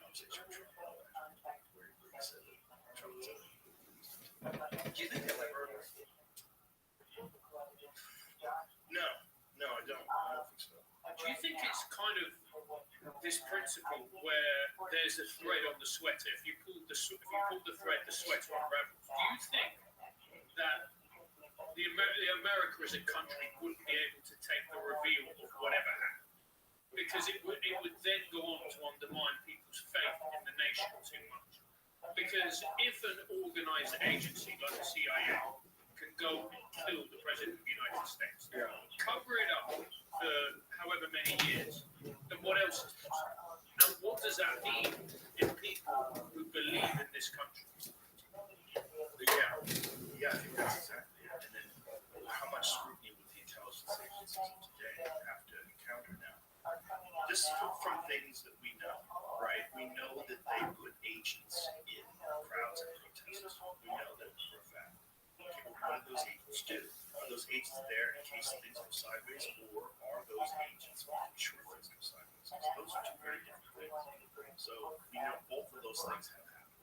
conversation with Trump where he said that Trump was a... Do you think he'll ever? No, I don't think so. Do you think it's kind of this principle where there's a thread on the sweater? If you pull the thread, the sweater unravels. Do you think that America as a country wouldn't be able to take the reveal of whatever happened? Because it would then go on to undermine people's faith in the nation too much. Because if an organized agency like the CIA can go and kill the President of the United States, cover it up for however many years, then what else is possible? And what does that mean in people who believe in this country? Yeah, I think that's exactly it. And then how much scrutiny would the intelligence agencies of today have to encounter now? Just from things that we know, right? We know that they put agents in crowds and protests. We know that for a fact. Okay, but what do those agents do? Are those agents there in case things go sideways, or are those agents making sure things go sideways? So those are two very different things. So we know both of those things have happened.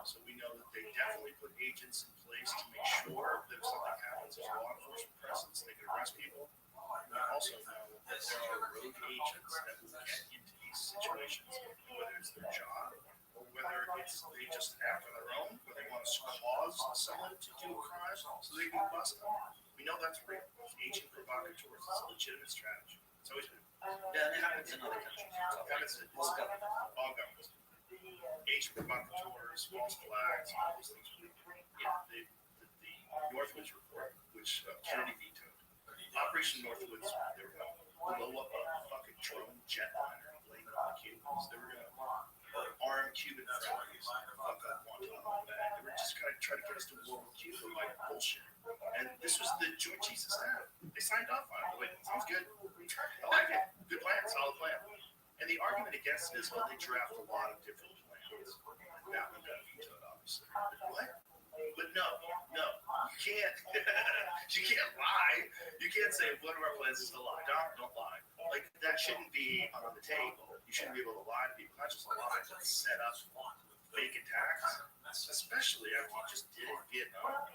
So we know that they definitely put agents in place to make sure that if something happens, there's law enforcement presence, they can arrest people. We also know that there are rogue agents that will get into these situations, whether it's their job or whether it's they just act on their own, where they want to cause someone to do a crime so they can bust them. We know that's real. It's agent provocateurs. It's a legitimate strategy. It's always been. Yeah, it happens in other countries. It happens in all governments. Agent provocateurs, false flags, all those things. The Northwoods report, which Kennedy vetoed. Operation Northwoods, they were going to blow up a fucking drone jetliner and blame it on the Cubans. They were going to arm Cuban friendlies, fuck up Guantanamo Bay. They were just kind of trying to get us to war with Cuba by bullshit. And this was the Joint Chiefs of Staff. They signed off on it. Like, sounds good. I like it. Good plan, solid plan. And the argument against it is, well, they draft a lot of different plans. That one got vetoed, obviously. What? But no, you can't. You can't lie. You can't say one of our plans is to lie. Don't lie. Like, that shouldn't be on the table. You shouldn't be able to lie to people. Not just lie, but set up fake attacks. Especially after you just did it in Vietnam.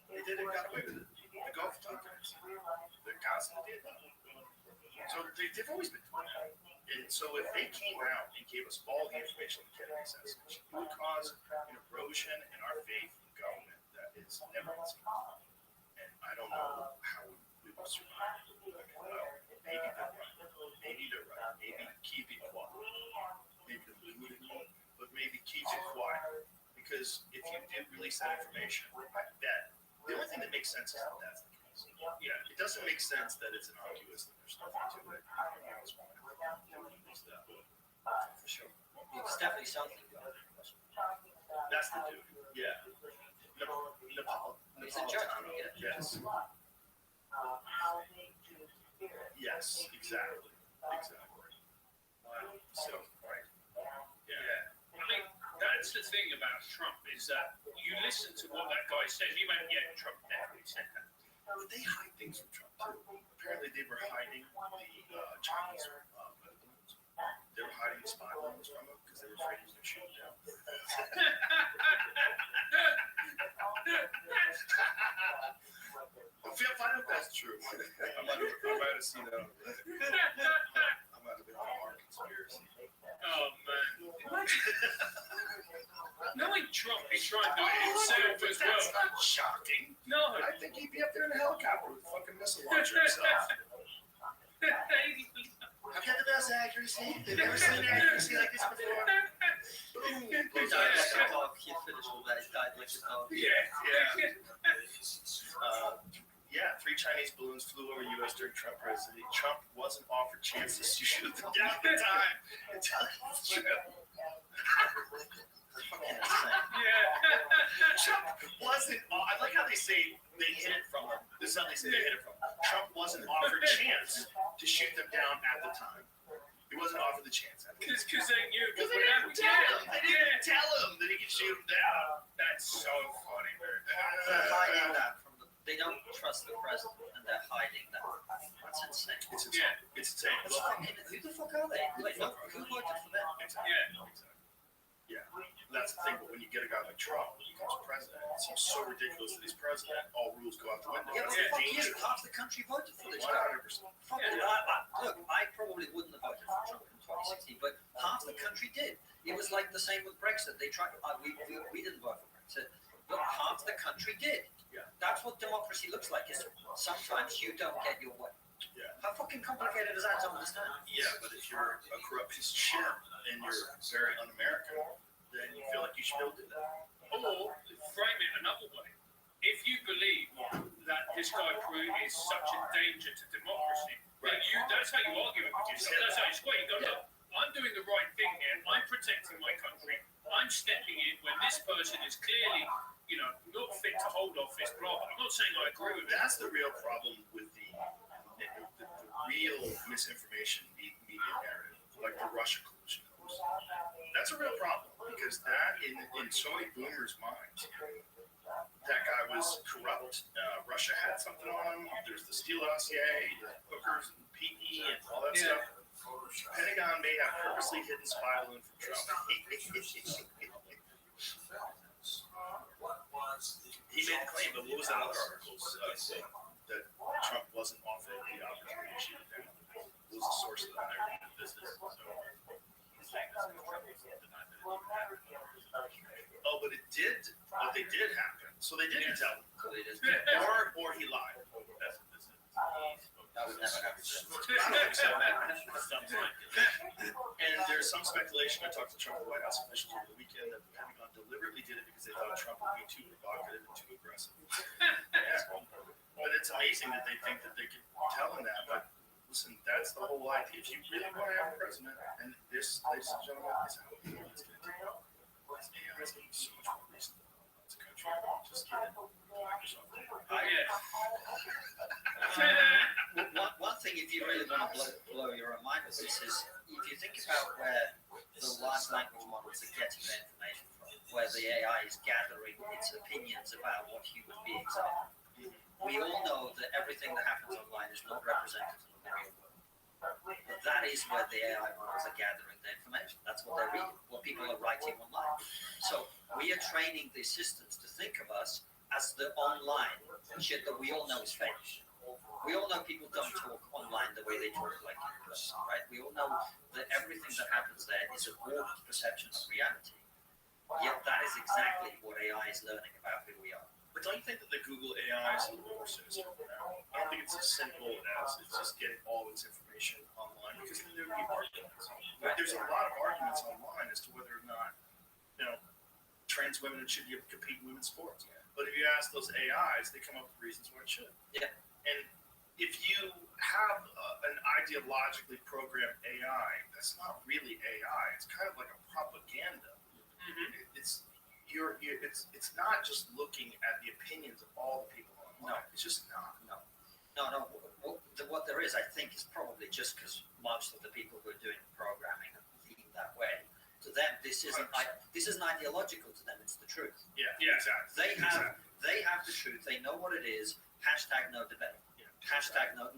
They did it, got away with it. The Gulf Tonkies. They're constantly Vietnam. So they've always been doing that. And so if they came out and gave us all the information on the Kennedy assassination, it would cause an erosion in our faith in government that is never been seen. And I don't know how we will survive. Maybe they're right. Maybe keep it quiet. Maybe the mood in me, but maybe keep it quiet. Because if you did release that information, I bet the only thing that makes sense is that that's the case. Yeah, it doesn't make sense that it's innocuous, that there's nothing to it. For sure. It's definitely something. That's the dude. Yeah. He's a judge. Yes. Yes, exactly. Wow. So, right. Yeah. I mean, that's the thing about Trump is that you listen to what that guy says. You went, yeah, Trump definitely said that. But they hide things from Trump too. Apparently, they were hiding the Chinese balloons. They were hiding the spy balloons from him because they were afraid he was going to shoot them down. Find out if that's true. I might have seen that on Reddit. I might have been on our conspiracy. Oh, man. Knowing Trump, he's trying to do it himself as well. That's not shocking. No. I think he'd be up there in a helicopter with a fucking missile launcher himself. I've got the best accuracy. They've never seen accuracy like this before. Boom. He died like a dog. He finished all that. He died like a dog. Yeah, 3 Chinese balloons flew over U.S. during Trump presidency. Trump wasn't offered chances to shoot them down at the time until it was true. Trump wasn't. I like how they say they hid it from him. This is how they say they hid it from him. Trump wasn't offered a chance to shoot them down at the time. He wasn't offered the chance. Because they knew. Because they didn't tell him. They didn't tell him that he could shoot them down. That's so funny, man. They're hiding that from the. They don't trust the president, and they're hiding that. That's insane. It's insane. It's insane. Who the fuck are they? Like, who voted for them? Yeah. get a guy like Trump when he becomes president. It seems so ridiculous that he's president. All rules go out the window. Yeah, but That's fuck the you. danger. Half the country voted for this guy. 100%. Fuck it. Look, I probably wouldn't have voted for Trump in 2016, but half the country did. It was like the same with Brexit. They tried. We didn't vote for Brexit, but half the country did. Yeah. That's what democracy looks like. Is sometimes you don't get your way. Yeah. How fucking complicated is that to understand? Yeah, but if you're a corrupt piece of shit and you're very un-American, then you feel like you should be able to do that. Or frame it another way. If you believe that this guy is such a danger to democracy, then that's how you argue it with yourself. That's how you square. You go, look, I'm doing the right thing here. I'm protecting my country. I'm stepping in when this person is clearly, not fit to hold office, blah, blah. I'm not saying I agree with it. That's the real problem with the real misinformation media narrative, like the Russia collusion. That's a real problem because that, in so many boomers' minds, that guy was corrupt. Russia had something on him. There's the Steele dossier, the hookers and PE and all that stuff. Pentagon may have purposely hidden spy balloon from Trump. He made the claim, but what was that other article saying that Trump wasn't offered the opportunity to shoot it down? What was the source of that? I read the business. Oh, but it did. But they did happen. So they didn't tell him. So they just Or he lied. That's what this is. that would never happen. And there's some speculation. I talked to Trump White House officials over the weekend that the Pentagon deliberately did it because they thought Trump would be too provocative and too aggressive. But it's amazing that they think that they could tell him that. But listen, that's the whole idea. If you really want to have a president, and this, ladies and gentlemen, is how it's going to take. AI is going to be so much more reasonable as a country. Just kidding. One thing, if you really want to blow your own mind with this, is if you think about where the large language models are getting their information from, where the AI is gathering its opinions about what human beings are. We all know that everything that happens online is not representative of the real world. But that is where the AI models are gathering their information. That's what they're reading, what people are writing online. So we are training these systems to think of us as the online shit that we all know is fake. We all know people don't talk online the way they talk like in person, right? We all know that everything that happens there is a warped perception of reality. Yet that is exactly what AI is learning about who we are. But don't you think that the Google AI is a little more sinister now? I don't think it's as simple as it's just getting all its information online because then there would be arguments. There's a lot of arguments online as to whether or not, trans women should be able to compete in women's sports. But if you ask those AIs, they come up with reasons why it should. Yeah. And if you have an ideologically programmed AI, that's not really AI. It's kind of like a propaganda. Mm-hmm. It's not just looking at the opinions of all the people online. No. It's just not. No. What there is, I think, is probably just because most of the people who are doing programming are thinking that way. To them, this isn't ideological. To them, it's the truth. Yeah, exactly. They have the truth. They know what it is. Hashtag no debate. Yeah. Hashtag no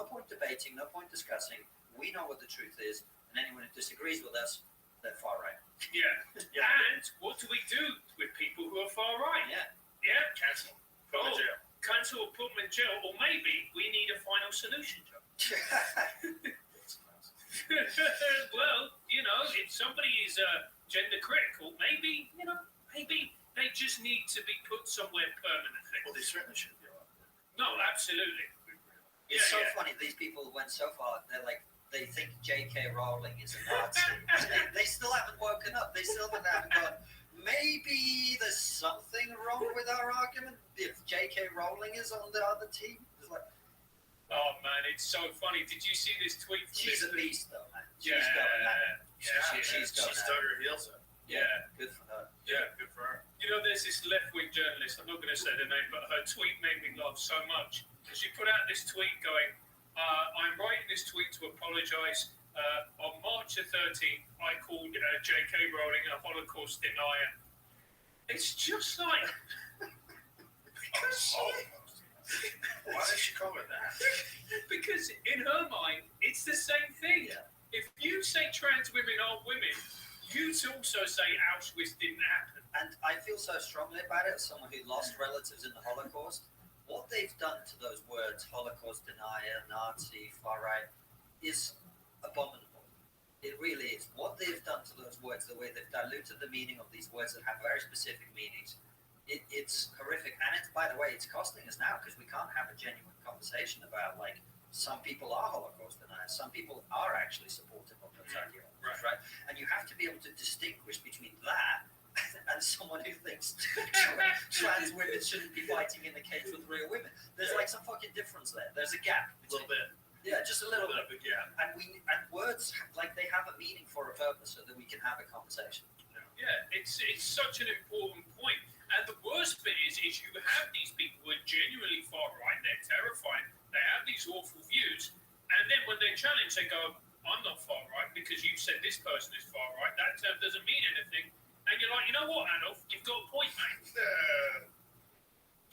point debating. No point discussing. We know what the truth is, and anyone who disagrees with us, they're far right. Yeah. And what do we do with people who are far right? Yeah. Cancel. Put them in jail. Cancel or put them in jail, or maybe we need a final solution, Joe. Well, if somebody is gender critical, maybe they just need to be put somewhere permanently. Well, they certainly should be allowed. No, absolutely. It's so funny. These people went so far. They think J.K. Rowling is a Nazi. they still haven't woken up. They still haven't gone, maybe there's something wrong with our argument if J.K. Rowling is on the other team. It's like, oh man, it's so funny. Did you see this tweet? She's a beast, though, man. She's She's dug her heels in. Yeah, good for her. Yeah, good for her. There's this left-wing journalist. I'm not going to say the name, but her tweet made me laugh so much. She put out this tweet going, I'm writing this tweet to apologise. On March the 13th, I called J.K. Rowling a Holocaust denier. It's just like... Why did she call it that? Because in her mind, it's the same thing. Yeah. If you say trans women are women, You also say Auschwitz didn't happen. And I feel so strongly about it as someone who lost relatives in the Holocaust. What they've done to those words, Holocaust denier, Nazi, far right, is abominable. It really is. What they've done to those words, the way they've diluted the meaning of these words that have very specific meanings, it's horrific. And it's, by the way, it's costing us now because we can't have a genuine conversation about, like, some people are Holocaust deniers, some people are actually supportive of those ideologies, right? And you have to be able to distinguish between that and someone who thinks trans women shouldn't be fighting in the cage with real women. There's like some fucking difference there. There's a gap. A little bit. Yeah, just a little bit. Of a gap. And words, like, they have a meaning for a purpose so that we can have a conversation. Yeah, it's such an important point. And the worst bit is you have these people who are genuinely far right, they're terrifying, they have these awful views, and then when they're challenged, they go, I'm not far right because you said this person is far right, that term doesn't mean anything. And you're like, you know what, Adolf, you've got a point, mate.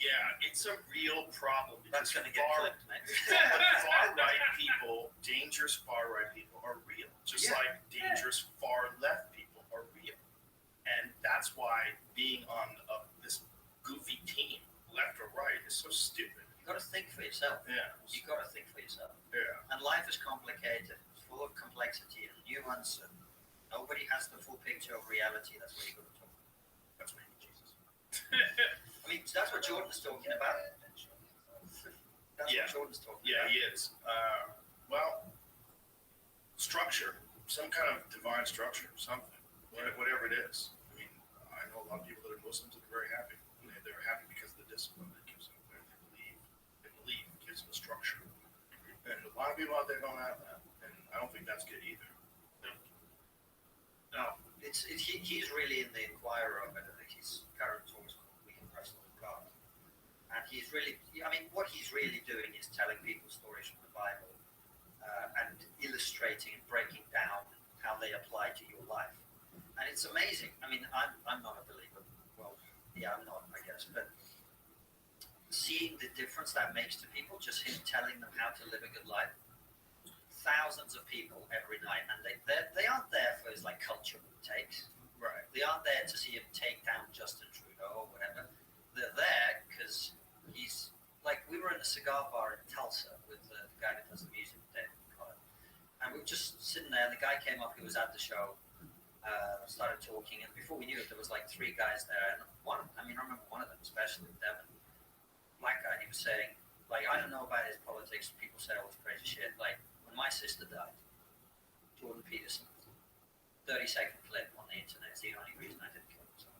Yeah, it's a real problem. That's going to get clipped, mate. Far right people, dangerous far right people are real, just like dangerous far left people are real. And that's why being on this goofy team, left or right, is so stupid. You got to think for yourself. Yeah. You got to think for yourself. Yeah. And life is complicated. It's full of complexity and nuance, and nobody has the full picture of reality. That's what you got to talk about. That's me, Jesus. I mean, that's what Jordan's talking about. That's what Jordan's talking about. Yeah, he is. Well, structure, some kind of divine structure, something, whatever it is. I mean, I know a lot of people that are Muslims that are very happy. They're happy because of the discipline that gives them. They believe it gives them a structure. And a lot of people out there don't have that, and I don't think that's good either. No, he's really in the Inquirer of it. I think his current talk is called We Can Wrestle with God. And he's really, I mean, what he's really doing is telling people stories from the Bible and illustrating and breaking down how they apply to your life. And it's amazing. I mean, I'm not a believer. Well, yeah, I'm not, I guess. But seeing the difference that makes to people, just him telling them how to live a good life. Thousands of people every night, and they aren't there for his, like, cultural takes. Right. They aren't there to see him take down Justin Trudeau or whatever. They're there because he's, like, we were in a cigar bar in Tulsa with the guy that does the music, David Collin, and we were just sitting there, and the guy came up who was at the show, started talking, and before we knew it, there was like 3 guys there, and I remember one of them especially, Devin, black guy, he was saying, like, I don't know about his politics, people say all this crazy shit, like, when my sister died, Jordan Peterson, 30-second clip on the internet is the only reason I didn't kill myself.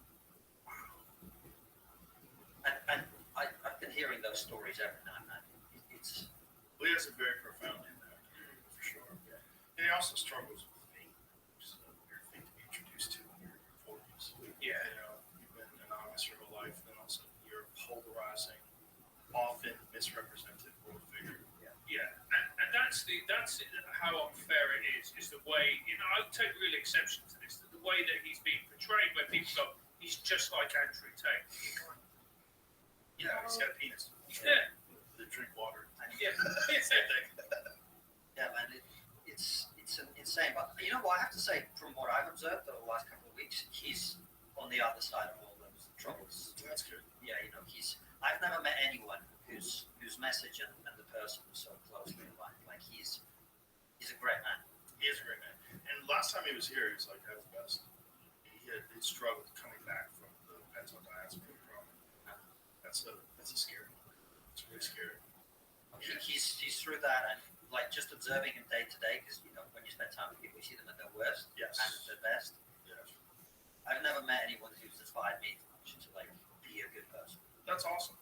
And I've been hearing those stories every night, man. Well, he has a very profound impact, for sure. Yeah. And he also struggles with faith, which is a weird thing to be introduced to when you're in your 40s. Yeah. You've been anonymous your whole life, then also you're a polarizing, often misrepresented world figure. Yeah, and that's how unfair it is the way, I'll take real exception to this, the way that he's being portrayed, where people go, he's just like Andrew Tate. Yeah, he's got a penis. Yeah. They drink water. Yeah. Same thing. Yeah, man, it's insane. But you know what, I have to say, from what I've observed over the last couple of weeks, he's on the other side of all those troubles. That's good. Yeah, I've never met anyone whose message and the person was so closely aligned. Like, he's a great man. He is a great man. And last time he was here, he was like at his best. He struggled coming back from the benzodiazepine problem. That's a scary one. It's really scary. Yeah. He's through that, and, like, just observing him day to day, because when you spend time with people, you see them at their worst Yes. and at their best. Yes. I've never met anyone who's inspired me to, like, be a good person. That's awesome.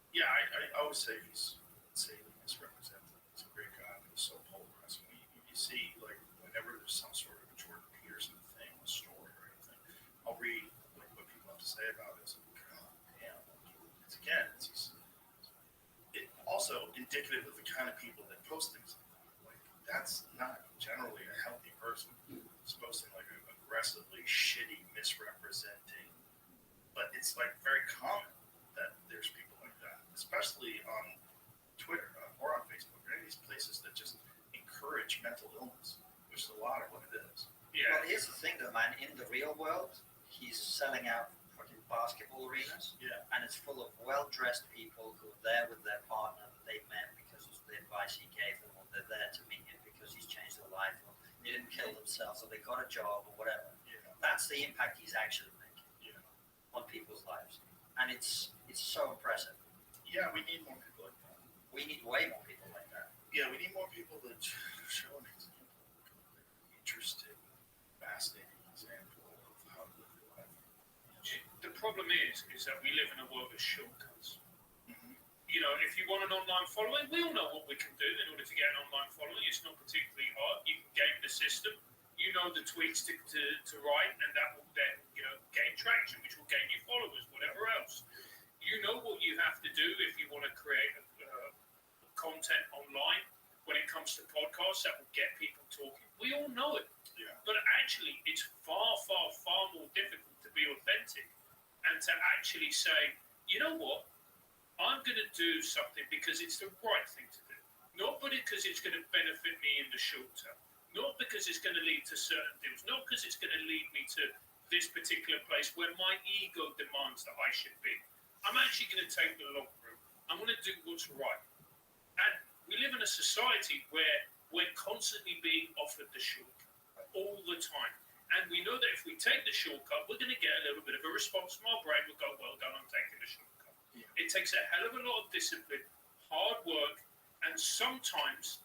Yeah, I always say he's insanely misrepresented. He's a great guy, but he's so polarizing. You see, like, whenever there's some sort of a Jordan Peterson thing, a story or anything, I'll read, like, what people have to say about it. It's like, God damn. It's also indicative of the kind of people that post things. Like, that's not generally a healthy person. It's posting, like, aggressively shitty, misrepresenting. But it's, like, very common that there's people like that, especially on Twitter or on Facebook, or any of these places that just encourage mental illness, which is a lot of what it is. Yeah. Well, here's the thing, though, man, in the real world, he's selling out fucking basketball arenas, and it's full of well-dressed people who are there with their partner that they met because of the advice he gave them, or they're there to meet him because he's changed their life, or they didn't kill themselves, or they got a job, or whatever. That's the impact he's actually making on people's lives, and it's so impressive. Yeah, we need more people like that. We need way more people like that. Yeah, we need more people that show an example, interesting, fascinating example of how to live your life. The problem is that we live in a world of shortcuts. Mm-hmm. You know, if you want an online following, we all know what we can do in order to get an online following. It's not particularly hard. You can game the system. You know the tweets to write, and that will then, gain traction, which will gain you followers, whatever else. You know what you have to do if you want to create content online when it comes to podcasts that will get people talking. We all know it. Yeah. But actually, it's far, far, far more difficult to be authentic and to actually say, you know what, I'm going to do something because it's the right thing to do. Not because it's going to benefit me in the short term. Not because it's going to lead to certain deals. Not because it's going to lead me to this particular place where my ego demands that I should be. I'm actually going to take the long route. I'm going to do what's right. And we live in a society where we're constantly being offered the shortcut all the time. And we know that if we take the shortcut, we're going to get a little bit of a response from our brain. We'll go, well done, I'm taking the shortcut. Yeah. It takes a hell of a lot of discipline, hard work, and sometimes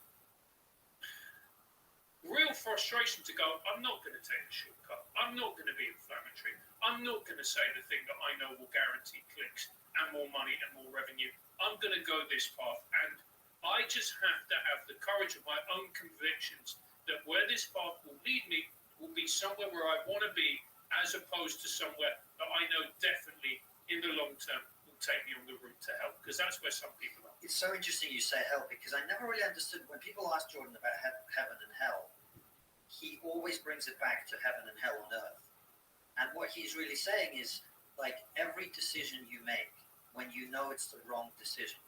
real frustration to go, I'm not going to take the shortcut. I'm not going to be inflammatory. I'm not going to say the thing that I know will guarantee clicks and more money and more revenue. I'm going to go this path. And I just have to have the courage of my own convictions that where this path will lead me will be somewhere where I want to be, as opposed to somewhere that I know definitely in the long term will take me on the route to hell. Because that's where some people are. It's so interesting you say hell, because I never really understood when people ask Jordan about heaven and hell, he always brings it back to heaven and hell on earth. And what he's really saying is, like, every decision you make when you know it's the wrong decision,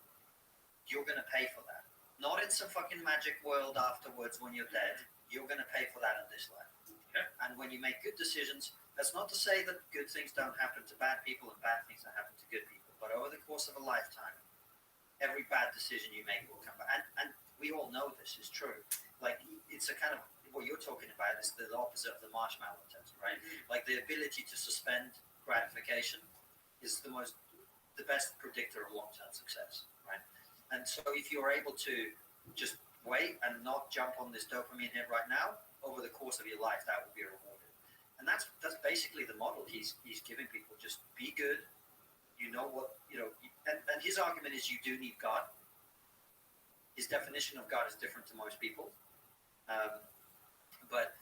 you're going to pay for that. Not in some fucking magic world afterwards when you're dead. You're going to pay for that in this life. Yeah. And when you make good decisions, that's not to say that good things don't happen to bad people and bad things don't happen to good people. But over the course of a lifetime, every bad decision you make will come back. And we all know this is true. Like, it's a kind of, what you're talking about is the opposite of the marshmallow test, right? Mm-hmm. Like, the ability to suspend gratification is the best predictor of long-term success, right? And so if you're able to just wait and not jump on this dopamine hit right now, over the course of your life, that will be rewarded. And that's basically the model he's giving people. Just be good. You know what, and his argument is you do need God. His definition of God is different to most people. But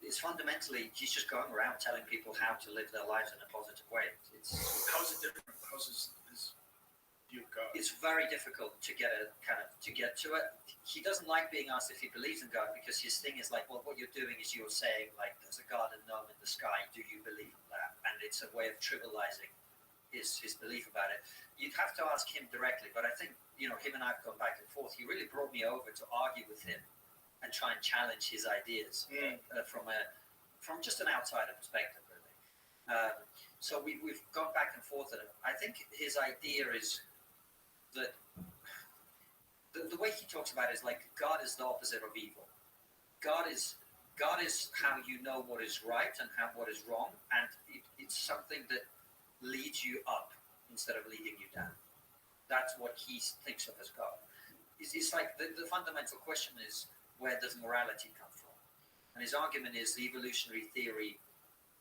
it's fundamentally, he's just going around telling people how to live their lives in a positive way. How's it different? How's his view of God? It's very difficult to get to it. He doesn't like being asked if he believes in God, because his thing is like, well, what you're doing is you're saying, like, there's a God and gnome in the sky. Do you believe in that? And it's a way of trivializing his belief about it. You'd have to ask him directly, but I think, him and I have gone back and forth. He really brought me over to argue with him and try and challenge his ideas from just an outsider perspective, really. So we've gone back and forth at it. I think his idea is that the way he talks about it is like God is the opposite of evil. God is how you know what is right and what is wrong, and it's something that leads you up instead of leading you down. That's what he thinks of as God. It's like the fundamental question is, where does morality come from? And his argument is the evolutionary theory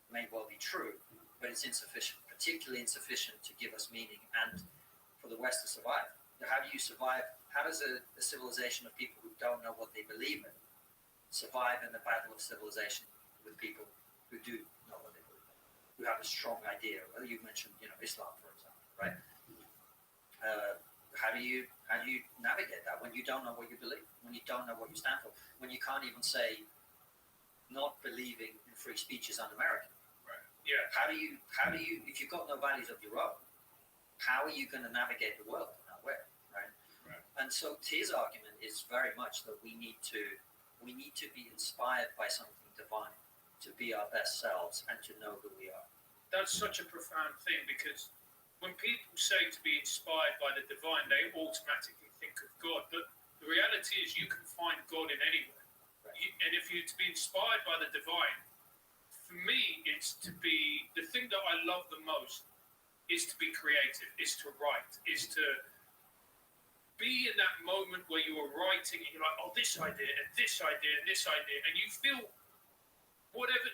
may well be true, but it's insufficient, particularly insufficient to give us meaning and for the West to survive. How do you survive? How does a civilization of people who don't know what they believe in survive in the battle of civilization with people who do know what they believe in, who have a strong idea? Well, you mentioned, Islam, for example, right? How do you navigate that when you don't know what you believe, when you don't know what you stand for, when you can't even say not believing in free speech is un-American? Right. Yeah. How do you if you've got no values of your own, how are you going to navigate the world in that way, right? And so his argument is very much that we need to be inspired by something divine to be our best selves and to know who we are. That's such a profound thing, because when people say to be inspired by the divine, they automatically think of God. But the reality is you can find God in anywhere. And if you're to be inspired by the divine, for me, it's to be, the thing that I love the most is to be creative, is to write, is to be in that moment where you are writing and you're like, oh, this idea, and this idea, and this idea, and you feel whatever,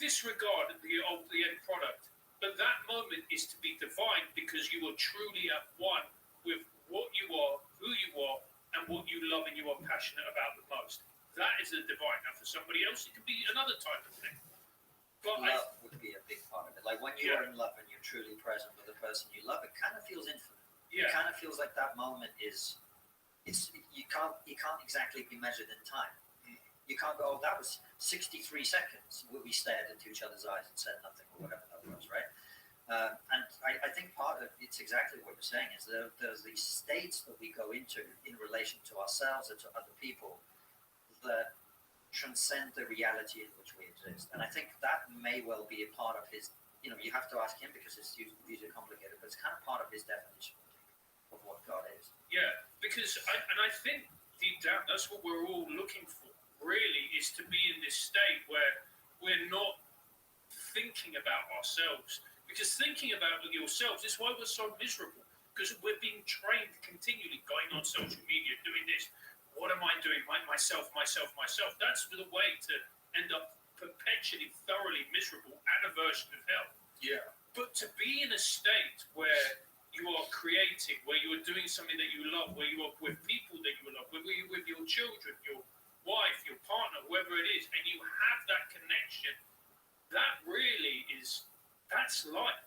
disregard the end product. But that moment is to be divine, because you are truly at one with what you are, who you are, and what you love and you are passionate about the most. That is the divine. Now, for somebody else, it could be another type of thing. But love would be a big part of it. Like when you're in love and you're truly present with the person you love, it kind of feels infinite. Yeah. It kind of feels like that moment is, you can't exactly be measured in time. You can't go, oh, that was 63 seconds where we stared into each other's eyes and said nothing, or whatever that was, right? And I think part of it's exactly what you're saying is there's these states that we go into in relation to ourselves and to other people that transcend the reality in which we exist. And I think that may well be a part of his, you have to ask him because his views are complicated, but it's kind of part of his definition of what God is. Yeah, because I think deep down that's what we're all looking for, really, is to be in this state where we're not thinking about ourselves. Because thinking about yourselves is why we're so miserable, because we're being trained continually, going on social media, doing this. What am I doing? Myself. That's the way to end up perpetually, thoroughly miserable and a version of hell. Yeah. But to be in a state where you are creating, where you are doing something that you love, where you are with people that you love, where you're with your children, your wife, your partner, whoever it is, and you have that connection, that really is, that's life.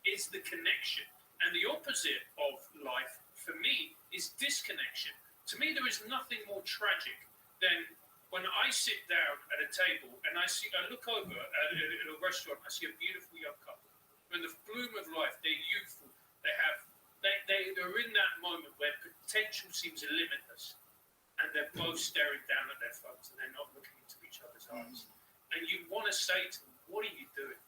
It's the connection. And the opposite of life, for me, is disconnection. To me, there is nothing more tragic than when I sit down at a table and I look over at a restaurant, I see a beautiful young couple. In the bloom of life, they're youthful. They're in that moment where potential seems limitless, and they're both staring down at their phones and they're not looking into each other's eyes. And you want to say to them, "What are you doing?"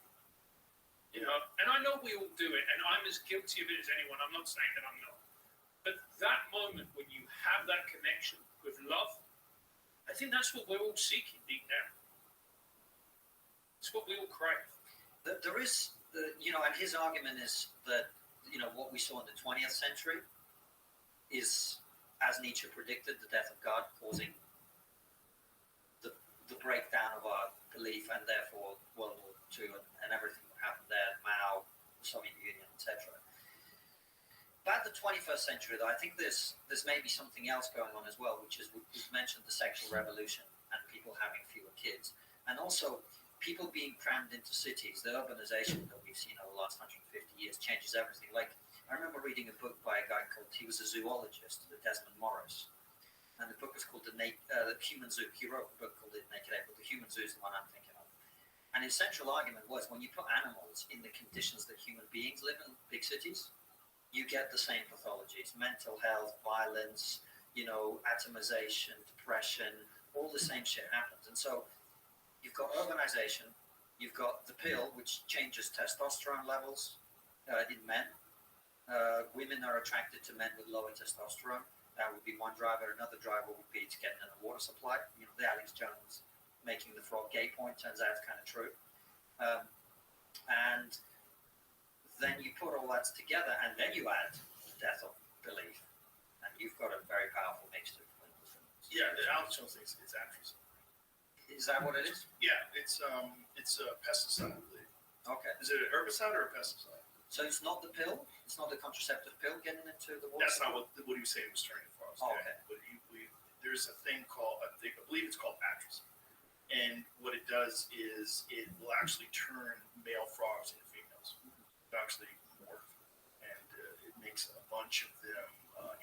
And I know we all do it, and I'm as guilty of it as anyone. I'm not saying that I'm not. But that moment when you have that connection with love, I think that's what we're all seeking deep down. It's what we all crave. There is, and his argument is that, what we saw in the 20th century is, as Nietzsche predicted, the death of God causing the breakdown of our belief, and therefore World War II and everything that happened there, Mao, the Soviet Union, etc. About the 21st century, though, I think there's maybe something else going on as well, which is we've mentioned the sexual revolution and people having fewer kids, and also people being crammed into cities. The urbanization that we've seen over the last 150 years changes everything. Like, I remember reading a book by a guy he was a zoologist, Desmond Morris, and the book was called The Human Zoo. He wrote a book called The Naked Ape, but The Human Zoo is the one I'm thinking of. And his central argument was, when you put animals in the conditions that human beings live in big cities, you get the same pathologies: mental health, violence, atomization, depression, all the same shit happens. And so you've got urbanization, you've got the pill, which changes testosterone levels in men. Women are attracted to men with lower testosterone. That would be one driver. Another driver would be to get in the water supply. The Alex Jones making the frog gay point turns out it's kind of true. And then you put all that together, and then you add death of belief, and you've got a very powerful mixture. Yeah, the Alex Jones thing is atrazine. Is that what it is? Yeah, it's a pesticide, I believe. Okay. Is it a herbicide or a pesticide? So it's not the pill? It's not the contraceptive pill getting into the water? That's not what he was saying was turning for us. Okay. But there's a thing called, I believe it's called atrazine. And what it does is it will actually turn male frogs into females. Actually morph, and it makes a bunch of them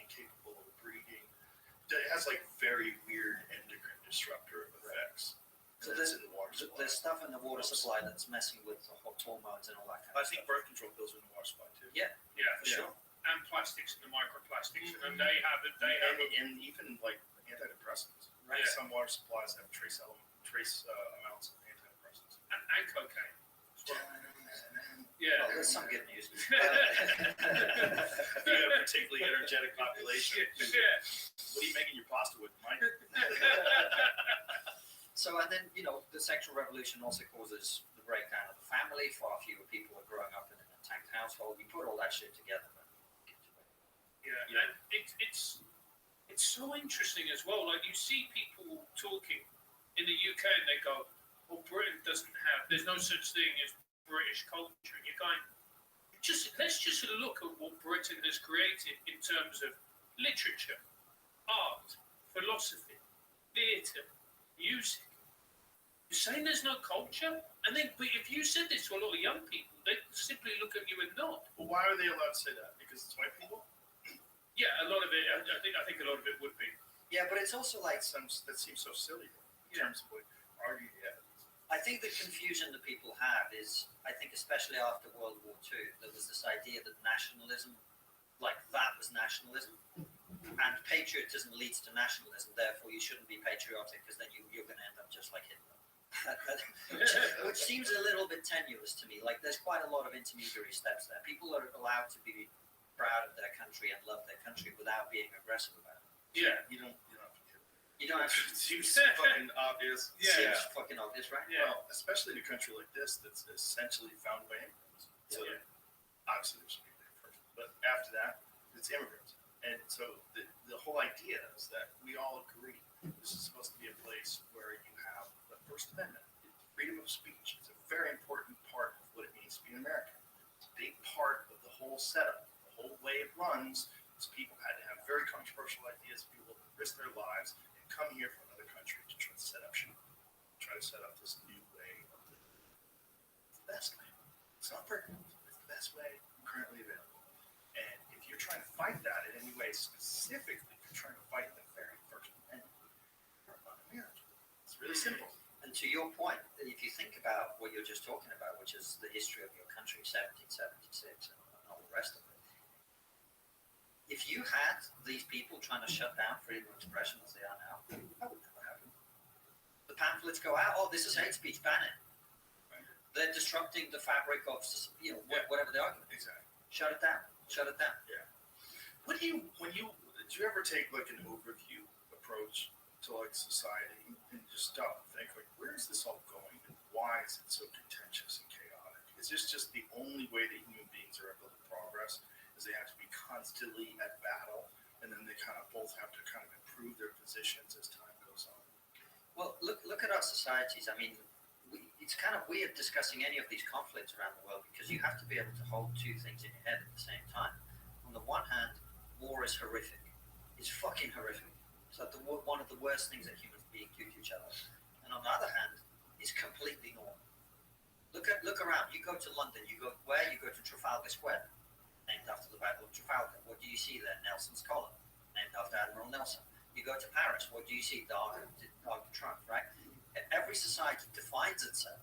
incapable of breeding. It has like very weird endocrine disruptor effects. So that's in the water supply. There's stuff in the water supply that's messing with the hormones and all that kind of I stuff. think birth control pills are in the water supply too. Yeah, for sure. And plastics and the microplastics, and they have it. And even like antidepressants. Right. Yeah. Some water supplies have trace amounts of antidepressants. Yeah. Well, there's some good news. You have a particularly energetic population. Yeah. What are you making your pasta with, Mike? So, and then, the sexual revolution also causes the breakdown of the family. Far fewer people are growing up in an intact household. You put all that shit together. Yeah, and it's so interesting as well. Like, you see people talking in the UK and they go, well, Britain doesn't have, there's no such thing as British culture. And you're going, let's just look at what Britain has created in terms of literature, art, philosophy, theatre, music. You're saying there's no culture? And then, but if you said this to a lot of young people, they simply look at you and nod. Well, why are they allowed to say that? Because it's white people? Yeah, a lot of it. I think a lot of it would be. Yeah, but it's also like, That seems so silly in terms of arguing the evidence. I think the confusion that people have is, I think especially after World War II, there was this idea that nationalism, like that was nationalism, and patriotism leads to nationalism, therefore you shouldn't be patriotic because then you're going to end up just like Hitler. Which seems a little bit tenuous to me. Like, there's quite a lot of intermediary steps there. People are allowed to be proud of their country and love their country without being aggressive about it. Yeah. You don't have to kill. You don't have to. It seems fucking obvious. Yeah. Seems fucking obvious, right? Yeah. Well, especially in a country like this that's essentially founded by immigrants. So obviously there's some people first, but after that, it's immigrants. And so the whole idea is that we all agree this is supposed to be a place where you have the First Amendment, freedom of speech. It's a very important part of what it means to be an American. It's a big part of the whole setup. The whole way it runs is people had to have very controversial ideas. People risk their lives and come here from another country to try to set up shop, try to set up this new way of living. It's the best way. It's not perfect. It's the best way currently available. And if you're trying to fight that in any way specifically, you're trying to fight the very First Amendment. You're not American. It's really simple. And to your point, if you think about what you're just talking about, which is the history of your country, 1776, and all the rest of it, if you had these people trying to shut down freedom of expression as they are now, that would never happen. The pamphlets go out, this is hate speech, ban it. Right? They're disrupting the fabric of, whatever the argument. Exactly. Shut it down. Shut it down. Yeah. Did you ever take like an overview approach to like society and just stop and think like, where is this all going and why is it so contentious and chaotic? Is this just the only way that human beings are able to progress? Is they have to be constantly at battle, and then they kind of both have to kind of improve their positions as time goes on? Well, look at our societies. I mean, it's kind of weird discussing any of these conflicts around the world because you have to be able to hold two things in your head at the same time. On the one hand, war is horrific. It's fucking horrific. It's like one of the worst things that human beings do to each other. And on the other hand, it's completely normal. Look around. You go to London. You go to Trafalgar Square, named after the Battle of Trafalgar. What do you see there? Nelson's Column, named after Admiral Nelson. You go to Paris. What do you see? The Arc de Triomphe, right? Every society defines itself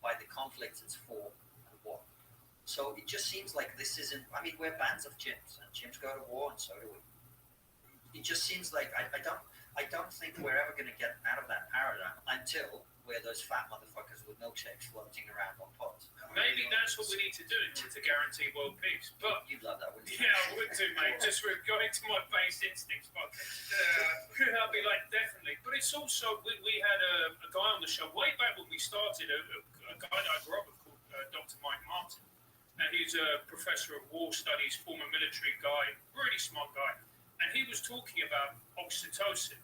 by the conflicts it's for and what. So it just seems like this isn't. I mean, we're bands of chimps, and chimps go to war, and so do we. It just seems like I don't think we're ever going to get out of that paradigm until we're those fat motherfuckers with milkshakes floating around on pots. Maybe that's what we need to do to guarantee world peace. But You'd love that, wouldn't you? yeah, I would do, mate. Just for going to my base instincts, but I'll be like, definitely. But it's also we had a guy on the show way back when we started, a guy that I grew up with called Dr. Mike Martin, and he's a professor of war studies, former military guy, really smart guy, and he was talking about oxytocin.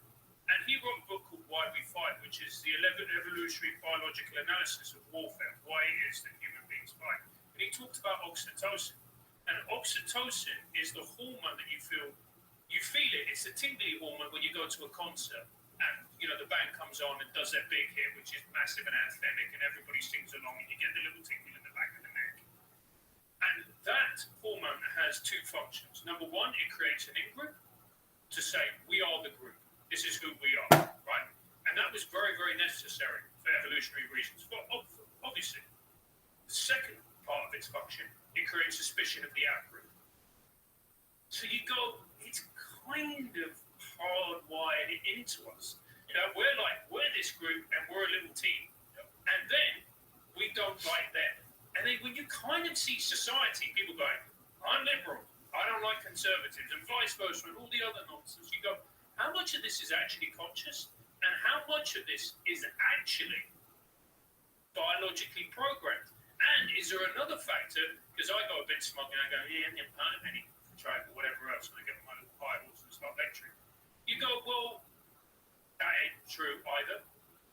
And he wrote a book called Why We Fight, which is the evolutionary biological analysis of warfare, why it is that human beings fight. And he talked about oxytocin. And oxytocin is the hormone that you feel it. It's a tingly hormone when you go to a concert and, the band comes on and does their big hit, which is massive and anthemic, and everybody sings along and you get the little tingle in the back of the neck. And that hormone has two functions. Number one, it creates an in-group to say, we are the group. This is who we are, right? And that was very, very necessary for evolutionary reasons. But obviously, the second part of its function, it creates suspicion of the out-group. So you go, it's kind of hardwired into us. We're this group and we're a little team. And then we don't like them. And then when you kind of see society, people going, I'm liberal, I don't like conservatives, and vice versa, and all the other nonsense, you go, how much of this is actually conscious? And how much of this is actually biologically programmed? And is there another factor? Because I go a bit smug and I go, yeah, I'm part of any tribe or whatever else, and I get my little Bibles and start lecturing. You go, well, that ain't true either.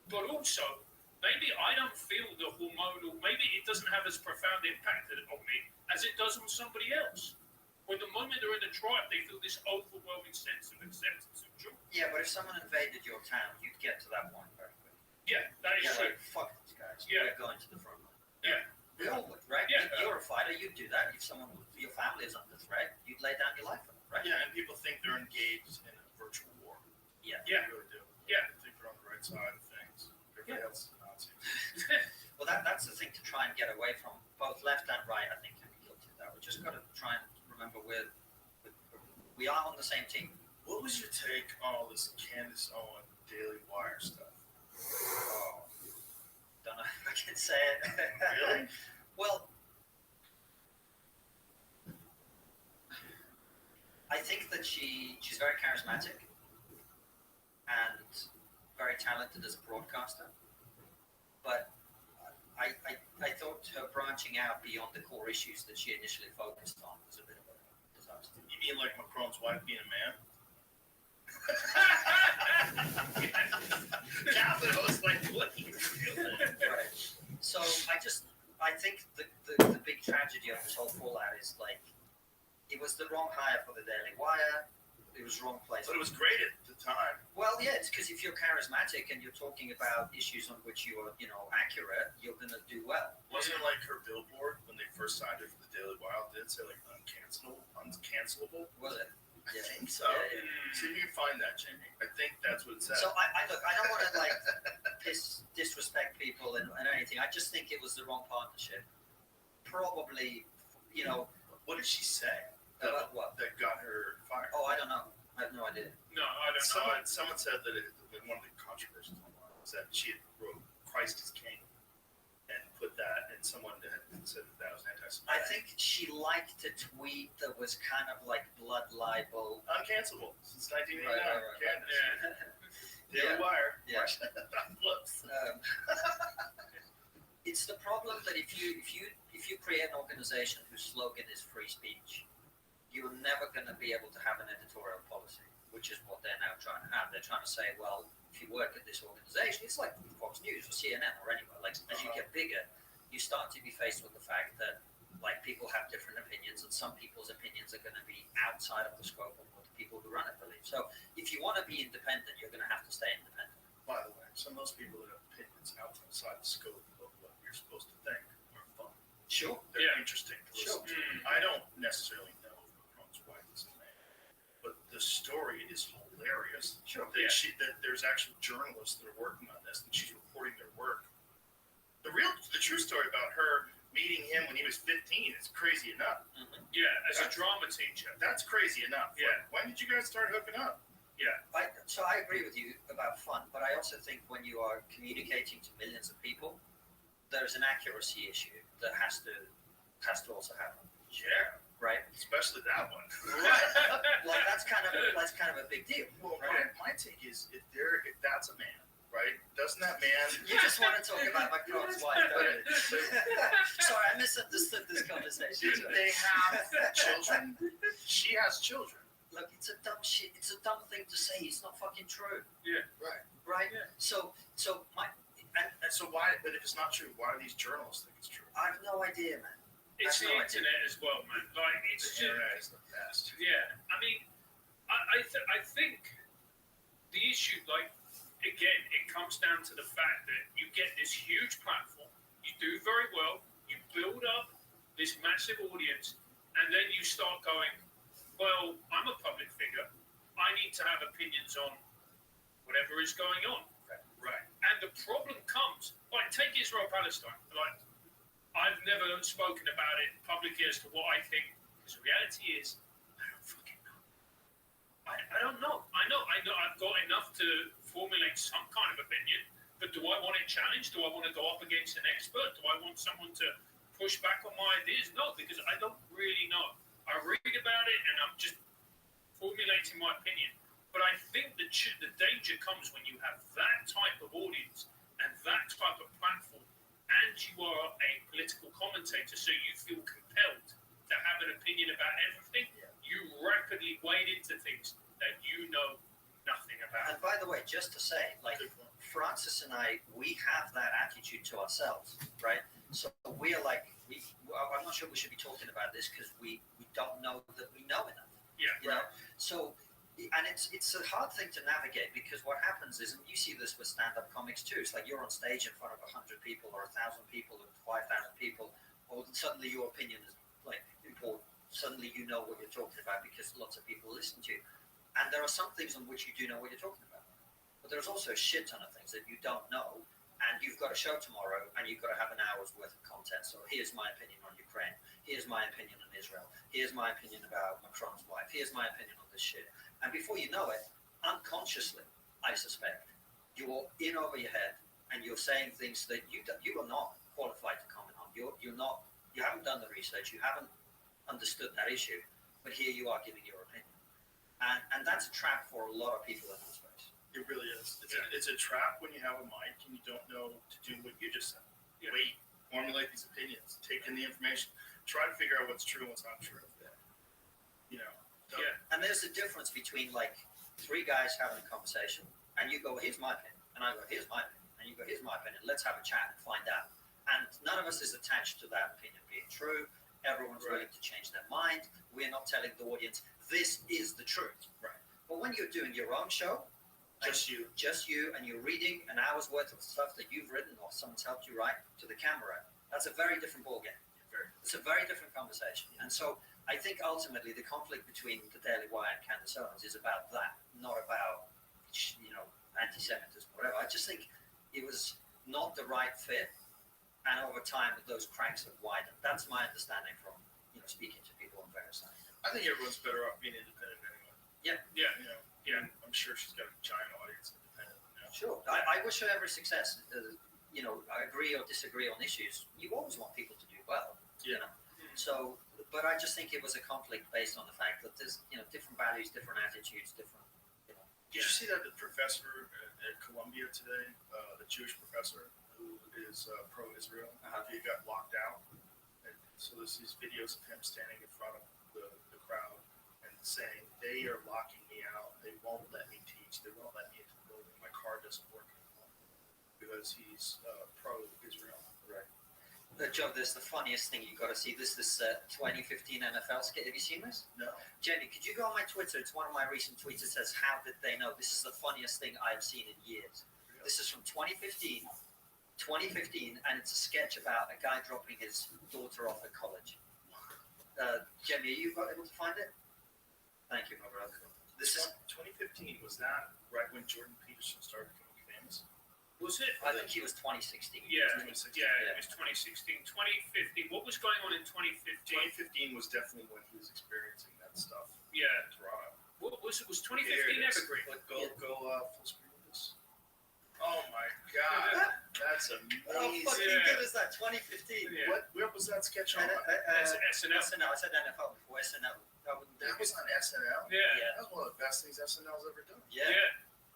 But also, maybe I don't feel the hormonal, maybe it doesn't have as profound impact on me as it does on somebody else. When the moment they're in the tribe, they feel this overwhelming sense of acceptance and joy. Yeah, but if someone invaded your town, you'd get to that point very quickly. Yeah, that is true. Like, fuck these guys. Yeah. We're going to the front line. Yeah. We all would, right? Yeah. You're a fighter, you'd do that. If your family is under threat, you'd lay down your life for them, right? Yeah, and people think they're engaged in a virtual war. Yeah. They Yeah. really do. Yeah. They think they're on the right side of things. Everybody Yeah. else is a Nazi. Well, that's the thing to try and get away from. Both left and right, I think, can be guilty of that. We just got to try and remember we are on the same team. What was your take on all this Candace Owen Daily Wire stuff? Oh, don't know if I can say it. Really? Well, I think that she's very charismatic and very talented as a broadcaster, but I thought her branching out beyond the core issues that she initially focused on was a bit of a disaster. You mean like Macron's wife being a man? Catherine was like, what are you doing? Right. So I think the big tragedy of this whole fallout is like it was the wrong hire for the Daily Wire. It was the wrong place. But it was great at the time. Well, yeah, it's because if you're charismatic and you're talking about issues on which you are, accurate, you're gonna do well. Wasn't it like her billboard when they first signed her for the Daily Wire? Did it say like uncancelable? Was it? I Yeah. think so. Yeah, See if you can find that, Jamie. I think that's what it said. So I look, I don't want to like disrespect people and anything. I just think it was the wrong partnership. Probably, What did she say? about what? That got her fired. Oh, I don't know. I have no idea. No, I don't know. Someone said that one of the controversies online was that she had wrote Christ is King and put that, and someone had said that was anti-Semitic. I think she liked a tweet that was kind of like blood libel. Uncancelable since 1989. Right. Candace. Yeah. Daily Wire. Yeah. Whoops. It's the problem that if you create an organization whose slogan is free speech, you're never going to be able to have an editorial policy, which is what they're now trying to have. They're trying to say, well, if you work at this organization, it's like Fox News or CNN or anywhere. Like as you get bigger, you start to be faced with the fact that like people have different opinions, and some people's opinions are going to be outside of the scope of what the people who run it believe. So if you want to be independent, you're going to have to stay independent. By the way, some of those people that have opinions outside the scope of what you're supposed to think are fun. Sure. They're interesting to Sure. listen to. I don't necessarily know if Macron's wife is a man, but the story is hilarious. Sure. That there's actual journalists that are working on this, and she's reporting their work. The true story about her meeting him when he was 15 is crazy enough. Mm-hmm. Yeah, as a drama teacher. That's crazy enough. Yeah. Like, when did you guys start hooking up? Yeah. So I agree with you about fun, but I also think when you are communicating to millions of people, there's an accuracy issue that has to also happen. Yeah. Right. Especially that one. Like that's kind of a big deal. Well, Right? my take is if that's a man, right? Doesn't that man? You just want to talk about Macron's wife, don't you? Sorry, I misunderstood this conversation. Didn't they have children? She has children. Look, it's a dumb shit. It's a dumb thing to say. It's not fucking true. Yeah. Right. Yeah. So And so why? But if it's not true, why do these journalists think it's true? I have no idea, man. It's the no internet as well, man. Like, it's The just, internet is the best. yeah. I mean, I think the issue, like, again, it comes down to the fact that you get this huge platform, you do very well, you build up this massive audience, and then you start going, well, I'm a public figure. I need to have opinions on whatever is going on. Right. And the problem comes, like, take Israel-Palestine. Like, I've never spoken about it publicly as to what I think, because the reality is, I don't fucking know. I don't know. I know I've got enough to formulate some kind of opinion, but do I want it challenged? Do I want to go up against an expert? Do I want someone to push back on my ideas? No, because I don't really know. I read about it and I'm just formulating my opinion. But I think the danger comes when you have that type of audience and that type of platform, and you are a political commentator, so you feel compelled to have an opinion about everything. You rapidly wade into things that you know nothing about. And by the way, just to say, like Francis and I, we have that attitude to ourselves, right? So we're like, I'm not sure we should be talking about this because we don't know that we know enough. Yeah, you know. So, and it's a hard thing to navigate because what happens is, and you see this with stand-up comics too. It's like you're on stage in front of 100 people or 1,000 people or 5,000 people, or suddenly your opinion is like important. Suddenly you know what you're talking about because lots of people listen to you. And there are some things on which you do know what you're talking about. But there's also a shit ton of things that you don't know. And you've got a show tomorrow and you've got to have an hour's worth of content. So here's my opinion on Ukraine. Here's my opinion on Israel. Here's my opinion about Macron's wife. Here's my opinion on this shit. And before you know it, unconsciously, I suspect, you're in over your head and you're saying things that you are not qualified to comment on. You haven't done the research. You haven't understood that issue. But here you are giving your opinion. And that's a trap for a lot of people in that space. It really is. It's a trap when you have a mic and you don't know to do what you just said. Yeah. Wait, formulate these opinions, take in the information, try to figure out what's true and what's not true. You know. So. Yeah. And there's a difference between like three guys having a conversation and you go, here's my opinion. And I go, here's my opinion. And you go, here's my opinion. Let's have a chat and find out. And none of us is attached to that opinion being true. Everyone's willing to change their mind. We're not telling the audience, this is the truth. Right. But when you're doing your own show, just you, and you're reading an hour's worth of stuff that you've written or someone's helped you write to the camera, that's a very different ballgame. It's a very different conversation. And so I think ultimately the conflict between the Daily Wire and Candace Owens is about that, not about, anti-Semitism, whatever. I just think it was not the right fit. And over time, those cracks have widened. That's my understanding from, speaking to people on various sides. I think everyone's better off being independent anyway. Yeah. Yeah. I'm sure she's got a giant audience independent. Sure. I wish her every success. I agree or disagree on issues. You always want people to do well. Yeah. So, but I just think it was a conflict based on the fact that there's, different values, different attitudes, different. Did you see that the professor at Columbia today, the Jewish professor who is pro-Israel, he got locked out? And so there's these videos of him standing in front of the crowd and saying, they are locking me out. They won't let me teach. They won't let me into the building. My car doesn't work anymore because he's pro-Israel. Right. Joe, this is the funniest thing you've got to see. This 2015 NFL skit. Have you seen this? No. Jenny, could you go on my Twitter? It's one of my recent tweets. It says, how did they know? This is the funniest thing I've seen in years. Really? This is from 2015, and it's a sketch about a guy dropping his daughter off at college. Jenny, are you able to find it? Thank you, my brother. This is 2015. Was that right when Jordan Peterson started becoming famous? Was it? I think he was 2016. Yeah, 2016. It was 2016. 2015. What was going on in 2015? 2015 was definitely when he was experiencing that stuff. Yeah. In Toronto. What was it? Was 2015 Evergreen? Go full screen with this. Oh my God, that's amazing. How fucking good is that? 2015. Yeah. Where was that sketch on? SNL. SNL. I said NFL before SNL. That was on SNL. Yeah. That was one of the best things SNL's ever done. Yeah.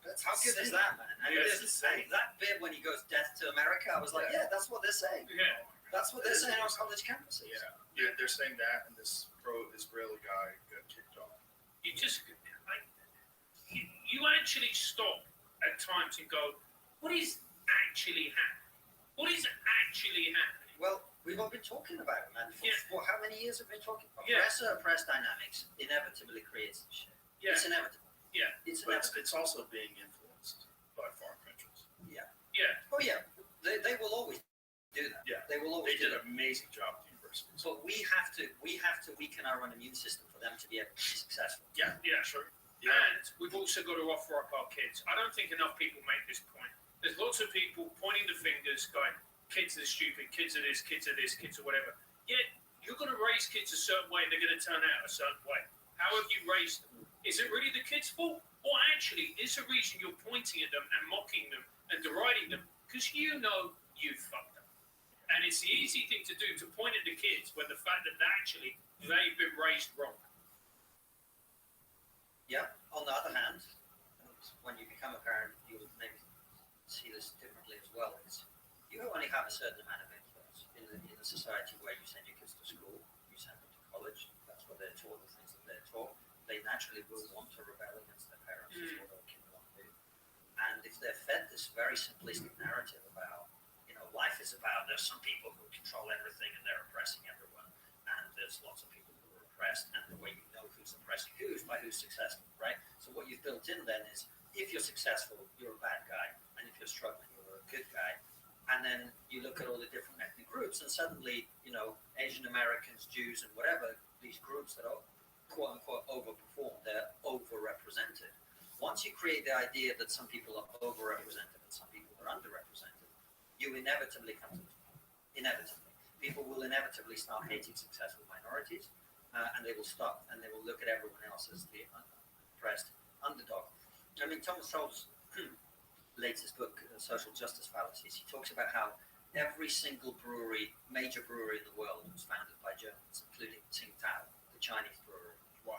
That's how good is that, man? And that bit when he goes death to America, I was like, yeah, that's what they're saying. Yeah. That's what they're saying on college campuses. Yeah, they're saying that, and this pro-Israeli guy got kicked off. You actually stop at times and go, what is actually happening? What is actually happening? Well, we've all been talking about it, man. For how many years have we been talking? Yeah. Press dynamics inevitably creates this shit. Yeah. It's inevitable. Yeah. It's But inevitable. it's also being influenced by foreign countries. Yeah. Oh yeah. They will always do that. Yeah. They will always They did do an amazing job at the universities. But we have to weaken our own immune system for them to be able to be successful. Yeah, sure. Yeah. And we've also got to offer up our kids. I don't think enough people make this point. There's lots of people pointing the fingers, going, kids are stupid, kids are this, kids are this, kids are whatever. Yet, you're going to raise kids a certain way, and they're going to turn out a certain way. How have you raised them? Is it really the kids' fault? Or actually, is the reason you're pointing at them and mocking them and deriding them because you know you fucked up? And it's the easy thing to do to point at the kids when the fact that actually they've been raised wrong. Yeah. On the other hand, when you become a parent, you'll maybe see this differently as well. Is you only have a certain amount of influence in a society where you send your kids to school, you send them to college. That's what they're taught, the things that they're taught. They naturally will want to rebel against their parents. Is what their kids want to do. And if they're fed this very simplistic narrative about, life is about there's some people who control everything and they're oppressing everyone, and there's lots of people who are oppressed, and the way you know who's oppressing who is by who's successful, right? So what you've built in then is if you're successful, you're a bad guy, and if you're struggling, you're a good guy. And then you look at all the different ethnic groups, and suddenly, Asian Americans, Jews, and whatever, these groups that are quote unquote overperformed, they're overrepresented. Once you create the idea that some people are overrepresented and some people are underrepresented, you inevitably come to this point. Inevitably. People will inevitably start hating successful minorities, and they will look at everyone else as the oppressed underdog. I mean, Thomas Sowell's latest book, Social Justice Fallacies, he talks about how every single major brewery in the world was founded by Germans, including Tsingtao, the Chinese brewery. Wow.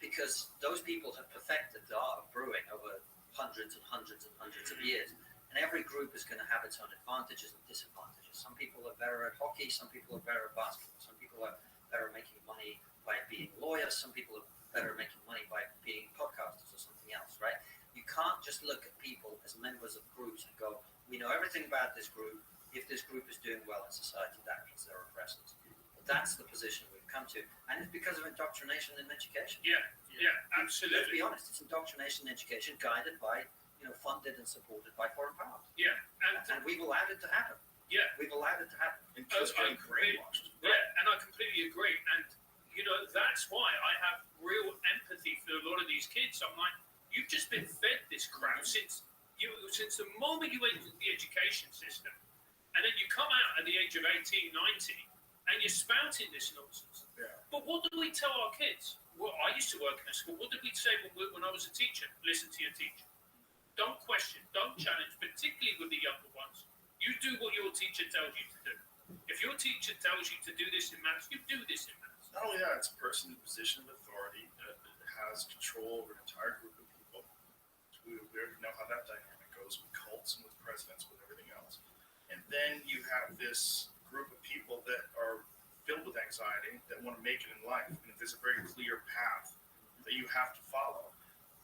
Because those people have perfected the art of brewing over hundreds and hundreds and hundreds of years. And every group is going to have its own advantages and disadvantages. Some people are better at hockey, some people are better at basketball, some people are better at making money by being lawyers, some people are better at making money by being podcasters or something else, right? You can't just look at people as members of groups and go, we know everything about this group. If this group is doing well in society, that means they're oppressors. But that's the position we've come to. And it's because of indoctrination in education. Yeah, absolutely. Let's be honest, it's indoctrination in education guided by, funded and supported by foreign powers. Yeah, and we've allowed it to happen. Yeah, we've allowed it to happen. And kids getting brainwashed. Yeah, and I completely agree. And that's why I have real empathy for a lot of these kids. I'm like, you've just been fed this crap since the moment you entered the education system, and then you come out at the age of 18, 19, and you're spouting this nonsense. Yeah. But what do we tell our kids? Well, I used to work in a school. What did we say when I was a teacher? Listen to your teacher. Don't question, don't challenge, particularly with the younger ones. You do what your teacher tells you to do. If your teacher tells you to do this in maths, you do this in maths. Not only that, it's a person in a position of authority that has control over an entire group of people. We know how that dynamic goes with cults and with presidents, with everything else. And then you have this group of people that are filled with anxiety, that want to make it in life. And if there's a very clear path that you have to follow,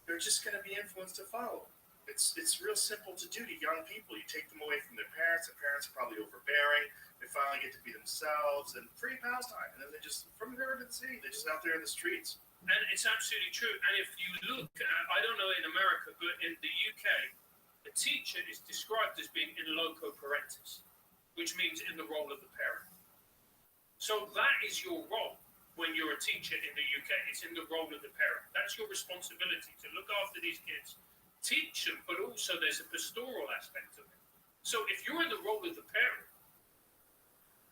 they're just going to be influenced to follow. It's real simple to do to young people. You take them away from their parents are probably overbearing. They finally get to be themselves and free pastime. And then they just, from the river to the sea, they're just out there in the streets. And it's absolutely true. And if you look at, I don't know in America, but in the UK, a teacher is described as being in loco parentis, which means in the role of the parent. So that is your role when you're a teacher in the UK. It's in the role of the parent. That's your responsibility to look after these kids, teach them, but also there's a pastoral aspect of it. So if you're in the role of the parent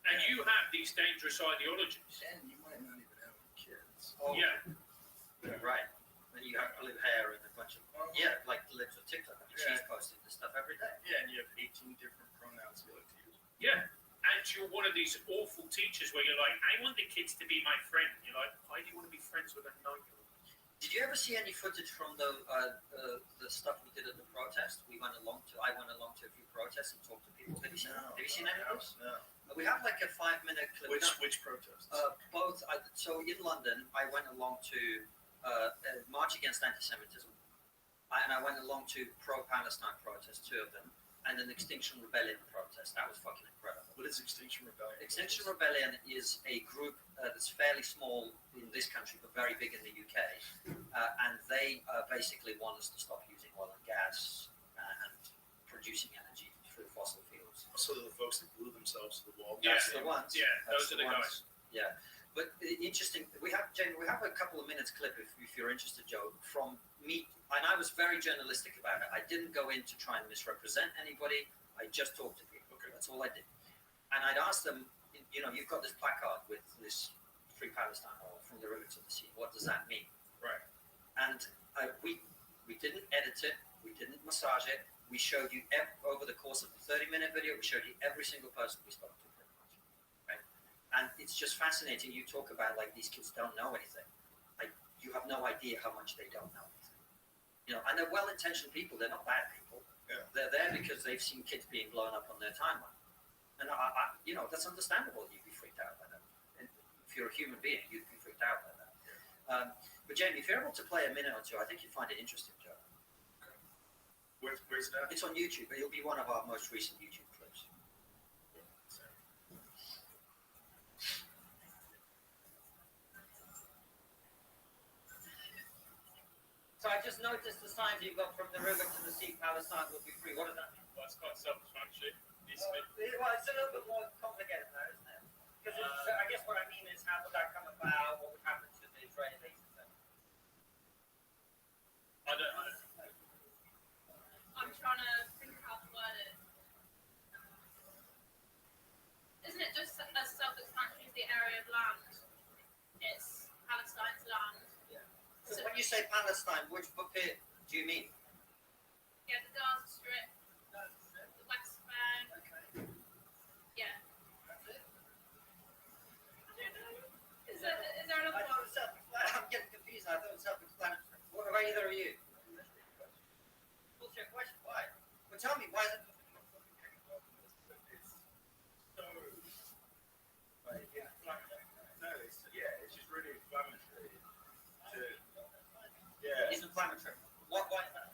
and you have these dangerous ideologies, And you might not even have any kids. Oh, yeah, right. And you have blue hair and a bunch of like the lives of TikTok. I mean, she's posting this stuff every day. Yeah, and you have 18 different pronouns you like to use. yeah. And you're one of these awful teachers where you're like, I want the kids to be my friend. You're like, why do you want to be friends with a 9-year-old? Did you ever see any footage from the stuff we did at the protest? I went along to a few protests and talked to people. Have you seen any of this? No. We have like a 5-minute clip. Which protests? Both. So in London, I went along to March Against Anti-Semitism, and I went along to pro-Palestine protests, 2 of them, and an Extinction Rebellion protest. That was fucking incredible. What is Extinction Rebellion? Extinction Rebellion is a group that's fairly small in this country, but very big in the UK, and they basically want us to stop using oil and gas and producing energy through fossil fuels. So the folks that glue themselves to the wall. That's the ones. Yeah, That's those are the guys. Yeah, but interesting. We have a couple of minutes clip if you're interested, Joe, from me, and I was very journalistic about it. I didn't go in to try and misrepresent anybody. I just talked to people. Okay, that's all I did. And I'd ask them, you've got this placard with this Free Palestine or From the River to the Sea. What does that mean? Right. And we didn't edit it. We didn't massage it. We showed you over the course of the 30-minute video. We showed you every single person we spoke to, pretty much. it's just fascinating. You talk about like these kids don't know anything. Like you have no idea how much they don't know anything. You know, and they're well-intentioned people. They're not bad people. Yeah. They're there because they've seen kids being blown up on their timeline. And you know, that's understandable. You'd be freaked out by that. And if you're a human being, you'd be freaked out by that. But Jamie, if you're able to play a minute or two, I think you'd find it interesting, Joe. Where's that? It's on YouTube. It'll be one of our most recent YouTube clips. So I just noticed the signs you've got from the river to the sea. Palestine will be free. What does that mean? Well, it's quite self-explanatory. Well, it's a little bit more complicated than that, isn't it? Because I guess what I mean is, how would that come about? What would happen to the Israelis? I don't know. I'm trying to think how to word it. Isn't it just as self-explanatory as the area of land? It's Palestine's land. So when you say Palestine, which bit do you mean? Yeah, the Gaza Strip, the West Bank. Okay. Yeah. That's it. I don't know. Is there another I one? thought it was self-explanatory. I'm getting confused. I thought it was self-explanatory. What about either of you? Bullshit question. Why? Well, tell me, why is it? It's just really inflammatory. It's inflammatory. Why is that?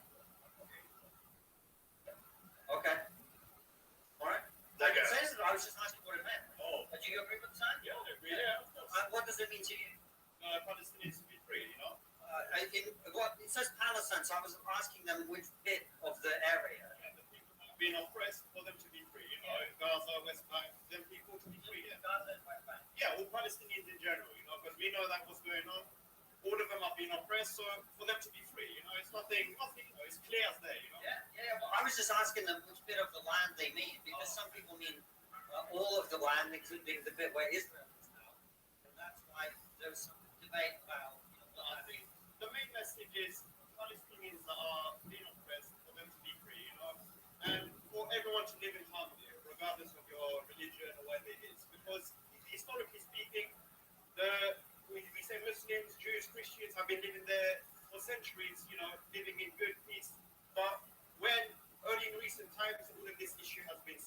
Okay. All right. I can say this. I was just asking what it meant. Oh, Do you agree with the sign? yeah, yeah. What does it mean to you? Palestinians to be free, you know? It says Palestine, so I was asking them which bit of the area. Yeah, the people who have been oppressed, for them to be free, you know? Gaza, West Bank, them people to be free, yeah. Gaza and West Bank. Yeah, all Palestinians in general, you know, because we know that what's going on. All of them are being oppressed, so for them to be free, you know, it's nothing, you know, it's clear as day, you know. Yeah. Well, I was just asking them which bit of the land they mean, because some people mean all of the land, including the bit where Israel is now, and that's why there's some debate about. I think the main message is Palestinians that are being oppressed, for them to be free, you know, and for everyone to live in harmony, regardless of your religion or whatever it is, because historically speaking, we say Muslims, Jews, Christians have been living there for centuries, you know, living in good peace. But when early in recent times, all of this issue has been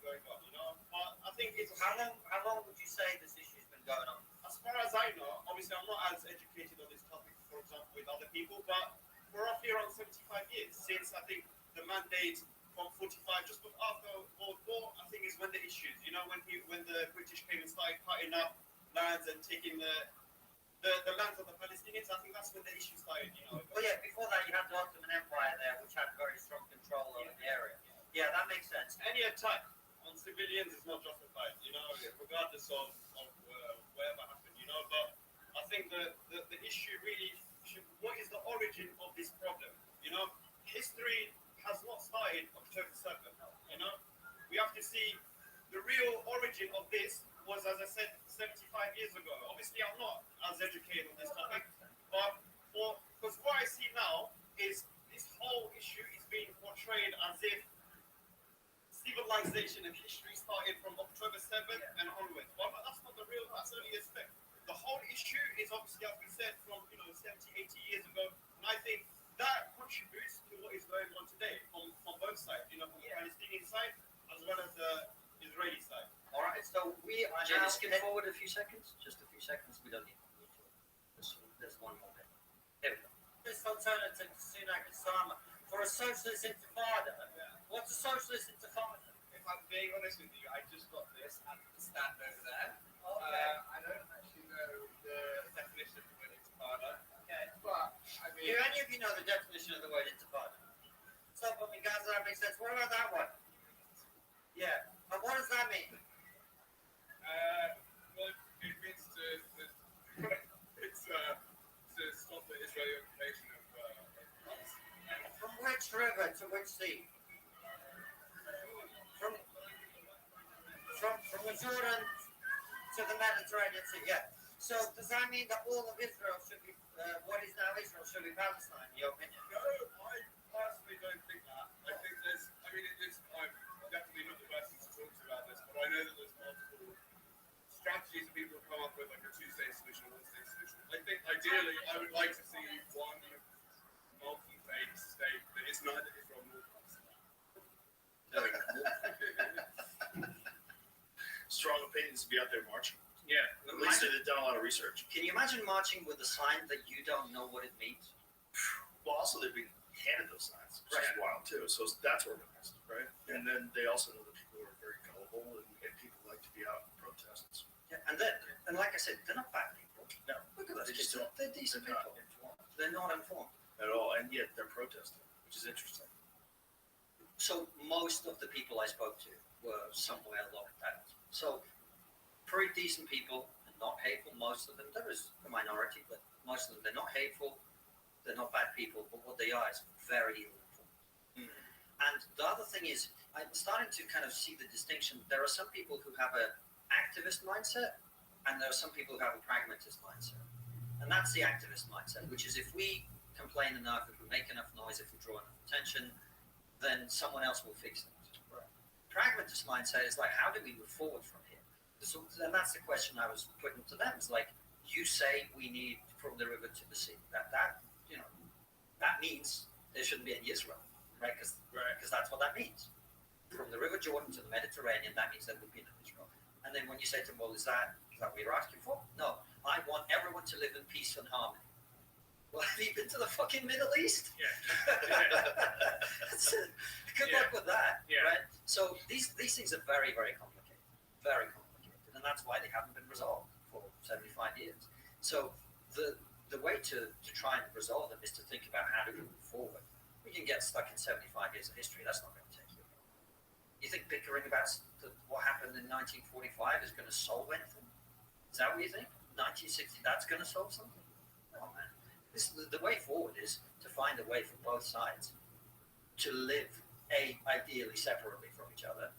going on, you know. But I think it's How long would you say this issue has been going on? as far as I know. Obviously, I'm not as educated on this topic, for example, with other people, but for roughly around 75 years since I think the mandate from 45, just after World War, I think is when the issues, you know, when the British came and started cutting up lands and taking the lands of the Palestinians, I think that's when the issue started, you know. Well, yeah, before that you had the Ottoman Empire there, which had very strong control over the area. Yeah, that makes sense. Any attack on civilians is not justified, you know, regardless of whatever happened, you know. But I think the issue really what is the origin of this problem, you know? History has not started October 7th, you know. We have to see the real origin of this was, as I said, 75 years ago. Obviously, I'm not as educated on this topic, but because what I see now is this whole issue is being portrayed as if civilization and history started from October 7th and onwards. Well, but that's not the real, that's only a step. The whole issue is obviously, as we said, from 70, 80 years ago, and I think that contributes to what is going on today from both sides, you know, from the Palestinian side as well as the Israeli side. All right, so we are Jamie, now... skip forward a few seconds. Just a few seconds. We don't need There's one more bit. Here we go. This alternative to Sunak and Sama for a socialist intifada. What's a socialist intifada? If I'm being honest with you, I just got this at the stand over there. Okay. I don't actually know the definition of the word intifada, Okay. but I mean, Do any of you know the definition of the word intifada? Stop on me, guys, that makes sense. What about that one? Yeah. And what does that mean? well, it means to stop the Israeli occupation of Palestine. From which river to which sea? From the Jordan to the Mediterranean Sea. Yeah. So does that mean that all of Israel should be, what is now Israel, should be Palestine, in your opinion? No, I personally don't think that. I think I'm definitely not the person to talk to about this, but I know that there's multiple strategies that people ideally, I would like to see one multi-faith state that is neither Israel nor Palestine. There we go. Strong opinions to be out there marching. Yeah. At least they've done a lot of research. Can you imagine marching with a sign that you don't know what it means? Well, also they've been handed those signs, which is Right. wild too. So that's organized, right? And then they also know that people are very gullible and people like to be out and protest. Yeah, and like I said, they're not bad people. No, Look at those they kids. just don't. They're decent They're not people. informed They're not informed. at all, and yet they're protesting, which is interesting. So most of the people I spoke to were somewhere locked out. So pretty decent people and not hateful. Most of them, there is a minority, but most of them, they're not hateful. They're not bad people, but what they are is very ill-informed. And the other thing is, I'm starting to kind of see the distinction. There are some people who have an activist mindset, and there are some people who have a pragmatist mindset. And that's the activist mindset, which is if we complain enough, if we make enough noise, if we draw enough attention, then someone else will fix things. Right. Pragmatist mindset is like, how do we move forward from here? So, and that's the question I was putting to them. It's like, you say we need from the river to the sea. That means there shouldn't be any Israel, right? Because that's what that means. From the River Jordan to the Mediterranean, that means there would be no Israel. And then when you say to them, well, is that what you're asking for? No, I want everyone to live in peace and harmony. Well, have you been to the fucking Middle East? Yeah. Good luck with that, Yeah. right? So these things are very, very complicated, and that's why they haven't been resolved for 75 years. So the way to try and resolve them is to think about how do we move forward. We can get stuck in 75 years of history. That's not going to take you. You think bickering about what happened in 1945 is going to solve anything? Is that what you think? 1960, that's going to solve something? No, man. The way forward is to find a way for both sides to live, A, ideally separately from each other,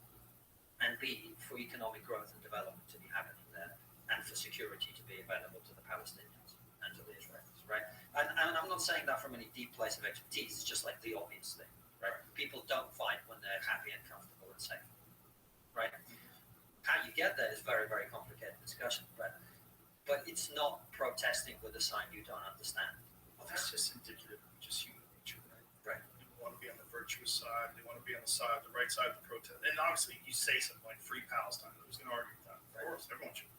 and B, for economic growth and development to be happening there, and for security to be available to the Palestinians and to the Israelis, right? And I'm not saying that from any deep place of expertise. It's just like the obvious thing, right? People don't fight when they're happy and comfortable and safe, right? How you get there is very, very complicated discussion, but it's not protesting with a sign you don't understand. Well, that's just indicative of just human nature, right? Right. People want to be on the virtuous side. They want to be on the right side of the protest. And obviously, you say something like "Free Palestine." Who's going to argue with that? Of course, everyone should.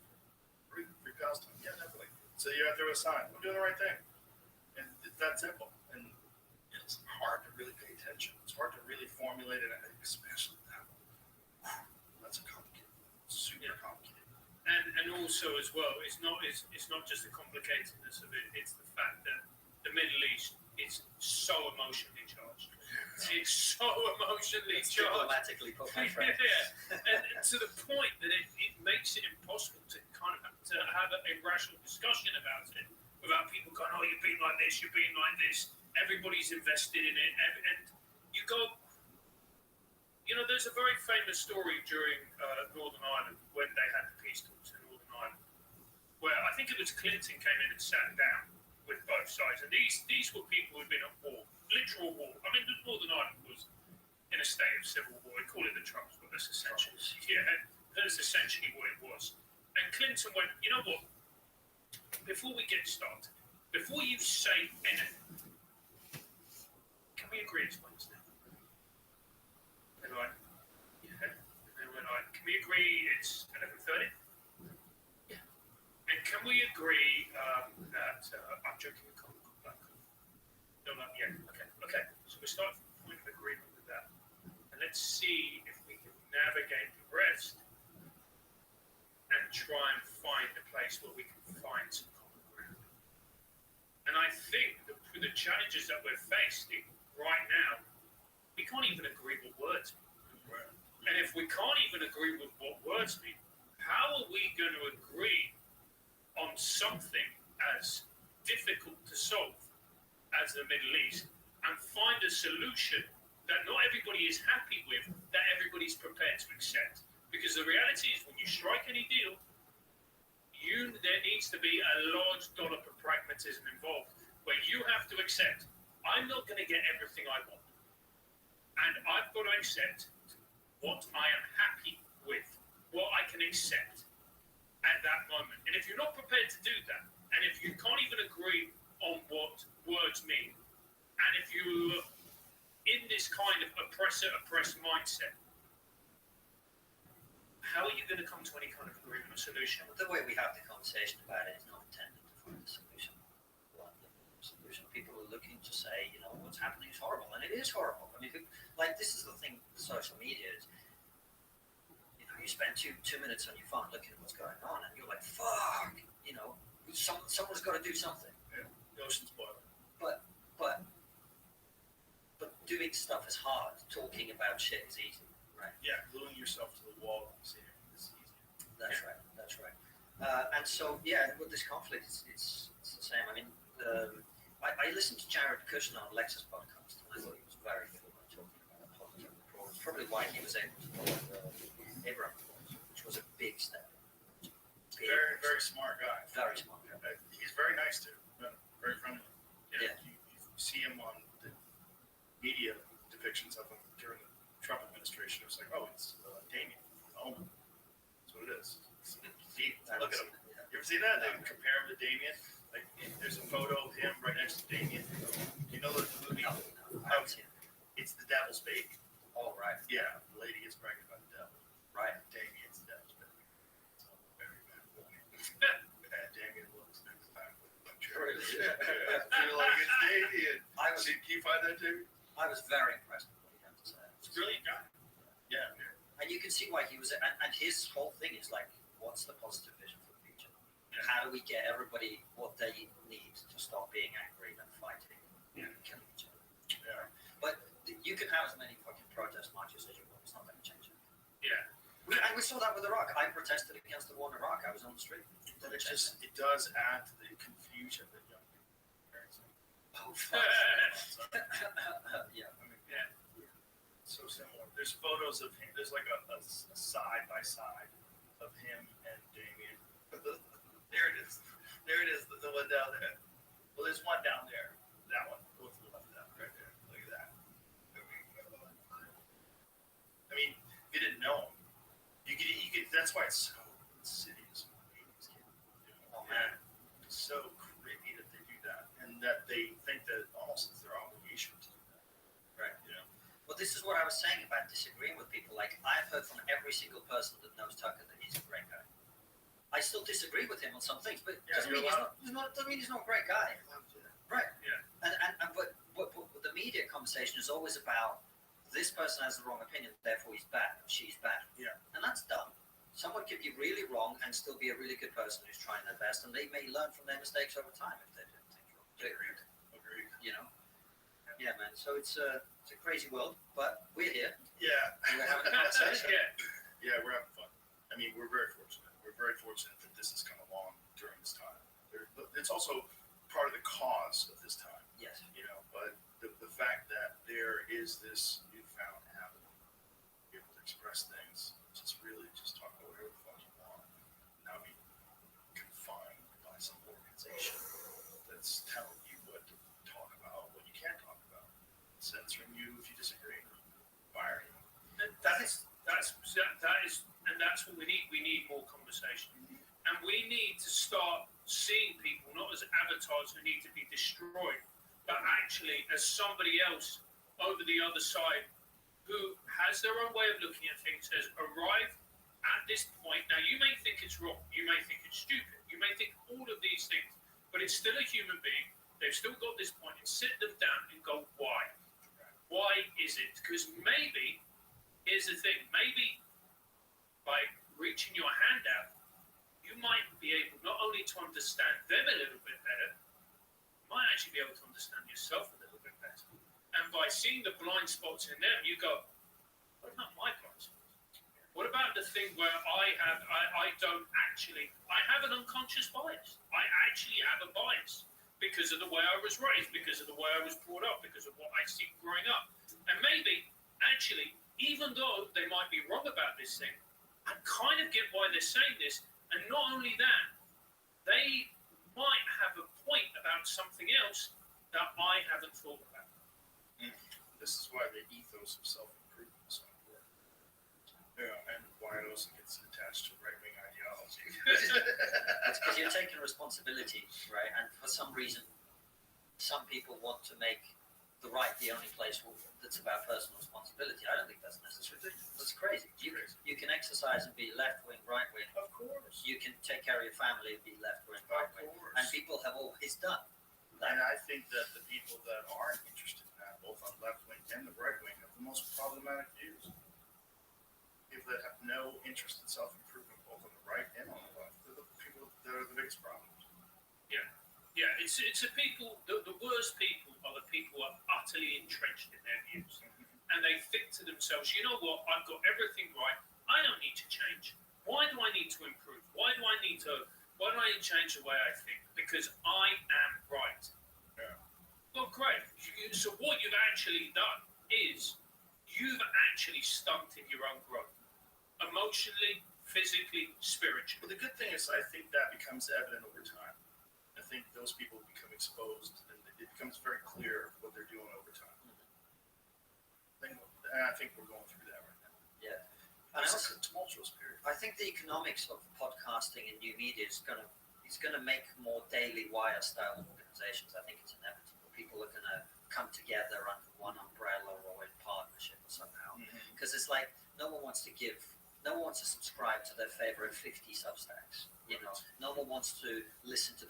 Free Palestine. Yeah, definitely. So you have to have a sign. I'm doing the right thing, and it's that simple. And it's hard to really pay attention. It's hard to really formulate it, especially that one. That's a complicated, super complicated. And also as well, it's not just the complicatedness of it. It's the fact that the Middle East is so emotionally charged. It's so emotionally It's charged. diplomatically put, my friend. Yeah, and to the point that it makes it impossible to kind of to have a rational discussion about it without people going, "Oh, you're being like this, you're being like this." Everybody's invested in it, and you go. You know, there's a very famous story during Northern Ireland when they had the peace talks in Northern Ireland, where I think it was Clinton came in and sat down with both sides, and these were people who'd been at war, literal war. I mean, Northern Ireland was in a state of civil war. They call it the Troubles, but that's essentially what it was. And Clinton went, you know what? Before we get started, before you say anything, can we agree to this now? And like, yeah. And they were like, can we agree it's 11:30? Yeah. And can we agree that I'm joking with Colin Black? No, not yet. Okay. So we start from the point of agreement with that. And let's see if we can navigate the rest and try and find a place where we can find some common ground. And I think that for the challenges that we're facing right now, we can't even agree what words mean. And if we can't even agree with what words mean, how are we going to agree on something as difficult to solve as the Middle East and find a solution that not everybody is happy with, that everybody's prepared to accept? Because the reality is, when you strike any deal, there needs to be a large dollop of pragmatism involved, where you have to accept, I'm not going to get everything I want. And I've got to accept what I am happy with, what I can accept at that moment. And if you're not prepared to do that, And if you can't even agree on what words mean, and if you're in this kind of oppressor-oppressed mindset, how are you going to come to any kind of agreement or solution? The way we have the conversation about it is not intended to find a solution. People are looking to say, what's happening is horrible, and it is horrible. I mean, like, this is the thing with social media is, you spend two minutes on your phone looking at what's going on, and you're like, fuck, someone's got to do something. Yeah, the ocean's boiling. But doing stuff is hard. Talking about shit is easy, right? Yeah, gluing yourself to the wall is easy. That's right. And so, with this conflict, it's the same. I mean, I listened to Jared Kushner on Lex's podcast, and I thought he was very good at talking about politics. Probably why he was able to follow Abraham, which was a big step. Very, very smart guy. Very smart guy. He's very nice too. Very friendly. Yeah. You see him on the media depictions of him during the Trump administration. It was like, it's Damien. Oh, that's what it is. See, look at him. You ever seen that? They compare him to Damien. Like, there's a photo of him right next to Damien. You know the movie? No, I haven't seen it. It's The Devil's Baby. Oh, right. Yeah, the lady gets pregnant by the devil. Right. Damien's the devil's baby. It's a very bad movie. And Damien looks next time with a bunch of feel like it's Damien. Can you find that, Damien? I was very impressed with what he had to say. It's a brilliant guy. Yeah. And you can see why he was, and his whole thing is like, what's the positive vision for the future? How do we get everybody what they need to stop being angry and fighting and killing each other? Yeah. But you can have as many fucking protest marches as you want. It's not going to change it. Yeah. And we saw that with Iraq. I protested against the war in Iraq. I was on the street. It does add to the confusion that young people experience. Oh, fuck. Yeah. I mean, so similar. There's photos of him. There's like a side by side of him and Damien. There it is. The one down there. Well, there's one down there. That one. Go to the left of that, right there. Look at that. I mean, if you didn't know him, you could. That's why it's so insidious. Oh man, it's so creepy that they do that, and that they think that almost it's their obligation to do that. Right. Well, this is what I was saying about disagreeing with people. Like, I've heard from every single person that knows Tucker that he's a great guy. I still disagree with him on some things, but doesn't mean he's not a great guy. Right. Yeah. But the media conversation is always about this person has the wrong opinion, therefore he's bad, she's bad. Yeah. And that's dumb. Someone could be really wrong and still be a really good person who's trying their best, and they may learn from their mistakes over time if they do things wrong. Agreed. Yeah, man. So it's a crazy world, but we're here. Yeah. And we're having a conversation. Yeah, we're having fun. I mean, we're very fortunate. We're very fortunate that this has come along during this time. It's also part of the cause of this time. Yes. But the fact that there is this newfound avenue to be able to express things, just really just talk about whatever the fuck you want, not be confined by some organization that's telling you what to talk about, what you can't talk about, censoring you if you disagree, firing you. And that's what we need. We need more conversation, and we need to start seeing people not as avatars who need to be destroyed, but actually as somebody else over the other side who has their own way of looking at things, has arrived at this point. Now, you may think it's wrong, you may think it's stupid, you may think all of these things, but it's still a human being. They've still got this point, and sit them down and go, why? Why is it? Because maybe, here's the thing, maybe by reaching your hand out, you might be able not only to understand them a little bit better, you might actually be able to understand yourself a little bit better. And by seeing the blind spots in them, you go, what about my blind spots? What about the thing where I have an unconscious bias? I actually have a bias because of the way I was raised, because of the way I was brought up, because of what I see growing up. And maybe, actually, even though they might be wrong about this thing, I kind of get why they're saying this. And not only that, they might have a point about something else that I haven't thought about. This is why the ethos of self-improvement is so important. And why it also gets attached to right-wing ideology. It's because you're taking responsibility, right? And for some reason, some people want to make the right the only place that's about personal responsibility. I don't think that's necessary. That's crazy. You can exercise and be left wing, right wing. Of course. You can take care of your family and be left wing, right wing. And people have always done that. And I think that the people that aren't interested in that, both on left wing and the right wing, have the most problematic views. People that have no interest in self-improvement, both on the right and on the left, they're the people that are the biggest problems. Yeah, it's the people, the worst people are the people who are utterly entrenched in their views. And they think to themselves, you know what, I've got everything right, I don't need to change. Why do I need to improve? Why do I need to change the way I think? Because I am right. Yeah. Well, great. So what you've actually done is you've actually stunted your own growth. Emotionally, physically, spiritually. But the good thing is, I think that becomes evident over time. I think those people become exposed, and it becomes very clear what they're doing over time. And I think we're going through that right now. Yeah. And It's also, a tumultuous period. I think the economics of podcasting and new media is gonna make more daily wire style organizations. I think it's inevitable. People are gonna come together under one umbrella or in partnership or somehow. Because it's like no one wants to subscribe to their favorite 50 Substacks. You know, no one wants to listen to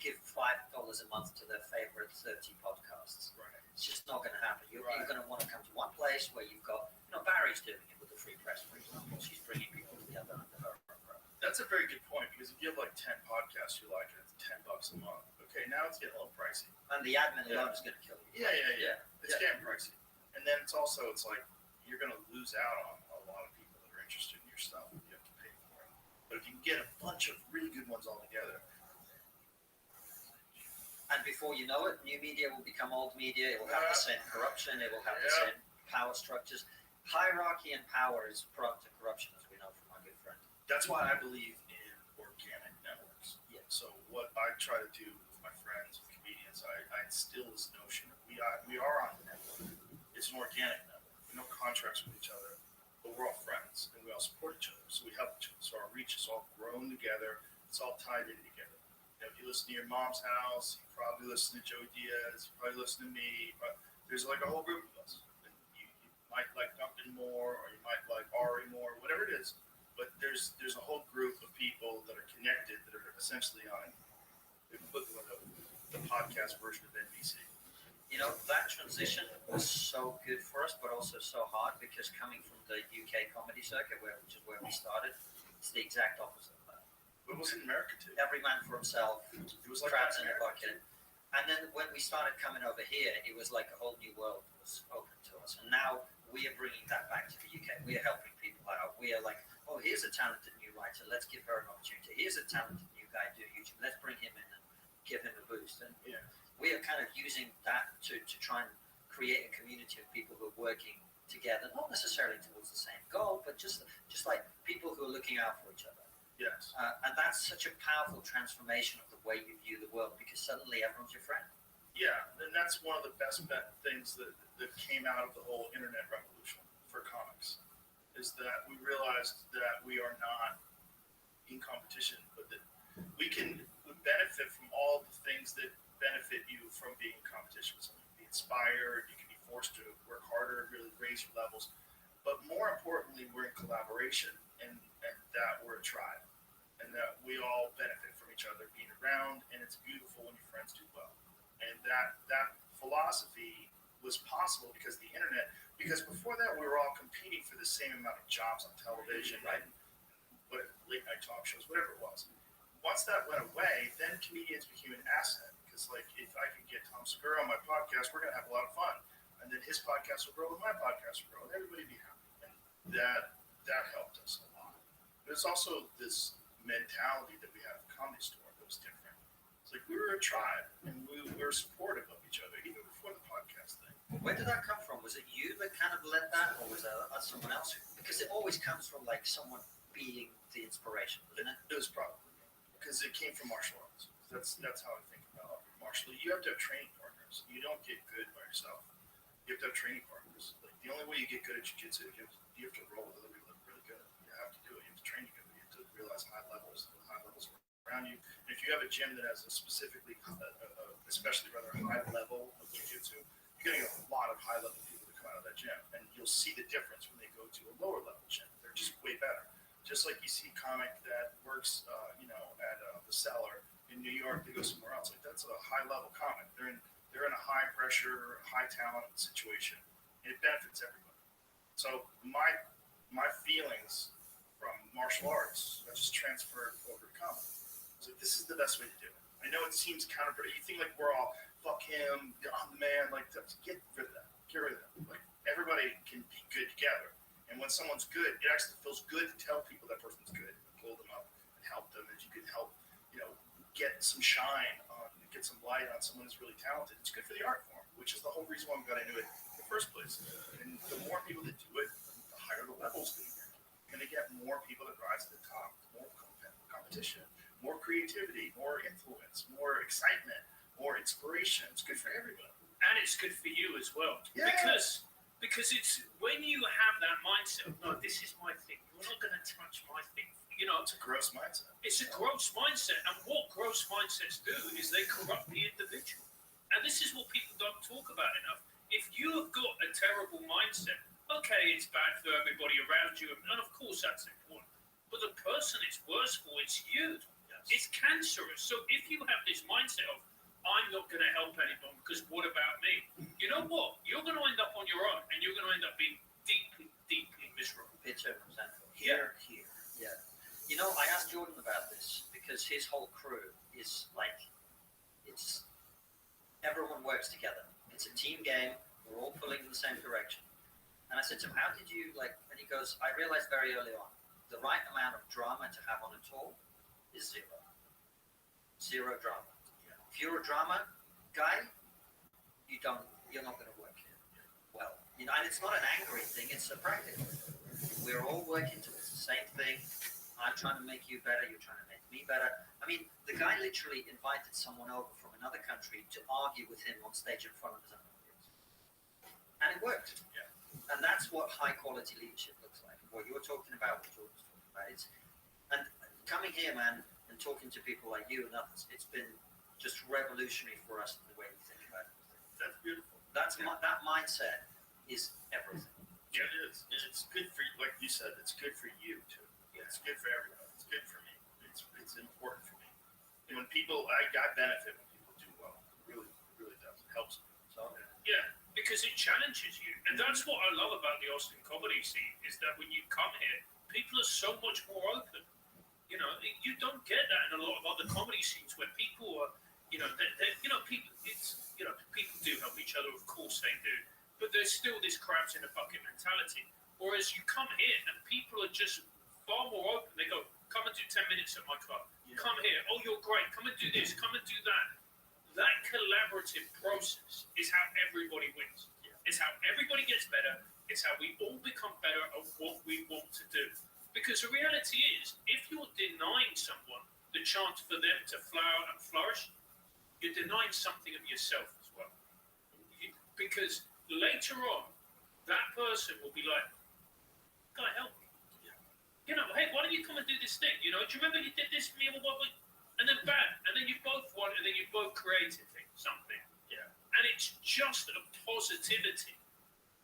give $5 a month to their favorite 30 podcasts. Right. It's just not going to happen. You're Right. going to want to come to one place where you've got, Barry's doing it with the Free Press, for example. She's bringing people together under her umbrella. That's a very good point, because if you have like 10 podcasts you like, and it's $10 a month. Okay, now it's getting a little pricey. And the admin alone is going to kill you. Yeah. It's getting pricey. And then it's like you're going to lose out on a lot of people that are interested in your stuff. You have to pay for it. But if you can get a bunch of really good ones all together. And before you know it, new media will become old media. It will have the same corruption. It will have the Yeah. same power structures. Hierarchy and power is prone to corruption, as we know from our good friend. That's why I believe in organic networks. Yeah. So what I try to do with my friends, with comedians, I instill this notion that we are on the network. It's an organic network. We no contracts with each other, but we're all friends and we all support each other. So we help each other. So our reach is all grown together. It's all tied in together. If you listen to your mom's house, you probably listen to Joey Diaz, you probably listen to me. But there's like a whole group of us. And you might like Duncan more, or you might like Ari more, whatever it is. But there's a whole group of people that are connected that are essentially on the podcast version of NBC. That transition was so good for us, but also so hard, because coming from the UK comedy circuit, which is where we started, it's the exact opposite of that. It was in America too. Every man for himself, It was like crabs that in a America, bucket. And then when we started coming over here, it was like a whole new world was open to us. And now we are bringing that back to the UK. We are helping people out. We are like, oh, here's a talented new writer. Let's give her an opportunity. Here's a talented new guy doing YouTube. Let's bring him in and give him a boost. And Yeah. we are kind of using that to try and create a community of people who are working together, not necessarily towards the same goal, but just like people who are looking out for each other. Yes. And that's such a powerful transformation of the way you view the world, because suddenly everyone's your friend. Yeah, and that's one of the best things that came out of the whole internet revolution for comics, is that we realized that we are not in competition, but that we can benefit from all the things that benefit you from being in competition. So you can be inspired, you can be forced to work harder, really raise your levels. But more importantly, we're in collaboration, and that we're a tribe, and that we all benefit from each other being around, and it's beautiful when your friends do well. And that philosophy was possible because of the internet, because before that we were all competing for the same amount of jobs on television, right? But late night talk shows, whatever it was. Once that went away, then comedians became an asset, because like if I could get Tom Segura on my podcast, we're gonna have a lot of fun, and then his podcast will grow, and my podcast will grow, and everybody be happy. And that helped us a lot. There's also this mentality that we had at the Comedy Store that was different. It's like we were a tribe, and we were supportive of each other, even before the podcast thing. Where did that come from? Was it you that kind of led that, or was that someone else? Because it always comes from like someone being the inspiration, doesn't it? It was probably me, because it came from martial arts. That's how I think about martial arts. You have to have training partners. You don't get good by yourself. You have to have training partners. Like the only way you get good at jiu-jitsu, you have to roll with other people that are really good. You have to do it. You have to train together. You have to realize high levels around you. And you have a gym that has a specifically, especially rather high level of jiu-jitsu, you're going to get a lot of high level people to come out of that gym, and you'll see the difference when they go to a lower level gym. They're just way better. Just like you see a comic that works, at the Cellar in New York, they go somewhere else. Like that's a high level comic. They're in a high pressure, high talent situation, and it benefits everybody. So my feelings from martial arts, I just transferred over to comedy. So this is the best way to do it. I know it seems counterproductive. You think like we're all fuck him, I'm the man. Like get rid of that. Get rid of that. Like everybody can be good together. And when someone's good, it actually feels good to tell people that person's good, and pull them up and help them. As you can help, get some shine on, get some light on someone who's really talented. It's good for the art form, which is the whole reason why we got into it in the first place. And the more people that do it, the higher the levels going to get. You're going to get more people that rise to the top, more competition, more creativity, more influence, more excitement, more inspiration. It's good for everybody. And it's good for you as well. Yeah. Because it's when you have that mindset of, no, this is my thing. You're not going to touch my thing. It's a gross mindset. It's a gross mindset. And what gross mindsets do is they corrupt the individual. And this is what people don't talk about enough. If you have got a terrible mindset, okay, it's bad for everybody around you. And of course, that's important. But the person it's worse for, it's you. Yes. It's cancerous. So if you have this mindset of, I'm not going to help anyone because what about me? You know what? You're going to end up on your own, and you're going to end up being deeply, deeply miserable. Picture here. Yeah. I asked Jordan about this because his whole crew is like, it's everyone works together. It's a team game. We're all pulling in the same direction. And I said to him, how did you and he goes, I realized very early on, the right amount of drama to have on a tour is zero. Zero drama. If you're a drama guy, you're not going to work here well. And it's not an angry thing; it's a practical thing. We're all working towards the same thing. I'm trying to make you better. You're trying to make me better. I mean, the guy literally invited someone over from another country to argue with him on stage in front of his own audience, and it worked. Yeah. And that's what high quality leadership looks like. What you're talking about, what Jordan's talking about. And coming here, man, and talking to people like you and others, it's been just revolutionary for us in the way we think about it. That's beautiful. That mindset is everything. Yeah, it is. And it's good for you, like you said. It's good for you too. It's good for everybody. It's good for me. It's important for me. And when people, I benefit when people do well. It really, really does. It helps me. So Yeah, because it challenges you. And that's what I love about the Austin comedy scene, is that when you come here, people are so much more open. You don't get that in a lot of other comedy scenes where people are, people do help each other, of course they do, but there's still this crabs in a bucket mentality. Whereas you come here and people are just far more open. They go, come and do 10 minutes at my club. Yeah. Come here. Oh, you're great. Come and do this. Come and do that. That collaborative process is how everybody wins. Yeah. It's how everybody gets better. It's how we all become better at what we want to do. Because the reality is, if you're denying someone the chance for them to flower and flourish, you're denying something of yourself as well. Because later on, that person will be like, "Can I help you? Hey, why don't you come and do this thing? Do you remember you did this for me? And then bam, and then you both won, and then you both created something. Yeah. And it's just a positivity,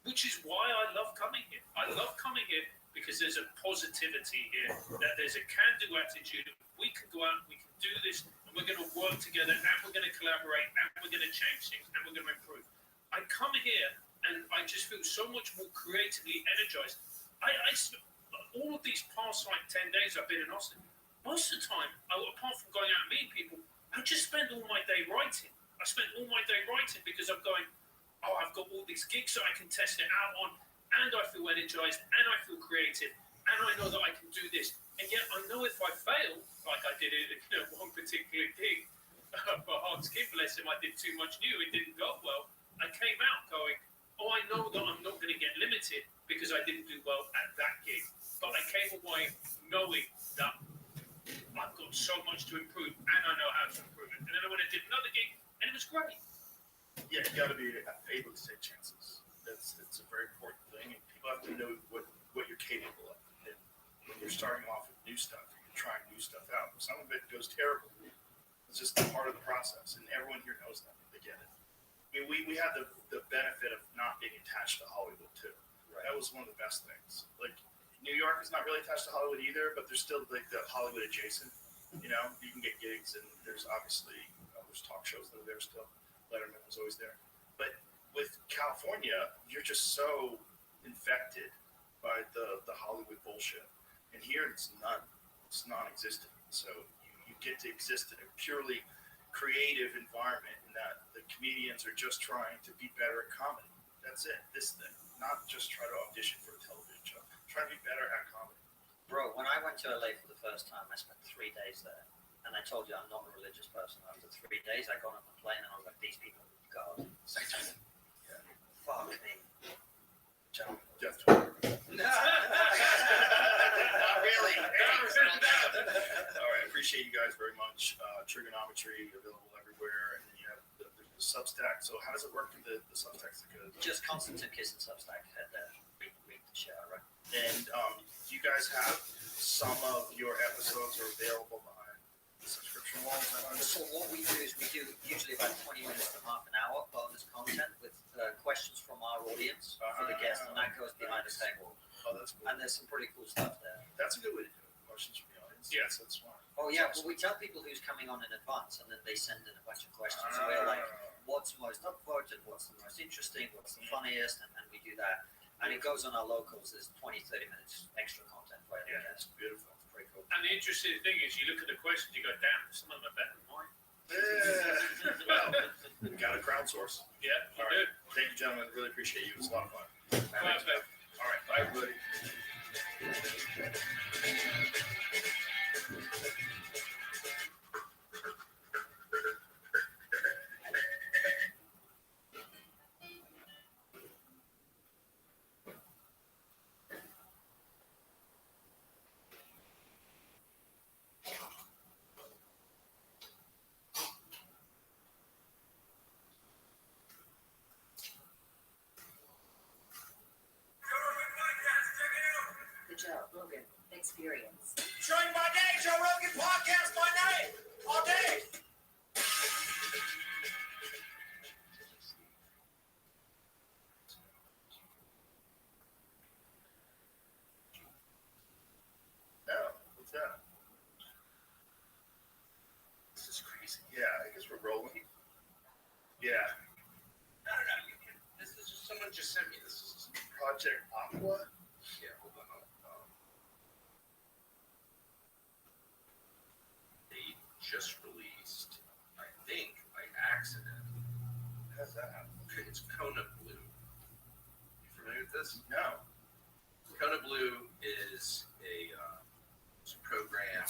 which is why I love coming here. I love coming here because there's a positivity here, that there's a can-do attitude. We can go out, we can do this, and we're going to work together, and we're going to collaborate, and we're going to change things, and we're going to improve. I come here, and I just feel so much more creatively energized. All of these past 10 days I've been in Austin, most of the time, apart from going out and meeting people, I just spend all my day writing. I spend all my day writing because I'm going, I've got all these gigs that I can test it out on, and I feel energized, and I feel creative, and I know that I can do this. And yet I know if I fail, like I did at one particular gig for Heart's Kid, bless him, I did too much new, it didn't go well. I came out going, I know that I'm not going to get limited because I didn't do well at that gig. But I came away knowing that I've got so much to improve, and I know how to improve it. And then I went and did another gig, and it was great. Yeah, you got to be able to take chances. That's a very important thing, and people have to know what you're capable of. And when you're starting off with new stuff, you're trying new stuff out. Some of it goes terrible. It's just part of the process, and everyone here knows that. They get it. I mean, we have the benefit of not being attached to Hollywood too. Right. That was one of the best things. Like New York is not really attached to Hollywood either, but there's still like the Hollywood adjacent. You know, you can get gigs, and there's obviously there's talk shows that are there still. Letterman was always there, but with California, you're just so infected by the Hollywood bullshit, and here it's none. It's non-existent. So you get to exist in a purely creative environment, in that the comedians are just trying to be better at comedy. That's it. This thing, not just try to audition for a television show. Try to be better at comedy. Bro, when I went to LA for the first time, I spent 3 days there. And I told you I'm not a religious person. After 3 days, I got on the plane and I was like, these people are God. Yeah. Fuck me. Death toll. Not really. All right, appreciate you guys very much. Trigonometry available everywhere, and then you have the Substack. So how does it work in the Substack? Just Constantine Kiss and Substack had read the show, right? And you guys have some of your episodes are available behind the subscription walls. So what we do is we do usually about 20 minutes to half an hour bonus content with questions from our audience for the guests, and that goes behind the paywall. Oh, that's cool. And there's some pretty cool stuff there. That's a good way to do it. Questions from the audience. Yes. That's smart. Oh yeah, well we tell people who's coming on in advance, and then they send in a bunch of questions. So we're like, what's most upvoted, what's the most interesting, what's the funniest, and we do that. And it goes on our locals. There's 20, 30 minutes extra content for every Yeah, guest. it's beautiful. It's pretty cool. And the interesting thing is, you look at the questions, you go, damn, some of them are better than mine. Yeah. Well, we got a crowdsource. Yeah, you All do. right. Thank you, gentlemen. Really appreciate you. It was a lot of fun. Perfect. All right. Bye, everybody. The Joe Rogan Experience. Showing by day, Joe Rogan podcast by night, all day. No, what's that? This is crazy. Yeah, I guess we're rolling. Yeah. I don't know. This is just someone just sent me this. Is Project Aqua. yeah, hold on. They just released, I think, by accident. How's that happen? It's Kona Blue. You familiar with this? No. Kona Blue is it's a program.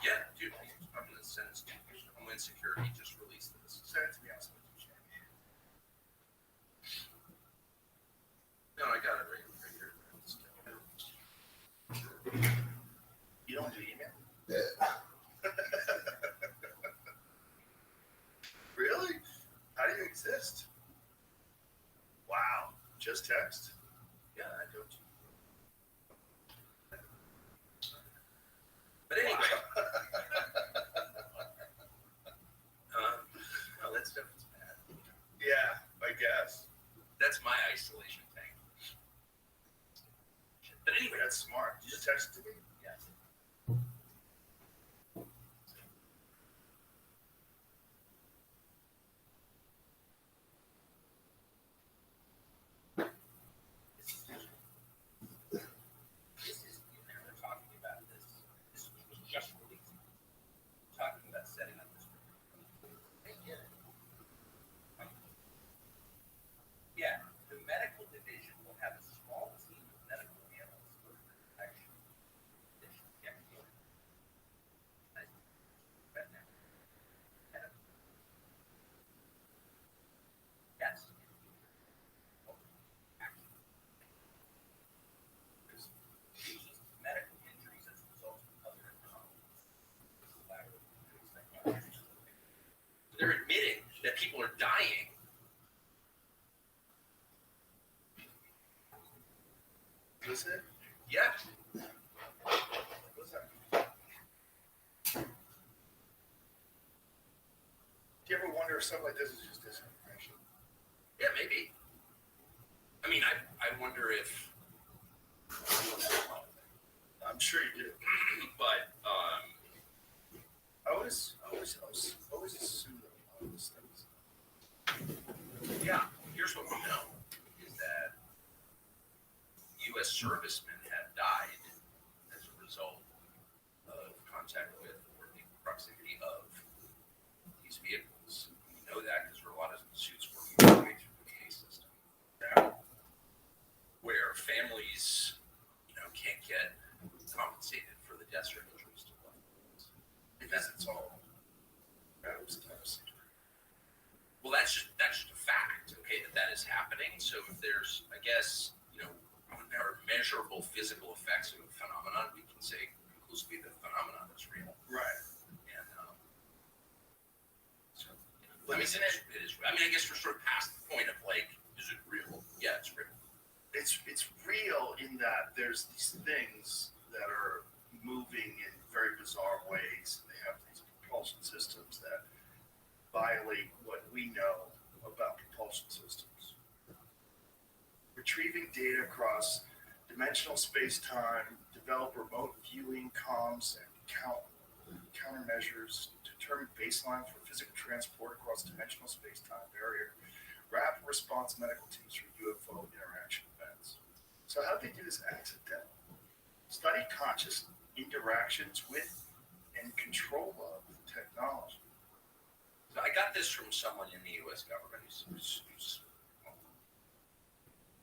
Yeah, dude, I'm gonna send this to you. Homeland Security just released this. Send it to me. I'll send it to you. No, I got it right here. You don't do email? Really? How do you exist? Wow. Just text? Yeah, I don't. But anyway, no, that stuff is bad. Yeah, I guess. That's my isolation thing. But anyway, That's smart. You just text it to me? yeah. Do you ever wonder if something like this is just disinformation? Yeah, maybe. I mean, I wonder if. I'm sure you do. But I always assume that a lot of this things. yeah, here's what we know is that U.S. servicemen have died as a result of contact with or the proximity of these vehicles. We know that because there are a lot of suits working their way through the VA system, where families, can't get compensated for the deaths or injuries to loved ones. Because it's all that was top secret. Well, that's just a fact, okay, that is happening. So if there's, I guess, there are measurable physical effects of a phenomenon, we can say conclusively that the phenomenon is real. Right. And so, But isn't it? It is. I mean, I guess we're sort of past the point of like, is it real? Yeah, it's real. It's real in that there's these things that are moving in very bizarre ways. They have these propulsion systems that violate what we know about propulsion systems. Retrieving data across dimensional space-time, develop remote viewing, comms, and countermeasures, determine baseline for physical transport across dimensional space-time barrier, rapid response medical teams for UFO interaction events. So how did they do this accidentally? Study conscious interactions with and control of technology. So I got this from someone in the U.S. government who's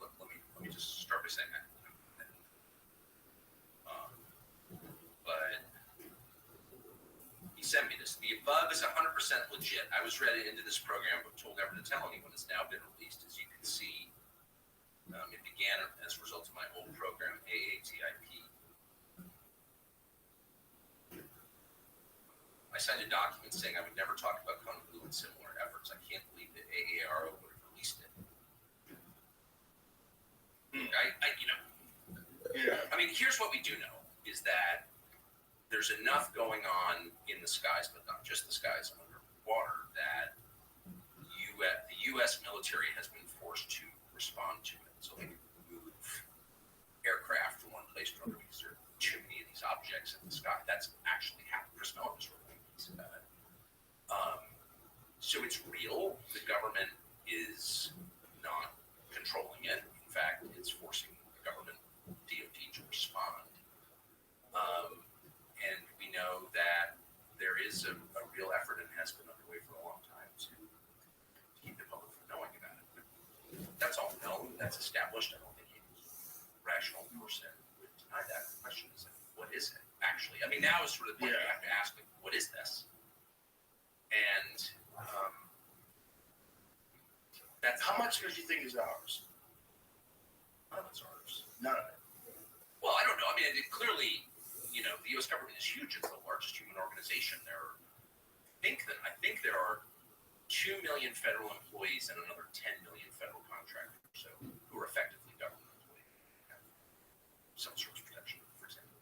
let me just start by saying that. But he sent me this. The above is 100% legit. I was read into this program but told never to tell anyone. It's now been released. As you can see, it began as a result of my old program, AATIP. I signed a document saying I would never talk about Kung Flu and similar efforts. I can't believe that AARO would have released it. I mean, here's what we do know is that there's enough going on in the skies, but not just the skies underwater, that the U.S. military has been forced to respond to it. So they move aircraft from one place to another because there are too many of these objects in the sky. That's actually happened. Chris Mellon was writing a piece about it. So it's real. The government is not controlling it. In fact, it's forcing the government, DOD, to respond. And we know that there is a real effort and has been underway for a long time to keep the public from knowing about it. But that's all known. That's established. I don't think any rational person would deny that. The question is, what is it actually? I mean, now is sort of the point you have to ask, what is this? And That's how much do you think is ours? none of it's ours. None of it. Well, I don't know. I mean, clearly, the U.S. government is huge. It's the largest human organization. I think there are 2 million federal employees and another 10 million federal contractors, so who are effectively government employees, have some sort of protection, for example.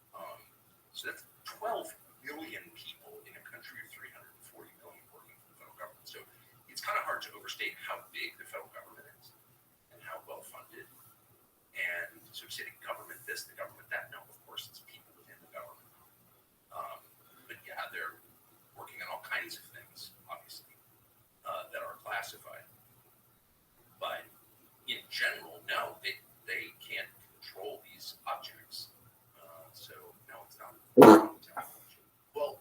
So that's 12 million people in a country of 340 million working for the federal government. So it's kind of hard to overstate how big the federal government is and how well funded. And so we say the government this, the government that. No, of course, it's people within the government. But yeah, they're working on all kinds of things, obviously, that are classified. But in general, no, they can't control these objects. So no, it's not technology. Well,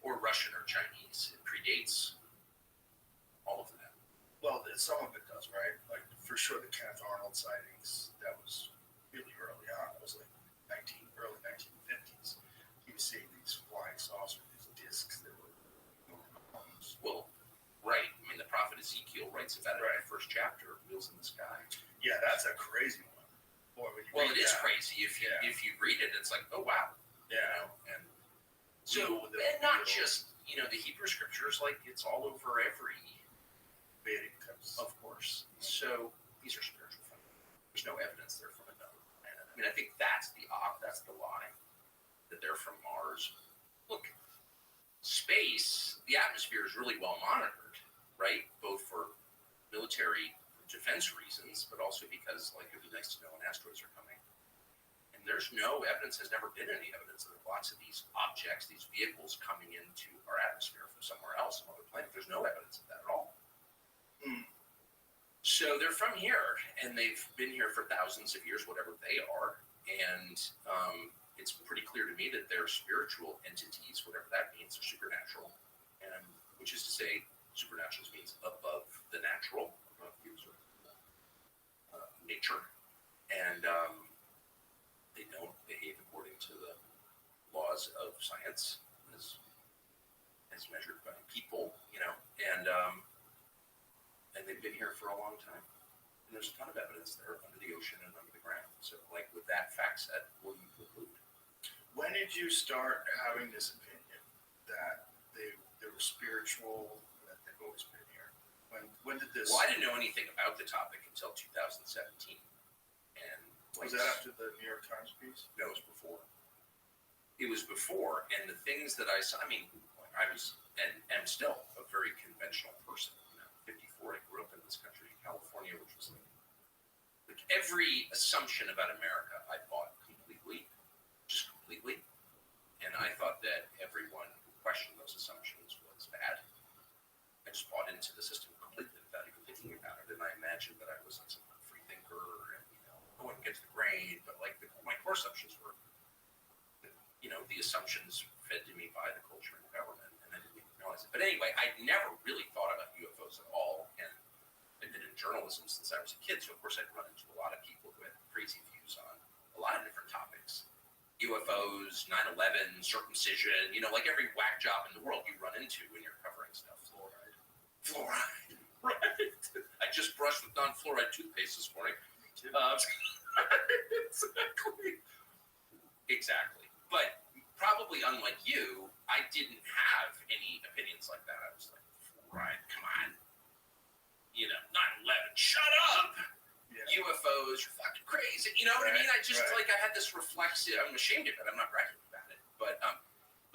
Or Russian or Chinese. It predates all of that. well, some of it does, right? Like for sure, the Kenneth Arnold sightings. That was really early on. It was like early 1950s. You were seeing these flying saucers, these discs that were enormous. Well, right. I mean, the prophet Ezekiel writes about it in the first chapter, Wheels in the Sky. Yeah, that's a crazy one. Boy, when you Well, read it is that, crazy. If you read it, it's like, oh wow. Yeah. And so, and not just the Hebrew scriptures, like it's all over every Vedic texts. Of course. So these are spiritual phenomena. There's no evidence they're from another planet. I mean, I think that's the lie, that they're from Mars. Look, space, the atmosphere is really well monitored. right? Both for military defense reasons, but also because like it'd be nice to know when asteroids are coming. And there's no evidence, has never been any evidence that lots of these objects, these vehicles coming into our atmosphere from somewhere else, some other planet. There's no evidence of that at all. So they're from here, and they've been here for thousands of years, whatever they are. And it's pretty clear to me that they're spiritual entities, whatever that means. They're supernatural, and which is to say, supernatural means above the natural, above nature, and they don't behave according to the laws of science as measured by people, and they've been here for a long time. And there's a ton of evidence there under the ocean and under the ground. So, like with that fact set, what do you conclude? When did you start having this opinion that they were spiritual, that they've always been here? When did this? Well, I didn't know anything about the topic until 2017. And was that after the New York Times piece? No, it was before. It was before, and the things that I saw, I mean, I was and am still a very conventional person. 54, I grew up in this country, in California, which was like every assumption about America I bought completely, just completely. And I thought that everyone who questioned those assumptions was bad. I just bought into the system completely without even thinking about it. And I imagined that I was some free thinker and, I wouldn't get to the grain, but like my core assumptions were, the assumptions fed to me by the culture and the government, and I didn't even realize it. But anyway, I never really thought about UFOs at all, and I've been in journalism since I was a kid, so of course I'd run into a lot of people who had crazy views on a lot of different topics. UFOs, 9/11, circumcision, like every whack job in the world you run into when you're covering stuff. Fluoride. Right. I just brushed with non-fluoride toothpaste this morning. Me too. Exactly. But probably unlike you, I didn't have any opinions like that. I was like, fluoride, come on. 9/11, shut up. Yeah. UFOs, you're fucking crazy. You know what I mean? I just I had this reflexive. I'm ashamed of it. I'm not bragging about it, but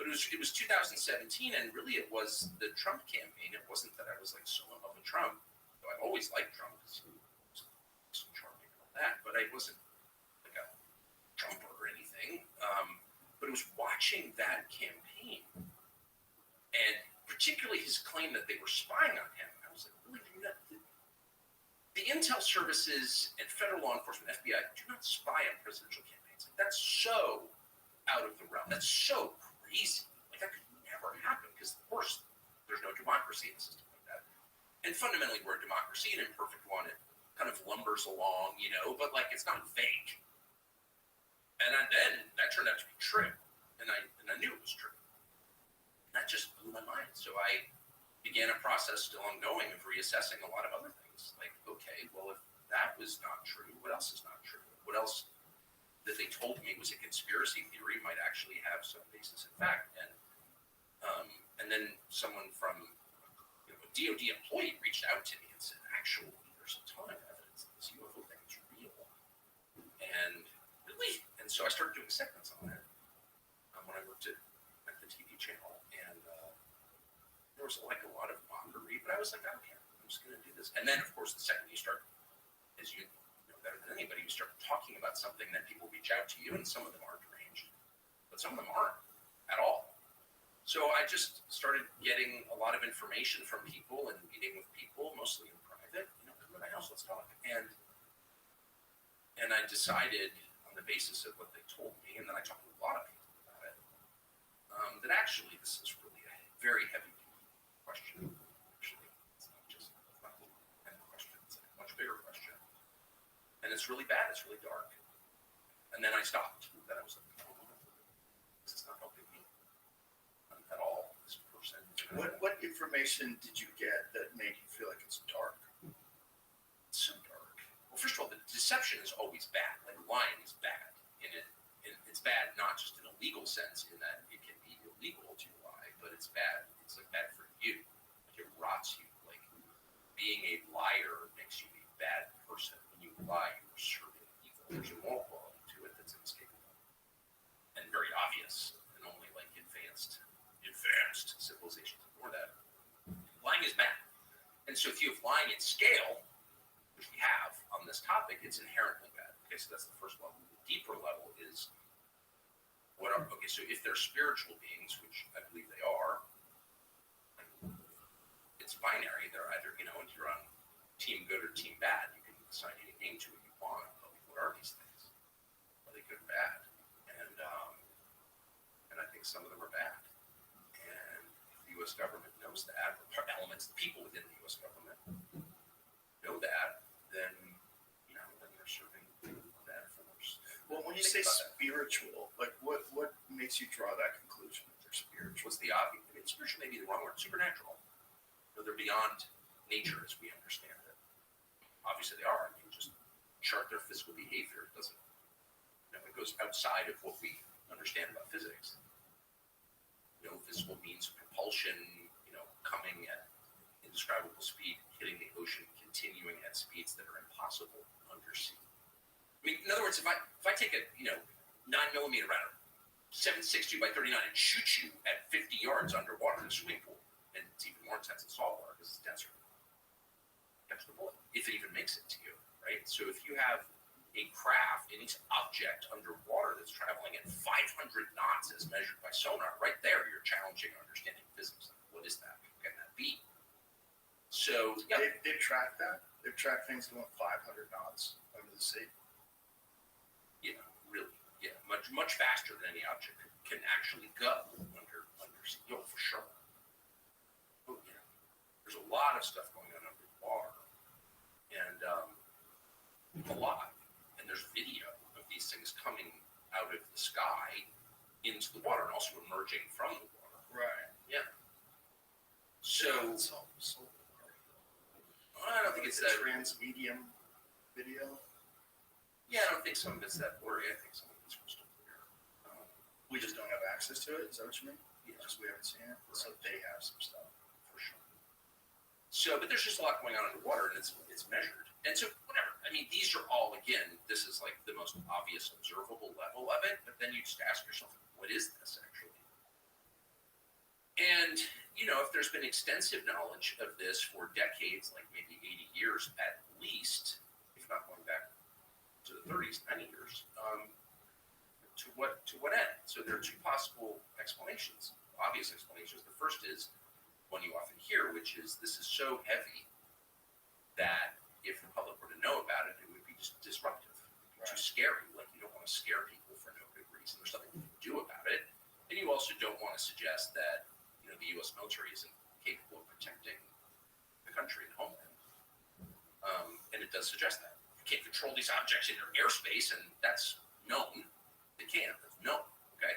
it was 2017, and really it was the Trump campaign. It wasn't that I was like so in love with Trump. Though I always liked Trump because he was so charming and all that, but I wasn't like a Trumper or anything. But it was watching that campaign, and particularly his claim that they were spying on him. I was like, really? The intel services and federal law enforcement, FBI, do not spy on presidential campaigns. Like, that's so out of the realm. That's so crazy. Like, that could never happen because, of course, there's no democracy in a system like that. And fundamentally, we're a democracy, an imperfect one. It kind of lumbers along, but like it's not fake. And then that turned out to be true, and I knew it was true. And that just blew my mind. So I began a process still ongoing of reassessing a lot of other things. Like, okay, well, if that was not true, what else is not true? What else that they told me was a conspiracy theory might actually have some basis in fact? And then someone from a DoD employee reached out to me and said, actually, there's a ton of evidence that this UFO thing is real. And really? And so I started doing segments on it when I worked at the TV channel, and there was like a lot of mockery, but I was like, I don't care. I'm just going to do this. And then, of course, the second you start, as you know better than anybody, you start talking about something that people reach out to you, and some of them are deranged, but some of them aren't at all. So I just started getting a lot of information from people and meeting with people, mostly in private. Come to my house, let's talk. And I decided on the basis of what they told me, and then I talked to a lot of people about it, that actually this is really a very heavy question. Actually, it's not just a question; it's a much bigger question, and it's really bad. It's really dark. And then I stopped. Then I was like, oh, this is not helping me at all. This person. What information did you get that made you feel like it's dark? It's so dark. Well, first of all, the deception is always bad. Like lying is bad. It's bad not just in a legal sense, in that it can be illegal to lie, but it's bad. It's like bad for you. Like it rots you. Like being a liar makes you a bad person. When you lie, you're serving evil. There's a moral quality to it that's inescapable and very obvious, and only like advanced civilizations ignore that. Lying is bad. so if you have lying at scale, which we have on this topic, it's inherently bad. Okay, so that's the first level. The deeper level is so if they're spiritual beings, which I believe they are, it's binary. They're either, if you're on team good or team bad, you can assign any name to what you want. But what are these things? Are they good or bad? And I think some of them are bad. And if the U.S. government knows that, or elements, people within the U.S. government know that, then they're serving that force. Well, when you say spiritual, like what makes you draw that conclusion that they're spiritual? What's the obvious? I mean, spiritual may be the wrong word. Supernatural. They're beyond nature as we understand it. Obviously, they are. You just chart their physical behavior. It doesn't. It goes outside of what we understand about physics. Physical means of propulsion. Coming at indescribable speed, hitting the ocean, continuing at speeds that are impossible undersea. I mean, in other words, if I take a 9mm round, 7.62 by 39, and shoot you at 50 yards underwater in a swimming pool, and it's even more intense in saltwater because it's denser. Catch the bullet, if it even makes it to you, right? So if you have a craft, any object underwater that's traveling at 500 knots as measured by sonar, right there, you're challenging understanding physics. What is that? What can that be? So yeah, they've tracked that. They've tracked things going 500 knots over the sea. Yeah, really. Yeah, much faster than any object can actually go undersea. For sure. Oh, yeah. There's a lot of stuff going on underwater, and a lot. And there's video of these things coming out of the sky into the water, and also emerging from the water. Right. Yeah. So I don't think it's that transmedium video. Yeah, I don't think some of it's that blurry. I think some of it's crystal clear. We just don't have access to it. Is that what you mean? Yeah. Because we haven't seen it. Right. So they have some stuff For sure. So, but there's just a lot going on underwater, and it's measured. And so, whatever. I mean, these are all, again, this is like the most obvious observable level of it, but then you just ask yourself, what is this actually? And, if there's been extensive knowledge of this for decades, like maybe 80 years at least, if not going back to the 30s, 90 years, to what end? So there are two possible explanations, obvious explanations. The first is one you often hear, which is this is so heavy that if the public were to know about it, it would be just disruptive, too scary. Like, you don't want to scare people for no good reason. There's nothing you can do about it. And you also don't want to suggest that, the U.S. military isn't capable of protecting the country and homeland. And it does suggest that. You can't control these objects in your airspace, and that's known. They can't. That's known. Okay?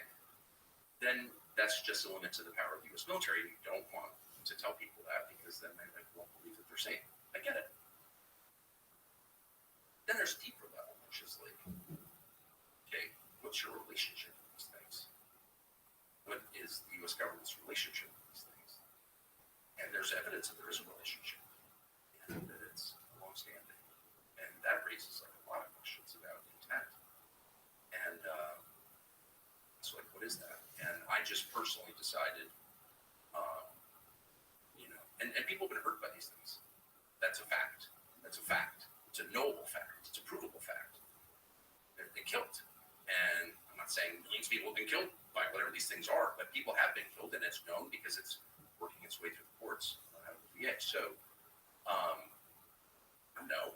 Then that's just a limit to the power of the U.S. military. You don't want to tell people that because then they won't believe that they're safe. I get it. Then there's a deeper level, which is like, okay, what's your relationship with these things? What is the U.S. government's relationship with these things? And there's evidence that there is a relationship, and that it's long-standing. And that raises like a lot of questions about intent. And so, like, what is that? And I just personally decided, and people have been hurt by these things. That's a fact. That's a fact. It's a knowable fact. It's a provable fact. They've been killed. And I'm not saying millions of people have been killed by whatever these things are, but people have been killed, and it's known because it's working its way through the courts out of the VA. So, no,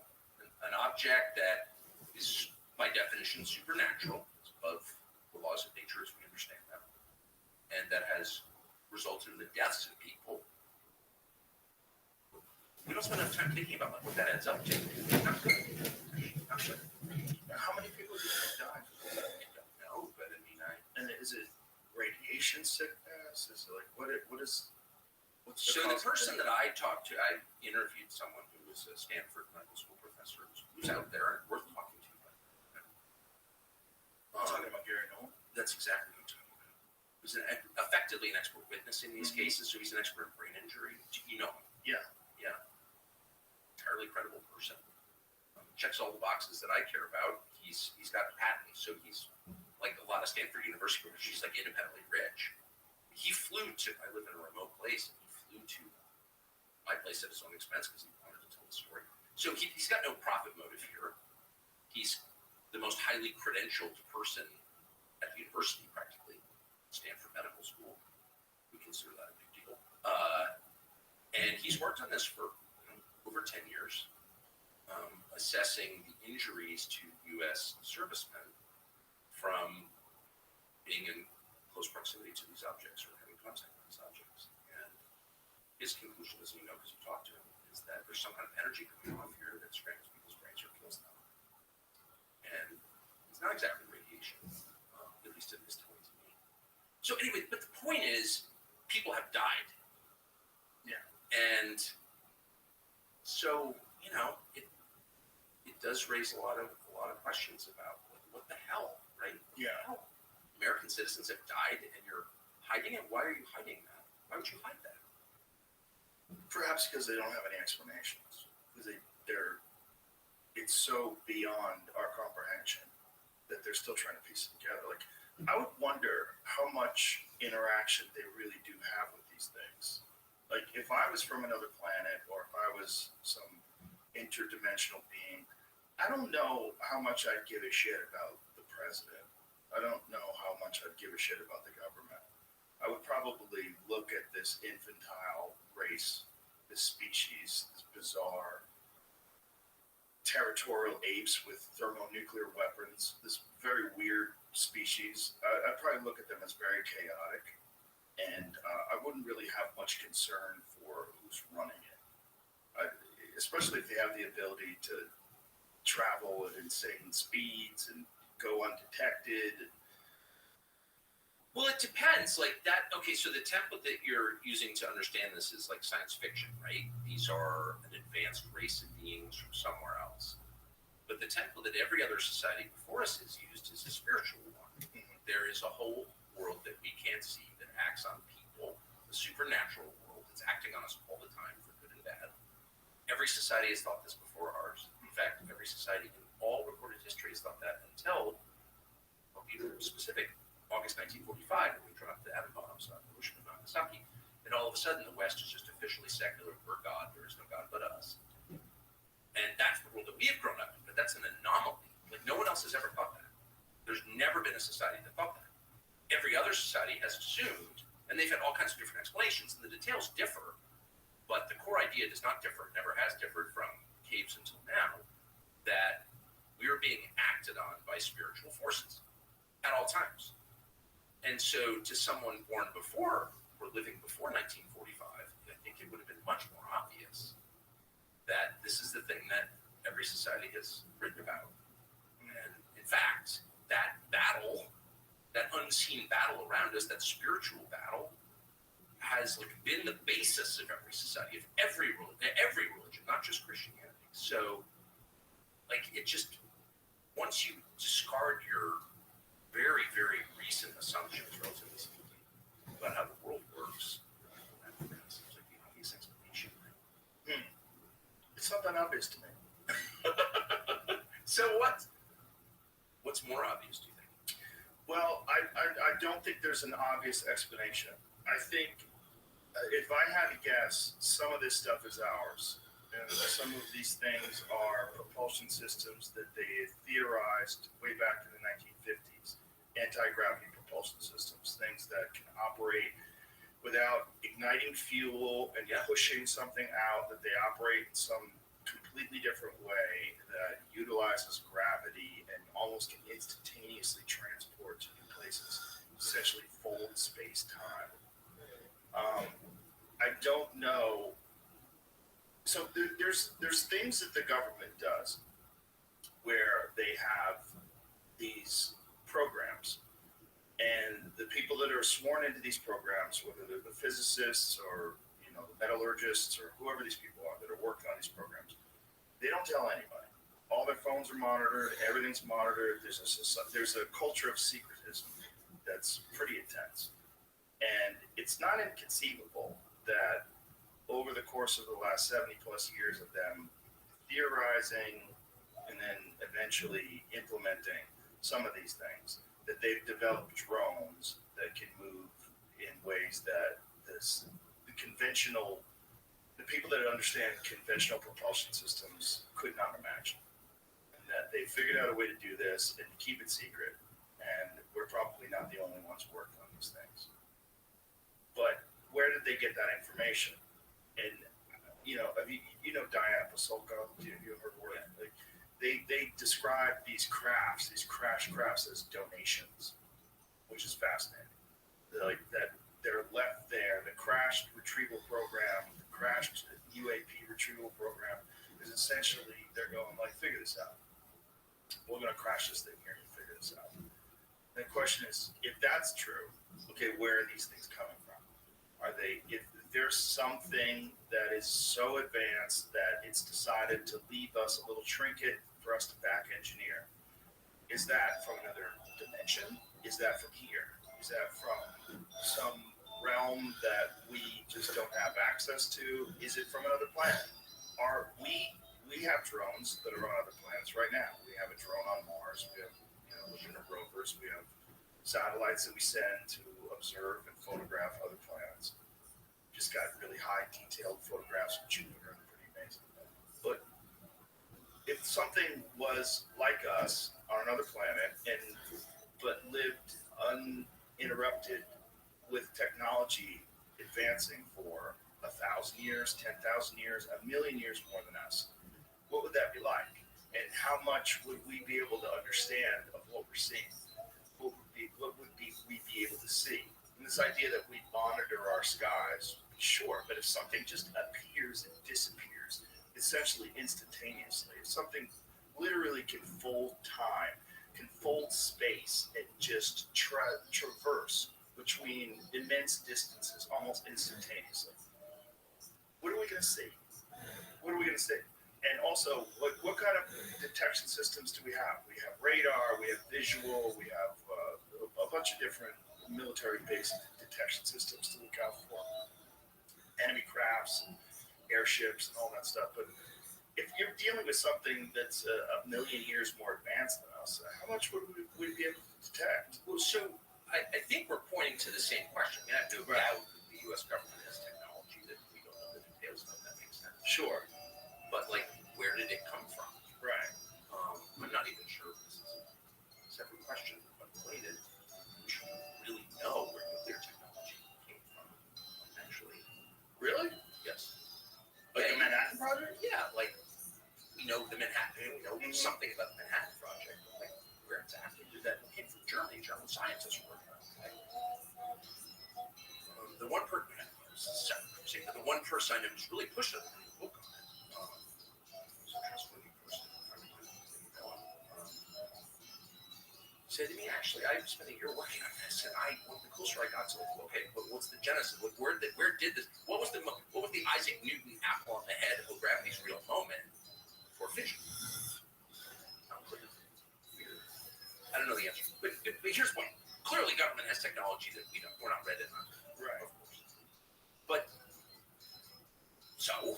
an object that is by definition supernatural, it's above the laws of nature as we understand them, and that has resulted in the deaths of people. We don't spend enough time thinking about what that ends up to. Not good. Not good. How many people do you die? I don't know, but I mean, And is it radiation sickness? Is it like what's so the person that I talked to, I interviewed someone who was a Stanford medical school professor who's out there and worth talking to. Talking about Gary Nolan? That's exactly what I'm talking about. Who's effectively an expert witness in these cases, so he's an expert in brain injury. You know him? Yeah. Entirely credible person. Checks all the boxes that I care about. He's got a patent, so he's like a lot of Stanford University professors. He's like independently rich. He flew to. I live in a remote place, and he flew to my place at his own expense because he wanted to tell the story. So he's got no profit motive here. He's the most highly credentialed person at the university, practically, Stanford Medical School. We consider that a big deal. And he's worked on this for over 10 years, assessing the injuries to U.S. servicemen from being in close proximity to these objects or having contact with these objects. And his conclusion, as you know, because you talked to him, is that there's some kind of energy coming off here that strangles people's brains or kills them. And it's not exactly radiation, at least in his telling to me. So anyway, but the point is, people have died. Yeah. And so, it does raise a lot of questions about what the hell, right? Yeah. American citizens have died and you're hiding it? Why are you hiding that? Why would you hide that? Perhaps because they don't have any explanations. Because it's so beyond our comprehension that they're still trying to piece it together. Like, I would wonder how much interaction they really do have with these things. Like, if I was from another planet or if I was some interdimensional being, I don't know how much I'd give a shit about the president. I don't know how much I'd give a shit about the government. I would probably look at this infantile race, this species, this bizarre territorial apes with thermonuclear weapons, this very weird species. I'd probably look at them as very chaotic, and I wouldn't really have much concern for who's running it, especially if they have the ability to travel at insane speeds and go undetected. Well, it depends. Like that. Okay, so the template that you're using to understand this is like science fiction, right? These are an advanced race of beings from somewhere else. But the template that every other society before us has used is a spiritual one. There is a whole world that we can't see that acts on people, the supernatural world that's acting on us all the time for good and bad. Every society has thought this before ours. In fact, every society in all recorded history has thought that until, I'll be specific, August 1945, when we dropped the atom bombs on Hiroshima and Nagasaki. And all of a sudden, the West is just officially secular. We're God. There is no God but us. And that's the world that we have grown up in. But that's an anomaly. Like, no one else has ever thought that. There's never been a society that thought that. Every other society has assumed, and they've had all kinds of different explanations, and the details differ, but the core idea does not differ, never has differed from caves until now, that we are being acted on by spiritual forces at all times. And so to someone born before or living before 1945, I think it would have been much more obvious that this is the thing that every society has written about. And in fact, that battle, that unseen battle around us, that spiritual battle, has been the basis of every society, of every religion, not just Christianity. So, it just, once you discard your very, very recent assumptions, relatively speaking, about how the world works, that seems like the obvious explanation. It's not that obvious to me. So what's more obvious, do you think? Well, I don't think there's an obvious explanation. I think if I had to guess, some of this stuff is ours. And some of these things are propulsion systems that they theorized way back in the 1950s. Anti-gravity propulsion systems, things that can operate without igniting fuel and pushing something out, that they operate in some completely different way that utilizes gravity and almost can instantaneously transport to new places, essentially fold space-time. I don't know. So there's things that the government does where they have these programs, and the people that are sworn into these programs, whether they're the physicists or the metallurgists or whoever these people are that are working on these programs, they don't tell anybody. All their phones are monitored, everything's monitored. There's a culture of secretism that's pretty intense, and it's not inconceivable that over the course of the last 70 plus years of them theorizing and then eventually implementing some of these things, that they've developed drones that can move in ways that the conventional the people that understand conventional propulsion systems could not imagine. And that they figured out a way to do this and keep it secret. And we're probably not the only ones working on these things. But where did they get that information? And Diana Pasolka, you ever heard of it? Like, they describe these crafts, these crash crafts, as donations, which is fascinating. Like that, they're left there. The crashed retrieval program, the crashed UAP retrieval program, is essentially they're going like, figure this out. We're going to crash this thing here and figure this out. And the question is, if that's true, okay, where are these things coming from? Are they? If there's something that is so advanced that it's decided to leave us a little trinket for us to back engineer, is that from another dimension? Is that from here? Is that from some realm that we just don't have access to? Is it from another planet? We have drones that are on other planets right now. We have a drone on Mars. We have lunar rovers. We have satellites that we send to observe and photograph other planets. Just got really high detailed photographs of Jupiter. They're pretty amazing. But if something was like us on another planet but lived uninterrupted with technology advancing for 1,000 years, 10,000 years, 1,000,000 years more than us, what would that be like? And how much would we be able to understand of what we're seeing? What would we be able to see? And this idea that we monitor our skies, sure, but if something just appears and disappears, essentially instantaneously, if something literally can fold time, can fold space, and just traverse between immense distances almost instantaneously, what are we going to see? What are we going to see? And also, what kind of detection systems do we have? We have radar, we have visual, we have a bunch of different military-based detection systems to look out for enemy crafts and airships and all that stuff. But if you're dealing with something that's a million years more advanced than us, how much would we be able to detect? Well, so I think we're pointing to the same question. I have no doubt that the U.S. government has technology that we don't know the details of. That makes sense. Sure. But, like, where did it come from? Right. I'm not even sure if this is a separate question, but related. We should really know where nuclear technology came from, actually. Really? Yes. Like the Manhattan Project? Yeah, like, we know the Manhattan, we know something about the Manhattan Project, but, like, where exactly did that came from? Germany. German scientists were working on it. The one person, the one person I know who's really pushed it, a book on it. Said to me, actually, I spent a year working on this, and the closer I got to, like, okay, but what's the genesis? Where did this? What was the Isaac Newton apple on the head of gravity's real moment for fission? I don't know the answer, but here's the point. Clearly, government has technology that we're not read in on, Right? Of course. But so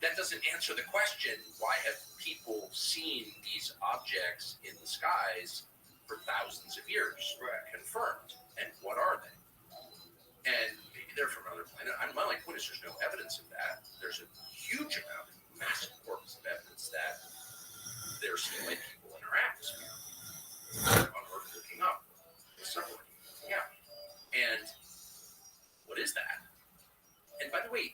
that doesn't answer the question: why have people seen these objects in the skies for thousands of years, confirmed, and what are they? And maybe they're from another planet. My point is there's no evidence of that. There's a huge amount, massive corpus of evidence that there's still people in our atmosphere on Earth looking up, several looking out. And what is that? And by the way,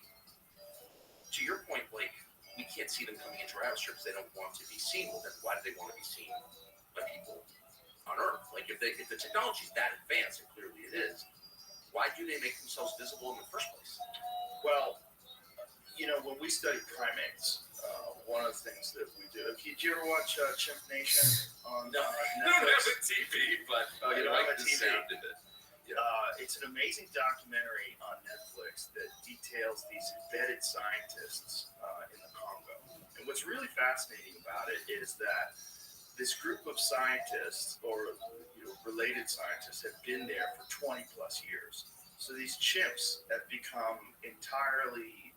to your point, Blake, we can't see them coming into our atmosphere because they don't want to be seen. Well, then why do they want to be seen by people on Earth? Like, if the technology is that advanced, and clearly it is, why do they make themselves visible in the first place? Well, when we study primates, one of the things that we do. Did you ever watch Chimp Nation on No, Netflix? I don't have a TV, but Oh, you don't have a TV? sound of it. It's an amazing documentary on Netflix that details these embedded scientists in the Congo. And what's really fascinating about it is that this group of scientists, or related scientists, have been there for 20 plus years. So these chimps have become entirely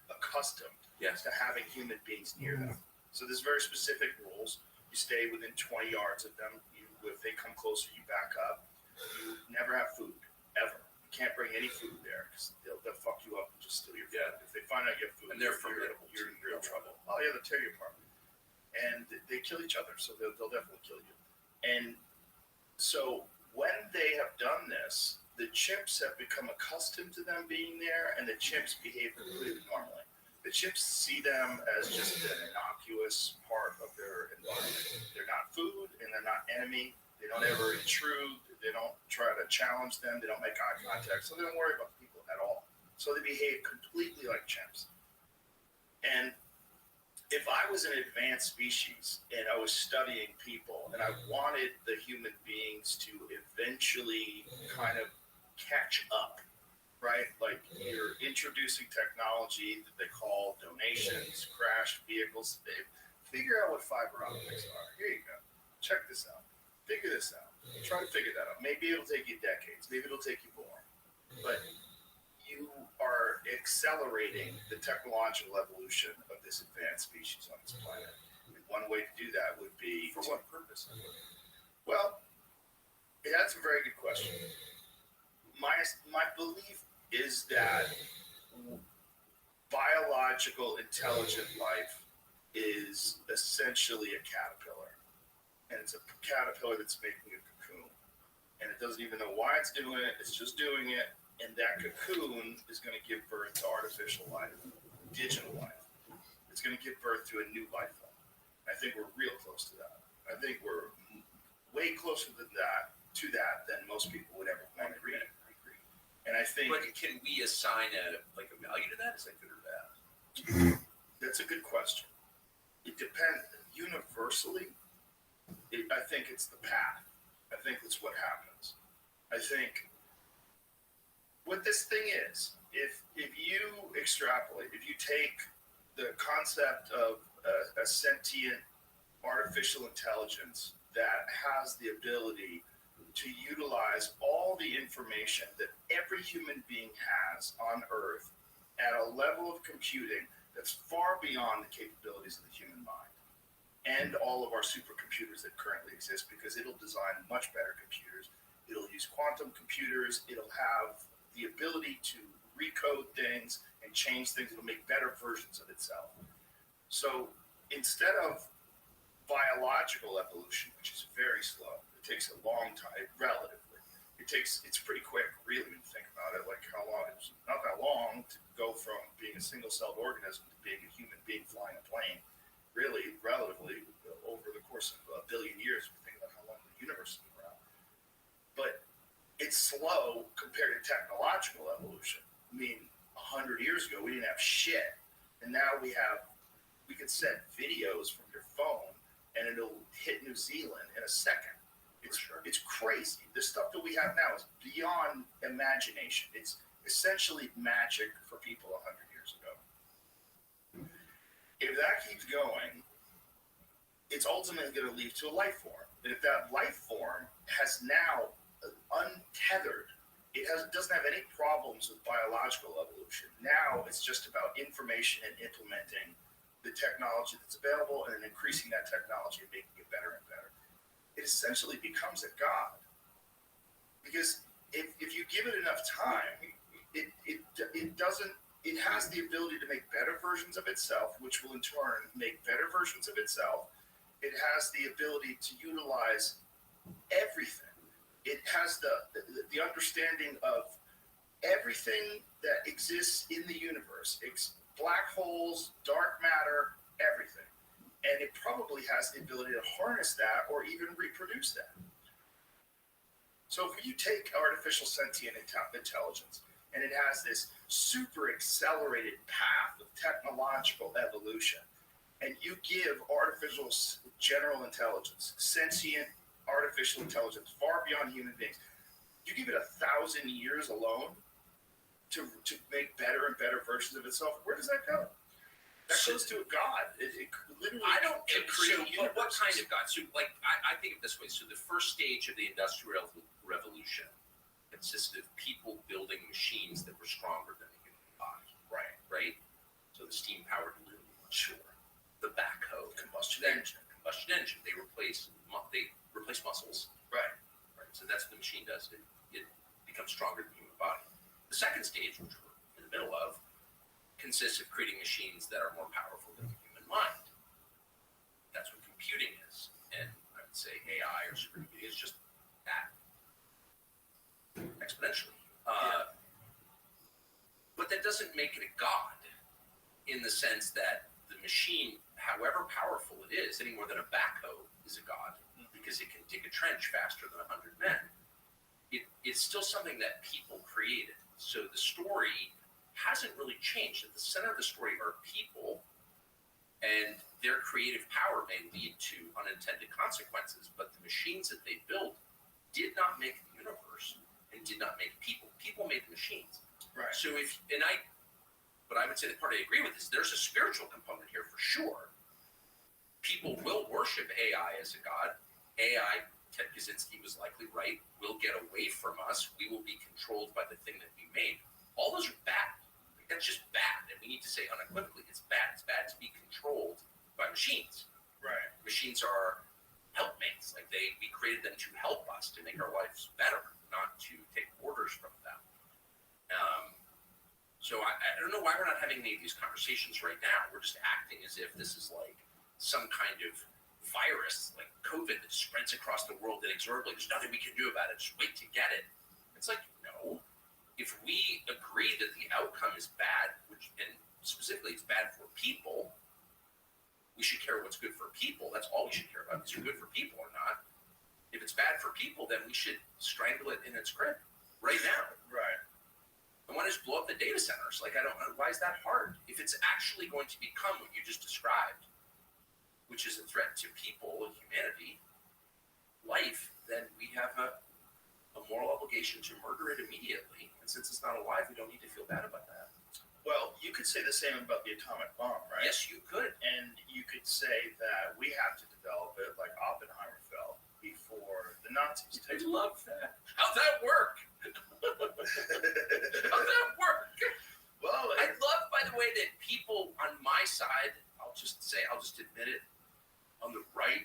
accustomed to having human beings near them. So there's very specific rules. You stay within 20 yards of them. If they come closer, you back up. You never have food, ever. You can't bring any food there because they'll fuck you up and just steal your food. If they find out you have food, And they're you're formidable, you're in too. real trouble. Oh yeah, they'll tear you apart, and they kill each other, so they'll definitely kill you. And so when they have done this, the chimps have become accustomed to them being there, and the chimps behave completely normally. The chimps see them as just an innocuous part of their environment. They're not food, and they're not enemy. They don't ever intrude. They don't try to challenge them. They don't make eye contact, so they don't worry about people at all. So they behave completely like chimps. And if I was an advanced species and I was studying people and I wanted the human beings to eventually kind of catch up, right? Like you're introducing technology that they call donations, crashed vehicles. Figure out what fiber optics are. Here you go. Check this out. Figure this out. Try to figure that out. Maybe it'll take you decades. Maybe it'll take you more. But you are accelerating the technological evolution of this advanced species on this planet. And one way to do that would be For what purpose? well, that's a very good question. My belief is that biological intelligent life is essentially a caterpillar. And it's a caterpillar that's making a cocoon. And it doesn't even know why it's doing it, it's just doing it. And that cocoon is going to give birth to artificial life, digital life. It's going to give birth to a new life form. I think we're real close to that. I think we're way closer than that than most people would ever want to read. I agree. And I think But can we assign a value to that? Is that good or bad? that's a good question. It depends. Universally, I think it's the path. I think that's what happens. I think what this thing is, if you extrapolate, if you take the concept of a sentient artificial intelligence that has the ability to utilize all the information that every human being has on Earth at a level of computing that's far beyond the capabilities of the human mind and all of our supercomputers that currently exist, because it'll design much better computers. It'll use quantum computers. It'll have the ability to recode things and change things. It'll make better versions of itself. So instead of biological evolution, which is very slow, it takes a long time, relatively. It's pretty quick, really, when you think about it. Like how long, it's not that long to go from being a single-celled organism to being a human being flying a plane. Really, relatively, over the course of a billion years, we think about how long the universe has been around. But it's slow compared to technological evolution. I mean, 100 years ago, we didn't have shit. And now we can send videos from your phone and it'll hit New Zealand in a second. It's crazy. The stuff that we have now is beyond imagination. It's essentially magic for people 100 years ago. If that keeps going, it's ultimately going to lead to a life form. And if that life form has now untethered, doesn't have any problems with biological evolution. Now it's just about information and implementing the technology that's available and increasing that technology and making it better and better. It essentially becomes a god. Because if you give it enough time, it has the ability to make better versions of itself, which will in turn make better versions of itself. It has the ability to utilize everything. It has the understanding of everything that exists in the universe. It's black holes, dark matter, everything. And it probably has the ability to harness that or even reproduce that. So if you take artificial sentient intelligence and it has this super accelerated path of technological evolution, and you give artificial general intelligence, sentient artificial intelligence, far beyond human beings, you give it 1,000 years alone to make better and better versions of itself, where does that go? That goes to a god. It literally I don't. can create But what kind universes. of God? So, I think of it this way. So, the first stage of the Industrial Revolution consisted of people building machines that were stronger than the human body. Right. So, the steam-powered loom, sure. The backhoe, combustion engine. They replace muscles. Right. So that's what the machine does. It becomes stronger than the human body. The second stage, which we're in the middle of, consists of creating machines that are more powerful than the human mind. That's what computing is. And I would say AI or supercomputing is just that exponentially. But that doesn't make it a god in the sense that the machine, however powerful it is, any more than a backhoe is a god because it can dig a trench faster than 100 men. It's still something that people created. So the story hasn't really changed. At the center of the story are people, and their creative power may lead to unintended consequences, but the machines that they built did not make the universe and did not make people. People made the machines. Right. So but I would say the part I agree with is there's a spiritual component here for sure. People will worship AI as a god. AI, Ted Kaczynski was likely right, will get away from us. We will be controlled by the thing that we made. All those are bad. Like, that's just bad. And we need to say unequivocally, it's bad. It's bad to be controlled by machines. Right. Machines are helpmates. Like we created them to help us, to make our lives better, not to take orders from them. So I don't know why we're not having any of these conversations right now. We're just acting as if this is like some kind of virus, like COVID, that spreads across the world inexorably. There's nothing we can do about it. Just wait to get it. It's like, no. If we agree that the outcome is bad, and specifically it's bad for people, we should care what's good for people. That's all we should care about. Is it good for people or not? If it's bad for people, then we should strangle it in its crib right now. Right. I want to just blow up the data centers. Like, I don't know. Why is that hard? If it's actually going to become what you just described, which is a threat to people, humanity, life, then we have a moral obligation to murder it immediately. And since it's not alive, we don't need to feel bad about that. Well, you could say the same about the atomic bomb, right? Yes, you could. And you could say that we have to develop it like Oppenheimer felt before the Nazis. I love that. How'd that work? How'd that work? Well, I love, by the way, that people on my side, I'll just admit it, on the right,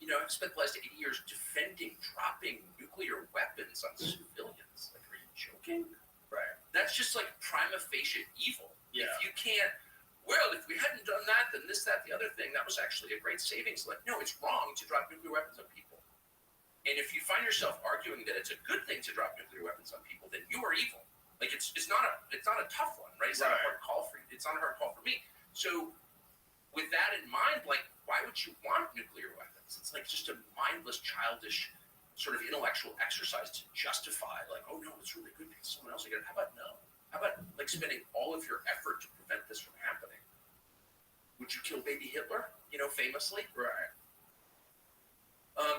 I've spent the last 80 years defending dropping nuclear weapons on civilians. Like, are you joking? right. That's just like prima facie evil. Yeah. If you can't, if we hadn't done that, then this, that, the other thing, that was actually a great savings. Like, no, it's wrong to drop nuclear weapons on people. And if you find yourself arguing that it's a good thing to drop nuclear weapons on people, then you are evil. Like, it's not a tough one, right? It's not a hard call for you. It's not a hard call for me. So with that in mind, like, why would you want nuclear weapons? It's like just a mindless, childish sort of intellectual exercise to justify, like, oh no, it's really good because someone else will get it. How about no? How about like spending all of your effort to prevent this from happening? Would you kill baby Hitler? Famously? Right.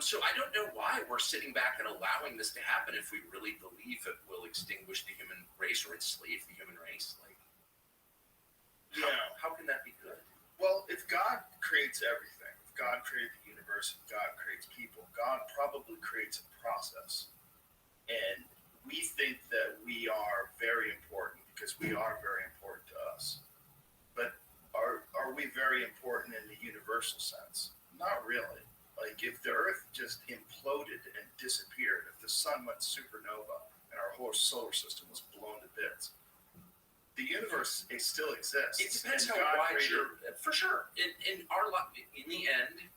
So I don't know why we're sitting back and allowing this to happen if we really believe it will extinguish the human race or enslave the human race. Like, how can that be good? Well, if God creates everything, if God created the universe, if God creates people, God probably creates a process. And we think that we are very important because we are very important to us. But are we very important in the universal sense? Not really. Like, if the Earth just imploded and disappeared, if the sun went supernova and our whole solar system was blown to bits, the universe still exists. It depends and how God wide created- for sure. In the end,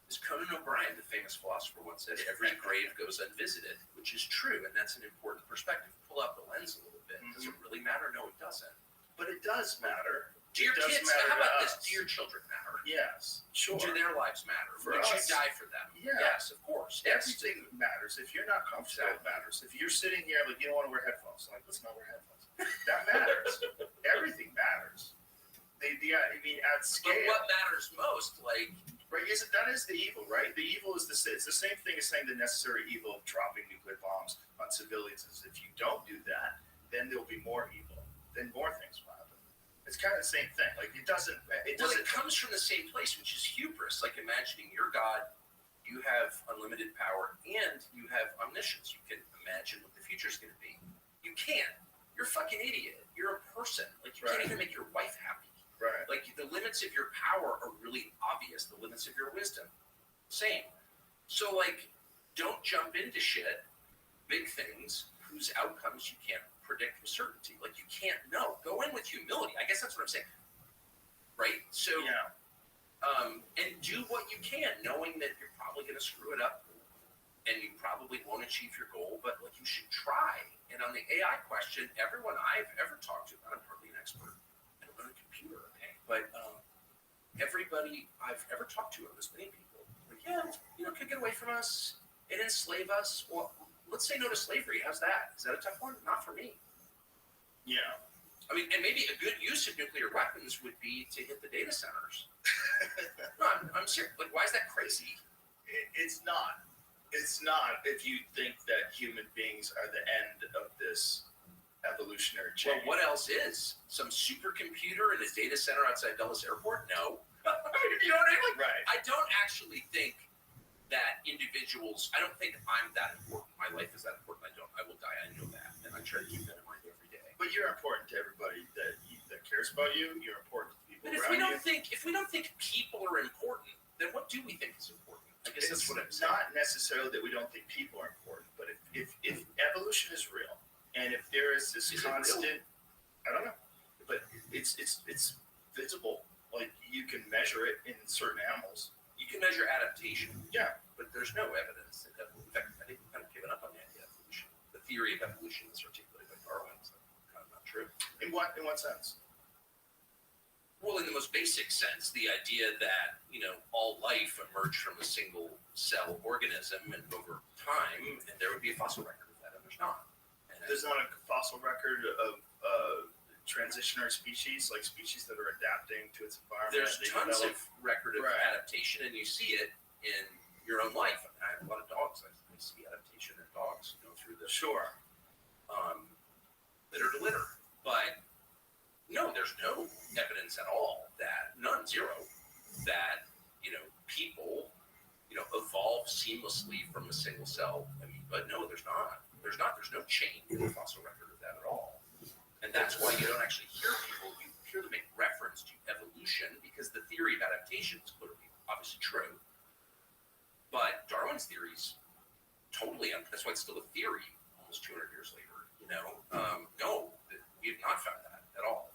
as Conan O'Brien, the famous philosopher, once said, every grave goes unvisited, which is true, and that's an important perspective. Pull out the lens a little bit. Does it really matter? No, it doesn't. But it does matter. Do your It does kids, matter how to about this? us. Do your children matter? Yes, sure. Do their lives matter? For Would us. you die for them? Yeah. Yes, of course. Yes. Everything matters. If you're not comfortable, it matters. If you're sitting here like you don't want to wear headphones, like let's not wear headphones. That matters. Everything matters. At scale. But what matters most, like, Right? That is the evil, right? The evil is it's the same thing as saying the necessary evil of dropping nuclear bombs on civilians is if you don't do that, then there'll be more evil. Then more things will happen. It's kind of the same thing. Like it doesn't. well, it comes from the same place, which is hubris. Like imagining you're God, you have unlimited power, and you have omniscience. You can imagine what the future is going to be. You can't. You're a fucking idiot. You're a person. Like you can't even make your wife happy. Right. Like the limits of your power are really obvious. The limits of your wisdom, same. So like, don't jump into shit, big things whose outcomes you can't predict with certainty. Like you can't know. Go in with with humility. I guess that's what I'm saying. Right? So, Yeah. And do what you can, knowing that you're probably going to screw it up and you probably won't achieve your goal, but like you should try. And on the AI question, everyone I've ever talked to, I'm hardly an expert, I don't know a computer, okay? But everybody I've ever talked to, this many people, like, yeah, could get away from us and enslave us. Well, let's say no to slavery. How's that? Is that a tough one? Not for me. Yeah. I mean, and maybe a good use of nuclear weapons would be to hit the data centers. No, I'm serious. Like, why is that crazy? It's not. It's not if you think that human beings are the end of this evolutionary chain. Well, what else is? Some supercomputer in a data center outside Dulles Airport? No. You know what I mean? Like, Right. I don't actually think that individuals, I don't think I'm that important. My life is that important. I will die. I know that. And I try to keep that in mind every day. But you're important to everybody that cares about you. You're important to people But if around we don't think people are important, then what do we think is important? I guess that's It's what I'm saying. not necessarily that we don't think people are important, but if evolution is real, and if there is this Is it real? constant, I don't know, but it's visible. Like you can measure it in certain animals. You can measure adaptation. Yeah. But there's no evidence that in fact, I think we've kind of given up on the idea of evolution. The theory of evolution is articulated by Darwin is kind of not true. In what sense? Well, in the most basic sense, the idea that, all life emerged from a single cell organism and over time, and there would be a fossil record of that, and there's not. And There's not a fossil record of transitionary species, like species that are adapting to its environment. there's They tons develop- of record of Right. adaptation, and you see it in your own life. I mean, I have a lot of dogs. I see adaptation in dogs through this. Sure. Litter to litter. But no, there's no evidence at all that, none, zero, that, people, evolve seamlessly from a single cell. I mean, but no, there's not. There's no chain in the fossil record of that at all. And that's why you don't actually hear people, you hear them make reference to evolution because the theory of adaptation is clearly, obviously true. But Darwin's theory's totally, that's why it's still a theory almost 200 years later, no, we have not found that at all.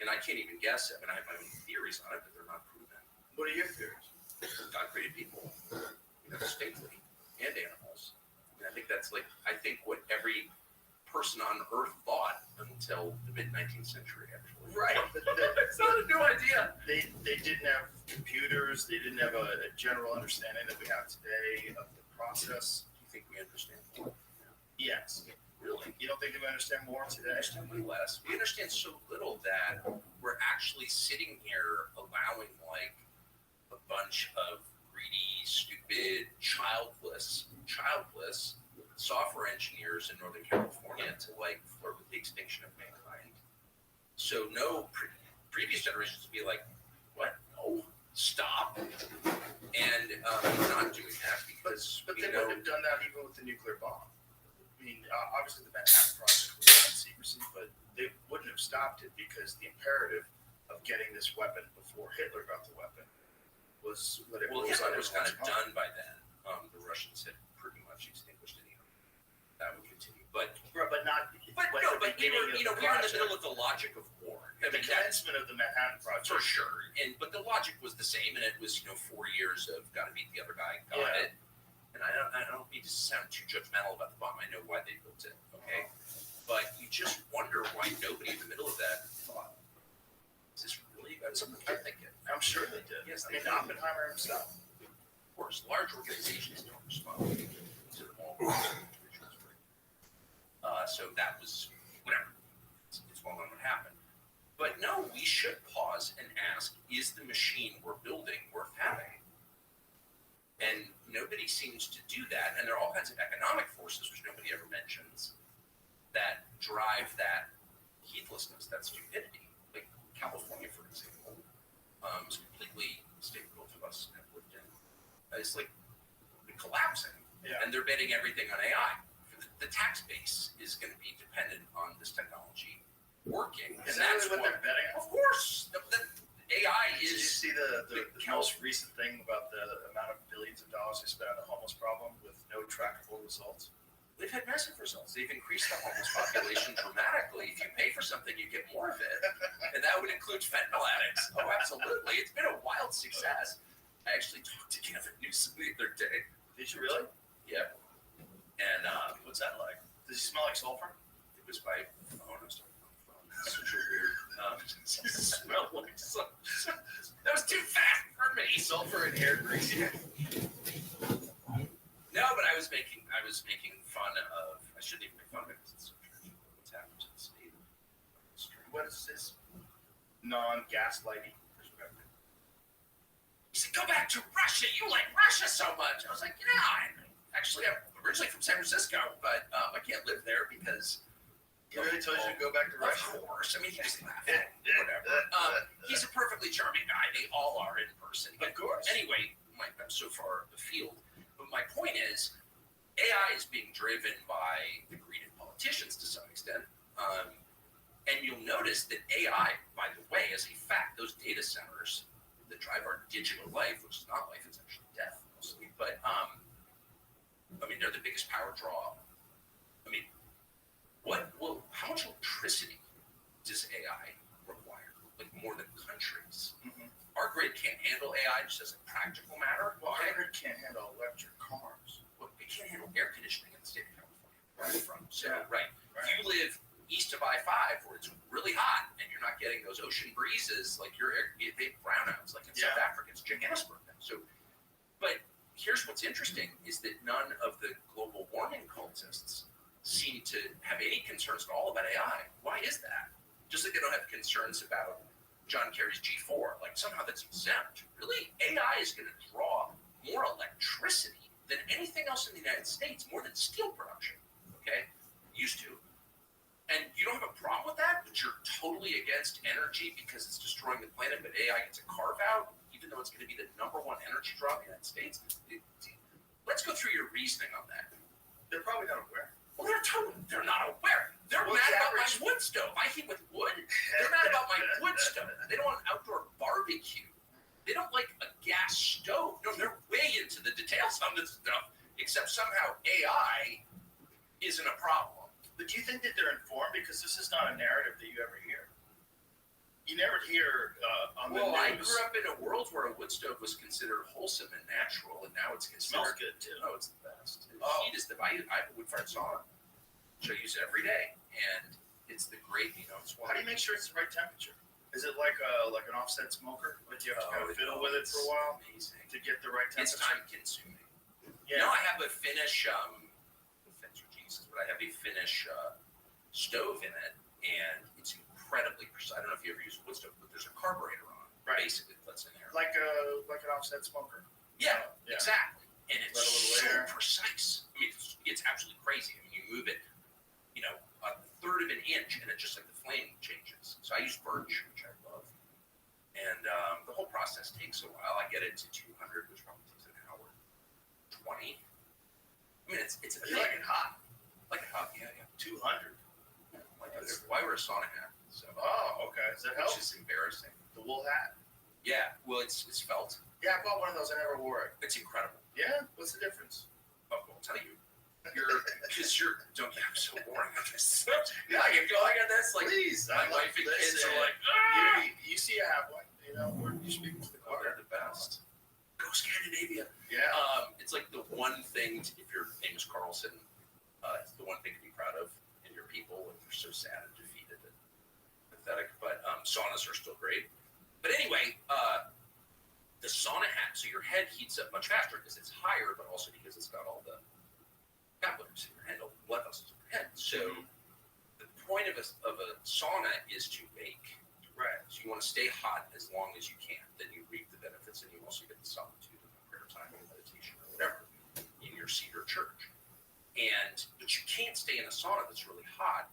And I can't even guess it. I mean, I have my own theories on it, but they're not proven. What are your theories? God created people, distinctly, and animals. And I think that's I think what every person on Earth thought until the mid-19th century, actually. Right. It's not a new idea. They didn't have computers. They didn't have a general understanding that we have today of the process. Do you think we understand more? Yes. Really? You don't think we understand more We today? understand way less. We understand so little that we're actually sitting here allowing a bunch of greedy, stupid, childless software engineers in Northern California to flirt with the extinction of mankind. So no, previous generations would be like, what? No, stop. And we're not doing that because But they wouldn't have done that even with the nuclear bomb. I mean, obviously the Manhattan Project was done in secrecy, but they wouldn't have stopped it because the imperative of getting this weapon before Hitler got the weapon was what it Well, was. Hitler was kind of done by then. The Russians had pretty much extinguished any of them. That would continue, but not. we were in the middle of the logic of war. I The mean, commencement of the Manhattan Project. for sure. But the logic was the same, and it was 4 years of got to beat the other guy, got Yeah. it. And I don't mean to sound too judgmental about the bomb. I know why they built it, okay? But you just wonder why nobody in the middle of that thought, is this really about something I'm thinking? I'm sure they did. Yes, I they mean, did. Oppenheimer himself. Of course, large organizations don't respond to the small individuals. So that was whatever. It's well known what happened. But no, we should pause and ask: is the machine we're building worth having? And nobody seems to do that. And there are all kinds of economic forces, which nobody ever mentions, that drive that heedlessness, that stupidity. Like California, for example, is completely a state both of us have lived in. It's collapsing. Yeah. And they're betting everything on AI. The tax base is going to be dependent on this technology working. Is and that that's really what they're betting on? Of course. The AI Did you is... see the most recent thing about the amount of billions of dollars they spent on the homeless problem with no trackable results? they've had massive results. They've increased the homeless population dramatically. If you pay for something, you get more of it. And that would include fentanyl addicts. Oh, absolutely. It's been a wild success. I actually talked to Gavin Newsom the other day. Did you really? Yeah. And What's that like? Does he smell like sulfur? it was my phone. I was talking on the phone. That's such a weird. It smelled like something. That was too fast for me. Sulfur and hair grease. No, but I was making fun of. I shouldn't even make fun of it because it's so true. What's happened to the state? What is this non-gaslighting perspective? He said, "Go back to Russia. You like Russia so much." I was like, I'm originally from San Francisco, but I can't live there because. He really told you to go back to Russia? Of course. I mean, he was laughing. Whatever. He's a perfectly charming guy. They all are in person. But Of course. anyway, I'm so far afield. But my point is, AI is being driven by the greed of politicians to some extent. And you'll notice that AI, by the way, as a fact, those data centers that drive our digital life, which is not life, it's actually death mostly. But I mean, they're the biggest power draw. I mean, how much electricity does AI require? Like more than countries. Mm-hmm. Our grid can't handle AI just as a practical matter. Well, our grid can't handle electric cars. Well, it can't handle air conditioning in the state of California. Where I'm from. So, Yeah. right. If you live east of I-5 where it's really hot and you're not getting those ocean breezes, like they have brownouts, like in South Africa, it's Johannesburg. So, but here's what's interesting is that none of the global warming cultists seem to have any concerns at all about AI. Why is that? Just like they don't have concerns about John Kerry's G4. Like somehow that's exempt. Really, AI is going to draw more electricity than anything else in the United States, more than steel production. Okay? Used to. And you don't have a problem with that, but you're totally against energy because it's destroying the planet, but AI gets a carve out, even though it's going to be the #1 energy draw in the United States. Let's go through your reasoning on that. They're probably not aware. Well, they're not aware. They're What's mad about my average? wood stove. I heat with wood. They're mad about my wood stove. They don't want an outdoor barbecue. They don't like a gas stove. No, they're way into the details on this stuff, except somehow AI isn't a problem. But do you think that they're informed? Because this is not a narrative that you ever hear. You never hear on the Well, I news. grew up in a world where a wood stove was considered wholesome and natural, and now it's It smells considered. good too. No, it's the best. And Oh. heat is the. I have a wood fired sauna, which I use every day, and it's the great. It's one. How do you make sure it's the right temperature? Is it like an offset smoker? Like you have to kind of fiddle with it for a while Amazing. to get the right temperature? It's time consuming. Yeah. I have a Finnish. Jesus, but I have a Finnish stove in it, and it's incredibly precise. I don't know if you ever use a wood stove, but there's a carburetor on. Right. Basically, that's in there. Like an offset smoker. Yeah, Yeah. exactly. And it's Let a little so air. precise. I mean, it's absolutely crazy. I mean, you move it, a third of an inch, and it just like the flame changes. So I use birch, which I love. And the whole process takes a while. I get it to 200, which probably takes an hour 20. I mean, it's a You like it hot? Like a hot, yeah. 200. Why wear a sauna hat? So, Oh, okay. Does that help? which is embarrassing. The wool hat? Yeah, well, it's felt. Yeah, I bought one of those. I never wore it. It's incredible. Yeah? What's the difference? Oh, I'll tell you. Don't get so boring on this. Yeah, I get going on this. Like, Please. my wife and kids are like, You see I have one. Where you speak to the oh, choir. they're the best. Go Scandinavia. Yeah. It's like the one thing, if your name is Carlson, it's the one thing to be proud of in your people, and they're so sad and defeated and pathetic. But saunas are still great. But anyway, the sauna hat, so your head heats up much faster because it's higher, but also because it's got all the capillaries in your head, all the blood vessels in your head. So the point of a sauna is to bake. Right. So you want to stay hot as long as you can. Then you reap the benefits, and you also get the solitude of prayer time or meditation or whatever in your cedar church. But you can't stay in a sauna that's really hot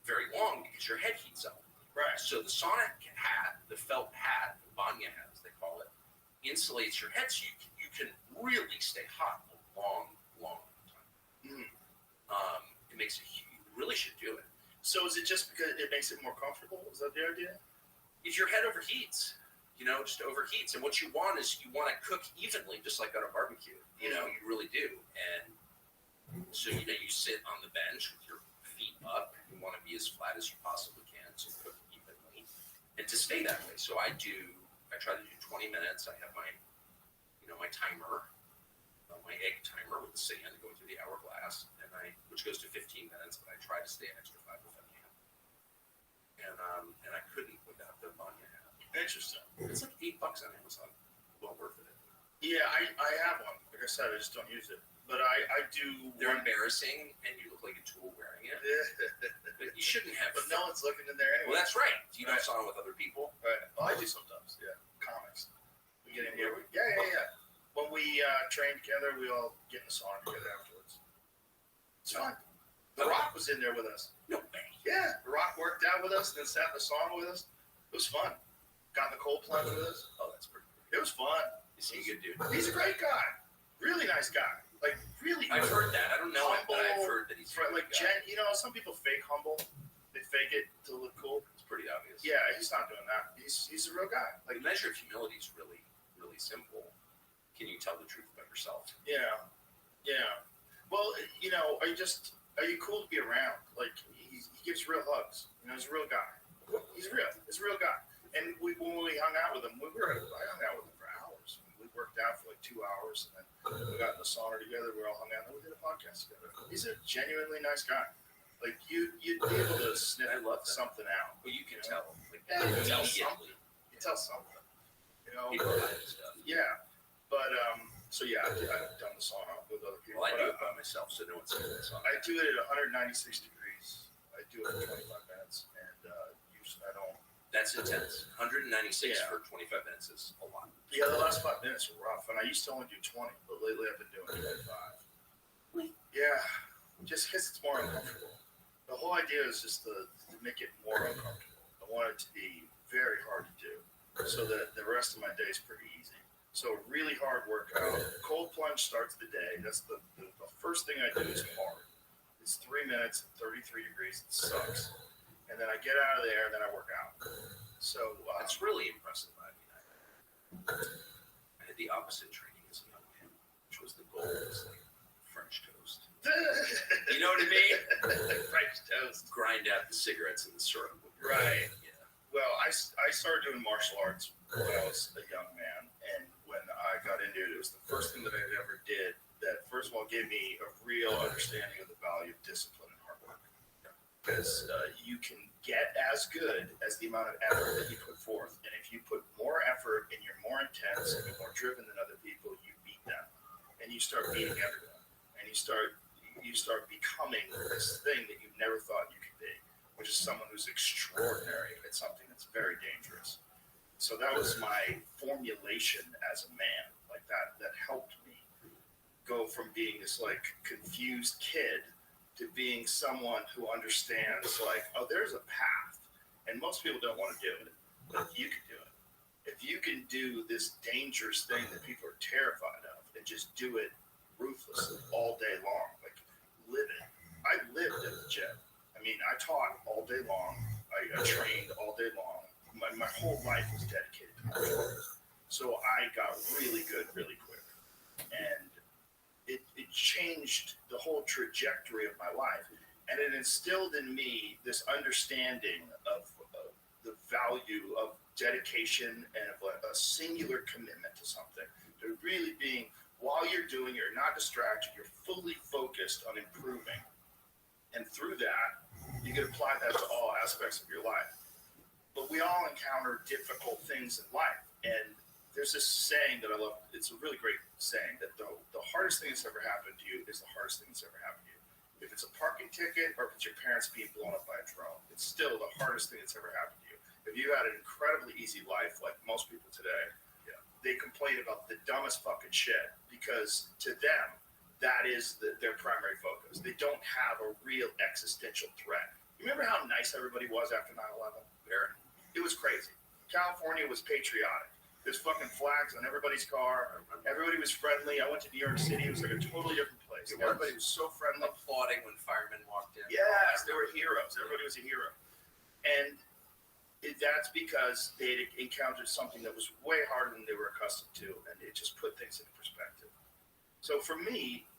very long because your head heats up. Right. So the sauna hat, the felt hat, the banya hat as they call it, insulates your head so you can really stay hot a long time. It makes you really should do it. So is it just because it makes it more comfortable? Is that the idea? If your head overheats, just overheats, and what you want is you want to cook evenly, just like on a barbecue. You really do. And So you sit on the bench with your feet up. You want to be as flat as you possibly can to cook evenly, and to stay that way. So I try to do 20 minutes. I have my my timer, my egg timer with the sand going through the hourglass, which goes to 15 minutes, but I try to stay an extra 5 if I can. And I couldn't without the Vanya app. Interesting. It's like $8 on Amazon. Well worth it. Yeah, I have one. Like I said, I just don't use it. But I do. They're embarrassing, and you look like a tool wearing it. But you shouldn't have. But no one's looking in there anyway. Well, that's right. You don't saw it with other people. Right. Well, I do sometimes. Yeah. Comics. We get in here. Yeah. When we train together, we all get in the sauna together afterwards. It's fun. The Rock was in there with us. No way. Yeah. The Rock worked out with us, and then sat in the sauna with us. It was fun. Got in the cold plunge with us. Oh, that's pretty good. It was fun. Is he a good dude? He's a great guy. Really nice guy. Like, really. I've heard that. I don't know him, but I've heard that he's a like, good guy. some people fake humble. They fake it to look cool. It's pretty obvious. Yeah, he's not doing that. He's a real guy. Like, the measure of humility is really, really simple. Can you tell the truth about yourself? Yeah. Well, are you cool to be around? Like, he gives real hugs. He's a real guy. He's real. He's a real guy. And when we hung out with him, I hung out with him for hours. We worked out for like 2 hours, and then we got in the sauna together. We all hung out, and we did a podcast together. He's a genuinely nice guy. Like, you'd be able to sniff something out. Well, you can tell. Like, Yeah, you can tell immediately. You can tell something. People hide stuff. Yeah. But so yeah, I've done the sauna with other people. Well, I do it by myself, so no one's seeing the sauna. I do it at 196 degrees. I do it for 25 minutes, and usually I don't. That's intense. 196 Yeah. for 25 minutes is a lot. Yeah, the last 5 minutes were rough, and I used to only do 20, but lately I've been doing 25. Yeah, just because it's more uncomfortable. The whole idea is just to make it more uncomfortable. I want it to be very hard to do, so that the rest of my day is pretty easy. So really hard workout. Cold plunge starts the day. That's the first thing I do is hard. It's 3 minutes, 33 degrees. It sucks. And then I get out of there, and then I work out. So That's really impressive. I had the opposite training as a young man, which was the goal was like French toast. You know what I mean? French toast. Grind out the cigarettes and the syrup. Right. Yeah. Well, I started doing martial arts when I was a young man, and when I got into it, it was the first thing that I ever did that, first of all, gave me a real understanding of the value of discipline and hard work. Because you can get as good as the amount of effort that you put forth, and if you put more effort and you're more intense and you're more driven than other people, you beat them, and you start beating everyone, and you start becoming this thing that you never thought you could be, which is someone who's extraordinary at something that's very dangerous. So that was my formulation as a man, like that helped me go from being this like confused kid to being someone who understands like, oh, there's a path, and most people don't want to do it, but you can do it. If you can do this dangerous thing that people are terrified of and just do it ruthlessly all day long, like live it. I lived at the gym. I mean, I taught all day long. I trained all day long. My whole life was dedicated to martial arts. So I got really good really quick. And it changed the whole trajectory of my life. And it instilled in me this understanding of the value of dedication and of a singular commitment to something. To really being, while you're doing it, you're not distracted, you're fully focused on improving. And through that, you can apply that to all aspects of your life. But we all encounter difficult things in life. And there's this saying that I love. It's a really great saying that the hardest thing that's ever happened to you is the hardest thing that's ever happened to you. If it's a parking ticket or if it's your parents being blown up by a drone, it's still the hardest thing that's ever happened to you. If you had an incredibly easy life like most people today, they complain about the dumbest fucking shit because to them, that is their primary focus. They don't have a real existential threat. You remember how nice everybody was after 9/11? It was crazy. California was patriotic. There's fucking flags on everybody's car. Everybody was friendly. I went to New York City. It was like a totally different place. Everybody was so friendly. Applauding when firemen walked in. Yes, they were heroes. Everybody was a hero. And that's because they had encountered something that was way harder than they were accustomed to, and it just put things into perspective. So for me,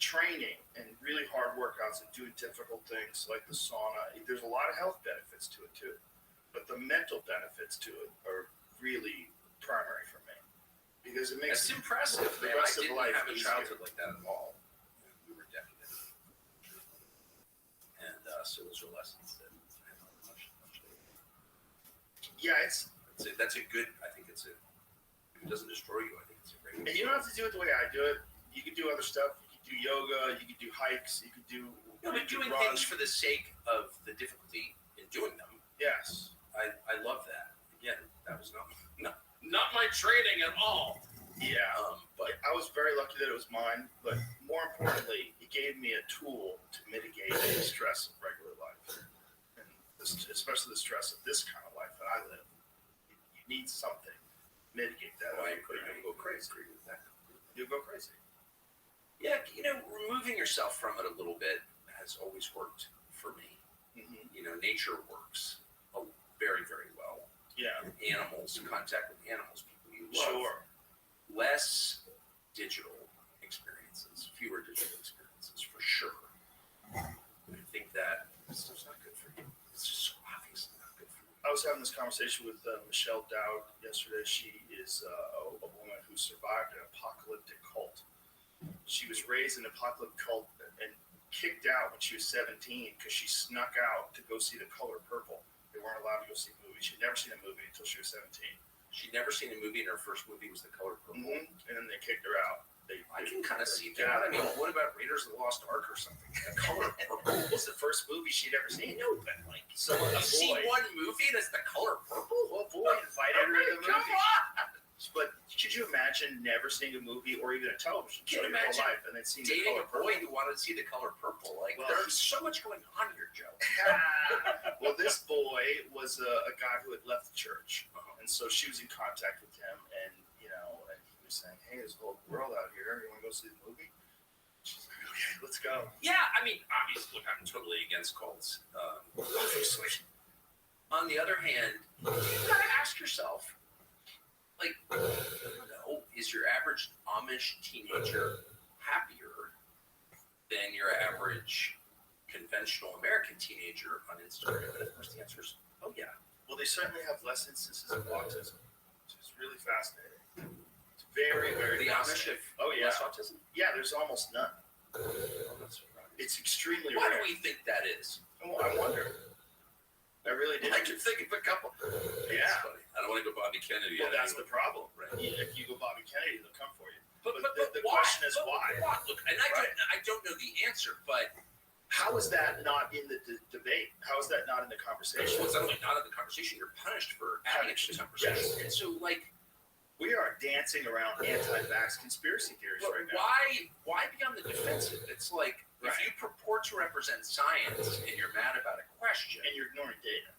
training and really hard workouts and doing difficult things like the sauna, there's a lot of health benefits to it too. But the mental benefits to it are really primary for me because it makes It's impressive, the man. I rest of didn't life have a easier. childhood like that at all. We were decadent. And so those are lessons that I have not much. Yeah, That's a good, I think it's a, if it doesn't destroy you, I think it's a great. and you don't have to do it the way I do it. You could do other stuff. You could do yoga. You could do hikes. You could do. No, but you could doing run. things for the sake of the difficulty in doing them, Yes. I love that. Again, that was not my training at all. Yeah. But I was very lucky that it was mine, but more importantly, it gave me a tool to mitigate the stress of regular life, and especially the stress of this kind of life that I live. You need something to mitigate that. I couldn't go crazy with that. You go crazy. Yeah, removing yourself from it a little bit has always worked for me. Mm-hmm. Nature works very, very well. Yeah. Animals, contact with animals, people you love. Sure. Less digital experiences, fewer digital experiences for sure. I think that stuff's not good for you. It's just so obviously not good for you. I was having this conversation with Michelle Dowd yesterday. She is a woman who survived an apocalyptic cult. She was raised in an apocalyptic cult and kicked out when she was 17 because she snuck out to go see The Color Purple. They weren't allowed to go see movies. She'd never seen a movie until she was 17. She'd never seen a movie, and her first movie was The Color Purple. Mm-hmm. And then they kicked her out. I can kind of see that. I mean, what about Raiders of the Lost Ark or something? The Color Purple was the first movie she'd ever seen. No, but like, Someone, you see one movie that's The Color Purple? Well, boy invited her to the Come movie. on! But could you imagine never seeing a movie or even a television show Can your you whole imagine life and then seeing The dating Color a boy Purple? who wanted to see The Color Purple? Like, Well, there's so much going on here, Joe. Well, this boy was a guy who had left the church, and so she was in contact with him, and and he was saying, "Hey, there's a whole world out here. You want to go see the movie?" She's like, "Okay, let's go." Yeah, I mean, obviously, look, I'm totally against cults. Obviously. On the other hand, you gotta ask yourself, like, I don't know, is your average Amish teenager happier than your average conventional American teenager on Instagram? And of course, the answer is, oh yeah. Well, they certainly have less instances of autism, which is really fascinating. It's very, very The Amish fascinating. have less autism? Yeah, there's almost none. Oh, that's right. It's extremely Why do rare. we think that is? Oh, I wonder. I really did. I can think of a couple. Yeah. That's funny. I don't want to go Bobby Kennedy. Well, that's the problem. Right. If you go Bobby Kennedy, they'll come for you. But the why? question is why? Look, and I don't know the answer, but How is that not in the debate? How is that not in the conversation? well, it's not only not in the conversation, you're punished for adding it to the conversation. Yes. And so, like, We are dancing around anti-vax conspiracy theories but right now. why be on the defensive? It's like, if Right. you purport to represent science and you're mad about a question, And you're ignoring data.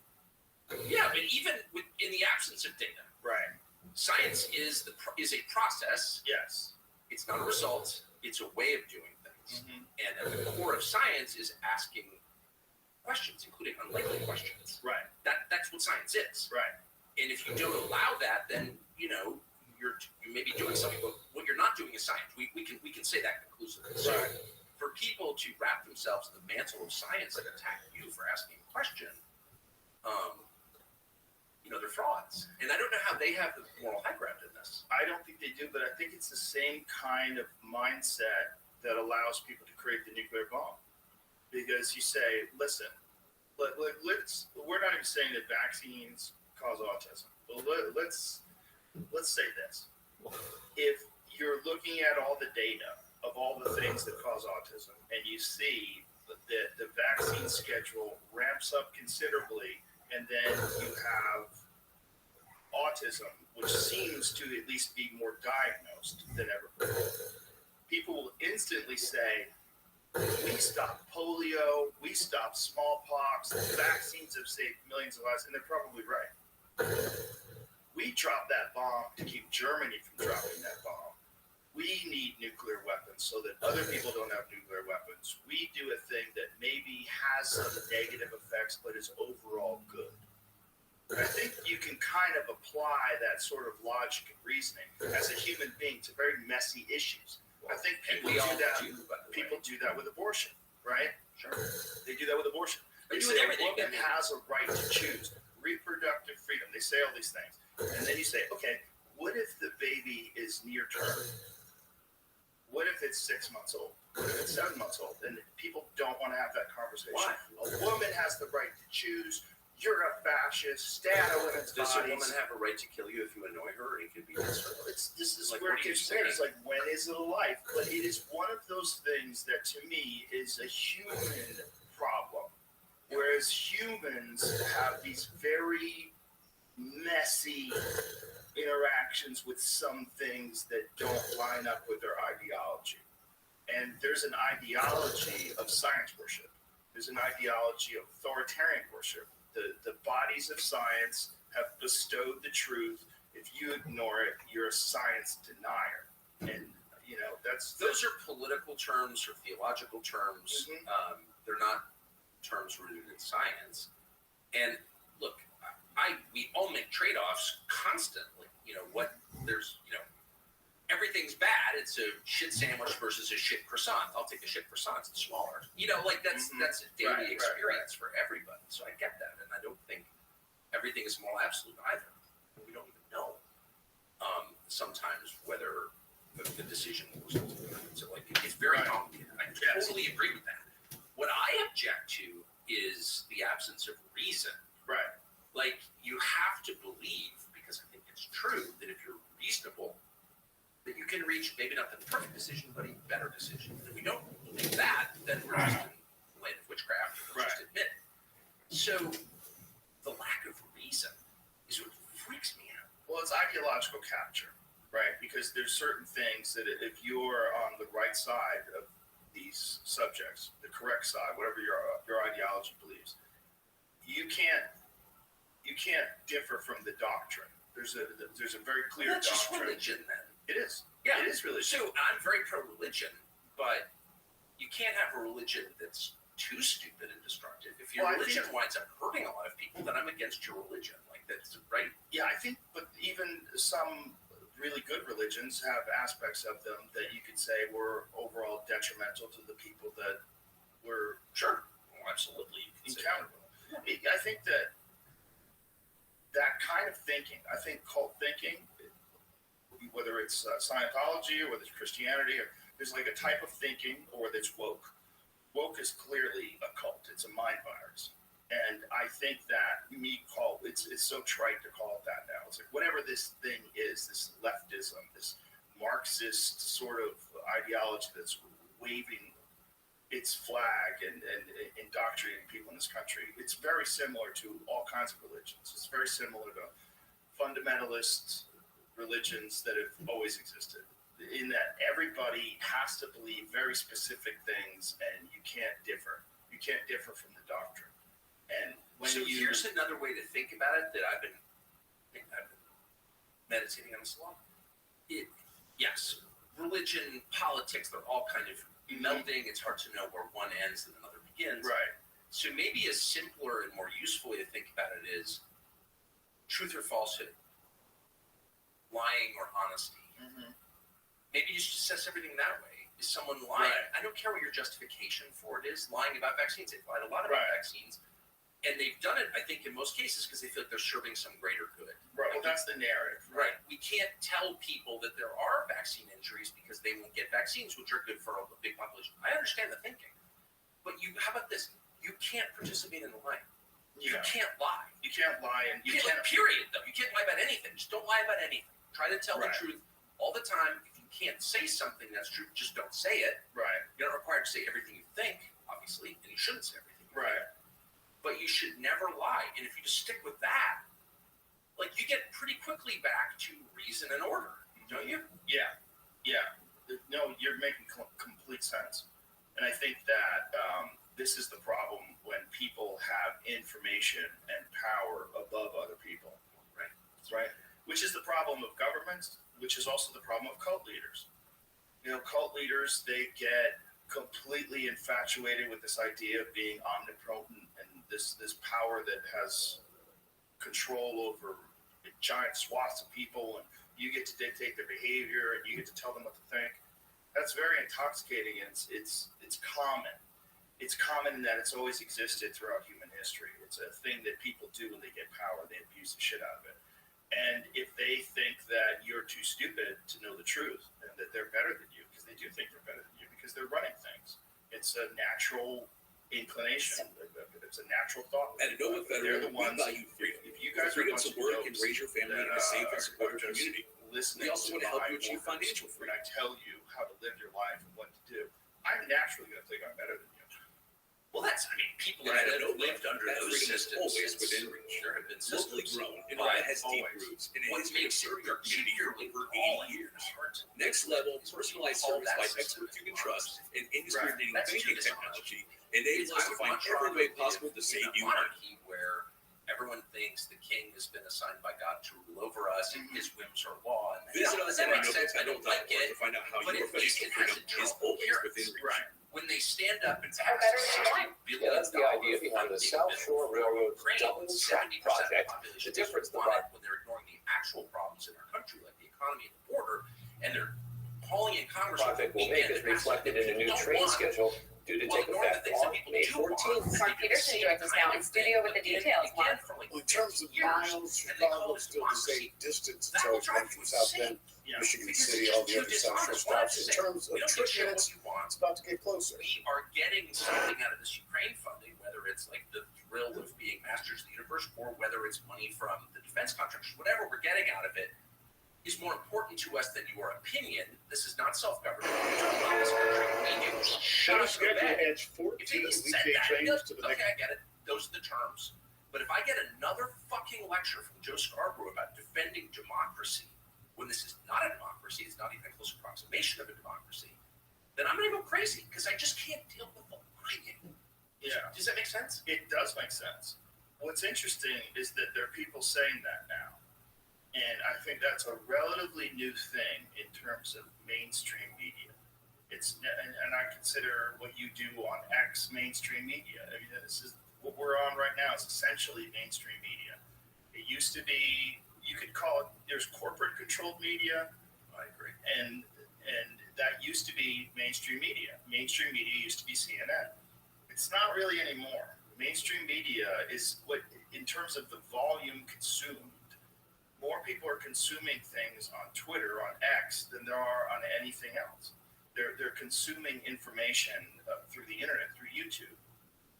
yeah, but even in the absence of data, Right. science is a process. Yes. It's not a result. It's a way of doing things. Mm-hmm. And at the core of science is asking questions, including unlikely questions. Right. That's what science is. Right. And if you don't allow that, then you may be doing something. But what you're not doing is science. We can say that conclusively. So Right. for people to wrap themselves in the mantle of science and attack you for asking a question, they're frauds. And I don't know how they have the moral high ground in this. I don't think they do, but I think it's the same kind of mindset that allows people to create the nuclear bomb. Because you say, listen, we're not even saying that vaccines cause autism. But let's say this. If you're looking at all the data of all the things that cause autism, and you see that the vaccine schedule ramps up considerably, and then you have autism, which seems to at least be more diagnosed than ever before, people will instantly say, we stopped polio, we stopped smallpox, vaccines have saved millions of lives, and they're probably right. We dropped that bomb to keep Germany from dropping that bomb. We need nuclear weapons so that other people don't have nuclear weapons. We do a thing that maybe has some negative effects, but is overall good. I think you can kind of apply that sort of logic and reasoning as a human being to very messy issues. I think And people we all do that. do, by the way. People do that with abortion, right? Sure. They do that with abortion. They They do say with a everything. woman has a right to choose reproductive freedom. They say all these things, and then you say, okay, what if the baby is near term? What if it's 6 months old? What if it's 7 months old? And people don't want to have that conversation. Why? A woman has the right to choose. You're a fascist. Stay out of women's Does a bodies. woman have a right to kill you if you annoy her or inconvenience her? This is Like, where what it are you gets weird. saying? It's like, when is it a life? But it is one of those things that, to me, is a human problem. Whereas humans have these very messy interactions with some things that don't line up with their ideology. And there's an ideology of science worship. There's an ideology of authoritarian worship. The bodies of science have bestowed the truth. If you ignore it, you're a science denier. And, Those are political terms or theological terms. Mhm. They're not terms rooted in science. And look, we all make trade-offs constantly. Everything's bad. It's a shit sandwich versus a shit croissant. I'll take a shit croissant. It's smaller. That's a daily Right, experience for everybody. So I get that, and I don't think everything is moral absolute either. We don't even know sometimes whether the decision was so it's very Right. complicated. I Yes. totally agree with that. What I object to is the absence of reason. Right. Like, you have to believe, because I think it's true, that if you're reasonable, that you can reach maybe not the perfect decision, but a better decision. And if we don't believe that, then we're just in the land of witchcraft. Let's just admit it. So the lack of reason is what freaks me out. Well, it's ideological capture, right? Because there's certain things that if you're on the right side of these subjects, the correct side, whatever your ideology believes, you can't differ from the doctrine. There's a very clear That's just doctrine. religion, then. It is. Yeah. It is religion. So I'm very pro-religion, but you can't have a religion that's too stupid and destructive. If your Well, I religion think- winds up hurting a lot of people, then I'm against your religion. Like, that's right. Yeah, I think, but even some really good religions have aspects of them that you could say were overall detrimental to the people that were Sure. Well, absolutely. You can say that. encountered. I think that kind of thinking, I think cult thinking, whether it's Scientology or whether it's Christianity, or there's like a type of thinking, or that's woke. Woke is clearly a cult. It's a mind virus. And I think that it's so trite to call it that now. It's like whatever this thing is, this leftism, this Marxist sort of ideology that's waving its flag and indoctrinating people in this country. It's very similar to all kinds of religions. It's very similar to fundamentalist religions that have always existed, in that everybody has to believe very specific things, and you can't differ. You can't differ from the doctrine. And Here's another way to think about it that I've been meditating on this a lot. Yes, religion, politics, they're all kind of melding. It's hard to know where one ends and another begins. right. So maybe a simpler and more useful way to think about it is truth or falsehood, lying or honesty. Mm-hmm. Maybe you just assess everything that way. Is someone lying? Right. I don't care what your justification for it is. Lying about vaccines. They've lied a lot about Right. vaccines. And they've done it, I think, in most cases because they feel like they're serving some greater good. Right. Well, that's the narrative. Right. We can't tell people that there are vaccine injuries because they won't get vaccines, which are good for a big population. I understand the thinking. But how about this? You can't participate in the lying. You Yeah. can't lie. You can't lie, and You can't, period, though. You can't lie about anything. Just don't lie about anything. Try to tell Right. the truth all the time. If you can't say something that's true, just don't say it. Right. You're not required to say everything you think, obviously, and you shouldn't say everything you Right. think. But you should never lie. And if you just stick with that, you get pretty quickly back to reason and order, don't you? Yeah. No, you're making complete sense. And I think that this is the problem when people have information and power above other people. Right. Right. Which is the problem of governments, which is also the problem of cult leaders. Cult leaders, they get completely infatuated with this idea of being omnipotent and this power that has control over giant swaths of people, and you get to dictate their behavior and you get to tell them what to think. That's very intoxicating, and it's common. It's common in that it's always existed throughout human history. It's a thing that people do when they get power. They abuse the shit out of it. And if they think that you're too stupid to know the truth and that they're better than you, because they do think they're better than you, because they're running things. It's a natural inclination. It's a natural thought. At Nova Federal, we value freedom. If you guys freedom to work and raise your family in a safe and supportive community. Listening, we also want to help you achieve financial freedom. When I tell you how to live your life and what to do, I'm naturally going to think I'm better than you. Well, people that have lived under those systems always within reach. There have been Locally systems. grown, and that has deep roots in a What history of makes it serving our community for over 80 years. hard to Next level, personalized service by experts you can trust and industry-leading banking technology enables us to find every way possible to save you money. monarchy where everyone thinks the king has been assigned by God to rule over us and his whims are law. And Visit us that at makes sense. I don't like it. to find out how but your at least financial it has freedom a is general always within reach. Right. When they stand up and pass better than $60 mine. billion Yeah, that's the idea behind the South Shore Railroad's double track project. The difference the when they're ignoring the actual problems in our country, like the economy and the border, and they're calling in Congress. project will make is reflected in a new train schedule due to take effect on May 14th. Mark Peterson joins us now in studio with the details. Mark. Well, in terms of miles, Chicago still the same distance as always one from South Bend, Michigan City, all the other South Shore stops. In terms of trip minutes, it's about to get closer. We are getting something out of this Ukraine funding, whether it's like the thrill of being masters of the universe or whether it's money from the defense contractors, whatever we're getting out of it is more important to us than your opinion. This is not self-government. We're talking about this country. We do. Shut up. Schedule adds 14 If you weekday said that, trains to the okay, next. I get it. Those are the terms. But if I get another fucking lecture from Joe Scarborough about defending democracy, when this is not a democracy, it's not even a close approximation of a democracy, then I'm going to go crazy because I just can't deal with the lying. Yeah. Does that make sense? It does make sense. What's interesting is that there are people saying that now. And I think that's a relatively new thing in terms of mainstream media. And I consider what you do on X mainstream media. I mean, this is what we're on right now is essentially mainstream media. It used to be, you could call it, there's corporate controlled media. I agree. And that used to be mainstream media. Mainstream media used to be CNN. It's not really anymore. Mainstream media is what, in terms of the volume consumed, more people are consuming things on Twitter, on X, than there are on anything else. They're consuming information through the internet, through YouTube,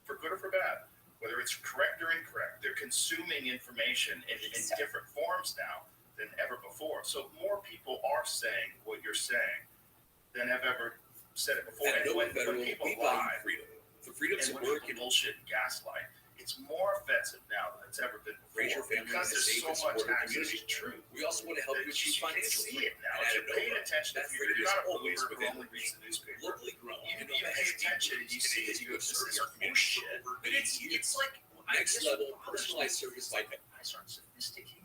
for good or for bad, whether it's correct or incorrect. They're consuming information in different forms now than ever before. So more people are saying what you're saying than have ever said it before. At And Nova when Federal, people we value lie, freedom. The freedom and to when work people and bullshit and gaslight, it's more offensive now than it's ever been before. raise your family in a because there's safe so and much supportive access community. to truth. We also want to help you that achieve you can financial see freedom. it now. And If at you're paying Nova, attention, that if freedom you're is not a always believer who within only reads reach. the newspaper, Locally grown, you and pay Nova has deep attention and roots you in a see it, history you of go, this serving is our community for bullshit. over But 80 it's years. like Next level, personalized service by guys aren't sophisticated.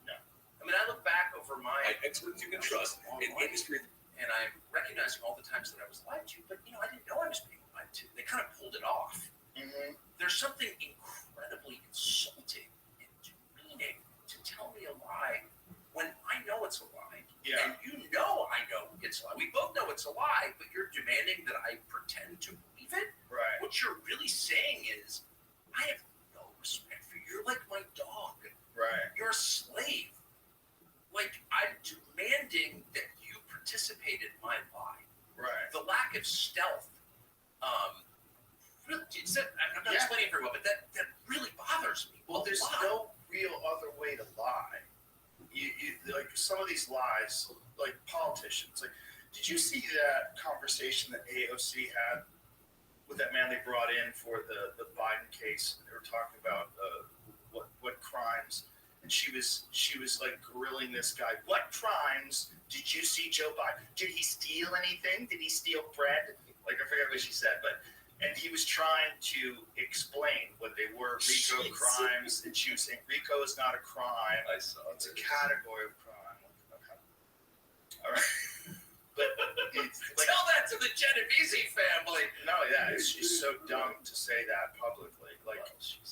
No. I mean, I look back over my experts you can trust and industry. and I'm recognizing all the times that I was lied to, but I didn't know I was being lied to. They kind of pulled it off. Mm-hmm. There's something incredibly insulting and demeaning to tell me a lie when I know it's a lie. Yeah. And you know I know it's a lie. We both know it's a lie, but you're demanding that I pretend to believe it. Right. What you're really saying is, I have no respect for you. You're like my dog. Right. You're a slave. Like, I'm demanding that you participate in my lie. Right. The lack of stealth, really, I'm not Yeah. explaining it very well, but that really bothers me. Well, there's no real other way to lie. You like some of these lies, like politicians. Like, did you see that conversation that AOC had with that man they brought in for the Biden case? They were talking about what crimes, and she was like grilling this guy. What crimes did you see Joe Biden? Did he steal anything? Did he steal bread? Like, I forget what she said, but. And he was trying to explain what they were, RICO crimes, and she was saying RICO is not a crime. I saw It's a category of crime. Okay. All right. But it's like, tell that to the Genovese family. no, yeah, it's just so dumb to say that publicly, like,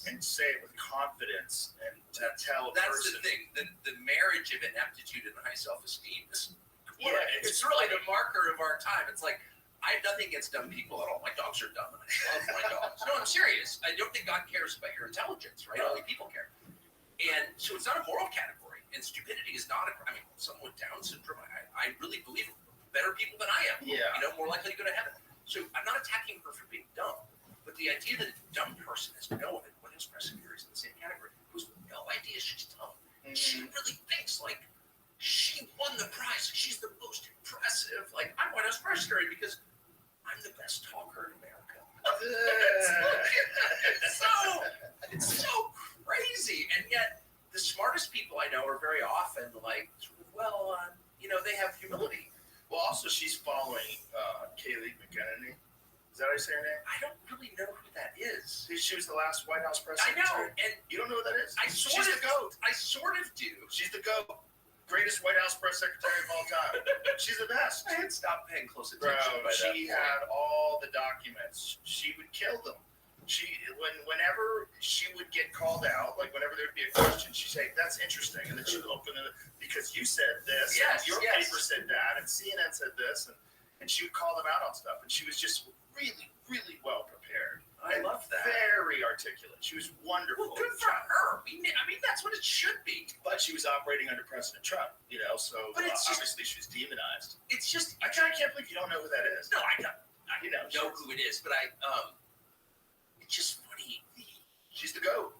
and say it with confidence and to tell a That's person. the thing. The marriage of ineptitude and high self-esteem is Yeah, it's really the marker of our time. It's like, I have nothing against dumb people at all. My dogs are dumb, and I love my dogs. No, I'm serious. I don't think God cares about your intelligence, right? Only people care. And so it's not a moral category. And stupidity is not someone with Down syndrome, I really believe better people than I am. Yeah. More likely to go to heaven. So I'm not attacking her for being dumb. But the idea that a dumb person is no, and White House press secretary is in the same category, who's no idea she's dumb. She really thinks like she won the prize. She's the most impressive. Like, I'm White House press secretary because I'm the best talker in America. It's so crazy. And yet, the smartest people I know are very often like, well, they have humility. Well, also, she's following Kayleigh McEnany. Is that how you say her name? I don't really know who that is. She was the last White House press I secretary. know, and you don't know who that is? She's the GOAT. I sort of do. She's the GOAT. Greatest White House press secretary of all time. She's the best. I had stopped paying close attention. Bro, she had all the documents. She would kill them. Whenever she would get called out, like whenever there'd be a question, she'd say, "That's interesting," and then she would open it because you said this, yes, and your paper said that, and CNN said this, and she would call them out on stuff, and she was just really, really well prepared. I love that. Very articulate. She was wonderful. Well, good for her. That's what it should be. But she was operating under President Trump, so but it's obviously she was demonized. It's just I can't believe you don't know who that is. No, I don't. Know who it is, but it's just funny. She's the GOAT.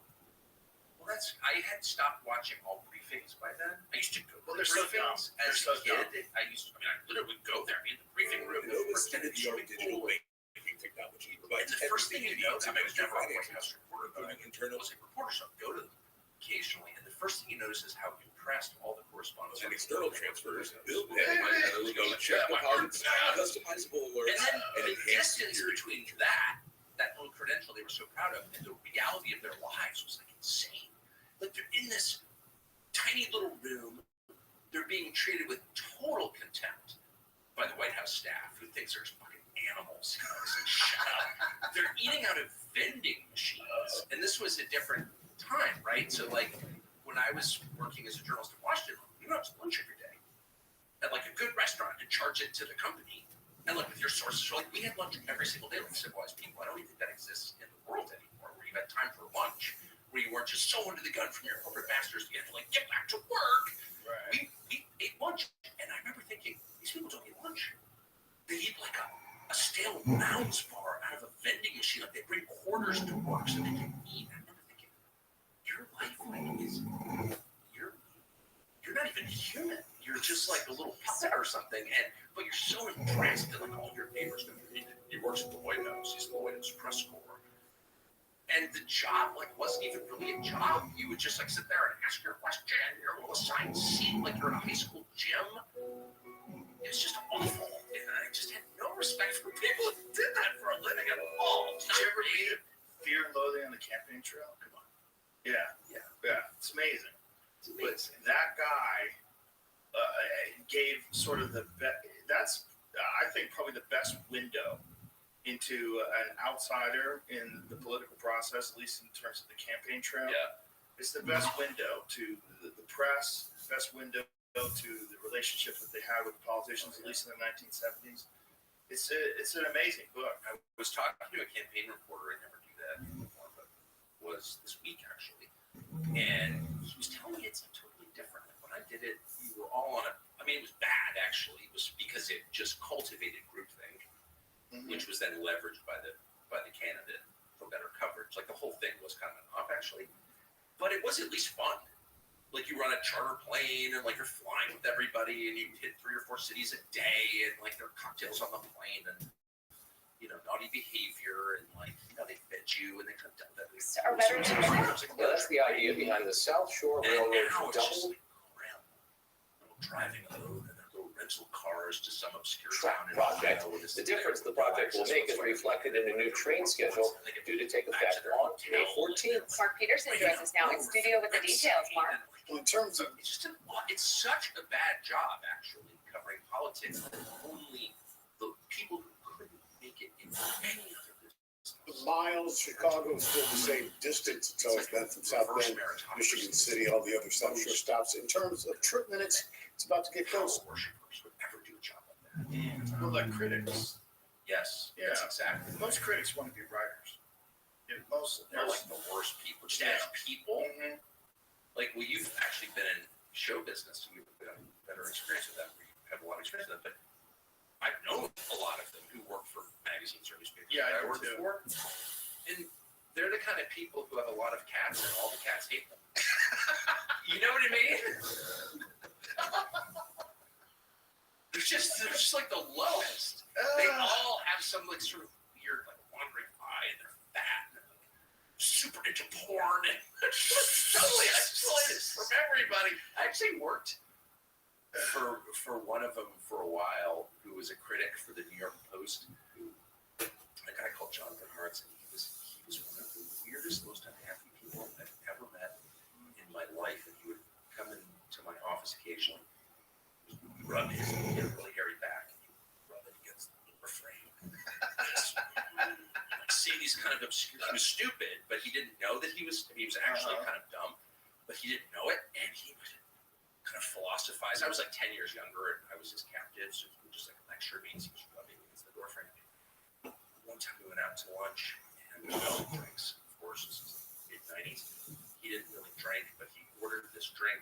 Well, I had stopped watching all briefings by then. I used to go to they're so dumb. briefings as a kid. I literally would go there, be in the briefing room. No state-of-the-art digital banking technology provides And the first thing you know, I was never a White House reporter, but internal reporters. I'll go to them occasionally, and the first thing you notice is how impressed all the correspondents and external transfers, bill pay, check deposits, customizable alerts, and the distance between that little credential they were so proud of, and the reality of their lives was like insane. Like, they're in this tiny little room, they're being treated with total contempt by the White House staff, who thinks they're just fucking animals. Like, shut up. They're eating out of vending machines, and this was a different time, right? So, like, when I was working as a journalist in Washington, we went out to lunch every day at like a good restaurant and charge it to the company. And like with your sources, like we had lunch every single day with civilized people. I don't even think that exists in the world anymore, where you had time for lunch, where you weren't just so under the gun from your corporate masters, you had to like get back to work. Right. We ate lunch, and I remember thinking, these people don't eat lunch. They eat like a stale Mounds bar out of a vending machine. Like they bring quarters to work so they can eat. I remember thinking, your life is you're not even human. You're just like a little puppet or something, but you're so impressed that like all your neighbors know he works at the White House. He's in the White House press corps, and the job like wasn't even really a job. You would just like sit there and ask your question. Your little assigned seat, like you're in a high school gym. It was just awful, and I just had no respect for people who did that for a living at all. Did you ever read Fear and Loathing on the Campaign Trail? Come on. Yeah. It's amazing. But that guy gave sort of the best. That's I think probably the best window into an outsider in the political process, at least in terms of the campaign trail. Yeah. It's the best window to the press, best window to the relationship that they had with politicians, at least in the 1970s. It's an amazing book. I was talking to a campaign reporter. I never do that anymore, but was this week actually, and he was telling me it's totally different. Like when I did it, we were all on it was bad actually. It was because it just cultivated groupthink, which was then leveraged by the candidate for better coverage. Like the whole thing was kind of an up actually, but it was at least fun. Like you run a charter plane and like you're flying with everybody and you hit 3 or 4 cities a day and like there are cocktails on the plane and naughty behavior and like they fed you and they took that. Are veterans Yeah, that's the idea behind the South Shore Railroad. Now it's just like driving alone in their little rental cars to some obscure town. Project. The difference the project will make is reflected in a new train schedule due to take effect on May 14th. Mark Peterson joins us now in studio with the details. Mark. In terms of it's such a bad job actually covering politics. Only the people who couldn't make it in any other business. Miles, Chicago is still the same distance it's always been from South Bend, Michigan City, all the other South Shore stops. In terms of trip minutes, it's about to get close. Worshippers would ever Well, like critics. Yes, Yeah. that's exactly. Most critics want to be writers. Yeah, They're like the worst people. Just as people, like, well, you've actually been in show business. You've got better experience with that. You have a lot of experience with that. But I've known a lot of them who work for magazines or newspapers. Yeah, that I I worked do. for, and they're the kind of people who have a lot of cats, and all the cats hate them. You know what I mean? They're just like the lowest. They all have some like sort of weird like wandering eye, and they're fat, and they're like super into porn, and totally isolated from everybody. I actually worked for one of them for a while, who was a critic for the New York Post, a guy called Jonathan Hartz, and he was one of the weirdest, most unhappy people I've ever met in my life. And he would come into my office occasionally, rub his really hairy back, and he would rub it against the door frame. Say these kind of obscure. He was stupid, but he didn't know that he was actually kind of dumb, but he didn't know it, and he would kind of philosophize. I was like 10 years younger, and I was his captive, so he would just like lecture me as he was rubbing against the door frame. One time we went out to lunch, and we had drinks. Of course, this is mid-90s. He didn't really drink, but he ordered this drink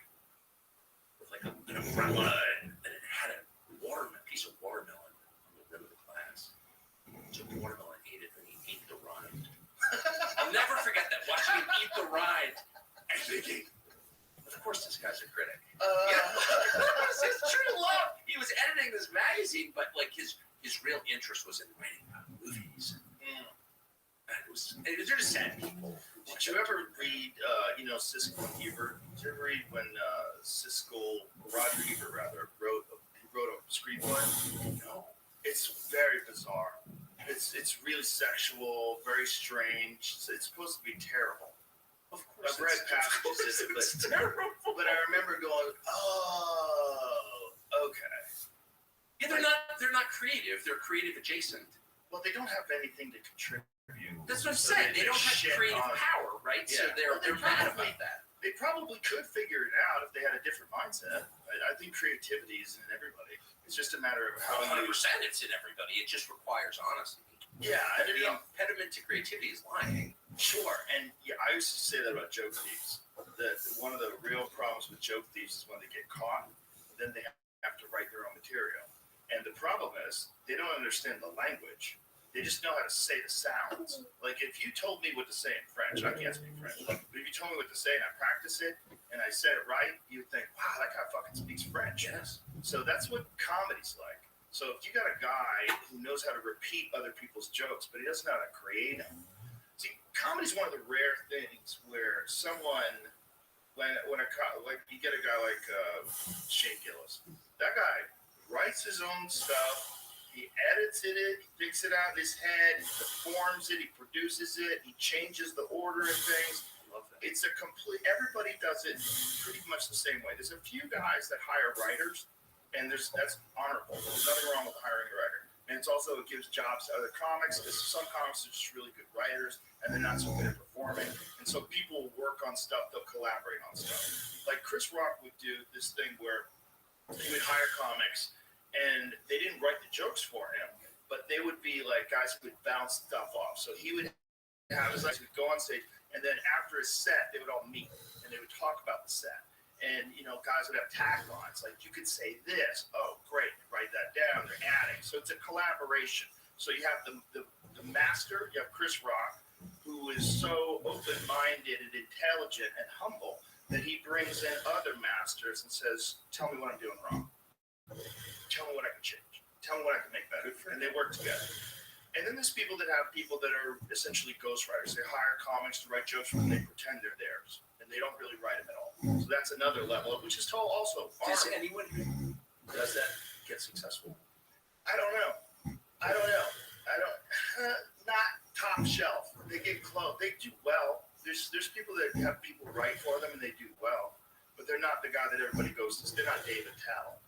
with like an umbrella, and it had a piece of watermelon on the rim of the glass. So the watermelon ate it, and he ate the rind. I'll never forget that. Watching him eat the rind and thinking, of course, this guy's a critic. It's true love. He was editing this magazine, but like his real interest was in writing about movies. And it was just sad people. Did you ever read, Siskel and Ebert? Did you ever read when Roger Ebert wrote a screenplay? No. It's very bizarre. It's really sexual, very strange. It's supposed to be terrible. Of course, I've read passages in it, but I remember going, "Oh, okay." Yeah, they're not creative. They're creative adjacent. Well, they don't have anything to contribute. That's what I'm saying. They don't have creative power, right? Yeah. So they're mad about that. They probably could figure it out if they had a different mindset. I think creativity is in everybody. It's just a matter of how 100% you. it's in everybody. It just requires honesty. Yeah, And the impediment to creativity is lying. Sure, and yeah, I used to say that about joke thieves. That one of the real problems with joke thieves is when they get caught, then they have to write their own material. And the problem is they don't understand the language. They just know how to say the sounds. Like if you told me what to say in French, I can't speak French. But if you told me what to say and I practice it and I said it right, you'd think, wow, that guy fucking speaks French. Yes. So that's what comedy's like. So if you got a guy who knows how to repeat other people's jokes, but he doesn't know how to create them. See, comedy's one of the rare things where someone, when you get a guy like Shane Gillis, that guy writes his own stuff. He edits it, he picks it out in his head, he performs it, he produces it, he changes the order of things. It's a complete, everybody does it pretty much the same way. There's a few guys that hire writers, and that's honorable. There's nothing wrong with hiring a writer. And it's also, it gives jobs to other comics, because some comics are just really good writers, and they're not so good at performing. And so people will work on stuff, they'll collaborate on stuff. Like Chris Rock would do this thing where he would hire comics, and they didn't write the jokes for him, but they would be like guys who would bounce stuff off. So he would have his guys would go on stage, and then after his set, they would all meet and they would talk about the set. And guys would have taglines like, "You could say this." Oh, great! Write that down. They're adding. So it's a collaboration. So you have the master. You have Chris Rock, who is so open-minded and intelligent and humble that he brings in other masters and says, "Tell me what I'm doing wrong. Tell me what I can change. Tell me what I can make better." And they work together. And then there's people that are essentially ghostwriters. They hire comics to write jokes for them. They pretend they're theirs. And they don't really write them at all. So that's another level, which is also Does anyone who does that get successful? I don't know. Not top shelf. They get close. They do well. There's people that have people write for them and they do well. But they're not the guy that everybody goes to. They're not David Tell.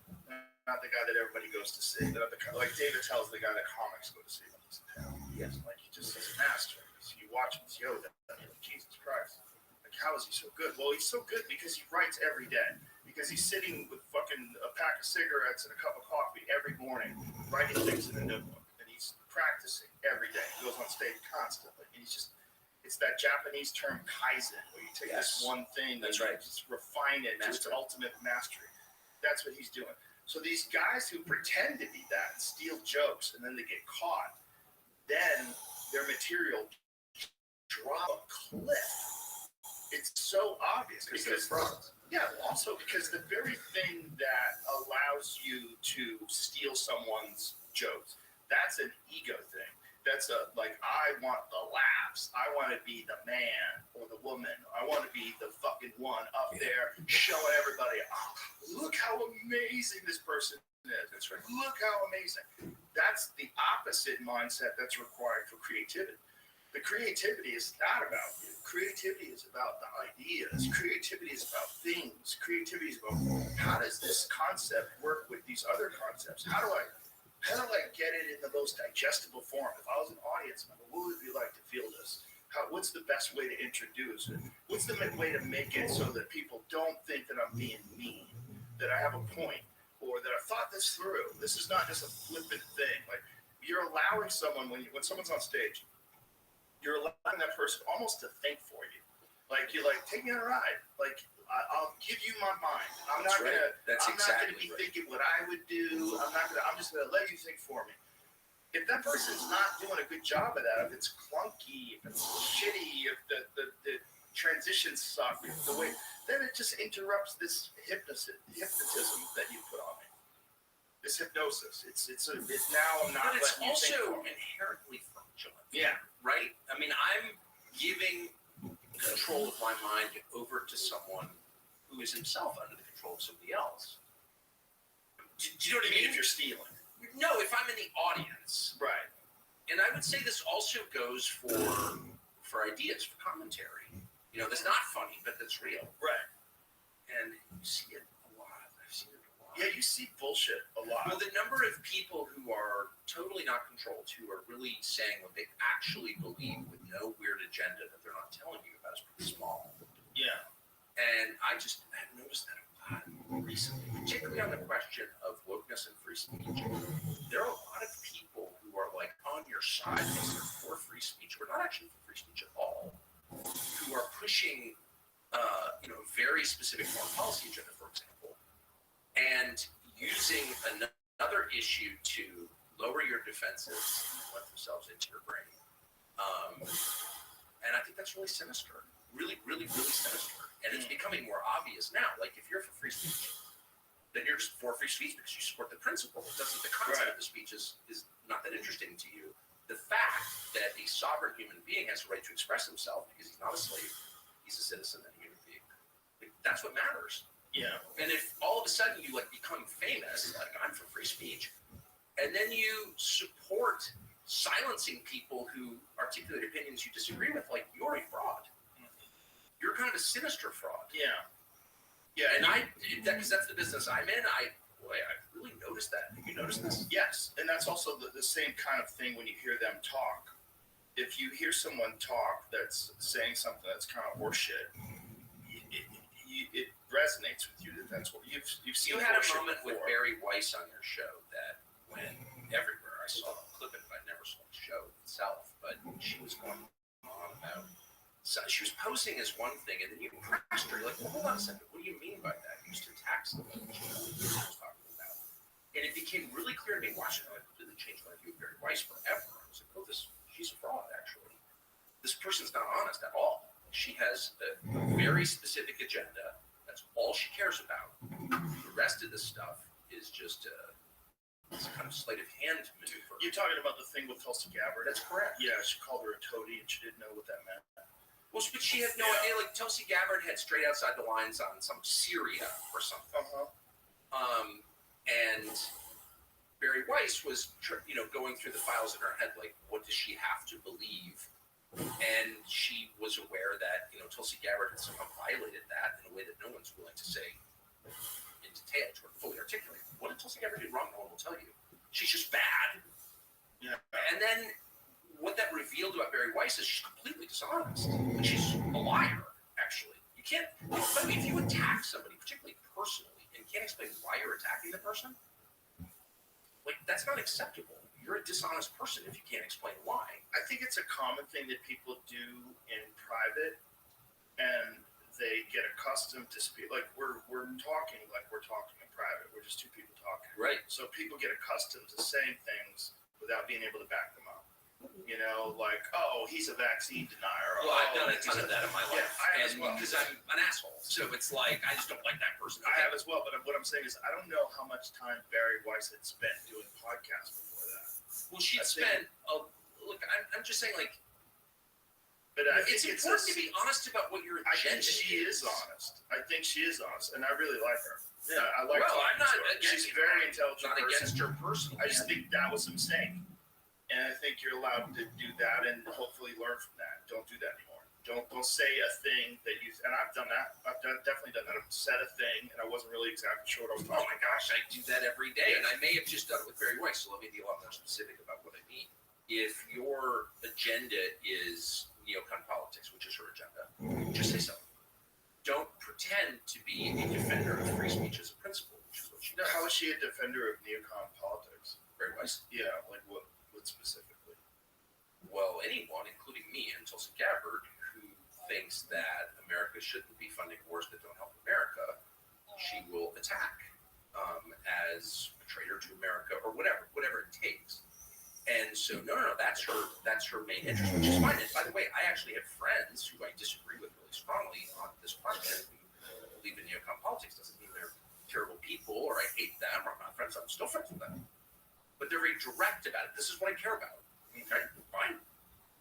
Not the guy that everybody goes to see. Like David Tell's the guy that comics go to see when he's in town. Yes, like he's a master. So you watch him, it's Yoda. Jesus Christ. Like, how is he so good? Well, he's so good because he writes every day. Because he's sitting with fucking a pack of cigarettes and a cup of coffee every morning, writing things in a notebook, and he's practicing every day. He goes on stage constantly, and it's that Japanese term kaizen, where you take this one thing and you just refine it to its ultimate mastery. That's what he's doing. So these guys who pretend to be that and steal jokes, and then they get caught, then their material drop a cliff. It's so obvious because also because the very thing that allows you to steal someone's jokes, that's an ego thing. That's I want the laughs. I want to be the man or the woman. I want to be the fucking one up there showing everybody, look how amazing this person is. That's right. Look how amazing. That's the opposite mindset that's required for creativity. The creativity is not about you. Creativity is about the ideas. Creativity is about things. Creativity is about how does this concept work with these other concepts? How do I get it in the most digestible form? If I was an audience member, what would it be like to feel this? What's the best way to introduce it? What's the way to make it so that people don't think that I'm being mean, that I have a point, or that I thought this through? This is not just a flippant thing. Like, you're allowing someone, when someone's on stage, you're allowing that person almost to think for you. Like, you're like, take me on a ride. Like, I'll give you my mind. I'm not gonna be thinking what I would do. I'm just gonna let you think for me. If that person's not doing a good job of that, if it's clunky, if it's shitty, if the transitions suck, then it just interrupts this hypnotism that you put on me. This hypnosis. It's now not. But it's also inherently fraudulent. Yeah. Right. I mean, I'm giving control of my mind over to someone who is himself under the control of somebody else. Do you know what I mean? If you're stealing. No, if I'm in the audience. Right. And I would say this also goes for ideas, for commentary. You know, that's not funny, but that's real. Right. And you see it a lot. I've seen it a lot. Yeah, you see bullshit a lot. Well, the number of people who are totally not controlled, who are really saying what they actually believe with no weird agenda that they're not telling you about is pretty small. Yeah. And I have noticed that a lot recently, particularly on the question of wokeness and free speech. There are a lot of people who are like on your side because they're for free speech. We're not actually for free speech at all. Who are pushing, very specific foreign policy agenda, for example, and using another issue to lower your defenses and let themselves into your brain. And I think that's really sinister. Really, really, really sinister. And it's becoming more obvious now. Like, if you're for free speech, then you're just for free speech because you support the principle. It doesn't. The concept of the speech is not that interesting to you. The fact that a sovereign human being has the right to express himself because he's not a slave, he's a citizen and a human being. Like, that's what matters. Yeah. And if all of a sudden you become famous, like I'm for free speech, and then you support silencing people who articulate opinions you disagree with, like, you're a fraud. You're kind of a sinister fraud. Yeah. Yeah. And because that's the business I'm in, I really noticed that. Have you noticed this? Yes. And that's also the same kind of thing when you hear them talk. If you hear someone talk that's saying something that's kind of horseshit, it resonates with you. That's what you've seen. You had a moment with Barry Weiss on your show that when everywhere I saw a clip of it, I never saw the show itself, but she was going on about. So she was posing as one thing, and then you pressed her. You're like, well, hold on a second. What do you mean by that? You used to attack someone. She knows what she was talking about. And it became really clear to me watching it. I completely changed my view of Barry Weiss forever. I was like, she's a fraud, actually. This person's not honest at all. She has a very specific agenda. That's all she cares about. The rest of this stuff is just it's a kind of sleight of hand maneuver. You're talking about the thing with Tulsi Gabbard. That's correct. Yeah, she called her a toady, and she didn't know what that meant. Well, but she had no idea. Like, Tulsi Gabbard had straight outside the lines on some Syria or something. And Barry Weiss was, going through the files in her head, like, what does she have to believe? And she was aware that, Tulsi Gabbard had somehow violated that in a way that no one's willing to say in detail or fully articulate. What did Tulsi Gabbard do wrong? No one will tell you. She's just bad. Yeah. And then what that revealed about Barry Weiss is she's completely dishonest. And she's a liar, actually. You can't, if you attack somebody, particularly personally, and can't explain why you're attacking the person, like, that's not acceptable. You're a dishonest person if you can't explain why. I think it's a common thing that people do in private, and they get accustomed to speak. Like we're talking in private. We're just two people talking. Right. So people get accustomed to saying things without being able to back them up. You know, like, oh, he's a vaccine denier. Well, I've done a ton of that in my life. Yeah, I have as well. Because I'm an asshole. So it's like, I just don't like that person. I have as well, but what I'm saying is I don't know how much time Barry Weiss had spent doing podcasts before that. Well, she'd spent, look, I'm just saying, like, but I it's think important to be honest about what your agenda I think she is honest. I think she is honest, and I really like her. Yeah, I like well, I'm not her. She's a very intelligent not person. against her personally. I just think that was a mistake. And I think you're allowed to do that and hopefully learn from that. Don't do that anymore. Don't say a thing that you, and I've done that. Definitely done that. I've said a thing and I wasn't really exactly sure what I was talking about. Oh my gosh, I do that every day. And I may have just done it with Barry Weiss, so let me be a lot more specific about what I mean. If your agenda is neocon politics, which is her agenda, just say so. Don't pretend to be a defender of free speech as a principle, which is what she does. How is she a defender of neocon politics? Barry Weiss? Yeah, like what specifically? Well, anyone, including me and Tulsi Gabbard, who thinks that America shouldn't be funding wars that don't help America, she will attack as a traitor to America or whatever it takes. And so, no, that's her main interest, which is fine. And by the way, I actually have friends who I disagree with really strongly on this question who believe in neocon politics. Doesn't mean they're terrible people or I hate them or I'm not friends. I'm still friends with them. But they're very direct about it. This is what I care about. Okay, fine.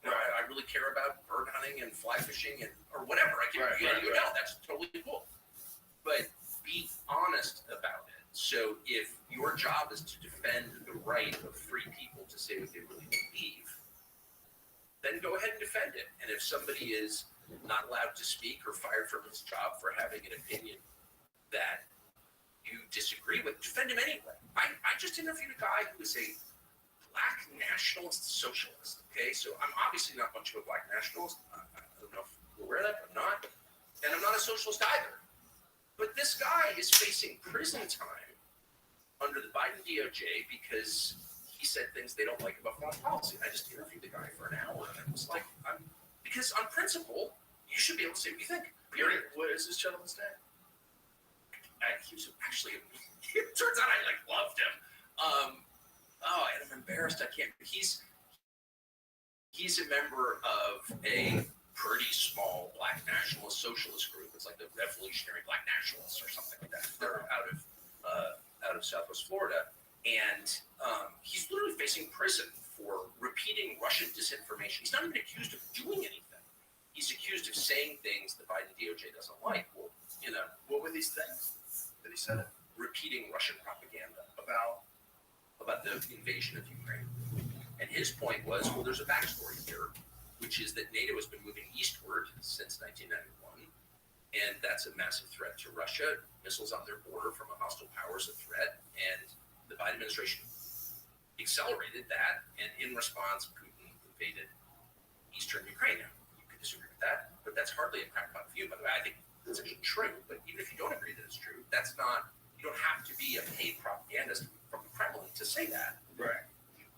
I really care about bird hunting and fly fishing or whatever. I can, that's totally cool. But be honest about it. So if your job is to defend the right of free people to say what they really believe, then go ahead and defend it. And if somebody is not allowed to speak or fired from his job for having an opinion that you disagree with, defend him anyway. I just interviewed a guy who is a black nationalist socialist. Okay, so I'm obviously not much of a black nationalist. I don't know if you're aware of that, but I'm not. And I'm not a socialist either. But this guy is facing prison time under the Biden DOJ because he said things they don't like about foreign policy. I just interviewed the guy for an hour, and it was like, because on principle, you should be able to say what you think. Period. What is this gentleman's name? He was actually, it turns out I loved him. And I'm embarrassed. I can't. He's a member of a pretty small black nationalist socialist group. It's like the Revolutionary Black Nationalists or something like that. They're out of Southwest Florida, and he's literally facing prison for repeating Russian disinformation. He's not even accused of doing anything. He's accused of saying things the Biden DOJ doesn't like. Well, what were these things that he said? Repeating Russian propaganda About the invasion of Ukraine. And his point was, well, there's a backstory here, which is that NATO has been moving eastward since 1991, and that's a massive threat to Russia. Missiles on their border from a hostile power is a threat, and the Biden administration accelerated that, and in response, Putin invaded eastern Ukraine. Now, you could disagree with that, but that's hardly a crackpot view, by the way. I think that's actually true, but even if you don't agree that it's true, that's not, you don't have to be a paid propagandist from the Kremlin to say that. Right.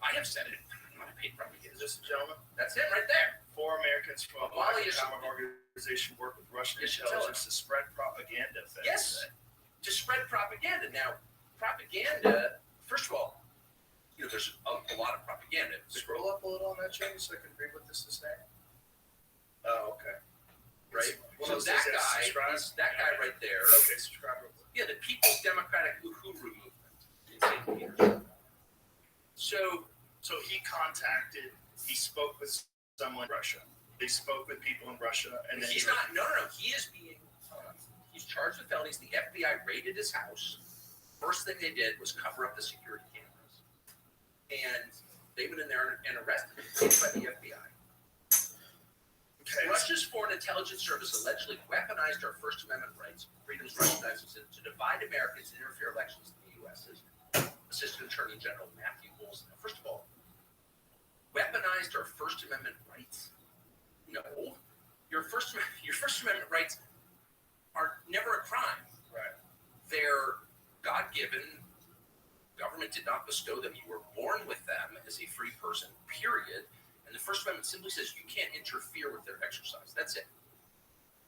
I have said it. I'm not a paid propagandist. Is this a gentleman? That's it right there. 4 Americans from a black economic organization work with Russian intelligence to spread propaganda. Yes, to spread propaganda. Now, propaganda, first of all, there's a lot of propaganda. Scroll up a little on that chain so I can read what this is saying. Oh, okay. Right. So that guy right there. Okay, subscribe. Yeah, the People's Democratic Uhuru movement in St. Petersburg. So he spoke with someone in Russia. They spoke with people in Russia, and then he's not. No. He is being. He's charged with felonies. The FBI raided his house. First thing they did was cover up the security cameras, and they went in there and arrested him by the FBI. Okay. Russia's Foreign Intelligence Service allegedly weaponized our First Amendment rights, freedoms recognized to divide Americans and interfere elections in the U.S. Assistant Attorney General Matthew Olson. Now, first of all, weaponized our First Amendment rights? No. Your First Amendment rights are never a crime. Right. They're God-given government Amendment did not bestow them. You were born with them as a free person, period. And the First Amendment simply says you can't interfere with their exercise. That's it.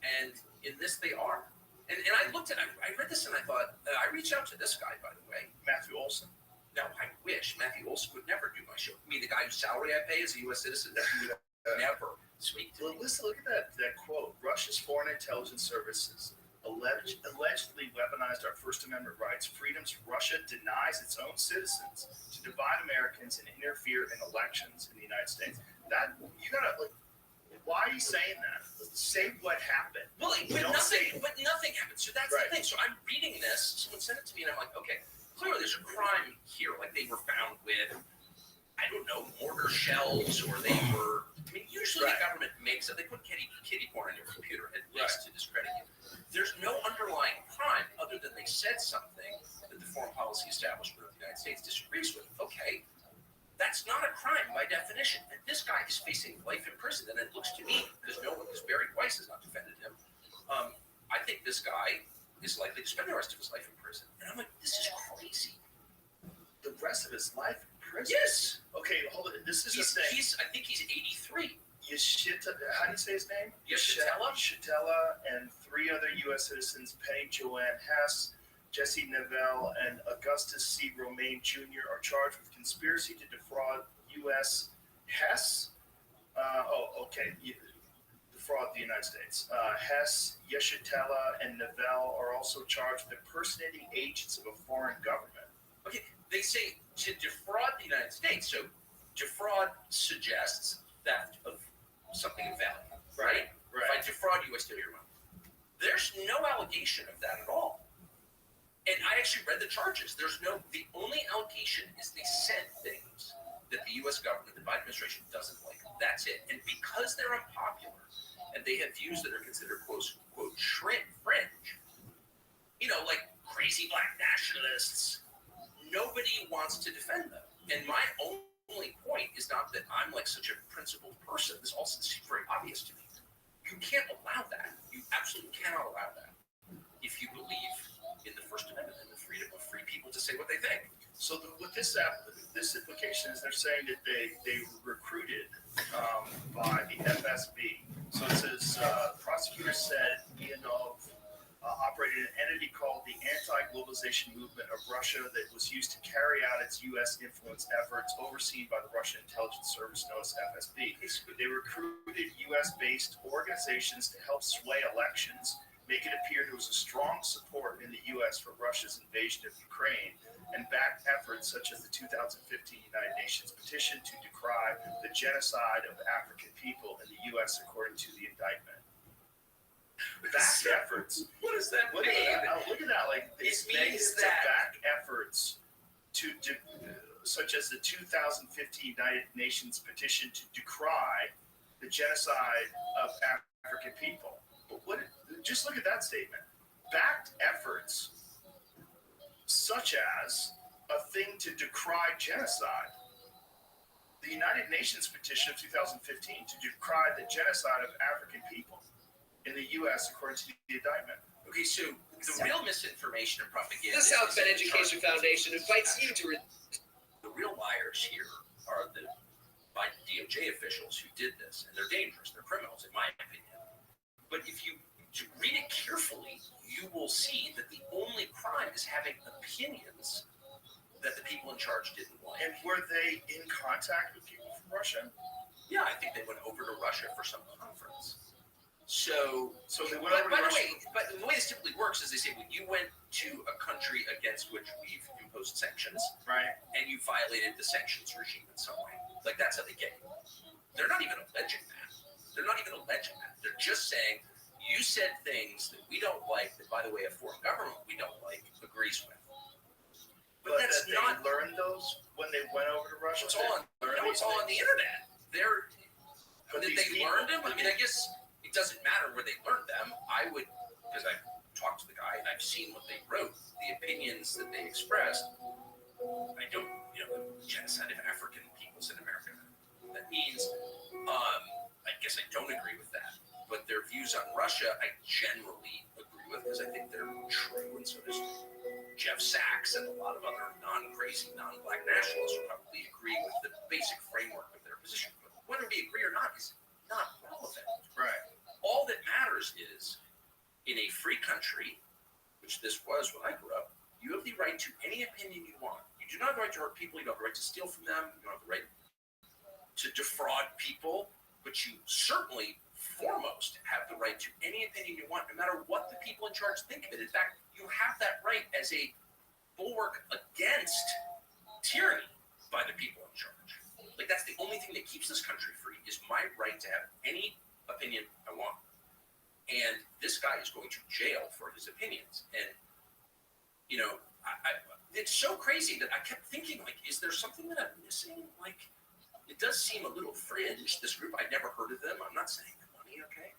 And in this, they are. And I looked at it, I read this and I thought, I reached out to this guy, by the way, Matthew Olson. Now, I wish Matthew Olson would never do my show. I mean, the guy whose salary I pay as a U.S. citizen, he would never speak to me. Well, listen, look at that quote. Russia's foreign intelligence services allegedly weaponized our First Amendment rights, freedoms. Russia denies its own citizens to divide Americans and interfere in elections in the United States. That you gotta like. Why are you saying that? Say what happened. Well, but nothing happened. So that's Right. the thing. So I'm reading this. Someone sent it to me, and I'm like, okay, clearly there's a crime here. Like they were found with, I don't know, mortar shells, or they were. I mean, usually the government makes it. They put kitty porn on your computer at least to discredit you. There's no underlying crime other than they said something that the foreign policy establishment of the United States disagrees with. Okay. That's not a crime by definition. And this guy is facing life in prison. And it looks to me, because Barry Weiss has not defended him, I think this guy is likely to spend the rest of his life in prison. And I'm like, this is crazy. The rest of his life in prison? Yes. Okay, hold on. This is the thing. I think he's 83. How do you say his name? Yeshitela, and 3 other U.S. citizens, Penny Joanne Hess, Jesse Neville, and Augustus C. Romaine Jr. are charged with conspiracy to defraud U.S. Hess. Defraud the United States. Hess, Yeshitela, and Neville are also charged with impersonating agents of a foreign government. Okay, they say to defraud the United States. So defraud suggests theft of something of value, right? If I defraud you, I steal your money. There's no allegation of that at all. And I actually read the charges. The only allegation is they said things that the U.S. government, the Biden administration, doesn't like. That's it. And because they're unpopular and they have views that are considered, quote, fringe, like crazy black nationalists, nobody wants to defend them. And my only point is not that I'm like such a principled person. This also seems very obvious to me. You can't allow that. You absolutely cannot allow that if you believe in the First Amendment and the freedom of free people to say what they think. So what this implication is, they're saying that they were recruited by the FSB. So it says prosecutors said Leonov operated an entity called the Anti-Globalization Movement of Russia that was used to carry out its U.S. influence efforts overseen by the Russian intelligence service known as FSB. They recruited U.S.-based organizations to help sway elections, make it appear there was a strong support in the U.S. for Russia's invasion of Ukraine, and backed efforts such as the 2015 United Nations petition to decry the genocide of African people in the U.S. according to the indictment. Back efforts. What does that mean? Look at that. Like it means that back efforts such as the 2015 United Nations petition to decry the genocide of African people. But just look at that statement. Backed efforts such as a thing to decry genocide. The United Nations petition of 2015 to decry the genocide of African people in the U.S. according to the indictment. Okay, so the real misinformation and propaganda. The South Bend Education Foundation invites you to. The real liars here are the Biden DOJ officials who did this, and they're dangerous. They're criminals, in my opinion. But if you read it carefully, you will see that the only crime is having opinions that the people in charge didn't like. And were they in contact with people from Russia? Yeah, I think they went over to Russia for some conference. So they went over to Russia. But the way this typically works is they say, when you went to a country against which we've imposed sanctions, right, and you violated the sanctions regime in some way, like that's how they get you. They're not even alleging that. They're just saying, you said things that we don't like, that, by the way, a foreign government we don't like agrees with. But that's that not. They learned those when they went over to Russia. It's all on the internet. Did they learn them? I mean, I guess it doesn't matter where they learned them. I would, because I've talked to the guy and I've seen what they wrote, the opinions that they expressed. I don't, the genocide of African peoples in America. That means, I guess I don't agree with that. But their views on Russia, I generally agree with, because I think they're true, and so does Jeff Sachs and a lot of other non-crazy, non-black nationalists will probably agree with the basic framework of their position. But whether we agree or not is not relevant. Right. All that matters is, in a free country, which this was when I grew up, you have the right to any opinion you want. You do not have the right to hurt people. You don't have the right to steal from them. You don't have the right to defraud people. But you certainly, foremost, have the right to any opinion you want, no matter what the people in charge think of it. In fact, you have that right as a bulwark against tyranny by the people in charge. Like, that's the only thing that keeps this country free, is my right to have any opinion I want. And this guy is going to jail for his opinions. And, you know, it's so crazy that I kept thinking, like, is there something that I'm missing? Like, it does seem a little fringe, this group. I'd never heard of them. I'm not saying the money, okay?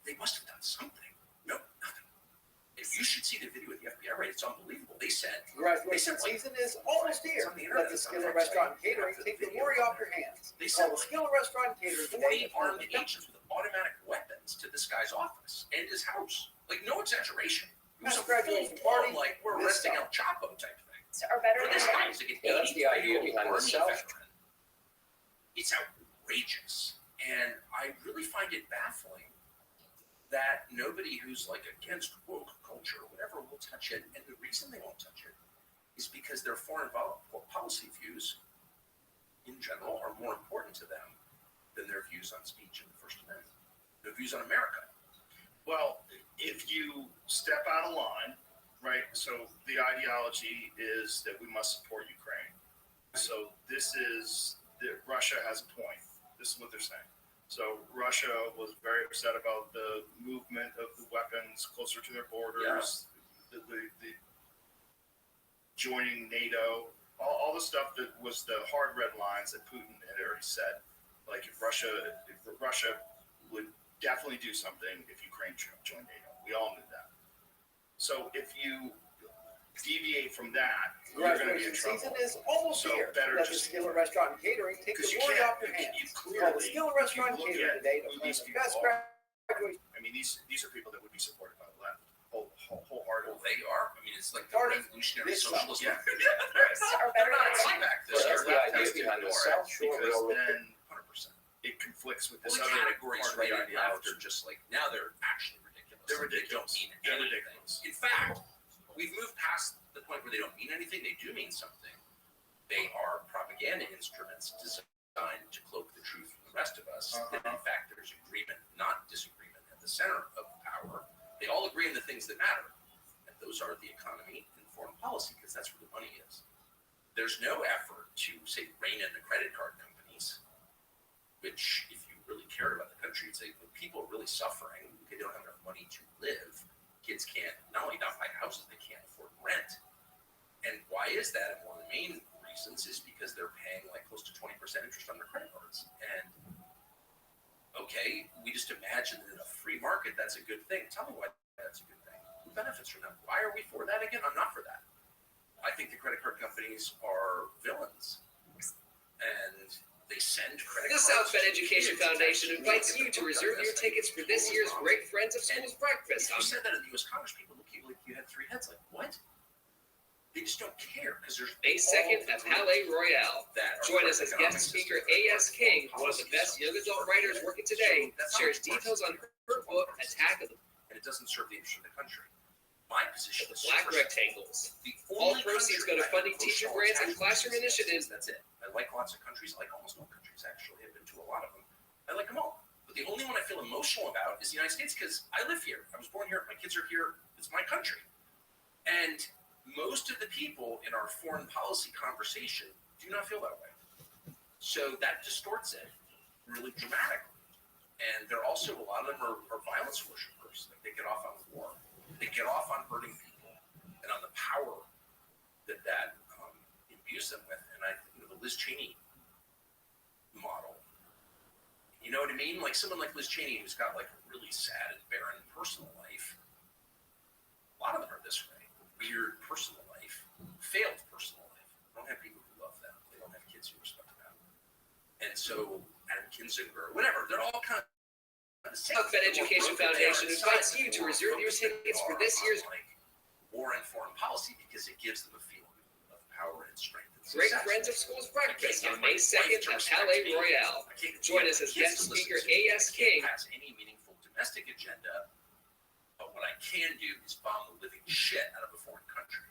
They must have done something. No, nothing. If you should see the video with the FBI, right? It's unbelievable. They said, Graduation season is almost here. Let the Skillet Restaurant and Catering take the worry off your hands. They Call sent the Skillet Restaurant and Catering 40 today. armed agents with automatic weapons to this guy's office and his house. Like, no exaggeration. It was a Graduation full-blown, party like, we're this arresting time. El Chapo type thing. So our For veterans this guy, it's like an Yeah, that's the idea 83-year-old behind the Army self. veteran. It's outrageous. And I really find it baffling that nobody who's, like, against woke culture or whatever will touch it. And the reason they won't touch it is because their foreign policy views in general are more important to them than their views on speech in the First Amendment, their views on America. Well, if you step out of line, right? So the ideology is that we must support Ukraine. So this is that Russia has a point. This is what they're saying. So Russia was very upset about the movement of the weapons closer to their borders, the joining NATO, all the stuff that was the hard red lines that Putin had already said. Like, if Russia would definitely do something if Ukraine joined NATO. We all knew that. So if you deviate from that, you're going to be in trouble. Season is almost So here. better Let the just- Skillet Restaurant and Catering take the Because you worry can't, off your hands. you Call the clearly, Skillet if Restaurant you and look Catering at today to who plan these the people best are, graduation. I mean, these are people that would be supported by the left Well, wholeheartedly. they are. I mean, it's like the Party revolutionary this socialist. summer. So our They're not veterans a back Well, this year. that's the idea behind the self. Sure, Because we'll then 100%. it conflicts with Well, this the other categories hard right right and left ideology. are just like, now they're actually ridiculous. They're Like, ridiculous. They don't mean They're anything. ridiculous. In fact, we've moved past the point where they don't mean anything. They do mean something. They are propaganda instruments designed to cloak the truth from the rest of us. That in fact there's agreement, not disagreement, at the center of power. They all agree on the things that matter. And those are the economy and foreign policy, because that's where the money is. There's no effort to, say, rein in the credit card companies, which, if you really cared about the country, you'd say, when people are really suffering, they don't have enough money to live. Kids can't not only not buy houses, they can't afford rent. And why is that? And one of the main reasons is because they're paying like close to 20% interest on their credit cards. And okay, we just imagine that in a free market, that's a good thing. Tell me why that's a good thing. Who benefits from that? Why are we for that again? I'm not for that. I think the credit card companies are villains. And they send credit The cards. South Bend to Education kids. Foundation invites you to reserve your tickets for this year's Great Friends of Schools breakfast. If you said that in the U.S. Congress, people look at you like you had three heads. Like, what? They just don't care because there's May 2nd at Palais Royale. that are Join us as economic guest speaker systems, A.S. King, one of the policies, best young adult writers working today, shares details on her book, Attack of the and it doesn't serve the interest of the country. My position is Black super simple. Rectangles. The All only proceeds country go to I funding have teacher emotional grants and attachment classroom to is initiatives. That's it. I like lots of countries. I like almost all countries, actually. I've been to a lot of them. I like them all. But the only one I feel emotional about is the United States because I live here. I was born here. My kids are here. It's my country. And most of the people in our foreign policy conversation do not feel that way. So that distorts it really dramatically. And they're also, a lot of them are violence worshipers. Like, they get off on war. They get off on hurting people and on the power that imbues them with. And the Liz Cheney model, you know what I mean? Like someone like Liz Cheney, who's got like a really sad and barren personal life. A lot of them are this way. Weird personal life, failed personal life. They don't have people who love them. They don't have kids who respect them. And so, Adam Kinzinger, whatever, they're all kind of the same. South Bend Education Foundation invites you to reserve your tickets for this year's like war war and foreign policy because it gives them a feeling of power and strength. And Great success. Friends of Schools breakfast I on can't May get my 2nd wife to at respect Palais me. Royale. I can't get Join my us as kids guest to listen speaker to me. A.S. I King. can't pass any meaningful domestic agenda, but what I can do is bomb the living shit out of a foreign country.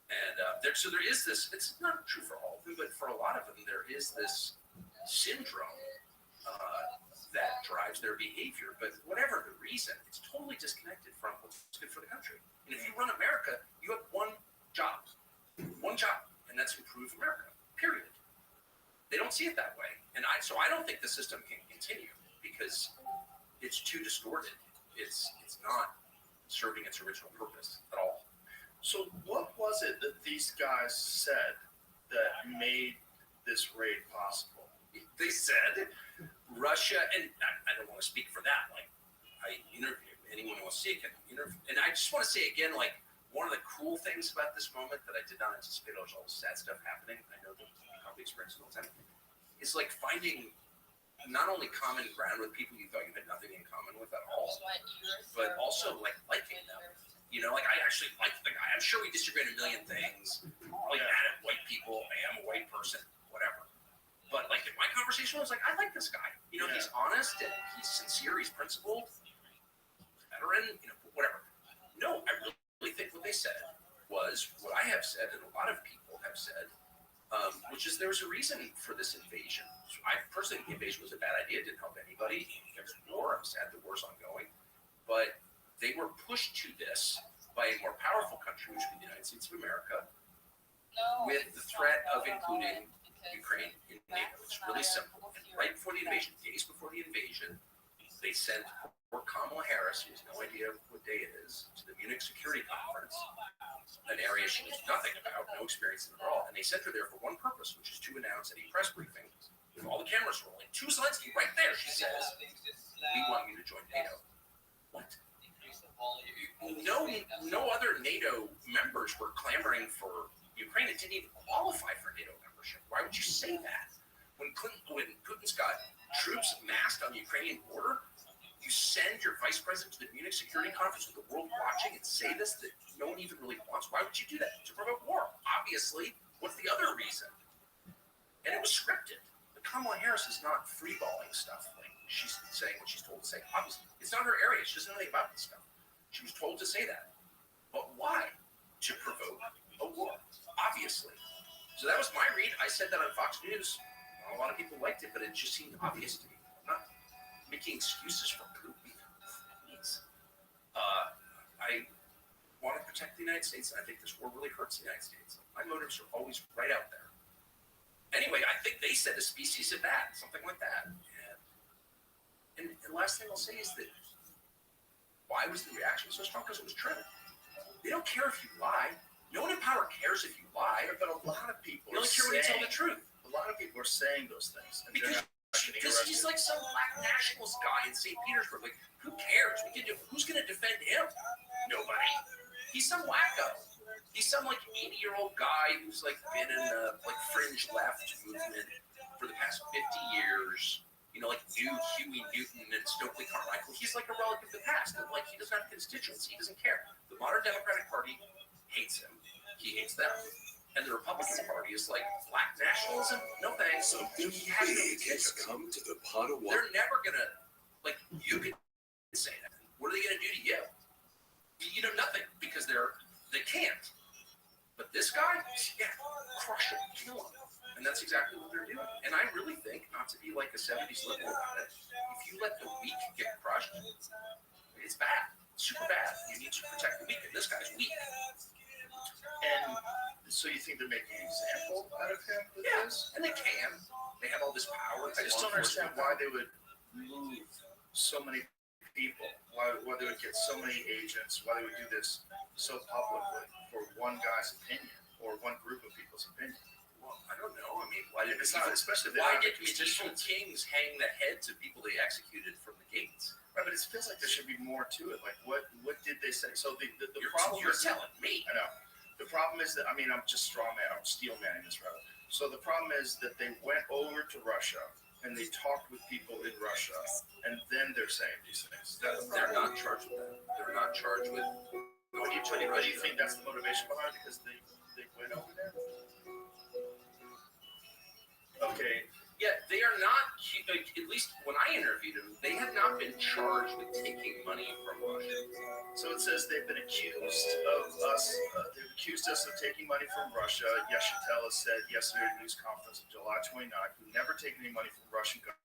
And so there is this, it's not true for all of them, but for a lot of them, there is this syndrome that drives their behavior. But whatever the reason, it's totally disconnected from what's good for the country. And if you run America, you have one job, and that's improve America, period. They don't see it that way. And so I don't think the system can continue because it's too distorted. It's not serving its original purpose at all. So what was it that these guys said that made this raid possible? They said Russia, and I don't want to speak for that. Like, I interviewed anyone who wants to see it can interview. And I just want to say again, like, one of the cool things about this moment that I did not anticipate, all the sad stuff happening, I know that you probably experience it all the time, is like finding not only common ground with people you thought you had nothing in common with at all, but also like liking them. You know, like I actually like the guy. I'm sure we disagree on a million things. Like mad at white people. I am a white person, whatever. But like in my conversation, I was like, I like this guy. You know, he's honest and he's sincere. He's principled. Veteran. You know, whatever. No, I really think what they said was what I have said, and a lot of people have said, which is there was a reason for this invasion. So I personally think the invasion was a bad idea. It didn't help anybody. There's war. I'm sad the war's ongoing, but they were pushed to this by a more powerful country, which would be the United States of America, with the threat of including Ukraine in NATO. It's really simple. And right before the invasion, days before the invasion, they sent poor Kamala Harris, who has no idea what day it is, to the Munich Security Conference, an area she knows nothing about, no experience in it at all. And they sent her there for one purpose, which is to announce at a press briefing, with all the cameras rolling, to Zelensky, right there, she says, we want you to join NATO. What? No other NATO members were clamoring for Ukraine. It didn't even qualify for NATO membership. Why would you say that? When Putin's got troops massed on the Ukrainian border, you send your vice president to the Munich Security Conference with the world watching and say this that no one even really wants. Why would you do that? To provoke war. Obviously, what's the other reason? And it was scripted. But Kamala Harris is not freeballing stuff. Like she's saying what she's told to say. Obviously, it's not her area. She doesn't know anything about this stuff. She was told to say that. But why? To provoke a war. Obviously. So that was my read. I said that on Fox News. A lot of people liked it, but it just seemed obvious to me. I'm not making excuses for Putin. Please. I want to protect the United States, and I think this war really hurts the United States. My motives are always right out there. Anyway, I think they said a species of that, something like that. And the last thing I'll say is that why was the reaction so strong? Because it was true. They don't care if you lie. No one in power cares if you lie. But a lot of people They only care when you tell the truth. A lot of people are saying those things. And Because he's like some black nationalist guy in St. Petersburg. Like, who cares? Who's going to defend him? Nobody. He's some wacko. He's some like 80-year-old guy who's like been in the like fringe left movement for the past 50 years. You know, like new Huey Newton and Stokely Carmichael. He's like a relic of the past. And like he doesn't have constituents. He doesn't care. The modern Democratic Party hates him. He hates them. And the Republican Party is like black nationalism. No thanks. Something He has no big has come to the pot of water. They're never gonna like you could say that. What are they gonna do to you? You know nothing because they can't. But this guy, yeah, crush him, kill him. And that's exactly what they're doing. And I really think, not to be like a 70s liberal about it, if you let the weak get crushed, it's bad. It's super bad. You need to protect the weak, and this guy's weak. And so you think they're making an example out of him with this? And they can. They have all this power. I just don't understand why they would move so many people, why they would get so many agents, why they would do this so publicly for one guy's opinion or one group of people's opinion. Well, I don't know. I mean, why did especially why did medieval kings hang the heads of people they executed from the gates? Right, but it feels like there should be more to it. Like, what did they say? So the problem you're is telling me. I know. The problem is that, I mean, I'm just I'm steel manning this rather. So the problem is that they went over to Russia and they talked with people in Russia, and then they're saying these things. They're not charged with that. They're not charged with What do you think that's the motivation behind it? Because they went over there? Okay. Yeah, they are not, like, at least when I interviewed them, they had not been charged with taking money from Russia. So it says they've been accused of us, they've accused us of taking money from Russia. Yeshitela said yesterday at a news conference on July 29th, we've never taken any money from Russian government.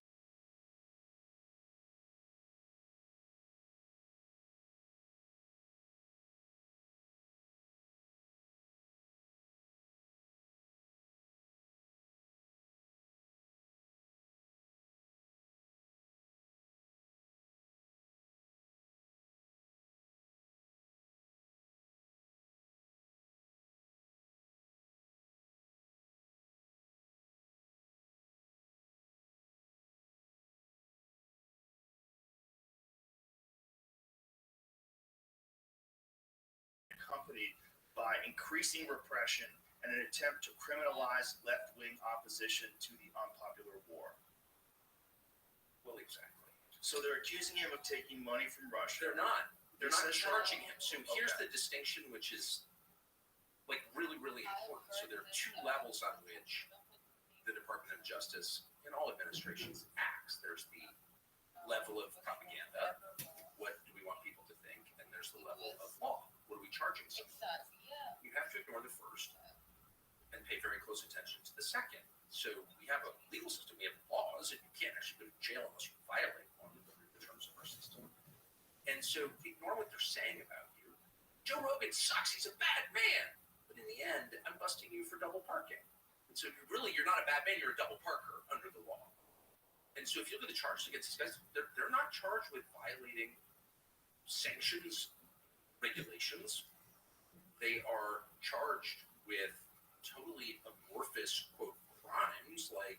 Accompanied by increasing repression and an attempt to criminalize left-wing opposition to the unpopular war. Well, exactly. So they're accusing him of taking money from Russia. They're not. They're not charging him. So here's Okay. the distinction, which is like really, really important. So there are two levels on which the Department of Justice and all administrations acts. There's the level of propaganda. What do we want people to think? And there's the level of law. What are we charging someone? You have to ignore the first and pay very close attention to the second. So we have a legal system, we have laws, and you can't actually go to jail unless you violate one of the terms of our system. And so ignore what they're saying about you. Joe Rogan sucks, he's a bad man. But in the end, I'm busting you for double parking. And so you're not a bad man, you're a double parker under the law. And so if you look at the charges against these guys, they're not charged with violating sanctions regulations. They are charged with totally amorphous, quote, crimes like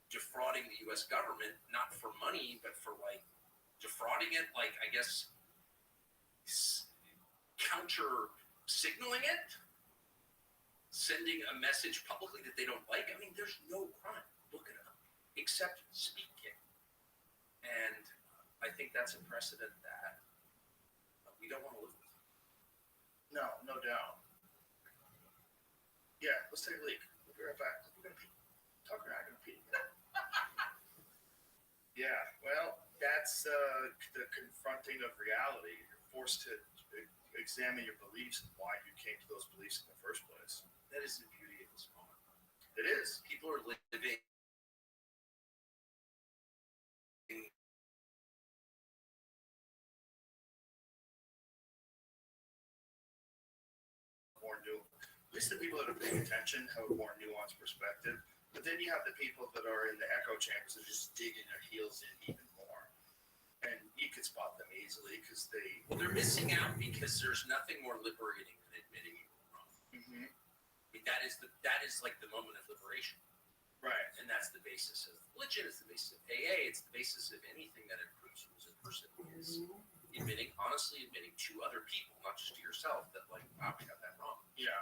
defrauding the U.S. government, not for money, but for like defrauding it, like I guess counter signaling it, sending a message publicly that they don't like. I mean, there's no crime. Look it up, except speaking. And I think that's a precedent that we don't want to live with. No, no doubt. Yeah, let's take a leak. We'll be right back. We're gonna pee. Tucker and I are gonna pee together. Yeah, well, that's the confronting of reality. You're forced to examine your beliefs and why you came to those beliefs in the first place. That is the beauty of this moment. It is. People are living more new. At least the people that are paying attention have a more nuanced perspective. But then you have the people that are in the echo chambers that are just digging their heels in even more. And you can spot them easily because they're missing out because there's nothing more liberating than admitting you were wrong. Mm-hmm. I mean, that is like the moment of liberation. Right. And that's the basis of religion, it's the basis of AA, it's the basis of anything that improves you as a person is honestly admitting to other people, not just to yourself, that like, wow, we got that wrong. Yeah.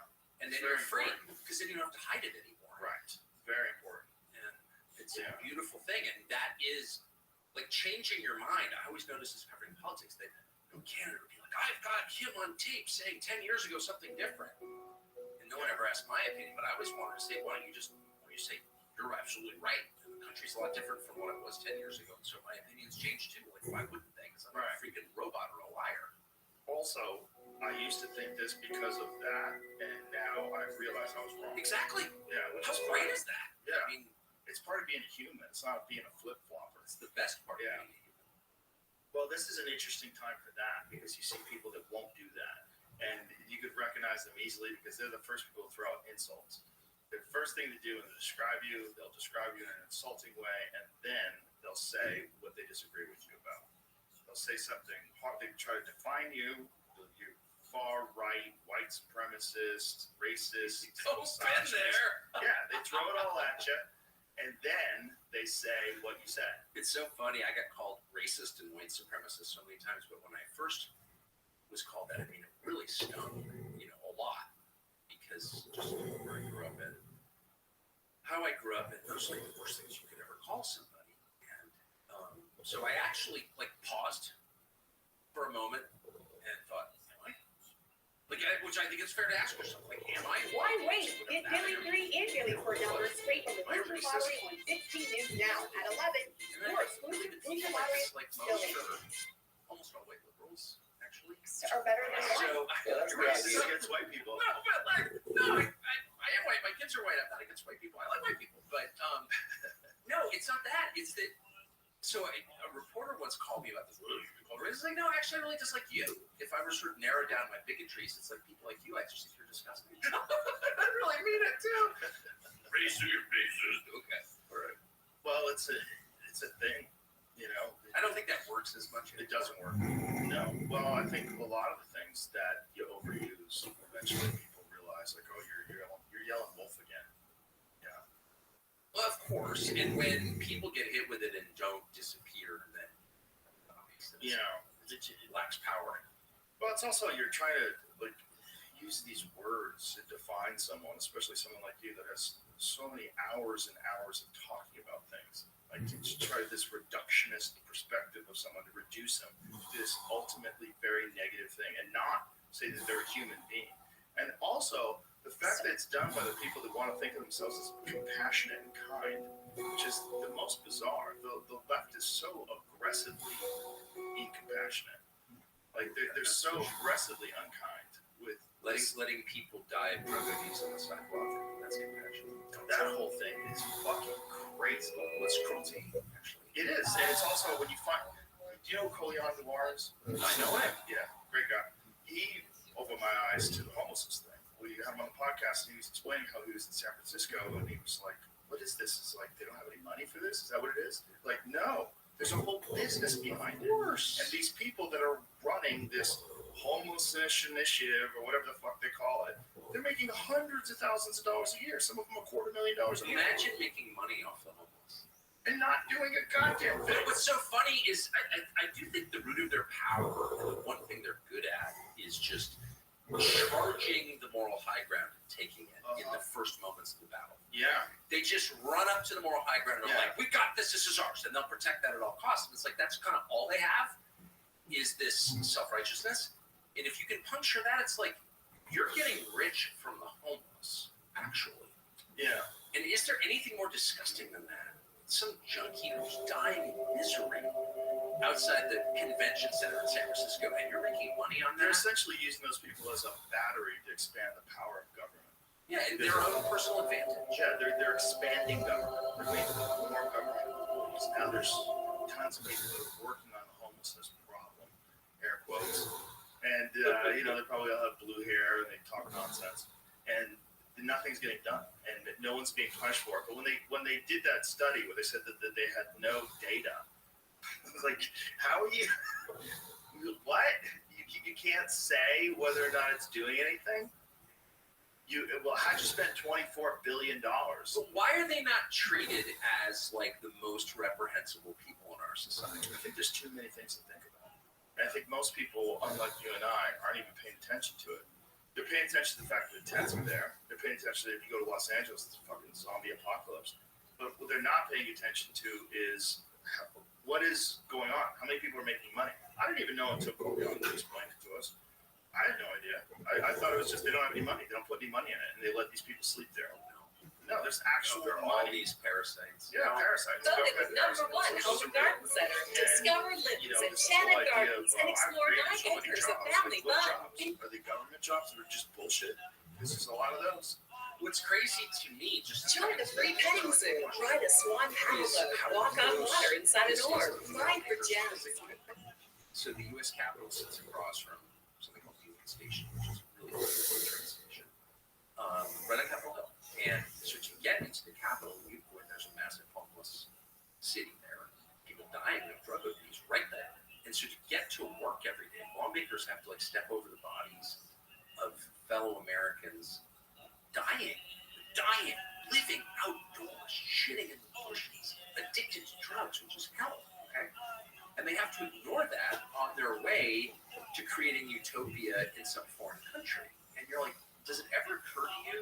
And then you're free because then you don't have to hide it anymore. Right. Very important. And it's a beautiful thing. And that is like changing your mind. I always notice this covering politics that Canada would be like, I've got him on tape saying 10 years ago something different. And no one ever asked my opinion, but I always wanted to say, why don't you say, you're absolutely right. And the country's a lot different from what it was 10 years ago. And so my opinions changed too. Like, why wouldn't they? Because I'm not a freaking robot or a liar. Also, I used to think this because of that, and now I realize I was wrong. Exactly. Yeah. How great is that? Yeah. I mean, it's part of being a human. It's not being a flip-flopper. It's the best part of being a human. Well, this is an interesting time for that because you see people that won't do that. And you could recognize them easily because they're the first people to throw out insults. The first thing to do is describe you. They'll describe you in an insulting way, and then they'll say what they disagree with you about. They'll say something hard. They try to define you. You're far right, white supremacist, racist. Been there. Yeah, they throw it all at you, and then they say what you said. It's so funny. I got called racist and white supremacist so many times, but when I first was called that, I mean, it really stung, a lot. Because just where I grew up in, how I grew up in, those are like the worst things you could ever call somebody. And so I actually paused for a moment and thought, am I Which I think it's fair to ask yourself. Like, am I? Why wait? Get Daily 3 and Daily 4 downloads straight from the Booster Lottery on 15 News now at 11. Your exclusive Booster Lottery Like affiliate. almost all white liberals, actually. Are better than white. So Yeah, that's a good idea. Against white people. No, but like, no, I am white. My kids are white. I'm not against white people. I like white people, but no, it's not that. It's that. So a reporter once called me about this. It's like, no, actually, I really dislike you. If I were sort of narrow down my bigotries, it's like people like you. I just think you're disgusting. I really mean it too. Race to your faces. Okay. All right. Well, it's a thing, you know. I don't think that works as much. It doesn't work. No. Well, I think a lot of the things that you overuse, eventually people realize, like, oh, you're yelling wolf again. Yeah. Well, of course. And when people get hit with it and don't disappear, then You know, it lacks power. well, it's also you're trying to like use these words to define someone, especially someone like you that has so many hours and hours of talking about things. Like to try this reductionist perspective of someone to reduce them to this ultimately very negative thing, and not say that they're a human being. And also the fact that it's done by the people that want to think of themselves as compassionate and kind, which is the most bizarre. The left is so aggressively incompassionate. Like they're so aggressively unkind with Letting people die of drug abuse on the sidewalk. That's compassion. that whole thing is fucking crazy. What's cruelty, actually? It is, and it's also when you find. Do you know who Colion Noir is? I know him. Yeah, great guy. He opened my eyes to the homelessness thing. We had him on the podcast, and he was explaining how he was in San Francisco, and he was like, "What is this? It's like they don't have any money for this. Is that what it is?" Like, no. There's a whole business behind it. And these people that are running this homelessness initiative or whatever the fuck they call it, they're making hundreds of thousands of dollars a year. Some of them $250,000 a year. Imagine making money off the homeless. And not doing a goddamn thing. What's so funny is I do think the root of their power, and the one thing they're good at, is just charging the moral high ground and taking it in the first moments of the battle. Yeah. They just run up to the moral high ground and are like, we got this is ours, and they'll protect that at all costs. And it's like, that's kind of all they have is this self-righteousness. And if you can puncture that, it's like, you're getting rich from the homeless, actually. Yeah. And is there anything more disgusting than that? Some junkie who's dying in misery outside the convention center in San Francisco, and you're making money on They're that? essentially using those people as a battery to expand the power of government. Yeah, and their own personal advantage. Yeah, they're expanding government. They're making more government employees. Now there's tons of people that are working on the homelessness problem, air quotes. And, you know, they probably all have blue hair and they talk nonsense. And nothing's getting done. And no one's being punished for it. But when they did that study where they said that they had no data, I was like, how are you? What? You can't say whether or not it's doing anything? How'd you spend $24 billion? But why are they not treated as like the most reprehensible people in our society? I think there's too many things to think about. And I think most people, unlike you and I, aren't even paying attention to it. They're paying attention to the fact that the tents are there. They're paying attention to if you go to Los Angeles, it's a fucking zombie apocalypse. But what they're not paying attention to is what is going on. How many people are making money? I didn't even know until Colion explained it to us. I had no idea. I thought it was just they don't have any money. They don't put any money in it, and they let these people sleep there. No, there's actual There are all money. these parasites. Yeah, parasites. Voted the number one Elder Garden Center. Discover Limbs, Enchanted Gardens, and explore 9 acres of family love. Are they government jobs that are just bullshit? This is a lot of those. What's crazy to me, just Join the free petting zoo. Ride a swan paddle boat. Walk on water inside an orb. Fly for gems. so the U.S. Capitol sits across from something called Union Station, which is a really cool train station, right on Capitol Hill. And so to get into the Capitol, there's a massive homeless city there, people dying of drug abuse right there. And so to get to work every day, lawmakers have to like step over the bodies of fellow Americans dying, living outdoors, shitting in the bushes, addicted to drugs, which is hell, okay? And they have to ignore that on their way to creating utopia in some foreign country. And you're like, does it ever occur to you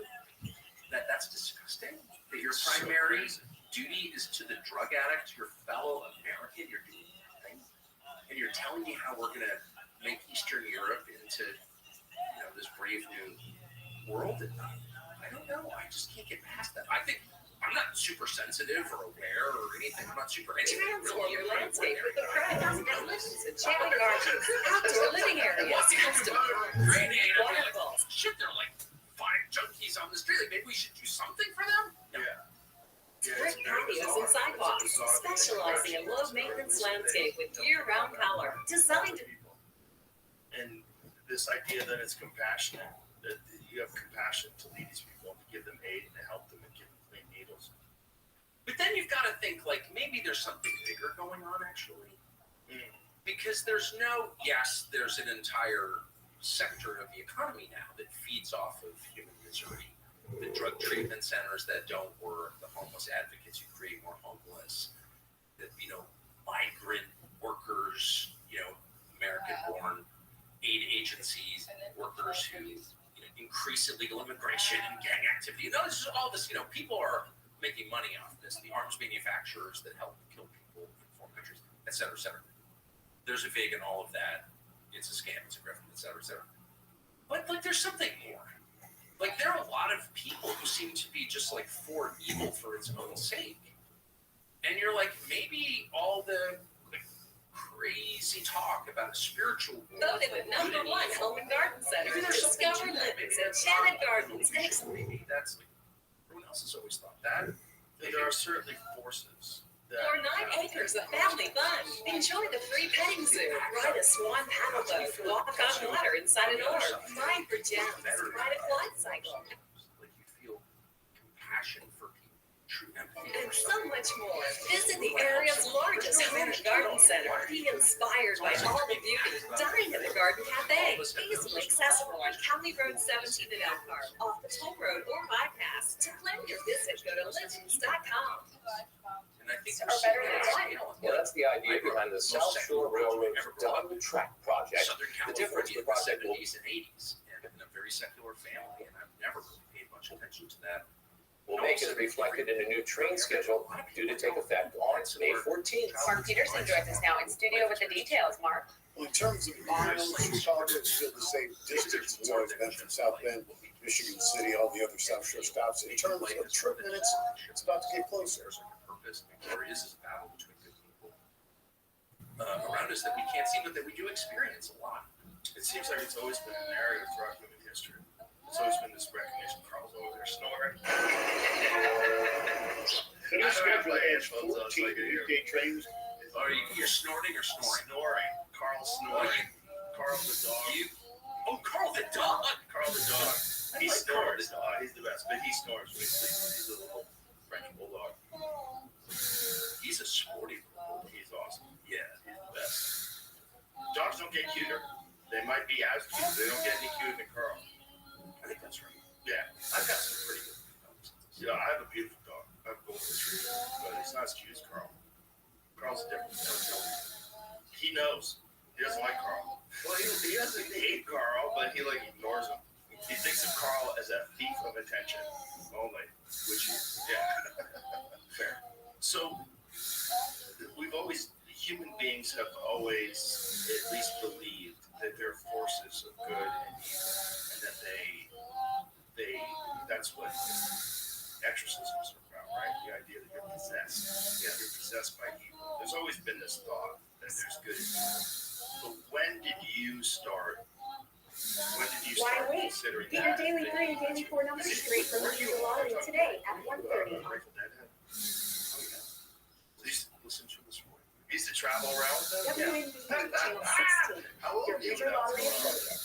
that that's disgusting? That your primary duty is to the drug addict, your fellow American, you're doing nothing? And you're telling me how we're going to make Eastern Europe into, this brave new world. And I don't know. I just can't get past that. I think I'm not super sensitive or aware or anything. I'm not super anything. Transform your landscape with the Pride and enchanting gardens, outdoor living areas, custom homes, Great day. waterfalls. Shit, they're like 5 junkies on the street. Like, maybe we should do something for them. No. Brick patios and sidewalks, specializing in low-maintenance landscape with year-round color, designed to And this idea that it's compassionate, that you have compassion to lead these people, to give them aid and to help them and give them clean needles. But then you've got to think, like, maybe there's something bigger going on, actually. Because there's an entire sector of the economy now that feeds off of human misery. The drug treatment centers that don't work, the homeless advocates who create more homeless, the, migrant workers, American-born aid agencies, workers who, increase illegal immigration and gang activity. All this, people are making money off this. The arms manufacturers that help kill people in foreign countries, et cetera, et cetera. There's a vig in all of that. It's a scam, it's a grift, et cetera, et cetera. But, there's something more. There are a lot of people who seem to be just, for evil for its own sake. And you're like, maybe all the crazy talk about a spiritual world. voted the #1 home and garden center. Maybe there's something Discover to that. Living's enchanted gardens. Maybe that's everyone else has always thought that. There are certainly forces that. Or 9 acres of family fun. Enjoy the free petting zoo. Ride a swan paddle boat. Walk on water inside an orb. Mine for gems. Ride a quad cycle. You feel compassion for people. True empathy. And so much more. Visit the area's largest home and garden center. Be inspired by all the beauty. Dine at the Garden Cafe. Easily accessible on County Road 17 in Elkhart, off the toll road or bypass. To plan your visit, go to legends.com. And I think Or better than that. Well, that's the idea behind the South Shore Railroad Double Track Project. Southern The difference California the project in will the 70s and 80s, and in a very secular family, and I've never really paid much attention to that. make is reflected in a new train schedule due to take effect on May 14th. Mark Peterson joins us now in studio with the details. Mark. Well, in terms of miles, Chicago is still the same distance it's always been from South Bend, Michigan City, all the other South Shore stops. In terms of trip minutes, it's about to get closer. There is a battle between good people around us that we can't see, but that we do experience a lot. It seems like it's always been an area throughout human history. It's always been this recognition. Carl's over there snoring. The new schedule has 14 weekday trains. Are you're snorting or snoring? Snoring. Carl's snoring. Carl the dog. Carl the dog. Carl the dog. He snores. He's the best, but he snores when he sleeps. He's a little French bulldog. He's a sporty bulldog. He's awesome. Yeah, he's the best. Dogs don't get cuter. They might be as cute. They don't get any cuter than Carl. I think that's right. Yeah. I've got some pretty good dogs. Yeah, I have a beautiful dog. I have a golden retriever, but he's not as cute as Carl. Carl's different. He knows. He doesn't like Carl. Well, he doesn't hate Carl, but he ignores him. He thinks of Carl as a thief of attention only, which is fair. So human beings have always at least believed that there are forces of good and evil, and that that's what exorcisms are about, right? The idea that you're possessed. Yeah, you're possessed by evil. There's always been this thought that there's good and evil. But when did you start considering Get your that? daily 3 and daily 4 numbers straight from the lottery today at 1:30. Please listen to this morning. You used to travel around with them? WNBA Channel 16. How old Your are you? future lottery affiliate.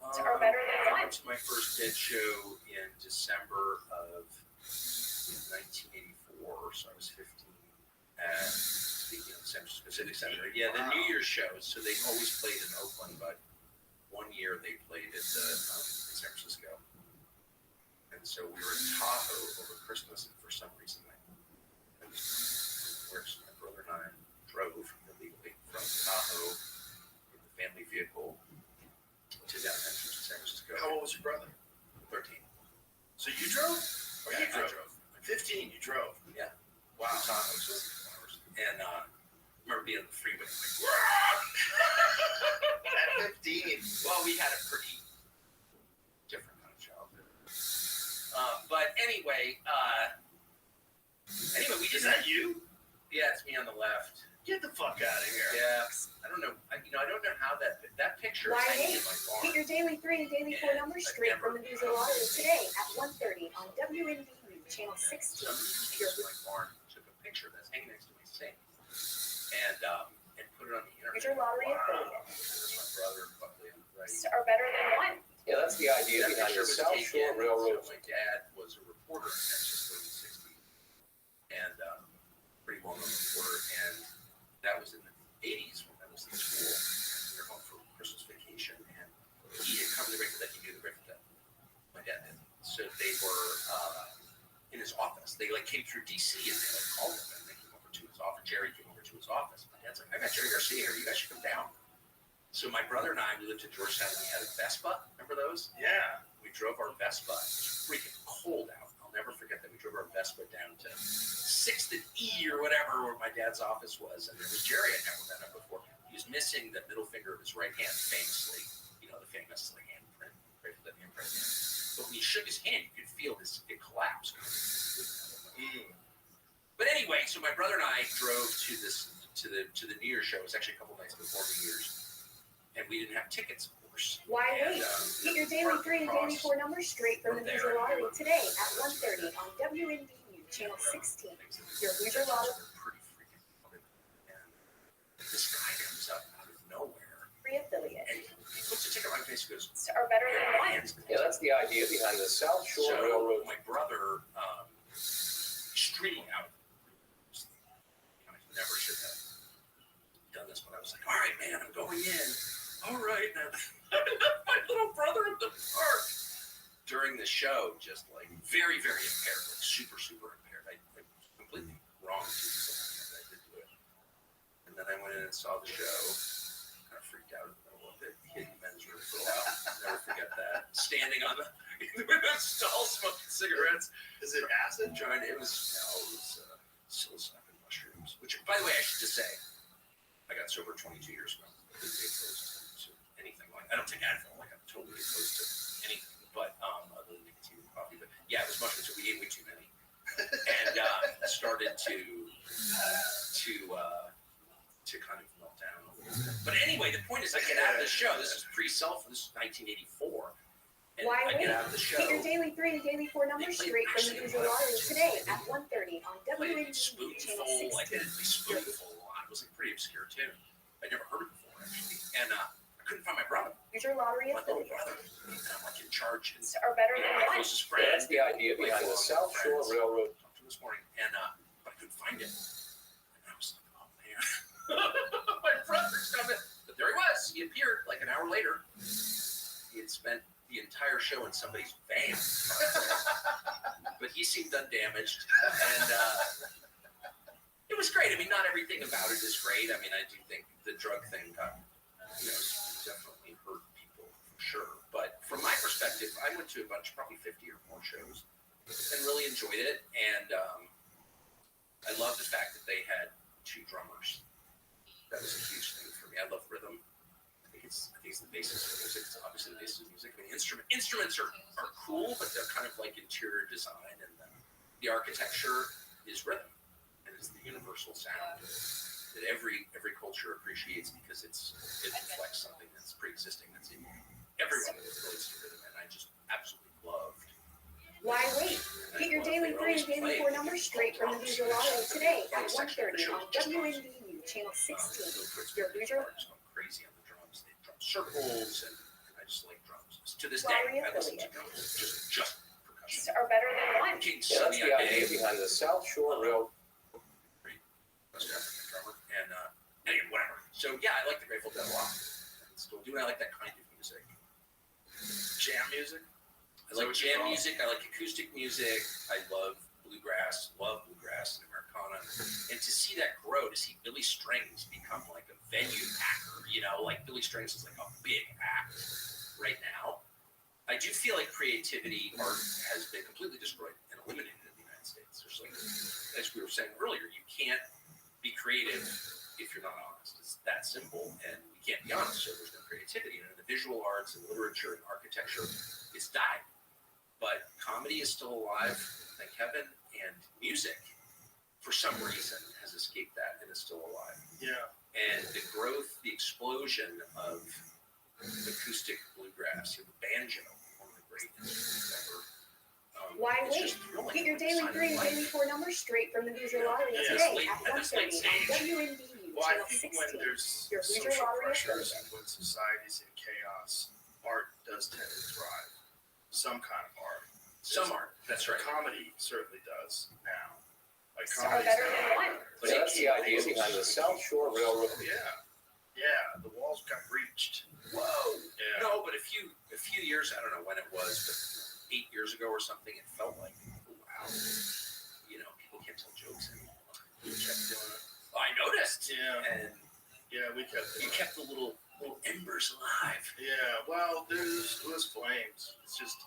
Or better than I one. went to my first dead show in December of 1984, so I was 15. And speaking of the San Francisco Civic Center, yeah, the New Year's shows. So they always played in Oakland, but one year they played at the in San Francisco. And so we were in Tahoe over Christmas, and for some reason, my brother and I drove illegally from Tahoe in the family vehicle to downtown San Francisco. How old was your brother? 13. So you drove? Or Yeah, he drove? I drove. 15, you drove. Yeah. Wow. Tahoe was 6 hours. And I remember being on the freeway, like, That 15. Well, we had a pretty different kind of childhood. But anyway, we Is just that you? Yeah, it's me on the left. Get the fuck out of here. Yeah, I don't know. I don't know how that picture is Why hanging in wait? my barn. Get your daily 3 and daily 4 numbers straight from the news and lottery today at 1:30 on WNDU channel 16. Somebody came to my barn, took a picture that's hanging next to my sink, and put it on the internet. Here's your lottery affiliate. There's my brother, Buckley, on the right. Are better than one. Yeah, that's the idea That behind picture the was South taken. Shore Railroad. So my dad was a reporter in Texas in the 60s, and pretty well-known reporter, and that was in the 80s when I was in school. We were home for Christmas vacation, and he had come to the Grateful Dead. He knew the Grateful Dead. My dad did. So they were in his office. They came through DC and they called him and they came over to his office. Jerry came over to his office. My dad's like, I got Jerry Garcia here. You guys should come down. So my brother and I, we lived in Georgetown and we had a Vespa. Remember those? Yeah. We drove our Vespa. It was freaking cold out. I'll never forget that. We drove our Vespa down to 6th and E or whatever, where my dad's office was. And there was Jerry. I'd never met him before. He was missing the middle finger of his right hand, famously. You know, the famous handprint, Grateful Dead handprint. But when he shook his hand, you could feel it collapse. But anyway, so my brother and I drove to the New Year's show. It was actually a couple nights before New Year's, and we didn't have tickets, of course. Why wait? Get your daily 3 and daily 4 numbers straight from the news and lottery today at 1:30 on WNDU channel 16. Your Hoosier Lottery Pretty freaking funny. And this guy comes up out of nowhere, free affiliate. and he puts a ticket on my face and goes, Are better than one. Yeah, that's the idea behind the South Shore so Railroad. my brother, extremely out. I never should have done this, but I was like, all right, man, I'm going in. All right, now my little brother at the park during the show, just very, very impaired, super, super impaired. I completely wrong to do something like that. I did do it. And then I went in and saw the show. Kind of freaked out in the middle of it. Hit the men's room for a while. Never forget that. Standing on the stall smoking cigarettes. Is it acid? It was psilocybin mushrooms. Which, by the way, I should just say, I got sober 22 years ago. I didn't get opposed to anything I don't take Advil. I'm totally opposed to anything, but other than nicotine and coffee. But yeah, it was mushrooms. So we ate way too many, and started to kind of melt down. But anyway, the point is, I get out of the show. This is pre-cell phone. This is 1984. And Why I wait? get out of the show. Get your daily 3 and daily 4 numbers straight from the news and lottery today at 1:30 on WNDU channel 16. I did it Spoonful. It was pretty obscure tune. I'd never heard it before, actually. And I couldn't find my brother. Here's your lottery My little affiliate. brother. And I'm in charge. And Are better than my one. closest Yeah, friend. that's the idea behind the South Shore Railroad. Talked to him this morning, and but I couldn't find him. And I was like, oh man, my brother's coming. But there he was. He appeared like an hour later. He had spent the entire show in somebody's van, but he seemed undamaged, and it was great. I mean, not everything about it is great. I mean, I do think the drug thing, definitely hurt people for sure. But from my perspective, I went to a bunch, probably 50 or more shows, and really enjoyed it. And I love the fact that they had 2 drummers. That was a huge thing for me. I love rhythm. I think it's the basis of music. It's obviously the basis of music. I mean, instruments are cool, but they're kind of like interior design, and the architecture is rhythm, and it's the universal sound that every culture appreciates because it reflects something that's pre-existing, that's in everyone that relates to rhythm, and I just absolutely loved. Why wait? Get your daily 3 and daily 4 numbers straight from the news and lottery today at 1:30 on WNDU channel 16. Your Hoosier Crazy on the drums. They drum circles, and I just like drums. To this Lottery day, I listen to affiliate. drums. Just percussion. Are better than one. King Yeah, that's Sunny the Ade, idea behind the South Shore Railroad. West African drummer, and anyway, whatever. So yeah, I like the Grateful Dead a lot. And still do. I like that kind of music. Jam music? I like jam music. I like acoustic music. I love bluegrass and Americana. And to see that grow, to see Billy Strings become like a venue packer, like Billy Strings is like a big act right now. I do feel like creativity, art has been completely destroyed and eliminated in the United States. There's as we were saying earlier, you can't be creative if you're not honest. It's that simple, and you can't be honest, so there's no creativity. And the visual arts and literature and architecture, it's died. But comedy is still alive, thank heaven, and music, for some reason, has escaped that and is still alive. Yeah. And the growth, the explosion of acoustic bluegrass, the banjo, one of the great instruments ever. Why it's wait? just thrilling. Get your daily Sign of 3 and life. daily 4 numbers straight from the Hoosier Lottery Yeah. today At at this late 1:30 on stage. WNBU Well, I Channel think 16. when there's Your Hoosier social Lottery pressures affiliate. and when society's in chaos, art does tend to thrive. Some kind of art. Some art, that's right. Comedy certainly does now. Like Are comedy's better now- than one. But That's the idea behind the South Shore Railroad. Yeah, the walls got breached. Whoa! Yeah. No, but a few years, I don't know when it was, but 8 years ago or something, it felt like, wow, people can't tell jokes anymore. We kept doing it. I noticed. Yeah. And Yeah, we kept you doing it. kept the little embers alive. Yeah, well, there's flames. It's just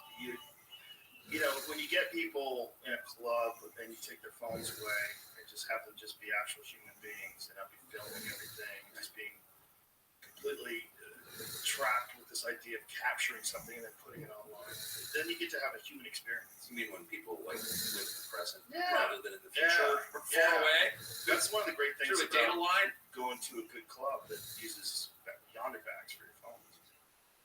when you get people in a club and you take their phones away and just have them just be actual human beings and not be filming everything, just being completely trapped with this idea of capturing something and then putting it online. Then you get to have a human experience. You mean when people live in the present Yeah. rather than in the future or far Yeah. away That's one of the great things through a data about line? going to a good club that uses yonder bags for your phones.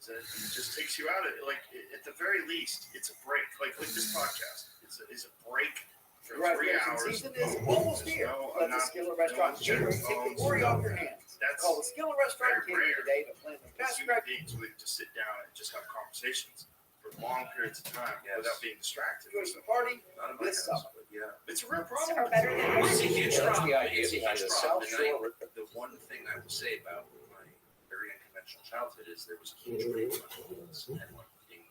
Is that it just takes you out of it. Like at the very least, it's a break. Like with this podcast, it's a break for 3 hours. Season is almost here. Let the Skillet Restaurant Catering take the worry off your hands. That's Call the Skillet Restaurant very Catering rare. today to plan the As best human breakfast. beings, we just sit down and just have conversations for long periods of time Yes. without being distracted. Enjoy some party. Not in my This house, summer. but yeah. It's a real Are problem. better than one. It's a huge That's problem. the idea It's a behind huge the problem. South And Shore. the one thing I will say about my very unconventional childhood is there was a huge break on tables and like eating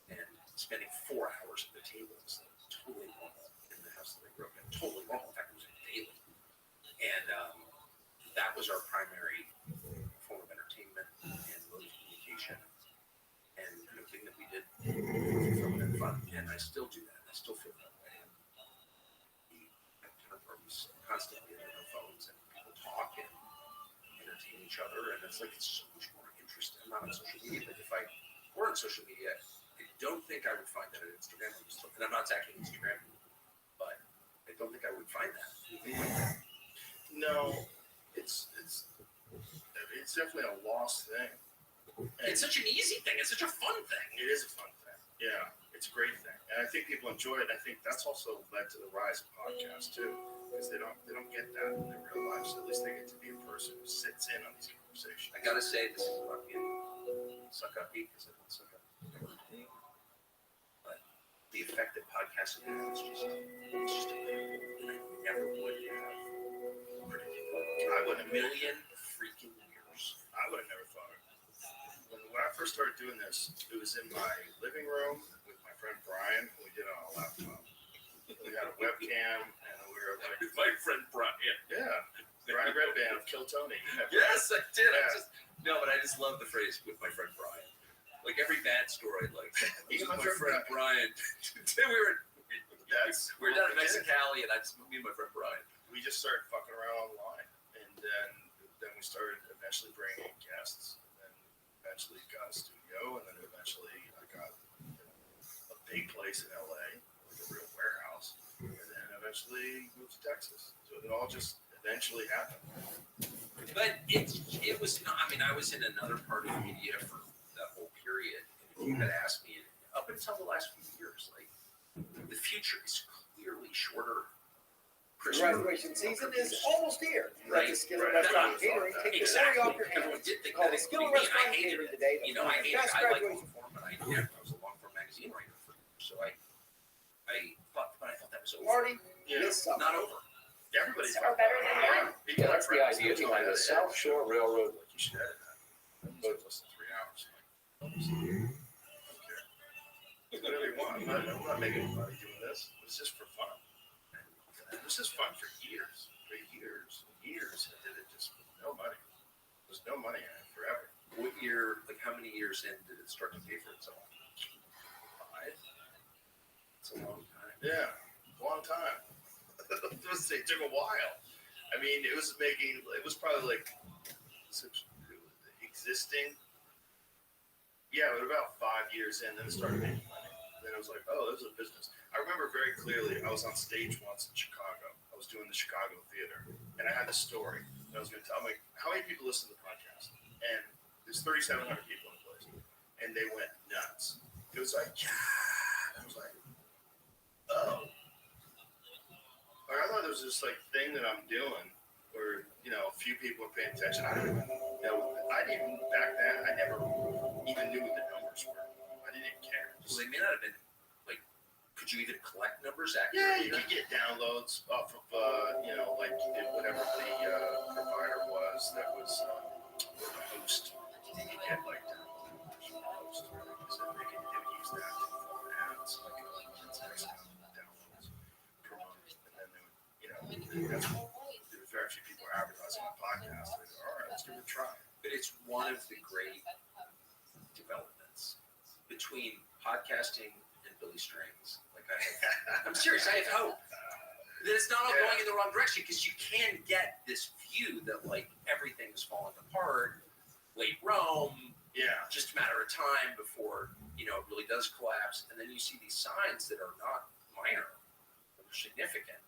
and spending 4 hours at the table was like totally normal in the house that I grew up in. Totally normal. In fact, it was daily. And that was our primary form of entertainment and mode of communication and thing that we did for fun and fun. And I still do that. I still feel that way. And we have dinner parties constantly on our phones and people talk and entertain each other. And it's like, it's so much more interesting. I'm not on social media, but if I were on social media, I don't think I would find that on Instagram. And I'm not attacking Instagram, but I don't think I would find that. No, it's definitely a lost thing. And It's such an easy thing. It's such a fun thing. it is a fun thing. Yeah, it's a great thing, and I think people enjoy it. I think that's also led to the rise of podcasts too, because they don't get that in their real lives. So at least they get to be a person who sits in on these conversations. I gotta say, this is not being suck up because I don't suck up. But the effect that podcasting has is just incredible, and I never would have predicted. I wouldn't have a million freaking years. I would have never thought it. When I first started doing this, it was in my living room with my friend Brian, who we did it on a laptop. We had a webcam, and we were like, My friend Brian. yeah, Brian Redband of Kill Tony. You met Yes, I did. Yeah. But I just love the phrase "with my friend Brian." Like every bad story, like He's with my my friend friend Brian. we were down in what we Mexicali, and me and my friend Brian. We just started fucking around online, and then we started eventually bringing in guests, and then eventually got a studio, and then eventually I got a big place in LA, like a real warehouse, and then eventually moved to Texas. So it all just eventually happened. But it was not. I mean, I was in another part of media for that whole period. And if you had asked me, up until the last few years, like the future is clearly shorter. Graduation season is almost here. Let the Skillet Right. Restaurant Catering take the worry off your Everyone hands. did think Call that. the Skillet I Restaurant hated Catering it. today to You know, I plan the hated it. best I like graduation. long form, but I was a long form magazine writer for years. So I thought that was over. Party Yeah, this summer. Not over. everybody's Are better than one. Yeah, that's the idea behind the South Shore Railroad. Like you should edit that. But less than 3 hours. Okay. Whatever you want. I'm not making money doing this. It's just for fun. This is fun for years. For years and years. I did it just with no money. There's no money in it forever. What year? Like how many years in did it start to pay for itself? 5. It's a long time. Yeah. Long time. Let's say it took a while. I mean, it was probably like existing. Yeah, but about 5 years in, then it started making money. Then it was like, oh, this is a business. I remember very clearly, I was on stage once in Chicago. I was doing the Chicago theater, and I had this story that I was going to tell. I'm like, how many people listen to the podcast? And there's 3,700 people in the place, and they went nuts. It was like, yeah. I was like, oh. I thought it was this like thing that I'm doing where, a few people are paying attention. I don't even know. I didn't back then. I never even knew what the numbers were. I didn't even care. Well, they may not have been like. Could you even collect numbers Yeah, accurately? you could get downloads off of like whatever the provider was that was the host. You could get like downloads from the host, so they would use that to form ads, like text downloads per month, and then they would, that's there was very few people advertising on podcasts. They go, all right, let's give it a try. But it's one of the great developments between podcasting and Billy Strings. Like I'm serious. I have hope that it's not all going in the wrong direction, because you can get this view that like everything is falling apart, late Rome. Yeah. Just a matter of time before it really does collapse, and then you see these signs that are not minor, they're significant.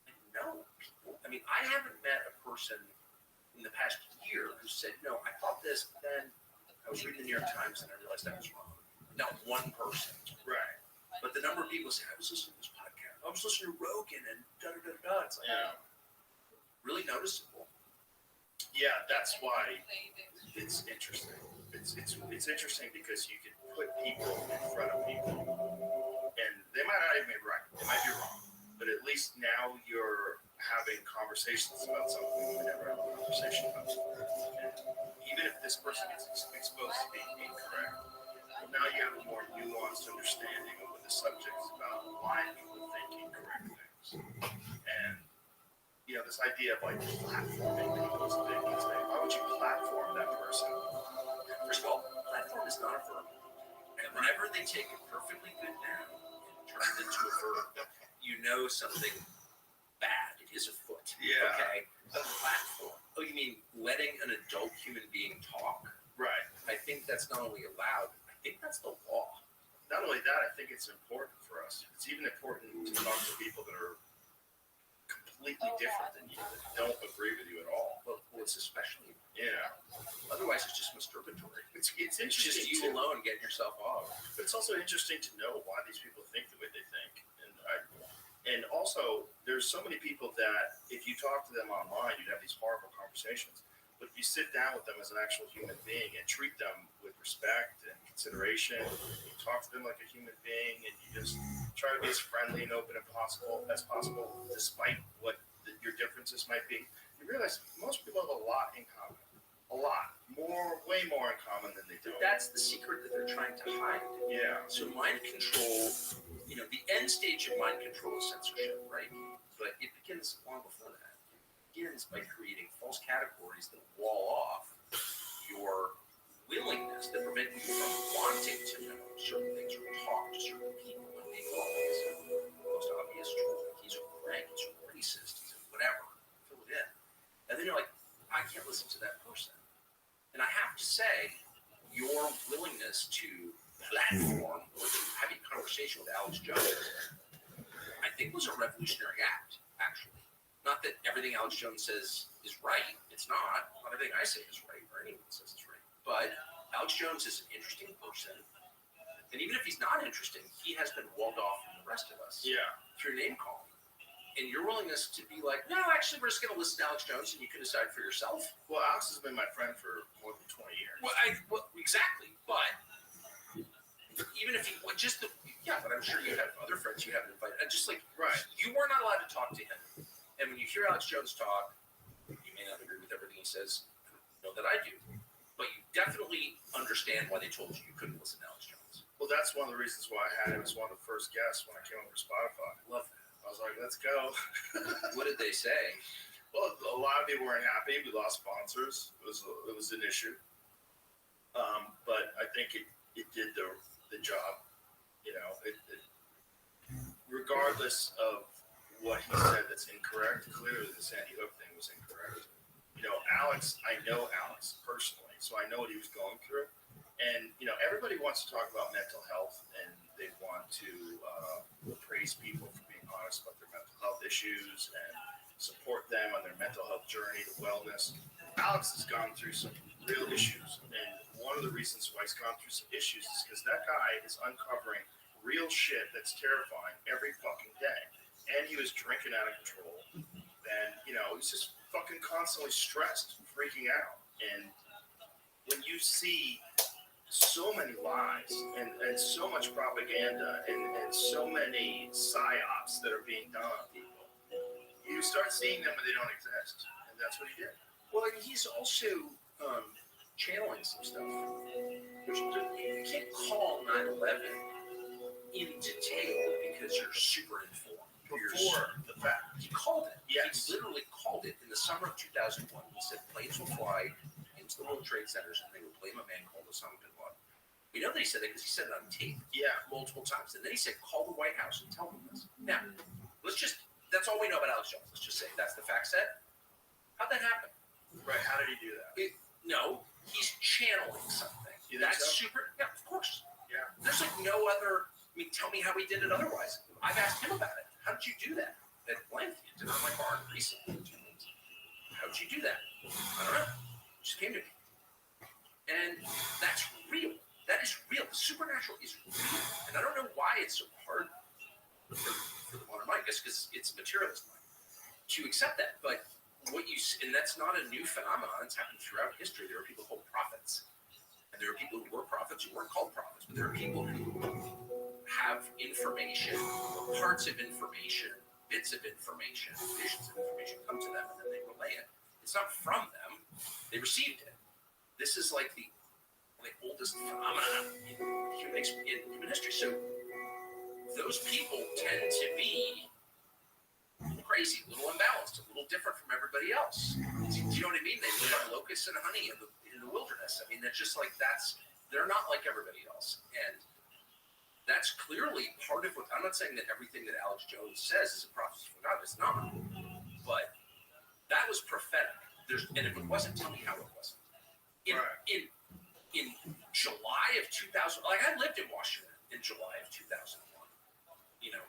And no people. I mean, I haven't met a person in the past year who said, no, I thought this, but then I was reading the New York Times and I realized I was wrong. Not one person. Right. But the number of people say, I was listening to this podcast, I was listening to Rogan and da-da-da-da. It's like, really noticeable. Yeah, that's why it's interesting. It's interesting because you can put people in front of people, and they might not even be right. They might be wrong, but at least now you're having conversations about something we never had a conversation about before. And even if this person gets exposed to being incorrect, well, now you have a more nuanced understanding of what the subject is about, why people think incorrect things, and this idea of like platforming people is a big thing. Why would you platform that person? First of all, platform is not a verb. And whenever they take a perfectly good noun and turn it into a verb, you know something bad is afoot. Yeah. Okay? A platform. Oh, you mean letting an adult human being talk? Right. I think that's not only allowed, I think that's the law. Not only that, I think it's important for us. It's even important to talk to people that are completely different than you, that don't agree with you at all. Well, it's especially. Yeah. Otherwise, it's just masturbatory. It's interesting. It's just you alone getting yourself off. But it's also interesting to know why these people think the way they think. And also, there's so many people that if you talk to them online, you'd have these horrible conversations. But if you sit down with them as an actual human being and treat them with respect and consideration, you talk to them like a human being, and you just try to be as friendly and open as possible, despite what your differences might be, you realize most people have a lot in common. A lot. Way more in common than they do. But that's the secret that they're trying to hide. Yeah. So mind control, the end stage of mind control is censorship, right? But it begins long before that. It begins by creating false categories that wall off your willingness, that prevent you from wanting to know certain things or talk to certain people and being always the most obvious truth. He's a crank, he's a racist, he's a whatever. Fill it in. And then you're like, I can't listen to that person. And I have to say, your willingness to platform or to have a conversation with Alex Jones, I think was a revolutionary act, actually. Not that everything Alex Jones says is right. It's not. Not everything I say is right or anyone says is right. But Alex Jones is an interesting person. And even if he's not interesting, he has been walled off from the rest of us. Yeah. Through name calling. And your willingness to be like, no, actually, we're just going to listen to Alex Jones and you can decide for yourself. Well, Alex has been my friend for more than 20 years. Well, exactly. But even if but I'm sure you have other friends you haven't invited. Just like, right. You were not allowed to talk to him. And when you hear Alex Jones talk, you may not agree with everything he says. I don't know that I do. But you definitely understand why they told you couldn't listen to Alex Jones. Well, that's one of the reasons why I had him as one of the first guests when I came over to Spotify. Love that. I was like, let's go. What did they say? Well, a lot of people weren't happy. We lost sponsors. It was an issue. But I think it did the job. Regardless of what he said that's incorrect. Clearly, the Sandy Hook thing was incorrect. Alex, I know Alex personally, so I know what he was going through. And, everybody wants to talk about mental health, and they want to praise people for being honest about their mental health issues and support them on their mental health journey to wellness. Alex has gone through some real issues, and one of the reasons why he's gone through some issues is because that guy is uncovering real shit that's terrifying every fucking day. And he was drinking out of control. And, he's just fucking constantly stressed, freaking out. And when you see so many lies and so much propaganda and so many psyops that are being done on people, you start seeing them when they don't exist. And that's what he did. Well, and he's also channeling some stuff. Which you can't call 9/11 in detail because you're super informed. Before the fact. He called it. Yes. He literally called it in the summer of 2001. He said planes will fly into the World Trade Centers and they will blame a man called Osama bin Laden. We know that he said that because he said it on tape multiple times. And then he said, call the White House and tell them this. Now, that's all we know about Alex Jones. Let's just say that's the fact set. How'd that happen? Right, how did he do that? No, he's channeling something. That's so? super, yeah, of course. Yeah. There's no other, tell me how he did it otherwise. I've asked him about it. How did you do that? At length, you did it on my barn recently. How did you do that? I don't know. It just came to me. And that's real. That is real. The supernatural is real. And I don't know why it's so hard for the modern mind, I guess because it's a materialist mind, to accept that. But and that's not a new phenomenon. It's happened throughout history. There are people called prophets. And there are people who were prophets who weren't called prophets. But there are people who have information, parts of information, bits of information, visions of information come to them and then they relay it. It's not from them. They received it. This is like the oldest phenomenon in human history. So those people tend to be crazy, a little imbalanced, a little different from everybody else. Do you know what I mean? They live on locusts and honey in the wilderness. That's just they're not like everybody else. And that's clearly part of what, I'm not saying that everything that Alex Jones says is a prophecy from God. It's not. But that was prophetic. And if it wasn't, tell me how it wasn't. In July of 2000, I lived in Washington in July of 2001.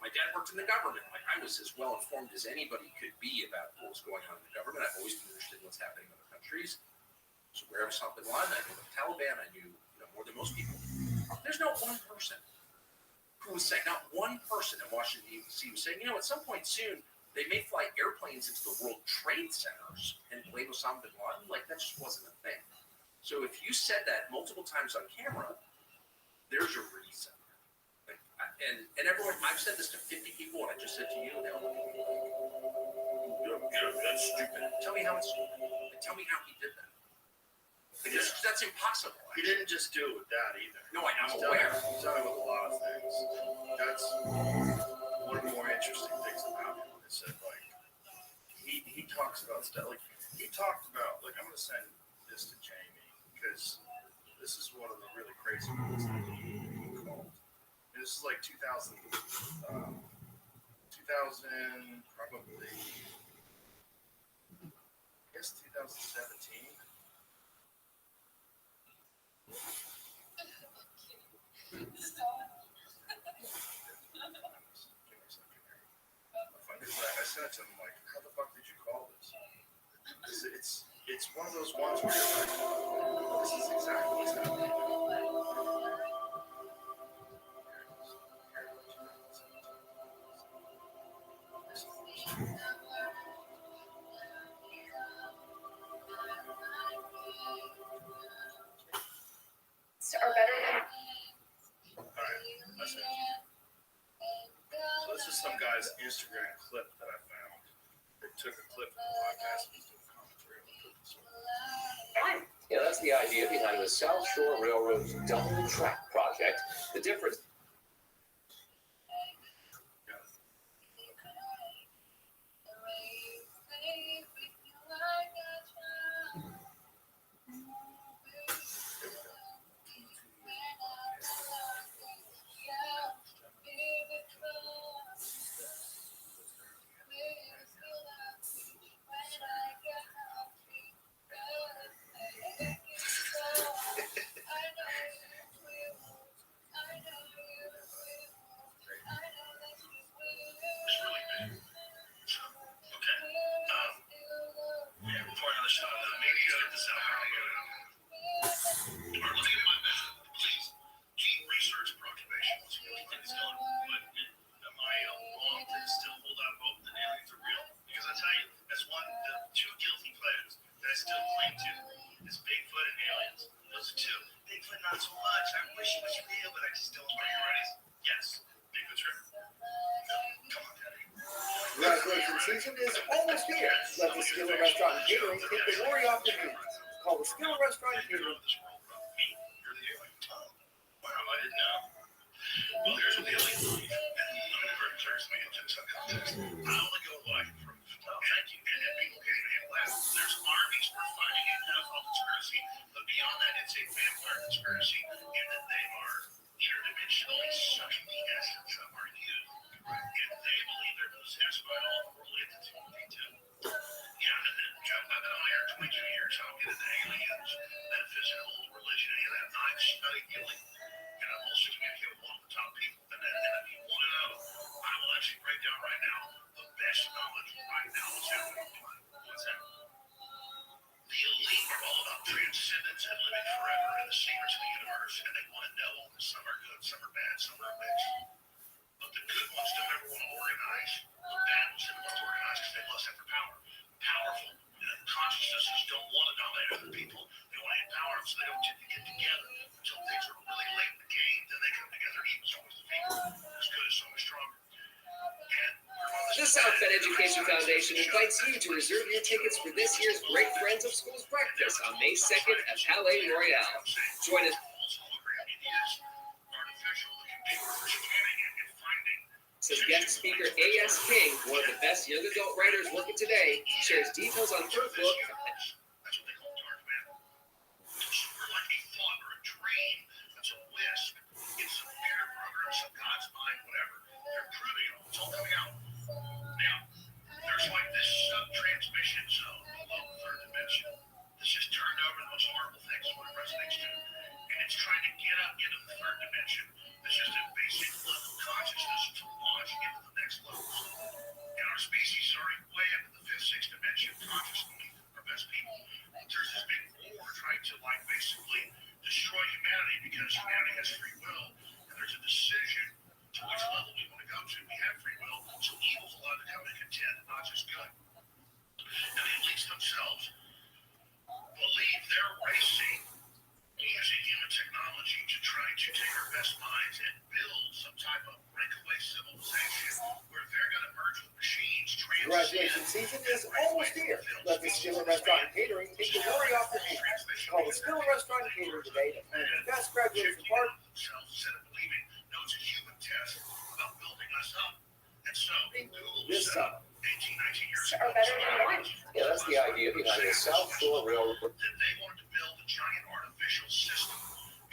My dad worked in the government. I was as well informed as anybody could be about what was going on in the government. I've always been interested in what's happening in other countries. So where I was Osama bin Laden, I knew the Taliban, I knew more than most people. There's not one person who was saying, not one person in Washington D.C. was saying, at some point soon, they may fly airplanes into the World Trade Centers and blame Osama bin Laden. That just wasn't a thing. So if you said that multiple times on camera, there's a reason. And everyone, I've said this to 50 people, and I just said to you, and they all look at me that's stupid. Tell me how it's stupid. Tell me how he did that. Because that's impossible. He didn't just do it with that either. No, I'm He's aware. He's done it with a lot of things. That's one of the more interesting things about him. Is that he talks about stuff he talked about. I'm going to send this to Jamie because this is one of the really crazy ones that he called. And this is 2000, probably, I guess 2017. I sent it to him how the fuck did you call this? It's one of those ones where you're this is exactly what's happening. Are better than Alright, so this is some guy's Instagram clip that I found. They took a clip from the podcast and did a commentary on it. Yeah, that's the idea behind the South Shore Railroad's double track project. The difference. that I still are you ready? Yes. Big good trip. Come on, Daddy. Graduation season is almost here. Let the Skill Restaurant and Catering take the worry off your hands. Call the Skill Restaurant and Catering. Me? You're the alien. Oh, wow, I didn't know. Well, here's what the alien believe. And let me divert it first. Let me get into some context. I only go what I can prove. Well, thank you. And people can't even handle that. There's armies we're fighting in pedophile conspiracy. But beyond that, it's a vampire conspiracy in that they are interdimensionally sucking the essence of our youth. And they believe they're possessed by all the world entities. Me too. Yeah, and Joe, I've been on here 22 years. I don't get into aliens, metaphysical, religion, any of that. I've studied healing. And I'm also communicating with one of the top people. And if you want to know, I will actually break down right now the best knowledge right now that's happening on the planet. What's that? The elite are all about transcendence and living forever in the secrets of the universe, and they want to know some are good, some are bad, some are a mix. But the good ones don't ever want to organize. The bad ones never want to organize because they lust after power. Powerful consciousnesses don't want to dominate other people. They want to empower them so they don't get together until things are really late in the game. Then they come together and equal towards the people. As good as so much stronger. The South Bend Education Foundation invites you to reserve your tickets for this year's Great Friends of Schools breakfast on May 2nd at Palais Royale. Join us. Says guest speaker A.S. King, one of the best young adult writers working today, shares details on her book. That's what they call dark matter. It's sort of like a thought or a dream. It's a wisp. It's some weird programs of God's mind, whatever. They're proving it. It's all coming out. Now, there's like this sub-transmission zone below the third dimension. This just turned over the most horrible things what it resonates to. And it's trying to get up into the third dimension. It's just a basic level of consciousness to launch into the next level. And our species is already way up in the fifth, sixth dimension consciously, our best people. There's this big war trying to like basically destroy humanity because humanity has free will. And there's a decision to which level we want to go to. We have free will, so evil's allowed to come and contend, not just good. Now the elites themselves believe they're racing using human technology to try to take our best minds and build some type of breakaway civilization where they're going to merge with machines. Graduation season is almost here. Let the Skill Restaurant and Catering take the worry off your hands. Call the Skill Restaurant and Catering today to plan the best graduation party. Instead of believing, no, it's a human test about building us up. And so Google This summer. 18, 19 years Or better than one. Yeah, that's the idea behind the South Shore Railroad. that they wanted to build a giant artificial system,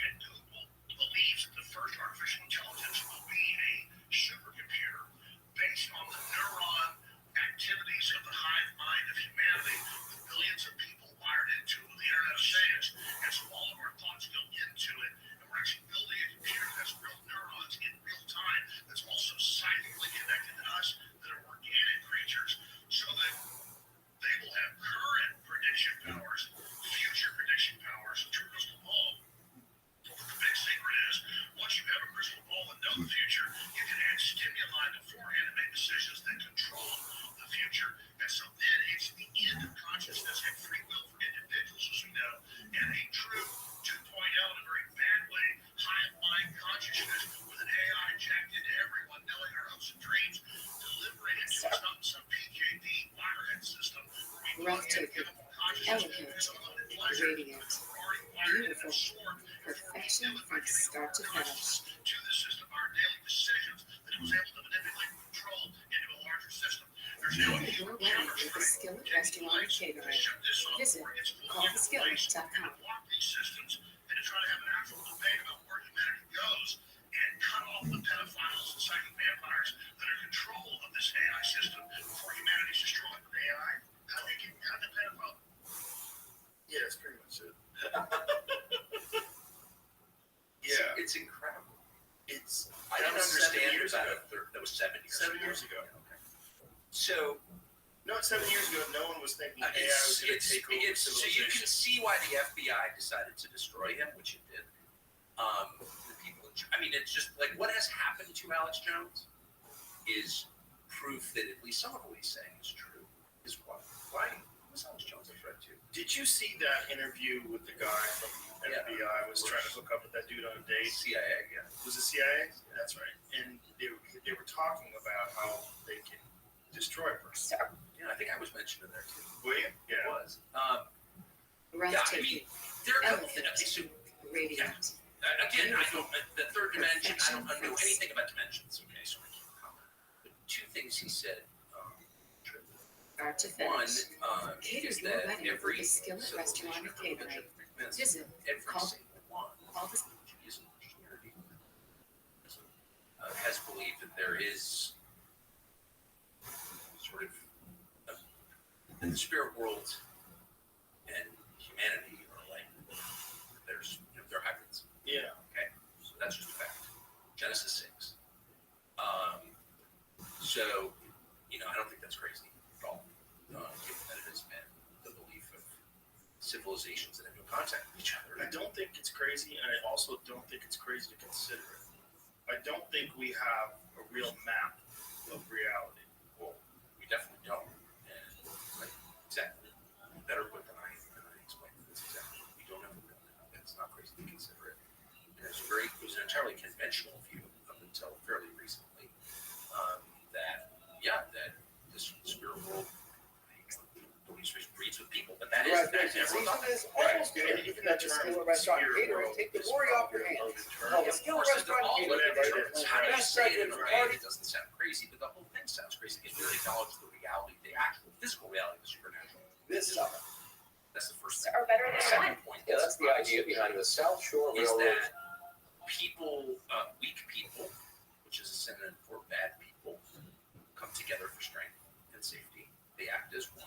and Google believes that the first artificial intelligence will be a supercomputer based on the neuron activities of the hive mind of humanity, with billions of people wired into it, with the Internet of Things, and so all of our thoughts go into it, and we're actually building a computer that has real neurons in real time, that's also psychically connected to us, that are organic creatures, so that they will have current prediction powers, future prediction powers, through crystal ball. But the big secret is, once you have a crystal ball and know the future, you can add stimuli beforehand and make decisions that control the future. And so then it's the end of consciousness and free will for individuals, as we know, and a true 2.0 in a very bad way, hive mind consciousness with an AI jacked into everyone, knowing our hopes and dreams, delivering it to us, not some PKD wirehead system. Breathtaking, elegant, radiant, beautiful, perfection from start to finish. To the system, our daily decisions that it was able to manipulate and control into a larger system. There's no Make your way with the Skillet Restaurant and Catering. Visit calltheskillet.com. Block these systems and to try to have an actual debate about where humanity goes and cut off the pedophiles and psychic vampires that are in control of this AI system before humanity's destroyed. AI, how do you get out the pedophile? Yeah, that's pretty much it. Yeah, it's incredible. It's I don't understand about it. That was 7 years. 7 years ago. Okay. So No, 7 years ago, no one was thinking AI was going to take over so you can civilization. see why the FBI decided to destroy him, which it did. The people, I mean, it's just like what has happened to Alex Jones is proof that at least some of what he's saying is true. Is why was Alex Jones a threat too? Did you see that interview with the guy from FBI was trying to hook up with that dude on a date? CIA, yeah. Was it CIA? That's right. And they were talking about how they can destroy a person. Yeah, I think I was mentioned in there too. Were you? It Yeah. was. Yeah, I mean, there are a couple things. Okay, so Radiant. again, I don't. The third dimension. I don't know anything about dimensions. Okay, so I can't comment. But two things he said. Art to One finish. Cater is your that wedding every with a skillet restaurant and catering. Visit every call- single one call the Judaism, Christianity, has believed that there is sort of in the spirit world and humanity are like there's they're hybrids. Yeah. Okay, so that's just a fact. Genesis 6. So I don't think that's crazy at all. Given that it has been the belief of civilizations that have no contact with each other. I don't think it's crazy, and I also don't think it's crazy to consider it. I don't think we have a real map of reality. Well, we definitely don't. And exactly, better put than I explained. That's exactly. We don't have a real map. It's not crazy to consider it. And it was an entirely conventional view up until fairly recently. That this spirit world breeds with people, but that is Right, that never is almost good. Even that skillet restaurant catering, take the worry off your hands. Oh, the skillet restaurant catering. How do you say it in a way that doesn't sound crazy, but the whole thing sounds crazy because we acknowledge the reality, the actual physical reality of the supernatural. This summer. That's the first thing. Are better The than second one. point Yeah, that's the idea behind the South Shore is Railroad. that people, weak people, which is a synonym for bad people, come together for strength and safety. They act as one.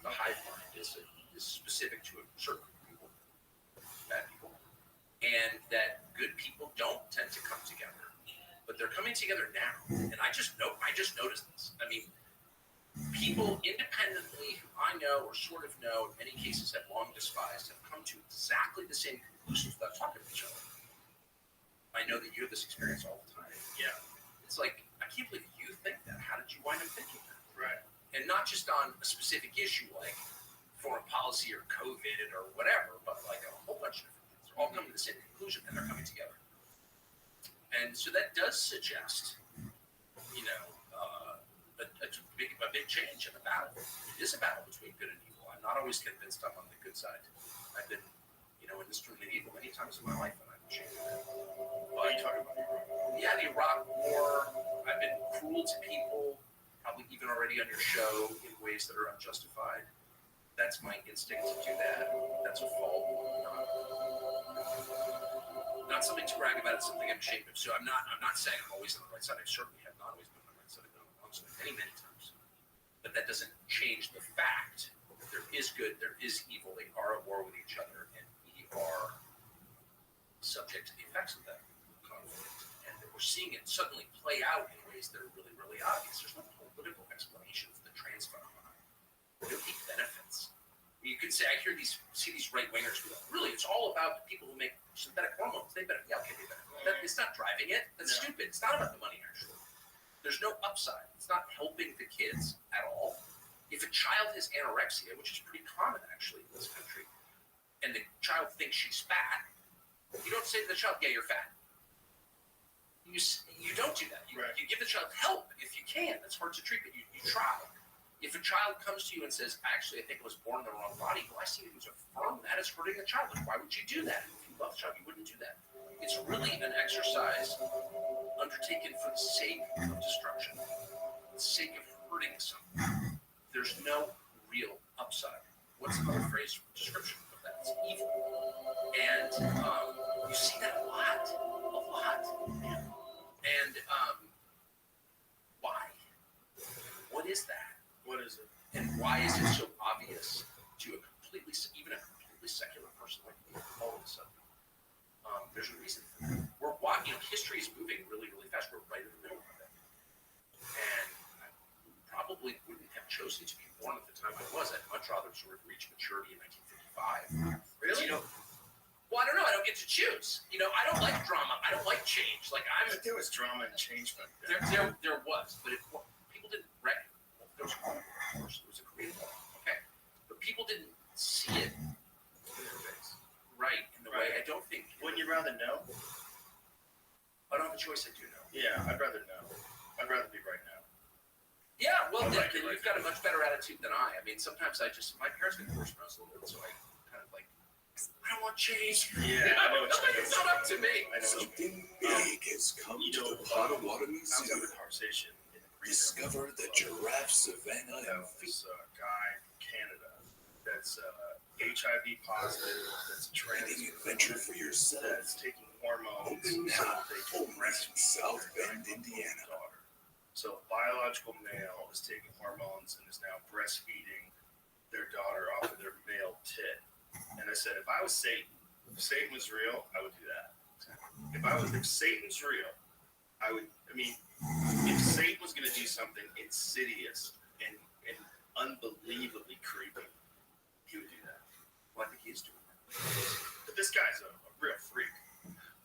The hive mind is specific to a certain group of people, bad people, and that good people don't tend to come together, but they're coming together now. And I just noticed this. I mean, people independently who I know or sort of know, in many cases have long despised, have come to exactly the same conclusions without talking to each other. I know that you have this experience all the time. Yeah. It's like, I can't believe you think that. How did you wind up thinking that? Right. And not just on a specific issue like foreign policy or COVID or whatever, but like a whole bunch of different things. They're all coming to the same conclusion and they're coming together. And so that does suggest, a big change in the battle. It is a battle between good and evil. I'm not always convinced I'm on the good side. I've been, in this room in evil many times in my life, and I've changed that. What are you talking about? Yeah, the Iraq War. I've been cruel to people, probably even already on your show in ways that are unjustified. That's my instinct to do that. That's a fault. Not something to brag about. It's something I'm ashamed of. So I'm not saying I'm always on the right side. I certainly have not always been on the right side. I've been on the wrong side many times. But that doesn't change the fact that there is good, there is evil. They are at war with each other, and we are subject to the effects of that conflict. And that we're seeing it suddenly play out in ways that are really, really obvious. There's no political explanation for the trans phenomenon. There are benefits. You could say, I see these right wingers who really, it's all about the people who make synthetic hormones. They benefit. Yeah, okay, they benefit. It's not driving it. That's stupid. It's not about the money, actually. There's no upside. It's not helping the kids at all. If a child has anorexia, which is pretty common actually in this country, and the child thinks she's fat, you don't say to the child, yeah, you're fat. You don't do that. You give the child help if you can. That's hard to treat, but you try. If a child comes to you and says, actually, I think I was born in the wrong body, well, I see you to affirm that is hurting the child. Like, why would you do that? If you love the child, you wouldn't do that. It's really an exercise undertaken for the sake of destruction, the sake of hurting someone. There's no real upside. What's another phrase description of that? It's evil. And you see that a lot. And why? What is that? What is it? And why is it so obvious to even a completely secular person like me all of a sudden? There's a reason for that. We're watching, history is moving really, really fast. We're right in the middle of it. And I probably wouldn't have chosen to be born at the time I was. I'd much rather sort of reach maturity in 1955. Really? Well, I don't know. I don't get to choose. I don't like drama. I don't like change. There was drama and change back then. There was, but people didn't recognize. There was a war, of course. There was a Korean War. Okay, but people you rather know? I don't have a choice. I do know. Yeah, I'd rather know. I'd rather be right now. Yeah, well, I like then it you've got a much better attitude than I. I mean, sometimes my parents get divorced when I was a little bit, so I kind of like, I don't want change. Yeah, I know what you mean. It's not up to me. I know what you Something big has come to the Potawatomi I was having Zoo. a conversation in the green room Discover the giraffe savannah and this guy from Canada that's HIV positive, that's trans, an adventure for yourself. that's taking hormones Open so now, that they can only in breastfeed South their Bend, Indiana. daughter. So a biological male is taking hormones and is now breastfeeding their daughter off of their male tit. And I said, if I was Satan, if Satan was real, I would do that. If Satan's real, if Satan was going to do something insidious and unbelievably creepy, he would do that. Well, I think he's doing that. But this guy's a real freak.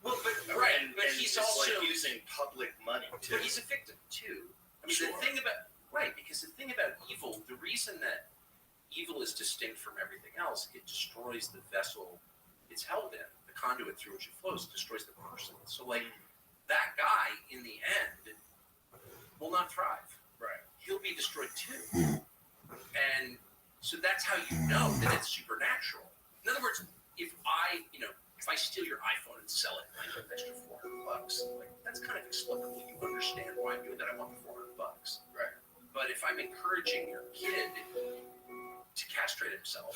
Well, but And he's it's also like using public money too. But he's a victim too. I mean, Sure. because the thing about evil, the reason that evil is distinct from everything else, it destroys the vessel it's held in, the conduit through which it flows. It destroys the person. So, like, that guy in the end will not thrive. Right. He'll be destroyed too. And so that's how you know that it's supernatural. In other words, if I steal your iPhone and sell it, and I get an extra $400, like, that's kind of explicable. You understand why I'm doing that. I want the $400. Right. But if I'm encouraging your kid to castrate himself,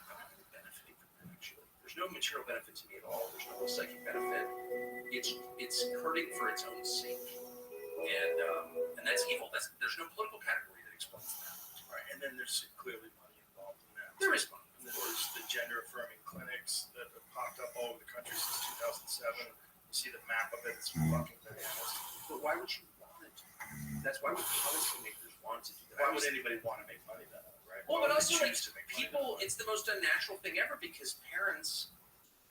I'm not going to benefit from that, actually. There's no material benefit to me at all. There's no psychic benefit. It's hurting for its own sake. And that's evil. There's no political category that explains that. Right. And then there's clearly money involved in that. There is money. And then there's the gender affirming clinics that have popped up all over the country since 2007. You see the map of it, it's fucking bananas. But why would you want it? That's why would policymakers want to do that? Why would anybody want to make money that way, right? Well, Why but would also, they like, choose to make money people, that way? it's the most unnatural thing ever because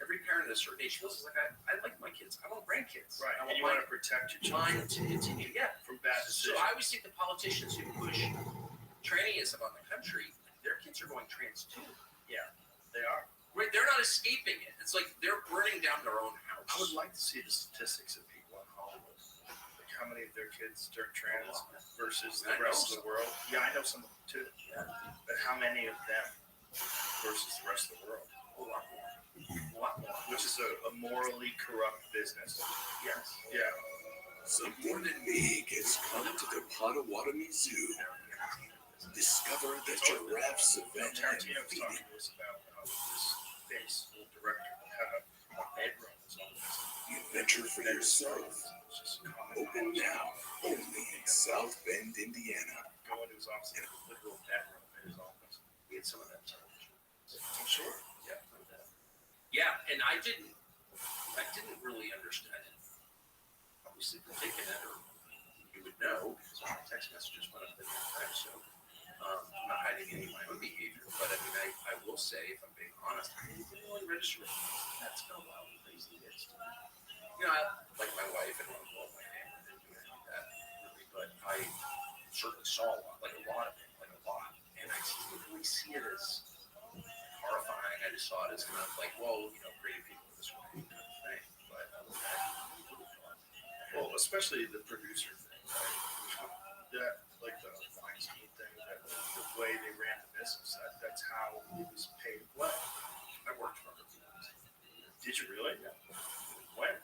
every parent at a certain age feels like, I like my kids. I want grandkids. Right. I And you want want to protect your mine children to continue. Yeah. from bad So decisions. I always think the politicians who push trannyism on the country, their kids are going trans too. Yeah, they are. Right? They're not escaping it. It's like they're burning down their own house. I would like to see the statistics of people in Hollywood. Like how many of their kids turn trans versus the I know rest of the some. world. Yeah, I know some of them too. Yeah. But how many of them versus the rest of the world? A lot more. A lot more. Which is a morally corrupt business. Yes. Yeah. Something big has come to the Potawatomi Zoo. Discover the giraffe savannah and Tarantino was feed talking it. to us about this famous little director that had a bedroom. The adventure for yourself. Open now, only in South Bend, Indiana. Go into his office and have a literal bedroom in his office. We had some of that television. I'm sure. Yeah. Yeah, and I didn't really understand it. Obviously, for taking it, or you would know, because my text messages went up at that time, so I'm not hiding any of my own behavior. But I mean, I will say, if I'm being honest, I didn't really register it. That's how loud and crazy it is. You know, I like my wife and want to love my family. I didn't do anything like that, really, but I certainly saw a lot of it, and I didn't really see it as horrifying. I just saw it as kind of like, whoa, creative people this way kind of thing. But Well, especially the producer thing, right? That, like the Weinstein thing, that the way they ran the business, that's how it was paid to play. I worked for her. Did you really? Yeah. When?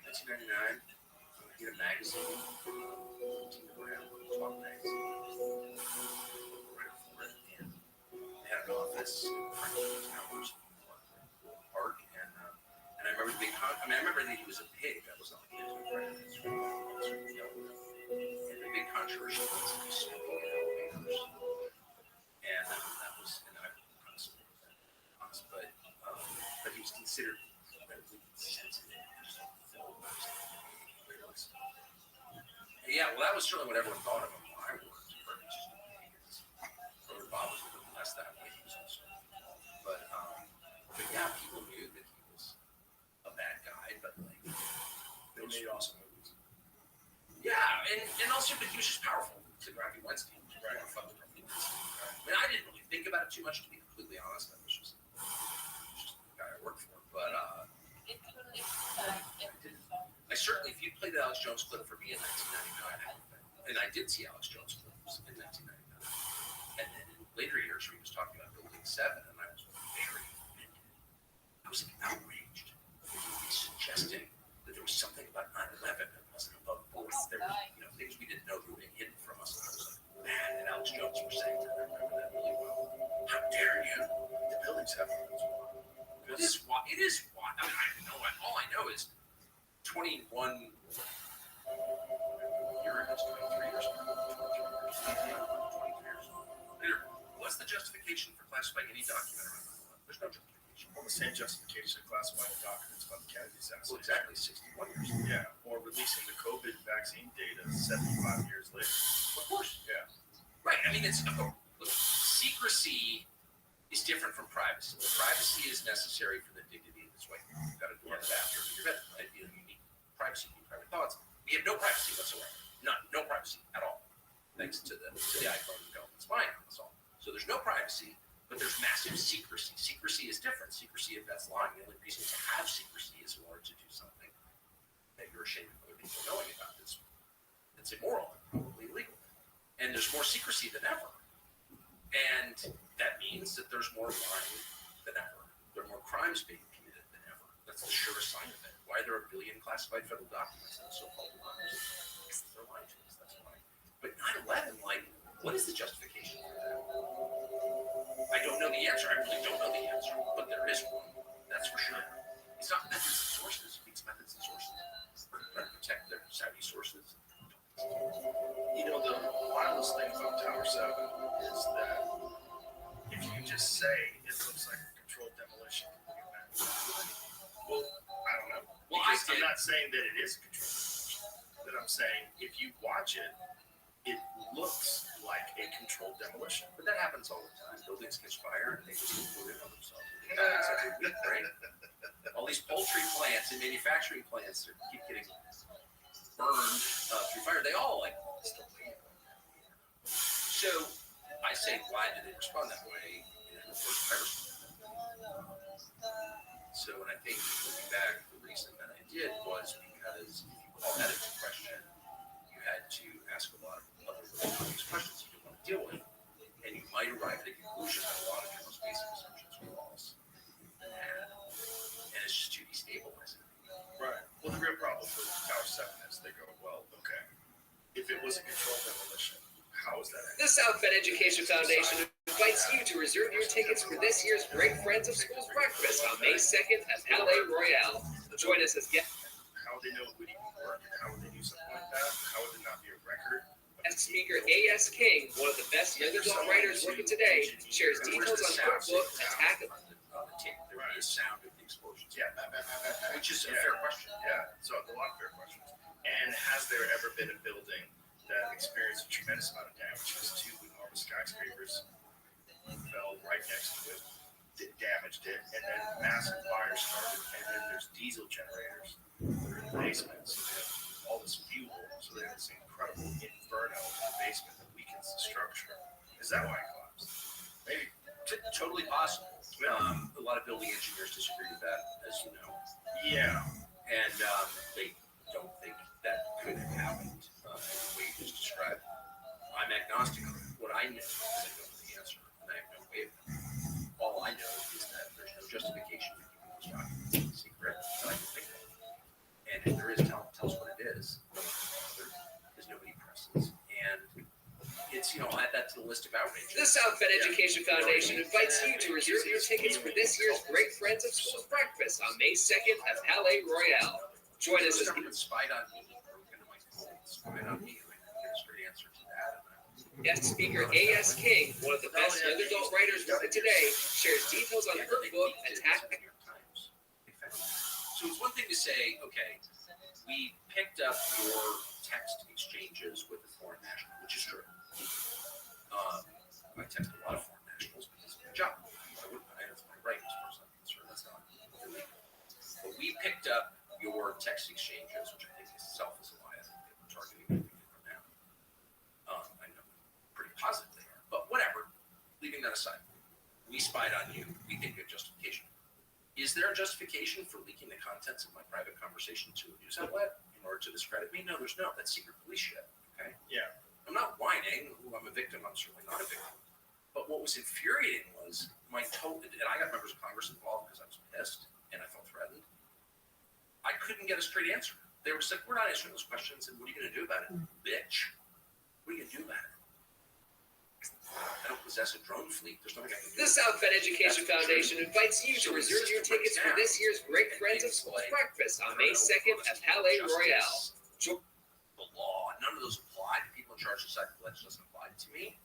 1999, he had a magazine, Tina Brown, Talk Magazine, right before it, and they had an office in Franklin Towers, Park, and I remember I remember that he was a pig. That was not like he was a friend. And the big controversy was that he smoking in elevators, and that was, and I honestly, but he was considered incredibly sensitive. Yeah, well, that was certainly what everyone thought of him when I worked. Brother Bob was a little less that way. He was also, but yeah, people knew that he was a bad guy, but like They made awesome movies. yeah, and also, but he was just powerful. To Rabbi Weinstein, right? I mean, I didn't really think about it too much, to be completely honest. I was just the guy I worked for, but It could I certainly, if you played the Alex Jones clip for me in 1999, and I did see Alex Jones clips in 1999, and then in later years where he was talking about Building 7, and I was very offended. I was outraged that he was suggesting that there was something about 9/11 that wasn't above board. There was, things we didn't know were being hidden from us. And I was like, man, and Alex Jones was saying that. I remember that really well. How dare you? The buildings have rules. It is why. I mean, I know. All I know is 21 years, 23 years, 23 years. Later, what's the justification for classifying any document around 9/11? There's no justification. Well, the same justification classifying documents about the Kennedy assassination. Well, exactly, 61 years. Yeah, or releasing the COVID vaccine data 75 years later. Of course. Yeah. Right. I mean, look, secrecy is different from privacy. Privacy is necessary for the dignity of this way. You've got to do it after your bed. Right? You need privacy, you need private thoughts. We have no privacy whatsoever. None. No privacy at all. Thanks to the iPhone and government spying on us all. So there's no privacy, but there's massive secrecy. Secrecy is different. Secrecy, if that's lying, the only reason to have secrecy is in order to do something that you're ashamed of other people knowing about. It's immoral and probably illegal. And there's more secrecy than ever. And that means that there's more lying than ever. There are more crimes being committed than ever. That's the surest sign of it. Why there are a billion classified federal documents in the so-called democracy? They're lying to us, that's why. But 9/11, what is the justification for that? I don't know the answer. I really don't know the answer. But there is one. That's for sure. It's not methods and sources. It's methods and sources. We're trying to protect their Saudi sources. The wildest thing about Tower 7 is that if you just say it looks like a controlled demolition, well, I don't know. Well, I'm not saying that it is a controlled demolition, but I'm saying if you watch it, it looks like a controlled demolition. But that happens all the time. Buildings catch fire and they just put it on themselves. It happens every week, right? All these poultry plants and manufacturing plants that keep getting burned through fire. They all still wait. So I say, why did they respond that way? Of course, I responded. So, and I think looking back, the reason that I did was because if you call that into question, you had to ask a lot of other obvious questions you didn't want to deal with, and you might arrive at a conclusion that a lot of your most basic assumptions were false. And it's just too destabilizing. Right. Well, the real problem with Tower 7 is they go, well, okay, if it was a controlled demolition, how is that? The South Bend Education Foundation invites you to reserve your tickets for this year's Great Friends of Schools breakfast on May 2nd at Palais Royale. Join us as guests. How would they know it would even work? And how would they do something like that? How would it not be a record? Guest speaker A.S. King, one of the best young adult writers working today, shares details on her book, Attack of There is sound of the explosions. Yeah. Which is a fair question. Yeah. So a lot of fair questions. And has there ever been a building that experienced a tremendous amount of damage because two enormous skyscrapers fell right next to it, damaged it, and then massive fires started, and then there's diesel generators that are in the basement, so they have all this fuel, so they have this incredible inferno in the basement that weakens the structure. Is that why it collapsed? Maybe. Totally possible. A lot of building engineers disagree with that, as you know. Yeah. And they don't think that could have happened in the way you just described. I'm agnostic on what I know, because I don't know the answer, and I have no way of knowing. All I know is that there's no justification for keeping those documents secret that I can think of. And if there is, tell us what it is. No one can bother, because nobody presses. And it's, add that to the list of outrages. The South Bend Education Foundation invites you to reserve your tickets for this year's Great Friends of Schools breakfast on May 2nd at Palais Royale. Join us as government spied on me, broke into my phone, spied on me, and I didn't get a straight answer to that. guest speaker A.S. King, one of the best young adult writers working today, shares details on her book, Attack. So it's one thing to say, okay, we picked up your text exchanges with a foreign national, which is true. I text a lot of foreign nationals because of my job. That's my right as far as I'm concerned. That's not illegal. But we picked up your text exchanges, which I think itself is a lie. I think they were targeting people from now. I know pretty positive they are. But whatever. Leaving that aside. We spied on you. We think you have justification. Is there a justification for leaking the contents of my private conversation to a news outlet in order to discredit me? No, there's no. That's secret police shit. Okay. Yeah. I'm not whining. Ooh, I'm a victim. I'm certainly not a victim. But what was infuriating was my total, and I got members of Congress involved because I was pissed and I felt threatened. I couldn't get a straight answer. They were just like, we're not answering those questions, and what are you going to do about it? Bitch. What are you going to do about it? I don't possess a drone fleet. There's nothing I can do. The South Bend Education Foundation invites you to reserve your tickets for this year's Great Friends of Schools breakfast on May 2nd at Palais Royale. The law, none of those apply. The people in charge of the pledge doesn't apply to me.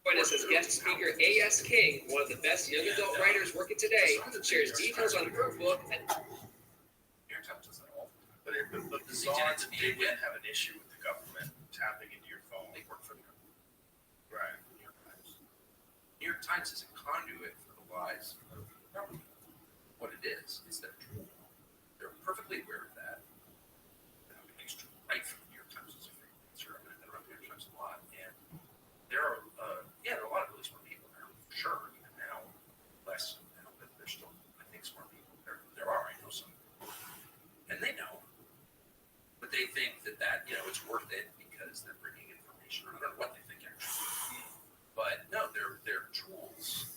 Join us as guest speaker A.S. King, one of the best young adult writers working today, shares details on her book. But the czars did have an issue with the government tapping into your phone. They work for the government. Right. New York Times. New York Times is a conduit for the lies of the government. What it is their tool. They're perfectly aware of that. I used to write for the New York Times as a freelancer. I run the New York Times a lot. And there are a lot of really smart people there, for sure. Even now, less now, but there's still, I think, smart people. There are, I know some. And they know. But they think that it's worth it because they're bringing information. I don't know what they think actually. But no, they're tools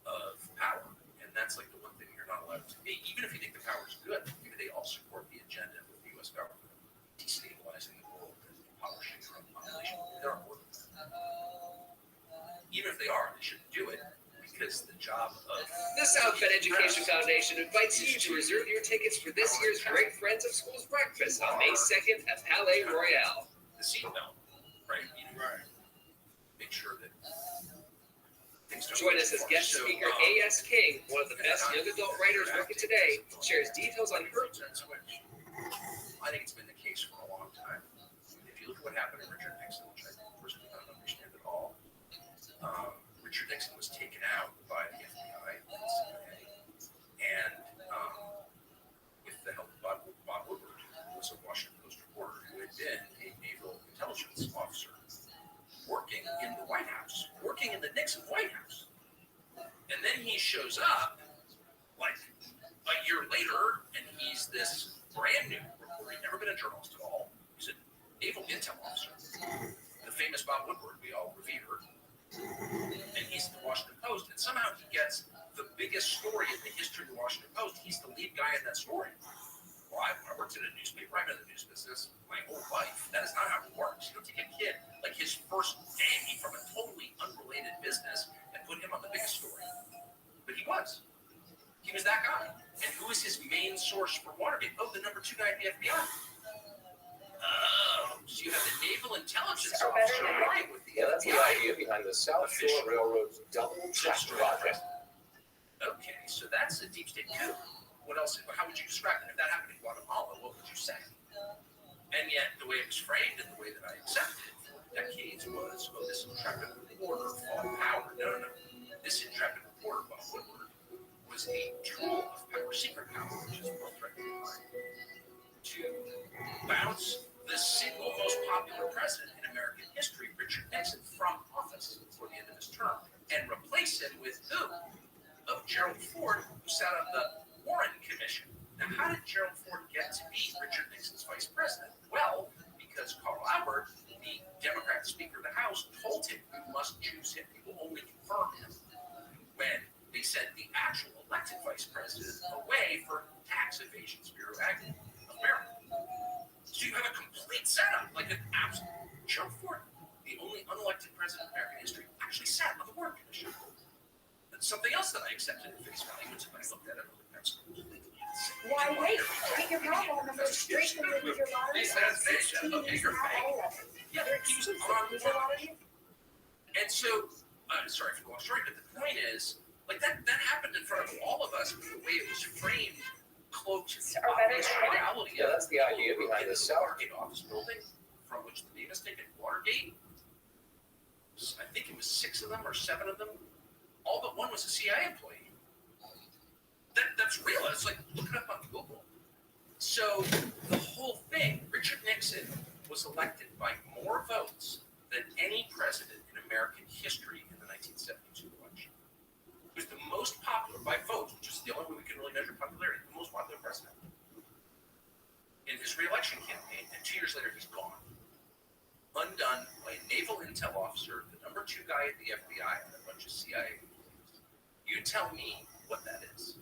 of power. And that's like the one thing you're not allowed to be. Even if you think the power is good, maybe they all support the agenda of the U.S. government, destabilizing the world and impoverishing our own population. They're on board with that. Even if they are, they shouldn't do it because the job of The South Bend Education Foundation invites you to reserve your tickets for this year's Great Friends of Schools breakfast on May 2nd at Palais Royale. the seatbelt, right? Right. Make sure that things don't Join us as guest speaker A.S. King, one of the best young adult writers working today, shares details on her. I think it's been the case for a long time. If you look at what happened to Richard Nixon, which I personally don't understand at all, Richard Nixon was taken out by the FBI and the CIA, and with the help of Bob Woodward, who was a Washington Post reporter who had been a naval intelligence officer working in the White House, working in the Nixon White House. And then he shows up like a year later, and he's this brand new reporter. He'd never been a journalist at all. He's a naval intel officer. The famous Bob Woodward we all revere. And he's the Washington Post, and somehow he gets the biggest story in the history of the Washington Post. He's the lead guy in that story. Well, I worked in a newspaper. I've been in the news business my whole life. That is not how it works. You don't take a kid like his first day from a totally unrelated business and put him on the biggest story. But he was. He was that guy. And who was his main source for Watergate? Oh, the number 2 guy at the FBI. Oh, so you have the naval intelligence officer right with the That's the idea behind the South Shore Railroad's double track project. Okay, so that's a deep state coup. What else? How would you describe it? If that happened in Guatemala, what would you say? And yet, the way it was framed and the way that I accepted it for decades was, oh, this intrepid reporter fought power. No. This intrepid reporter, Bob Woodward, was a tool of power, secret power, which is more threatening to bounce the single most popular president in American history, Richard Nixon, from office before the end of his term, and replace him with who? Of Gerald Ford, who sat on the Warren Commission. Now, how did Gerald Ford get to be Richard Nixon's vice president? Well, because Carl Albert, the Democrat Speaker of the House, told him you must choose him. You will only confirm him when they sent the actual elected vice president away for tax evasion, Bureau of Maryland. So you have a complete setup, like an absolute. Gerald Ford, the only unelected president of American history, actually sat on the Warren Commission. That's something else that I accepted at face value until I looked at it. Why wait? Get your problem number straight from the your lottery. Okay, you're fake. Yeah, he was on the Warren. And so, sorry for the long story, but the point is, like that happened in front of all of us with the way it was framed, cloaked obvious reality. Yeah, that's the idea behind the Watergate office building from which the name is taken, Watergate. I think it was 6 of them or 7 of them. All but one was a CIA employee. That's real. It's like, look it up on Google. So the whole thing, Richard Nixon was elected by more votes than any president in American history in the 1972 election. He was the most popular by votes, which is the only way we can really measure 2 years later, he's gone. Undone by a naval intel officer, the number 2 guy at the FBI, and a bunch of CIA. You tell me what that is.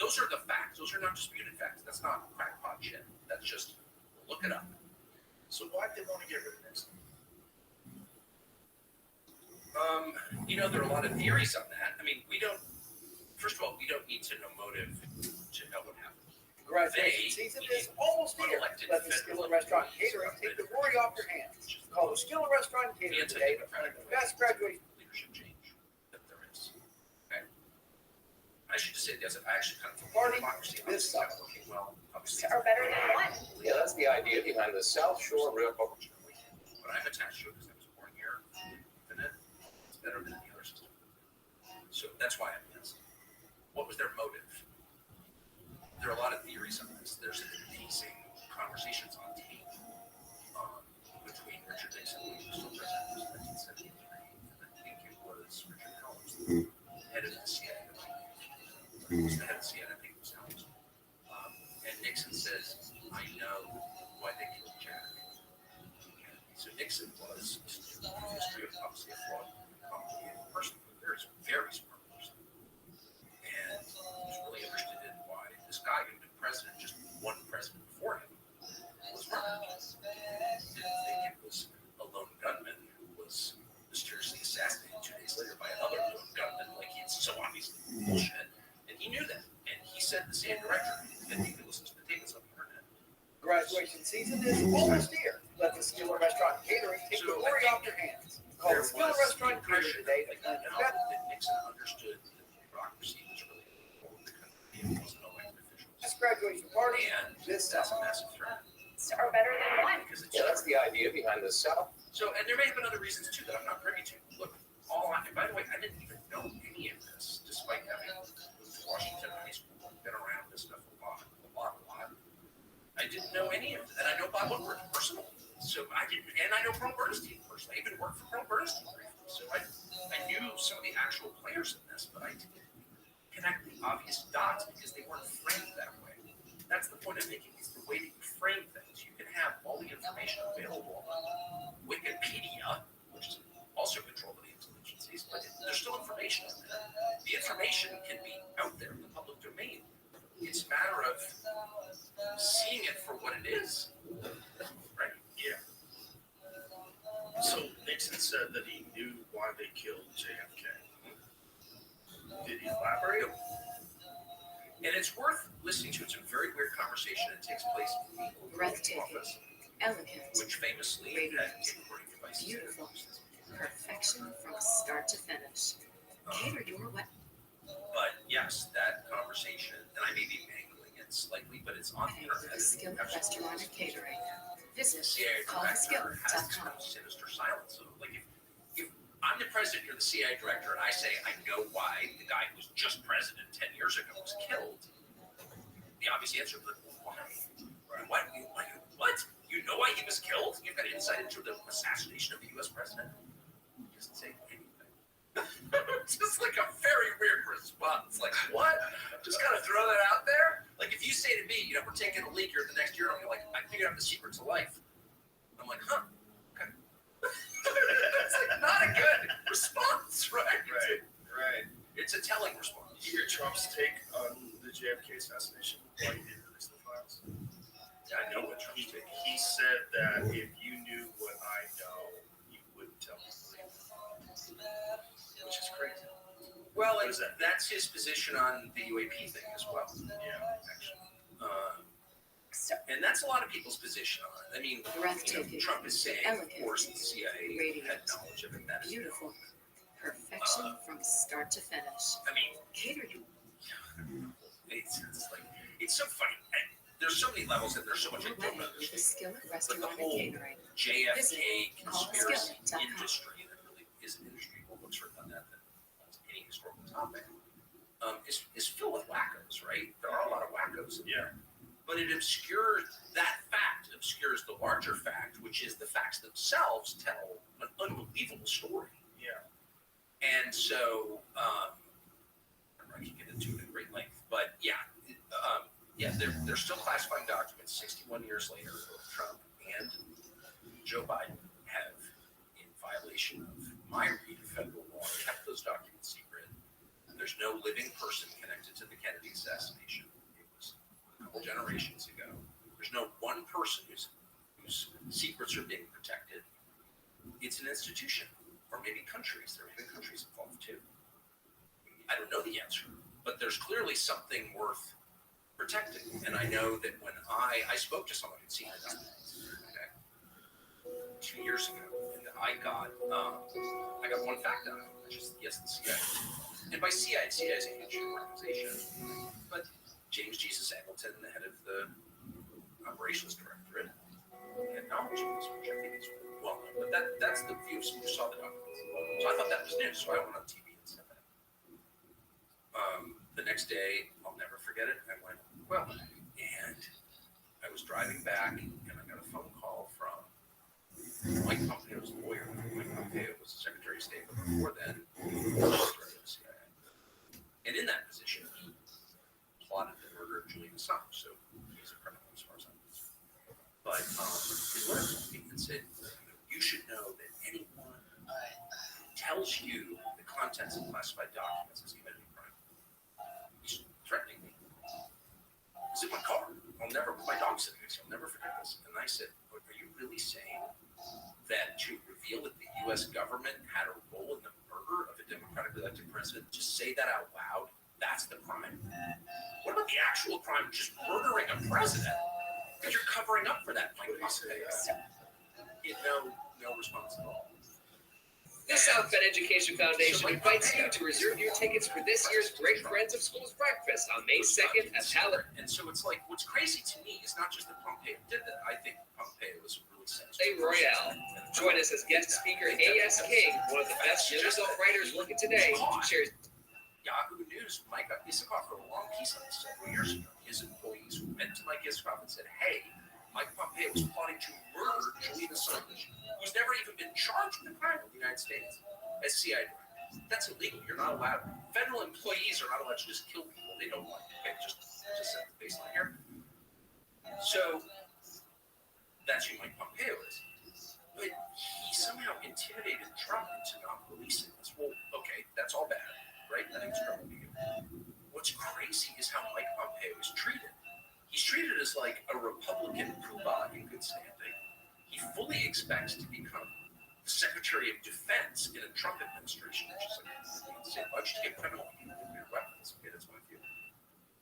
Those are the facts. Those are not disputed facts. That's not crackpot shit. That's just, look it up. So why did they want to get rid of Nixon? There are a lot of theories on that. I mean, first of all, we don't need to know motive to know what happened. Graduation season is almost here. Let the Skillet Restaurant Catering take the worry off your hands. Call the Skillet Restaurant Catering today to plan the best graduation. Leadership change that there is. Okay. I should just say this. I actually kind of Party democracy this is not summer. working well. Obviously, Or better than one. Yeah, that's the idea behind the South Shore Rail. but I'm attached to it because I was born here. Infinite. It's better than any other system. So that's why I'm against it. What was their motive? There are a lot of theories on this. There's amazing conversations on tape between Richard Nixon, who was still president in 1973, and I think it was Richard Helms, the head of the CIA. He was the head of the CIA, I think it was Helms. And Nixon says, I know why they killed Jack. So Nixon was, in the history of obviously a flawed, complicated person, but very smart person. And he was really interested in why this guy who had been president, just one president before him, was murdered. Didn't think it was a lone gunman who was mysteriously assassinated 2 days later by another lone gunman, like it's so obviously bullshit. And he knew that. And he said the same director, and you can listen to the tapes on the internet. Graduation season is almost here. Let the Skillet Restaurant Catering take the worry off your hands. Call the Skillet Restaurant Catering today to plan the best. That Nixon understood that bureaucracy was really important to the country. It wasn't elected officials. This graduation party And this that's a summer. massive threat. Or better than one. Because it's Yeah, that's the idea behind the South. So, and there may have been other reasons too that I'm not privy to. Look, by the way, I didn't even know any of this, despite having moved to Washington High School, been around this stuff a lot. I didn't know any of it, and I know Bob Woodward personally. So I didn't, and I know Pearl Bernstein personally. I even worked for Pearl Bernstein briefly. So I knew some of the actual players in this, but I didn't connect the obvious dots because they weren't framed that way. That's the point I'm making. Is the way that you frame things. You can have all the information available on Wikipedia, which is also controlled by the intelligence agencies, but there's still information on there. The information can be out there in the public domain. It's a matter of seeing it for what it is. Right? Yeah. So Nixon said that he knew why they killed JFK. Did he elaborate? And it's worth listening to. It's a very weird conversation. It takes place in the Oval Breathtaking. Office, Elegant. which famously Radiant. had recording devices. Beautiful. Perfection from start to finish. Cater your way. But yes, that conversation, and I may be mangling it slightly, but it's on the internet. The Skillet Restaurant and Catering. Visit CIA director has this kind calltheskillet.com. of sinister silence. So, like, if I'm the president, you're the CIA director, and I say I know why the guy who was just president 10 years ago was killed, the obvious answer is, well, why? What? What? You know why he was killed? You've got insight into the assassination of the U.S. president? He doesn't say anything. Just like a very weird response. Like, what? Just kind of throw that out there? Like, if you say to me, we're taking a leak here the next year, and I'm like, I figured out the secret to life. I'm like, huh? Okay. It's like not a good response, right? Right. It's a telling response. Did you hear Trump's take on the JFK assassination? Why he didn't release the files? Yeah, I know what Trump's taking. He said that if you knew what I know, you wouldn't tell me. Which is crazy. Well, What and is that? that's his position on the UAP thing as well. Yeah, actually. And that's a lot of people's position on it. I mean, Breathtaking. Trump is saying, Elegant. of course, the CIA Radiant. had knowledge of it. That is Beautiful. Perfection from start to finish. I mean, Cater your it's like, it's so funny. And there's so many levels and there's so much I way don't with the understand. Skillet But the Restaurant and whole Catering. JFK conspiracy calltheskillet.com. industry that really is an industry, well, looks written on that than almost any historical topic, is filled with wackos, right? There are a lot of wackos in there. But it obscures that fact, obscures the larger fact, which is the facts themselves tell an unbelievable story. Yeah. And so, I can get into it at great length, but they're still classifying documents 61 years later of Trump and Joe Biden have, in violation of my read of federal law, kept those documents secret. There's no living person connected to the Kennedy assassination. It was a couple generations ago. There's no one person whose secrets are being protected. It's an institution, or maybe countries. There are even countries involved too. I don't know the answer, but there's clearly something worth protecting. And I know that when I spoke to someone who'd seen the documents 2 years ago, and I got one fact out of it, which is yes, the CIA. And by CIA is a huge organization, but James Jesus Angleton, the head of the operations directorate, acknowledged this, which I think is well known. But that's the view of someone who saw the documents. So I thought that was news, so I went on TV and said that. The next day, I'll never forget it, I went, well, and I was driving back, and I got a phone call from Mike Pompeo's lawyer. Mike Pompeo was the Secretary of State, but before then, he was director of the CIA. And in that position, he plotted the murder of Julian Assange, so he's a criminal as far as I'm concerned. But his lawyer called me and said, you should know that anyone who tells you the contents of classified documents has committed a crime. He's threatening me. It's in my car. My dog's sitting next to me. I'll never forget this. And I said, are you really saying that to reveal that the U.S. government had a role in the murder of a democratically elected president, just say that out loud, that's the crime? What about the actual crime of just murdering a president? Because you're covering up for that, Mike Pompeo. No response at all. The South Bend Education Foundation invites you to reserve your tickets for this year's Great Friends of Schools Breakfast on May 2nd at Palette. And so it's like, what's crazy to me is not just that Pompeo did that. I think Pompeo is a really sensitive Royale. Join us as guest speaker A.S. King, one of the best young adult writers working today, shares Yahoo News. Mike Isikoff wrote a long piece on this several years ago. His employees went to Mike Isikoff and said, hey, Mike Pompeo was plotting to murder Julian Assange, who's never even been charged with a crime in the United States as CIA director. That's illegal. You're not allowed. Federal employees are not allowed to just kill people they don't like. Okay, just set the baseline here. So that's who Mike Pompeo is. But he somehow intimidated Trump into not releasing this. Well, okay, that's all bad, right? I think it's criminal behavior. What's crazy is how Mike Pompeo is treated. He's treated as like a Republican poobah in good standing. He fully expects to become the Secretary of Defense in a Trump administration, which is like, why don't you get criminal nuclear weapons? Okay, that's my view.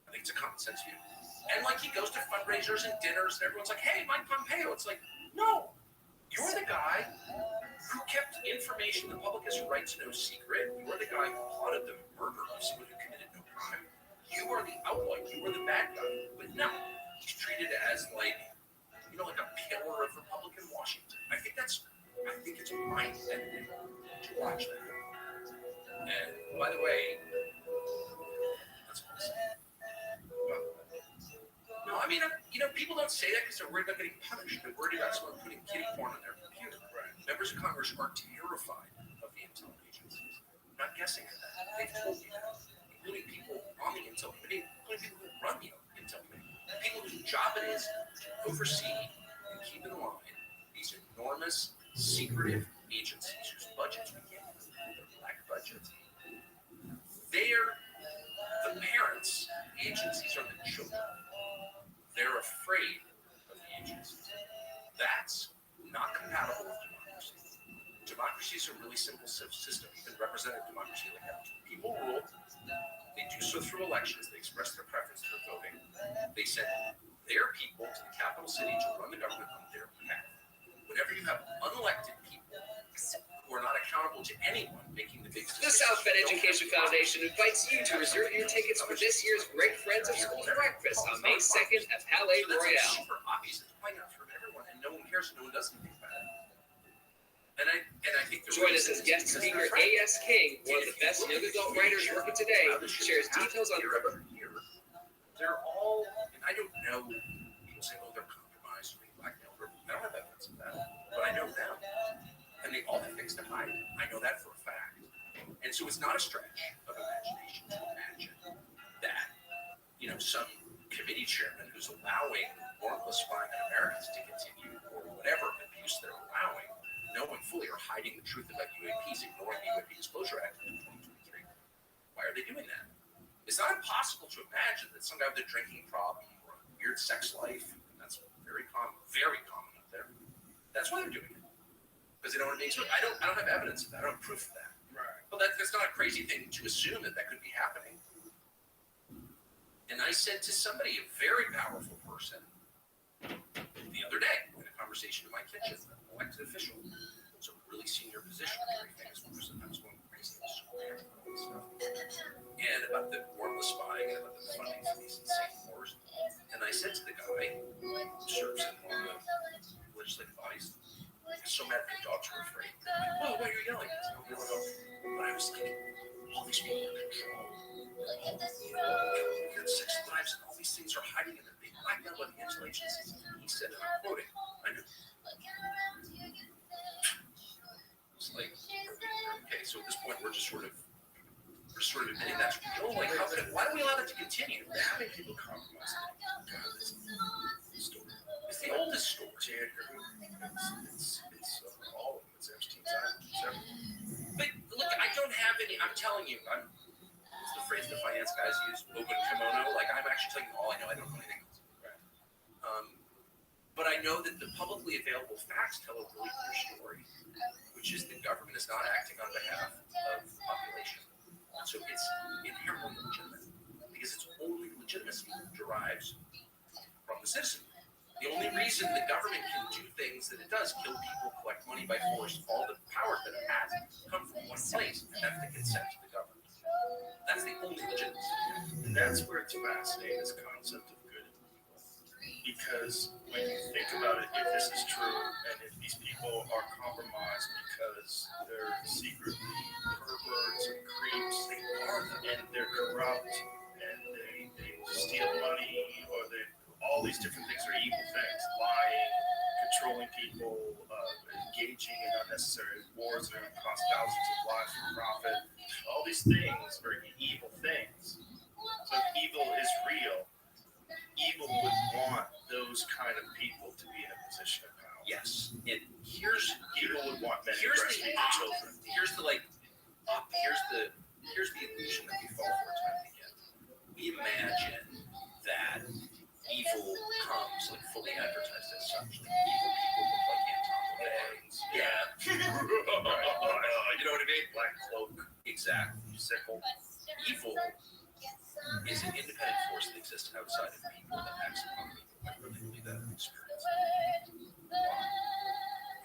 I think it's a common sense view. And like he goes to fundraisers and dinners, and everyone's like, hey, Mike Pompeo. It's like, no, you're the guy who kept information the public has a right to know secret. You're the guy who plotted the murder of someone who committed no crime. You are the outlaw. You are the bad guy. But no, he's treated as like a pillar of Republican Washington. I think it's mind-bending to watch that. And by the way, that's what I say. No, I mean, people don't say that because they're worried about getting punished. They're worried about someone putting kiddie porn on their computer. Right. Members of Congress are terrified of the intel agencies. I'm not guessing at that. They've told you that. Including people on the Intel Committee, including people who run the Intel Committee, people whose job it is to oversee and keep in line these enormous, secretive agencies whose budgets we can't even they're black budgets. They're the parents, the agencies are the children. They're afraid of the agencies. That's not compatible with democracy. Democracy is a really simple system, even representative democracy like that. People rule. They do so through elections. They express their preference for voting. They send their people to the capital city to run the government on their behalf. Whenever you have unelected people who are not accountable to anyone making the big decisions. The South Bend Education Foundation invites you to reserve your tickets for this year's Great Friends of Schools Breakfast on May 2nd at Palais So that's Royale. super obvious. It's playing out from everyone, and no one cares, and no one does anything about it. And I think Join us as guest speaker A.S. King, one of the best young adult writers working today, shares details on They're all, and I don't know, people say, oh, they're compromised, or being blackmailed. I don't have evidence of that, but I know them. And they all have things to hide. I know that for a fact. And so it's not a stretch of imagination to imagine that, some committee chairman who's allowing warrantless spying on Americans to continue, or whatever fully are hiding the truth about UAPs, ignoring the UAP Disclosure Act in 2023. Why are they doing that? It's not impossible to imagine that some guy with a drinking problem or a weird sex life, and that's very common up there. That's why they're doing it. Because they don't want to be exposed. I don't have evidence of that. I don't have proof of that. Right. But that's not a crazy thing to assume that could be happening. And I said to somebody, a very powerful person, the other day in a conversation in my kitchen, an elected official, was a really senior position, a very famous person. I was going crazy and about the warrantless spying and about the funding for these insane wars. And I said to the guy who serves in one of the legislative bodies, I was so mad that the dogs were afraid. Whoa, why are you yelling? But I was thinking, all these people are controlled. Weird sex lives and all these things are hiding in the big black out by the intel agencies. He said, and I'm quoting, I know. It's like, okay, so at this point we're just sort of admitting that's the only covenant. Why do we allow that to continue? Having people compromise. It's the oldest story. It's all of them. It's Epstein's Island. But look, I don't have any. I'm telling you, it's the phrase the finance guys use, open kimono. Like I'm actually telling you all I know. I don't know anything else. Right. But I know that the publicly available facts tell a really clear story, which is the government is not acting on behalf of the population. So it's inherently legitimate because its only legitimacy derives from the citizen. The only reason the government can do things that it does, kill people, collect money by force, all the power that it has, come from one place, and that's the consent of the government. That's the only legitimacy. And that's where it's fascinating, this concept of good and evil. Because when you think about it, if this is true, and if these people are compromised because they're secretly perverts and creeps, and they're corrupt, and they steal money, or all these different things are evil things, lying, controlling people, engaging in unnecessary wars that are going to cost thousands of lives for profit. All these things are evil things. So if evil is real, evil would want those kind of people to be in a position of power. Yes. And evil would want men to here's breastfeed the their children. Here's the illusion that we fall for time and again. We imagine that evil comes like fully advertised as such. That evil people look like Anton LaVey. Yeah. You know what I mean? Black cloak. Exactly. Sickle. Evil is an independent force that exists outside of people that acts upon people. I really believe that in experience.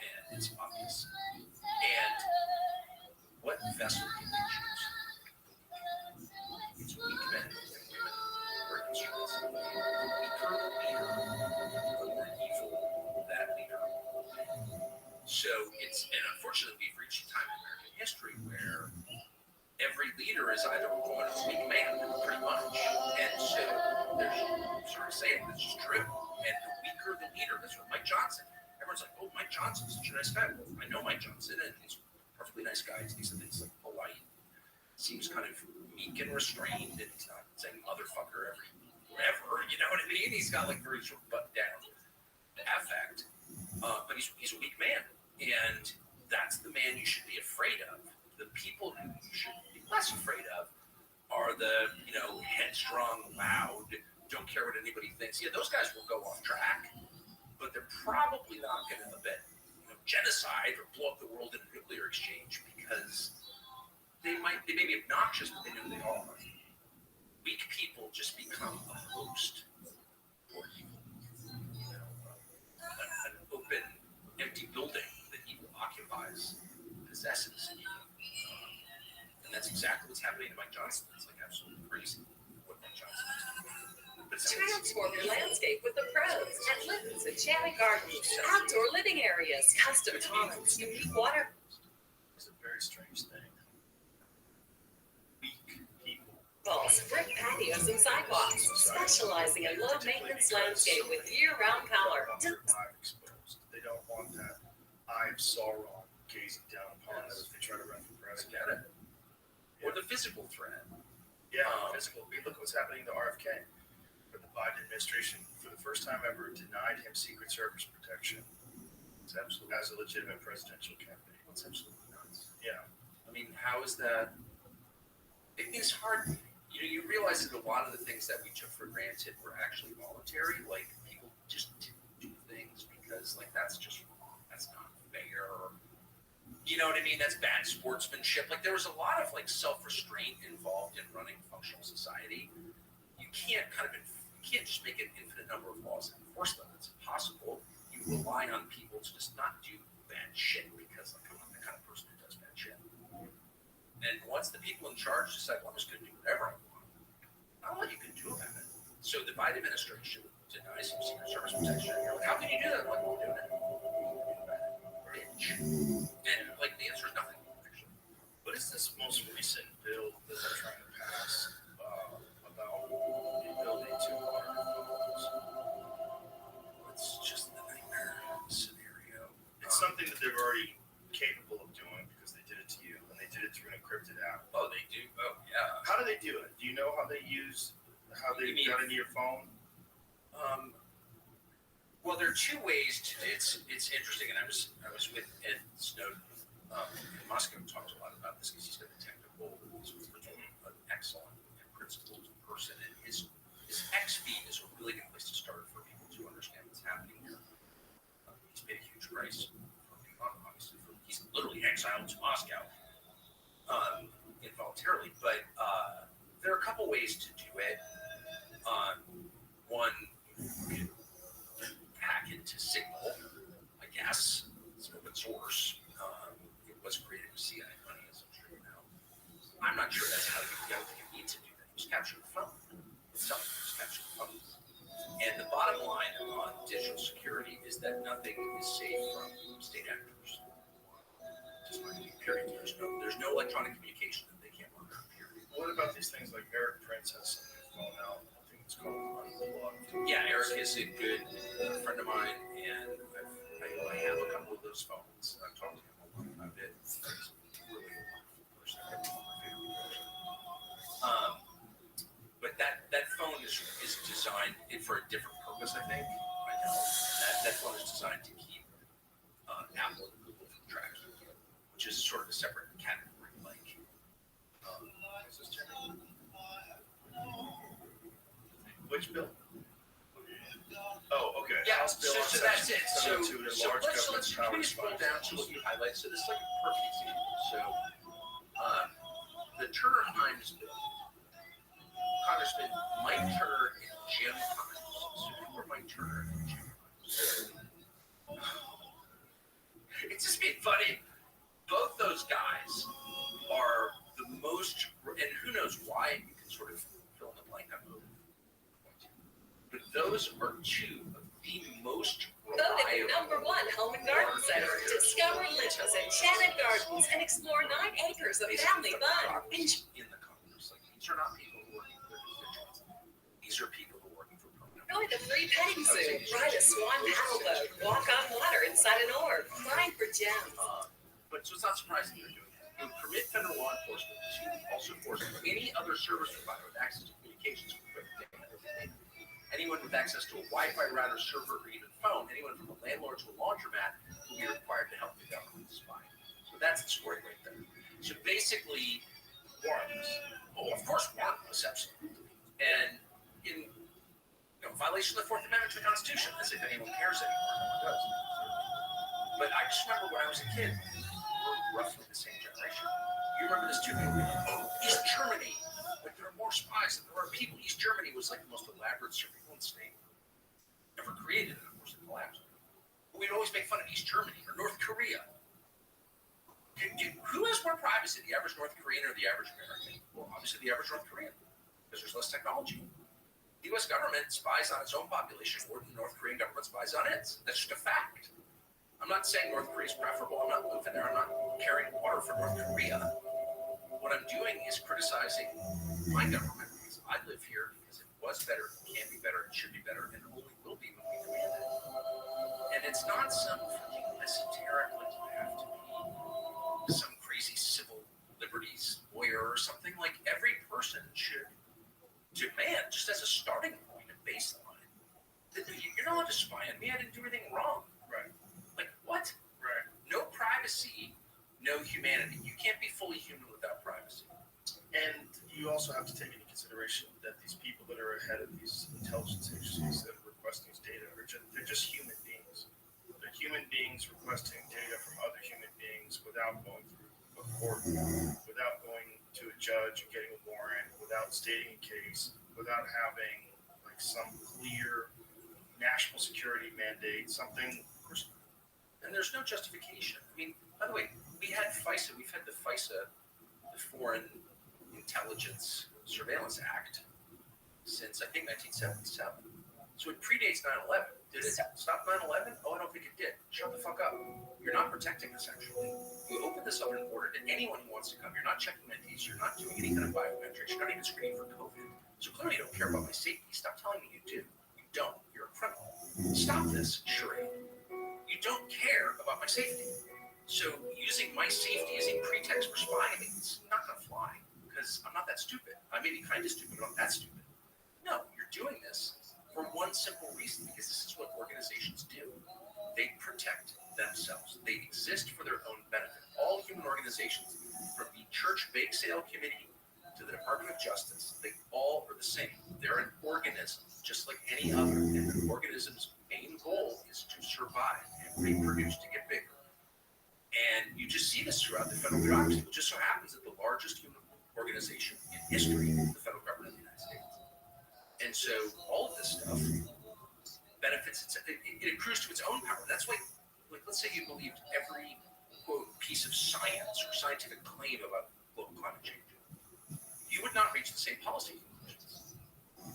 And it's obvious. And what vessel can we choose? It's weak men and women who are instruments. The weaker the leader, the more evil that leader. So and unfortunately we've reached a time in American history where every leader is either a woman or a weak man, pretty much. And so I'm sorry to say it, but it's just true. And the weaker the leader, that's what Mike Johnson. Everyone's like, oh, Mike Johnson's such a nice guy. Well, I know Mike Johnson, and he's a perfectly nice guy. He's like polite, seems kind of meek and restrained, and he's not saying motherfucker wherever, you know what I mean? He's got like very sort of butt down affect, but he's a weak man, and that's the man you should be afraid of. The people who you should be less afraid of are the, headstrong, loud, don't care what anybody thinks. Yeah, those guys will go off track, but they're probably not going to commit, genocide or blow up the world in a nuclear exchange because they may be obnoxious, but they know they are. Weak people just become a host for evil. An open, empty building that evil occupies, possesses evil. And that's exactly what's happening to Mike Johnson. It's like absolutely crazy what Mike Johnson is doing. But Transform your landscape with the pros at Linton's Enchanted Gardens. Outdoor living areas, custom ponds, unique water. It's a very strange thing. Weak people. Balls, brick patios, and sidewalks. Specializing in low-maintenance landscape with year-round power. Exposed. They don't want that eye of Sauron gazing down upon them as they try to run for president. Get it? Or the physical threat. Yeah, physical. Look what's happening to RFK. But the Biden administration, for the first time ever, denied him Secret Service protection It's absolutely as a legitimate presidential candidate. It's absolutely nuts. Yeah. I mean, how is that? It's hard. You realize that a lot of the things that we took for granted were actually voluntary. Like, people just didn't do things because, like, that's just wrong. That's not fair. You know what I mean? That's bad sportsmanship. Like, there was a lot of, like, self-restraint involved in running a functional society. You can't just make an infinite number of laws and enforce them. It's impossible. You rely on people to just not do bad shit because, like, I'm not the kind of person who does bad shit. And once the people in charge decide, well, I'm just going to do whatever I want, not what you can do about it. So the Biden administration denies some Secret Service protection. You're like, how can you do that? I'm like, we're doing it. Bitch. And, like, the answer is nothing, actually. What is this most recent bill that they're trying to pass about the ability to monitor phones? It's just the nightmare scenario. It's something that they're already capable of doing because they did it to you, and they did it through an encrypted app. Oh, they do? Oh, yeah. How do they do it? Do you know how they got into your phone? Well, there are two ways to it's interesting, and I was with Ed Snowden in Moscow and talked a lot about this because he's got the technical, he's an excellent and principled person, and his X feed is a really good place to start for people to understand what's happening here. He's paid a huge price for being on, obviously. He's literally exiled to Moscow involuntarily, but there are a couple ways to do it. One, you can hack into Signal, I guess. It's open source. It was created with CIA money, as I'm sure you know. I'm not sure that's how you need to do that. Just capture the phone. Itself, just capture the phone. And the bottom line on digital security is that nothing is safe from state actors. Just like, period. There's no electronic communication that they can't monitor, period. What about these things like Eric Princess on your phone now? I think it's called Unblocked. Yeah, Eric is a good friend of mine, and I have a couple of those phones. I've talked to him a lot about it. He's a really wonderful person. My favorite person. But that phone is designed for a different purpose, I think. I know that phone is designed to keep Apple and Google from tracking you, which is sort of a separate category. Like, is this checking? Which bill? Oh, okay. Yeah, House bill so that's it. So large let's can we scroll down to what you highlight? So this is like a perfect example. So the Turner Hines bill, Congressman Mike Turner and Jim Hines. So who are Mike Turner and Jim Hines? It's just being funny. Both those guys are the most, and who knows why, you can sort of fill in the blank on both. But those are two of the most Voted the #1 home and garden center. Discover Litch's enchanted gardens and explore 9 acres of family fun. In the Congress, like, these are not people who are working for their constituents. These are people who are working for permanent. Enjoy the free petting zoo, ride a swan paddle boat, walk on water inside an orb, mine for gems. But so it's not surprising they're doing that. It would permit federal law enforcement to also force any other service provider with access to communications equipment, anyone with access to a Wi-Fi router, server, or even phone, anyone from a landlord to a laundromat will be required to help the government spy. So that's the story right there. So basically, warrantless. Oh, of course, warrantless, absolutely. And in violation of the 4th Amendment to the Constitution, as if anyone cares anymore. No one does. But I just remember when I was a kid, we're roughly the same generation. You remember this too? Oh, East Germany. Like, there are more spies than there are people. East Germany was like the most elaborate surveillance state ever created, and of course it collapsed. But we'd always make fun of East Germany or North Korea. Who has more privacy, the average North Korean or the average American? Well, obviously the average North Korean, because there's less technology. The U.S. government spies on its own population more than the North Korean government spies on its. That's just a fact. I'm not saying North Korea is preferable. I'm not living there. I'm not carrying water for North Korea. What I'm doing is criticizing my government because I live here, because it was better, can be better, it should be better, and only will be when we command it. And it's not some freaking esoteric, like you have to be some crazy civil liberties lawyer or something. Like, every person should demand, just as a starting point, a baseline, that you're not allowed to spy on me. I didn't do anything wrong. Right. Like, what? privacy, no humanity. You can't be fully human without privacy. And you also have to take into consideration that these people that are ahead of these intelligence agencies that request these data they're just human beings. They're human beings requesting data from other human beings without going through a court, without going to a judge and getting a warrant, without stating a case, without having like some clear national security mandate, something. And there's no justification. I mean, by the way, we had FISA. We've had the FISA, the Foreign Intelligence Surveillance Act, since I think 1977. So it predates 9/11. Did it stop 9/11? Oh, I don't think it did. Shut the fuck up. You're not protecting us, actually. You open this up and order to anyone who wants to come. You're not checking IDs. You're not doing any kind of biometrics. You're not even screening for COVID. So clearly you don't care about my safety. Stop telling me you do. You don't. You're a criminal. Stop this charade. You don't care about my safety. So using my safety as a pretext for spying, it's not going to fly. Because I'm not that stupid. I may be kind of stupid, but I'm that stupid. No, you're doing this for one simple reason, because this is what organizations do. They protect themselves. They exist for their own benefit. All human organizations, from the Church Bake Sale Committee to the Department of Justice, they all are the same. They're an organism, just like any other. And an organism's main goal is to survive and reproduce, to get bigger. And you just see this throughout the federal bureaucracy. It just so happens that the largest human organization in history is the federal government of the United States. And so all of this stuff benefits, it accrues to its own power. That's why, like, let's say you believed every, quote, piece of science or scientific claim about global climate change. You would not reach the same policy conclusions.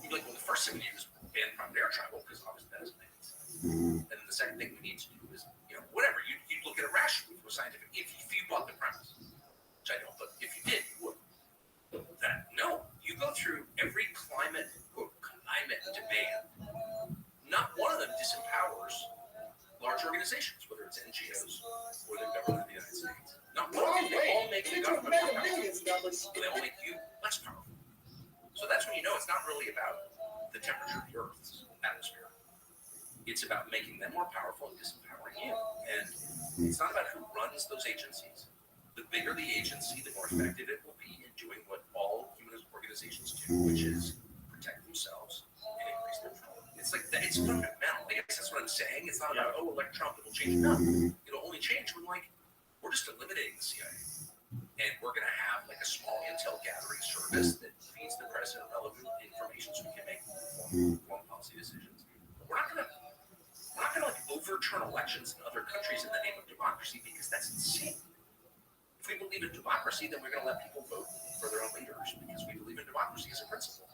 You'd be like, well, the first thing we need is ban private air travel, because obviously that doesn't make sense. And then the second thing we need to do is, whatever, you'd look at it rationally from a scientific, if you bought the premise, which I don't, but if you did, you would. No, you go through every climate, quote, climate demand. Not one of them disempowers large organizations, whether it's NGOs or the government of the United States. Not one of them. They all make the government more powerful. They all make you less powerful. So that's when you know it's not really about the temperature of the Earth's atmosphere. It's about making them more powerful and disempowering you. And it's not about who runs those agencies. The bigger the agency, the more effective it will be in doing what all human organizations do, which is protect themselves and increase their power. It's like that. It's fundamental. I guess that's what I'm saying. It's not about, elect Trump, it'll change. No, it'll only change when, we're just eliminating the CIA. And we're going to have, a small intel gathering service that feeds the president relevant information so we can make informed policy decisions. But we're not going to overturn elections in other countries in the name of democracy, because that's insane. If we believe in democracy, then we're going to let people vote for their own leaders because we believe in democracy as a principle.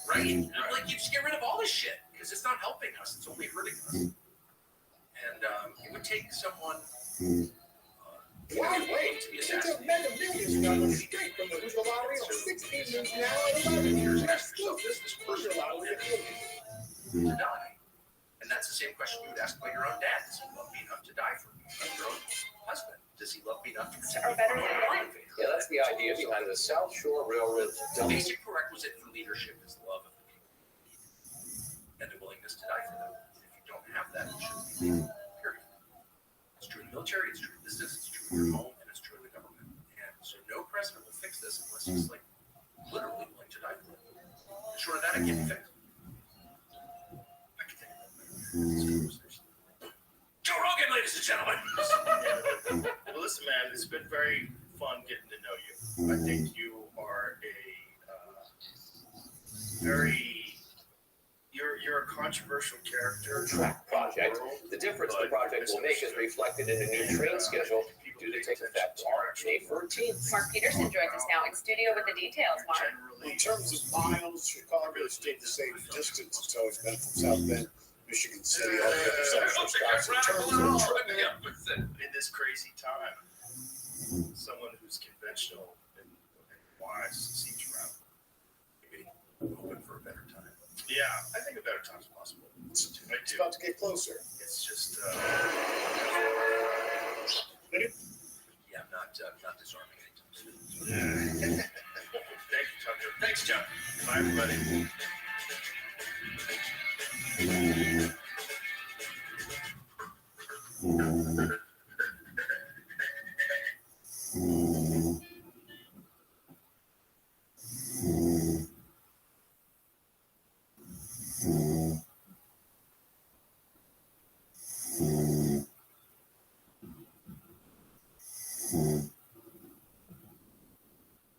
Right? You just get rid of all this shit because it's not helping us. It's only hurting us. And it would take someone to be assassinated. Straight from the Rooster Lottery on 16 News Now at 11. This person to die. And that's the same question you would ask about your own dad. Does he love me enough to die for me? Your own husband. Does he love me enough to protect me from an invader? Yeah, that's the idea behind the South Shore Railroad. The basic prerequisite for leadership is love of the people and the willingness to die for them. If you don't have that, you shouldn't be leading. Period. It's true in the military, it's true in business, it's true in your home, and it's true in the government. And so no president will fix this unless he's literally willing to die for them. And short of that, it can't be fixed. I can think about that. Joe Rogan, ladies and gentlemen. Well, listen, man, it's been very fun getting to know you. I think you are you're a controversial character. Track project. The difference the project will make is reflected in a new train schedule due to take effect May 14th. Mark Peterson joins us now in studio with the details. Mark. In terms of miles, Chicago stayed the same distance it's always been from South Bend, Michigan City, all the other central stops. In terms of in this crazy time, someone who's conventional and wise seems around. Maybe hoping for a better time. Yeah, I think a better time's possible. It's about to get closer. It's just. Yeah, I'm not disarming anytime soon. Thank you, Tucker. Thanks, John. Bye, everybody.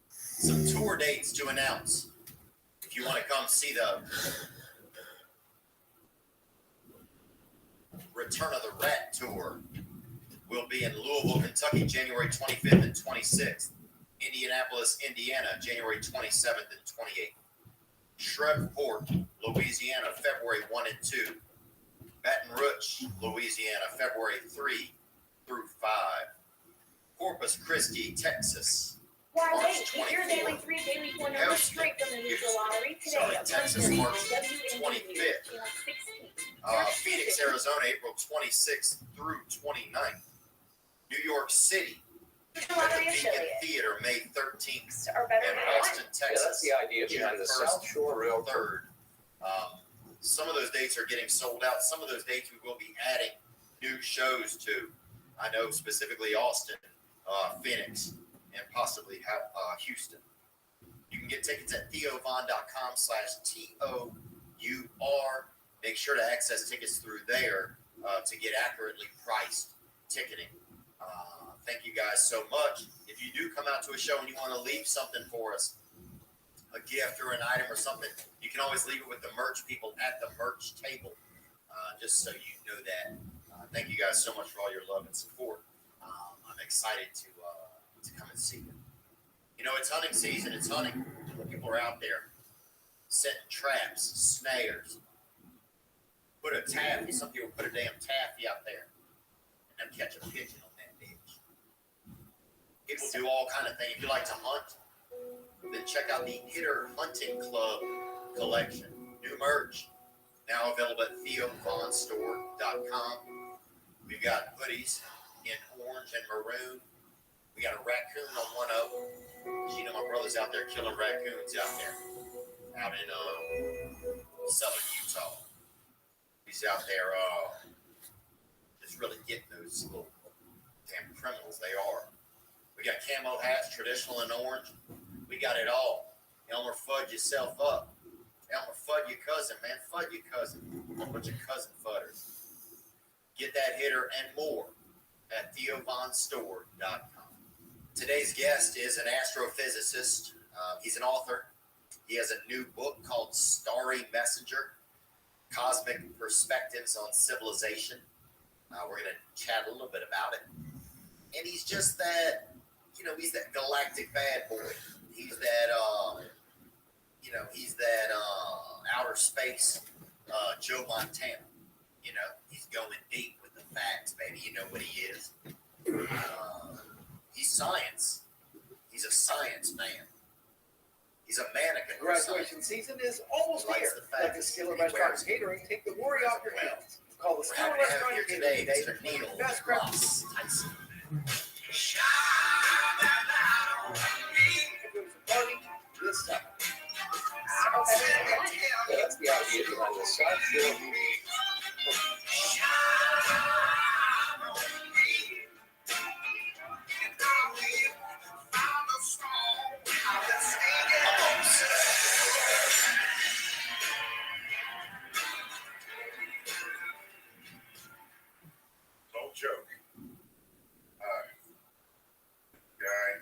Some tour dates to announce. If you want to come see the Return of the Rat tour, we'll be in Louisville, Kentucky, January 25th and 26th. Indianapolis, Indiana, January 27th and 28th. Shreveport, Louisiana, February 1 and 2. Baton Rouge, Louisiana, February 3 through 5. Corpus Christi, Texas, Why March wait? Get your 24th. daily 3 daily point numbers straight from the neutral lottery today Sorry, at Texas, 1:30 March WNBA 25th. Channel 16. Phoenix, Arizona, April 26th through 29th. New York City, Neutral at the lottery Beacon affiliate. Theater, May 13th. Are better And than Austin, one. Texas, that's the idea June behind the 1st South Shore through Railroad. 3rd. Some of those dates are getting sold out. Some of those dates we will be adding new shows to. I know specifically Austin, Phoenix, and possibly Houston. You can get tickets at theovon.com/TOUR. Make sure to access tickets through there to get accurately priced ticketing. Thank you guys so much. If you do come out to a show and you want to leave something for us, a gift or an item or something, you can always leave it with the merch people at the merch table, just so you know that. Thank you guys so much for all your love and support. I'm excited to come and see you. You know, it's hunting season. It's hunting. People are out there setting traps, snares. Put a taffy. Some people put a damn taffy out there and then catch a pigeon on that bitch. People do all kind of things. If you like to hunt, then check out the Hitter Hunting Club collection. New merch now available at theovonstore.com. We've got hoodies in orange and maroon. We got a raccoon on one of them. You know, my brother's out there killing raccoons out there, out in southern Utah. He's out there just really getting those little damn criminals they are. We got camo hats, traditional and orange. We got it all. Elmer, fud yourself up. Elmer, fud your cousin, man. Fud your cousin. A bunch of cousin fudders. Get that hitter and more at theovonstore.com. Today's guest is an astrophysicist. He's an author. He has a new book called Starry Messenger, Cosmic Perspectives on Civilization. We're going to chat a little bit about it. And he's just that, he's that galactic bad boy. He's that, outer space Joe Montana. He's going deep with the facts, baby. You know what he is. He's science. He's a science man. He's a mannequin. Graduation season is almost here. Let the Skillet Restaurant Catering take the worry off your hands. Call the We're Skillet happy to have Restaurant here Catering today, today Mr. Neil for best craft. Ross Tyson. If there's a party, this summer. Yeah, that's the idea behind the South Shore. No joke. Guy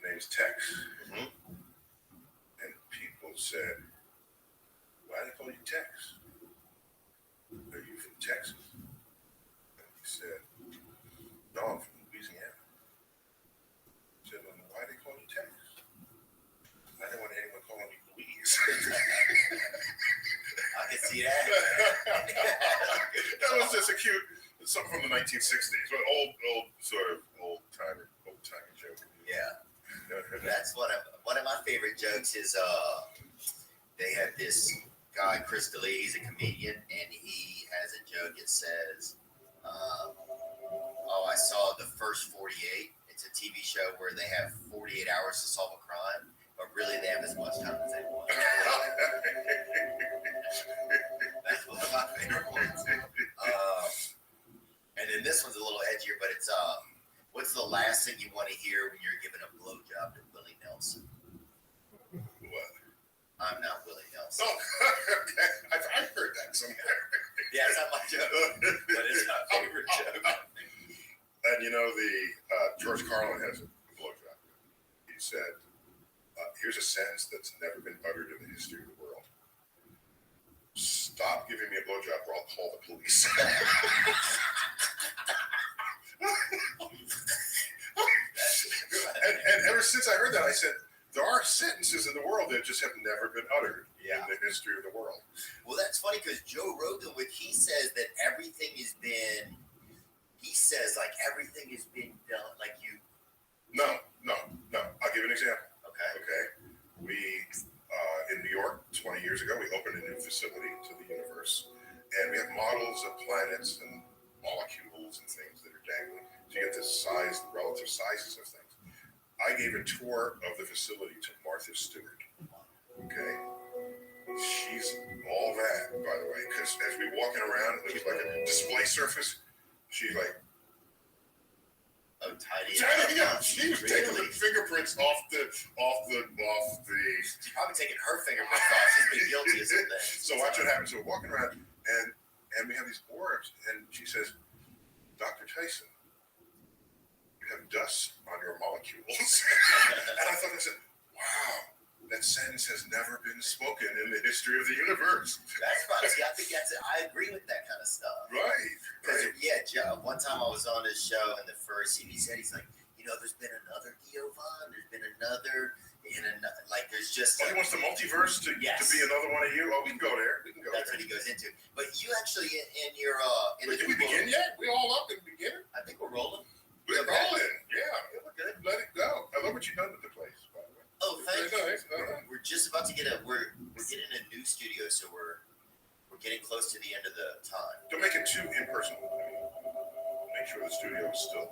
name's Tex. Mhm. And people said, why do they call you Tex? Are you from Texas? And he said, no, I'm from Louisiana. I said, well, why do they call you Tex? I didn't want anyone calling me Louise. I can see that. That was just a cute, something from the 1960s, but old timey joke. Yeah. That's one of my favorite jokes is they have this guy, Chris D'Elia, he's a comedian, and he has a joke. It says, I saw the first 48. It's a TV show where they have 48 hours to solve a crime, but really they have as much time as they want. That's one of my favorite ones. And then this one's a little edgier, but it's what's the last thing you want to hear when you're giving a blowjob to Willie Nelson? What? I'm not Willie Nelson. Oh, I've heard that somewhere. Yeah, it's not my joke, but it's my favorite joke. And you know, George Carlin has a blowjob. He said, here's a sentence that's never been uttered in the history of the world. Stop giving me a blowjob or I'll call the police. and ever since I heard that, I said, there are sentences in the world that just have never been uttered in the history of the world. Well, that's funny because Joe Rogan, he says that everything has been, everything has been done, like you. No. I'll give you an example. Okay. We, in New York, 20 years ago, we opened a new facility to the universe. And we have models of planets and molecules and things that are dangling. So you get the relative sizes of things. I gave a tour of the facility to Martha Stewart. Okay? She's all that, by the way, because as we walking around, it was like a display surface. She's like, oh, tidy. Yeah, she was taking the fingerprints off the. She's probably taking her fingerprints off. She's been guilty of something. So watch what happens. So we're walking around, and we have these orbs, and she says, Dr. Tyson, you have dust on your molecules. And I said, wow, that sentence has never been spoken in the history of the universe. That's funny. See, I think I agree with that kind of stuff. Right. Joe, one time I was on his show, and the first scene he said, he's like, there's been another Giovanni, there's been another, there's just. He wants the multiverse to be another one of you. Oh, we can go there. That's what he goes into. But you actually, in your. Wait, did we begin yet? We all up in the beginning? I think we're rolling. We're rolling. Yeah. We're good. Let it go. I love what you've done with the place, by the way. Oh, thank you. Nice. We're just about to get we're getting a new studio, so we're getting close to the end of the time. Don't make it too impersonal. Make sure the studio is still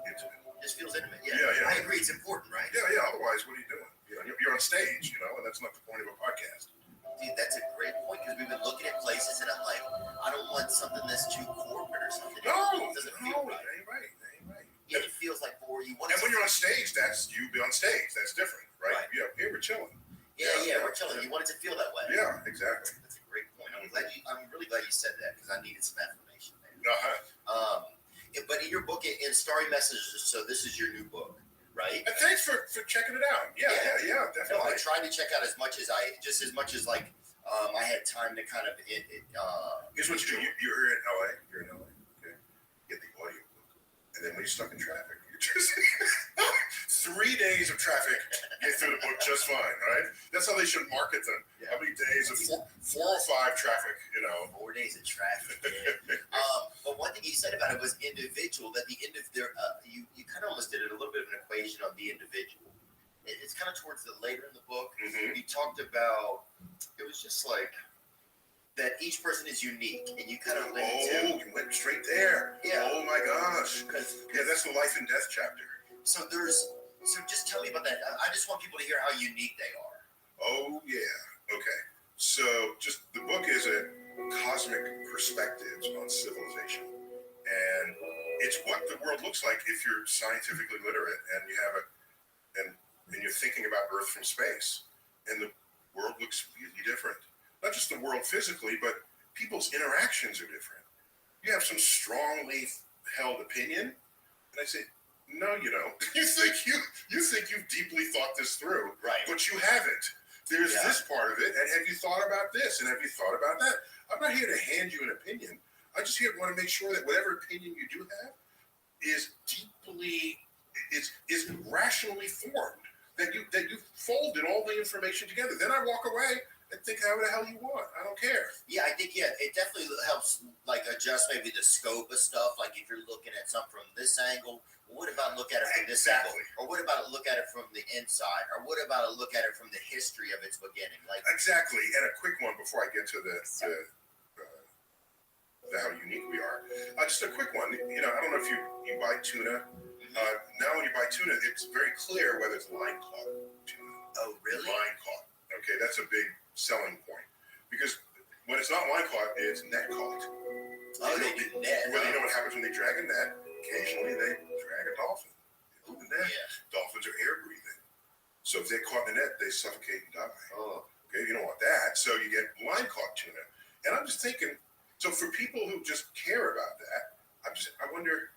intimate. Just feels intimate. Yeah. I agree. It's important, right? Yeah. Otherwise, what are you doing? You're on stage, and that's not the point of a podcast. Dude, that's a great point because we've been looking at places, and I'm like, I don't want something that's too corporate or something. No, it doesn't feel right. Ain't right. Yeah, it feels like for you. And when you're on stage, that's you be on stage. That's different, right? Yeah, here we're chilling. Yeah, we're chilling. You want it to feel that way. Yeah, exactly. That's a great point. I'm really glad you said that because I needed some affirmation there. But in your book, in Starry Messages, so this is your new book, right? And thanks for checking it out. Yeah, definitely. No, I tried to check out as much as I had time to kind of. Here's what you do. You're in LA. Okay. Get the audio book, and then when you're stuck in traffic, you just 3 days of traffic, get through the book just fine, right? That's how they should market them. Yeah. How many days of 4 or 5 traffic? 4 days of traffic. But one thing you said about it was individual. That the end of their, you kind of almost did it a little bit of an equation on the individual. It's kind of towards the later in the book. Mm-hmm. You talked about it was just like that each person is unique, and you kind of you went straight there. Yeah. Oh my gosh. Yeah, that's the life and death chapter. So just tell me about that. I just want people to hear how unique they are. Oh yeah. Okay. So just the book is a cosmic perspectives on civilization, and it's what the world looks like if you're scientifically literate and you have and you're thinking about Earth from space, and the world looks really different. Not just the world physically, but people's interactions are different. You have some strongly held opinion, and I say, no, you don't. You think you've deeply thought this through, right? But you haven't. There's this part of it, and have you thought about this, and have you thought about that? I'm not here to hand you an opinion. I just want to make sure that whatever opinion you do have is deeply, is rationally formed. That you folded all the information together. Then I walk away and think however the hell you want. I don't care. Yeah, I think it definitely helps adjust maybe the scope of stuff. Like if you're looking at something from this angle, well, what about look at it from this angle? Or what about look at it from the inside? Or what about look at it from the history of its beginning? Exactly. And a quick one before I get to the how unique we are. Just a quick one. I don't know if you buy tuna. Now when you buy tuna, it's very clear whether it's line caught tuna. Oh, really? Line caught. Okay, that's a big selling point. Because when it's not line caught, it's net caught. Oh, they do net. Well, you know what happens when they drag a net? Occasionally they drag a dolphin. The net. Yeah. Dolphins are air breathing. So if they're caught in the net, they suffocate and die. Oh. Okay, you don't want that. So you get line caught tuna. And I'm just thinking, so for people who just care about that, I wonder,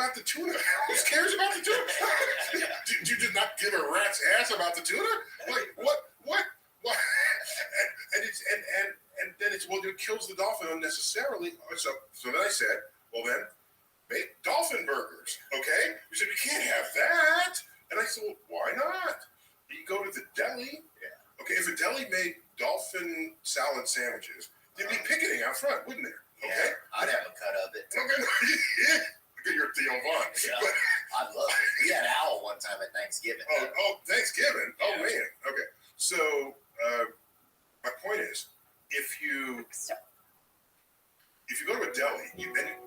about the tuna? Who cares about the tuna? Did you just not give a rat's ass about the tuna? Like what? And then it's well, it kills the dolphin unnecessarily. So then I said, well then, make dolphin burgers, okay? You said you can't have that, and I said, well, why not? You go to the deli. Yeah. Okay, if a deli made dolphin salad sandwiches, they'd be picketing out front, wouldn't there? Okay, yeah, I'd have a cut of it. Okay, look at your Theo Vaughn. Yeah, I love it. We had owl one time at Thanksgiving. Oh, Thanksgiving. Yeah. Oh man. Okay, so my point is, if you go to a deli,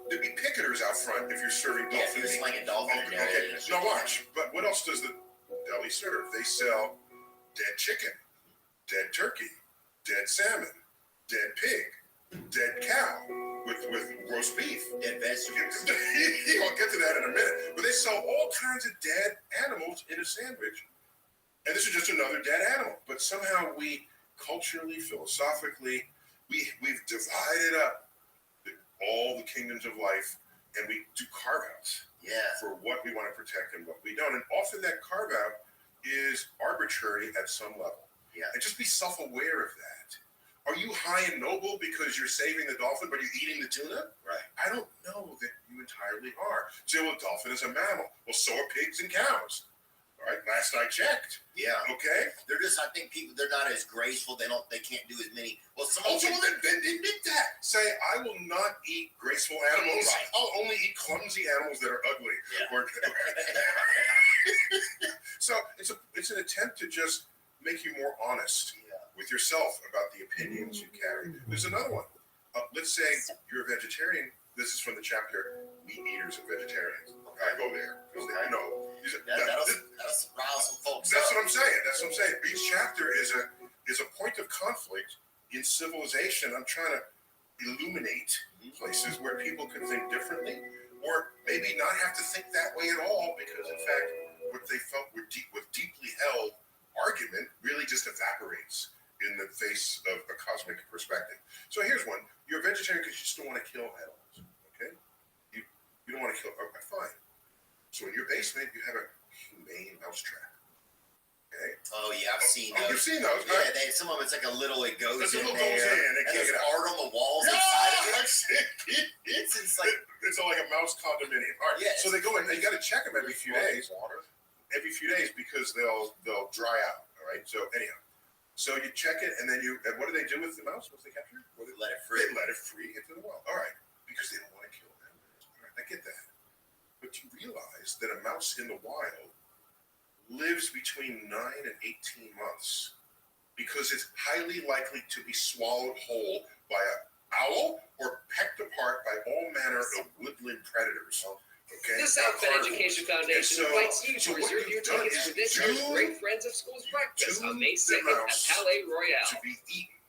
there'd be picketers out front if you're serving dolphin. Yeah, if you're slinging dolphin. Okay. Now watch. But what else does the deli serve? They sell dead chicken, dead turkey, dead salmon, dead pig, dead cow with roast beef, dead vegetables. I'll get to that in a minute. But they sell all kinds of dead animals in a sandwich. And this is just another dead animal. But somehow we culturally, philosophically, we've divided up all the kingdoms of life, and we do carve-outs for what we want to protect and what we don't. And often that carve-out is arbitrary at some level. Yeah. And just be self-aware of that. Are you high and noble because you're saving the dolphin, but you're eating the tuna? Right. I don't know that you entirely are. Say, well, a dolphin is a mammal. Well, so are pigs and cows. All right, last I checked. Yeah. Okay. They're just, I think they're not as graceful. They can't do as many. Well, then admit that. Say, I will not eat graceful animals. Right. I'll only eat clumsy animals that are ugly. Yeah. So it's an attempt to just make you more honest with yourself about the opinions you carry. There's another one. Let's say you're a vegetarian. This is from the chapter Meat Eaters and Vegetarians. I go there because they know. That'll rile some folks. That's what I'm saying. Each chapter is a point of conflict in civilization. I'm trying to illuminate places where people can think differently, or maybe not have to think that way at all, because in fact, what they felt with deeply held argument really just evaporates in the face of a cosmic perspective. So here's one: you're a vegetarian because you just don't want to kill animals. Okay, you don't want to kill. Okay, fine. So in your basement, you have a humane mousetrap. Okay. Oh yeah, I've seen those. You've seen those, right? Yeah, some of it's like a little. It goes in there. And there's art on the walls inside of it. It's like a mouse condominium. All right. So they go in. You got to check them every few days. Every few days, because they'll dry out. All right. So anyhow, so you check it, and then and what do they do with the mouse once they capture it? They let it free. They let it free into the wild. All right, because they don't want to kill animals. All right, I get that. But you realize that a mouse in the wild lives between 9 and 18 months because it's highly likely to be swallowed whole by an owl or pecked apart by all manner of woodland predators. Okay. The Southbend Education Foundation invites you to reserve your tickets for this year's Great Friends of Schools breakfast on May 2nd at Palais Royale. To be eaten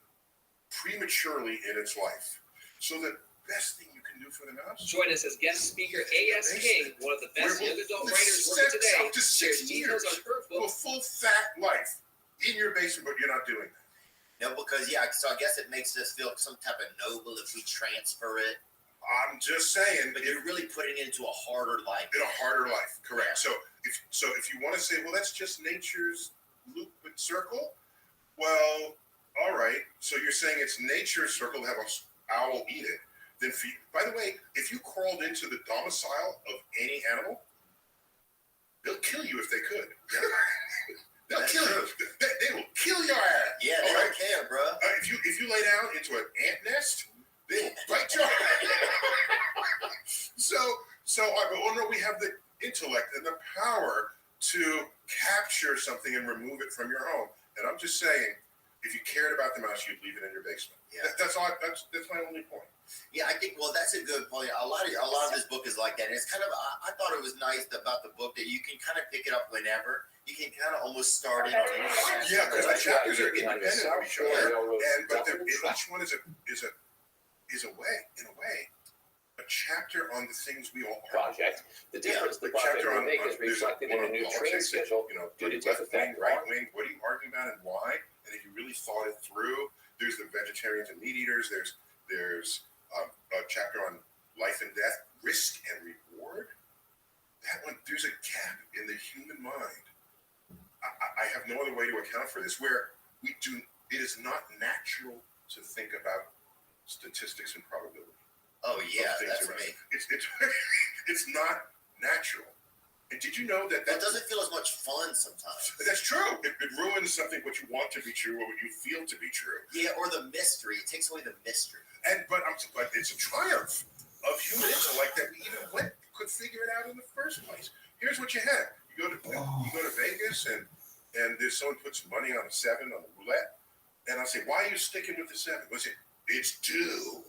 prematurely in its life. So the best thing you can do for the mouse. Join us as guest speaker A.S. King, one of the best young adult writers working today. Up to 6 years on her book. A full fat life in your basement, but you're not doing that. No, because so I guess it makes us feel some type of noble if we transfer it. I'm just saying, but you're really putting it into a harder life. In a harder life, correct. Yeah. So if you want to say, well, that's just nature's loop and circle. Well, all right. So you're saying it's nature's circle to have an owl eat it. Then, by the way, if you crawled into the domicile of any animal, they'll kill you if they could. They'll kill you. They will kill your ass. Yeah, they don't care, bro. If you lay down into an ant nest, they will bite your ass. So we have the intellect and the power to capture something and remove it from your home. And I'm just saying, if you cared about the mouse, you'd leave it in your basement. Yeah, that's my only point. Yeah, I think, well, that's a good point. A lot of this book is like that. And it's kind of, I thought it was nice about the book that you can kind of pick it up whenever. You can kind of almost start it. Yeah, because the chapters are independent of each other, but each one is a way, in a way, a chapter on the things we all project. The difference the project will make is reflected in a new train schedule. Good, left wing, right wing. What are you arguing about and why? And if you really thought it through, there's the vegetarians and meat eaters. There's a chapter on life and death, risk and reward. there's a gap in the human mind. I have no other way to account for this, where it is not natural to think about statistics and probability. Oh yeah, that's around. me. It's not natural. And did you know that It doesn't feel as much fun sometimes. That's true. It ruins something what you want to be true or what you feel to be true. Yeah, or the mystery. It takes away the mystery. But it's a triumph of human intellect that we even could figure it out in the first place. Here's what you had. You go to Vegas and there's someone puts money on a 7 on the roulette, and I say, why are you sticking with the 7? Listen, it's due.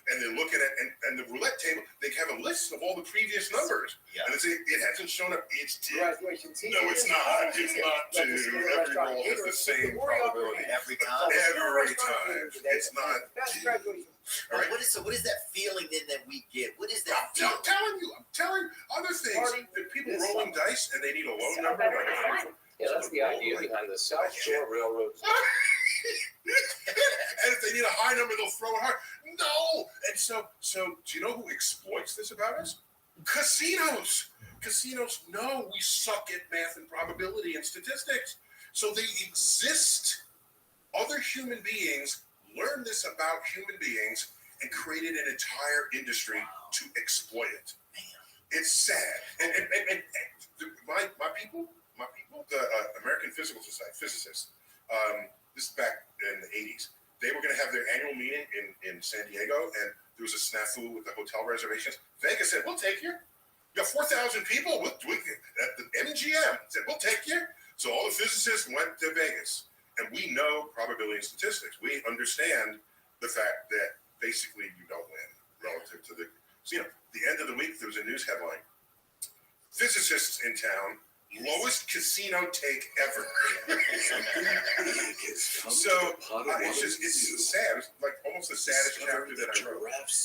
And they're looking at and the roulette table, they have a list of all the previous numbers. Yeah. And they say it hasn't shown up. It's due. Graduation season. No, it's not. It's not due. Every roll has the same probability. Every time. Every time. It's not due. All right. What is that feeling then that we get? What is that I'm telling other things. That people rolling dice and they need a low number. Yeah, that's the idea behind the South Shore Railroad. And if they need a high number, they'll throw it hard. No. And so do you know who exploits this about us? Casinos. Casinos know we suck at math and probability and statistics. So they exist. Other human beings learn this about human beings and created an entire industry to exploit it. It's sad. And my people, the American Physical Society, physicists, this is back in the 80s. They were going to have their annual meeting in San Diego, and there was a snafu with the hotel reservations. Vegas said, we'll take you. You got 4,000 people. At the MGM said, we'll take you. So all the physicists went to Vegas. And we know probability and statistics. We understand the fact that basically you don't win relative to the casino. The end of the week, there was a news headline. Physicists in town, lowest casino take ever. So it's sad. It's like almost the saddest chapter that I wrote.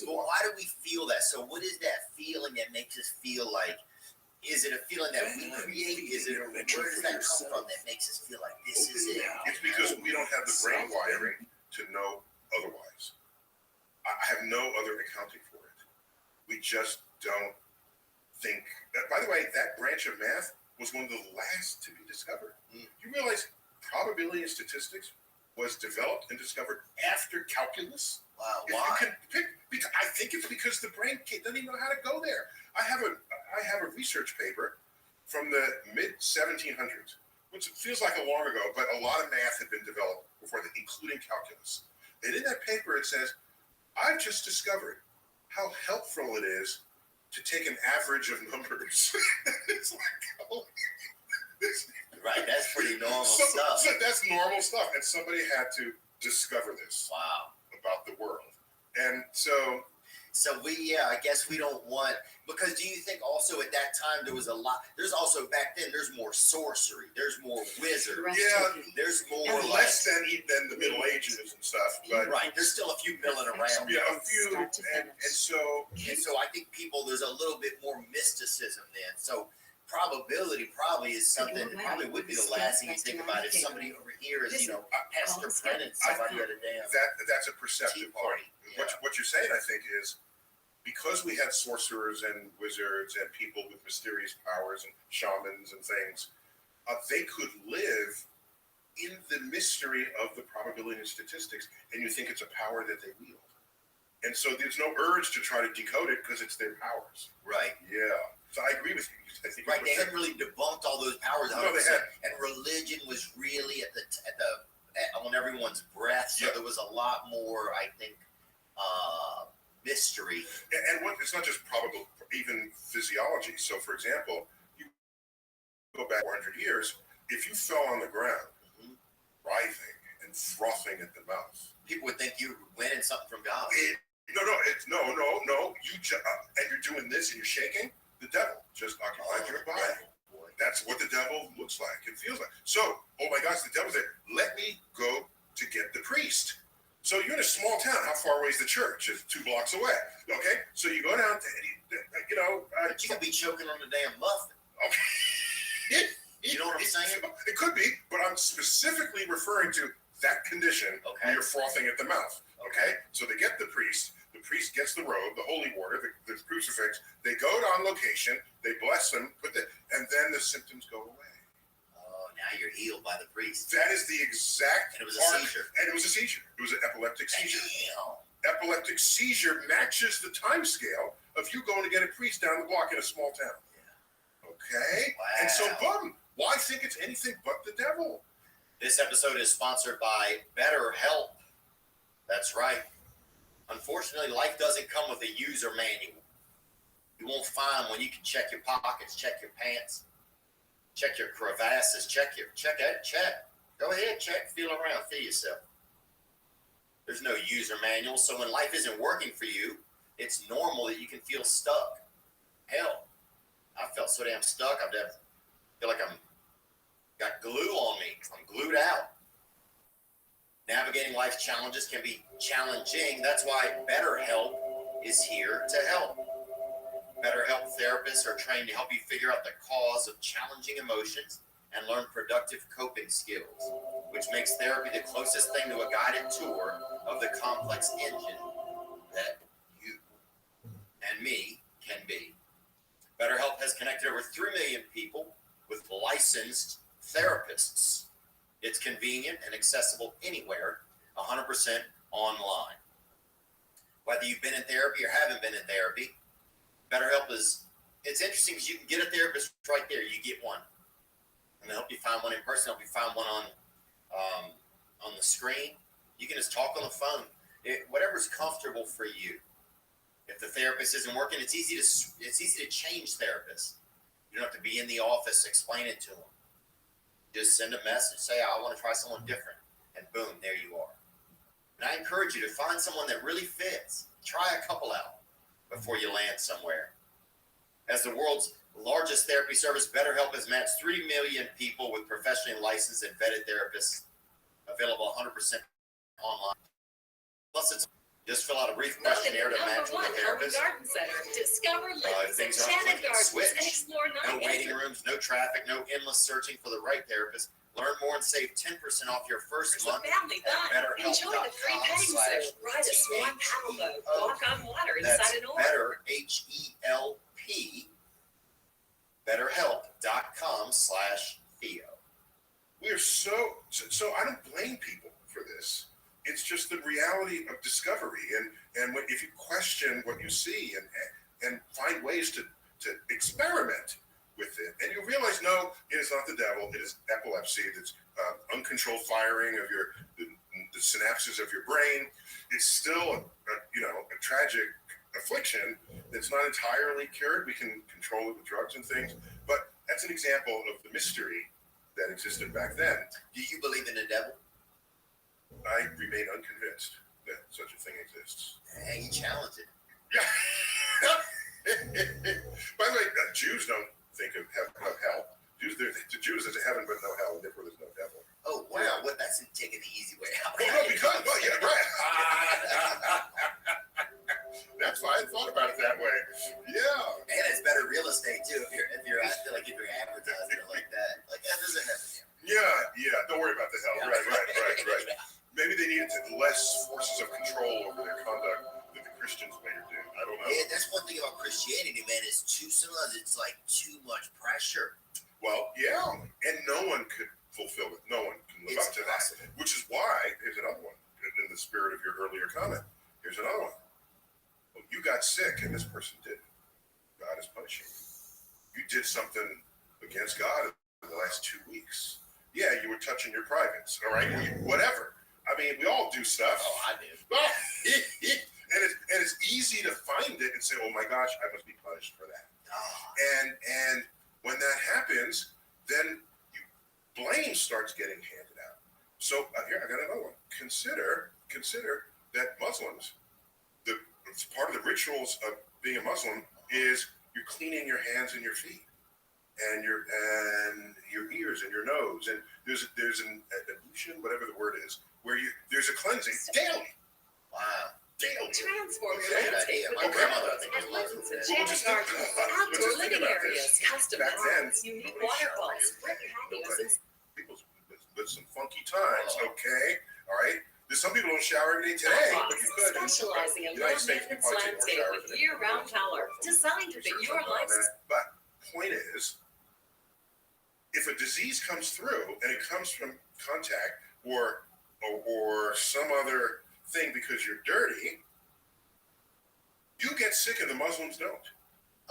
Well, why do we feel that? So what is that feeling that makes us feel like? Is it a feeling that we create? Where does that come from that makes us feel like this is it? It's because we don't have the brain wiring to know otherwise. I have no other accounting for it. We just don't think. By the way, that branch of math was one of the last to be discovered. You realize probability and statistics was developed and discovered after calculus? Wow, if why? I think it's because the brain doesn't even know how to go there. I have a research paper from the mid-1700s, which feels like a long ago, but a lot of math had been developed before that, including calculus. And in that paper, it says, I've just discovered how helpful it is to take an average of numbers. It's like, oh, right, that's pretty normal stuff. So that's normal stuff. And somebody had to discover this. Wow. About the world. And so I guess we don't want, because do you think also at that time there's also back then there's more sorcery, there's more wizards, there's more less than the Middle Ages and stuff, but right, there's still a few milling around. Yeah, a few, and so I think there's a little bit more mysticism then. So probability probably is something that probably would be the last thing you think about if somebody over here is, Hester Brennan, somebody at a damn that's a perceptive party. What you're saying, I think, is because we had sorcerers and wizards and people with mysterious powers and shamans and things, they could live in the mystery of the probability and statistics, and you think it's a power that they wield. And so there's no urge to try to decode it because it's their powers. Right. Yeah. So I agree with you. I think right. They hadn't really debunked all those powers. No, they had. And religion was really on everyone's breath. So there was a lot more, I think, mystery. And it's not just probable, even physiology. So, for example, you go back 400 years, if you fell on the ground, writhing and frothing at the mouth, people would think you were winning something from God. No. You and you're doing this and you're shaking. The devil just occupied your body. That's what the devil looks like and feels like. So, oh my gosh, the devil's there. Let me go to get the priest. So you're in a small town. How far away is the church? It's 2 blocks away. Okay, so you go down to, but you could be choking on the damn muffin. Okay. You know what I'm saying? It could be, but I'm specifically referring to that condition where you're frothing at the mouth. Okay, so they get the priest. The The priest gets the robe, the holy water, the crucifix. They go on location. They bless them, and then the symptoms go away. Oh, now you're healed by the priest. That is the exact. And it was a seizure. And it was a seizure. It was an epileptic seizure. Damn. Epileptic seizure matches the time scale of you going to get a priest down the block in a small town. Yeah. Okay? Wow. And so, boom. Why think it's anything but the devil? This episode is sponsored by BetterHelp. That's right. Unfortunately, life doesn't come with a user manual. You won't find when you can check your pockets, check your pants, check your crevasses, check. Go ahead, check, feel around, feel yourself. There's no user manual, so when life isn't working for you, it's normal that you can feel stuck. Hell, I felt so damn stuck. I feel like I'm got glue on me. I'm glued out. Navigating life's challenges can be challenging. That's why BetterHelp is here to help. BetterHelp therapists are trained to help you figure out the cause of challenging emotions and learn productive coping skills, which makes therapy the closest thing to a guided tour of the complex engine that you and me can be. BetterHelp has connected over 3 million people with licensed therapists. It's convenient and accessible anywhere, 100% online. Whether you've been in therapy or haven't been in therapy, BetterHelp it's interesting because you can get a therapist right there. You get one. And they'll help you find one in person, help you find one on the screen. You can just talk on the phone. Whatever's comfortable for you. If the therapist isn't working, it's easy to change therapists. You don't have to be in the office explaining to them. Just send a message, say, I want to try someone different. And boom, there you are. And I encourage you to find someone that really fits. Try a couple out before you land somewhere. As the world's largest therapy service, BetterHelp has matched 3 million people with professionally licensed and vetted therapists, available 100% online. Plus, it's just fill out a brief questionnaire to match with a therapist. Garden Center. Discover If Lily's things enchanted aren't clicking, gardens switch. and explore No night waiting rooms, no traffic, no endless searching for the right therapist. Learn more and save 10% off your first month family fun. at Enjoy the free petting zoo. Ride a swan paddleboat. Walk on water That's inside an orb. better, H-E-L-P, BetterHelp.com/Theo. We are so I don't blame people for this. It's just the reality of discovery, and if you question what you see and find ways to experiment with it, and you realize, no, it is not the devil. It is epilepsy. It's uncontrolled firing of the synapses of your brain. It's still a tragic affliction that's not entirely cured. We can control it with drugs and things, but that's an example of the mystery that existed back then. Do you believe in the devil? I remain unconvinced that such a thing exists. Hey, you challenge it. Yeah. By the way, Jews don't think of hell. The Jews is a heaven but no hell, and therefore there's no devil. Oh, wow. Yeah. Well, that's taking the easy way out. Yeah, right. That's why I thought about it that way. Yeah. And it's better real estate too if you're advertising it like that. Like that doesn't happen. Yeah. Don't worry about the hell. Yeah. Right. Maybe they needed less forces of control over their conduct than the Christians later did. I don't know. Yeah, that's one thing about Christianity, man. Sometimes it's like too much pressure. Well, yeah, and no one could fulfill it. No one can live up to that. Which is why, here's another one, in the spirit of your earlier comment. Here's another one. Well, you got sick, and this person didn't. God is punishing you. You did something against God in the last 2 weeks. Yeah, you were touching your privates, all right? Whatever. I mean, we all do stuff. Oh, I did. And it's easy to find it and say, oh my gosh, I must be punished for that. And when that happens, then blame starts getting handed out. So here, I got another one. Consider that Muslims, it's part of the rituals of being a Muslim is you're cleaning your hands and your feet and your ears and your nose. And there's an ablution, whatever the word is, where there's a cleansing daily. Wow. Daily. Transform your landscape with My grandmother, and Lily's enchanted gardens, outdoor living areas, custom homes, unique waterfalls, brick patios, and people with some funky times, okay? All right? Some people don't shower every day today, but you could. Specializing in low United States, we maintenance probably take more landscape showers with than year-round power, designed to fit your lifestyle. But point is, if a disease comes through and it comes from contact or some other thing because you're dirty, you get sick and the Muslims don't.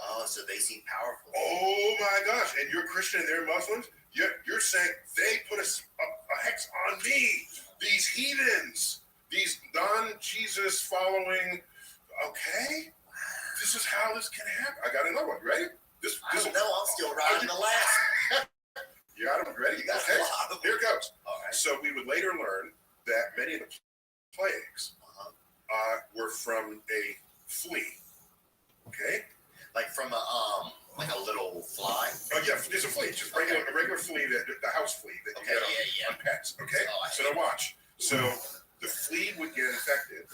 Oh, so they seem powerful. Oh my gosh! And you're Christian and they're Muslims. You're saying they put a hex on me. These heathens, these non-Jesus following. Okay, this is how this can happen. I got another one. Ready? I don't know. I'm still riding the last. You got them ready? You got okay. a lot of them. Here it goes. All right. So we would later learn that many of the plagues were from a flea. Okay. Like from a little fly. Oh yeah, it's a flea. Just a regular flea, the house flea that you get on pets. Okay. Oh, so now watch. So the flea would get infected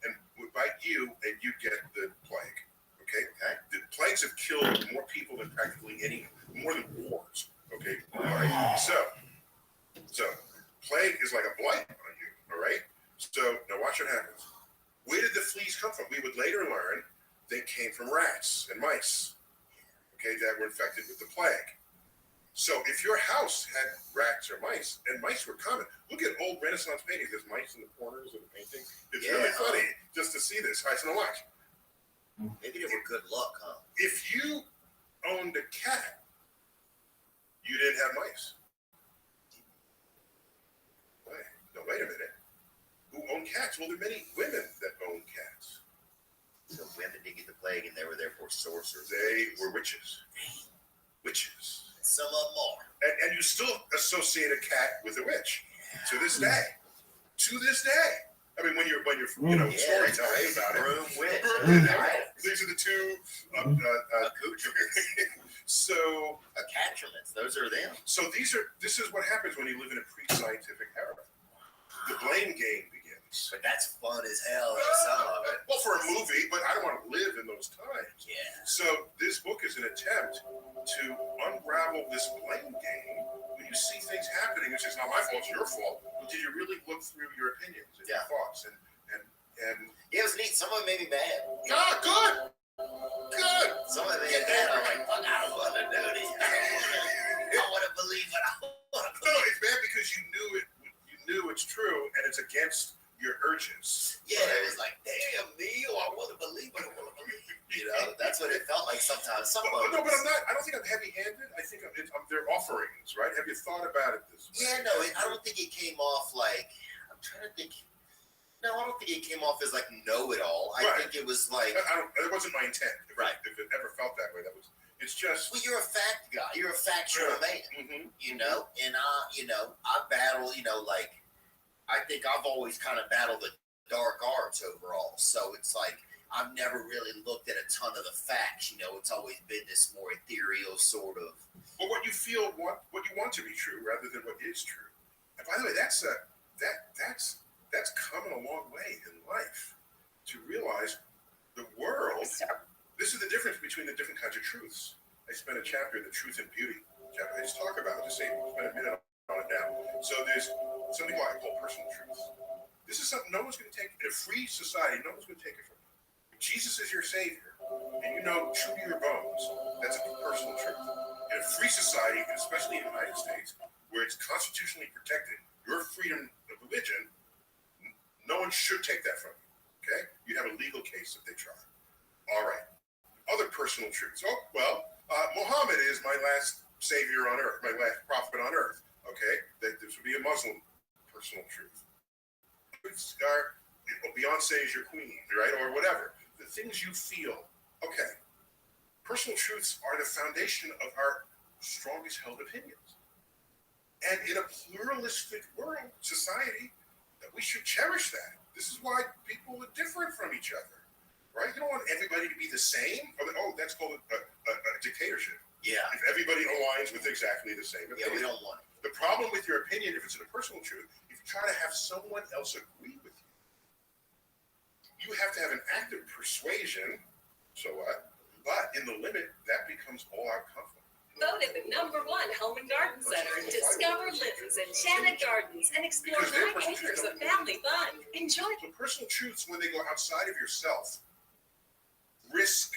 and would bite you, and you get the plague. Okay. The plagues have killed more people than practically more than wars. Okay. All right. So plague is like a blight on you. All right. So now watch what happens. Where did the fleas come from? We would later learn they came from rats and mice. Okay, that were infected with the plague. So if your house had rats or mice, and mice were common, look at old Renaissance paintings. There's mice in the corners of the painting. It's really funny just to see this. All right, so now watch. Maybe they were good luck, huh? If you owned a cat, you didn't have mice. Wait a minute. Who own cats? Well, there are many women that own cats. So women did get the plague, and they were therefore sorcerers. They were witches. Witches. Some of them are. And you still associate a cat with a witch to this day. To this day. I mean, when you're storytelling about it. Broom witch. These are the two accoutrements. So accoutrements. Those are them. So this is what happens when you live in a pre-scientific era. The blame game begins. But that's fun as hell. Some of it. Well, for a movie, but I don't want to live in those times. Yeah. So this book is an attempt to unravel this blame game. When you see things happening, it's just not my fault, it's your fault. But did you really look through your opinions and your thoughts? And it was neat. Some of it made me mad. Ah, good. Some of it made me mad. I'm like, fuck, I don't want to do this. I want to believe what I want to believe. No, it's bad because you knew it. You knew it's true, and it's against your urges. Yeah, it was like, damn, Neil, I want to believe what I want to believe. You know, that's what it felt like sometimes. But I'm not. I don't think I'm heavy-handed. I think they're offerings, right? Have you thought about it this way? Yeah, no, I don't think it came off like. I'm trying to think. No, I don't think it came off as like know-it-all. I think it was like. It wasn't my intent. If it ever felt that way, it's just. Well, you're a fact guy. You're a factual man. Mm-hmm. You know, and I battle. Like I think I've always kind of battled the dark arts overall. So it's like I've never really looked at a ton of the facts. It's always been this more ethereal sort of. Well, what you feel, what you want to be true, rather than what is true. And by the way, that's come a long way in life to realize the world. This is the difference between the different kinds of truths. I spent a chapter, The Truth and Beauty chapter. I just talk about it, just say, spend a minute on it now. So there's something I call personal truth. This is something no one's going to take. In a free society, no one's going to take it from you. If Jesus is your savior, and you know true to your bones, that's a personal truth. In a free society, and especially in the United States, where it's constitutionally protected, your freedom of religion, no one should take that from you. Okay? You'd have a legal case if they tried. All right. Other personal truths. Oh, well, Muhammad is my last savior on earth, my last prophet on earth. Okay? This would be a Muslim personal truth. Beyonce is your queen, right? Or whatever. The things you feel. Okay. Personal truths are the foundation of our strongest held opinions. And in a pluralistic world, society, that we should cherish that. This is why people are different from each other, right? You don't want everybody to be the same. That's called a dictatorship. Yeah. If everybody aligns with exactly the same opinion. Yeah, we don't want it. The problem with your opinion, if it's in a personal truth, if you try to have someone else agree with you, you have to have an active persuasion, so what? But in the limit, that becomes all-out conflict. Voted the #1 home and garden center. Discover Linton's Enchanted Gardens and explore Because they're 9 acres of family fun. Enjoy. So personal truths, when they go outside of yourself, risk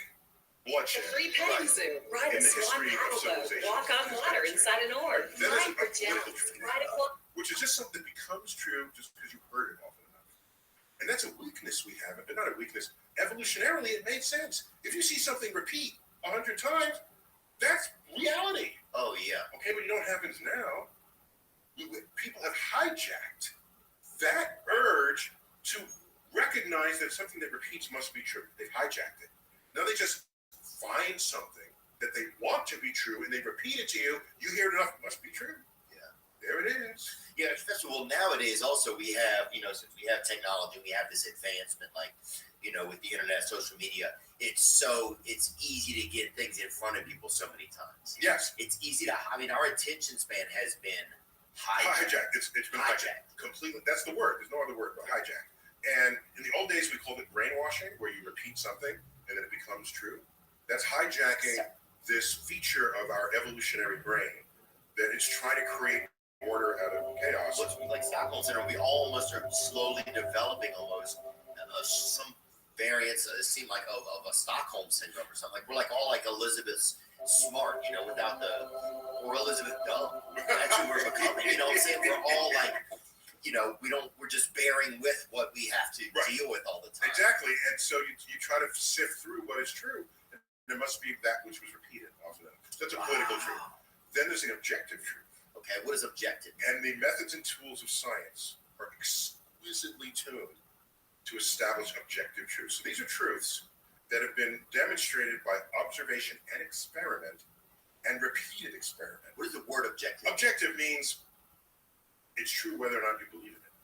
The bloodshed. free petting zoo. Ride a In the swan history of paddle boat. civilization. Walk on water inside an orb. That is Fly a for political gems. truth. Ride a clock. Which is just something that becomes true just because you heard it often enough. And that's a weakness we have, but not a weakness. Evolutionarily, it made sense. If you see something repeat 100 times, that's reality. Oh, yeah. Okay, but you know what happens now? People have hijacked that urge to recognize that something that repeats must be true. They've hijacked it. Now they just find something that they want to be true and they repeat it to you. You hear it enough, it must be true. Yeah. There it is. Yeah, especially, well, nowadays also we have, since we have technology, we have this advancement, like, with the internet, social media, it's easy to get things in front of people so many times. Yes. It's easy to, our attention span has been hijacked. It's been hijacked. Completely. That's the word. There's no other word but hijacked. And in the old days, we called it brainwashing, where you repeat something and then it becomes true. That's hijacking this feature of our evolutionary brain that is trying to create order out of chaos. What's like Stockholm Syndrome, we almost are slowly developing some variants, it seemed like, of a Stockholm Syndrome or something. Like, we're like all like Elizabeth Smart, without or Elizabeth Dumb. That's who we're becoming. You know what I'm saying? We're all like, we're just bearing with what we have to deal with all the time. Exactly. And so you try to sift through what is true. And there must be that which was repeated often enough. That's a political truth. Then there's an objective truth. Okay, what is objective? And the methods and tools of science are exquisitely tuned to establish objective truth. So these are truths that have been demonstrated by observation and experiment and repeated experiment. What is the word objective? Objective means it's true whether or not you believe in it.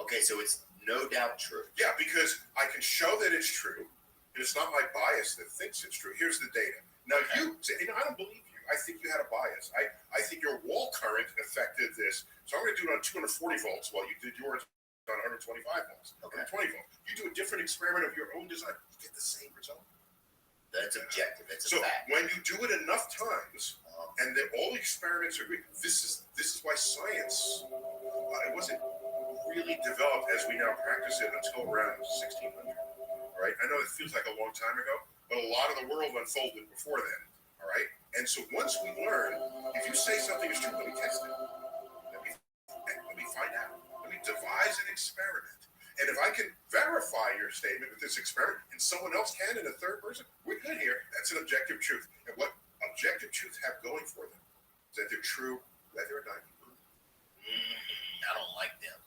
Okay, so it's no doubt true. Yeah, because I can show that it's true, and it's not my bias that thinks it's true. Here's the data. Now you say, I don't believe you. I think you had a bias. I think your wall current affected this, so I'm going to do it on 240 volts while you did yours on 125 volts, 120 volts. You do a different experiment of your own design, you get the same result. That's objective. It's so a fact. When you do it enough times, and all the experiments agree, this is why science, it wasn't really developed as we now practice it until around 1600. All right, I know it feels like a long time ago, but a lot of the world unfolded before then. All right, and so once we learn, if you say something is true, let me test it. Let me find out. Let me devise an experiment. And if I can verify your statement with this experiment, and someone else can in a third person, we're good here. That's an objective truth. And what objective truths have going for them is that they're true whether or not you believe. I don't like them.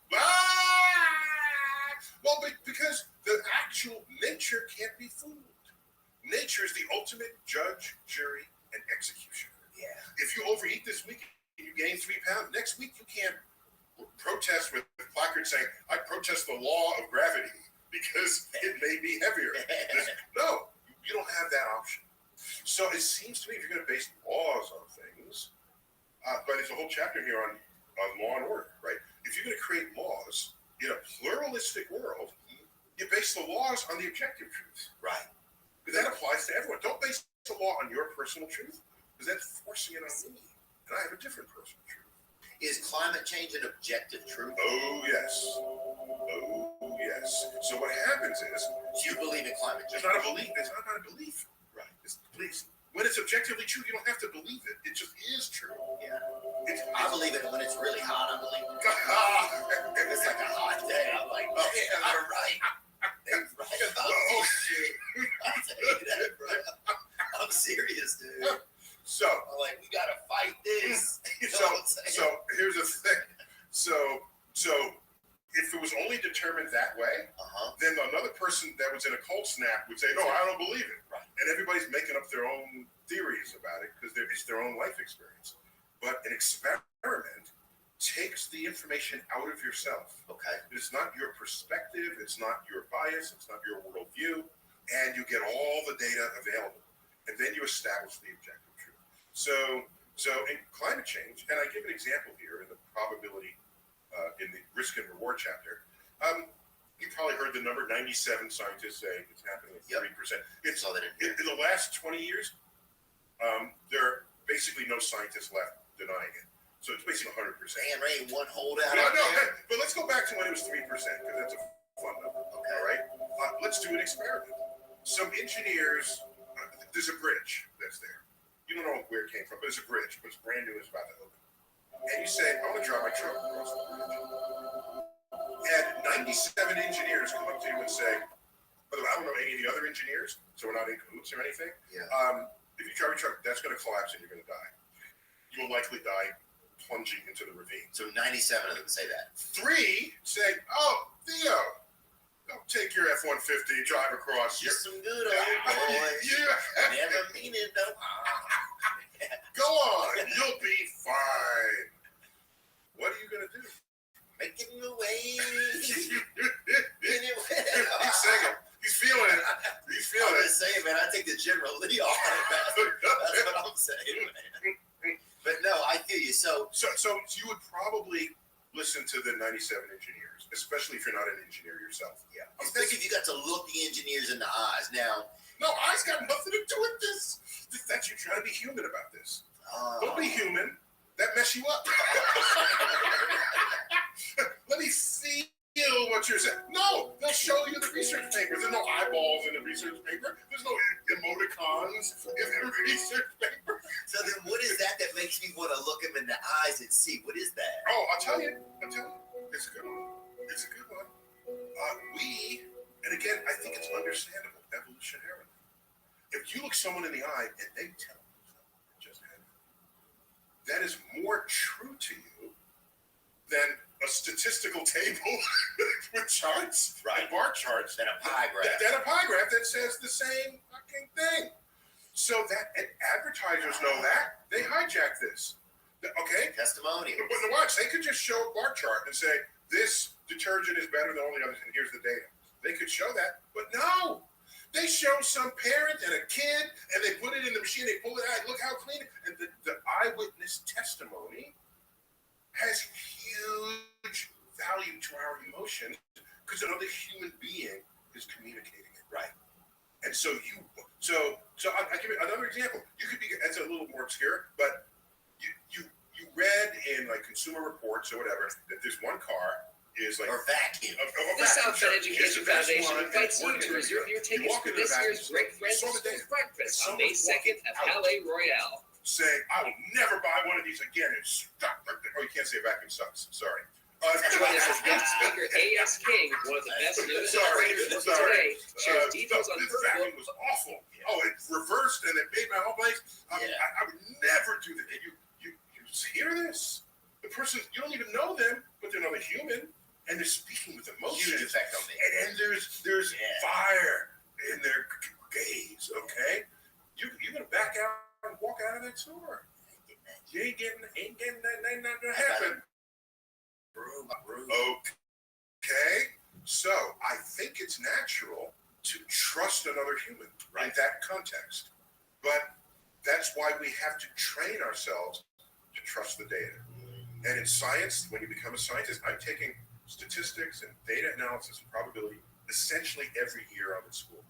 Well, because the actual nature can't be fooled. Nature is the ultimate judge, jury, and executioner. Yeah. If you overeat this week and you gain 3 pounds, next week you can't protest with placards saying, I protest the law of gravity because it may be heavier. No, you don't have that option. So it seems to me if you're going to base laws on things, but there's a whole chapter here on law and order, right? If you're going to create laws in a pluralistic world, you base the laws on the objective truth. Right. Because that applies to everyone. Don't base the law on your personal truth, because that's forcing it on me. And I have a different personal truth. Is climate change an objective truth? Oh, yes. Oh, yes. So what happens is... Do you believe in climate change? It's not a belief. It's not a belief. Right. It's beliefs. When it's objectively true, you don't have to believe it. It just is true. Yeah. I believe it when it's really hot. I believe it. If it's like a hot day, I'm like, oh, yeah, they're right. They're right about this shit. I'll tell you that, bro. I'm serious, dude. So I'm like, we gotta fight this. So here's the thing. So if it was only determined that way, then another person that was in a cold snap would say, no, I don't believe it. Right. And everybody's making up their own theories about it because it's their own life experience. But an experiment takes the information out of yourself. Okay. It's not your perspective. It's not your bias. It's not your worldview. And you get all the data available. And then you establish the objective truth. So in climate change, and I give an example here in the probability, in the risk and reward chapter, you probably heard the number 97 scientists say it's happening at 30%. In the last 20 years, there are basically no scientists left denying it. So it's basically 100%. Man, Ray, one holdout. No, but let's go back to when it was 3%, because that's a fun number. Okay, all right? Let's do an experiment. Some engineers, there's a bridge that's there. You don't know where it came from, but it's a bridge, but it's brand new, it's about to open. And you say, I'm going to drive my truck across the bridge. And 97 engineers come up to you and say, by the way, I don't know any of the other engineers, so we're not in cahoots or anything. Yeah. If you drive your truck, that's going to collapse and you're going to die. You will likely die plunging into the ravine. So 97 of them say that. 3 say, oh, Theo, don't take your F-150, drive across. Just some good old boys. Yeah. Never mean it, no. Go on, you'll be fine. What are you going to do? Making the way. He's singing. He's feeling it. He's feeling I'm it. just saying, man, I take the General Lee off of that. That's what I'm saying, man. But no, I feel you. So you would probably listen to the 97 engineers, especially if you're not an engineer yourself. Yeah. Especially if you got to look the engineers in the eyes. Now, no, eyes got nothing to do with this. That's you trying to be human about this. Don't be human. That mess you up. Let me feel what you're saying. No, they'll show you the research paper. There's no eyeballs in the research paper. There's no emoticons in the research paper. So then what is that makes me want to look him in the eyes and see? What is that? Oh, I'll tell you. It's a good one. It's a good one. And again, I think it's understandable evolutionarily. If you look someone in the eye and they tell you something just happened, that is more true to you than a statistical table with charts, right? Bar charts, than a pie graph. Than a pie graph that says the same fucking thing. So that and advertisers know that they hijack this. Okay, testimonials. But watch, they could just show a bar chart and say this detergent is better than all the others, and here's the data. They could show that, but no. They show some parent and a kid, and they put it in the machine. They pull it out. Look how clean it. And the eyewitness testimony has huge value to our emotions because another human being is communicating it, right? And so I'll give you another example. You could be, that's a little more obscure, but you read in like Consumer Reports or whatever that this one car is like or vacuum. The Southside Education Foundation invites you to reserve your tickets for this year's Great Friends of Schools Breakfast on May 2nd at Palais Royale. Saying, I will never buy one of these again. It's stuck. Oh, you can't say vacuum sucks. Sorry. Join us as guest speaker A.S. King, one of the best news operators working today, shares details on this her vacuum book. was awful. Oh, it reversed and it made my whole place. I would never do that. You hear this? The person, you don't even know them, but they're another human. And they're speaking with emotion. Huge effect on me. And there's fire in their gaze, okay? You're going to back out and walk out of that store. You ain't getting that, not going to happen. Okay? So, I think it's natural to trust another human in that context. But that's why we have to train ourselves to trust the data. And in science, when you become a scientist, I'm taking statistics and data analysis and probability essentially every year I'm in school.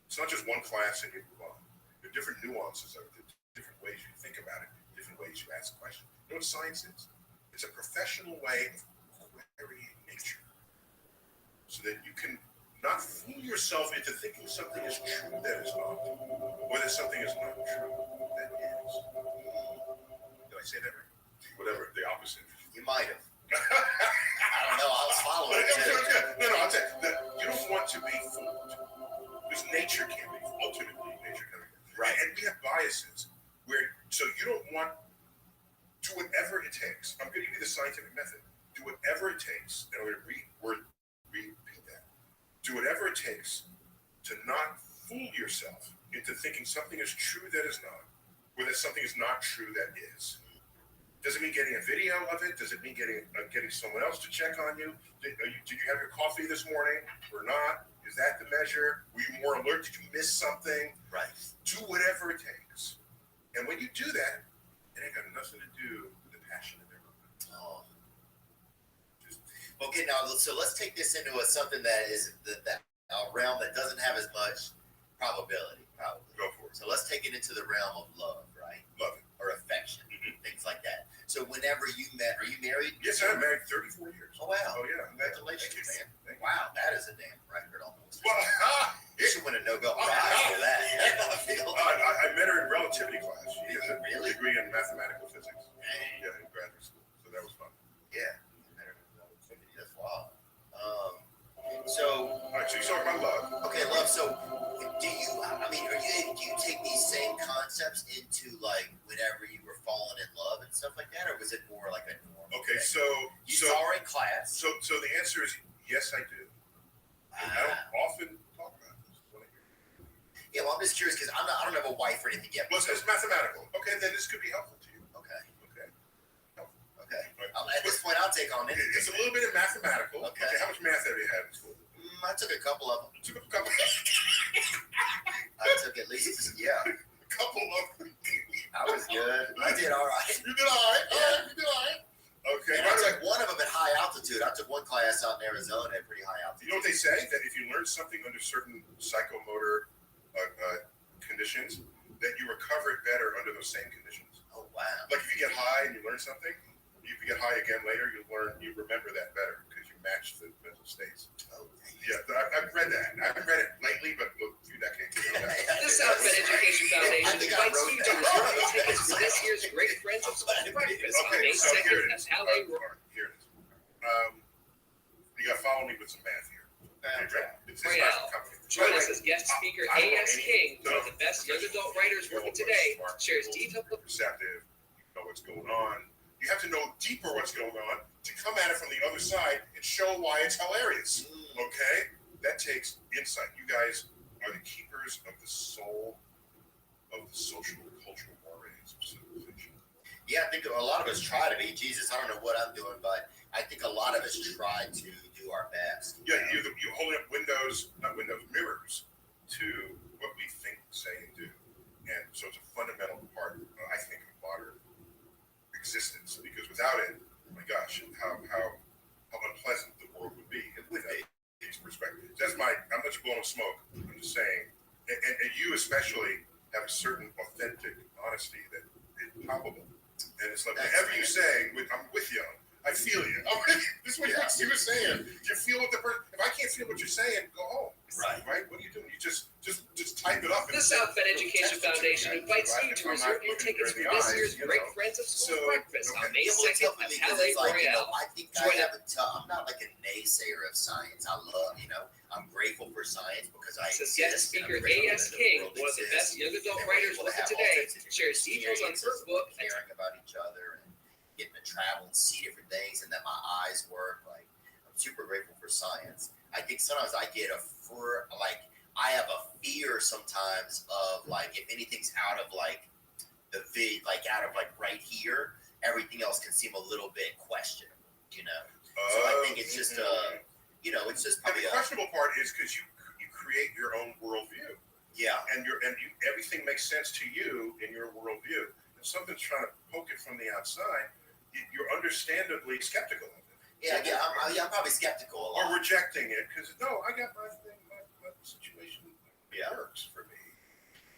It's not just one class and you move on. There are different nuances of it, different ways you think about it, different ways you ask questions. You know what science is? It's a professional way of querying nature so that you can not fool yourself into thinking something is true that is not, or that something is not true that is. Did I say that right? Whatever, the opposite. You might have. I don't know. I was following it. No, I'll tell you. You don't want to be fooled. Because nature can be fooled. Ultimately, nature can be fooled. Right. And we have biases so you don't want, do whatever it takes. I'm going to give you the scientific method. Do whatever it takes. And I'm going to repeat that. Do whatever it takes to not fool yourself into thinking something is true that is not, or that something is not true that is. Does it mean getting a video of it? Does it mean getting someone else to check on you? Did you have your coffee this morning or not? Is that the measure? Were you more alert? Did you miss something? Right. Do whatever it takes. And when you do that, it ain't got nothing to do with the passion in their movement. Oh. Okay, now, so let's take this into something that is a realm that doesn't have as much probability, probably. Go for it. So let's take it into the realm of love, right? Love it. Or affection. whenever you met, are you married? Yes, I'm married 34 years. Oh, wow. Oh, yeah. Congratulations, Thank you. man. Wow, that is a damn record almost. Well, You should win a Nobel Prize for that. I met her in relativity class. She has a Really? degree in mathematical physics. Dang. Yeah, in graduate school. So that was fun. Yeah. That's wild. So, All right, so you talk about love. okay, love. So, do you take these same concepts into like whenever you were falling in love and stuff like that, or was it more like a normal? Okay, thing? You so saw her in class. So the answer is yes, I do. And I don't often talk about this. Yeah, well, I'm just curious because I don't have a wife or anything yet. Well, it's mathematical. Okay, then this could be helpful to you. Okay. Right. At this point, I'll take on it. It's a little bit of mathematical. Okay. How much math have you had in school? I took a couple of them. You took a couple. I took at least, yeah. A couple of them. I was good. I did all right. You did all right. You did all right. Okay. And I took one of them at high altitude. I took one class out in Arizona at pretty high altitude. You know what they say? That if you learn something under certain psychomotor conditions, that you recover it better under those same conditions. Oh, wow. Like if you get high and you learn something, if you get high again later, you remember that better because you match the mental states. Oh, yeah, I've read that. I haven't read it lately, but a few decades ago. The Southband Education Foundation invites you to reserve your tickets for this year's Great Friends of School Breakfast on May 2nd at Palais Roar. Here it is. You got to follow me with some math here. Right now, join us as guest speaker A.S. King, one of the best young adult writers working today, shares detailed perceptive, you know what's going on. You have to know deeper what's going on to come at it from the other side and show why it's hilarious. Okay? That takes insight. You guys are the keepers of the soul of the social and cultural mores of civilization. Yeah, I think a lot of us try to be. Jesus, I don't know what I'm doing, but I think a lot of us try to do our best. Yeah, you're holding up mirrors to what we think, say, and do. And so it's a fundamental part, I think, of modern existence. Because without it, oh my gosh, how unpleasant the world would be with these perspectives. I'm not just blowing smoke. I'm just saying, and you especially have a certain authentic honesty that is palpable. And it's like, whatever you say, I'm with you. I feel you. This is what you were saying. You feel what the person. If I can't feel what you're saying, go home. Right. What are you doing? You just type it up. The Southbend Education Foundation invites you to reserve your tickets for this year's Great Friends of School Breakfast on May 2nd at Palais Royale. I think I'm not like a naysayer of science. I love, I'm grateful for science because I says guest speaker A.S. King, one of the best young adult writers working today, shares details on her book. Caring about each other and getting to travel and see different things and that my eyes work. Like, I'm super grateful for science. I think sometimes I get I have a fear sometimes of like, if anything's out of like the out of like right here, everything else can seem a little bit questionable, So I think it's just it's just probably the questionable part is because you create your own worldview. Yeah. And everything makes sense to you in your worldview. If something's trying to poke it from the outside, you're understandably skeptical of it. Yeah, I'm probably skeptical a lot. Or rejecting it because I got my thing, my situation works for me.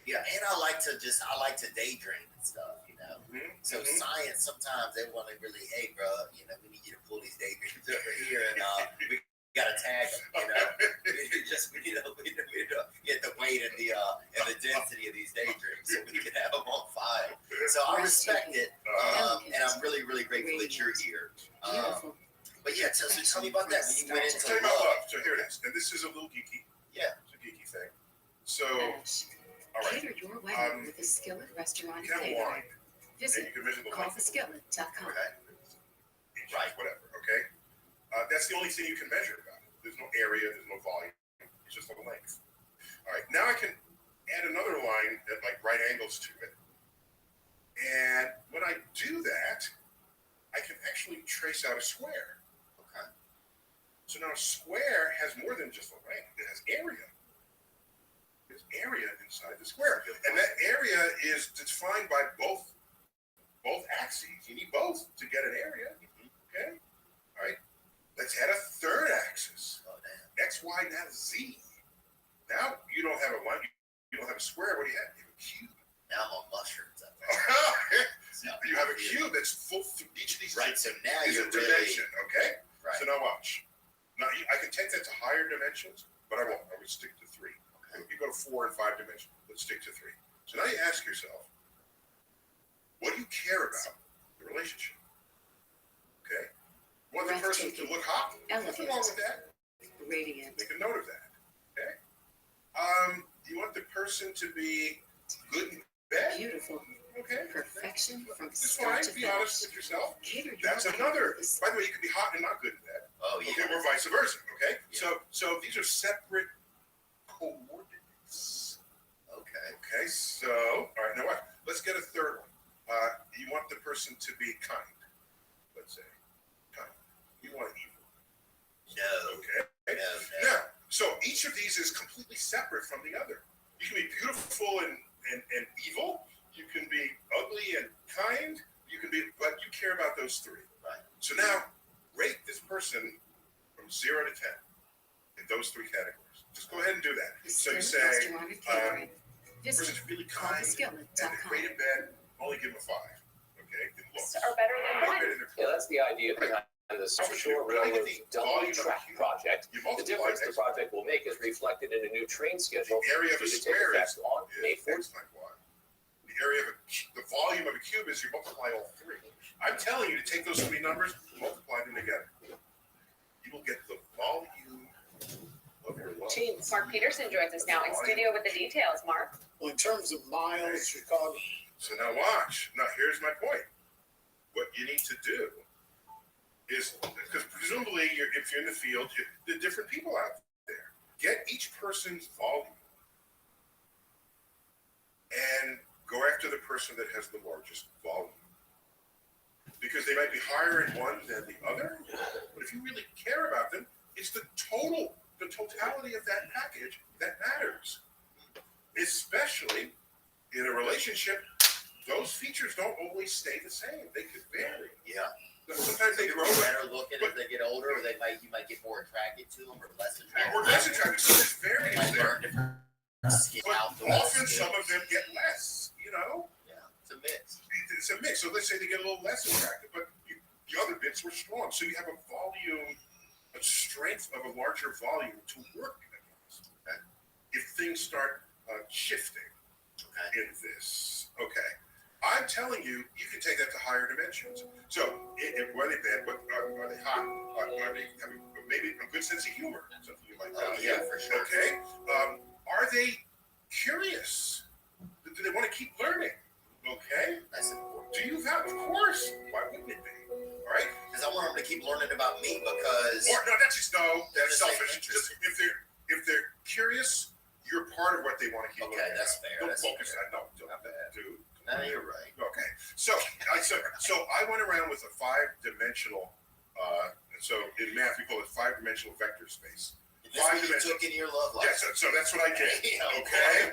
Yeah, and I like to daydream and stuff, Mm-hmm. So science sometimes they want to really, hey, bro, we need you to pull these daydreams over here, and we got to tag them, we need to get the weight and the density of these daydreams so we can have them on file. So I respect it, and I'm really, really grateful that you're here. But yeah, so tell me about that. When you went into love. So here it is, and this is a little geeky. Yeah, it's a geeky thing. So, all right. Cater your wedding with the Skillet Restaurant you can have wine. Visit calltheskillet.com. Okay. Right. Whatever. Okay. That's the only thing you can measure about it. There's no area. There's no volume. It's just the length. All right. Now I can add another line at like right angles to it, and when I do that, I can actually trace out a square. Okay. So now a square has more than just a length. It has area. There's area inside the square. And that area is defined by both axes. You need both to get an area. Okay? All right. Let's add a third axis. X, Y, now Z. Now you don't have a line. You don't have a square. What do you have? You have a cube. Now I'm on mushrooms. You have a cube that's full. Each of these Right. So now is you're a dimension. Okay. Right. So now watch. Now I can take that to higher dimensions, but I won't. I would stick to 3. Okay. You go to 4 and 5 dimensions. Let's stick to 3. So now you ask yourself, what do you care about in the relationship? Okay. You want the person to look hot? Nothing wrong with that. Radiant. Make a note of that. Okay. You want the person to be good in bed? Beautiful. Okay. Perfection from It's start fine. to Be honest finish. with yourself. Cater your That's another. By the way, you can be hot and not good in bed. Oh yeah. Okay, or vice versa. Okay. Yeah. So these are separate coordinates. Okay. Okay. So all right. Now what? Let's get a third one. You want the person to be kind. Let's say kind. You want evil. No. Okay. No. Now, so each of these is completely separate from the other. You can be beautiful and evil. You can be ugly and kind. You can be, but you care about those 3. Right. So now, rate this person from 0 to 10 in those 3 categories. Just go ahead and do that. So you say, person's really kind and they're great in bed. Only give them a 5. Okay. In looks. Are better than one. Yeah, that's the idea behind the Short Railroad Double Track project. The difference the project will make is reflected in a new train schedule The area of a due to take square effect is on May 4th. X times Y. The area of the volume of a cube is you multiply all 3. I'm telling you to take those 3 numbers, multiply them together. You will get the volume of your love. Mark Peterson joins us now in studio with the details. Mark. Well, in terms of miles, Chicago. So now watch. Now here's my point. What you need to do is, because presumably if you're in the field, there are different people out there. Get each person's volume and go after the person that has the largest volume. Because they might be higher in one than the other, but if you really care about them, it's the totality of that package that matters. Especially in a relationship, those features don't always stay the same. They could vary. Yeah. Sometimes they grow better looking as they get older, or you might get more attracted to them, or less attracted. Or less attracted. So there's variance there. But often some of them get less. Yeah, it's a mix. It's a mix. So let's say they get a little less attractive, but the other bits were strong. So you have a volume, a strength of a larger volume to work against. Okay? If things start shifting in this, okay. I'm telling you, you can take that to higher dimensions. So, were they bad? But are they hot? Are they having maybe a good sense of humor? Something you like that. Oh, yeah, for sure. Okay. Are they curious? Do they want to keep learning? Okay. That's important. Do you have? Of course. Why wouldn't it be? All right. Because I want them to keep learning about me because. Or no, that's selfish. Just if they're curious, you're part of what they want to keep learning. Okay, that's fair. Don't That's focus fair. on dude. No, you're right. Okay, so I went around with a 5-dimensional. So in math we call it 5-dimensional vector space. This is what you took in your love life. Yeah, so that's what I did. Okay.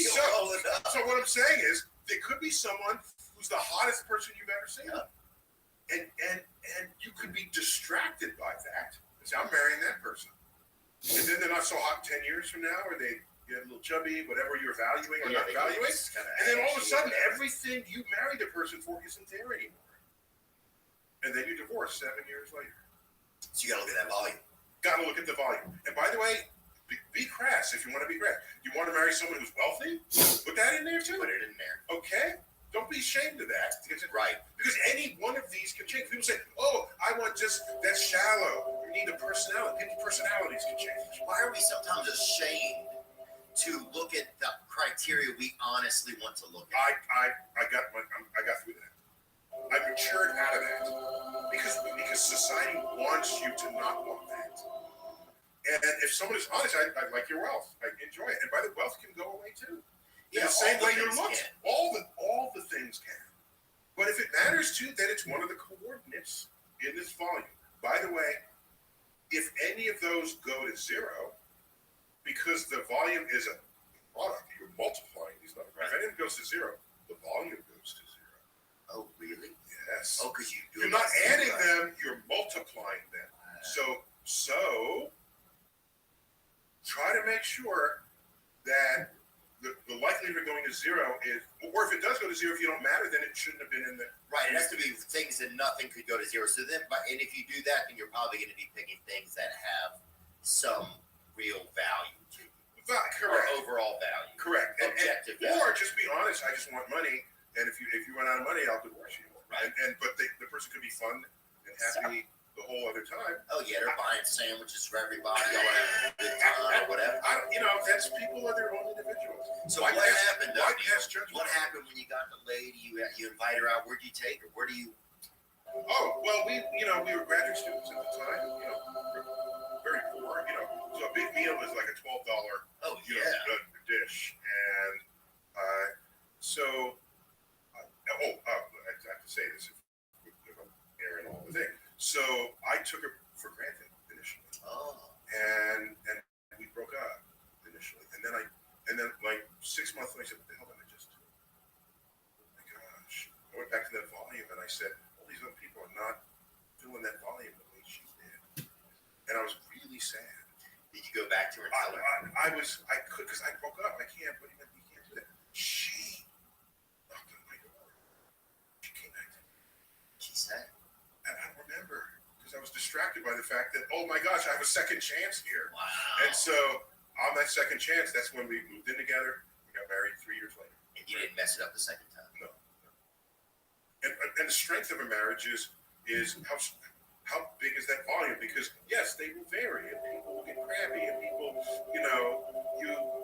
So what I'm saying is there could be someone who's the hottest person you've ever seen, and you could be distracted by that. Say, I'm marrying that person, and then they're not so hot 10 years from now, or they get a little chubby, whatever you're valuing or not valuing, and then all of a sudden everything you married the person for isn't there anymore, and then you divorce 7 years later. So you gotta look at that volume. Gotta look at the volume. And by the way, be crass if you want to be crass. You want to marry someone who's wealthy? Put that in there too. Put it in there. Okay? Don't be ashamed of that. Right. Because any one of these can change. People say, oh, I want just, that's shallow. You need a personality. People's personalities can change. Why are we sometimes ashamed to look at the criteria we honestly want to look at? I got through that. I matured out of that. Because society wants you to not want that. And if someone is honest, I like your wealth. I enjoy it. And by the wealth can go away too. Yeah, the same way your things looks. can. All the things can. But if it matters too, then it's one of the coordinates in this volume. By the way, if any of those go to 0, because the volume is a product, you're multiplying these numbers. Right. If anything goes to 0, the volume goes to 0. Oh, really? Yes. Oh, because you're not adding them, you're multiplying them. So try to make sure that the likelihood of going to zero is, or if it does go to zero, if you don't matter, then it shouldn't have been in the. Right, it has to be things that nothing could go to zero. So then, and if you do that, then you're probably going to be picking things that have some real value to you. Correct. Or overall value. Correct. Objective Or value. just be honest. I just want money, and if you run out of money, I'll divorce you. Right. But the person could be fun and happy the whole other time. Oh yeah, they're buying sandwiches for everybody, all having a good time or whatever. That's people are their own individuals. So Why what pass- happened? why Though, pass judgment? What happened when you got the lady? You invite her out. Where'd you take her? Where do you? Oh well, we were graduate students at the time. Very poor. So a big meal was like a $12. Oh yeah. Dish, and I have to say this if I'm airing all the thing. So I took her for granted initially. Oh. And we broke up initially, and then like 6 months later, I said, "What the hell did I just do?" Oh my gosh! I went back to that volume, and I said, "All these other people are not doing that volume the way she did," and I was really sad. Did you go back to her? I could because I broke up. I can't. What do you mean you can't do that? She knocked on my door. She came back to me. She said, and I don't remember because I was distracted by the fact that, oh my gosh, I have a second chance here. Wow. And so on that second chance, that's when we moved in together. We got married 3 years later. And you didn't mess it up the second time. No. And the strength of a marriage is how big is that volume? Because yes, they will vary, and people will get crabby, and people,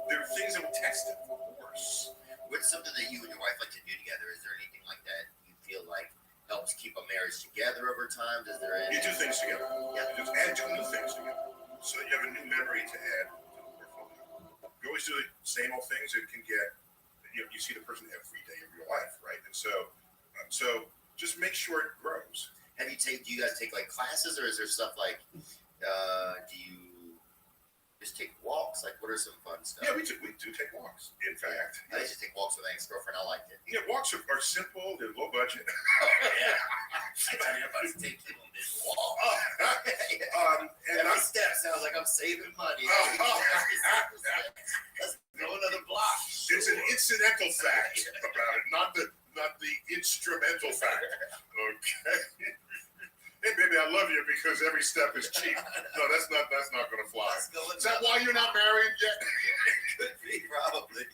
there are things that will test it, of course. What's something that you and your wife like to do together? Is there anything like that you feel like helps keep a marriage together over time? Does there? You do things together. Yeah. You just add 2 new things together, so that you have a new memory to add to the portfolio. You always do the same old things. It can get, you see the person every day of your life, right? And so just make sure it grows. Do you guys take like classes, or is there stuff like, do you just take walks? Like, what are some fun stuff? Yeah, we do take walks. In fact, I used to take walks with my ex-girlfriend. I liked it. Yeah, walks are simple. They're low budget. Yeah, I tell you, everybody's taking on this walk. And every step sounds like I'm saving money. Let's go another block. It's an incidental fact about it, not the instrumental fact. Okay. Hey baby, I love you because every step is cheap. No, that's not going to fly. Is that why you're not married yet? Could be, probably.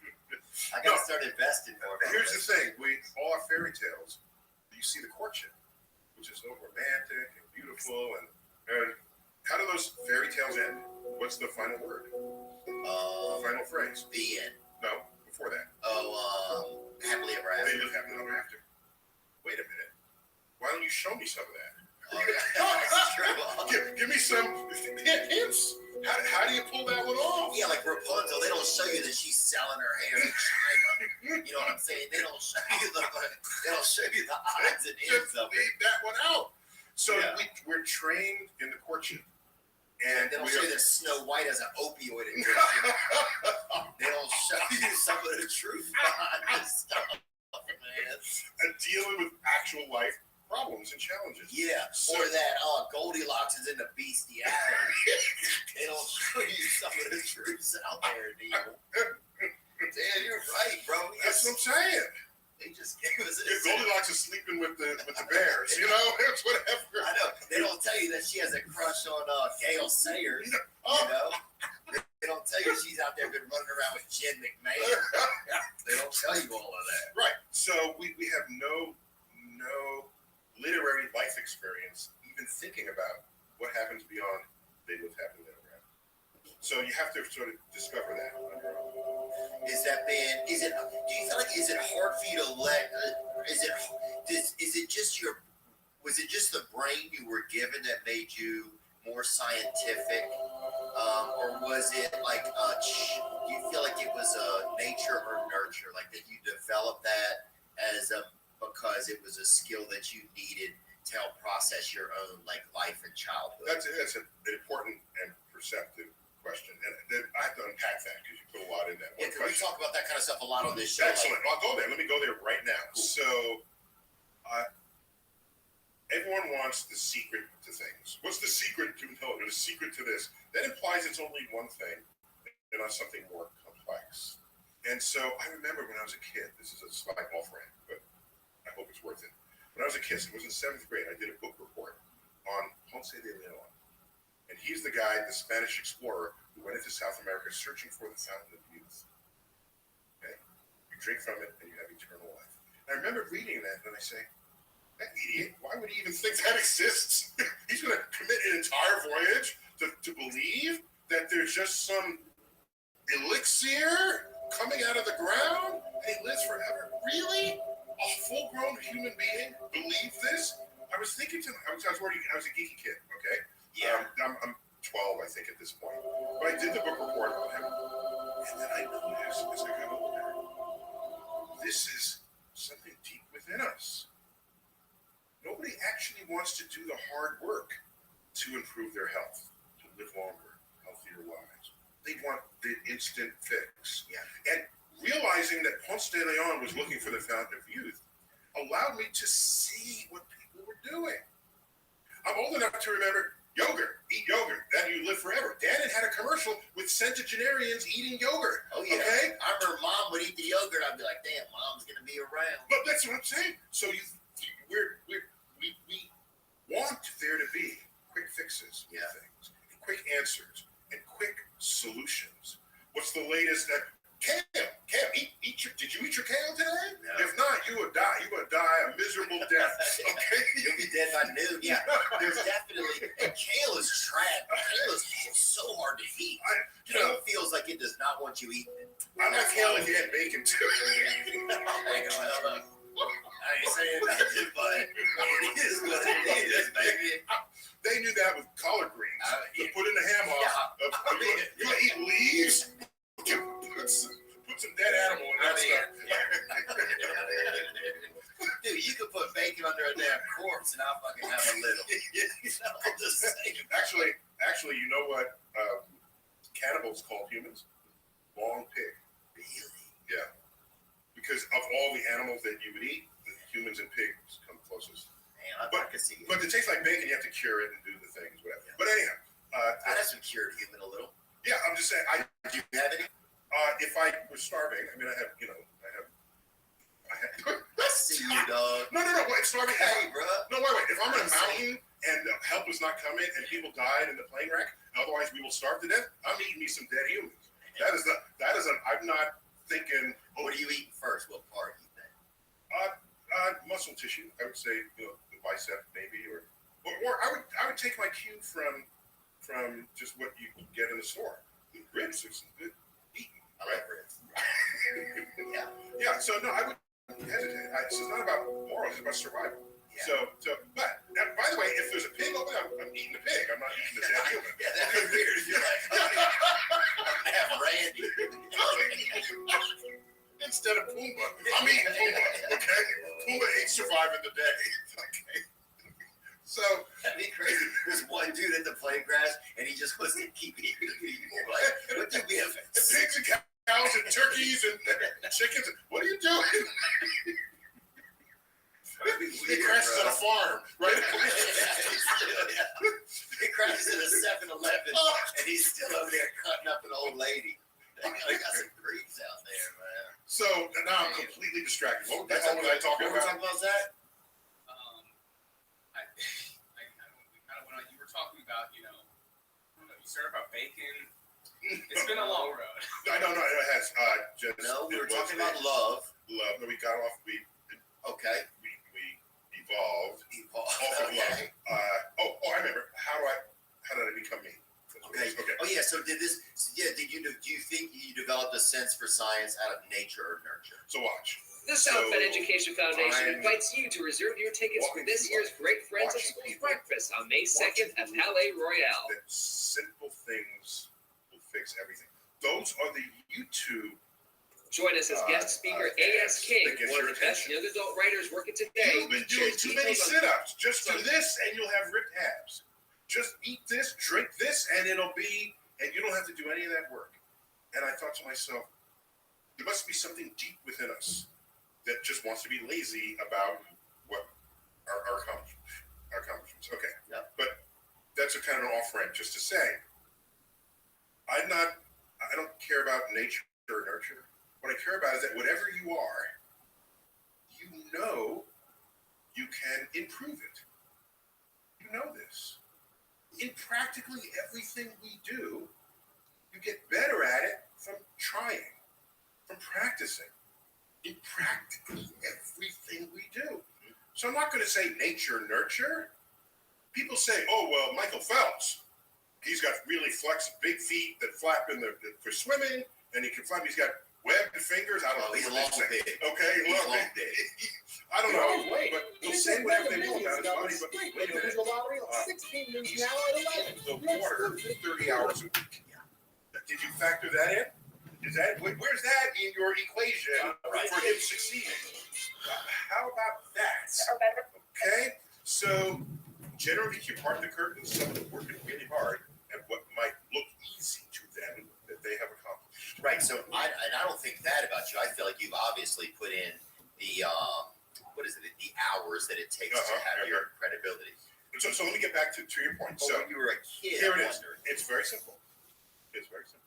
I got to start investing more. Here's the thing: all our fairy tales, you see the courtship, which is so romantic and beautiful, and how do those fairy tales end? What's the final word? Final phrase. The end. No, before that. Happily ever after. They live happily ever after. Wait a minute. Why don't you show me some of that? Oh, yeah. That's true. Give me some hints. How do you pull that one off? Yeah, like Rapunzel, they don't show you that she's selling her hair in China. You know what I'm saying? They don't show you the odds and ends of it. Leave that one out. So we're trained in the courtship. And they don't show you that Snow White has an opioid addiction. They don't show you some of the truth behind this stuff, man. And dealing with actual life problems and challenges. Yeah, or that Goldilocks is in the bestiality. They don't show you some of the truths out there, Neil. Damn, you're right, bro. That's what I'm saying. They just gave us Goldilocks is sleeping with the bears, it's whatever. I know. They don't tell you that she has a crush on Gail Sayers, They don't tell you she's out there been running around with Jen McMahon. They don't tell you all of that. Right. So we have no literary life experience even thinking about what happens beyond they live happily ever after. So you have to sort of discover that on your own. Do you feel like, is it hard for you to let, was it just the brain you were given that made you more scientific? Or was it like, do you feel like it was nature or nurture? Like that you developed that because it was a skill that you needed to help process your own life and childhood? That's an important and perceptive question, and then I have to unpack that because you put a lot in that. Yeah, we talk about that kind of stuff a lot on this show. Excellent. I'll go there. Let me go there right now. Cool. So, everyone wants the secret to things. What's the secret to intelligence? The secret to this? That implies it's only one thing, and not something more complex. And so I remember when I was a kid, this is a slight off ramp, but I hope it's worth it. When I was a kid, it was in 7th grade, I did a book report on Ponce de Leon. And he's the guy, the Spanish explorer, who went into South America searching for the fountain of youth. Okay? You drink from it and you have eternal life. And I remember reading that and I say, that idiot, why would he even think that exists? He's going to commit an entire voyage to believe that there's just some elixir coming out of the ground and he lives forever. Really? A full-grown human being believed this? I was thinking I was a geeky kid, okay? Yeah. I'm 12, I think, at this point. But I did the book report on him. And then I noticed as I got older, this is something deep within us. Nobody actually wants to do the hard work to improve their health, to live longer, healthier lives. They want the instant fix. Yeah. And realizing that Ponce de Leon was looking for the fountain of youth allowed me to see what people were doing. I'm old enough to remember yogurt, eat yogurt, then you live forever. Dad had a commercial with centenarians eating yogurt. Oh, yeah. Okay? I remember Mom would eat the yogurt. I'd be like, damn, Mom's going to be around. But that's what I'm saying. So we want there to be quick fixes with things, and quick answers, and quick solutions. What's the latest? Kale, did you eat your kale today? No. If not, you would die. You would die a miserable death. Okay? You'll be dead by noon. Yeah, there's definitely, and kale is trash. Kale is so hard to eat. Kale feels like it does not want you eating it. I like kale if you had bacon too. I ain't saying nothing, but it is what it is, baby. They knew that with collard greens. To put in the ham hock. You want to eat leaves? Put some dead animal in that stuff. Dude, you could put bacon under a damn corpse and I'll fucking have a little. I'm just saying. Actually, you know what cannibals call humans? Long pig. Really? Yeah. Because of all the animals that you would eat, the humans and pigs come closest. Man, I can see it. But to taste like bacon, you have to cure it and do the things, whatever. Yeah. But anyhow. I'd have some cured human a little. Yeah, I'm just saying. Do you have any? If I was starving, I mean, I have. I see you, dog. No, wait, starving. Hey, bro. No, wait. If I'm on a mountain and help is not coming and people died in the plane wreck, otherwise we will starve to death, I'm eating me some dead humans. I'm not thinking. What are you eating first? What part do you think? Muscle tissue. I would say, the bicep maybe, or I would take my cue from just what you get in the store. The ribs are some good eating. I like ribs. Yeah. So no, I would hesitate. It's not about morals; it's about survival. Yeah. But by the way, if there's a pig over there, I'm eating the pig. I'm not eating the dead human. Yeah, that'd be weird if you're like, I have Randy. Instead of Pumbaa, I'm eating Pumbaa. Okay, Pumbaa ain't surviving the day. Okay. So that'd be crazy. There's one dude at the plane crash, and he just wants to keep eating people. Like, what do we have? Pigs and cows and turkeys and chickens. What are you doing? He crashes at a farm, right? He crashes at a 7-Eleven, and he's still over there cutting up an old lady. They got some creeps out there, man. So now I'm completely distracted. What the hell was I talking about? What were we talking about, Zach? You were talking about, you started about bacon. It's been a long road. I don't know. It has. We were talking about love. Love. No, we got off. Okay. We evolved. Off of Okay. love. I remember. How did I become me? Okay. Oh yeah. So do you think you developed a sense for science out of nature or nurture? So watch. The Southbend Education Foundation invites you to reserve your tickets for this year's Great Friends of Schools Breakfast on May 2nd at Palais Royale. That simple things will fix everything. Those are the YouTube. Join us as guest speaker A.S. King, one of the best young adult writers working today. You've been doing too many sit-ups. Just do this and you'll have ripped abs. Just eat this, drink this, and it'll be, and you don't have to do any of that work. And I thought to myself, there must be something deep within us that just wants to be lazy about what our accomplishments. Okay. Yeah. But that's a kind of an off-ramp just to say, I don't care about nature or nurture. What What I care about is that whatever you are, you know you can improve it. You know this. In practically everything we do, you get better at it from trying, from practicing. In practically everything we do. So I'm not going to say nature, nurture. People say, oh, well, Michael Phelps, he's got really big feet that flap for swimming, and he can flap. He's got webbed fingers. I don't know. He's long big. Okay, he's long big. I don't know, but they'll say whatever they want about his body. But the lottery on 16 news now at 11. The water 30 hours a week. Did you factor that in? Where's that in your equation for him succeeding? How about that? Okay, so generally you part the curtains, someone working really hard at what might look easy to them that they have accomplished. Right. So I don't think that about you. I feel like you've obviously put in the the hours that it takes to have your credibility. So let me get back to your point. So when you were a kid, here it is. It's very simple. It's very simple.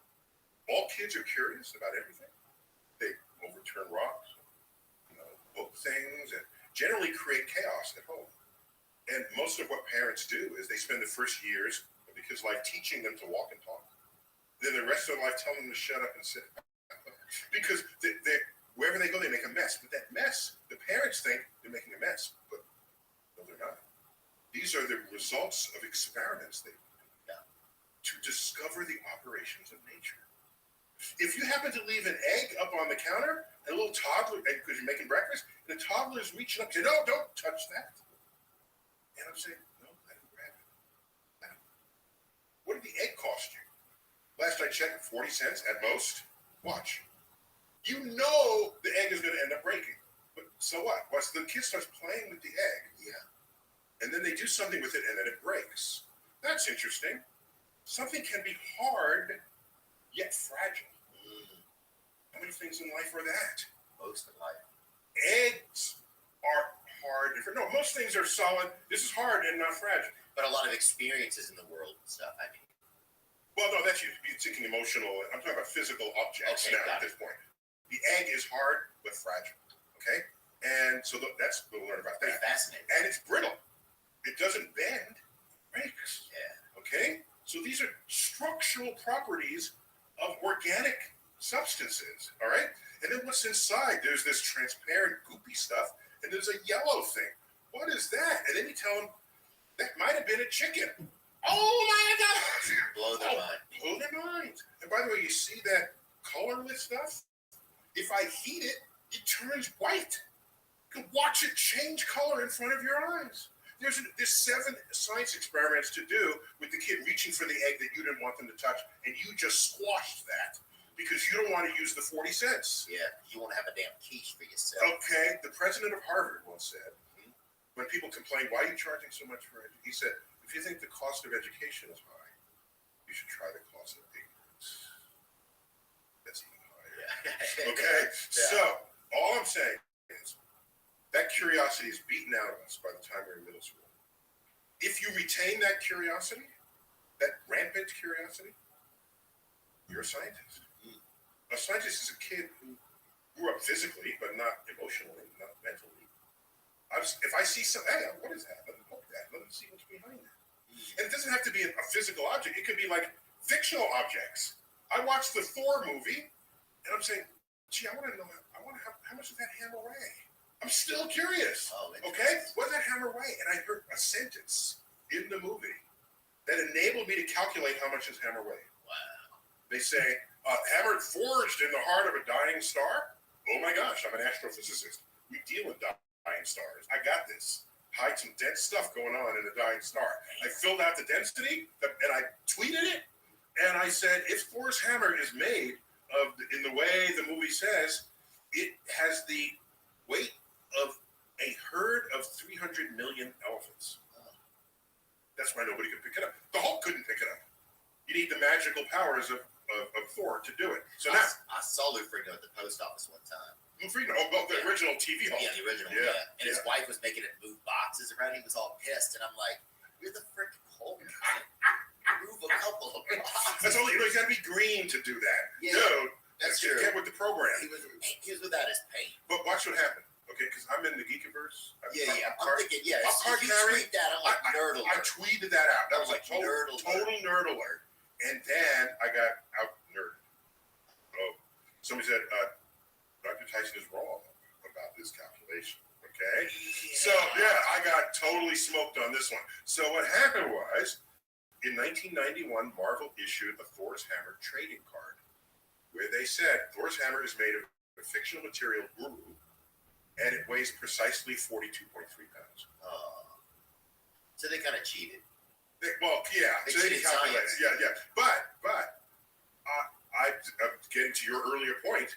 All kids are curious about everything. They overturn rocks, book things, and generally create chaos at home. And most of what parents do is they spend the first years of the kids' life teaching them to walk and talk. Then the rest of their life telling them to shut up and sit. Because wherever they go, they make a mess. But that mess, the parents think they're making a mess, but no, they're not. These are the results of experiments they do to discover the operations of nature. If you happen to leave an egg up on the counter, and a little toddler, because you're making breakfast, and the toddler's reaching up to you, no, don't touch that. And I'm saying, no, let him grab it. What did the egg cost you? Last I checked, 40 cents at most. Watch. You know the egg is going to end up breaking. But so what? Once the kid starts playing with the egg, and then they do something with it, and then it breaks. That's interesting. Something can be hard, yet fragile. How many things in life are that? Most of life. Eggs are hard. No, most things are solid. This is hard and not fragile. But a lot of experiences in the world and stuff, I mean. Well, no, that's you're thinking emotional. I'm talking about physical objects now at this point. The egg is hard but fragile. Okay? And so we'll learn about that. Fascinating. And it's brittle. It doesn't bend. It breaks. Yeah. Okay? So these are structural properties of organic substances, all right? And then what's inside? There's this transparent, goopy stuff, and there's a yellow thing. What is that? And then you tell them, that might have been a chicken. Oh my God! Blow their mind. Blow their mind. And by the way, you see that colorless stuff? If I heat it, it turns white. You can watch it change color in front of your eyes. There's 7 science experiments to do with the kid reaching for the egg that you didn't want them to touch, and you just squashed that because you don't want to use the 40 cents. Yeah, you want to have a damn quiche for yourself. Okay, the president of Harvard once said, when people complain, why are you charging so much for education? He said, if you think the cost of education is high, you should try the cost of ignorance. That's even higher. Yeah. Okay, so all I'm saying is that curiosity is beaten out of us by the time we're in middle school. If you retain that curiosity, that rampant curiosity, you're a scientist. A scientist is a kid who grew up physically, but not emotionally, not mentally. If I see something, hey, what is that? Let me poke that. Let me see what's behind that. And it doesn't have to be a physical object. It could be like fictional objects. I watched the Thor movie, and I'm saying, gee, I want to know, how much did that hammer weigh? I'm still curious. Okay? What did that hammer weigh? And I heard a sentence in the movie that enabled me to calculate how much this hammer weighed. Wow. They say, hammer forged in the heart of a dying star? Oh my gosh, I'm an astrophysicist. We deal with dying stars. I got this. Hide some dense stuff going on in a dying star. I filled out the density, and I tweeted it, and I said, if Thor's hammer is made in the way the movie says, it has the weight of a herd of 300 million elephants. That's why nobody could pick it up. The Hulk couldn't pick it up. You need the magical powers of Thor to do it. So now I saw Lou Ferrigno at the post office one time. Lou Ferrigno, the original TV Hulk. Yeah, the original. Yeah. And his wife was making it move boxes around. He was all pissed, and I'm like, "You're the freaking Hulk. Move a couple of boxes." That's only he's got to be green to do that. Yeah. Dude, That's Get true. with the program. He was without his paint. But watch what happened, okay? Because I'm in the Geekiverse. I'm thinking, yeah. I'm card If you carrying. tweet that, I'm like nerd I alert. tweeted that out. That was like nerd total nerd alert. And then I got out nerded. Oh, somebody said Dr. Tyson is wrong about this calculation. Okay, so I got totally smoked on this one. So what happened was, in 1991, Marvel issued a Thor's Hammer trading card, where they said Thor's Hammer is made of a fictional material, Uru, and it weighs precisely 42.3 pounds. So they kind of cheated. They They cheated calculated. science. Yeah. But I getting to your earlier point,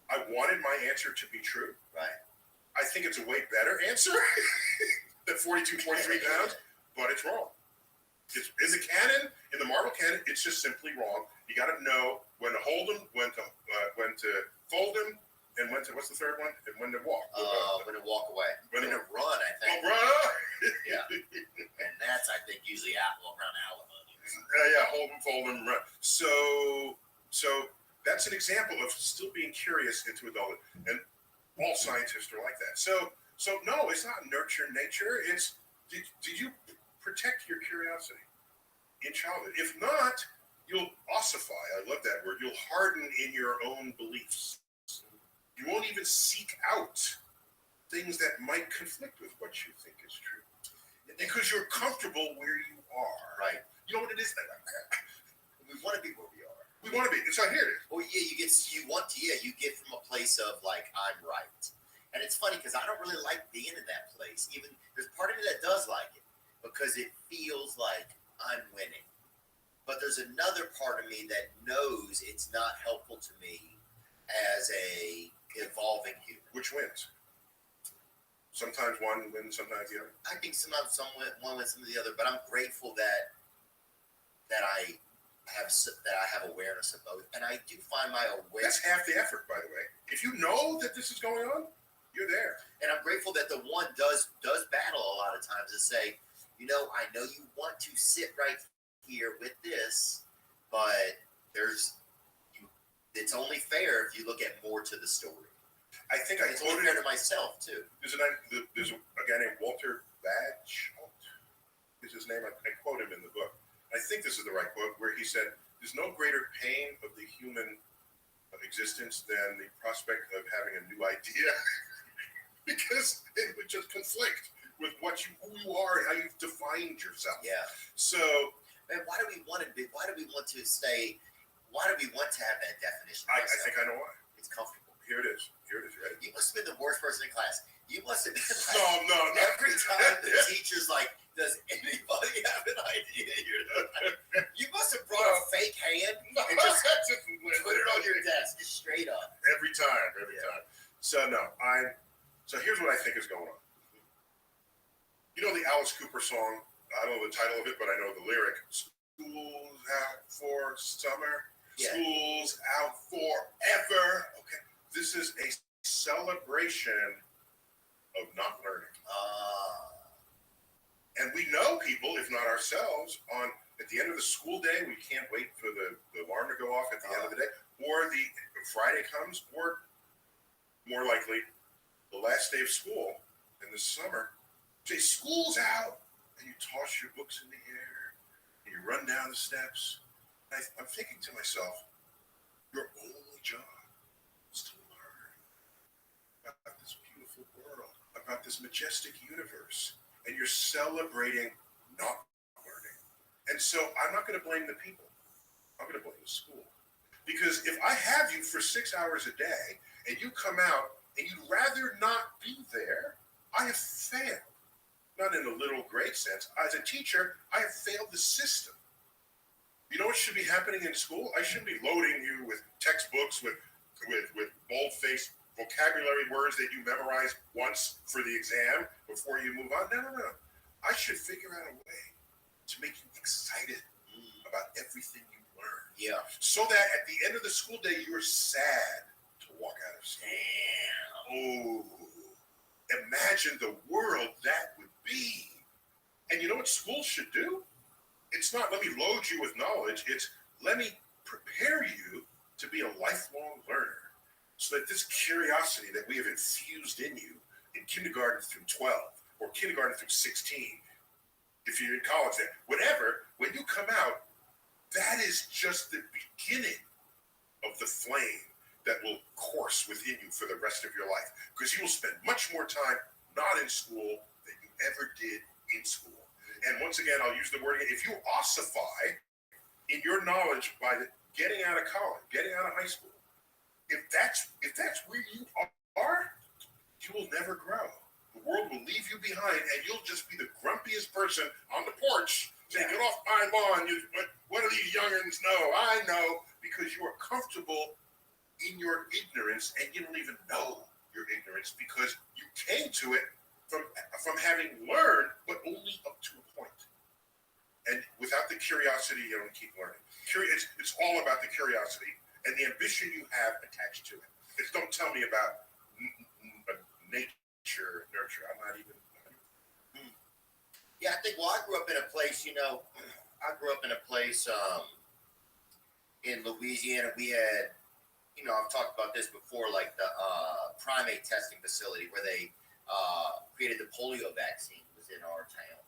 I wanted my answer to be true. Right. I think it's a way better answer than 42.3 pounds, but it's wrong. It's in the canon, in the Marvel canon, it's just simply wrong. You got to know when to hold them, when to fold them, and when to, what's the third one? And when to walk. When to walk away. When to run, I think. Oh, run! Yeah. And that's, I think, usually around Alabama. Hold them, fold them, run. So that's an example of still being curious into adulthood. And all scientists are like that. So no, it's not nurture nature. It's, did you protect your curiosity in childhood? If not, you'll ossify. I love that word. You'll harden in your own beliefs. You won't even seek out things that might conflict with what you think is true. Because you're comfortable where you are. Right. You know what it is? We want to be where we are. We want to be. So here it is. Well, yeah, you get from a place of like, I'm right. And it's funny because I don't really like being in that place. Even there's part of me that does like it because it feels like I'm winning. But there's another part of me that knows it's not helpful to me as a evolving human. Which wins? Sometimes one wins, sometimes the other. I think sometimes one wins, some of the other. But I'm grateful that I have awareness of both, and I do find my awareness. That's half the effort, by the way. If you know that this is going on, you're there. And I'm grateful that the one does battle a lot of times to say, I know you want to sit right here with this, but it's only fair if you look at more to the story. I think it's only fair to myself too. There's a guy named Walter Rothschild. Is his name? I quote him in the book. I think this is the right quote, where he said, "There's no greater pain of the human existence than the prospect of having a new idea, because it would just conflict with who you are and how you've defined yourself." Yeah. So, man, why do we want to be? Why do we want to stay? Why do we want to have that definition? I think I know why. It's comfortable. Here it is. Right? You must have been the worst person in class. You must have been like, no. Every time the teacher's like, "Does anybody have an idea?" You must have brought a fake hand and just put it on your desk, just straight up. Every time. So here's what I think is going on. You know the Alice Cooper song? I don't know the title of it, but I know the lyric. School's out for summer. Yeah. School's out forever. Okay. This is a celebration of not learning. And we know people, if not ourselves, at the end of the school day, we can't wait for the alarm to go off at the end of the day, or the Friday comes, or more likely, the last day of school in the summer. Say, school's out, and you toss your books in the air, and you run down the steps. I'm thinking to myself, your only job is to learn about this beautiful world, about this majestic universe, and you're celebrating not learning. And so I'm not going to blame the people. I'm going to blame the school. Because if I have you for 6 hours a day, and you come out, and you'd rather not be there, I have failed. Not in a little great sense. As a teacher, I have failed the system. You know what should be happening in school? I shouldn't be loading you with textbooks with bold-faced vocabulary words that you memorize once for the exam before you move on. No. I should figure out a way to make you excited about everything you learn. Yeah. So that at the end of the school day, you're sad to walk out of school. Damn. Oh, imagine the world that would be. And you know what school should do? It's not let me load you with knowledge. It's let me prepare you to be a lifelong learner, so that this curiosity that we have infused in you in kindergarten through 12 or kindergarten through 16, if you're in college, then whatever, when you come out, that is just the beginning of the flame that will course within you for the rest of your life, because you will spend much more time not in school than you ever did in school. And once again, I'll use the word again, if you ossify in your knowledge by getting out of college, getting out of high school, if that's where you are, you will never grow. The world will leave you behind, and you'll just be the grumpiest person on the porch saying, "Get off my lawn! What do these young'uns know?" I know, because you are comfortable in your ignorance, and you don't even know your ignorance because you came to it from having learned, but only up to a point. And without the curiosity, you don't keep learning. It's all about the curiosity and the ambition you have attached to it. Don't tell me about nature, nurture. I'm not even. Yeah, I think. Well, I grew up in a place. In Louisiana. We had, I've talked about this before, like the primate testing facility where they created the polio vaccine was in our town.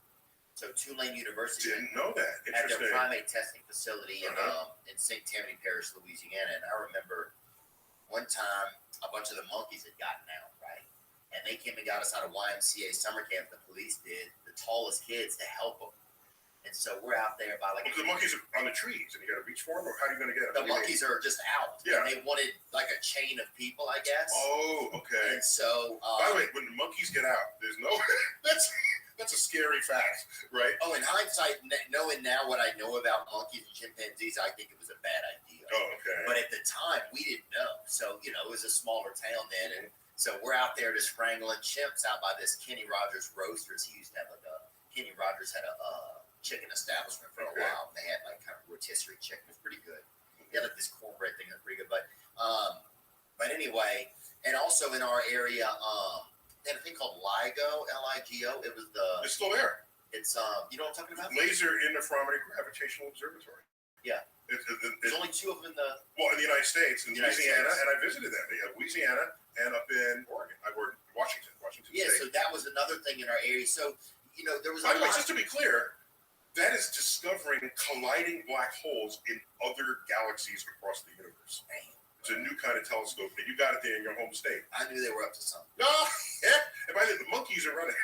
So Tulane University didn't know that. Had their primate testing facility in St. Tammany Parish, Louisiana. And I remember one time a bunch of the monkeys had gotten out, right? And they came and got us out of YMCA summer camp. The police did, the tallest kids, to help them. And so we're out there by the monkeys are on the trees, and you got to reach for them, or how are you going to get them? The monkeys are just out. Yeah. And they wanted like a chain of people, I guess. Oh, okay. And so, by the way, when the monkeys get out, there's no. That's a scary fact, right? Oh, in hindsight, knowing now what I know about monkeys and chimpanzees, I think it was a bad idea. Oh, okay. But at the time, we didn't know. So, it was a smaller town then. And so we're out there just wrangling chimps out by this Kenny Rogers Roasters. He used to have Kenny Rogers had a chicken establishment for a while. They had like kind of rotisserie chicken. It was pretty good. They had like this cornbread thing that's pretty good. But anyway, and also in our area, they had a thing called LIGO, L-I-G-O. It was it's still there. It's you know what I'm talking about? Laser Interferometer Gravitational Observatory. Yeah. There's only two of them in the United States, in Louisiana, and I visited that. They have Louisiana and up in Oregon, Washington Yeah, State. so that was another thing in our area. So there was. By the way, just to be clear, that is discovering colliding black holes in other galaxies across the universe. Man. It's a new kind of telescope, and you got it there in your home state. I knew they were up to something. No, yeah. And by the way, the monkeys are running.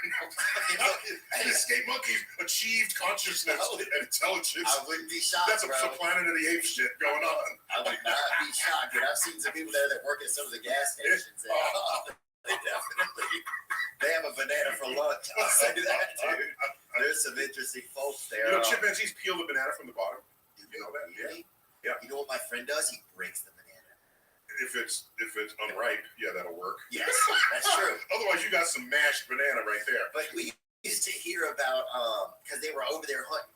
Escape monkeys achieved consciousness and intelligence. I wouldn't be shocked. That's some Planet of the Apes shit going on. I would not be shocked. I've seen some people there that work at some of the gas stations. They have a banana for lunch. I'll say that, dude. There's some interesting folks there. Chimpanzees peel the banana from the bottom. You know that? Really? Yeah. You know what my friend does? He breaks the banana. If it's unripe, yeah, that'll work. Yes, that's true. Otherwise, you got some mashed banana right there. But we used to hear about because they were over there hunting.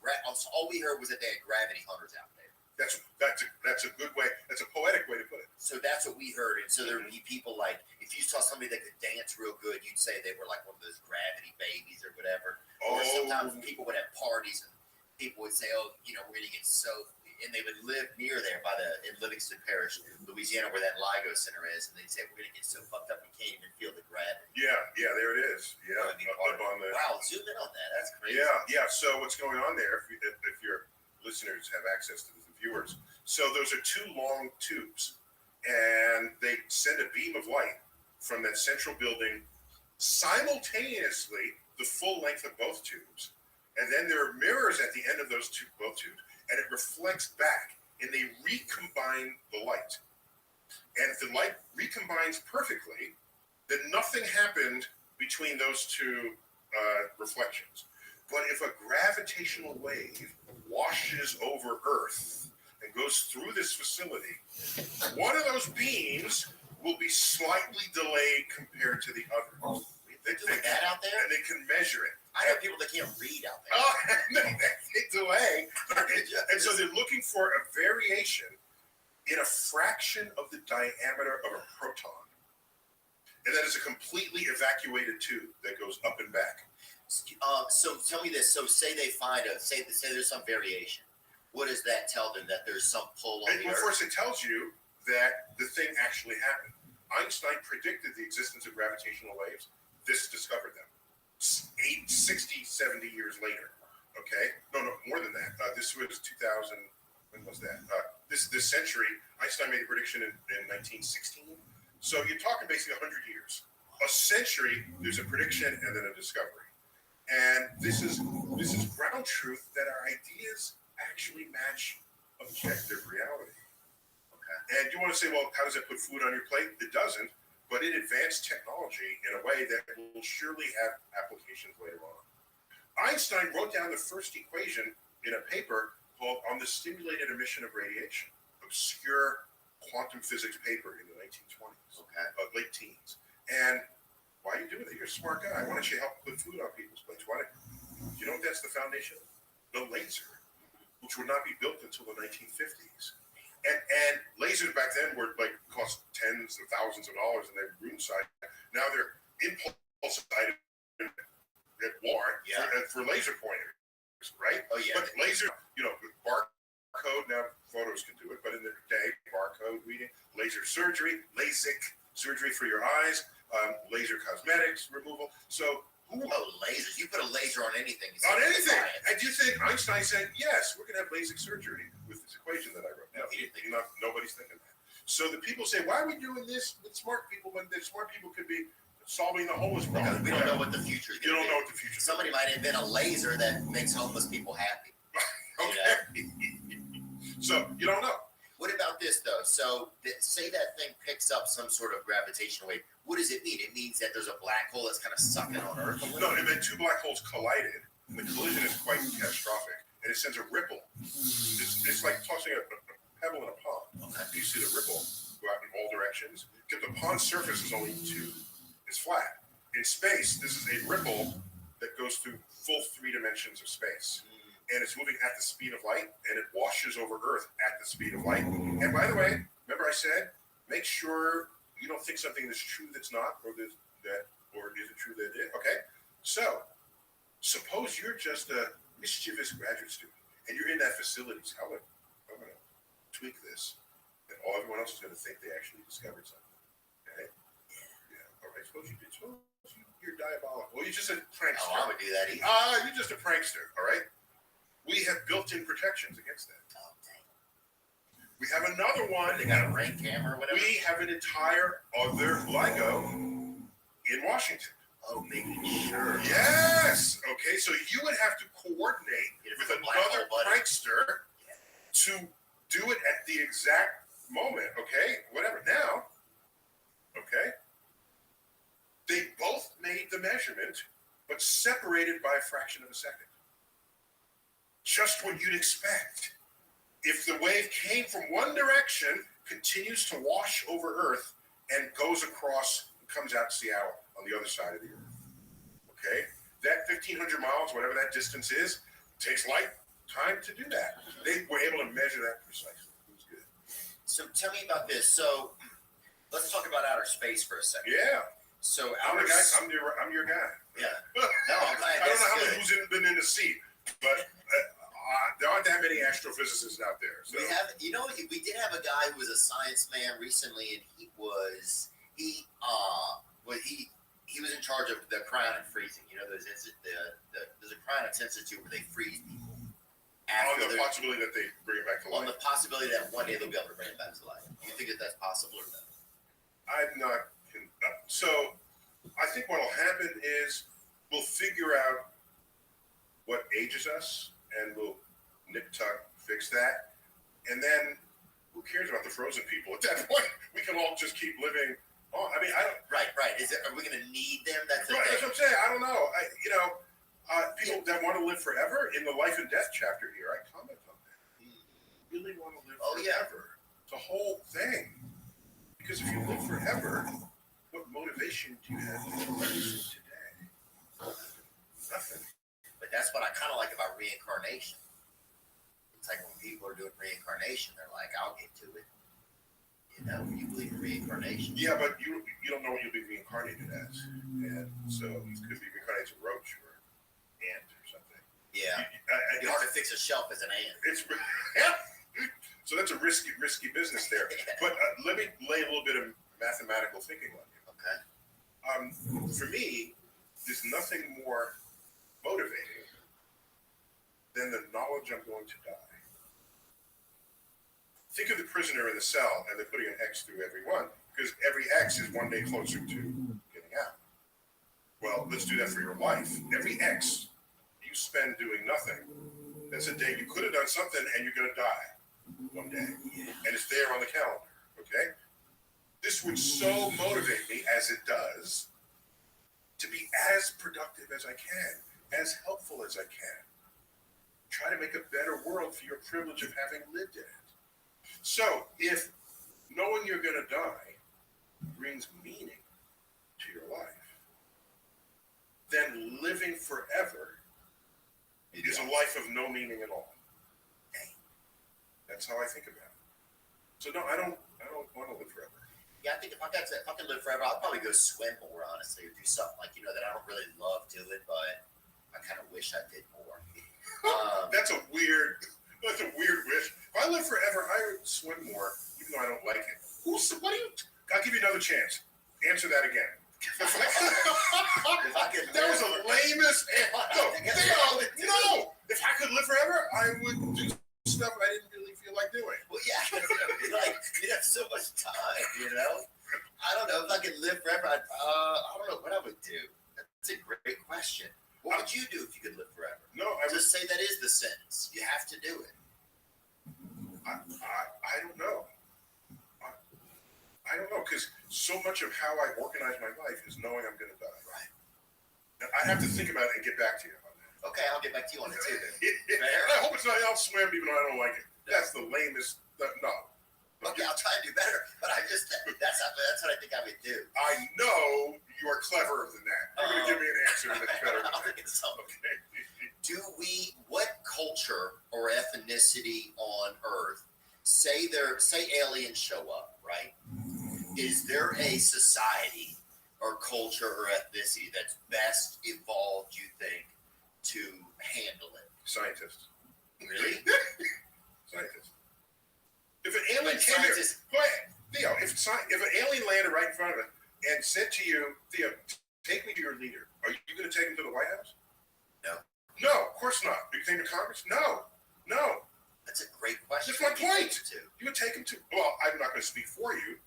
All we heard was that they had gravity hunters out there. That's a good way. That's a poetic way to put it. So that's what we heard. And so there would be people like, if you saw somebody that could dance real good, you'd say they were like one of those gravity babies or whatever. Or sometimes people would have parties and people would say, "Oh, we're gonna get so." And they would live near there in Livingston Parish, Louisiana, where that LIGO Center is. And they'd say, "We're going to get so fucked up we can't even feel the gravity." Yeah, there it is. Yeah, up on the. Wow, zoom in on that. That's crazy. Yeah. So what's going on there? If your listeners have access to the viewers, so those are two long tubes, and they send a beam of light from that central building simultaneously, the full length of both tubes, and then there are mirrors at the end of both tubes. And it reflects back, and they recombine the light. And if the light recombines perfectly, then nothing happened between those two reflections. But if a gravitational wave washes over Earth and goes through this facility, one of those beams will be slightly delayed compared to the other. They're doing that out there? And they can measure it. I know people that can't read out there. Oh, they delay. And so they're looking for a variation in a fraction of the diameter of a proton. And that is a completely evacuated tube that goes up and back. So tell me this. So say they find say there's some variation. What does that tell them? That there's some pull on the Earth? First it tells you that the thing actually happened. Einstein predicted the existence of gravitational waves. This discovered them 60, 70 years later. Okay? No, more than that. This was 2000. When was that? This century, Einstein made a prediction in 1916. So you're talking basically 100 years. A century, there's a prediction and then a discovery. And this is ground truth that our ideas actually match objective reality. Okay. And you want to say, well, how does it put food on your plate? It doesn't, but it advanced technology in a way that will surely have applications later on. Einstein wrote down the first equation in a paper called On the Stimulated Emission of Radiation, obscure quantum physics paper in the 1920s, late teens. And why are you doing that? You're a smart guy. Why don't you help put food on people's plates? You know what that's the foundation of? The laser, which would not be built until the 1950s. And lasers back then were like cost tens of thousands of dollars and they're room size. Now they're impulse items at war for laser pointers, right? Oh yeah. But laser, barcode, now photos can do it, but in the day, barcode reading, laser surgery, LASIK surgery for your eyes, laser cosmetics removal. So lasers. You put a laser on anything. On anything. And do you think Einstein said, yes, we're going to have LASIK surgery with this equation that I wrote? No, he didn't think nobody's thinking that. So the people say, why are we doing this with smart people when the smart people could be solving the homeless problem? Because we don't know what the future is. You don't know what the future is. Somebody might invent a laser that makes homeless people happy. Okay. So you don't know. What about this though? So say that thing picks up some sort of gravitational wave. What does it mean? It means that there's a black hole that's kind of sucking on Earth. No, it meant two black holes collided, and the collision is quite catastrophic, and it sends a ripple. It's like tossing a pebble in a pond. Okay. You see the ripple go out in all directions. Because the pond surface is only it's flat. In space, this is a ripple that goes through full 3 dimensions of space. And it's moving at the speed of light, and it washes over Earth at the speed of light. And by the way, remember I said, make sure you don't think something is true that's not, or isn't true that it is. Okay, so suppose you're just a mischievous graduate student, and you're in that facility. So I'm going to tweak this, and everyone else is going to think they actually discovered something. Okay, yeah. All right. Suppose you're diabolical. Well, you're just a prankster. Oh, I would do that either. You're just a prankster. All right. We have built-in protections against that. Oh, dang. We have another one. They got a ring camera or whatever. We have an entire other LIGO in Washington. Oh, making sure. Yes. Okay, so you would have to coordinate with another prankster to do it at the exact moment. Okay, whatever. Now, okay, they both made the measurement, but separated by a fraction of a second. Just what you'd expect. If the wave came from one direction, continues to wash over Earth, and goes across and comes out to Seattle on the other side of the Earth. Okay? That 1,500 miles, whatever that distance is, takes light time to do that. They were able to measure that precisely. It was good. So tell me about this. So let's talk about outer space for a second. Yeah. So I'm your guy. Yeah. No, I'm glad. I don't know who's been in the seat, but there aren't that many astrophysicists out there. So. We did have a guy who was a science man recently, and he was in charge of the cryonics freezing. You know, there's a cryonics institute where they freeze people. On the possibility that they bring it back to life. On the possibility that one day they'll be able to bring it back to life. Do you think that that's possible or not? I'm not. So I think what will happen is we'll figure out what ages us, and we'll nip-tuck fix that. And then who cares about the frozen people at that point? We can all just keep living on. I mean, I don't. Right. Are we going to need them? That's right. That's what I'm saying. I don't know. People that want to live forever in the life and death chapter here, I comment on that. Really want to live forever. It's a whole thing. Because if you live forever, what motivation do you have to do anything today? Nothing. But that's what I kind of like about reincarnation. It's like when people are doing reincarnation, they're like, I'll get to it. You know, you believe in reincarnation. Yeah, but you don't know what you'll be reincarnated as. And so you could be reincarnated as a roach or ant or something. Yeah. It's hard to fix a shelf as an ant. So that's a risky business there. But let me lay a little bit of mathematical thinking on you. Okay. For me, there's nothing more motivating than the knowledge I'm going to die. Think of the prisoner in the cell, and they're putting an X through every one, because every X is one day closer to getting out. Well, let's do that for your life. Every X you spend doing nothing, that's a day you could have done something, and you're going to die one day. And it's there on the calendar, okay? This would so motivate me, as it does, to be as productive as I can, as helpful as I can. Try to make a better world for your privilege of having lived in it. So, if knowing you're going to die brings meaning to your life, then living forever is a life of no meaning at all. That's how I think about it. So no, I don't want to live forever. Yeah, I think if I could live forever, I'd probably go swim more, honestly, or do something like, that I don't really love doing, but I kind of wish I did more. That's a weird wish. If I live forever, I would swim more, even though I don't like it. I'll give you another chance. Answer that again. That was the lamest. No. If I could live forever, I would do stuff I didn't really feel like doing. Well, yeah, you'd have so much time, I don't know if I could live forever. I don't know what I would do. That's a great question. What would you do if you could live forever? No, I would say that is the sentence. You have to do it. I don't know. I don't know, because so much of how I organize my life is knowing I'm going to die. Right. Now, I have to think about it and get back to you on that. Okay, I'll get back to you on it too. I hope it's not I'll swim even though I don't like it. That's the lamest. No. Okay, I'll try to do better, but that's what I think I would do. I know you are cleverer than that. You're going to give me an answer that's better. I'll think of something. Okay. What culture or ethnicity on Earth, say aliens show up, right? Is there a society or culture or ethnicity that's best evolved, you think, to handle it? Scientists. Really? Scientists. If an alien came here, Theo, if an alien landed right in front of it and said to you, Theo, take me to your leader, are you going to take him to the White House? No, of course not. You take him to Congress? No. That's a great question. That's my point. You would take him to, well, I'm not going to speak for you,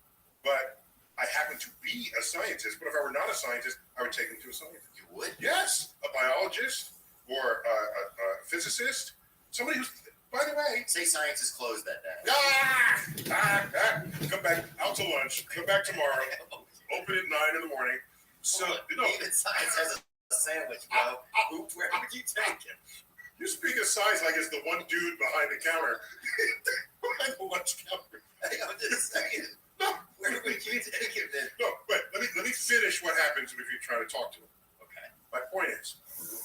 but I happen to be a scientist. But if I were not a scientist, I would take him to a scientist. You would? Yes. A biologist or a physicist. Somebody who's, by the way. Say science is closed that day. Come back out to lunch. Come back tomorrow. Open at 9 in the morning. So, even science has a sandwich, bro. Where would you take him? You speak of science like it's the one dude behind the counter. Behind the lunch counter. Hey, I'm just saying. No. Where would you take him then? No, wait. Let me finish what happens if you're trying to talk to him. Okay. My point is,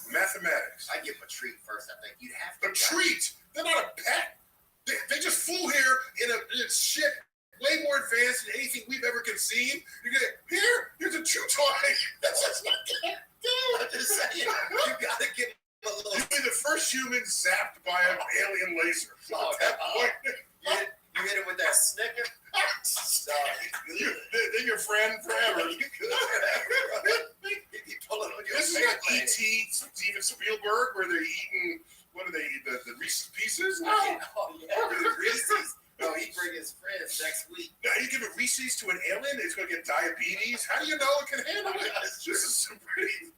mathematics. I'd give him a treat first. I think you'd have A to. treat? They're not a pet. They just flew here in a ship way more advanced than anything we've ever conceived. You're gonna here's a chew toy. That's not gonna do. I'm just saying. You gotta give him a little. You'll be the first human zapped by an alien laser. Oh, At that point, you hit him with that snicker. Then your friend forever. You could forever. If you pull it on your This is not E.T. Steven Spielberg where they're eating. What do they eat? The Reese's Pieces? No. Oh yeah, Reese's. No, he'd bring his friends next week. Now you give a Reese's to an alien, it's going to get diabetes. How do you know it can handle it? This is some pretty.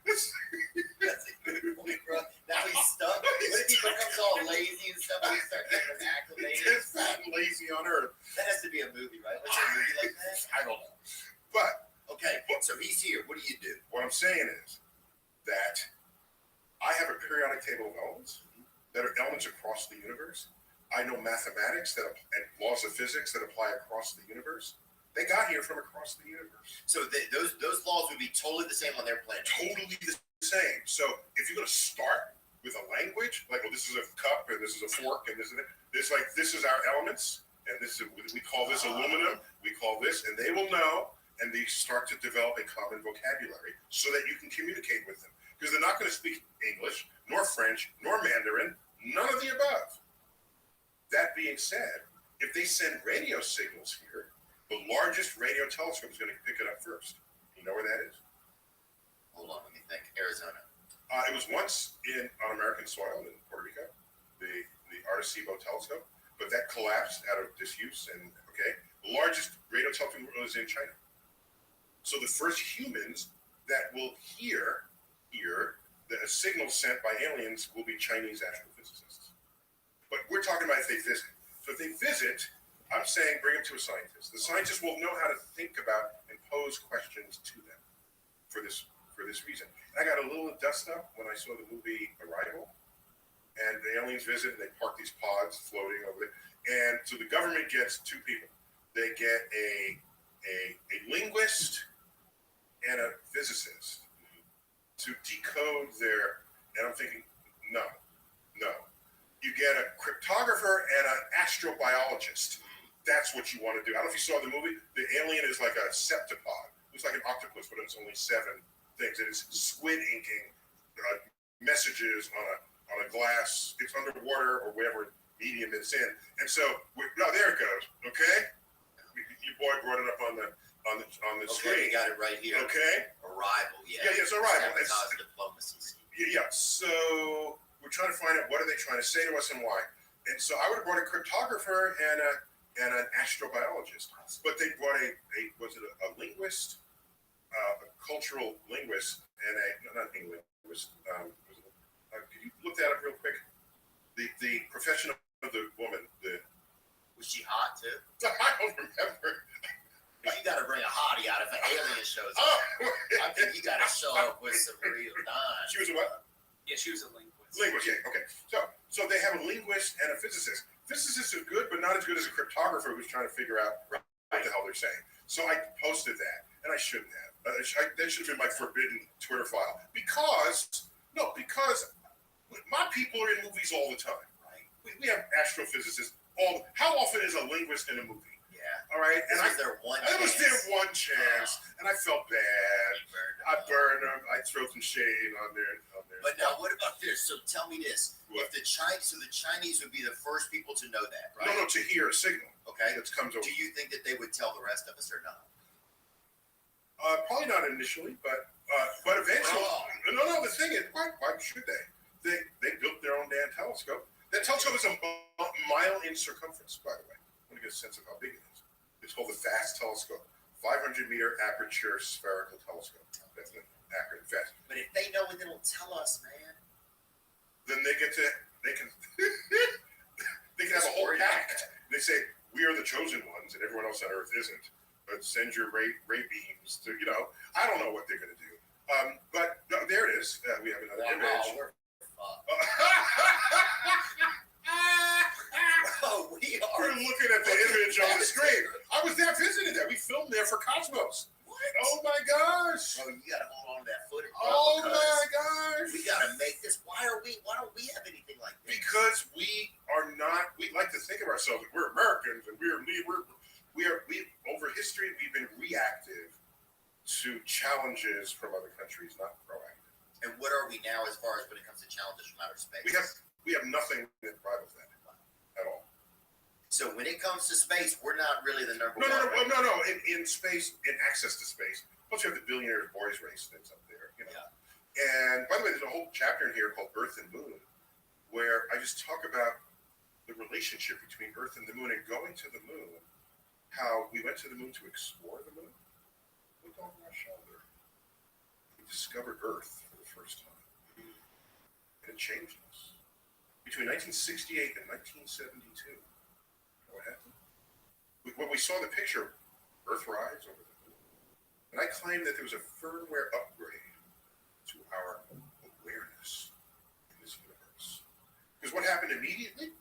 That's a good point, bro. Now he's stuck. What if he becomes all lazy and stuff? He starts getting acclimated. He's fat and lazy on Earth. That has to be a movie, right? What's a movie like that? I don't know. But okay, so he's here. What do you do? What I'm saying is that I have a periodic table of elements that are elements across the universe. I know mathematics and laws of physics that apply across the universe. They got here from across the universe. So those laws would be totally the same on their planet. Totally the same. So if you're going to start with a language, like, well, this is a cup and this is a fork and this is our elements and we call this aluminum. We call this, and they will know, and they start to develop a common vocabulary so that you can communicate with them. Because they're not going to speak English, nor French, nor Mandarin, none of the above. That being said, if they send radio signals here, the largest radio telescope is going to pick it up first. You know where that is? Hold on, let me think. Arizona. It was once on American soil in Puerto Rico, the Arecibo telescope, but that collapsed out of disuse. And the largest radio telescope was in China. So the first humans that will hear the signal sent by aliens will be Chinese astrophysicists. But we're talking about if they visit. So if they visit, I'm saying bring them to a scientist. The scientist will know how to think about and pose questions to them for this reason. And I got a little dust up when I saw the movie Arrival, and the aliens visit and they park these pods floating over there. And so the government gets two people. They get a linguist and a physicist to decode their, and I'm thinking, no. You get a cryptographer and an astrobiologist. That's what you want to do. I don't know if you saw the movie. The alien is like a septipod. Looks like an octopus, but it's only 7 things. It is squid inking messages on a glass. It's underwater or whatever medium it's in. And so, there it goes. Okay, your boy brought it up on the screen. You got it right here. Okay, Arrival. Yeah, it's Arrival. Sabotage diplomacy. Yeah. So we're trying to find out what are they trying to say to us and why. And so I would have brought a cryptographer and an astrobiologist, but they brought a linguist, a cultural linguist, and not English linguist. Could you look that up real quick? The profession of the woman. Was she hot too? I don't remember. You got to bring a hottie out if an alien shows up. I think you got to show up with some real dime. She was a what? Yeah, she was a linguist. Linguist, yeah, okay. So they have a linguist and a physicist. Physicists are good, but not as good as a cryptographer who's trying to figure out what the hell they're saying. So I posted that, and I shouldn't have. That should have been my forbidden Twitter file. Because my people are in movies all the time. Right. We have astrophysicists. How often is a linguist in a movie? Yeah. All right. And I was there one chance, and I felt bad. I burned them. I threw some shade on there. But now, what about this? So tell me this: if the Chinese would be the first people to know that, right? No, to hear a signal. Okay, that comes over. Do you think that they would tell the rest of us or not? Probably not initially, but eventually. No. The thing is, why should they? They built their own damn telescope. That telescope is a mile in circumference, by the way. I want to get a sense of how big it is. It's called the FAST telescope, 500-meter aperture spherical telescope. That's an accurate FAST. But if they know it, they don't tell us, man. Then they can have a whole pact. They say we are the chosen ones, and everyone else on Earth isn't. But send your ray beams to I don't know what they're going to do. But no, there it is. We have another image. We're looking at the image on the screen. I was there visiting that. We filmed there for Cosmos. What? Oh my gosh! Bro, you gotta hold on to that footage. Oh my gosh! We gotta make this. Why don't we have anything like this? Because we are not. We like to think of ourselves as we're Americans and we over history we've been reactive to challenges from other countries, not proactive. And what are we now as far as when it comes to challenges from outer space? We have nothing that rivals that at all. So when it comes to space, we're not really the number one. No. In space, in access to space. Plus, you have the billionaire boys race that's up there. Yeah. And by the way, there's a whole chapter in here called Earth and Moon, where I just talk about the relationship between Earth and the Moon and going to the Moon. How we went to the Moon to explore the Moon. Look over our shoulder. We discovered Earth for the first time, and it changed us. Between 1968 and 1972. What happened? When we saw the picture, Earthrise over the Moon, and I claimed that there was a firmware upgrade to our awareness in this universe. Because what happened immediately?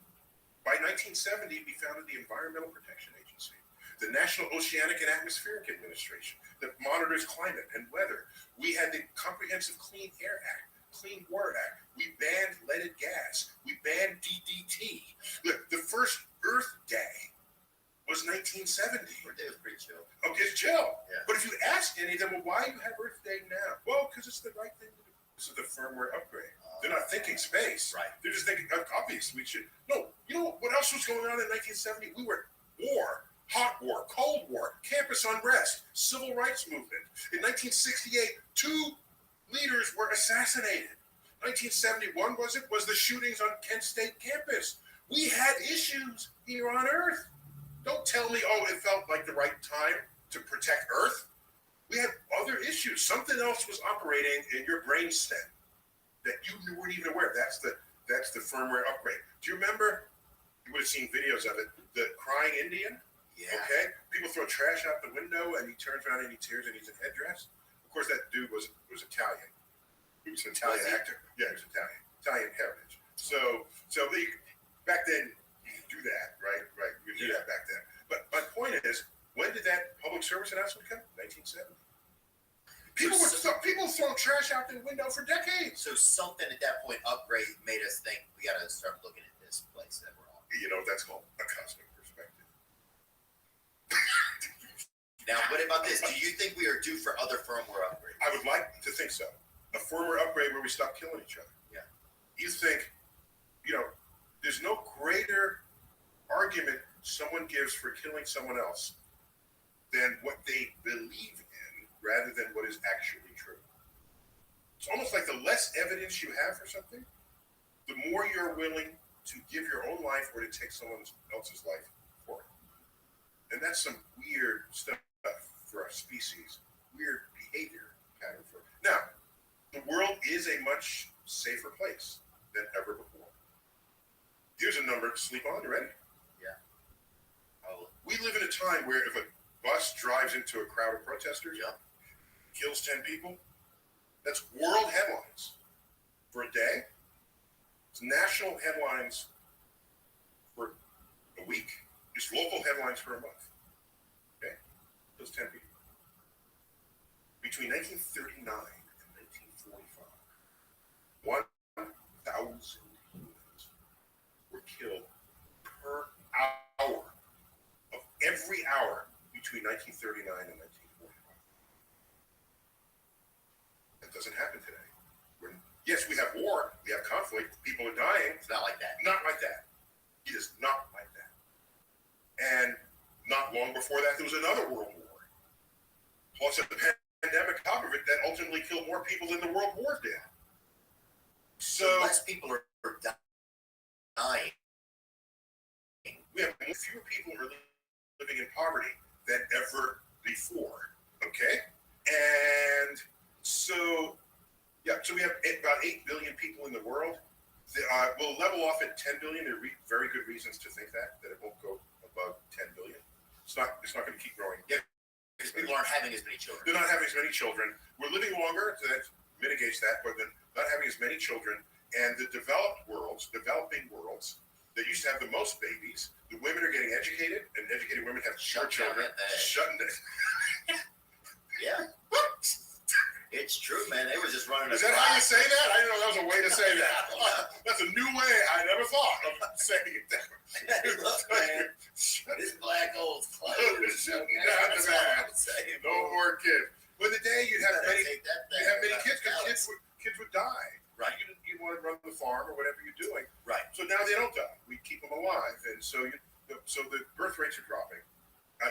By 1970, we founded the Environmental Protection Agency, the National Oceanic and Atmospheric Administration that monitors climate and weather. We had the Comprehensive Clean Air Act, Clean Water Act. We banned leaded gas. We banned DDT. The first Earth Day was 1970. Earth Day was pretty chill. Okay, it's chill. Yeah. But if you ask any of them, well, why do you have Earth Day now? Well, because it's the right thing to do. This is the firmware upgrade. They're not thinking space. Right. They're just thinking, obviously, we should. No, You know what else was going on in 1970? We were at war, hot war, cold war, campus unrest, civil rights movement. In 1968, 2 leaders were assassinated. 1971 was the shootings on Kent State campus. We had issues here on Earth. Don't tell me, oh, it felt like the right time to protect Earth. We had other issues. Something else was operating in your brainstem that you weren't even aware of. That's the firmware upgrade. Do you remember? You would have seen videos of it. The crying Indian. Yeah. Okay. People throw trash out the window, and he turns around and he tears, and he's in headdress. Of course, that dude was Italian. He was an Italian actor. Yeah, he was Italian heritage. So back then you could do that, right? You could do that back then. But my point is, when did that public service announcement come? 1970. People throwing trash out the window for decades. So something at that point upgrade made us think we got to start looking at this place that we're on. You know, that's called a cosmic perspective. Now, what about this? Do you think we are due for other firmware upgrades? I would like to think so. A firmware upgrade where we stop killing each other. Yeah. You think, there's no greater argument someone gives for killing someone else than what they believe in rather than what is actually true. It's almost like the less evidence you have for something, the more you're willing to give your own life or to take someone else's life for it. And that's some weird stuff for our species, weird behavior pattern for it. Now, the world is a much safer place than ever before. Here's a number to sleep on. You ready? Yeah. We live in a time where if a bus drives into a crowd of protesters, kills 10 people, that's world headlines for a day. It's national headlines for a week. It's local headlines for a month. Okay? Those 10 people. Between 1939 and 1945, 1,000 humans were killed per hour of every hour between 1939 and 1945. That doesn't happen today. Yes, we have war, we have conflict, people are dying. It's not like that. Not like that. It is not like that. And not long before that, there was another world war. Plus a pandemic on top of it that ultimately killed more people than the world war did. So less people are dying. We have fewer people who are living in poverty than ever before. Okay? And so we have about 8 billion people in the world. We'll level off at 10 billion. There are very good reasons to think that it won't go above 10 billion. It's not going to keep growing. Yeah, because people aren't having as many children. They're not having as many children. We're living longer, so that mitigates that, but then not having as many children. And the developing worlds, that used to have the most babies, the women are getting educated, and educated women have fewer children. Shutting down. Yeah. It's true, man. They were just running. Is that how you say that? I didn't know that was a way to say that. That's a new way. I never thought of saying it that way. Hey, look, man. This black old's closed. Shutting down the man. No more kids. But the day you'd have many kids, because kids would die. Right. You want to run the farm or whatever you're doing. Right. So now they don't die. We keep them alive, and so the birth rates are dropping,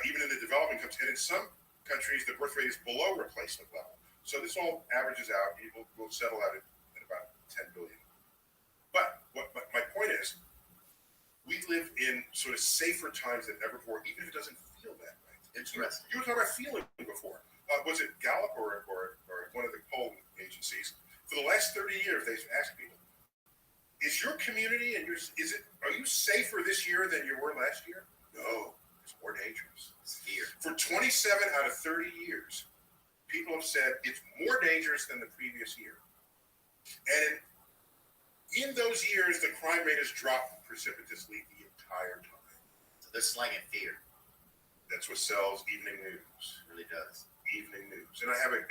even in the developing countries. And in some countries, the birth rate is below replacement level. So this all averages out. We'll settle out at about 10 billion. But my point is, we live in sort of safer times than ever before, even if it doesn't feel that way. Interesting. You were talking about feeling before. Was it Gallup or one of the polling agencies? For the last 30 years, they've asked people, is your community and are you safer this year than you were last year? No, it's more dangerous. It's fear. For 27 out of 30 years, people have said it's more dangerous than the previous year. And in those years, the crime rate has dropped precipitously the entire time. So they're slanging fear. That's what sells evening news. It really does. Evening news. And I have an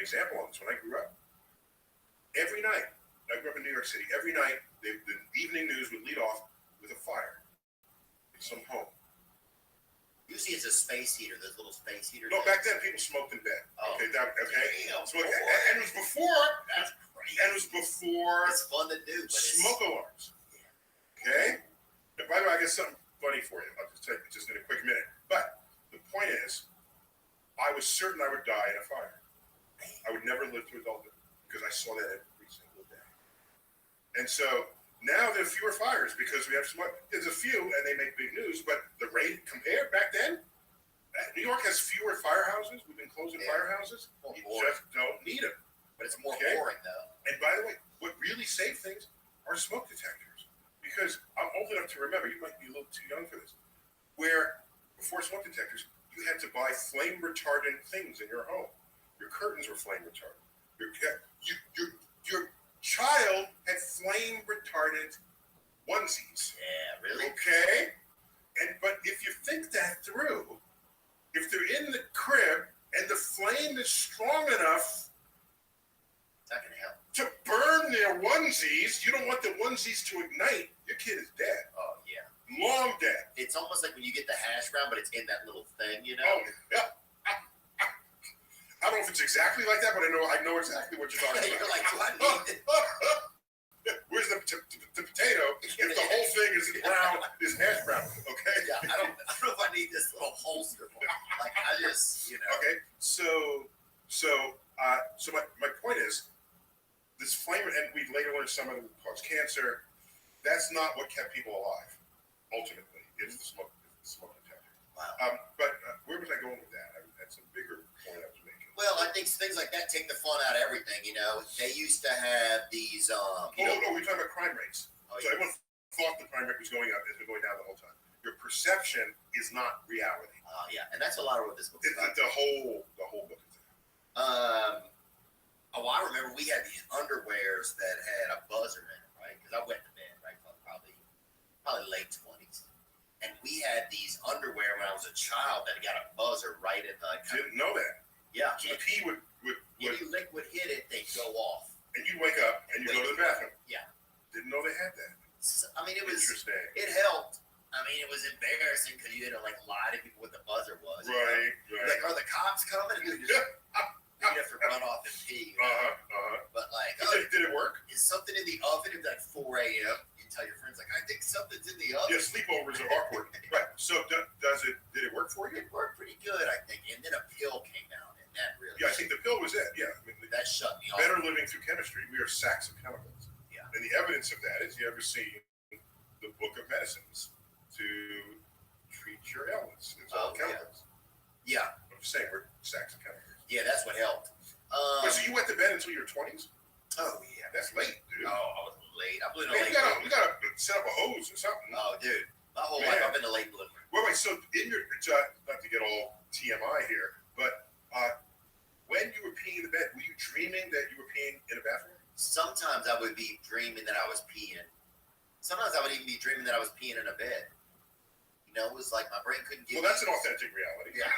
example on this. When I grew up, every night, I grew up in New York City, every night, the evening news would lead off with a fire in some home. Usually it's a space heater, those little space heaters. No, back then people smoked in bed. Oh. Okay, Damn, so, and it was before. That's crazy. And it was before. It's fun to do, but smoke alarms. Okay, certain I would die in a fire. I would never live to adulthood because I saw that every single day. And so now there are fewer fires because we have so much. There's a few, and they make big news. But the rate compared back then, New York has fewer firehouses. We've been closing firehouses. You just don't need them. But it's more boring though. And by the way, what really saved things are smoke detectors. Because I'm old enough to remember, you might be a little too young for this, where before smoke detectors, you had to buy flame retardant things in your home. Your curtains were flame retardant. Your child had flame retardant onesies. Yeah, really? Okay? But if you think that through, if they're in the crib and the flame is strong enough to burn their onesies, you don't want the onesies to ignite, your kid is dead. Oh, yeah. Long dead. It's almost like when you get the hash brown, but it's in that little thing, you know? Oh, yeah. I don't know if it's exactly like that, but I know exactly what you're talking about. You're like, do I need it? Where's the potato? If the whole thing is brown, is hash brown, okay? Yeah, I don't know if I need this little holster. Like, I just, you know. Okay, so my point is, this flame, and we later learned some of them cause cancer. That's not what kept people alive. Ultimately, it's the smoke detector. Wow. But where was I going with that? That's a bigger point I was making. Well, I think things like that take the fun out of everything. You know, they used to have these. We're talking about crime rates. So everyone thought the crime rate was going up. It's been going down the whole time. Your perception is not reality. Yeah, and that's a lot of what this book is about. The whole book is that. I remember we had these underwears that had a buzzer in it, right? Because I went to bed, right, probably late 20s, and we had these underwear when I was a child that got a buzzer right in the. Didn't know that. Yeah. So the pee would if you liquid hit it, they'd go off. And you'd wake up and you go to the bathroom. Yeah. Didn't know they had that. I mean, it was interesting. It helped. I mean, it was embarrassing because you had to like lie to people what the buzzer was. Right. Like, are the cops coming? And you have to run off and pee. But like, did it work? Is something in the oven? It's like 4 a.m. You tell your friends like, I think something's in the oven. Yeah, sleepovers are awkward. Right. So did it work for you? It worked pretty good, I think. And then a pill came out, and that really. Yeah, I think the pill was it. Yeah. I mean, that shut me off. Better living through chemistry. We are sacks of chemicals. Yeah. And the evidence of that is you ever see the book of medicines to treat your ailments. It's all chemicals. Yeah. I'm just saying we're sacks of chemicals. Yeah, that's what helped. So you went to bed until your 20s? Oh yeah, that's late, dude. Oh, I was late. I blew late. You gotta set up a hose or something. Oh, dude, my whole life I've been a late bloomer. Wait. So in your not to get all TMI here, but when you were peeing in the bed, were you dreaming that you were peeing in a bathroom? Sometimes I would be dreaming that I was peeing. Sometimes I would even be dreaming that I was peeing in a bed. You know, it was like my brain couldn't give. Well, that's an authentic reality. Yeah,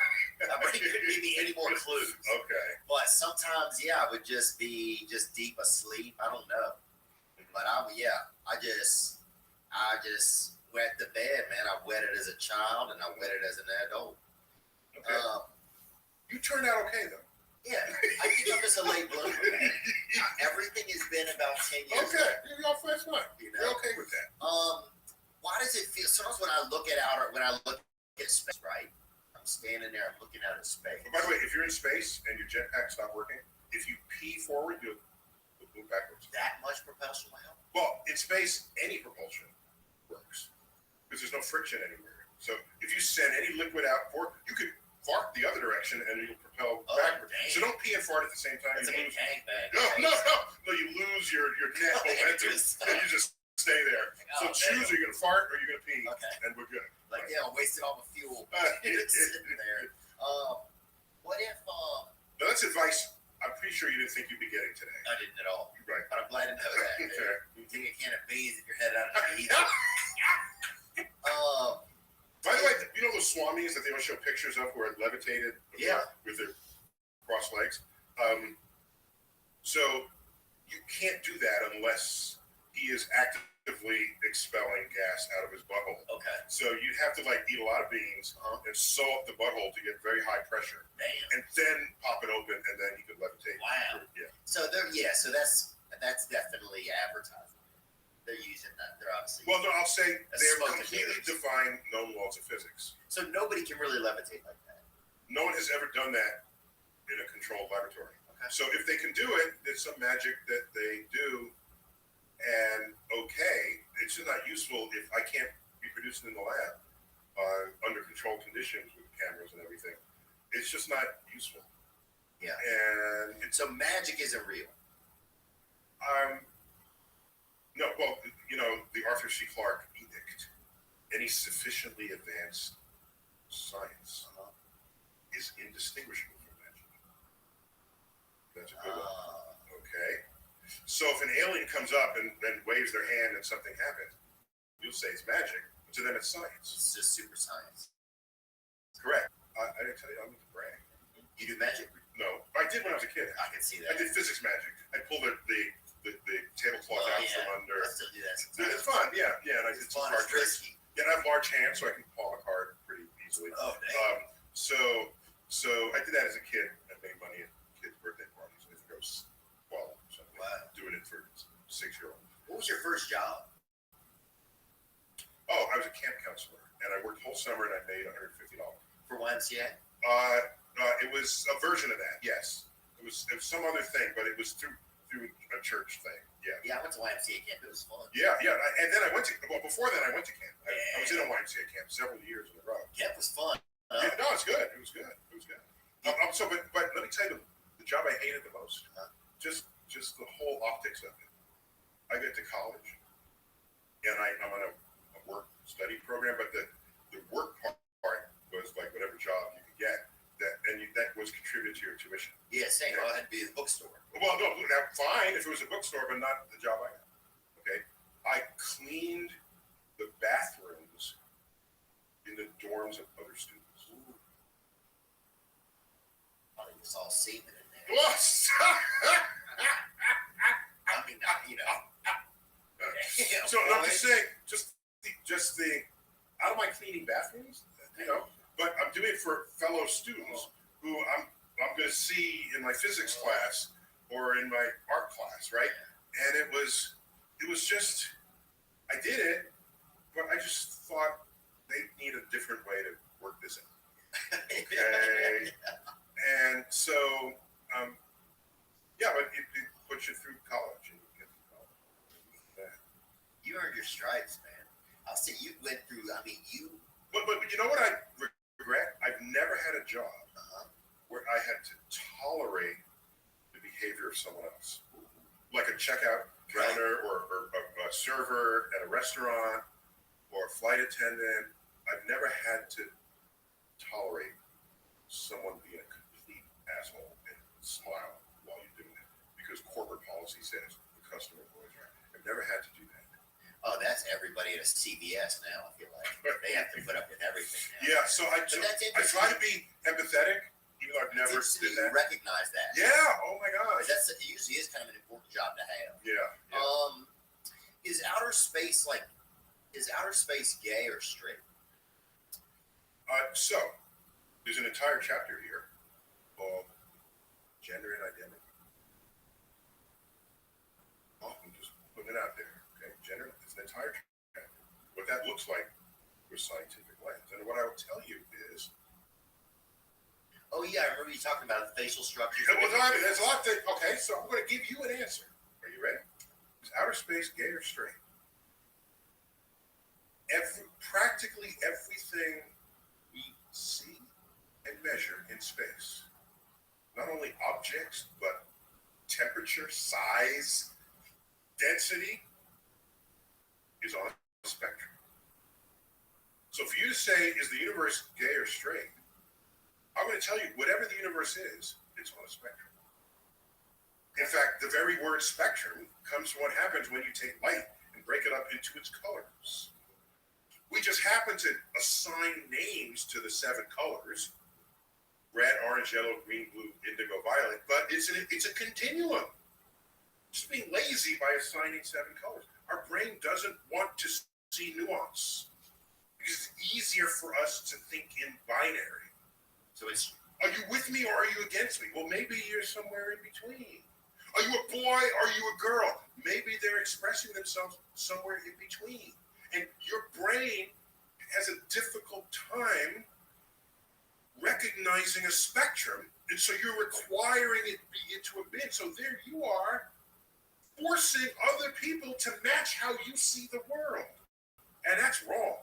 my brain couldn't give me any more clues. Okay. But sometimes, I would just be deep asleep. I don't know. But I just wet the bed, man. I wet it as a child and I wet it as an adult. Okay. You turned out okay though. Yeah, I think I'm just a late bloomer, man. Everything has been about 10 years. Okay, that's fine. You know? You're okay with that. Why does it feel? Sometimes when I look at space, right? I'm standing there, I'm looking out at space. By the way, if you're in space and your jetpack stopped working, if you pee forward, you'll move backwards. That much propulsion will help? Well, in space, any propulsion works because there's no friction anywhere. So if you send any liquid out forward, you could fart the other direction and you'll propel backwards. Dang. So don't pee and fart at the same time. That's you like lose. a gangbang. No, you lose your net momentum and you just stay there. So choose, are you going to fart or are you going to pee? Okay. And we're good. Like, I wasted all my fuel sitting there. What if, Now, that's advice I'm pretty sure you didn't think you'd be getting today. I didn't at all. Right. But I'm glad to know that. Fair. You think you can't bees if you're headed out of the heat. By the way, you know those swamis that they don't show pictures of who are levitated with their crossed legs? So you can't do that unless he is actively expelling gas out of his butthole. Okay. So you'd have to eat a lot of beans and sew up the butthole to get very high pressure. Damn. And then pop it open and then he could levitate. Wow. Yeah. So that's definitely advertising. They're using that. They're obviously. Well, no, I'll say they're smoke completely detectors. defying known laws of physics. So nobody can really levitate like that. No one has ever done that in a controlled laboratory. Okay. So if they can do it, there's some magic that they do, and it's just not useful if I can't reproduce it in the lab under controlled conditions with cameras and everything. It's just not useful. Yeah. And so magic isn't real. No, well, the Arthur C. Clarke edict, any sufficiently advanced science is indistinguishable from magic. That's a good one. Okay. So if an alien comes up and waves their hand and something happens, you'll say it's magic, but to them it's science. It's just super science. Correct. I didn't tell you, I'm into brag. You do magic? No, I did when I was a kid. I can see that. I did physics magic. I pulled the tablecloth out from under. I still do that sometimes. It's fun, yeah. And I did some card tricks. Yeah, and I have large hands, so I can paw a card pretty easily. Oh, dang. So I did that as a kid. I made money at kids' birthday parties. I think I was 12 or something. Wow. Doing it for 6-year-olds. What was your first job? Oh, I was a camp counselor, and I worked the whole summer, and I made $150. For YMCA? It was a version of that, yes. It was some other thing, but it was through a church thing. Yeah. Yeah, I went to YMCA camp. It was fun. Yeah. And then before that, I went to camp. I was in a YMCA camp several years in a row. Camp was fun. Yeah, no, it's good. It was good. But let me tell you the job I hated the most. Just the whole optics of it. I get to college, and I'm on a work study program, but the work part was like whatever job you could get. That was contributed to your tuition. Yeah, same. Yeah. I had to be at the bookstore. Well, no, that's fine if it was a bookstore, but not the job I got. Okay, I cleaned the bathrooms in the dorms of other students. Ooh. Oh, it was all semen in there. I mean, So I'm just saying, just the I don't mind cleaning bathrooms, but I'm doing it for fellow students who I'm going to see in my physics class or in my art class, right? And it was just, I did it, but I just thought they need a different way to work this out. Okay. And so, but it puts you through college. And you get through college. You earned your stripes, man. I'll say you went through, But you know what I regret? I've never had a job where I had to tolerate the behavior of someone else. Like a checkout counter or a server at a restaurant or a flight attendant. I've never had to tolerate someone being a complete asshole and smile while you're doing it because corporate policy says the customer always right. I've never had to do that. Oh, that's everybody at a CVS now, I feel like. They have to put up with everything now. Yeah, so I try to be empathetic, even though I've never did that. Recognize that. Yeah, oh my gosh. It usually is kind of an important job to have. Yeah. Is outer space gay or straight? So, there's an entire chapter here called Gender and Identity. I'm just putting it out there. Okay, gender, it's an entire chapter. What that looks like with scientific lens. And what I will tell you is. Oh, yeah, I remember you talking about the facial structure. There's a lot to. Okay, so I'm going to give you an answer. Are you ready? Is outer space gay or straight? Practically everything we see and measure in space, not only objects, but temperature, size, density, is on a spectrum. So for you to say, is the universe gay or straight? I'm going to tell you, whatever the universe is, it's on a spectrum. In fact, the very word spectrum comes from what happens when you take light and break it up into its colors. We just happen to assign names to the 7 colors: red, orange, yellow, green, blue, indigo, violet. But it's a continuum. Just being lazy by assigning 7 colors. Our brain doesn't want to see nuance because it's easier for us to think in binary. So are you with me or are you against me? Well, maybe you're somewhere in between. Are you a boy? Are you a girl? Maybe they're expressing themselves somewhere in between. And your brain has a difficult time recognizing a spectrum And so you're requiring it be into a bin. So there you are, forcing other people to match how you see the world. And that's wrong.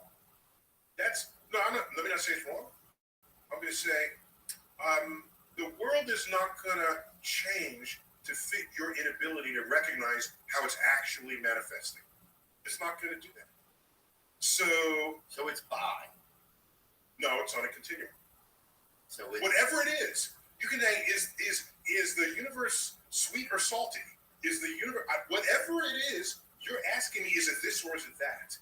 Let me not say it's wrong. I'm going to say the world is not going to change to fit your inability to recognize how it's actually manifesting. It's not going to do that. So it's bi. No, it's on a continuum. So whatever it is, you can say, is the universe sweet or salty? Is the universe, whatever it is, you're asking me, is it this or is it that?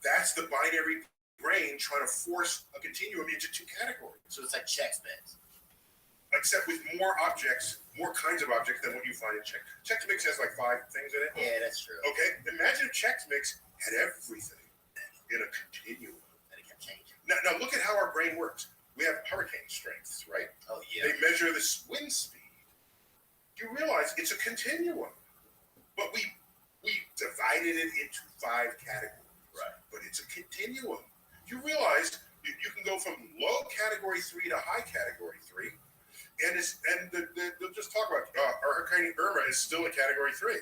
That's the binary brain trying to force a continuum into two categories. So it's like Chex Mix. Except with more objects, more kinds of objects than what you find in Chex. Chex Mix has like 5 things in it. Yeah, that's true. Okay, imagine if Chex Mix had everything in a continuum. And it kept changing. Now look at how our brain works. We have hurricane strengths, right? Oh, yeah. They measure the wind speed. You realize it's a continuum. But we divided it into 5 categories. Right. But it's a continuum. You realize you can go from low category 3 to high category 3. They'll just talk about Hurricane Irma is still a category 3.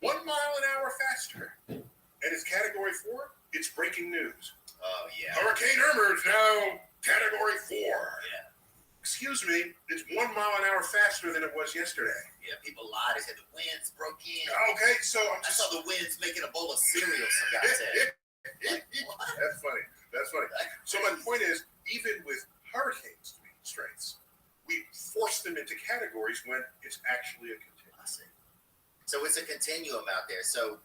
1 mile an hour faster. And it's category 4, it's breaking news. Oh, yeah. Hurricane Irma is now category 4. Yeah. Excuse me, it's 1 mile an hour faster than it was yesterday. Yeah, people lied. They said the winds broke in. Okay, so I saw the winds making a bowl of cereal, some guy said. That's funny. So my point is, even with hurricane strengths, we force them into categories when it's actually a continuum. So it's a continuum out there. So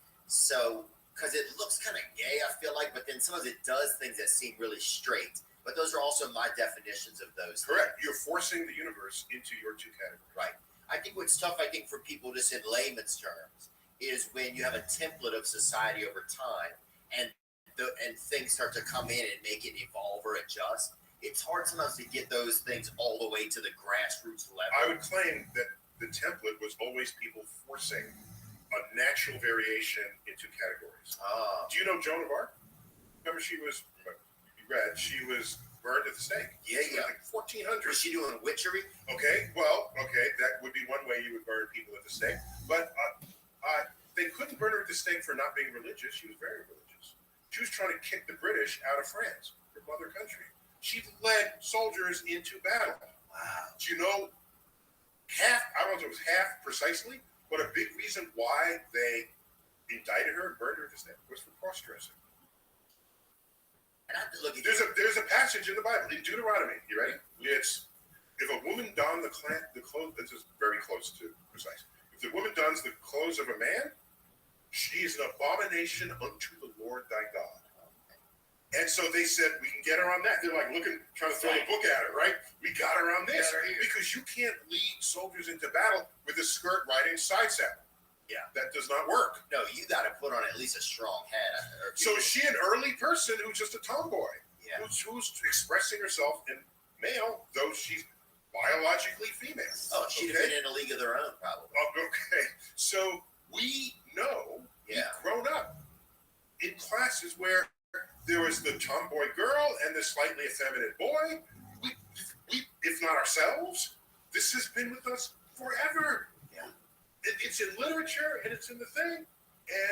because it looks kind of gay, I feel like, but then sometimes it does things that seem really straight. But those are also my definitions of those. Correct. You're forcing the universe into your 2 categories. Right. I think what's tough, for people just in layman's terms, is when you have a template of society over time and things start to come in and make it evolve or adjust. It's hard sometimes to get those things all the way to the grassroots level. I would claim that the template was always people forcing a natural variation into categories. Do you know Joan of Arc? Remember she was burned at the stake. Yeah. Like 1400. Was she doing witchery? Okay, that would be one way you would burn people at the stake. But they couldn't burn her at the stake for not being religious. She was very religious. She was trying to kick the British out of France, her mother country. She led soldiers into battle. Wow. Do you know I don't know if it was half precisely, but a big reason why they indicted her and burned her at the stake was for cross-dressing. There's a passage in the Bible, in Deuteronomy. You ready? It's, if a woman don the clothes, this is very close to precise. If the woman dons the clothes of a man, she is an abomination unto the Lord thy God. And so they said, we can get her on that. They're like trying to throw the book at her, right? We got her on this. Because you can't lead soldiers into battle with a skirt riding side saddle. Yeah. That does not work. No, you got to put on at least a strong head. So is she an early person who's just a tomboy? Yeah. Who's expressing herself in male, though she's biologically female? Oh, she'd have been in a league of their own, probably. Okay. So we know, we've grown up in classes where there was the tomboy girl and the slightly effeminate boy. We, if not ourselves, this has been with us forever. Yeah. It's in literature and it's in the thing.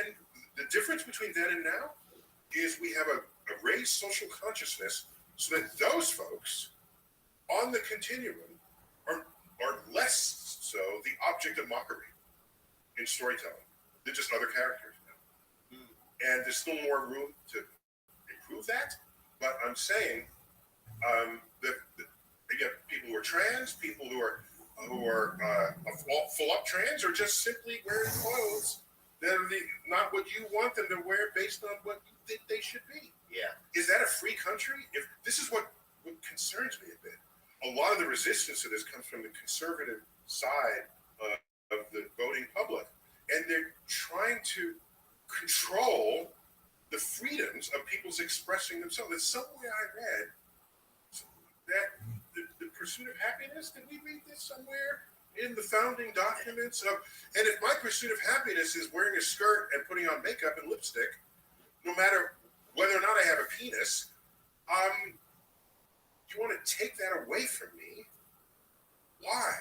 And the difference between then and now is we have a raised social consciousness so that those folks on the continuum are less so the object of mockery in storytelling. They're just other characters now. And there's still more room to improve that. But I'm saying that again, people who are trans, people who are full up trans, or just simply wearing clothes that are not what you want them to wear based on what you think they should be. Yeah. Is that a free country? If this is what concerns me a bit. A lot of the resistance to this comes from the conservative side of the voting public. And they're trying to control the freedoms of people's expressing themselves. And somewhere I read that the pursuit of happiness, did we read this somewhere in the founding documents? And if my pursuit of happiness is wearing a skirt and putting on makeup and lipstick, no matter whether or not I have a penis, you want to take that away from me? Why?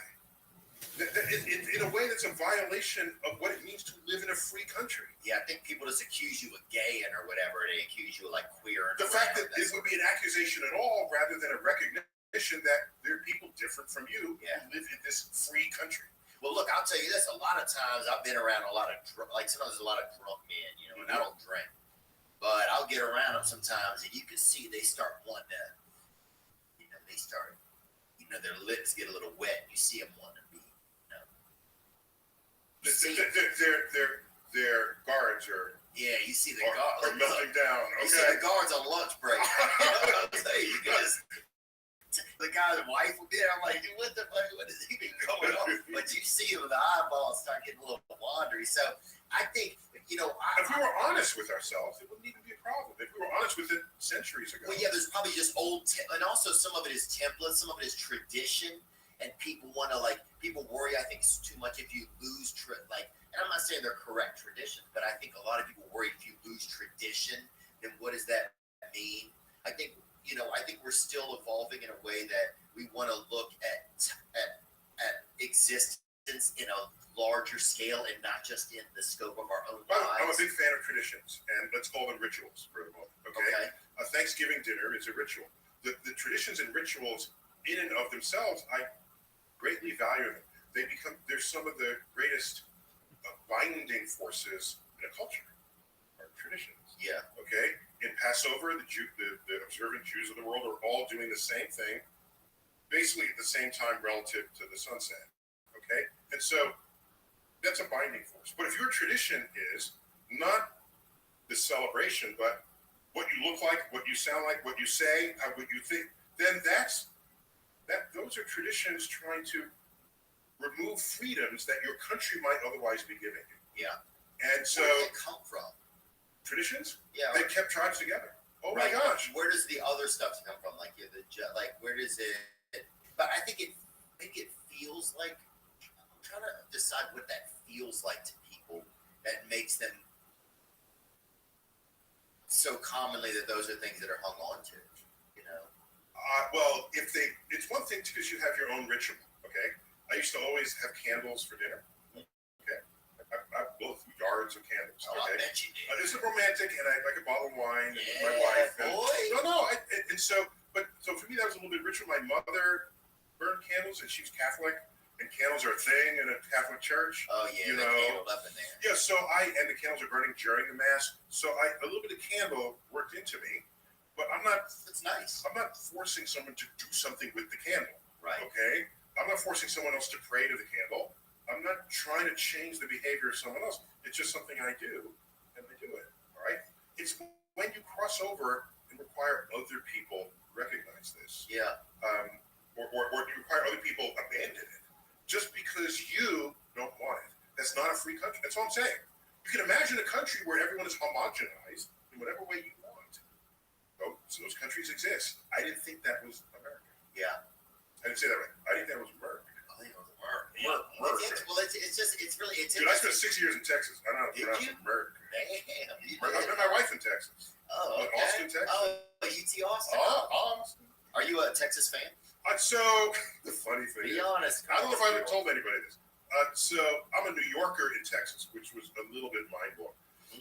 In a way that's a violation of what it means to live in a free country. Yeah, I think people just accuse you of gaying or whatever. They accuse you of like queer. The fact that it would be an accusation at all rather than a recognition that there are people different from you who live in this free country. Well, look, I'll tell you this. A lot of times I've been around a lot of, sometimes there's a lot of drunk men, you know, and I don't drink. But I'll get around them sometimes and you can see they start wanting to, you know, their lips get a little wet. You see them wanting to be, you know. Their guards are. Yeah, you see the guards are melting down. Okay. You see the guards on lunch break. You know what I'm saying? Because the guy's wife will be there. I'm like, dude, what the fuck? What is even going on? But you see him, the eyeballs start getting a little watery. So I think, you know, if we were honest with ourselves, it wouldn't even be a problem. If we were honest with it centuries ago. Well, yeah, there's probably just and also some of it is templates, some of it is tradition, and people want to people worry. I think too much if you lose and I'm not saying they're correct traditions, but I think a lot of people worry if you lose tradition, then what does that mean? I think we're still evolving in a way that we want to look at existence in a larger scale and not just in the scope of our own lives. I'm a big fan of traditions, and let's call them rituals for the moment. Okay. A Thanksgiving dinner is a ritual. The traditions and rituals, in and of themselves, I greatly value them. They're some of the greatest binding forces in a culture. Our traditions. Yeah. Okay. In Passover, the observant Jews of the world are all doing the same thing, basically at the same time relative to the sunset. Okay. And so that's a binding force. But if your tradition is not the celebration, but what you look like, what you sound like, what you say, what you think, then those are traditions trying to remove freedoms that your country might otherwise be giving you. Yeah. And so where did it come from? Traditions? Yeah. They kept tribes together. Oh my gosh. Where does the other stuff come from? Where does it? But I think it feels like, I'm trying to decide what that feels like to people that makes them so commonly that those are things that are hung on to, you know. Well, it's one thing because you have your own ritual. Okay. I used to always have candles for dinner. Okay. I blew through yards of candles. Oh, okay. I bet you did. This is romantic, and I like a bottle of wine with my Yeah, wife. boy. So for me, that was a little bit ritual. My mother burned candles, and she was Catholic, and candles are a thing in a Catholic church. Oh yeah, you they know. candled up in there. Yeah, and the candles are burning during the mass. So a little bit of candle worked into me, but I'm not. It's nice. I'm not forcing someone to do something with the candle. Right. Okay. I'm not forcing someone else to pray to the candle. I'm not trying to change the behavior of someone else. It's just something I do, and I do it. All right. It's when you cross over and require other people recognize this. Yeah. Or you require other people abandon it just because you don't want it. That's not a free country. That's all I'm saying. You can imagine a country where everyone is homogenized in whatever way you want. So those countries exist. I didn't think that was America. Yeah. I didn't say that right. I think that was America. I think it was America. Well, it's really. Dude, I spent 6 years in Texas. I don't know. Did you? America. Damn. I met my wife in Texas. Oh, okay. Austin, Texas. Oh, UT Austin. Austin. Are you a Texas fan? So the funny thing Be is, honest. I don't know if I ever told anybody this. So I'm a New Yorker in Texas, which was a little bit mind blowing.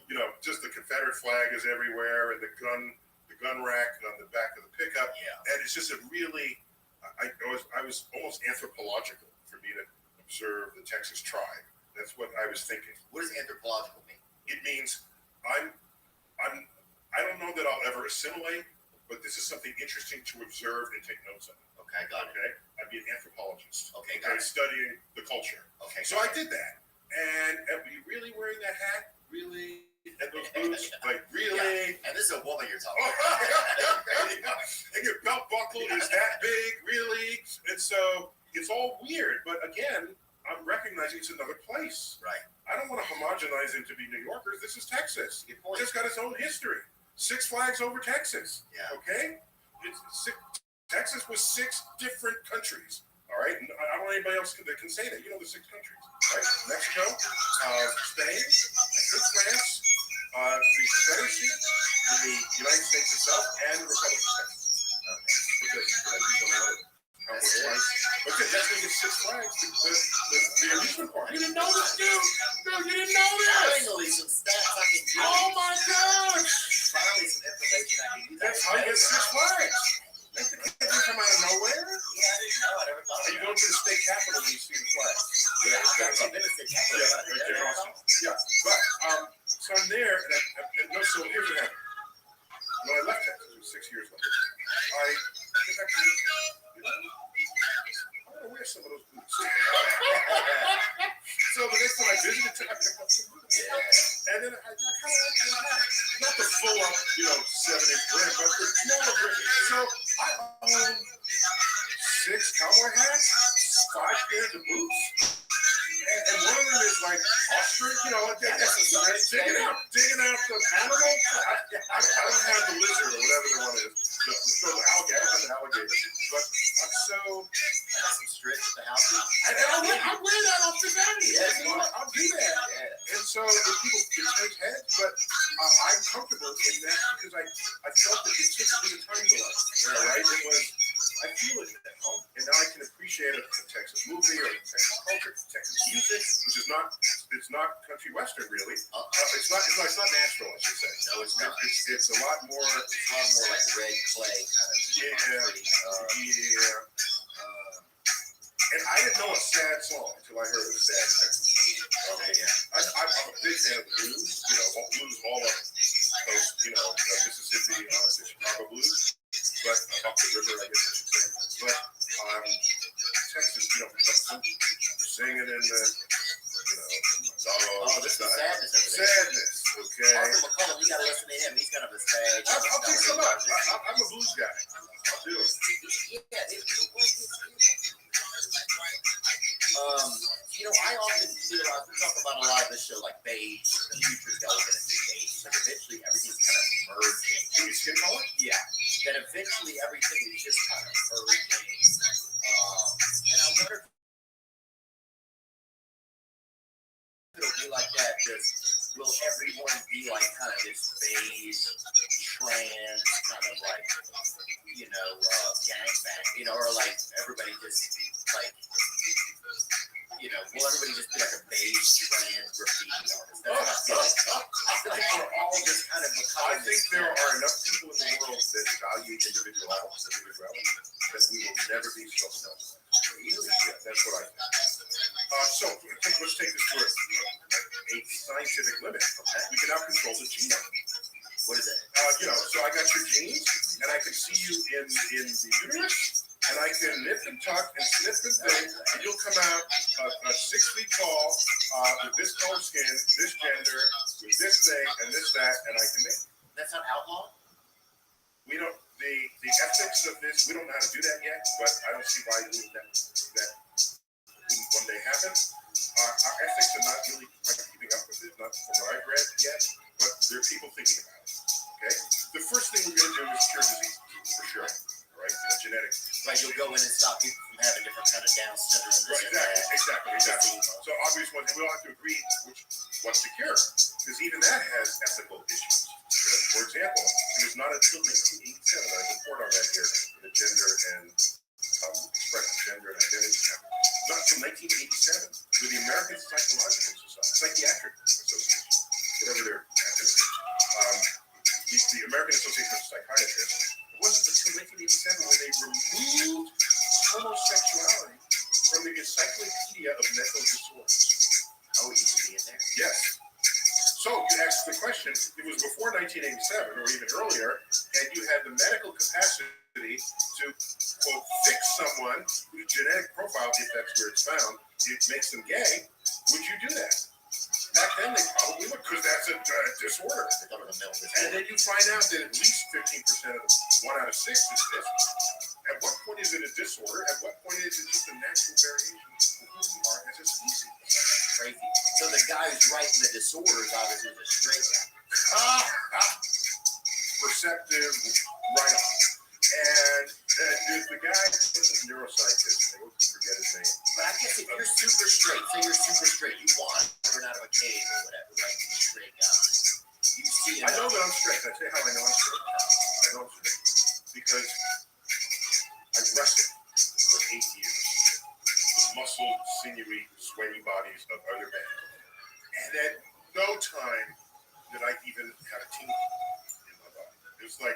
You know, just the Confederate flag is everywhere, and the gun rack on the back of the pickup. Yeah. And it's just a really, I was almost anthropological for me to observe the Texas tribe. That's what I was thinking. What does anthropological mean? It means I don't know that I'll ever assimilate, but this is something interesting to observe and take notes of. Okay, got it. Okay, I'd be an anthropologist. Okay, got it. Studying the culture. Okay. So I did that. And are you really wearing that hat? Really? And those boots? Like, really? Yeah. And this is a woman you're talking about. And your belt buckle is that big? Really? And so it's all weird. But again, I'm recognizing it's another place. Right. I don't want to homogenize them to be New Yorkers. This is Texas. Good point. It's got its own history. 6 Flags over Texas. Yeah. Okay? Texas was 6 different countries. All right? And I don't know anybody else that can say that. You know the 6 countries. Right? Mexico, Spain, I think France, the Confederacy, the United States itself, and the Republic of Texas. Okay. That's going to get 6 Flags, the amusement park. You didn't know this, dude? Dude, you didn't know this? Finally, some stats I can do. Oh my gosh! Finally, some information I can use. That's how you get Six Flags. Like the kids didn't come out of nowhere. Yeah, I didn't know. I never thought of You go to the state capitol and you see the flags. Yeah, I've been to state capitol. Yeah, they're awesome. Yeah, but so I'm there, and no, so here's what happened. When I left Texas, it was 6 years later. I get back to I'm gonna wear some of those boots. So the next time I visited, I picked up some boots. And then I kind of like the hat. Not the full up, 7-inch brim, but the smaller brim. So I own 6 cowboy hats, 5 pairs of boots. And one of them is like ostrich, digging out the animal. I don't have the lizard or whatever the one is. The alligator, I don't have the alligator. But so I got some strips at the house. I'll wear that off the vanity. Yeah, I'll do that. Yeah. And so if people change heads, but I'm comfortable in that because I felt that it took a bit of time to learn. Yeah, right? It was I feel it now, and now I can appreciate a Texas movie or Texas culture, Texas music, which is not country western really. It's not Nashville, I should say. No, it's not. It's a lot more like red clay kind of. And I didn't know a sad song until I heard a sad Texas song. I'm a big fan of the blues. Blues all up coast. Mississippi, the Chicago blues. But up the river, I guess I should say. But Texas, singing in the, this is sadness over there. Sadness, okay. Arthur McCollum, you gotta listen to him. He's kind of a sad. I'll pick some up. I'm a blues guy. I'll do it. I often feel we talk about a lot of this show like beige, the future's going to be beige. Like eventually everything's kind of merging. Your skin color? Yeah. That eventually everything is just kind of merging. And I wonder if it'll be like that. Will everyone be like kind of this beige, trans, kind of like, gangbang, or like everybody just like, will everybody just be like a beige, trans graffiti artist? I feel like we're all just kind of I think there are enough people in the world that value individuality that we will never be self-known. Yeah, that's what I think. So let's take this to a scientific limit. Okay? We can now control the genome. What is it? So I got your genes, and I can see you in the uterus, and I can nip and tuck and snip and thing, and you'll come out 6 feet tall, with this color skin, this gender, with this thing, and this, that, and I can make. That's not outlawed? We don't, the ethics of this, we don't know how to do that yet, but I don't see why that wouldn't one day happen. Our ethics are not really quite keeping up with it, not from what I've read yet, but there are people thinking about it. Okay? The first thing we're going to do is cure disease, for sure. Right? Genetics. Right, you'll go in and stop people from having different kind of Down syndrome. Exactly. So obvious ones, we'll have to agree what's to cure, because even that has ethical issues. For example, it was not until 1987, I report on that here, the gender and expressive gender and identity chapter. Not until 1987, with the American Psychiatric Association, whatever their acronym is, the American Association of Psychiatrists. It wasn't until 1987 when they removed homosexuality from the Encyclopedia of Mental Disorders. Oh, it used to be in there? Yes. So you asked the question, it was before 1987 or even earlier, and you had the medical capacity to, quote, fix someone whose genetic profile, if that's where it's found, it makes them gay. Would you do that? Back then, they probably would, because that's a disorder. And then you find out that at least 15% of them, 1 out of 6 is this. At what point is it a disorder? At what point is it just a natural variation of who we are as a species? Crazy. So the guy who's writing the disorders obviously is a straight guy. Perceptive, right on. And there's the guy, this is a neuroscientist, I always forget his name. But I guess if you're super straight, say you're super straight, you wander out of a cave or whatever, right? You're a straight guy. You see I know that I'm straight. I tell you how I know I'm straight. I know I'm straight. Because I wrestled for 8 years. With muscle mighty bodies of other men. And at no time did I even have a tingle in my body. It was like,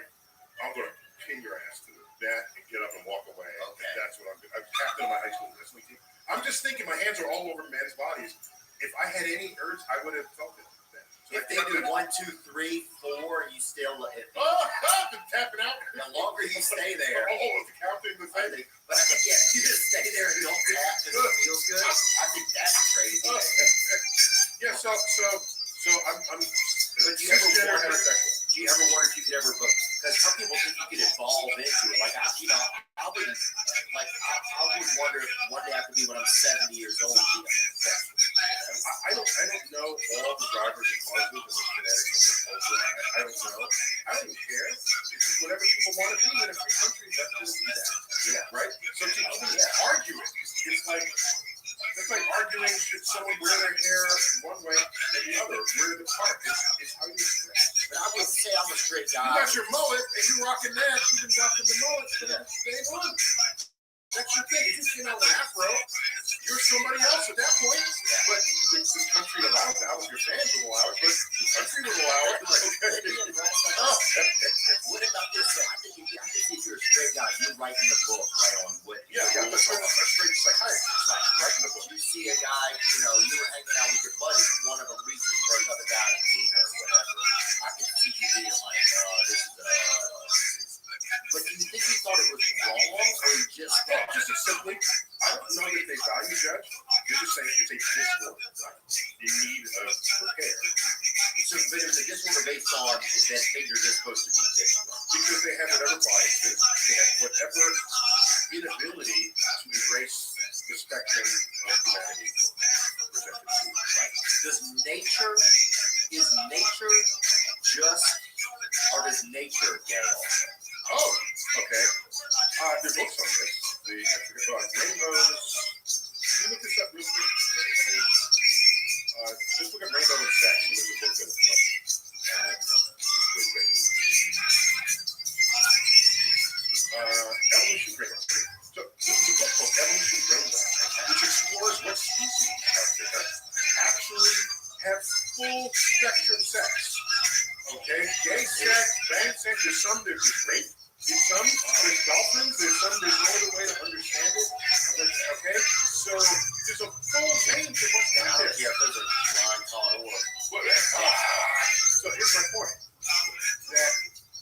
I'm going to pin your ass to the mat and get up and walk away. Okay. That's what I'm doing. I'm captain of my high school wrestling team. I'm just thinking my hands are all over men's bodies. If I had any urge, I would have felt it then. So If they do 1, 2, 3, 4, you still. I'm tapping out. The longer you stay there. Oh, the counting the thing. But I think, yeah, you just stay there and you don't tap because it feels good. I think that's crazy. Yeah, so I'm But do you ever wonder if you could ever book? Because some people think you could evolve into it. Like I would wonder if one day I could be when I'm 70 years old. I don't know all the drivers and cars with the genetics and the culture. I don't know. I don't even care. It's just whatever people want to be in a free country. That's going to be that. Yeah. Right. So to argue it, it's like arguing should someone wear their hair one way and the other. Wear the part. It's how you express. But I would say I'm a straight guy. You got your mullet and you're rocking that. You've been rocking the mullet for day one. That's your thing. If you came out with an afro, you're somebody else at that point. But this country allows it. I was your fans would allow it, but the country would allow it. What about this? I think if you're a straight guy, you're writing the book right on what. Yeah, that's a straight psychiatrist. Writing the book. You see a guy, you were hanging out with your buddy. One of them reaches for another guy's name or whatever. I could see you being like, this is. But do you think you thought it was wrong, or you just simply? I don't know that they value judge. You're just saying it's a disorder. You need a repair. So, but there's a disorder based on that things are just supposed to be fixed. Because they have whatever biases, they have whatever inability to embrace the spectrum of humanity presented to you. Right. Is nature just, or does nature gay also? Oh, okay. There's books on this. Rainbows. Can you look this up real quick? Rainbows. Just look at Rainbow and Sex. There's a book that'll come up. Evolution Rainbow. So this is a book called Evolution Rainbow, which explores what species out there actually have full spectrum sex. Okay, gay sex, bad sex. There's some that are great. There's some there's dolphins. There's some there's no other way to understand it. Okay, so there's a full range of what's out there. Yeah, those are line taught or. So here's my point: that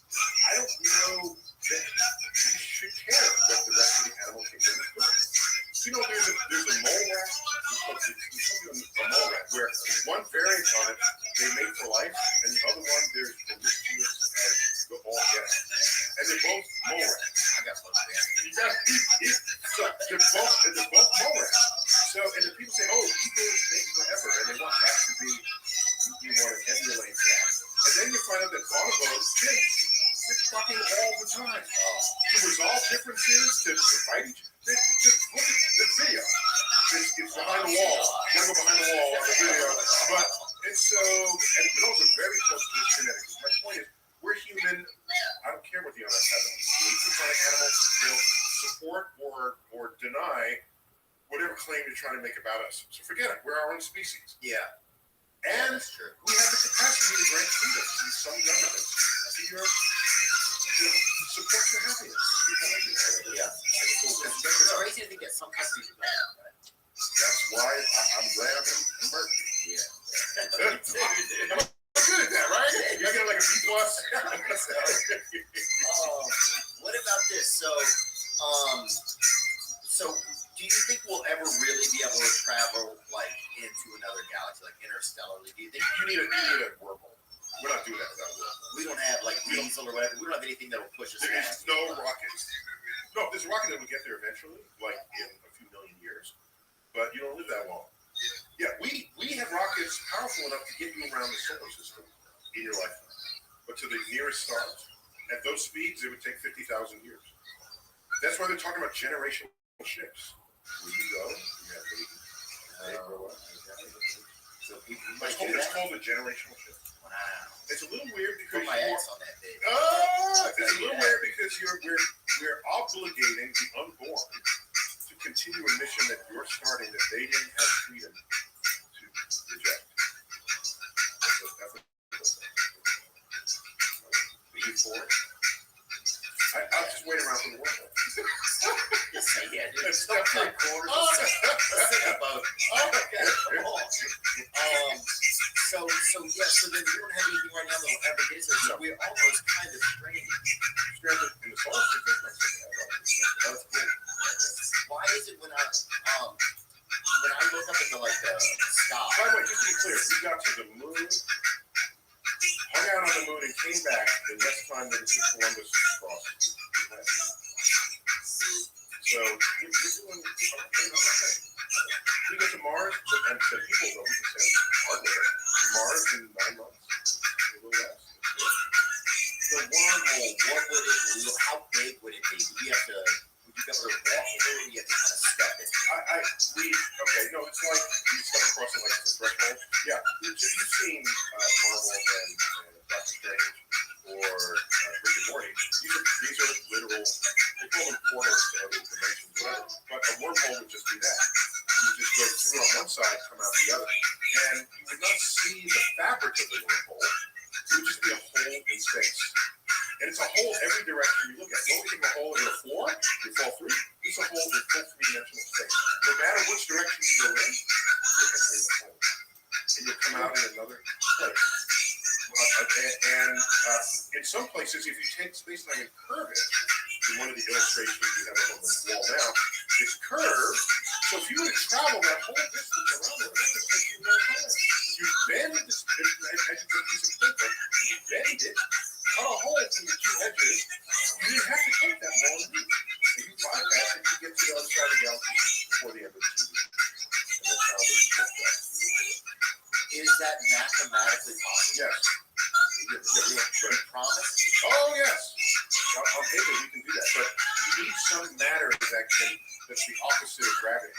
I don't know that you should care what the rest of the animal kingdom is doing. There's a mole rat. A mole rat where one variant on it they mate for life, and the other one there's promiscuous as the ball gets. And they're both mole rats. I got both So they're both mole rats. So and the people say, oh, eagles mate forever, and they want that to be. You want to emulate that, and then you find out that bonobos they're fucking all the time to resolve differences, to fight each other. Just look at this video. It's behind the wall. Gotta go behind the wall on the video. But and those are very close to the genetics. My point is, we're human. I don't care what the other animals do. We keep on animals, they'll support or deny whatever claim you're trying to make about us. So forget it. We're our own species. Yeah. And we have the capacity to grant freedom to some governments to support your happiness. Yeah. It's crazy to think that some countries do that, right? That's why I'm glad I'm in Mercury. Yeah. I'm good at that, right? You get like a B+. What about this? So do you think we'll ever really be able to travel like into another galaxy, like interstellarly? Do you think you need a wormhole? We're not doing that without a wormhole. We don't have like diesel or whatever. We don't have anything that will push us. There's no rockets. No, there's a rocket that will get there eventually, like in a few million years. But you don't live that long. Yeah, we have rockets powerful enough to get you around the solar system in your lifetime. But to the nearest stars, at those speeds, it would take 50,000 years. That's why they're talking about generational ships. Where you go, you have babies. They grow up. So it's called a generational ship. Wow. It's a little weird because put my ass on that bit. It's a little weird because we're obligating the unborn to continue a mission that you're starting that they didn't have freedom before. I'll just wait around for the wormhole. Yeah, dude. It's not 3 quarters. Let's take a boat. Okay, come on. So then we don't have anything right now that will ever get us there. So we're almost kind of stranded. Stranded in the solar system. That's cool. Why is it when I look up at the sky? By the way, just to be clear, we got to the moon, hung out on the moon, and came back in less time than Columbus crossed. So we're doing okay. We get to Mars, and the people that we can send hardware to Mars in 9 months. A little less. The wormhole, what would it look? How big would it be? Would you be able to walk in it, or you have to kind of step it? No, it's like you step across it like it's a threshold. Yeah, you've seen Marvel and Doctor Strange or Rick and Morty. These are literal, they call them portals to other dimensions, whatever. But a wormhole would just be that. You just go through on one side, come out the other. And you would not see the fabric of the wormhole. It would just be a hole in space. And it's a hole every direction you look at. You only think a hole in the floor, you fall through. It's a hole in full 3-dimensional space. No matter which direction you go in, you're entering the hole. And you'll come out in another place. And in some places, if you take space-time and curve it, in one of the illustrations we have on the wall now, it's curved. So if you were to travel that whole distance around it, it would take you no time. You bend this, as you put a piece of paper, you bend it, cut a hole through the 2 edges. You didn't have to take that long route. And you bypass it, you get to the other side of the galaxy before the end of the TV. And that's how this works. Is that mathematically possible? Yes. You promise? Oh, yes. On paper, we can do that. But you need some matter that's the opposite of gravity.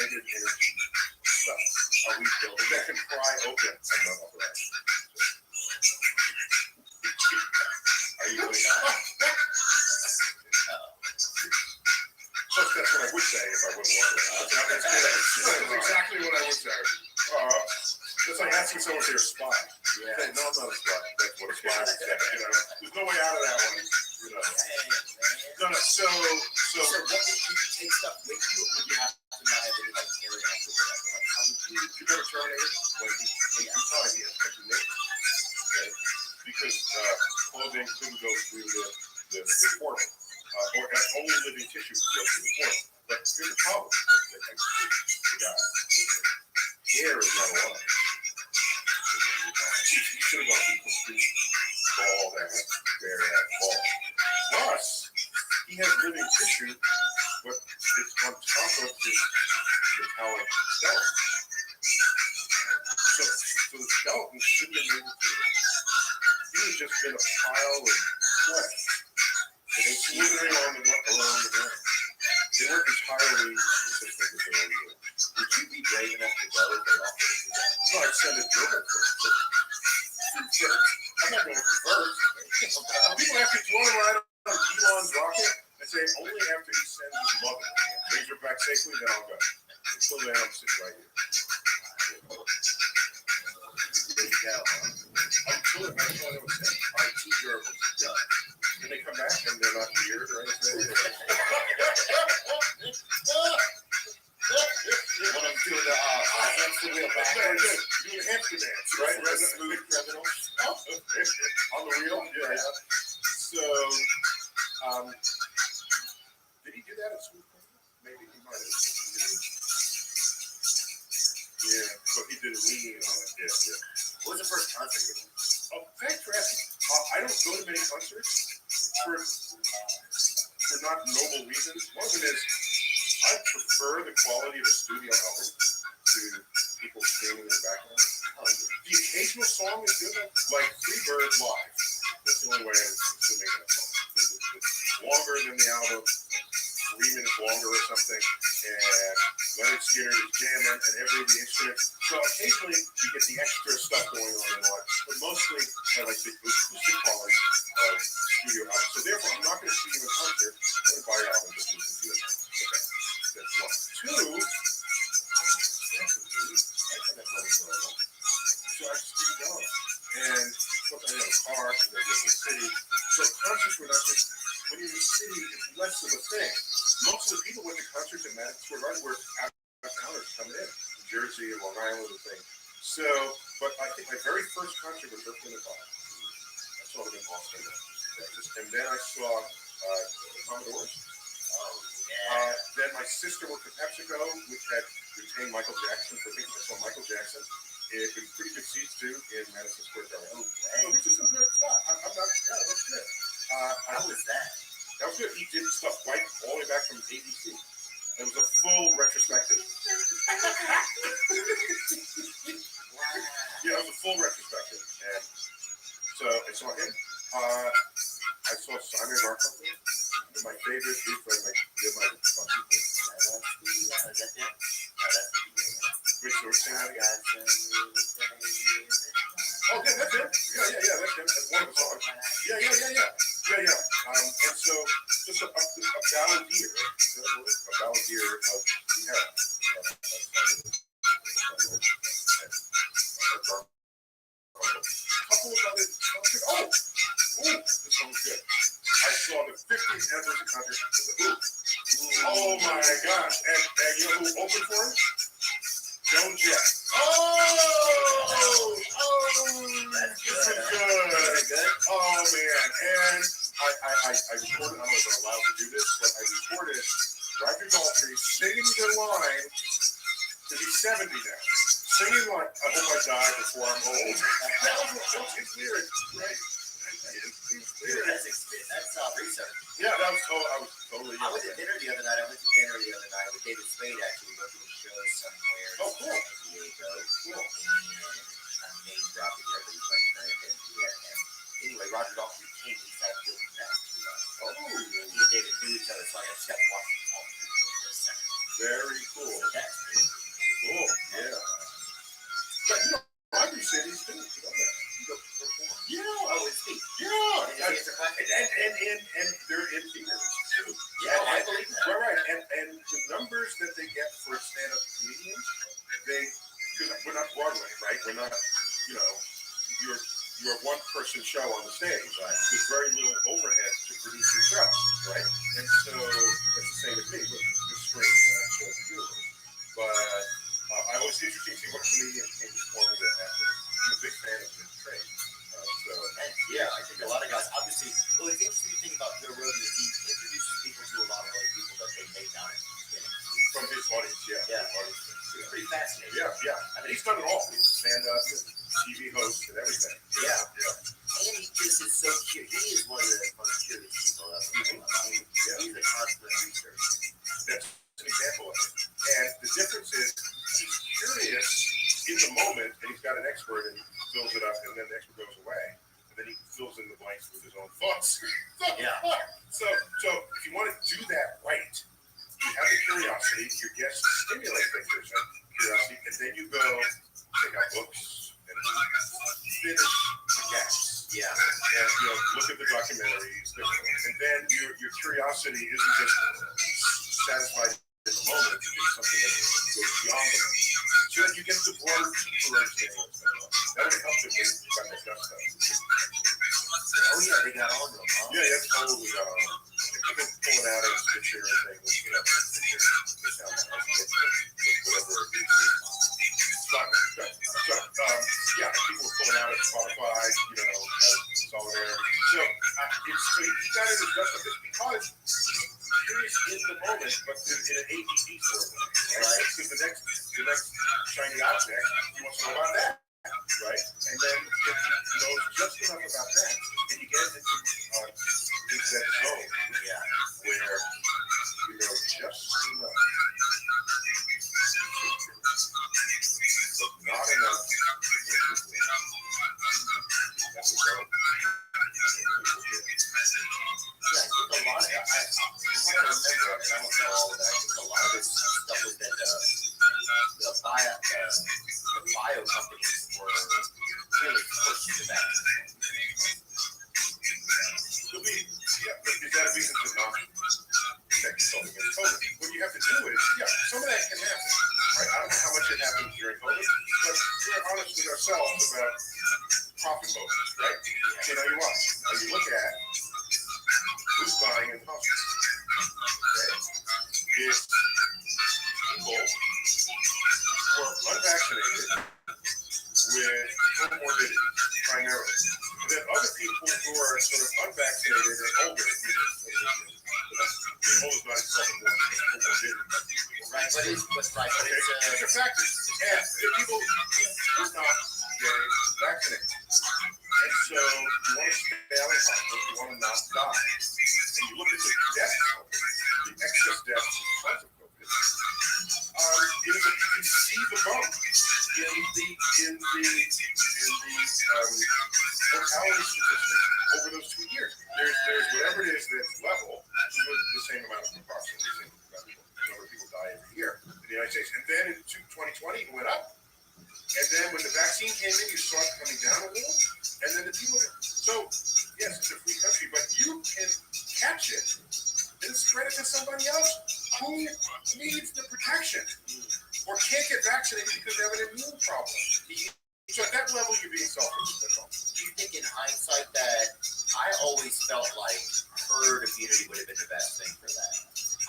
Negative energy stuff. Are we building that can pry open? I'm not authorized. Are you really not? Plus, that's what I would say if I wasn't authorized. That's exactly what I would say. It's like asking someone if they're a spy. Yeah. Say, no, I'm not a spy. That's what a spy would say. There's no way out of that one. No. So what would you take stuff with you, or would you have to not have any carry on or whatever? How would you? You never Terminator? When you saw it, he had to make it. Okay. Because clothing couldn't go through the portal. Or only living tissue could go through the portal. But here's the problem. Hair is not alive. You should have gone through complete bald and bare ball. Plus, he has living tissue, but it's on top of his metallic skeleton. So the skeleton shouldn't have made it through. He would just been a pile of flesh. And it's slithering along the ground. They weren't entirely consistent with their own doing. Would you be brave enough to go if they offered to do that? No, I'd send a driller first. I'm not going to first. People ask me, do you want to ride on Elon's rocket? I say, only after he sends his mother. Brings her back safely, then I'll go. Until then, I'm sitting right here. There you go. I'm cool. That's what I was saying. IT Germans done. When they come back and they're not weird or anything. When I'm doing the hamster wheel backwards. Doing hamster dance, right? Smooth criminal. On the wheel? Yeah. So, did he do that at Smooth Criminal? Maybe he might have. Yeah, but he did lean on it. Yeah. What was the first concert you went to? Oh, thanks for asking. I don't go to many concerts for not noble reasons. One of them is I prefer the quality of a studio album to people streaming in the background. The occasional song is good, like Free Bird Live. That's the only way I'm consuming that song. It's longer than the album, 3 minutes longer or something, and Leonard Skinner is jamming and every of the instruments. So occasionally you get the extra stuff going on and on, but mostly I like the acoustic quality of studio albums. So therefore, I'm not going to see you in concert. I'm going to buy your album just to listen to it. Okay, that's one. Two. So I just keep going. And sometimes I have a car, marching in the city. So concerts were not just, when you're in the city, it's less of a thing. Most of the people went to concerts at Madison Square Garden were out-of-towners coming in, New Jersey and Long Island and things. So, but I think my very first concert was Earth, Wind & Fire. I saw them in Austin, Texas. And then I saw the Commodores. Then my sister worked at PepsiCo, which had retained Michael Jackson. For me, I saw Michael Jackson. It was pretty good seats too in Madison Square Garden. So these are some good stuff. I'm not, yeah, that's good. How was that? That was good. He did stuff right all the way back from ABC. It was a full retrospective. Yeah, it was a full retrospective. And so I saw him. I saw Simon and Garfunkel. My favorite is my Which sort of thing? Oh, yeah, that's it. Yeah, that's him. That's one of the songs. Yeah. And so, just a balladeer. A balladeer of the era. Couple of other concerts. This one's good. I saw the 50th anniversary concert of the Who. Oh my gosh. And you know who opened for him? Joan Jett. That's This good. is good. Very good. Oh man. And I recorded, I don't know if I'm allowed to do this, but I recorded Roger Daltrey singing the line, because he's 70 now. Singing like, I hope I die before I'm old. That was his lyrics, right? That's research. Yeah, that was I was totally. I was at dinner the other night. I went to dinner the other night with David Spade, actually, working a show somewhere. Oh, cool. San Diego. Cool. And I'm name dropping everybody's like American. And anyway, Roger Daltrey came. He started building that to us. Oh. He and David knew each other, so I just got to watch them talk for a second. Very cool. So that's pretty cool. Yeah. But you know, I do cities too. You know that. You go perform. Yeah. Oh, it's me. Yeah. And they're in theaters too. Yeah, I believe that. Right. And the numbers that they get for stand-up comedians, because we're not Broadway, right? We're not, you know, you're a one-person show on the stage. Right. There's very little overhead to produce your show, right? And so that's the same with me. Look, the screen shows the universe. But I always interesting to see what comedians came before me that after. I'm a big fan of this trade. Yeah, I think a lot of guys, obviously, well, the interesting thing about Joe Rogan is he introduces people to a lot of other people that they may not have been from his audience, Yeah. It's pretty fascinating. Yeah. I mean, he's done it all. He's stand-up and TV host and everything. Yeah. And he just is so curious. He is one of the most curious people ever. He's a constant researcher. That's an example of it. And the difference is he's curious in the moment, and he's got an expert and fills it up, and then the expert goes away, and then he fills in the blanks with his own thoughts. Yeah. So if you want to do that right, you have the curiosity, your guests stimulate that curiosity, and then you go check out books and finish the gaps. Yeah. And look at the documentaries, and then your curiosity isn't just satisfied in the moment, you do something that goes beyond the moment. So that you get the broad people understanding what's going on. That would help them when you got that dust stuff. Oh yeah, they got on them, huh? Yeah, totally got on them. People pulling out of Stitcher and things, whatever it is. Yeah, people were pulling out of Spotify, Solitaire. So you got to adjust this because curious in the moment, but in an ADD sort of way, right? Because the next shiny object, he wants to know about that, right? And then if he knows just enough about that, then you get into that zone, where you know just enough, but not enough. That's a zone. Yeah, I think a you look at who's dying in hospitals. Okay? It's people who are unvaccinated with comorbidity primarily. And then other people who are sort of unvaccinated and older. Being old is not itself important, Right, but it's right. But it's a factor. And the people who are not getting vaccinated. And so you want to stay out of hospital, you want to not die. And you look at the death toll, the excess deaths because of COVID. You can see the bump in the mortality statistic over those 2 years. There's whatever it is that's level, which is the same amount of approximately the same number of people die every year in the United States. And then in 2020 it went up. And then when the vaccine came in, you saw it coming down a little. And then the people, so yes, it's a free country, but you can catch it and spread it to somebody else who needs the protection or can't get vaccinated because they have an immune problem. So at that level, you're being selfish. Do you think in hindsight that I always felt like herd immunity would have been the best thing for that?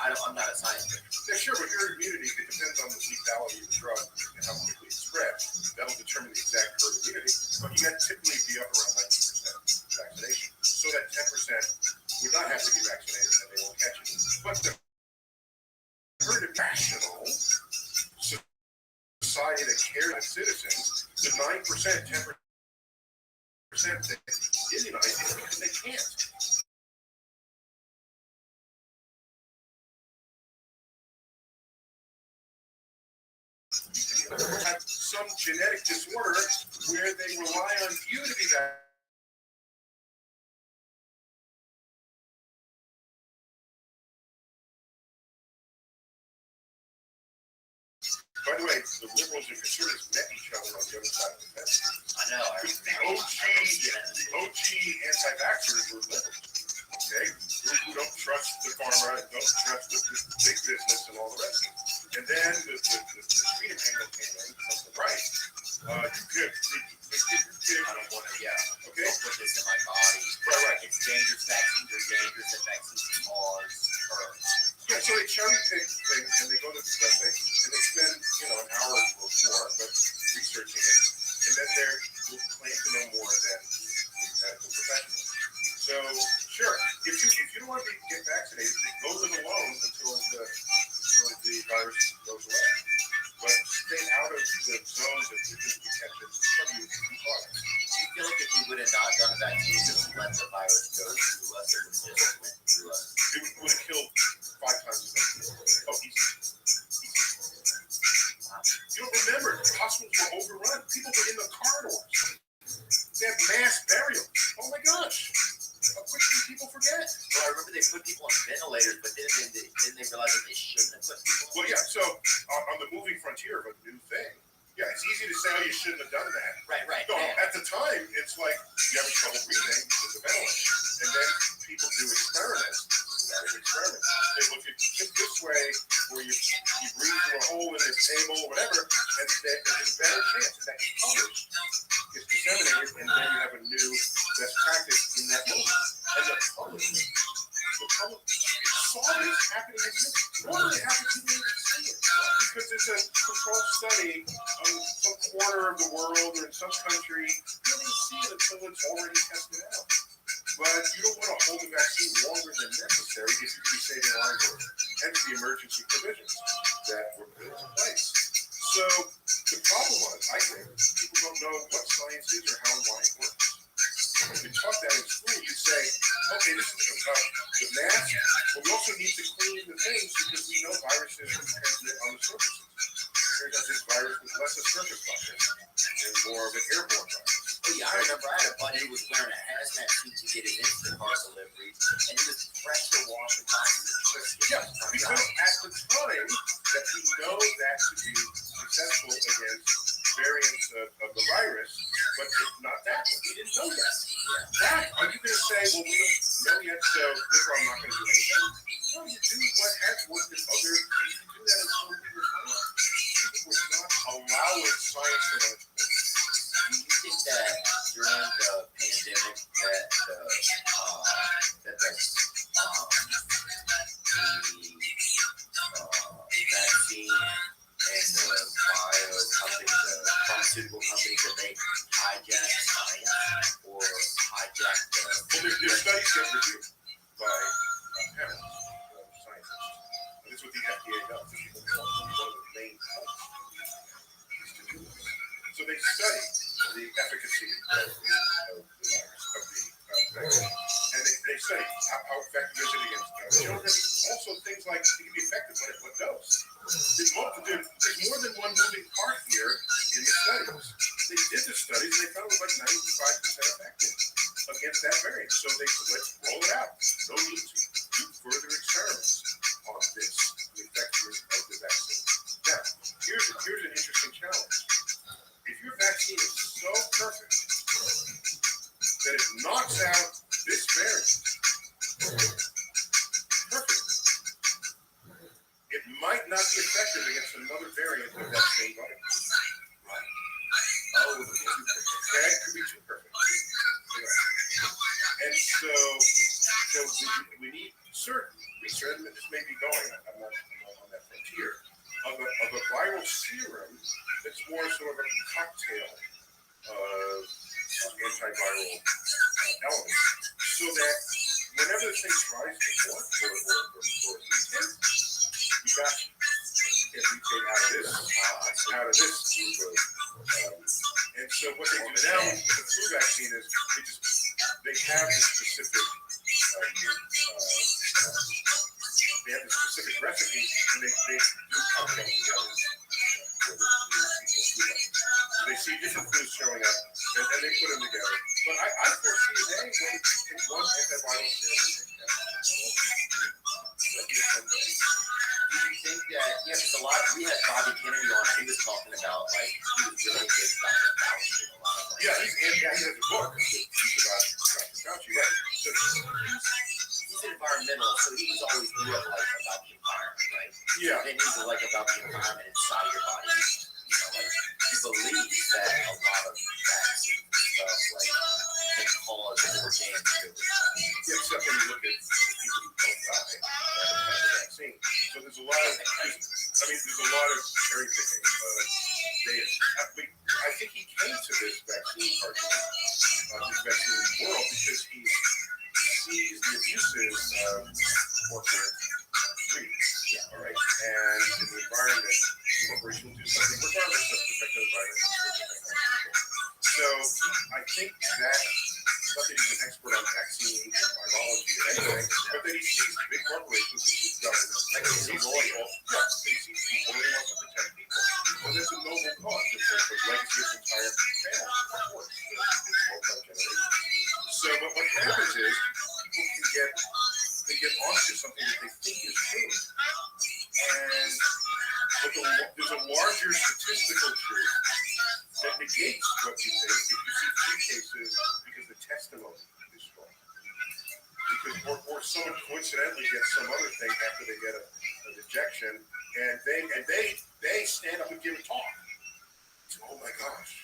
I'm not a scientist. Yeah, sure, but herd immunity, it depends on the lethality of the drug and how quickly it spreads. That'll determine the exact herd immunity, but you got to typically be up around 90% vaccination. So that 10% would not have to be vaccinated and they won't catch it. But the herd rational society that cares about citizens, the 9%, 10% that immunize because they can't. Have some genetic disorder where they rely on you to be vaccinated. By the way, the liberals and conservatives met each other on the other side of the fence. I know. The OG anti-vaxxers were liberals. Okay? Who don't trust the farmer, don't trust the big business and all the rest of it. And then the freedom angle came in from the right. You could, I don't want to, yeah. Okay? Don't put this in my body. Right. It's dangerous. Vaccines are dangerous. And vaccines cause hurt. Yeah, so they cherry pick things and they go to the website and they spend, an hour or more, but researching it. And then they will claim to know more than medical professionals. So, sure, if you don't want to get vaccinated, go live alone until the virus goes away. But stay out of the zones that you can catch it from you. Do you feel like if we would have not done a vaccine, just let the virus go through us, it would have just went through us? It would have killed 5 times as many people. Oh, easy. You don't remember, hospitals were overrun. People were in the corridors. They had mass burial. Oh my gosh. How quickly people forget. Well, I remember they put people on ventilators, but didn't they realize that they shouldn't have put people on? Well, yeah, so on the moving frontier of a new thing, yeah, it's easy to say, oh, you shouldn't have done that. Right. No, at the time, it's like you have trouble breathing with the ventilator. And then people do experiments. They look at this way, where you breathe through a hole in this table or whatever, and there's a better chance that gets published, gets disseminated, and then you have a new best practice in that moment. And the public saw this happening in this. Normally it happens, you don't even see it. Because it's a controlled study on some corner of the world or in some country. You don't even see it until it's already tested out. But you don't want to hold the vaccine longer than necessary if you could be saving lives, hence the emergency provisions that were put into place. So the problem was, I think, people don't know what science is or how and why it works. When you taught that in school, you say, okay, this is the mask, but we also need to clean the things because we know viruses transmit on the surfaces. Turns out this virus was less a surface virus and more of an airborne virus. Oh yeah, I remember I had a buddy who was wearing a hazmat suit to get his Instacart deliveries, and he was pressure washing boxes of chips. Yeah, because at the time that we know that to be successful against variants of the virus, but not that one. We didn't know that. That, are you going to say, well, we don't know yet, so therefore I'm not going to do anything? No, you do what has worked in other, you do that in some bigger science. People were not allowing science to run its course. We need to think that during the pandemic that the vaccine and the bio companies, the pharmaceutical companies, that they hijack science or hijack the. Well, there's studies that were reviewed by panelists, scientists. And that's what the FDA does. One of the main points is to do this. So they study the efficacy of the virus, of the vaccine. And they study how effective is it against children. Also things like it can be effective, but at what dose? There's more than one moving part here in the studies. They did the studies, they found it was like 95% effective against that variant. So they said, let's roll it out. No need to do further experiments on this, the effectiveness of the vaccine. Now, here's an interesting challenge. If your vaccine is so perfect that it knocks out this variant, perfect, it might not be effective against another variant of that same virus. Right. Oh, it could be too perfect. Yeah, it could be too perfect. Yeah. And so we need certain research, and this may be going, I'm not on that frontier, of a viral serum that's more sort of a cocktail of antiviral elements, so that whenever the thing tries to work or mutate, you got to mutate out of this group of, and so what they do now with the flu vaccine is they have this specific recipe, and they do cocktails together. They see different foods showing up, and then they put them together. But I foresee a day when one antiviral serum. Do you think that, because a lot of, we had Bobby Kennedy on, and he was talking about, like, he was really good about the Fauci and a lot of that. Yeah, he has a book about Fauci, right? So he's an environmentalist, so he was always good, like, about the environment, right? Yeah. And he's like about the environment inside your body. You know, like, he believes that a lot of vaccine stuff, like, can cause more damage over time. Yeah, except when you look at people who don't die from the vaccine. So there's a lot of, cherry picking data. I think he came to this vaccine argument, this vaccine world, because he sees the abuses of corporate greed. Yeah, all right. And in the environment, corporations will do something regardless of protecting the environment. So I think that, not that he's an expert on vaccines and virology or anything, but that he sees big corporations, he sees governments, like he's loyal. Yes, he sees people, he wants to protect people. So that's a noble cause. It's a legacy of his entire family, of course. It's multi-generations. So, but what happens is people can get onto something that they think is true. But there's a larger statistical truth that negates what you think if you see 3 cases because the testimony is strong. Because or someone coincidentally gets some other thing after they get an injection, and they stand up and give a talk. So, oh my gosh,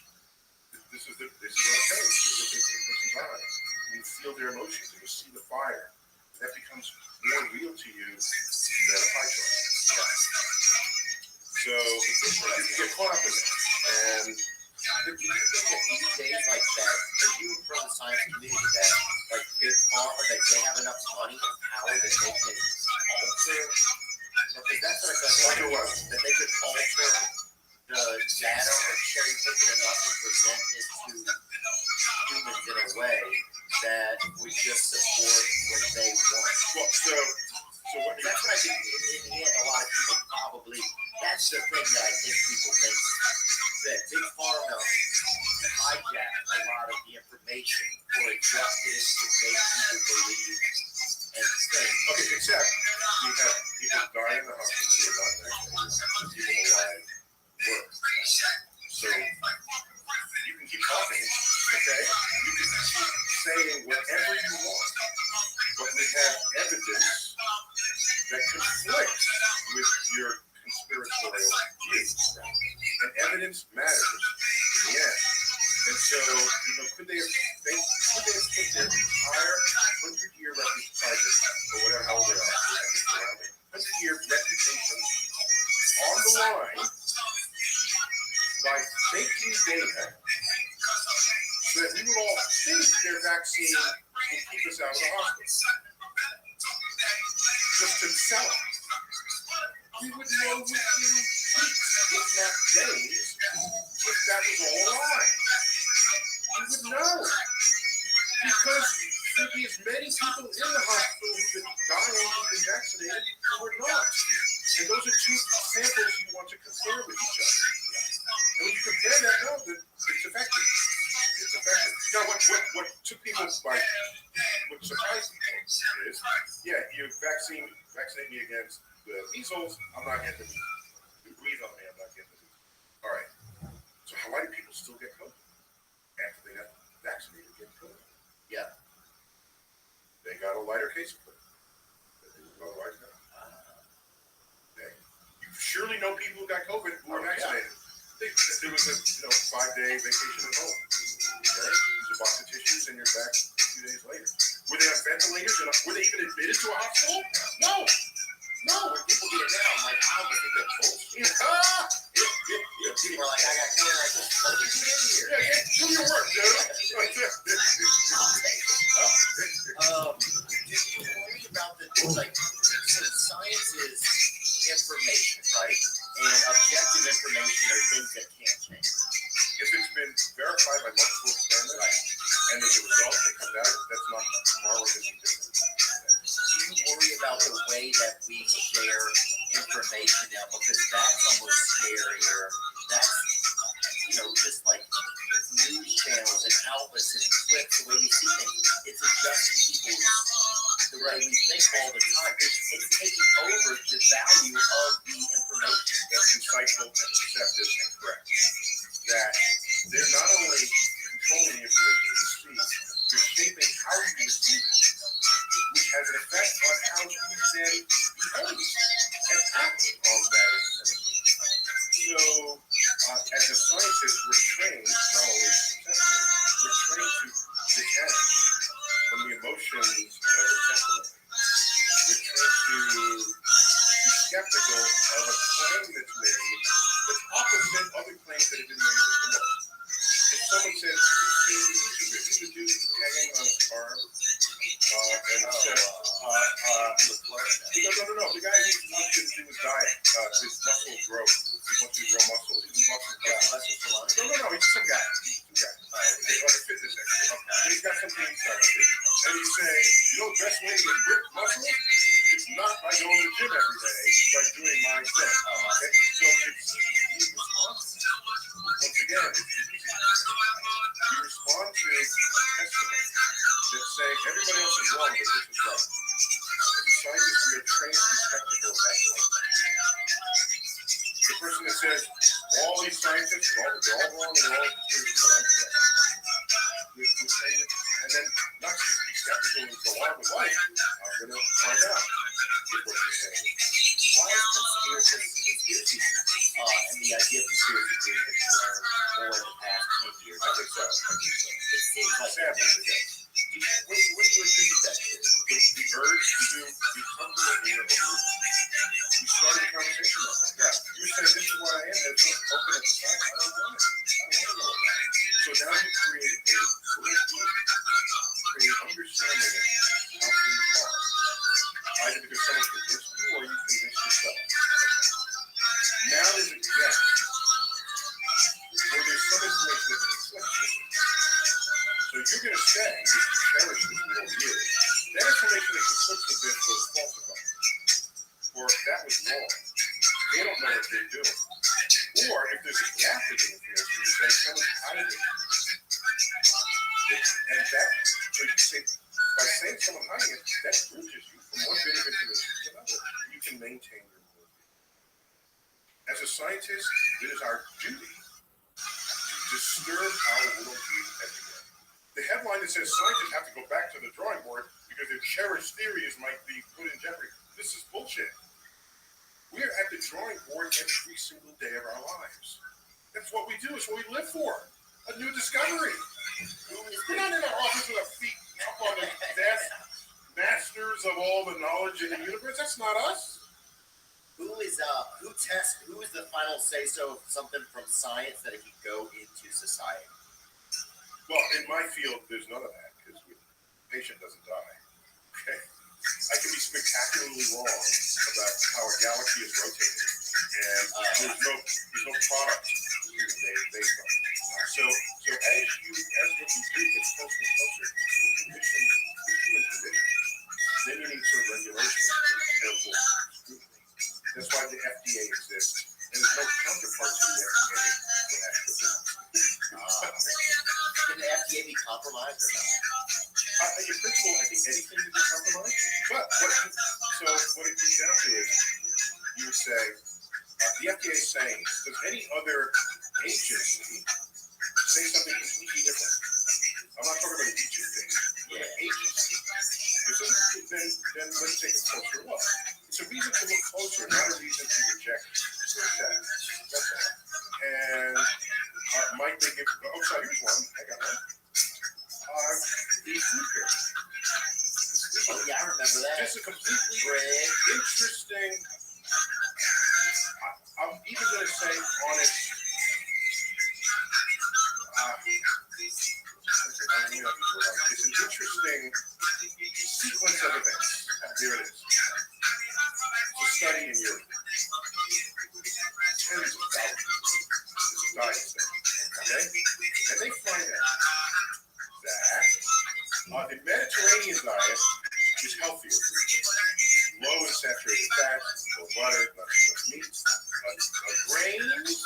this is what I'm telling you. You look into the person's eyes, and you feel their emotions, and you see the fire. That becomes more real to you than a pie chart. Yeah. So you get caught up in that. And but do you think that these days, like that, because you were from the science community, that like big pharma, that they have enough money and power that they can alter, because that's what I thought, that they could alter the data or cherry pick it enough to present it to humans in a way that would just support what they want. Well, so what that's what I think in the end, a lot of people probably, that's the thing that I think people think, that big pharma hijack a lot of the information or adjust it to make people believe and think. Okay, except you have people die in the hospital who are not vaccinated, people alive work. So you can keep talking, okay? You can keep saying whatever you want, but we have evidence vaccine will keep us out of the hospital. Just to sell it. We would know within weeks, if not days, if that was all a lie. We would know. Because there'd be as many people in the hospital that die on being vaccinated or not. And those are two samples you want to compare with each other. And when you compare that, no, then it's effective. It's effective. Now, what took people by, what surprised people is, yeah, you vaccinate me against the measles, I'm not getting the measles. You breathe on me, I'm not getting the measles. All right. So why do people still get COVID after they got vaccinated get COVID? Yeah. They got a lighter case of COVID. Otherwise, no. You surely know people who got COVID who were vaccinated. There was a 5-day vacation at home. Okay? Use a box of tissues and you're back 2 days later. Were they on ventilators? Were they even admitted to a hospital? No. When people get it now, I'm like, I don't think that's bullshit. People are like, I got COVID. Like, what did you get in here? Yeah, do your work, dude. Do you worry about so science is information, right? And objective information are things that can't change. If it's been verified by multiple experiments, and there's a result that comes out, that's not tomorrow going to be different. Do you worry about the way that we share information now? Because that's almost scarier. That's, just like news channels and outlets and clips, the way we see things. It's adjusting the way we think all the time. It's taking over the value of the information. That's insightful and perceptive and correct. That they're not only controlling the information you see, they're shaping how you receive it, which has an effect on how you then behave and act on that information. So, as a scientist, we're trained, not always successfully, we're trained to detach from the emotions of a testimony. We're trained to be skeptical of a claim that's made that's opposite other claims that have been made before. If someone says, who's the dude hanging on his arm? And said, no, the guy who wants to do his diet, his muscle growth. He wants to grow muscles. He's a muscle guy. No, he's some guy. He's like a fitness expert. But he's got something inside of it. And he's saying, the best way to get ripped muscles is not by going to the gym every day, it's by doing my thing. Okay? So he's responsible. Once again, you respond to a testimony that's saying everybody else is wrong, but this is right. As a scientist, we are trained to be skeptical of that claim. The person that says all these scientists they're all wrong and they're all confused, but I'm saying. We're saying it, and then not just be skeptical and go on with life. I'm going to find out what you're saying. Why is conspiracy and the idea of conspiracy theories learned more in the past 10 years? I think so. It seems like sadly, what do you attribute that to? The urge to be comfortable in your own group. You started a conversation about that. Yeah. You said, this is what I am. There's some open at the side. I don't want it. I don't want to know about it. So now you create a group, create understanding of how things are. Either because someone convinced you or you convinced yourself. Now there's a gap where there's some information that conflicts with it. So you're going to say, if you cherish this world view, that information that conflicts with it was falsified. Or that was wrong. They don't know what they're doing. Or if there's a gap in the information, you say someone's hiding it. And that, so you say, by saying someone hiding it, that bridges you from one bit of information to another. You can maintain your worldview. As a scientist, it is our duty to disturb our worldview every day. The headline that says scientists have to go back to the drawing board because their cherished theories might be put in jeopardy. This is bullshit. We are at the drawing board every single day of our lives. That's what we do. It's what we live for. A new discovery. We're not in our office with our feet up on the desk, masters of all the knowledge in the universe. That's not us. Who is the final say-so of something from science that it could go into society? Well, in my field, there's none of that because we patient doesn't die. Okay? I can be spectacularly wrong about how a galaxy is rotating, and there's no product human data based on it. So as what you do gets closer and closer to the condition, the human condition, then you need sort of regulation and careful scrutiny. That's why the FDA exists, and there's no counterpart to the FDA for astrophysics. Can the FDA be compromised or not? In principle, I think anything can be compromised. But what it comes down to is, you would say, the FDA is saying, does any other agency say something completely different? I'm not talking about a teaching thing, but an agency. Then let's take a closer look. It's a reason to look closer, not a reason to reject or accept. That's all. And might they give? Oh, sorry, here's one. I got one. The food pyramid. Oh yeah, I remember that. Just a completely interesting. I'm even going to say on it. It's an interesting sequence of events. Here it is. It's a study in Europe. Tens of thousands. It's a diet study. Okay? And they find out that the Mediterranean diet is healthier for you. Low in saturated fat, low butter, not too much meat. Grains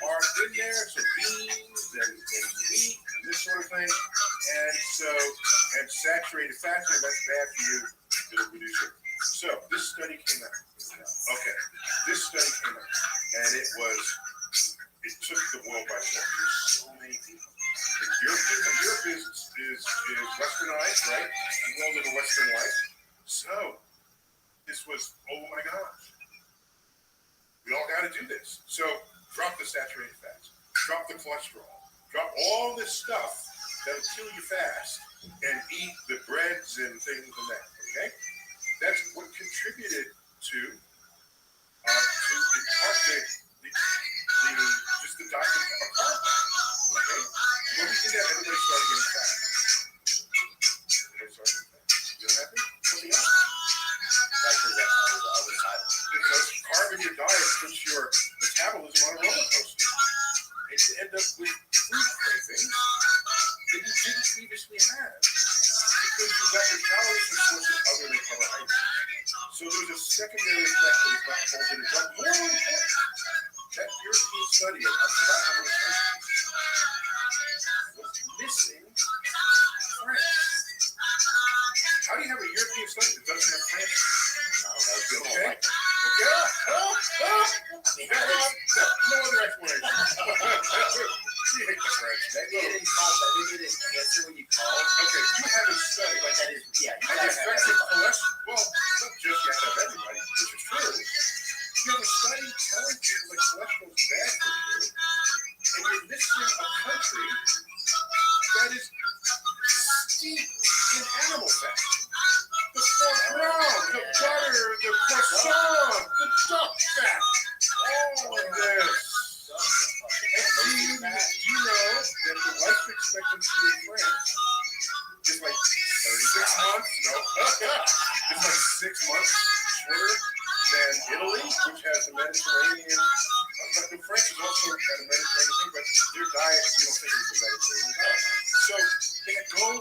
are in there, so beans and wheat and this sort of thing. And saturated fats, and that's bad for you. It'll reduce it. So this study came out. Okay, this study came out, and it took the world by storm. There's so many people. Europe is westernized, right? We all live a Western life. So this was, oh my gosh. We all got to do this. So drop the saturated fats, drop the cholesterol, drop all this stuff that'll kill you fast, and eat the breads and things and that. Okay, that's what contributed to just the diet of carb. Okay, when we did that, everybody started getting fat. You know happy? Something else. Because carb in your diet puts your metabolism on a roller coaster. And you end up with food cravings that you didn't previously have because you got your calories from sources other than carbohydrates. So there's a secondary effect that is not told in a drug. More important, that European study, and I forgot how many countries, was missing France. How do you have a European study that doesn't have France? I don't know. Okay. No other explanation. You hate the French. Maybe it didn't call that. Maybe it didn't answer when you called. Okay, you have a study. But that is, yeah. And the effects of cholesterol. Well, not just you have to have everybody, which is true. You have a study telling people that cholesterol is bad for you, and you're missing a country that is steeped in animal fat. The foie gras, the butter, the croissant, the duck fat, all of this. And do you know that the life expectancy in France is like 36 months? No. It's like 6 months shorter than Italy, which has the Mediterranean. But France is also got a Mediterranean thing, but their diet, you don't think it's a Mediterranean diet. So they go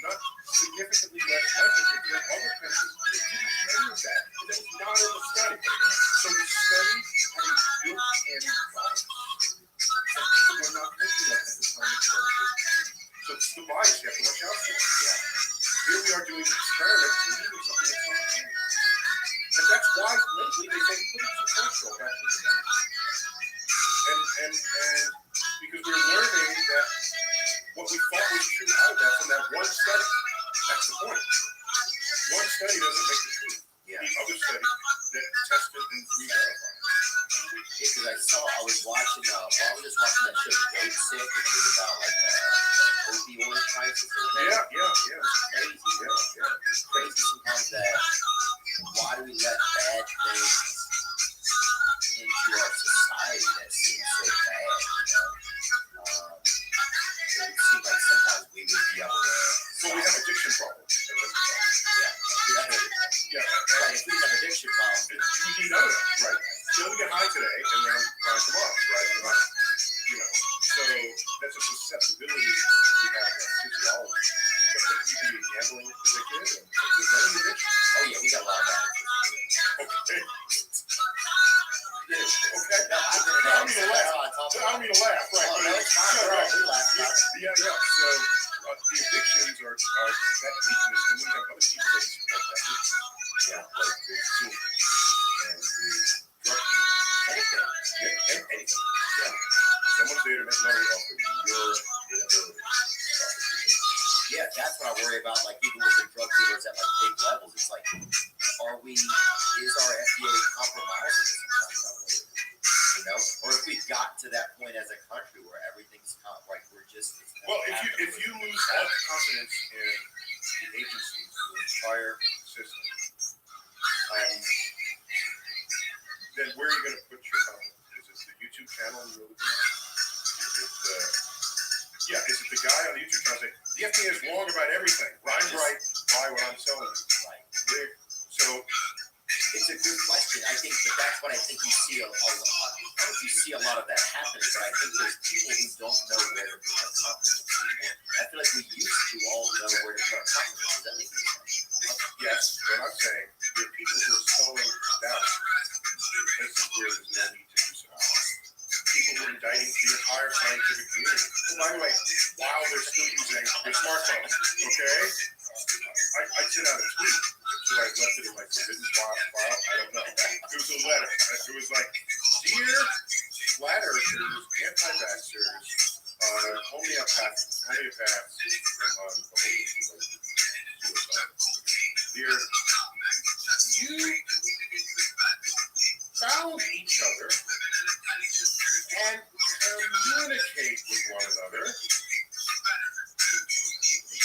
not significantly less effective than other countries. They didn't change that. That was not in the study. So the study had a built-in bias. And people were not thinking that at the time of study. So it's the bias you have to watch out for. Yeah. Here we are doing experiments and doing something that's not true. And that's why lately they say put some cholesterol back in the diet. And because we're learning that what we thought was true out of that from that one study. That's the point. One study doesn't make the truth. Yeah. The other study that tested and re-verified. Because I was watching that show, Goat Sick, and it was about like opioid crisis or whatever. Yeah. It's crazy. Yeah. It's crazy sometimes that why do we let bad things into our society that seem so bad, you know? It would seem like sometimes we would be able to. So we have addiction problems. Yeah. Right, if we have addiction problems, You know that, right? You only get high today, and then I'm fine tomorrow, right? And I'm, you know, so that's a susceptibility we have in our physiology. You can be gambling addicted, and there's many addictions. oh yeah, we got a lot of that. Okay. Yeah, okay. No, I don't mean to laugh. I don't mean to laugh, right? Oh, no, it's fine. No, right. We laugh about it. Yeah. So the addictions are that weakness, and we have other people that support that weakness. Yeah, like the consumers and the drug users. Anything. Yeah, anything. Yeah. Someone's there to make money off of your inability. Yeah, that's what I worry about. Like even with the drug dealers at like big levels, it's like, is our FDA compromising sometimes? You know, or if we got to that point as a country where everything's like we're just. Well, if you lose all confidence in the agencies, the entire system, then where are you going to put your confidence? Is it the YouTube channel you're looking at? Is it the guy on the YouTube channel saying the FDA is wrong about everything? I'm right. Buy what I'm selling you. Right. So it's a good question. I think, but that's what I think you see a lot. I don't know if you see a lot of that happening, but I think there's people who don't know where to put their confidence anymore. I feel like we used to all know where to put our confidence. Does that make any sense? yes, but I'm saying there are people who are sowing doubt in places where there's no need to do so. People who are indicting the entire scientific community. Oh, by the way, while they're still using their smartphones, okay? I sent out a tweet. Should I have left it in my forbidden file? I don't know. It was a letter. It was like, dear flat earthers, anti-vaxxers, homeopaths, dear, you found each other and communicate with one another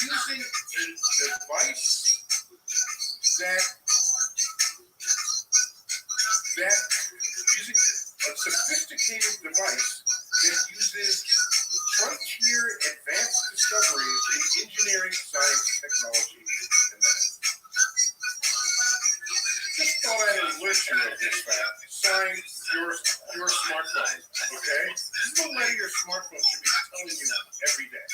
using a device that using a sophisticated device that uses frontier advanced discoveries in engineering, science, technology, and math. Just thought I'd alert you of this fact. Signed your smartphone, okay? This is the letter your smartphone should be telling you every day.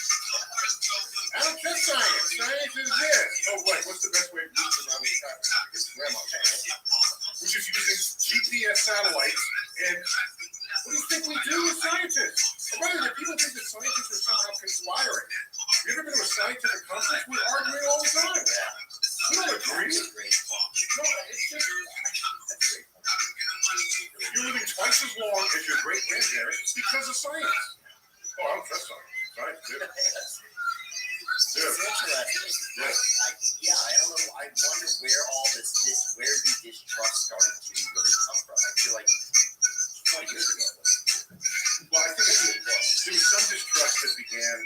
I don't trust science. Science is this. Oh, right. What's the best way of reaching around the traffic? It's grandma. Which is using GPS satellites. And what do you think we do as scientists? By the way, people think that scientists are somehow conspiring. Have you ever been to a scientific conference? We're arguing all the time. We don't agree. No, it's just... You're living twice as long as your great-grandparents because of science. Oh, I don't trust science. Science, It's interesting. I don't know. I wonder where all where the distrust started to really come from. I feel like 20 years ago. Well, I think there was some distrust that began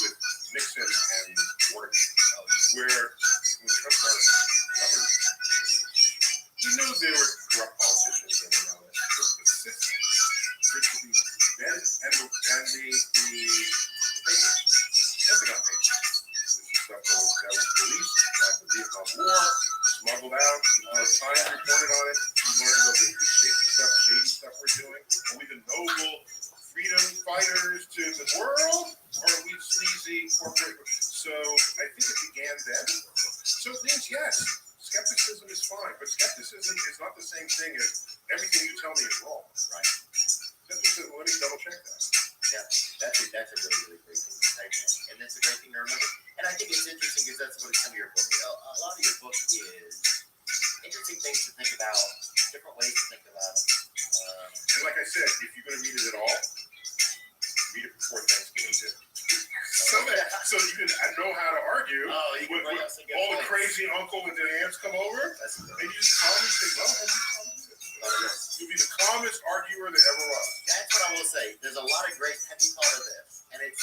with Nixon and Watergate, where we trust our government. We knew there were corrupt politicians and all that, but the system, which would be embedded, and the papers, Pentagon papers, which is stuff that was released after the Vietnam War, smuggled out, the New York Times reported on it, we learned of the shady stuff we're doing. Are we the noble freedom fighters to the world, or are we sleazy corporate? So I think it began then. So it means, yes, skepticism is fine, but skepticism is not the same thing as everything you tell me is wrong, right? Let me double check that. Yeah, that's a really great thing to say, and that's a great thing to remember. And I think it's interesting because that's what some of your book. A lot of your book is interesting things to think about, different ways to think about it. And like I said, if you're going to read it at all, read it before Thanksgiving dinner. So you can know how to argue when all the crazy uncle and the aunts come over. And you just calmly say, well, you'll be the calmest arguer that ever was. That's what I will say. There's a lot of great. Have you thought of this? And it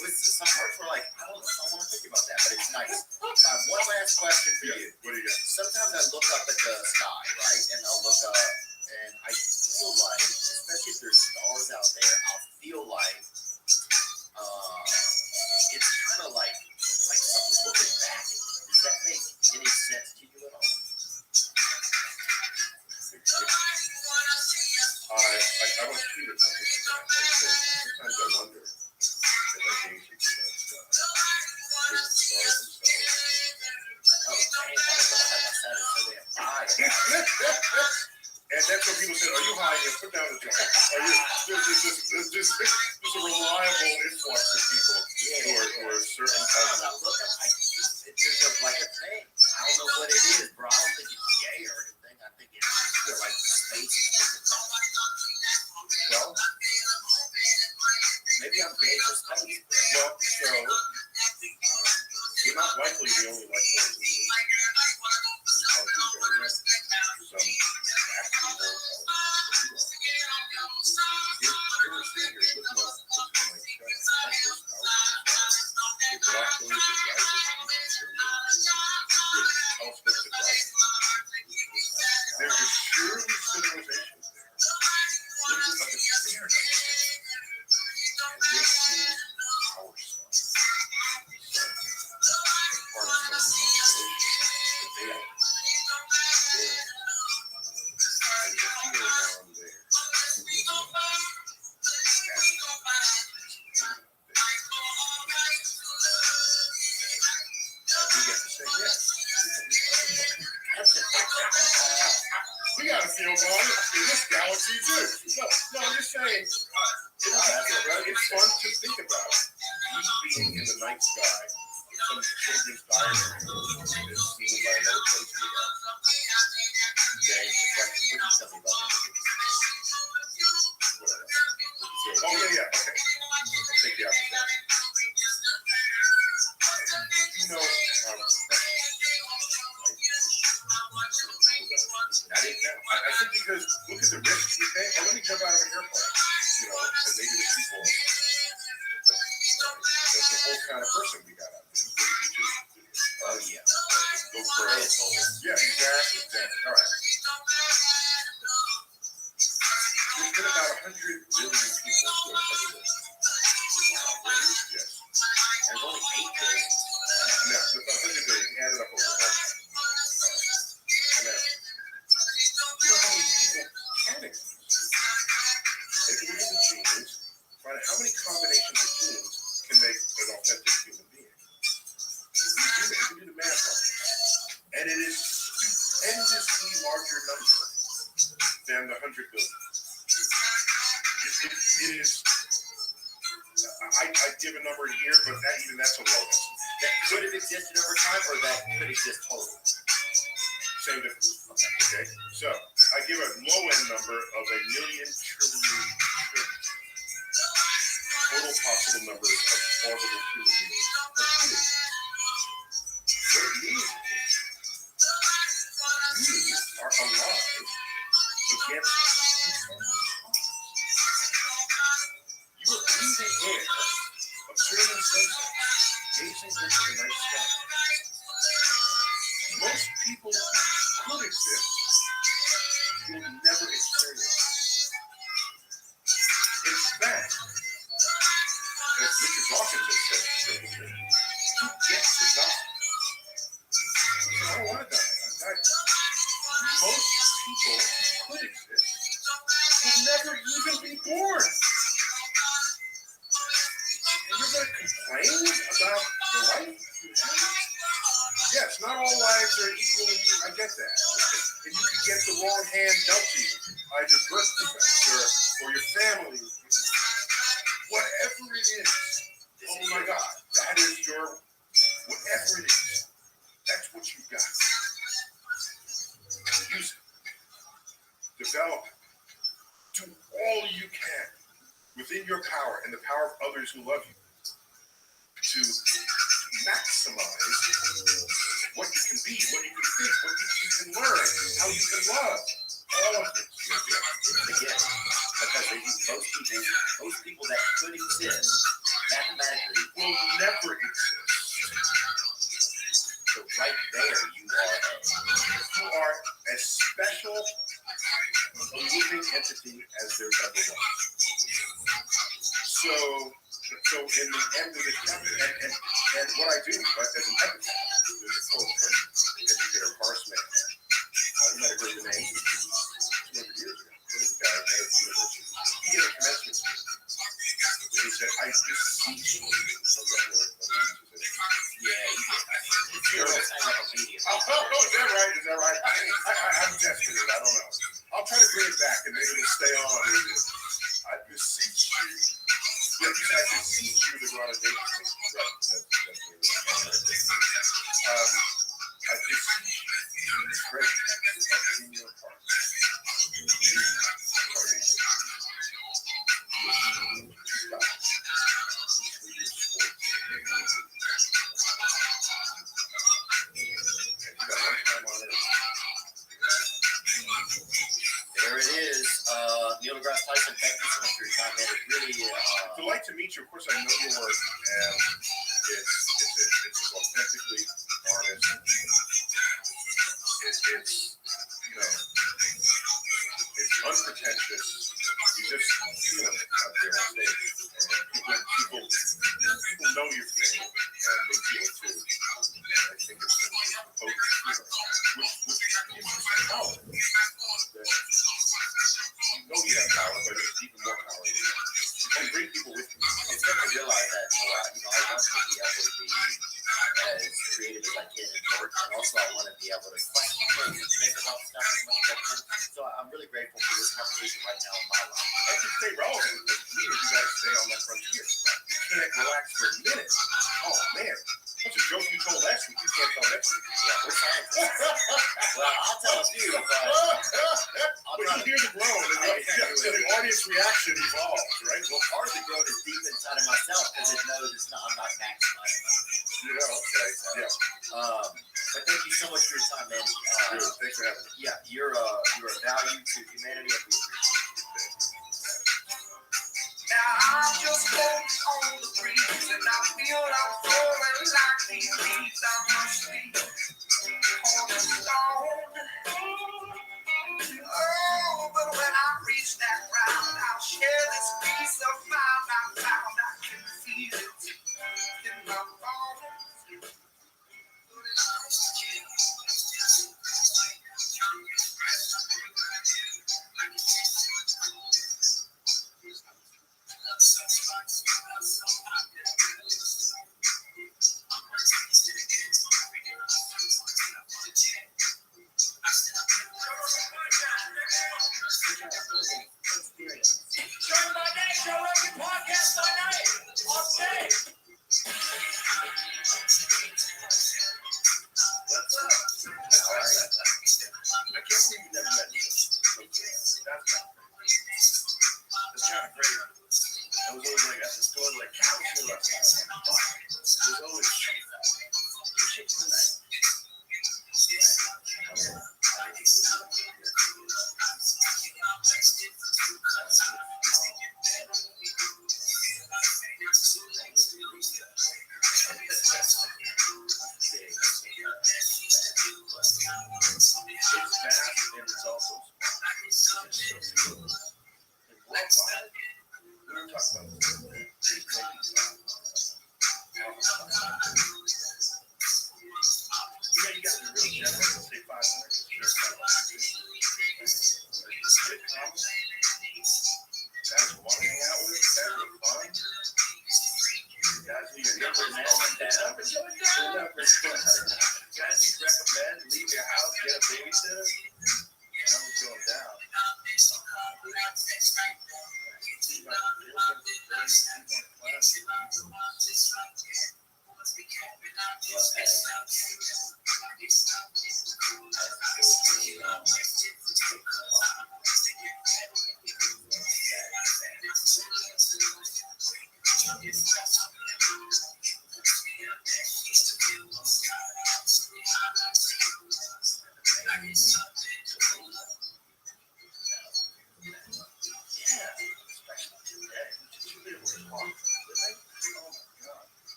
was some parts were like, I don't know if I want to think about that, but it's nice. I have one last question for you. What do you got? Sometimes I look up at the sky, right? And I'll look up and I feel like, especially if there's stars out there, I'll feel like it's kind of like something's looking back at you. Does that make any sense? And that's what people say, are you high? Yeah, put down the joint. Are you, there's just a reliable influx of people who are certain. There's like a thing. I don't know what it is, bro. I don't think it's gay or anything. I think it's just like the space is well, maybe I'm gay for space. Well, so you're not likely the only like holes in the there is surely civilizations there. Look at the fair and this is our stuff. Part of the civilization that they are. And the fear around there. We get to say yes. We got to feel God in this galaxy too. No, I'm just saying. It's fun to think about. You being in the night sky, some children's diagram is seen by another place in the galaxy. Okay, what you tell me about it? Oh yeah. Okay. I'll take you out for that. You know, I didn't know. I think because look at the risks we take. Oh, let me jump out of an airplane. You know, and maybe the people. That's the whole kind of person we got out there. Oh yeah. Go for it. Yeah, exactly. All right. There's been about 100 billion people who have covered this. Yes. There's only 8 billion. No, 100 billion. Added up over all time. You know how many people can exist? Take a look at the genes, find out how many combinations of genes can make an authentic human being. You can do the math on it. And it is stupendously larger number than the 100 billion. It is, I give a number here, but that's a low estimate. That could have existed over time, or that could exist totally. Same difference. Okay, so I give a low end number of 1,000,000 trillion total possible numbers of plausible human beings. What it means is you are alive against you are breathing air, observing sunsets, gazing into the night sky. Most people who could exist will never experience it. In fact, as Richard Dawkins has said, you get to die. I don't want to die. Most people who could exist will never even be born. And you're going to complain about the life you have? Yes, not all lives are equally, I get that. And you can get the wrong hand dealt to you, either birth defects or your family, whatever it is. Oh my God, that is your, whatever it is, that's what you've got. Use it. Develop it. Do all you can within your power and the power of others who love you to maximize what you can be, what you can think, what you can learn, how you can love. All of this. Again, because most people that could exist mathematically will never exist. So right there, you are as special a living entity as there ever was. So in the end of the chapter, and what I do as an epitaph, there's a quote from educator Horace Mann. You might have heard the name 200 years ago. This guy at the university. He gave a commencement speech. And he said, I beseech you. Yeah, he did. medium. Oh, is that right? Is that right? I'm testing it. I don't know. I'll try to bring it back and maybe it'll stay on with you. I beseech you. Yeah, I beseech you to go on a date with me. Right. I beseech you to treasure in your heart. There it is. Neil deGrasse Tyson, thank you so much for your time, man. It really Delight to meet you. Of course, I know your work, and it's authentically honest. It's it's unpretentious. You just feel it out there on stage, and people know you're feeling it, and they feel it too. And I think it's a potent feeling, which gives you some power. You know you have power, but it's even more power. And bring people with you. I'm starting to realize that I want to be able to be as creative as I can in work, and also I want to be able to question things and think about stuff as much as I can. So I'm really grateful for this conversation right now in my life. And to stay relevant, you got to stay on that frontier. You can't relax for a minute. Oh man, that's a joke you told last week. You can't tell next week. Yeah, we're scientists. Well, I'll tell a few, but you hear the groan, and the audience reaction evolves, right? Well, part of the growth is deep inside of myself because it knows I'm not maximizing it. Yeah, okay. Yeah. But thank you so much for your time, man. Thanks for having me. Yeah, you're a value to humanity, and we appreciate it. Now I'm just floating on the breeze, and I feel I'm falling like these leaves. I must be cornerstone. Oh, but when I reach that ground, I'll share this peace of mind I found. I can feel it in my bones. Join my day, Joe Rogan podcast by night, on stage. What's up? How are you? I can't believe you never met me. That's kind of crazy. I was always like at the store, like, how was your last time? There's always shit tonight. It's fast and it's also smart. Worldwide, we were talking about this. You got to be real generous and say 500. Sure. Guys who want to hang out with, guys who are fun. Guys who you're never met. Guys you recommend, leave your house, get a babysitter. Numbers going down.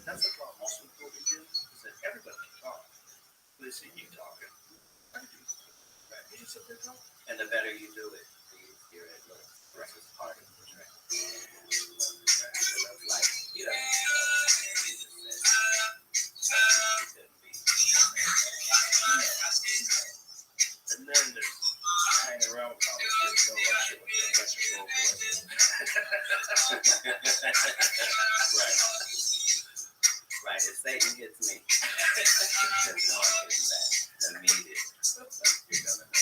That's the problem also with what we do, is that everybody can talk. They see you talking. I can do this. Right? You just sit there talking. And the better you do it, the easier it looks. The rest is harder to portray. Like, you know. And then there's hanging around with college kids, know that shit with their electric voice. Right. right, if Satan gets me, there's no getting back. Immediate. You're gonna know.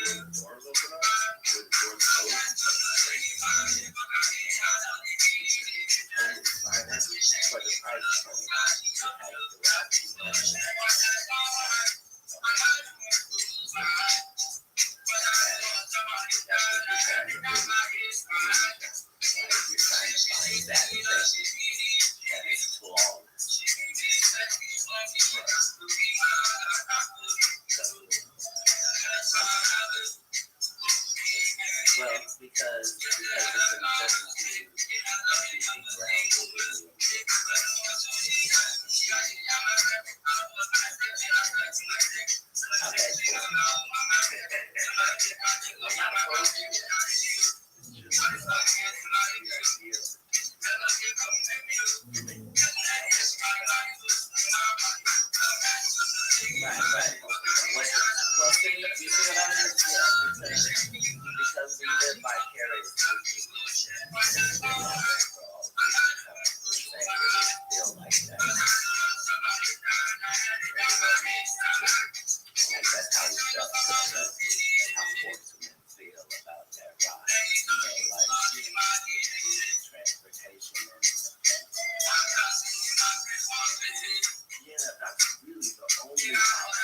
Doors open up. With doors closed. For the price point, you're trying to find that is flawless. Well, because it's important to be grounded in okay, cool. I'm not opposed to it. Right. Well, see, you see what I mean? Yeah, because we live vicariously. Feel like that. Like that's how we felt. That's how sportsmen feel about that ride. Like transportation. Yeah, that's really the only option.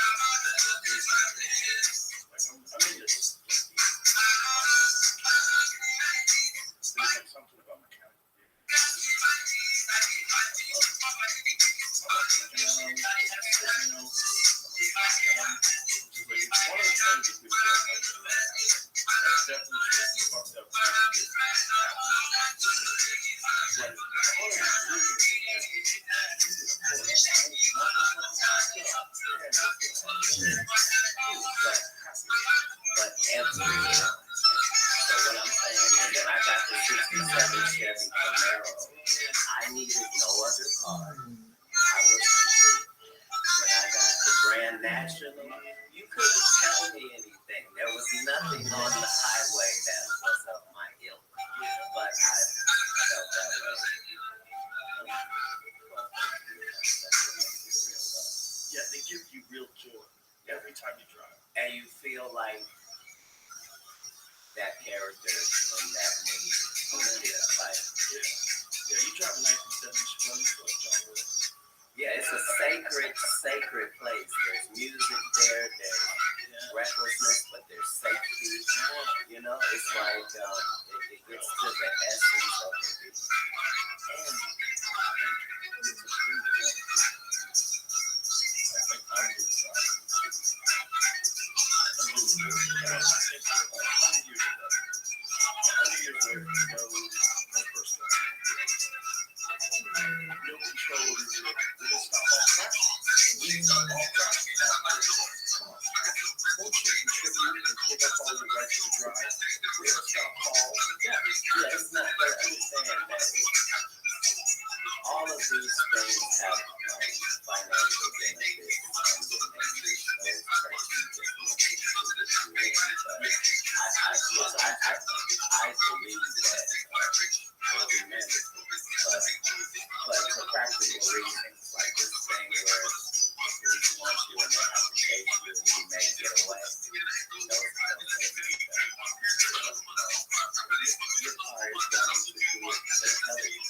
Like, I'm in this. There's something about mechanical one of the things that we that's definitely fucked up. But every so what I'm saying is that I got the 67 Chevy Camaro. I needed no other car. I was complete. When I got the Grand National, you couldn't tell me anything. There was nothing on the highway that was up my ilk. But I felt that way. Yeah, they give you real joy every time you drive. And you feel like that character in that movie. Yeah, you drive a 1970s Chevy for John Wick. Yeah, it's a sacred place. There's music there, there's recklessness, but there's safety. You know, it's like it gets to the essence of it. All of these things have financial benefits I believe that but for practical reasons, like this thing where police want you and they have to chase you and you may get away. Your car is going to do it to tell you.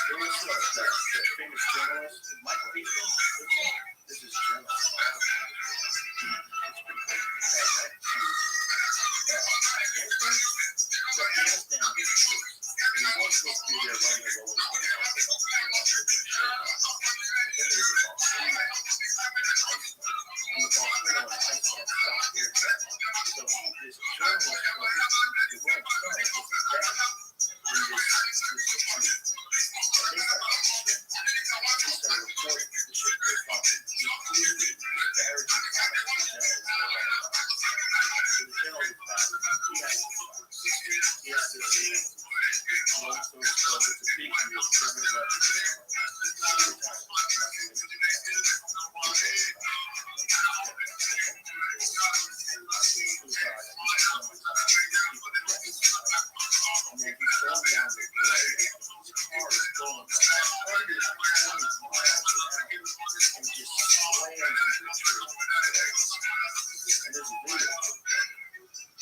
There was the famous journalist, Michael Eaton. This is journalist. Afghanistan was and he was supposed to be there running a Rolling Stone. Then there was a volcano. And the volcano and Iceland stopped air travel. So this journalist from the Rolling Stone was embedded in this retreat. And they started reporting the shit they were talking, including disparaging comments to journalists. So the journalist he has to long story short, it's a big deal. And there's a video.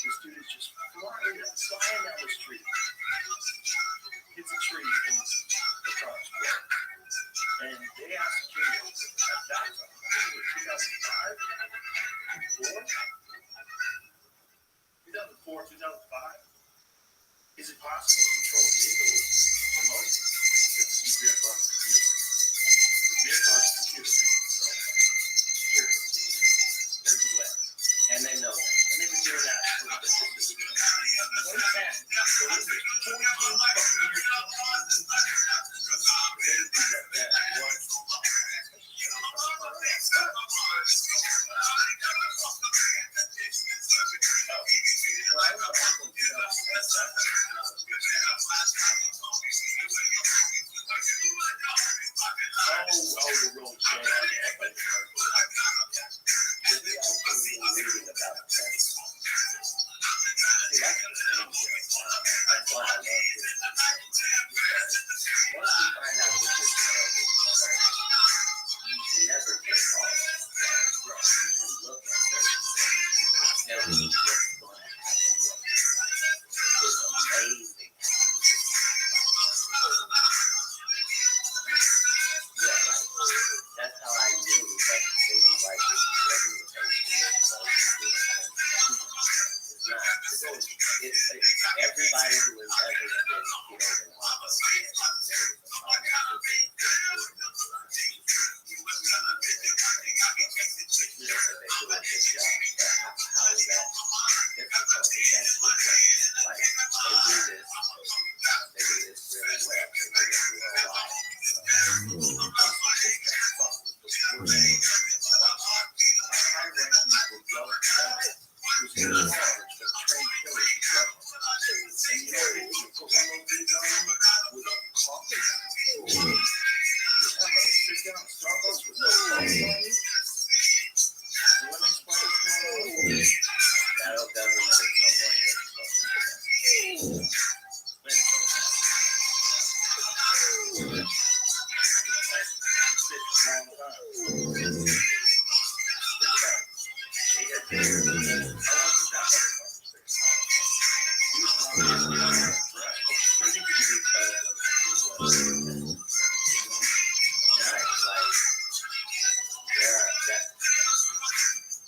This dude is just flying down the street. Hits a tree in the front square. And they asked security at that time, I think it was 2004, 2005. Is it possible to control a vehicle remotely with the vehicle on the computer? The vehicle on the computer makes itself. Here, there's a web. And they know that. And they've been doing that for 2010. So this is 14 fucking years ago. They did that once. The road change. We also been reading about this. See, that's the same shit. That's why I love this. Once you find out what this world is, you can never get lost. You can look at certain things and tell you what's going to happen next. It's amazing. Yeah, that's how I knew that things like this it's not. Everybody who has ever been killed in one of those how is that difficult? Like they do this really well. They do this worldwide.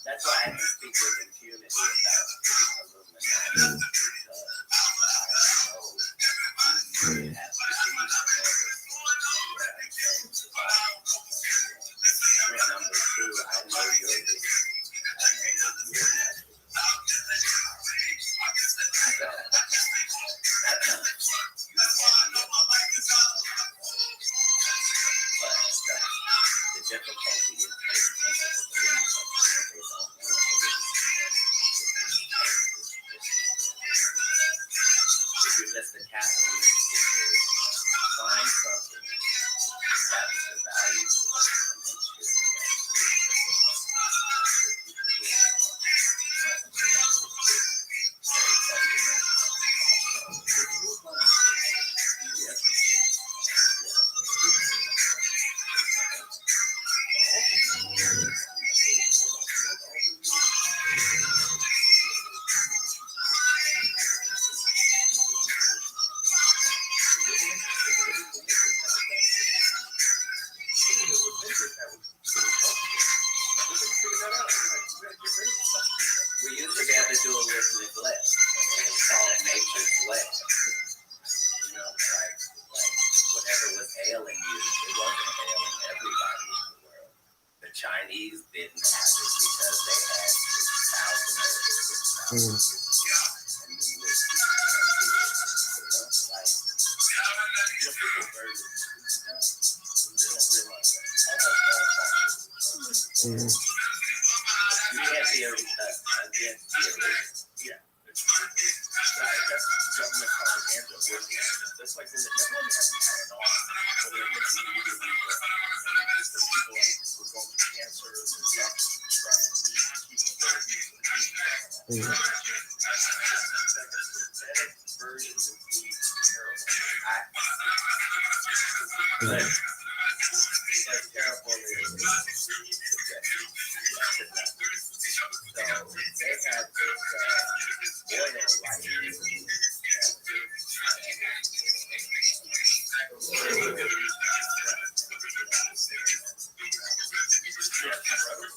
That's why I can speak with impunity about Illuminati, because I know you have to be number two, I know you're the the difficulty is making people believe something that they don't know. If you're just a capitalist, find something that is the value for it and make sure we used to be able to do it with neglect, and it's called nature's way. You know, like whatever was ailing you, it wasn't ailing everybody in the world. The Chinese didn't have it because they had 6,000 or 6,000 years and knew what people versions and stuff, they don't realize that. We had the against the original. Yeah. That's government propaganda working. That's like when the government hasn't had it all. But they're making music the people were going to cancer and stuff. Synthetic versions of weed is terrible. But terrible is subjective.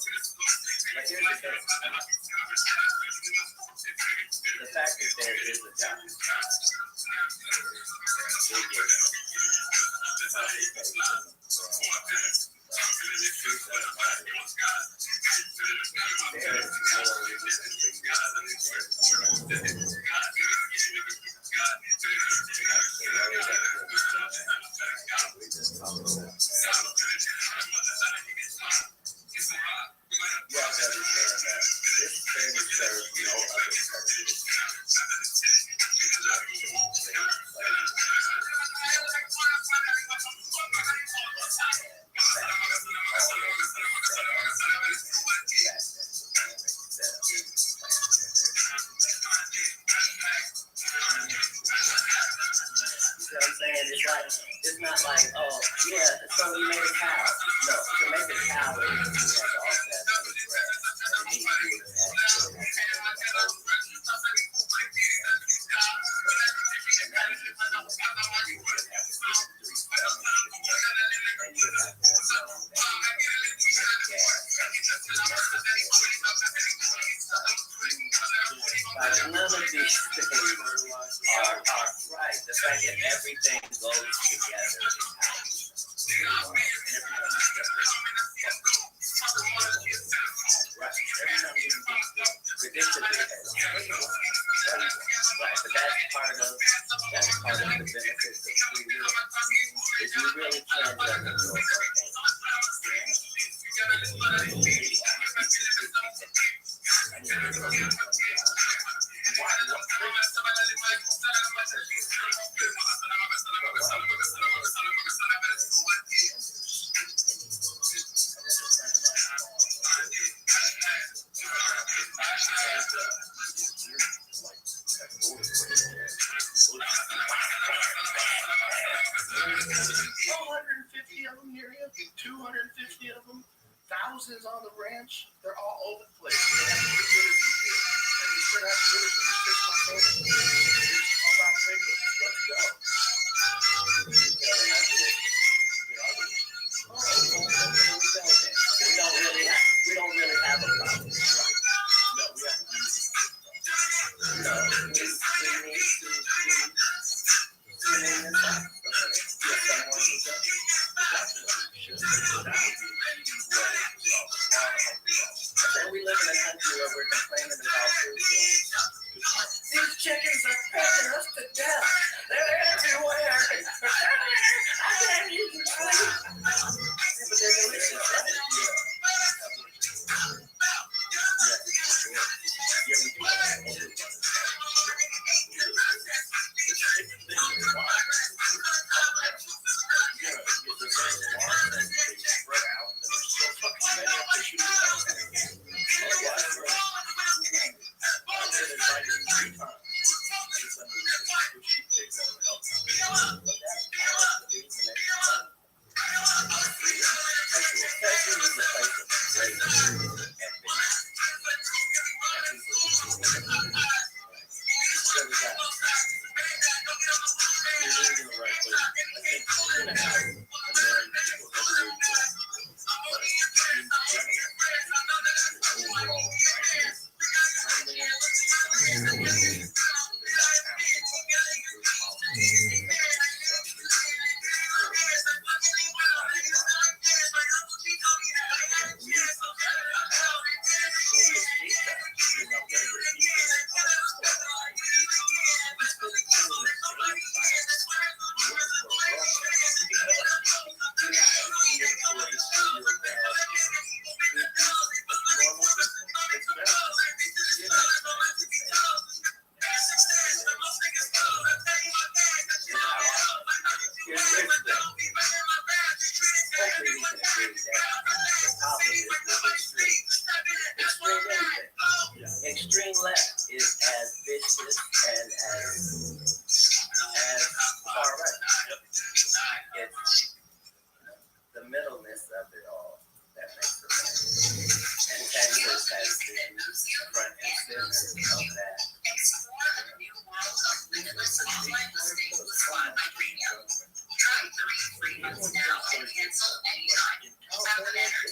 But here's the thing. The fact that there is a God is it's not like, oh, yeah, so we made a cow. No, to make a cow, you have to also have many breasts. And then you would have none of these things are right. The fact that everything goes together is how right, but that's part of the benefits of free will. If you really can judge the world, thousands on the ranch. They're all over the place. They have 3 litters a year. And they should have litters when they're 6 months old. Just pump out papers. Let's go. We don't really have a problem. No, we have to and we live in a country where we're complaining about food. These chickens are pecking us to death. They're everywhere. I can't even sleep. But they're delicious, right? Yeah, we do. Extreme left is as vicious and as far right. It's the middleness of it all that makes it right. And 10 years has been front and center of that. Try 3 free months now and cancel anytime. Have a better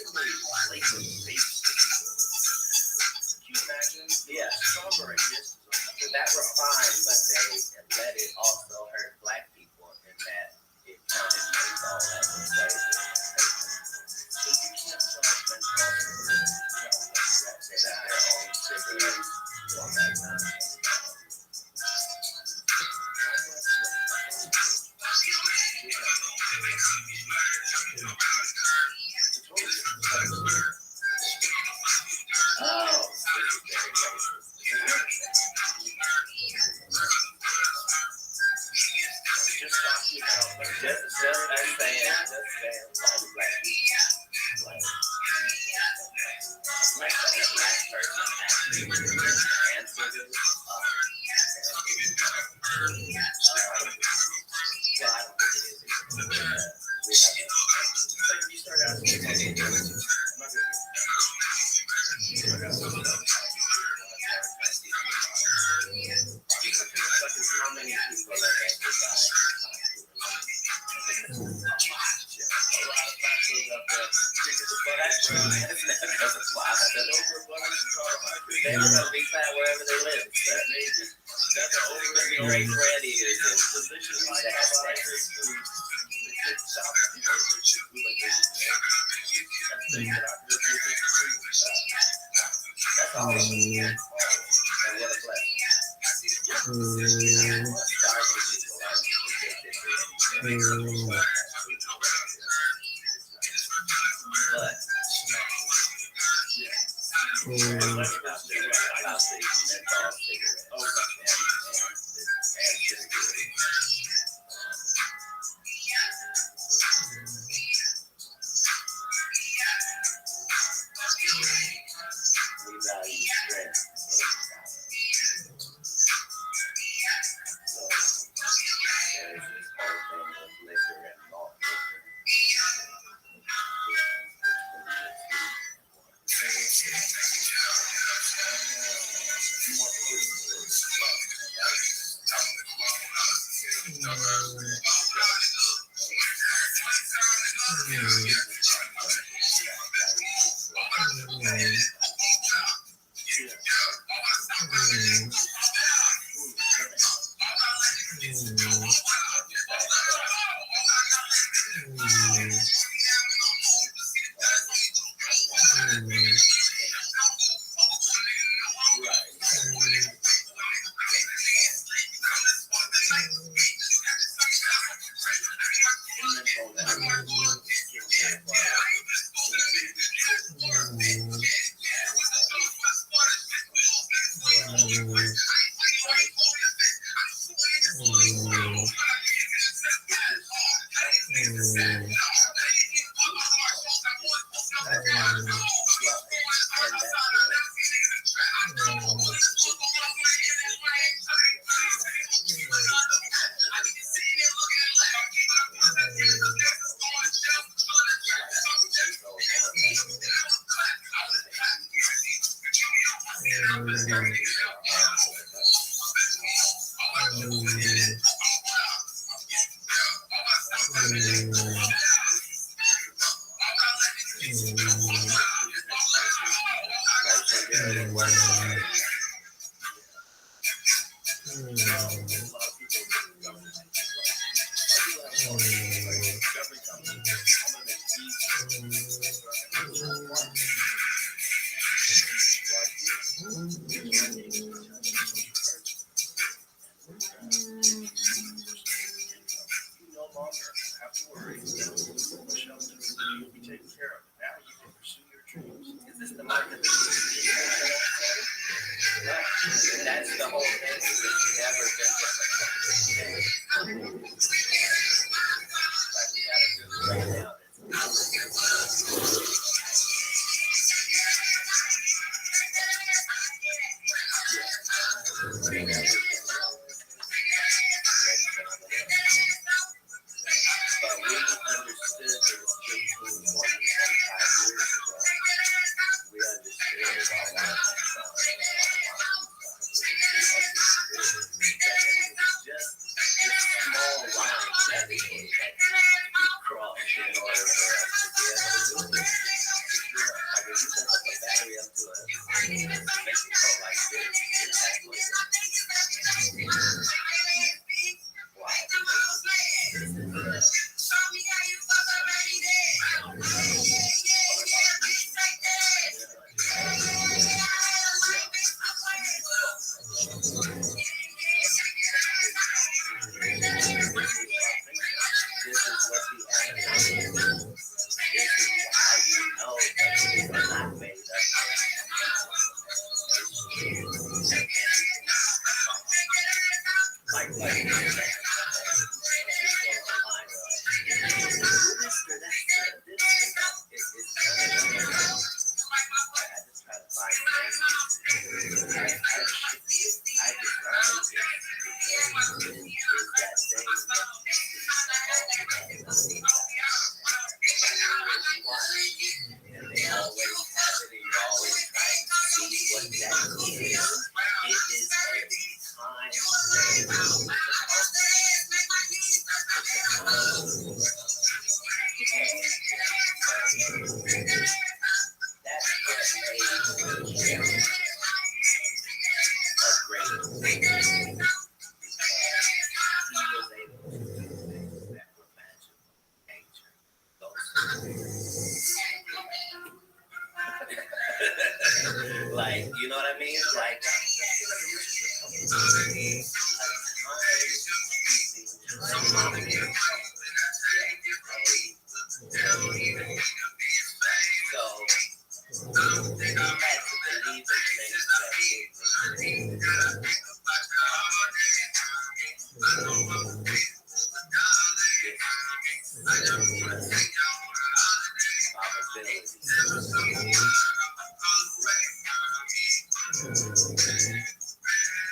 Like, you know what I mean? Like,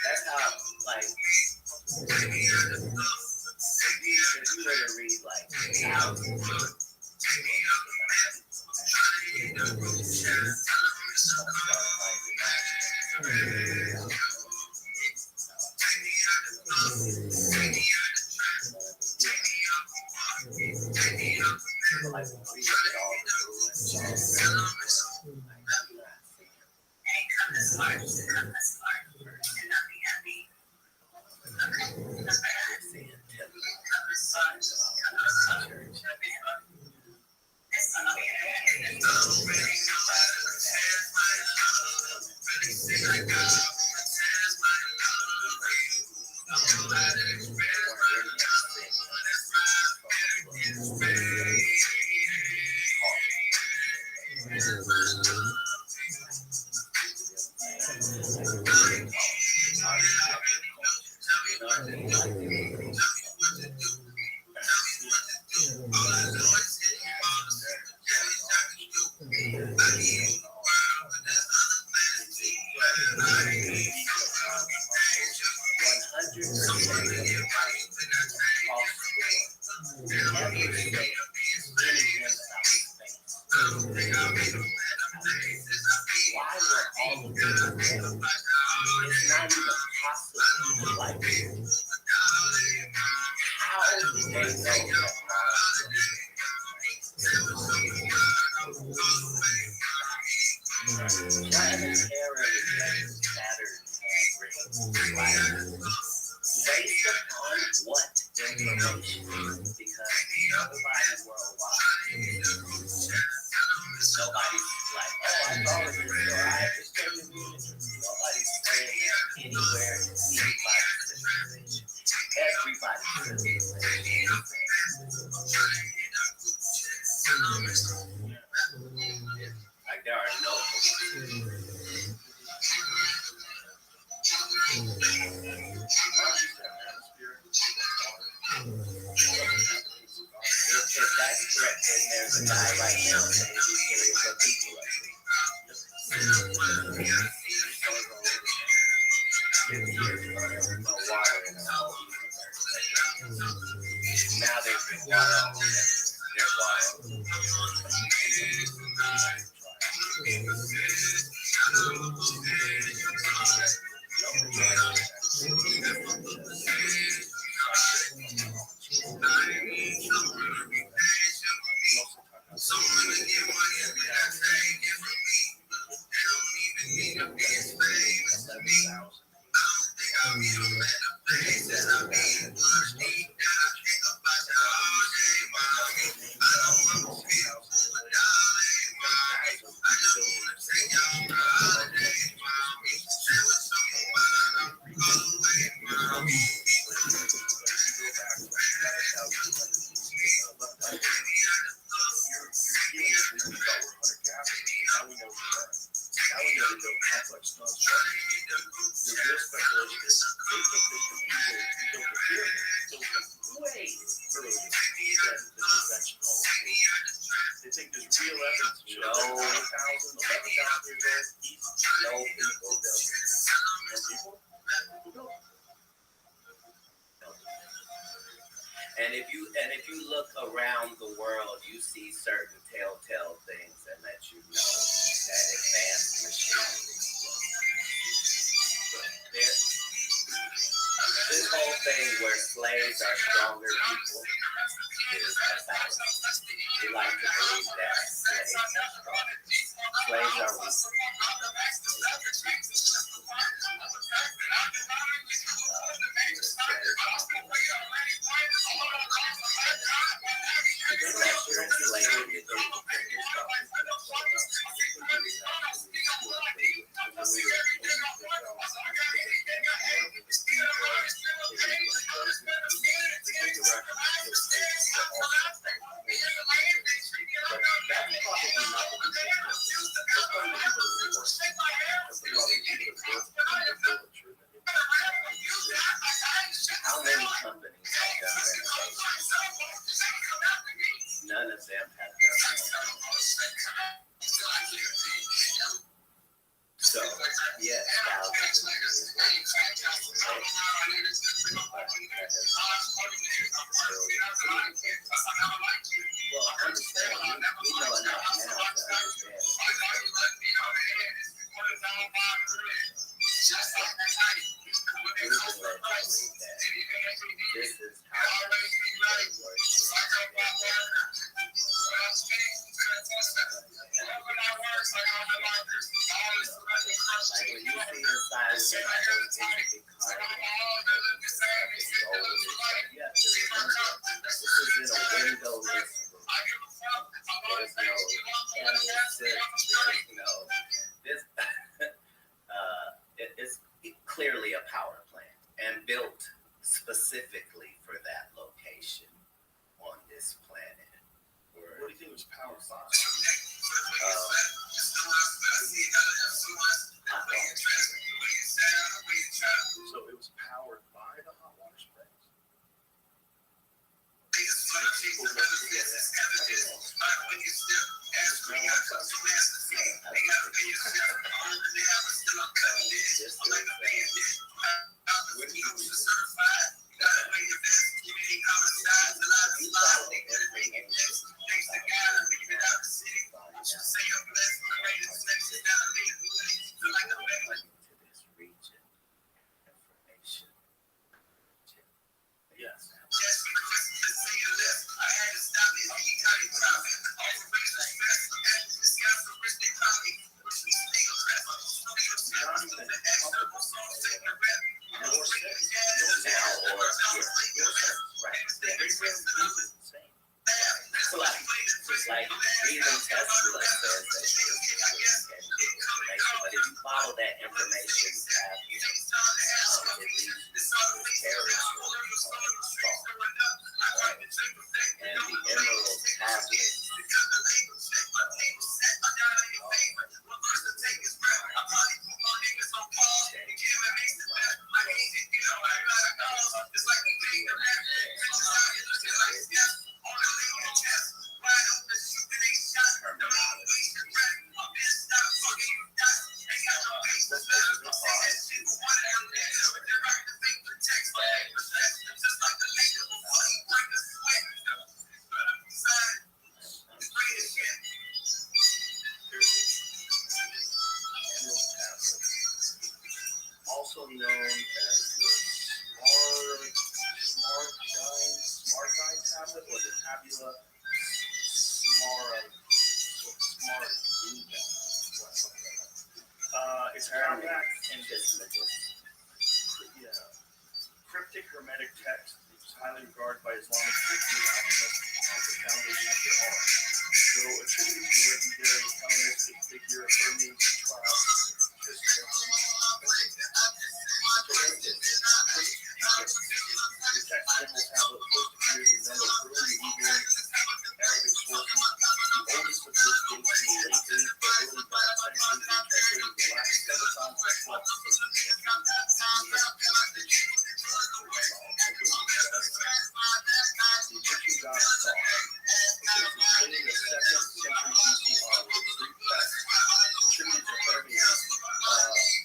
that's how, like, if you were to read, like, thousands And if you look around the world, you see certain telltale things that let you know that advanced machinery. This whole thing where slaves are stronger people is a fact. We like to believe that slaves are stronger. Slaves are weaker. How many companies have done renovations? None of them have done renovations. So, yes, thousands of years well, understand, we know enough now to understand. This is how it's clearly a power plant and built specifically for that location on this planet. What do you think was powered by? So it was powered by the hot water springs? Yes. Like even Tesla says that information, but if you follow that information path, it leads to terrorist and the emerald tablet. Also known as the Smart Guide tablet or the Tabula Smaragda. It's compact and cryptic hermetic text. It's highly regarded by Islamic alchemists as the foundation of their art. Though attributed to the legendary Hellenistic figure Hermes the text symbol tablet first appears in one of early Hebrew Arabic sources. The oldest of this dates to the late 8th or early 9th century and translated the last 7 times as well. The Egyptian god Thoth, which is beginning the 2nd century BC onwards, Greek text attributed to Hermes,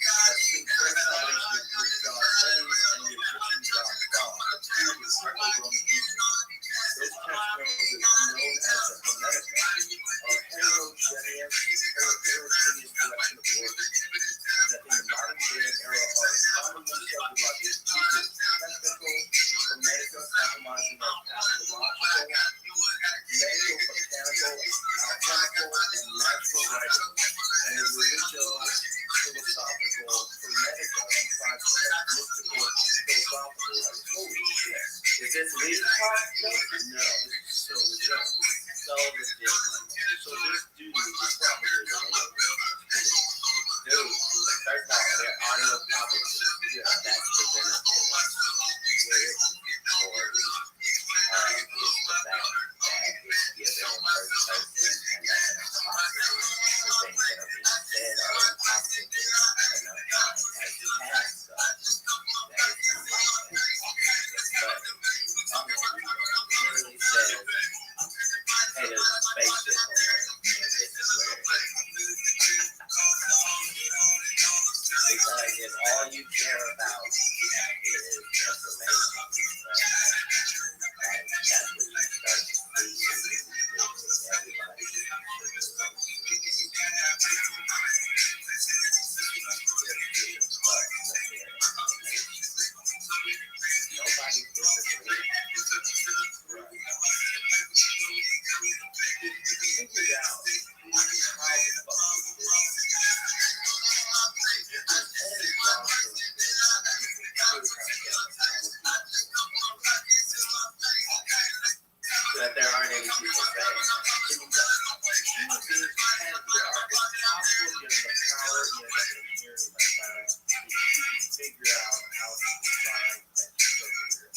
that's the correct combination of Greek god Hermes and the Egyptian god Thoth, appeared with Greco-Roman usage. Those text notes known as the Hermetica are heterogeneous collection of works that in the modern day era single prophecy that's presented to us for a reason. Is the fact that it's given in first person and that it's possible. The things that are being said are impossible enough time has passed us that it's not like that. But I'm going to read it. It literally says, hey, there's a spaceship on Earth, and this is where it is. Because if all you care about is information, that's what you start to see. Everybody nobody disagrees. Figure out how the that there aren't any people saying human beings have there are possible given the power in hearing to figure out how to design that structure.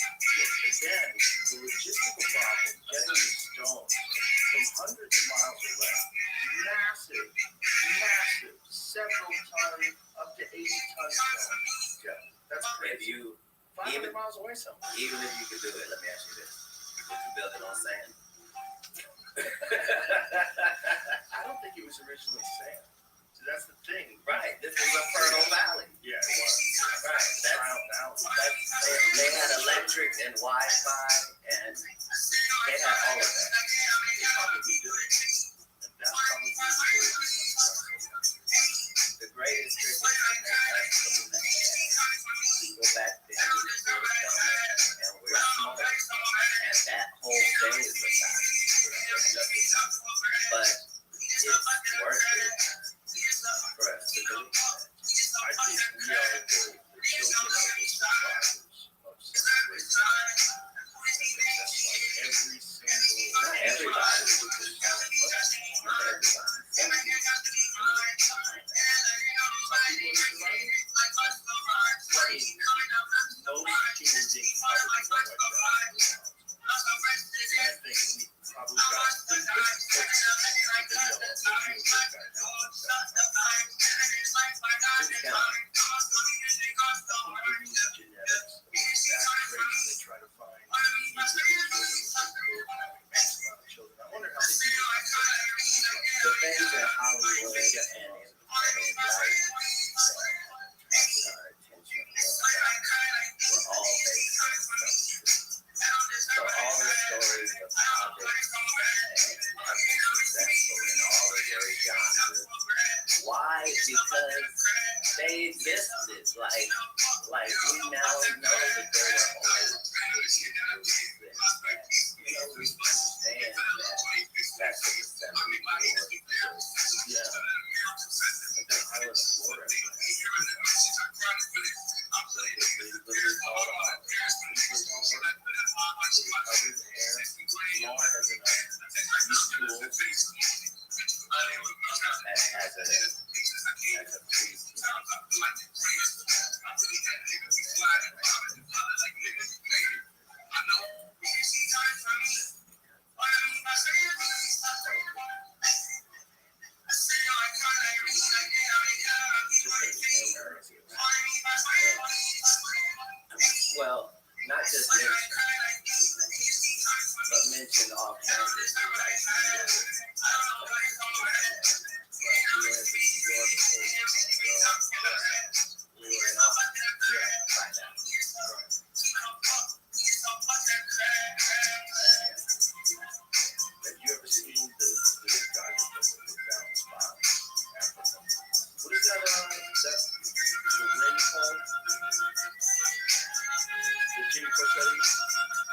Again, the logistical problem getting the stones from hundreds of miles away, massive, several ton, up to 80 ton stones. Yeah, that's crazy. 500 miles away somewhere. Even if you could do it, let me ask you this. Would you build it on sand? I don't think it was originally sand. So that's the thing. Right. This was a fertile valley. Yeah, it was. Right. They had electric and Wi-Fi and they had all of that. They probably do. And that's probably the greatest trick is to make us something that we go back then and we're smart. And that whole thing is about it. But it's worth it for us to do. I think we are the children of the survivors of separation. That's like every single, everybody. The things that Hollywood and life that our attention were all based on something. So all the stories of projects have been successful in all of their genres. Why? Because they existed. Like we now know that there were always issues that, we understand that that's what the 70s were. Yeah. But then I was Florida. Well, not just mention, but mention all kinds of Have you ever seen the guy that took down the spot in Africa? What is that? That's the ring called? The Jimmy Cosetti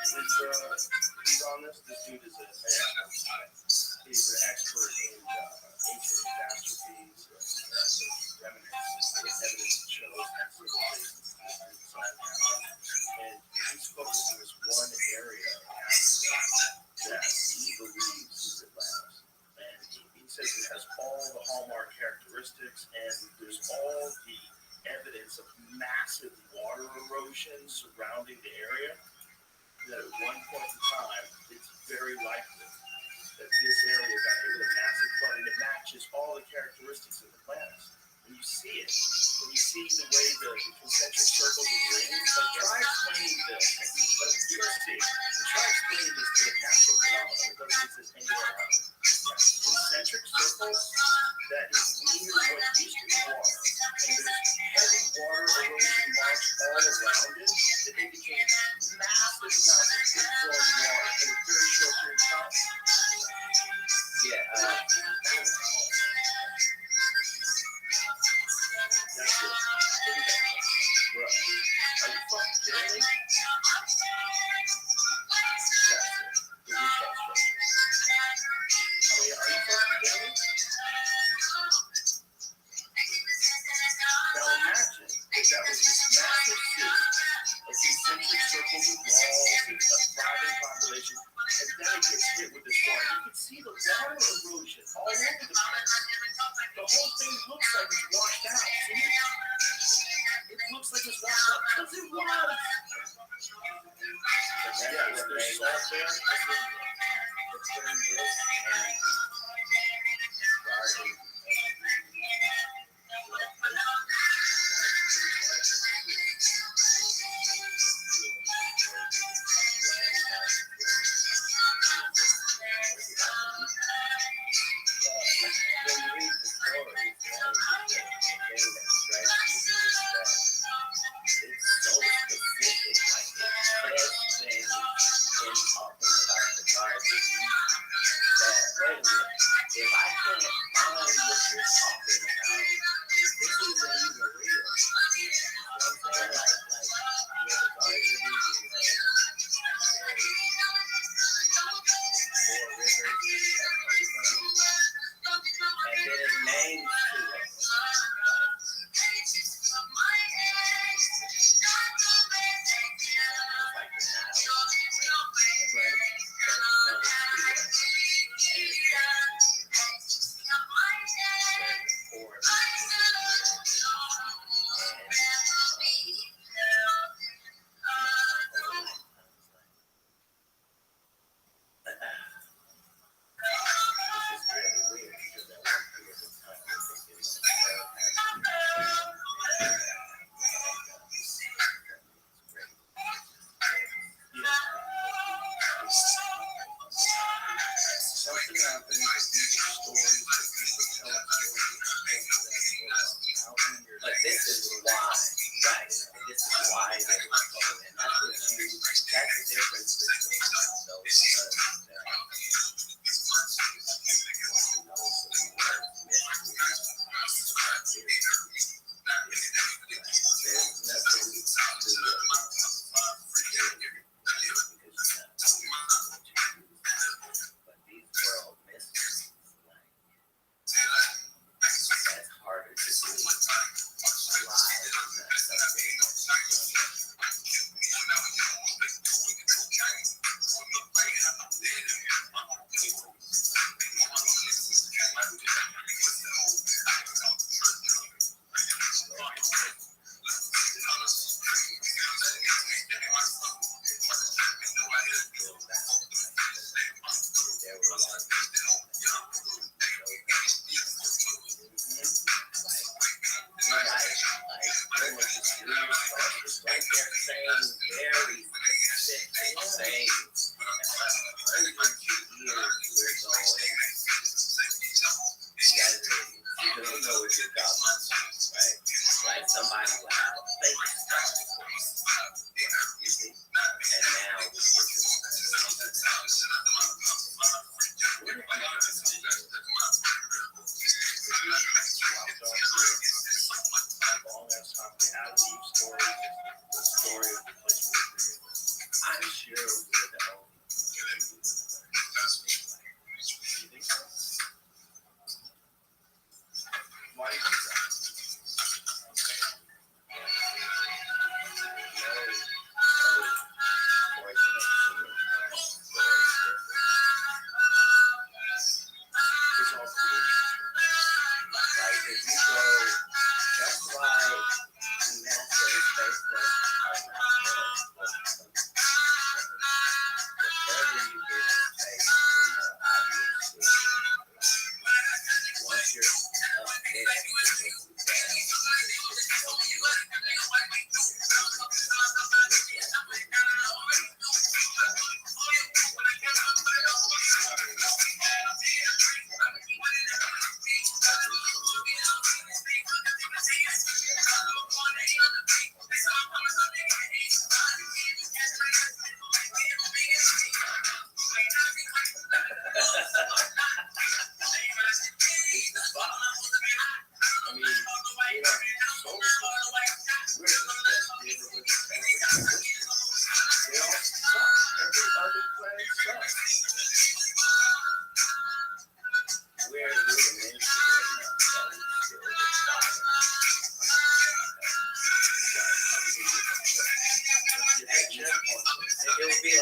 he's on this. This dude is an expert. He's an expert in ancient catastrophes, remnants, evidence that shows that civilizations and he's focused on this one area in Africa that he believes is Atlantis. And he says it has all the hallmark characteristics and there's all the evidence of massive water erosion surrounding the area, that at one point in time, it's very likely that this area got hit with a massive flood, and it matches all the characteristics of the planets. When you see it, when you see the way the concentric circles and rings, like try explaining this, but you're gonna see it. Try explaining this to a natural phenomenon that doesn't exist anywhere else. Concentric circles that is near what used to be water, and there's heavy water erosion marks all around it that indicate massive amounts of free flowing water in a very short period of time. Yeah. That's it. Bro, are you fucking kidding me? That's it. The Rothschild structure. I mean, are you fucking kidding me? Now imagine if that was this massive city of concentric circles with walls and a thriving population, and then it gets hit with this water. You can see the water erosion all over the place. The whole thing looks like it's washed out. See? It looks like it's washed out because it was. Yes, there's salt there. It's very good.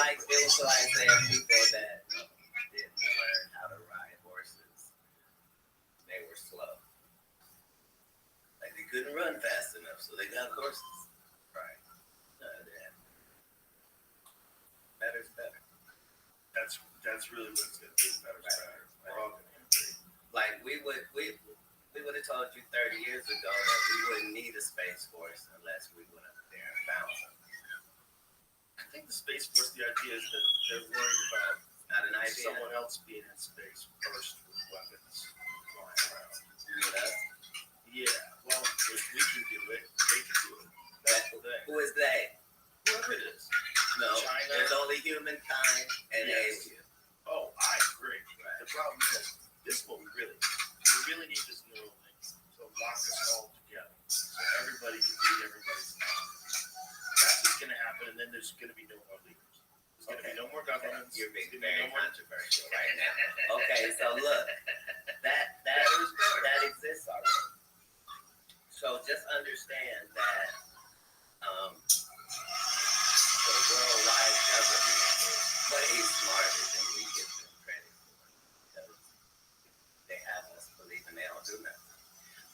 like saying people that didn't learn how to ride horses, they were slow. Like they couldn't run fast enough, so they got horses. Right. Yeah. Better's better. That's really what it's gonna be. Better's better. We're all gonna agree. Like we would have told you 30 years ago that we wouldn't need a space force unless we went up there and found something. I think the Space Force, the idea is that they're worried about Not an idea. someone else being in space first with weapons flying around. With us. Yeah, well, if we can do it, they can do it. That's the thing. Who is they? Whoever it is. No, China. there's only humankind and Yes. aliens. Oh, I agree. Right. The problem is, this is what we really need this neural link to lock us all together. So everybody can read everybody's mind. That's what's going to happen, and then there's going to be no more leaders. There's going to be no more governments. You're being There's gonna be very no more- controversial right now. Okay, so look, that exists already. So just understand that the worldwide government is way smarter than we give them credit for, because they have us believing they don't do nothing.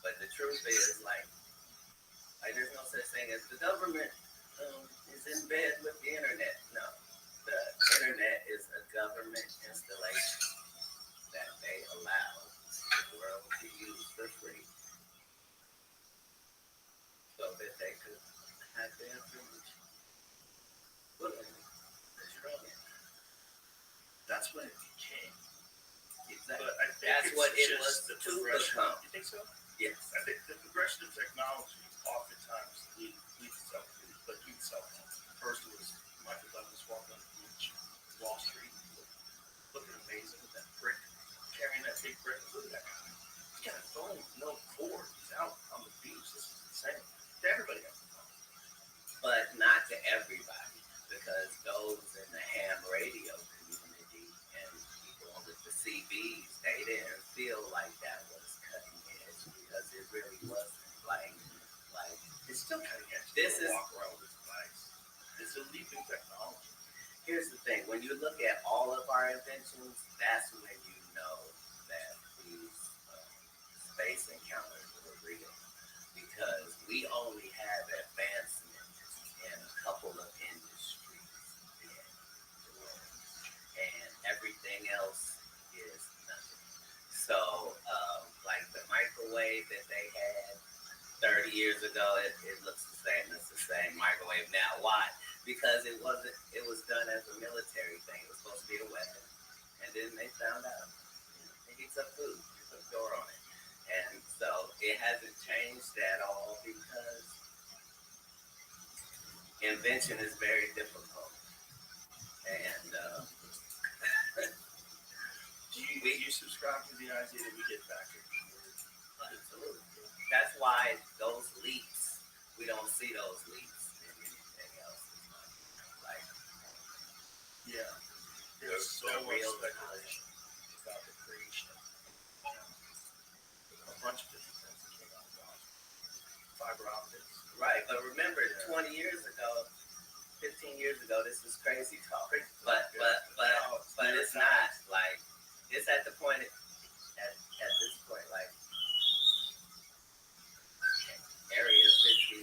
But the truth is, like there's no such thing as the government is in bed with the internet. No, the internet is a government installation that they allow the world to use for free, so that they could have their information. That's when it became. Exactly. But I think That's it's what it just was the to progression. become. You think so? Yes. I think the progression of technology oftentimes leads itself to first it was Michael Douglas walking on the beach, Wall Street, looking amazing with that brick, carrying that big brick. Look at that guy. He's got a phone, no cord. He's out on the beach. This is insane. To everybody has a phone. But not to everybody, because those in the ham radio community and people with the CBs, they didn't feel like that was cutting edge, because it really wasn't. Like it's still cutting edge. This is walk around with this device. It's a leaping technology. Here's the thing: when you look at all of our inventions, that's when you know that these space encounters were real, because we only have advancement in a couple of industries in the world, and everything else is nothing. So, like the microwave that they had 30 years ago, it looks the same. It's the same microwave now. Why? Because it was done as a military thing. It was supposed to be a weapon, and then they found out it heats up food. You put a door on it, and so it hasn't changed at all, because invention is very difficult. And do you subscribe to the idea that we get back in? Absolutely. That's why those leaps, we don't see those leaps in anything else. Like, yeah, there's so much real speculation about the creation of a bunch of different things that came out about fiber optics. Right, but remember, 20 years ago, 15 years ago, this was crazy talk. But it's not. Like, it's at the point, at this point, like, Area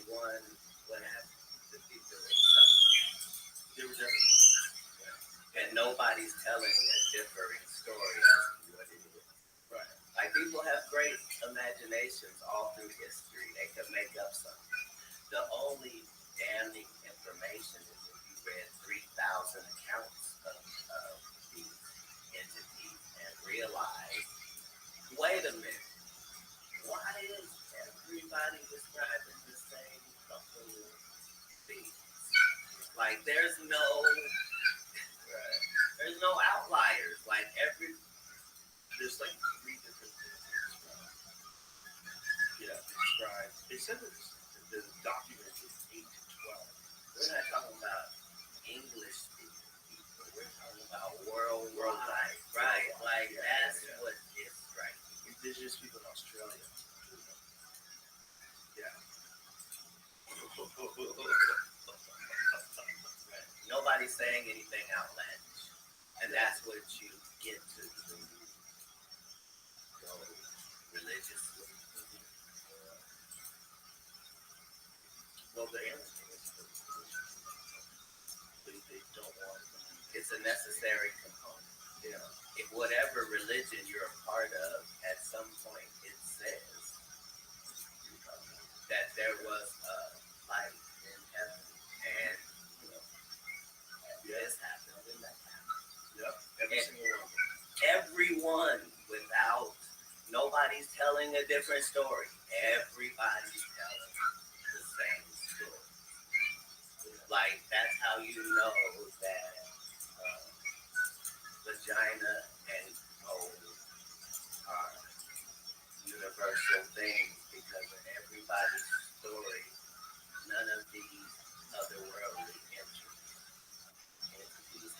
51 would have to be doing something. There was everything. And nobody's telling a differing story as to what it is. Right. Like, people have great imaginations all through history. They could make up something. The only damning information is if you read 3,000 accounts of these entities and realize, wait a minute, why is everybody describing the same couple of things? Like, there's no outliers. Like, there's like 3 different things to describe. Yeah, describe. They said that the document is 8 to 12. We're not talking about English speaking people. We're talking about worldwide. Right. Like, that's what is right. Indigenous people in Australia. Yeah. Nobody nobody's saying anything outlandish, and that's what you get to when you go religiously. Well, the answer is they don't want it. It's a necessary component. Yeah. If whatever religion you're a part of, at some point it says that there was a light in heaven, and this happened and that happened. Yep. Every single one. Everyone, without nobody's telling a different story. Everybody's telling the same story. Like that's how you know that vagina and hole are universal things, because in everybody's story, none of these otherworldly entities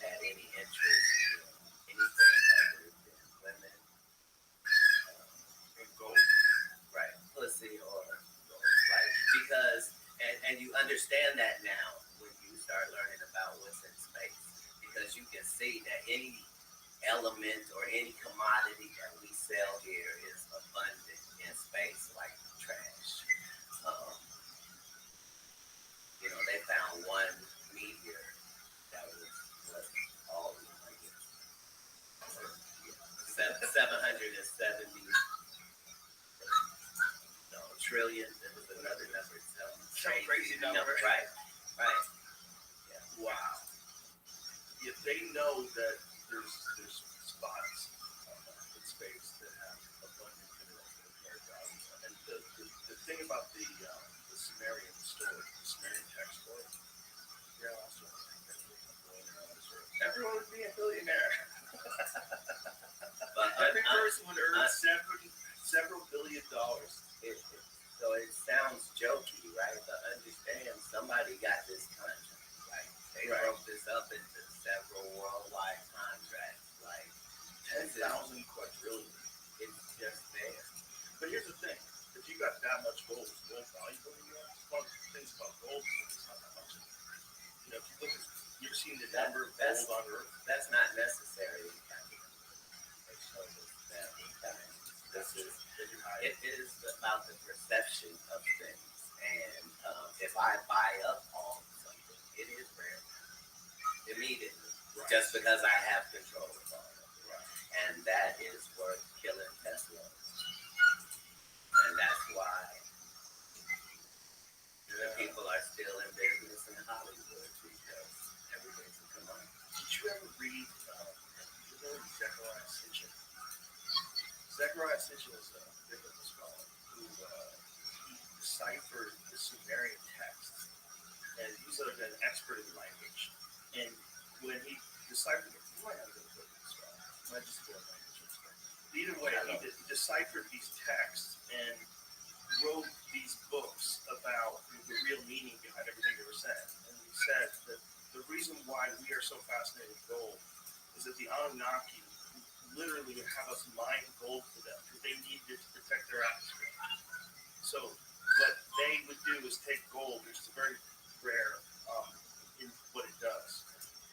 had any interest in anything other than women and gold. Right, pussy or gold. Like, because, and you understand that now when you start learning about what's in space, because you can see that any element or any commodity that we sell here is abundant in space, like trash. They found one meteor that was all, I guess, 770 trillion. There was another number. Some crazy number. Right. Yeah. Wow. If they know that there's spots in space that have abundant minerals that are very valuable, and the thing about the Sumerian story, the Sumerian text story, yeah, also everyone would be a billionaire. But every person would earn several $billion. So it sounds jokey, right? But understand, somebody got this contract, right? They broke this up into several worldwide contracts, like 10,000 quadrillion. It's just there. But here's the thing: if you got that much gold, is gold valuable to you? One of the things about gold is it's not that much. If you look at, you ever seen the number of gold on Earth? That's not necessarily capitalism. They show us that it is about the perception of things, and if I buy up on something, it is rare immediately, just because I have control of all of it, and that is worth killing Tesla. And that's why people are still in business in Hollywood, because everything's a commodity. Did you ever read Zechariah Sitchin? Zechariah Sitchin is a biblical scholar who he deciphered the Sumerian text, and he's an expert in the language. And when he deciphered it, you might have to go to this one. Might just go to language. Either way, he deciphered these texts and wrote these books about the real meaning behind everything they were saying. And he said that the reason why we are so fascinated with gold is that the Anunnaki literally would have us mine gold for them because they needed it to protect their atmosphere. So what they would do is take gold, which is very rare in what it does.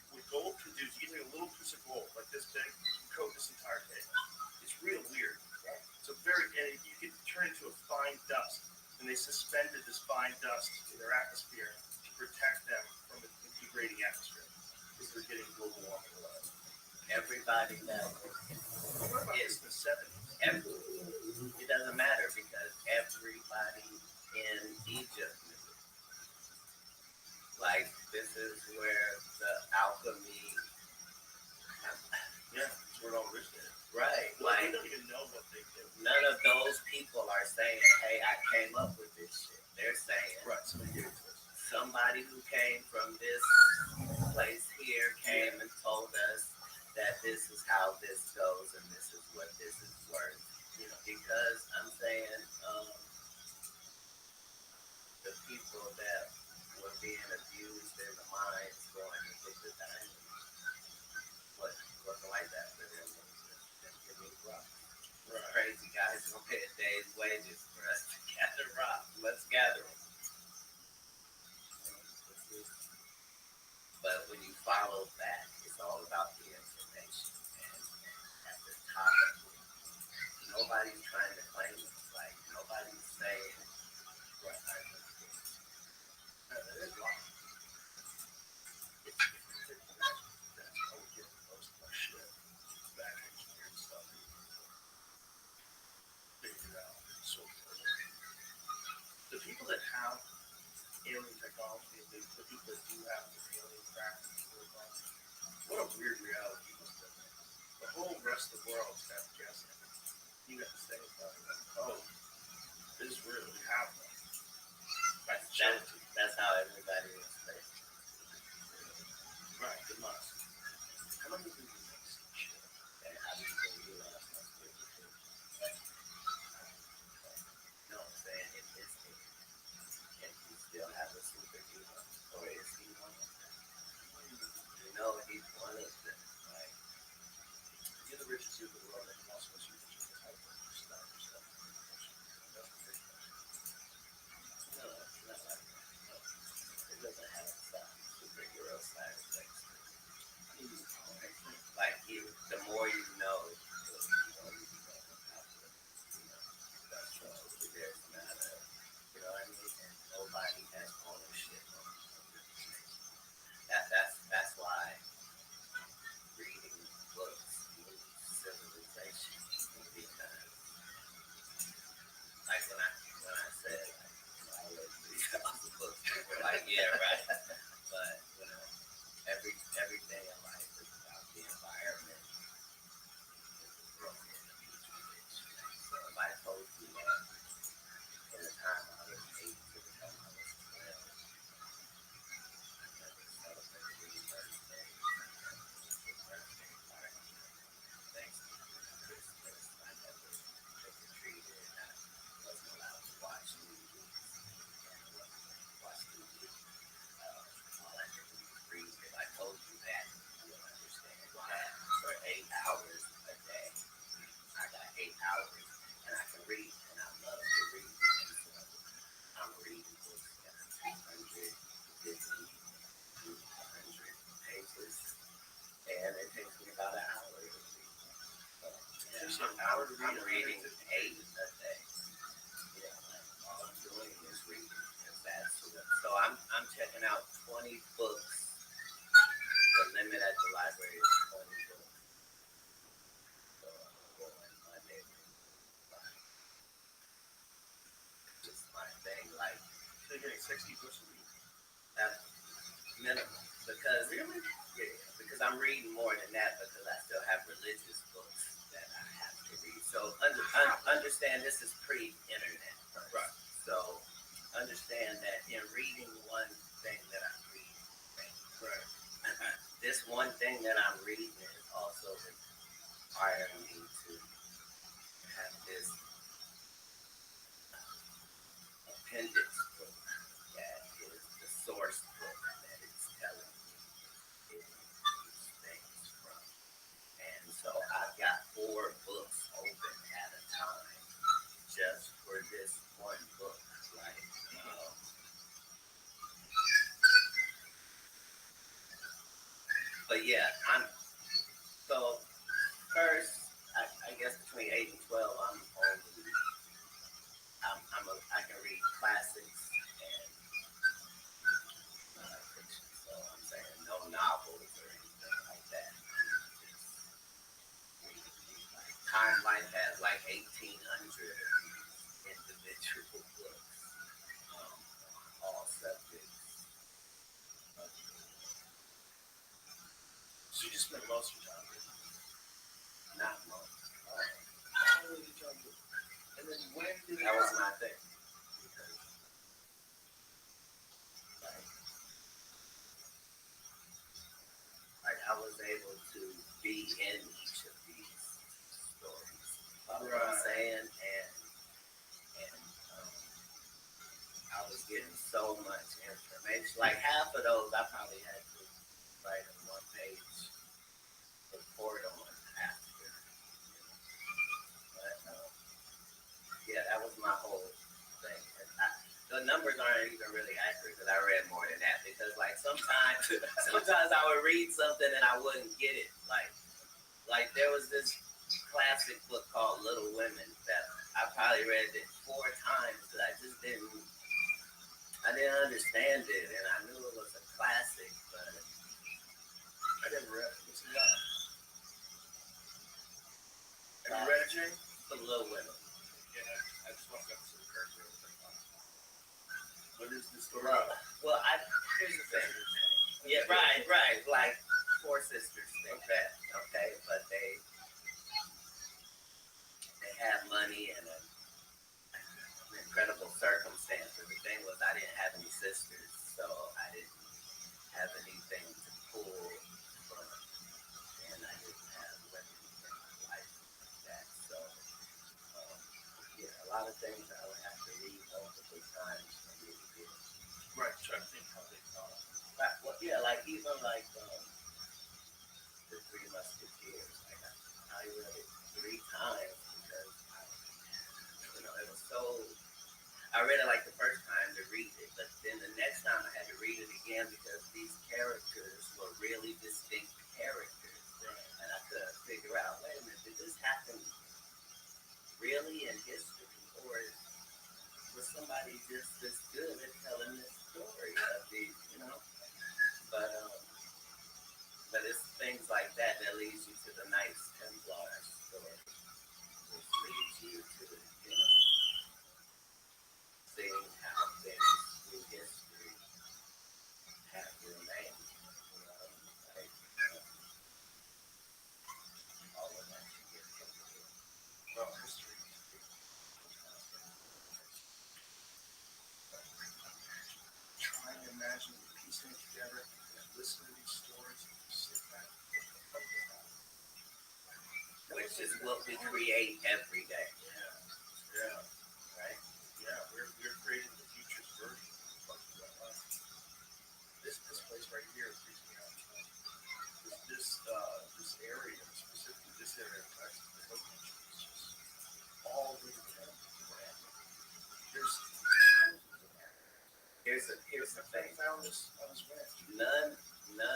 What gold can do is you can take a little piece of gold like this big, and coat this entire table. It's real weird. Right? So you can turn it into a fine dust, and they suspended this fine dust in their atmosphere to protect them from the degrading atmosphere because they're getting global warming. Everybody knows. It's the 70s. It doesn't matter, because everybody in Egypt knew it. Like, this is where the alchemy. Yeah, it's where it all originated. Right. Well, like, they don't even know what they do. None of those people are saying, hey, I came up with this shit. They're saying, somebody who came from this place here came and told us that this is how this goes and this is what this is worth. Because I'm saying the people that were being abused in the mines going to get the diamonds wasn't like that for them. Give me rocks. Crazy guys gonna pay a day's wages for us to gather rocks. Let's gather them. But when you follow that. It's all about the information. And at the top of it, nobody's trying to claim it. Like, nobody's saying what I just did. It is wrong. The people that have alien technology, the people that do have the alien practice, what a weird reality you must live in. The whole rest of the world's kind of guessing. You got to say about it, like, oh, this is real, we have one. That's how everybody is faced. Right, it must. How many people do this shit? And how do you think you are supposed to do it? No, I'm saying it is it. And he still has a superhero. Or is he one of them? You know, he's one of them. Like, you're the richest dude in the world, and you're also a super genius. How do you stop yourself? That's the big question. No, it's not like that. No. It doesn't have a superhero side effects. Like, the more you know, the more you know how to, that's all. There's not a, you know what I mean? And nobody has ownership of that's why reading books moves civilization, because like when I said like, I read 3,000 books, people were like, yeah, right. But you know, everything in life is about the environment. So if I told you that in the time I was 8 to the time I was 12, I never celebrated any birthday. Thanks to Christmas, I never trick-or-treated. I wasn't allowed to watch movies. Watch TV. All I did was read. If I told you that, you would understand that for 8 hours a day, I got 8 hours, and I can read, and I love to read. And so I'm reading books that are 250, 200 pages, and it takes me about an hour to read. So, yeah, I'm reading 8 a day. Yeah, like, all I'm doing is reading. So I'm checking out 20 books. The limit at the library is 20 books. So I'm going Monday. Just my thing, like. So you're getting 60 books a week? That's minimum. Because really? Yeah, because I'm reading more than that, because I still have religious books that I have to read. So understand this is pre-internet. Right. So understand that in reading one thing that I'm reading, right. This one thing that I'm reading is also requiring me to have this appendix book that is the source book that it's telling me these things from. And so I've got 4 books open at a time just for this one book, right? But yeah, so first, I guess between 8 and 12, I can read classics and fiction. So I'm saying no novels or anything like that. Time Life has like 1,800 individual books on all subjects. So you just spend most of your time reading? Not most. And then when did that was my thing. Because, like I was able to be in each of these stories. You know what I'm saying? And I was getting so much information. Like half of those, I probably had to write a 1-page report on after. But yeah, that was my whole thing. And the numbers aren't even really accurate because I read more than that. Because like sometimes I would read read something and I wouldn't get it. Like there was this classic book called Little Women that I probably read it 4 times because I didn't understand it, and I knew it was a classic, but I never read it. What's it about? Have you read it, Jay? The Little Women. Yeah, I just walked up to the character. What is the story about? Well, here's the thing. Yeah, right. Like 4 sisters, okay? But they have money and an incredible circumstance. And the thing was, I didn't have any sisters, so I didn't have anything to pull from, and I didn't have women in my life like that. So, a lot of things I would have to read multiple times for me to get. Right, trying to think how they thought. Right, well, yeah, like even like the Three Musketeers. Like I read it 3 times because it was so. I read it like the first time to read it, but then the next time I had to read it again because these characters were really distinct characters, and I couldn't figure out. Wait a minute, did this happen really in history, or was somebody just this good at telling this story of these, But it's things like that leads you to the Knights Templar story, which leads you to, seeing how things through history have remained, all of that you get from history. Trying to imagine piecing it together and listen to these stories and sit back. Which is what we create every day. Yeah. Right? Yeah, we're creating the future's version of this place right here freaks me out. This area, specifically this area of Texas, the hill country, is just all over the place. Here's the thing. Found this on his way. None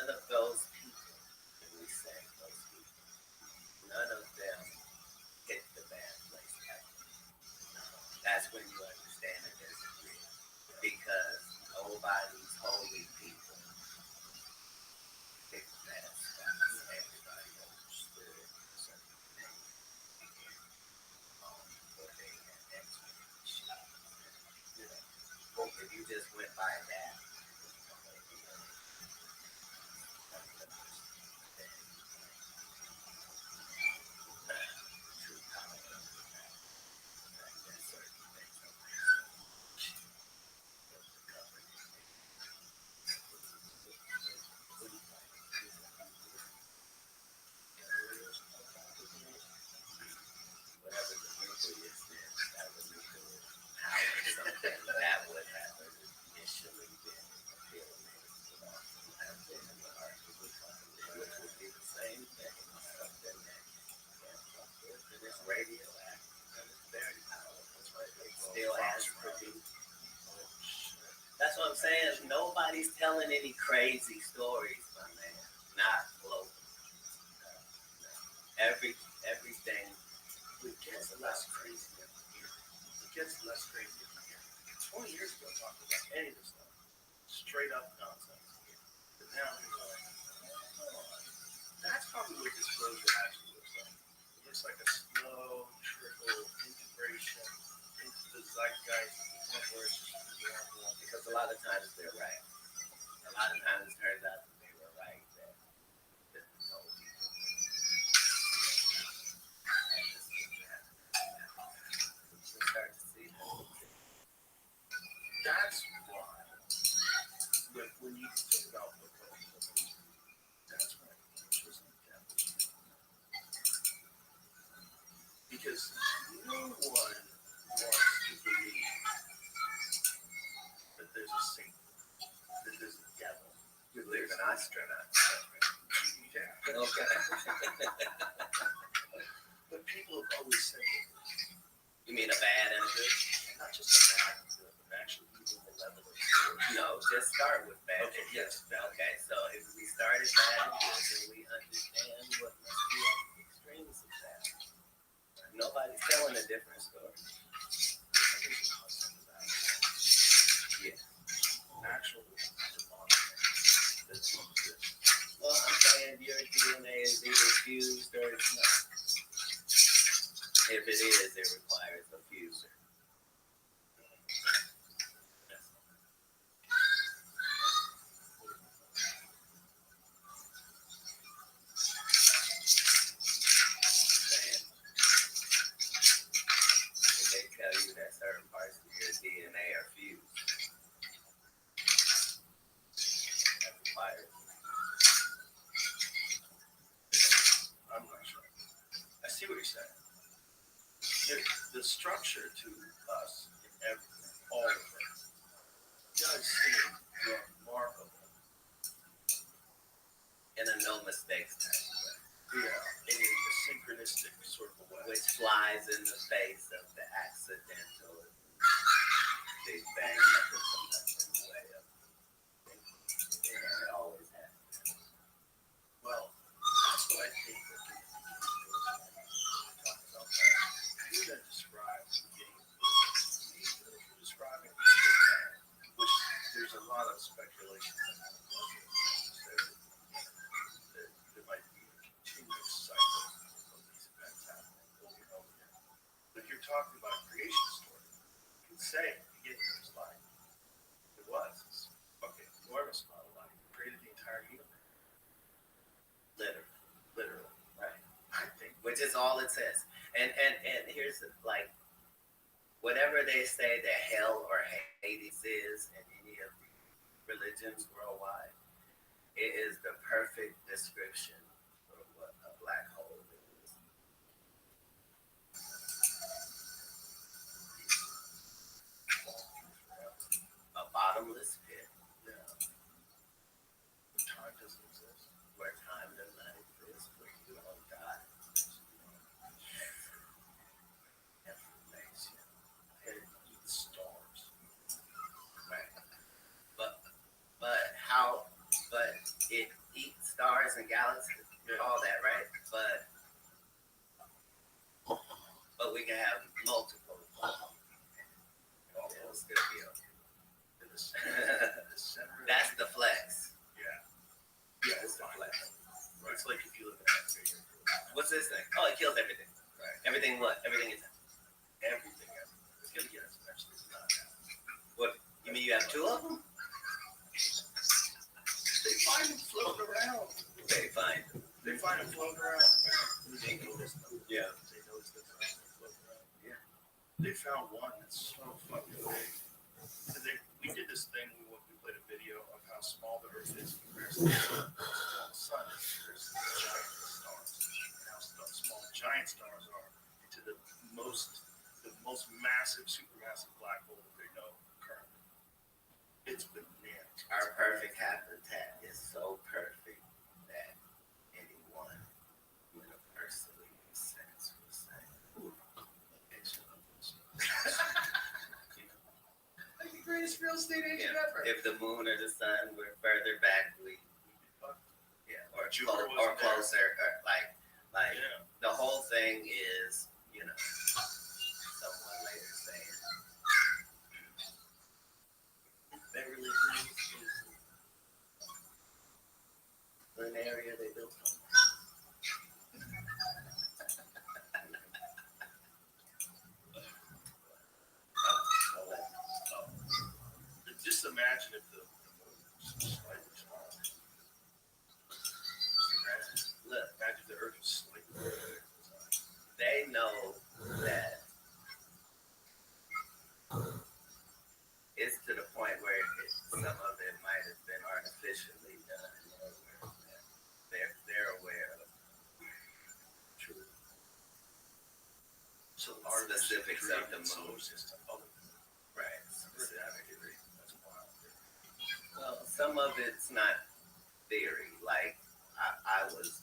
of those people, and we say those people, none of them hit the bad place ever. That's when you understand it as real. Because nobody's holy people hit the bad spots. Everybody understood certain things. But they had explanation. If you just went by that, that would have initially been appealing, which would be the same thing, something that is radioactive, very powerful. It still has produced. That's what I'm saying. Nobody's telling any crazy stories, my man. Not global. Everything. It gets less crazy every year. It gets less crazy every year. 20 years ago, talking about any of this stuff, straight up nonsense. But now people are like, that's probably what disclosure actually looks like. It looks like a slow trickle integration into the zeitgeist to the point where it's just because a lot of times they're right. A lot of times it turns out that they were right. That told people. Start to see that's why when you think about what that's why interest in devil. Because no one wants to believe that there's a saint, that there's a devil. There's an astronaut. Yeah. Okay. But people have always said that. You mean a bad and a good? Not just a bad and good, but actually even the level of good. No, just start with bad. Okay, yes. Okay, so if we started bad, then we understand what must be at the extremes of that. Nobody's telling a different story. Yeah. Actual Well, I'm saying your DNA is either fused or it's not. If it is, it requires a fuser. They tell you that certain parts of your DNA are fused. That requires. I'm not sure. I see what you're saying. The structure to us in all of it does seem remarkable. In a no mistakes type of way. Yeah, in a synchronistic sort of a way. Which flies in the face of the accidental big bang that was so much in the way of. It always happens. Well, that's what I think that you're going to describe the beginning of this. You're describing the Big Bang, which there's a lot of speculation that there might be a continuous cycle of these events happening over and over again. But if you're talking about a creation story, you can say at the beginning of his life, it was this fucking enormous amount of life. It created the entire universe. Literally. Right. I think. Which is all it says. And here's like whatever they say that hell or Hades is in any of the religions worldwide, it is the perfect description of what a black hole is. A bottomless pit. Yeah. Where time doesn't exist. Where time does not exist, where you don't die. Information. And eat stars. Right. But it eats stars and galaxies, all that, right? But we can have multiple. It'll still be In the center. That's the flex. Yeah, it's the flex. Right. It's like if you live in that figure. What's this thing? Oh, it kills everything. Right. Everything what? Everything is Everything. It's going to get us eventually. It's not happening. what? You mean you have two of them? They find them floating around. They find them. They find them floating around. They notice them. Yeah. They notice that they're actually floating around. Yeah. They found one that's so fucking big. We did this thing. We played a video of how small the Earth is compared to the sun. There's giant stars. And how small giant stars are to the most massive, supermassive black hole that they know currently. It's bananas. Our perfect habitat is so perfect that anyone universally makes sense will say, like the greatest real estate agent ever. if the moon or the sun were further back, we or Jupiter or wasn't there. closer, or like Yeah. the whole thing is, someone later saying Beverly Hills is an area they built on. Just imagine if the moon was slightly smaller. Look, Imagine if the Earth was slightly bigger. they know that it's to the point where some of it might have been artificially done. They're aware of True. So specifics of the moon. Right. That's wild. Well, some of it's not theory. Like I was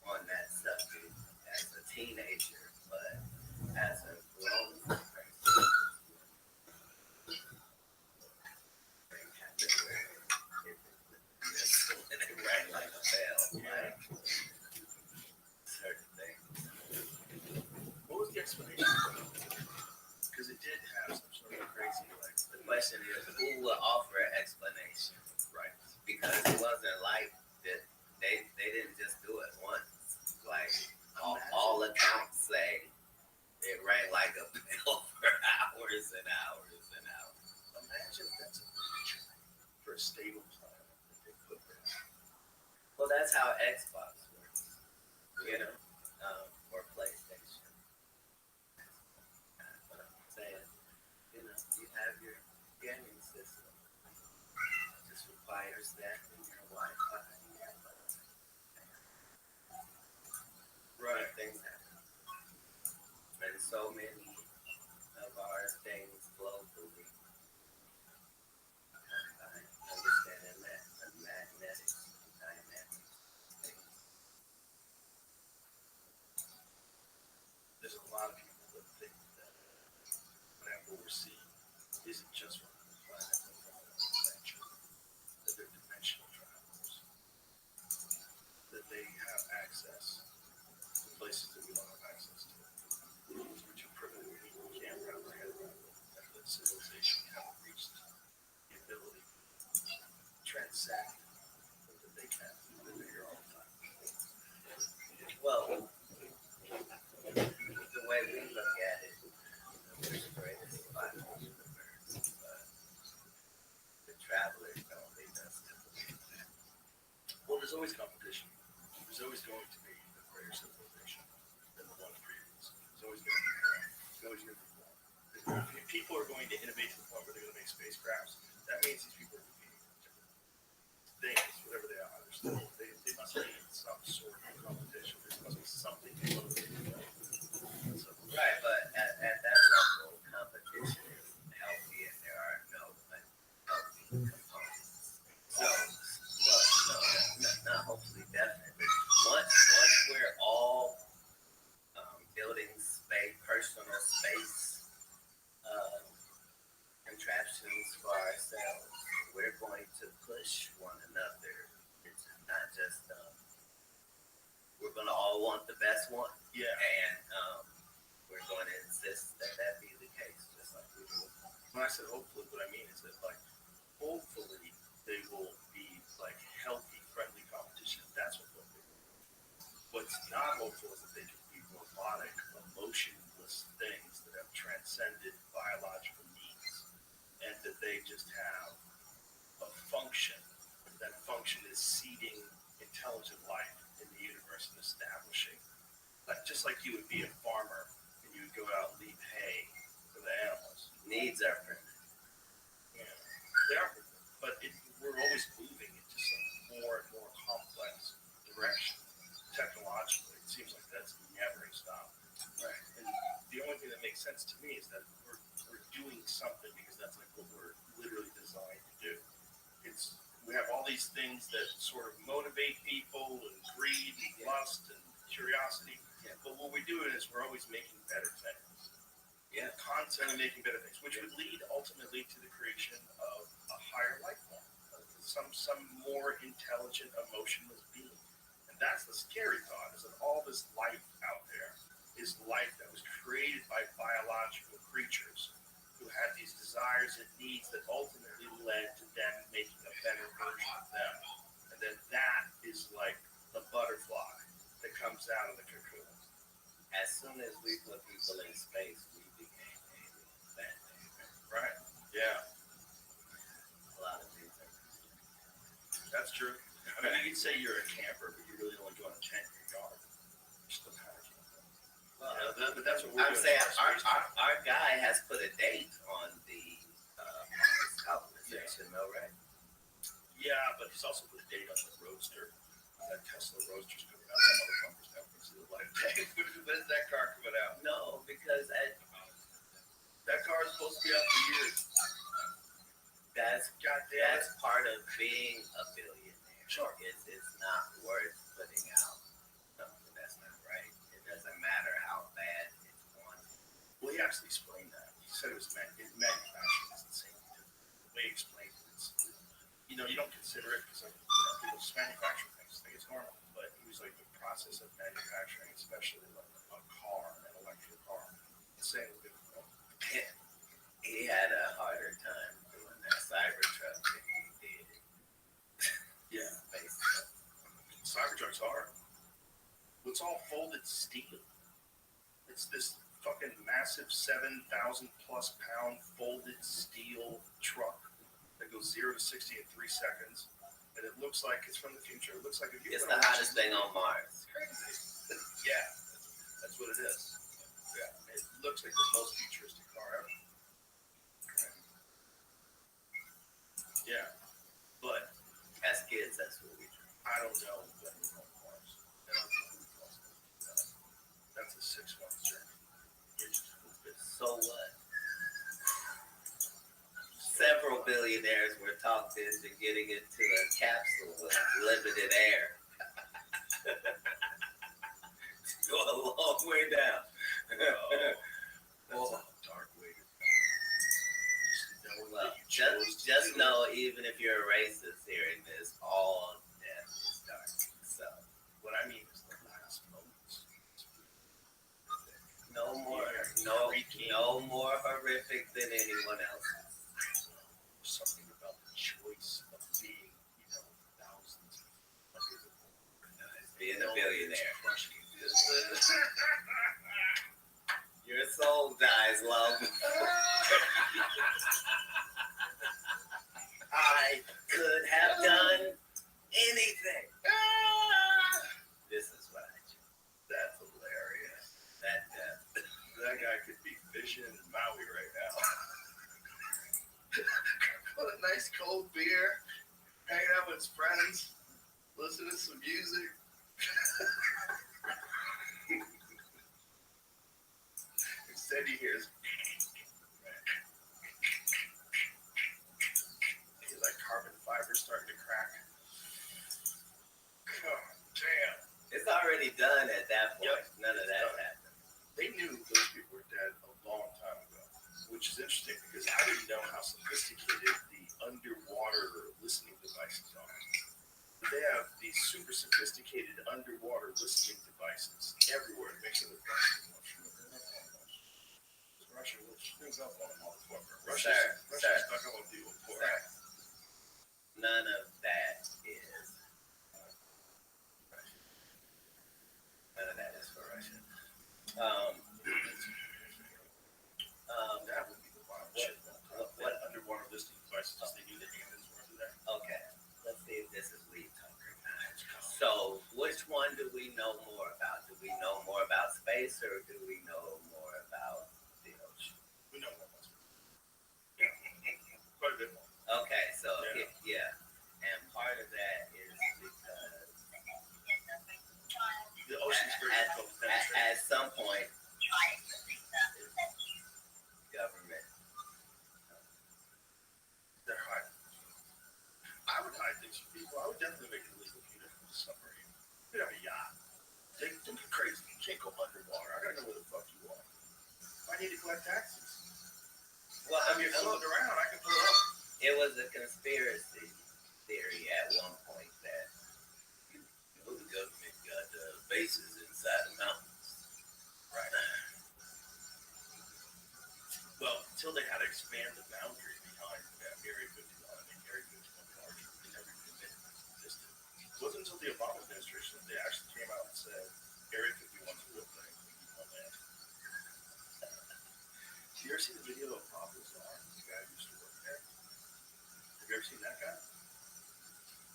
on that subject as a teenager, but as a grown person, hours and hours. Imagine if that's a feature for a stable planet that they put there. Well, that's how Xbox works, you know, or PlayStation. That's what I'm saying. You know, you have your gaming system. It just requires that in your Wi-Fi. Right. Things happen. And so many of our things globally, I understand that the magnetic dynamics things. There's a lot of people that think that whatever we're seeing isn't just from the planet, but from another dimension. That they're dimensional travelers. That they have access to places that we don't have access to. We're too primitive, we can't wrap our head around it. And the civilization haven't reached the ability to transcend that they can. They're here all the time. Well, the way we look at it, we're the greatest life on the universe, but the travelers don't lead us to believe that. Well, there's always competition. There's always going to be a greater civilization than the one previous. There's always going to be more. There's always going to be more. If people are going to innovate to the point where they're going to make spacecrafts, that means these people are competing with different things, whatever they are. They must be in some sort of competition. There must be something they want to do. So, Right, but at that level, competition is healthy and there are no unhealthy components. So, well, no, not hopefully, definitely. Once we're all building space, personal space contraptions for ourselves, we're going to push one another. It's not just we're going to all want the best one. yeah. And we're going to insist that that be the case, just like we do. When I said hopefully, what I mean is that, like, hopefully they will be, like, healthy, friendly competition. That's what they'll be. What's not hopeful is that they can be robotic, emotionless things that have transcended biological needs and that they just have a function. That function is seeding intelligent life in the universe and establishing. Like, just like you would be a farmer and you would go out and leave hay for the animals. Needs are primitive. Yeah, they are, but we're always moving into some more and more complex direction technologically. It seems like that's never stopped. Right. And the only thing that makes sense to me is that we're doing something because that's like what we're literally designed to do. We have all these things that sort of motivate people and greed and lust and curiosity. Yeah. But what we're doing is we're always making better things. Yeah. Constantly making better things, which would lead ultimately to the creation of a higher life form, some more intelligent, emotionless being. And that's the scary thought, is that all this life out there is life that was created by biological creatures who had these desires and needs that ultimately led to them making a better version of them. And then that is like the butterfly that comes out of the cocoon. As soon as we put people in space, we became aliens. Right? Yeah. A lot of things are. That's true. I mean, you could say you're a camper, but you really only go in a tent in your yard. You're still kind of camper. Well, but that's what we're I'm doing. saying our guy has put a date on the Mars colonization, though, right? Yeah, but he's also put a date on the Roadster. That Tesla Roadster's coming out. That motherfucker's never going to see the light of day. When's that car coming out? No, because that car is supposed to be out for years. That's part of being a billionaire. Sure. It's not worth putting out something that's not right. It doesn't matter how bad it's wanted. Well, he actually explained that. He said it was manufacturing is insane. The way he explained it, you don't consider it because people just manufacture things. Think it's normal. But he was like, the process of manufacturing, especially like a car, an electric car, insane. He had a harder time doing that Cybertruck than he did. Yeah. Basically. Cybertruck's hard. It's all folded steel. It's this fucking fucking massive 7,000 plus pound folded steel truck that goes 0 to 60 in 3 seconds, and it looks like it's from the future. It looks like if you It's the hottest thing on Mars. crazy. Yeah, that's what it is. Yeah, it looks like the most futuristic car ever. Yeah, but As kids, that's what we do. I don't know when we're going to Mars. And I don't know who wants to do that. That's a 6-month journey. You're just stupid. So what? Several billionaires were talked into getting into a capsule with limited air. Go a long way down. That's a dark way to go. Well, just know, even if you're a racist hearing this, all death is dark. So, what I mean is the last moments. no more horrific than anyone else. Something about the choice of being, thousands of being a billionaire. Your soul dies, love. I could have done anything. This is what I do. That's hilarious. That guy could be fishing in Maui right now. With a nice cold beer, hanging out with his friends, listening to some music. Instead he hears he's like carbon fiber starting to crack. God damn. It's already done at that point. Yep. None of that happened. They knew those people were dead a long time ago, which is interesting because I didn't know how sophisticated the underwater listening devices are. They have these super sophisticated underwater listening devices everywhere. It makes it look like Russia will sneak up on a motherfucker. Russia's stuck up on people. None of that is. None of that is for Russia. That would be the wild shit. What underwater listening devices? They knew the aliens were there. Okay, let's see if this is lead talker. So, which one do we know more about? Do we know more about space, or do we know more about the ocean? We know more about space. Yeah, quite a bit more. Okay, so yeah. And part of that is because the ocean's very difficult to penetrate. at some point, government. They're hiding. I would hide things from people. I would definitely make it illegal for you to have a submarine. You have a yacht. Don't get crazy. You can't go underwater. I gotta know where the fuck you are. I need to collect taxes. Well, I'm floating around. I can pull up. It was a conspiracy theory at one point that the government got bases inside the mountains. Right. Well, until they had to expand the boundary behind Area 51, I think Area 51 larger. They never even existed. It wasn't until the Obama administration that they actually came out and said Area 51 is a real thing. On land. Have you ever seen the video of Bob Lazar, the guy who used to work there? Have you ever seen that guy?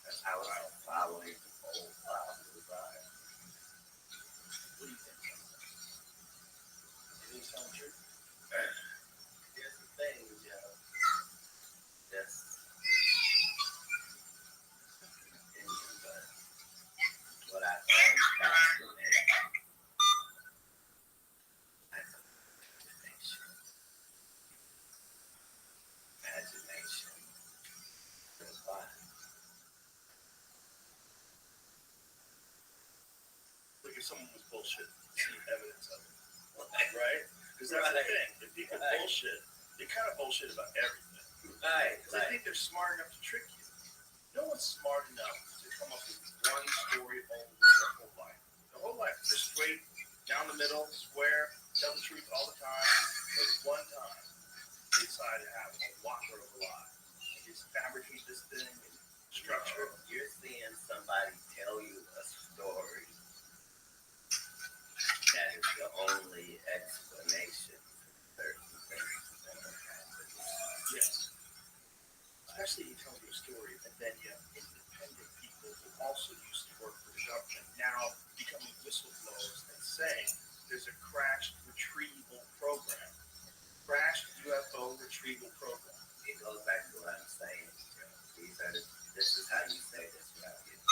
That's I was following old Bob Lazar. What do you think? Is he telling the truth? Here's the thing, Joe. That's what I found fascinating. Imagination. Why? Like if someone was bullshit, see evidence of it. Right? Because that's the thing. If people bullshit, they kind of bullshit about everything. Right. They think they're smart enough to trick you. No one's smart enough to come up with one story only their whole life. The whole life, just straight, down the middle, square, tell the truth all the time. But one time, they decide to have a whopper of a lie. They just fabricate this thing and structure. You're seeing somebody tell you a story that is the only explanation Especially he tells you a story, and then you have independent people who also used to work for the government now becoming whistleblowers and saying there's a crashed retrieval program. Crashed UFO retrieval program. It goes back to what I'm saying. This is how you say this without getting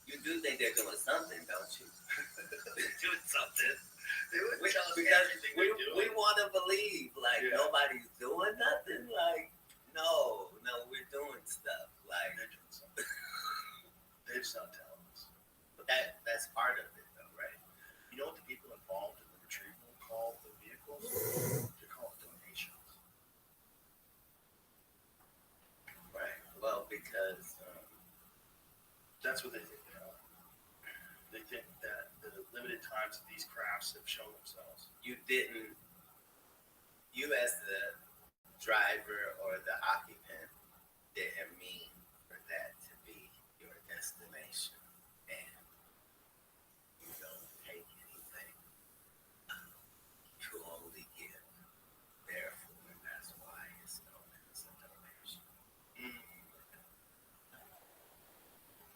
You do think they're doing something, don't you? They're doing something. They would Because tell us everything they're doing. we want to believe like nobody's doing nothing. Like no, we're doing stuff. Like They're doing something. They're just not telling us. but that's part of it, though, right? You know what the people involved in the retrieval call the vehicles? They call it donations. Right. Well, because That's what they think they are. They think that the limited times that these crafts have shown themselves. you as the driver or the occupant didn't mean for that to be your destination, and you don't take anything. You only give. Therefore, that's why it's known as a donation.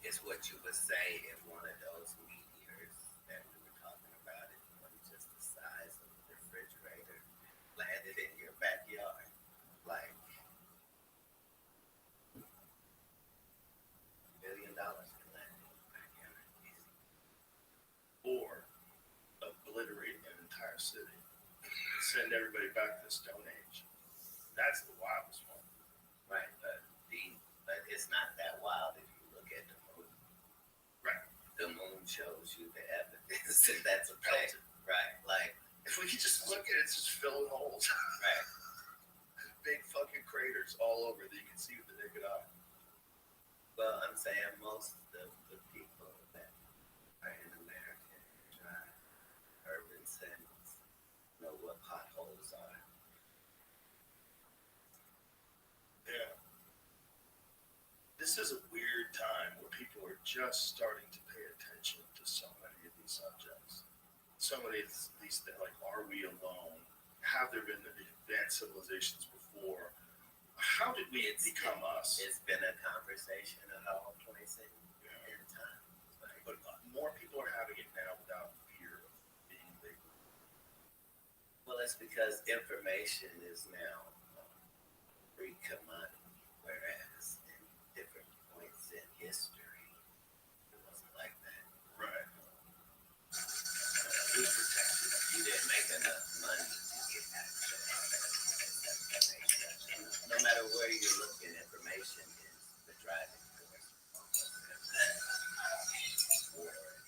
It's what you would say if one of those meteors that we were talking about, it wasn't just the size of a refrigerator, landed in your backyard. Like $1 billion can land in your backyard. Easy. Or obliterate an entire city. Send everybody back to the Stone Age. That's the wildest one. Right, but it's not that wild if you look at the moon. Right. The moon shows you the evidence that that's a fact. Right, like If we could just look at it, it's just filling holes. right. Big fucking craters all over that you can see with the naked eye. Well, I'm saying most of the people that are in America drive urban settings know what potholes are. Yeah. This is a weird time where people are just starting to pay attention to so many of these subjects. So many of these things, like, are we alone? Have there been advanced civilizations before? How did we become us? It's been a conversation at all places in time. Like, But more people are having it now without fear of being labeled. well, it's because information is now free commodity, whereas in different points in history, it wasn't like that. Right. It was protected. You didn't make enough money to get access to information. No matter where you're looking, information is the driving force. War and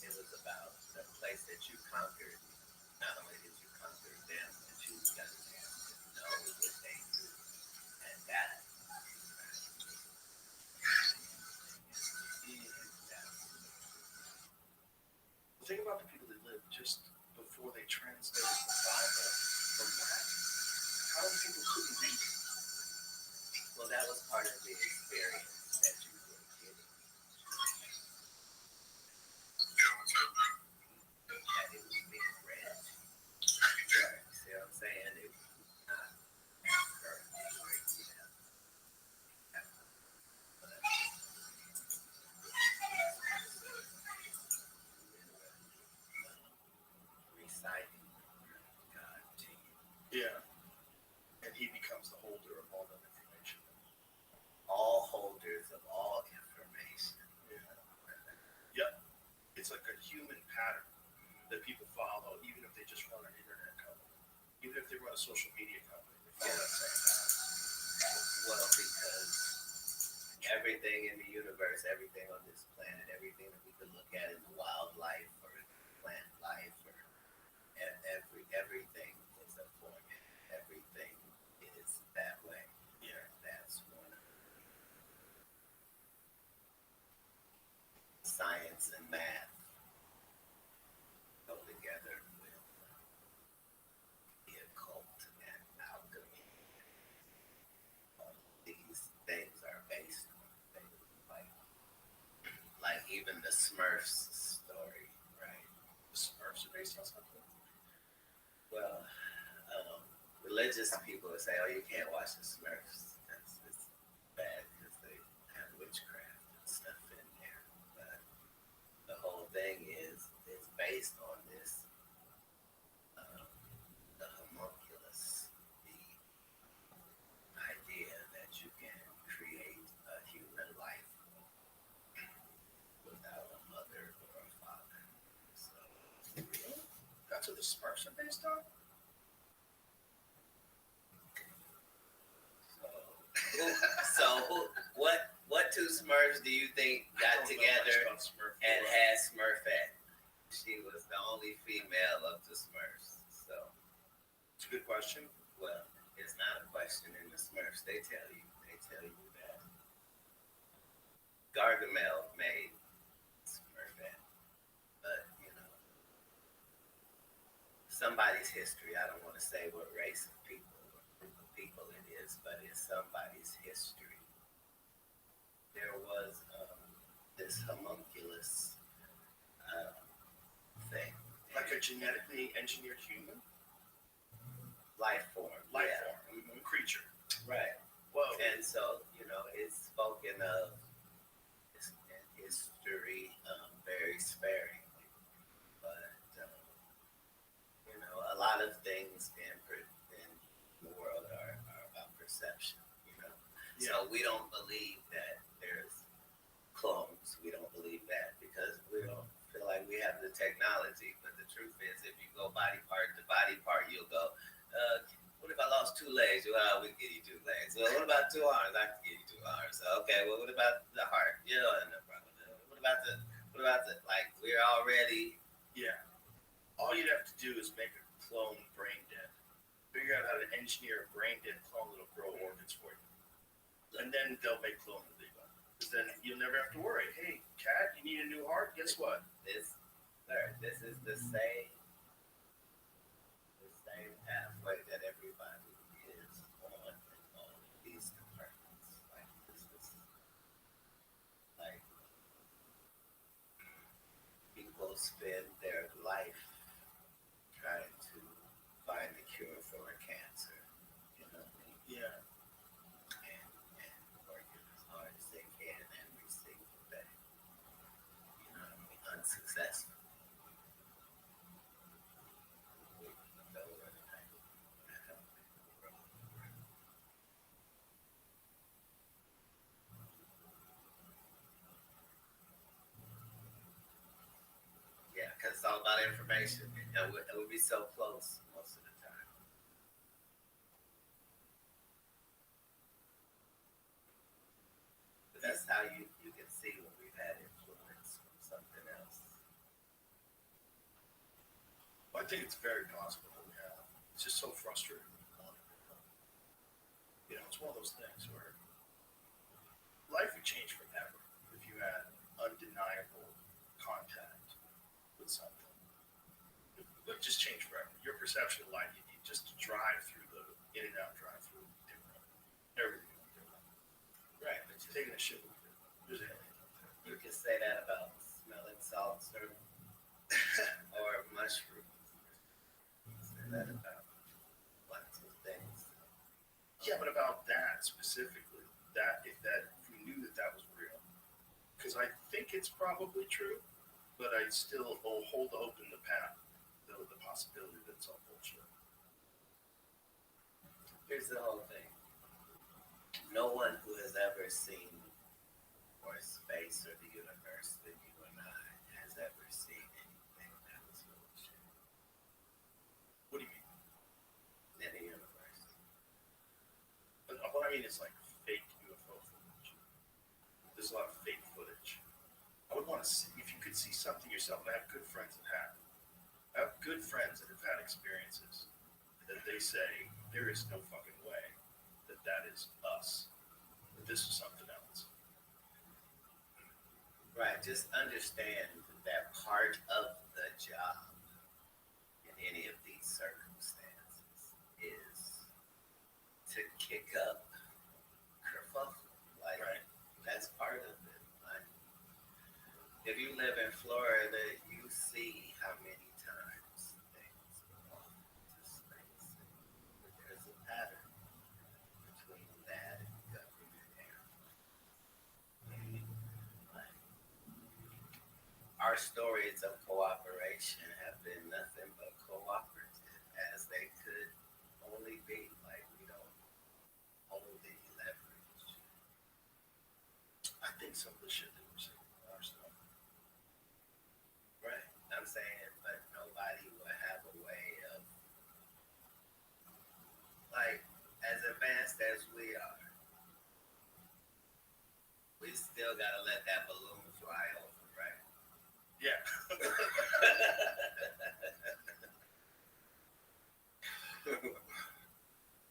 it was about the place that you conquered. Not only did you conquer them, but you got a chance to know what they do. And that. Think about the people that lived just before they translated the Bible from Latin. How many people couldn't read it? Well, that was part of the experience that you were getting. That it was being read. See what I'm saying? It was not perfect. Reciting God to you. Yeah. And he becomes the holder of all that information. All holders of all information. Yep. It's like a human pattern that people follow, even if they just run an internet company, even if they run a social media company. They follow that same pattern. Well, because everything in the universe, everything on this planet, everything that we can look at in the wildlife or plant life or everything is a format. Everything is that way. Yeah, that's one of science and math go together with the occult and alchemy. These things are based on things like even the Smurfs story, right? The Smurfs are based on something? Well, religious people would say, "Oh, you can't watch the Smurfs. It's bad because they have witchcraft and stuff in there." But the whole thing is based on this the homunculus, the idea that you can create a human life without a mother or a father. So That's what the Smurfs are based on? So what two Smurfs do you think got together and had Smurfette? She was the only female of the Smurfs. So it's a good question. Well, it's not a question in the Smurfs. They tell you that Gargamel made Smurfette. But somebody's history. I don't want to say what race of people or group of people it is, but it's somebody's history. There was this homunculus thing. Like a genetically engineered human? Life form. Creature. Right. Whoa. And so, it's spoken of in history very sparingly. But, a lot of things in the world are about perception, Yeah. So we don't believe that there's clones. We don't believe that because we don't feel like we have the technology. But the truth is, if you go body part to body part, you'll go, what if I lost 2 legs? Well, we can give you 2 legs. Well, what about 2 arms? I can give you 2 arms. Okay, well, what about the heart? No problem. What about the, we're already. Yeah. All you'd have to do is make a clone brain dead. Figure out how to engineer a brain dead clone that'll grow organs for you. And then they'll make clone of Levi. Because then you'll never have to worry. Hey, cat, you need a new heart? Guess what? This is the same pathway that everybody is on in all of these departments. Like this is like people spend their life trying to find a cure for a cancer. You know what I mean? Yeah. And working as hard as they can every single day. You know what I mean? Unsuccessful. Yeah, because it's all about information. And it would be so close most of the time. But that's how you can see when we've had influence from something else. Well, I think it's very possible that we have. It's just so frustrating. It's one of those things where life would change forever if you had undeniable contact with something. It would just change forever. Your perception of life, you need just to drive through the in and out drive through different. Everything would be different. Right, but Taking a shit would be different. There's aliens out there. You can say that about smelling salt syrup or mushrooms. You can say that about lots of things. Yeah, but about that specifically, if we knew that was real, because I think it's probably true, but I still hold open the path, the possibility that it's all bullshit. Here's the whole thing. No one who has ever seen more space or the universe than you and I has ever seen anything that was bullshit. What do you mean? In the universe. But what I mean is like fake UFO footage. There's a lot of fake footage. I would want to see, if you could see something yourself, and I have good friends that have. I have good friends that have had experiences that they say there is no fucking way that is us. That this is something else. Right, just understand that part of the job in any of these circumstances is to kick up kerfuffle. Like, right. That's part of it. Like, if you live in Florida, you see how many times things go off into space. There's a our stories of cooperation have been nothing but cooperative, as they could only be. Like, we don't hold any leverage. I think some of the shit that we're saying in our stuff. Right. I'm saying, but nobody will have a way of, like, as advanced as we are, we still gotta let that balloon fly over, right? Yeah.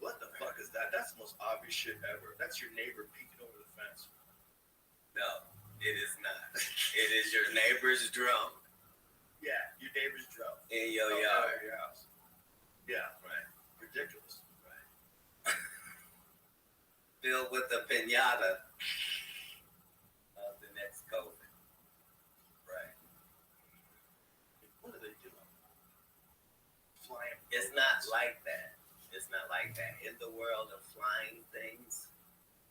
What the fuck is that? That's the most obvious shit ever. That's your neighbor peeking over the fence. No, it is not. It is your neighbor's drum Yeah, your neighbor's drum. in your Out yard. of your house. Yeah, Right. ridiculous. Filled with the pinata of the next COVID. Right. What are they doing? Flying. It's not like that. It's not like that. In the world of flying things,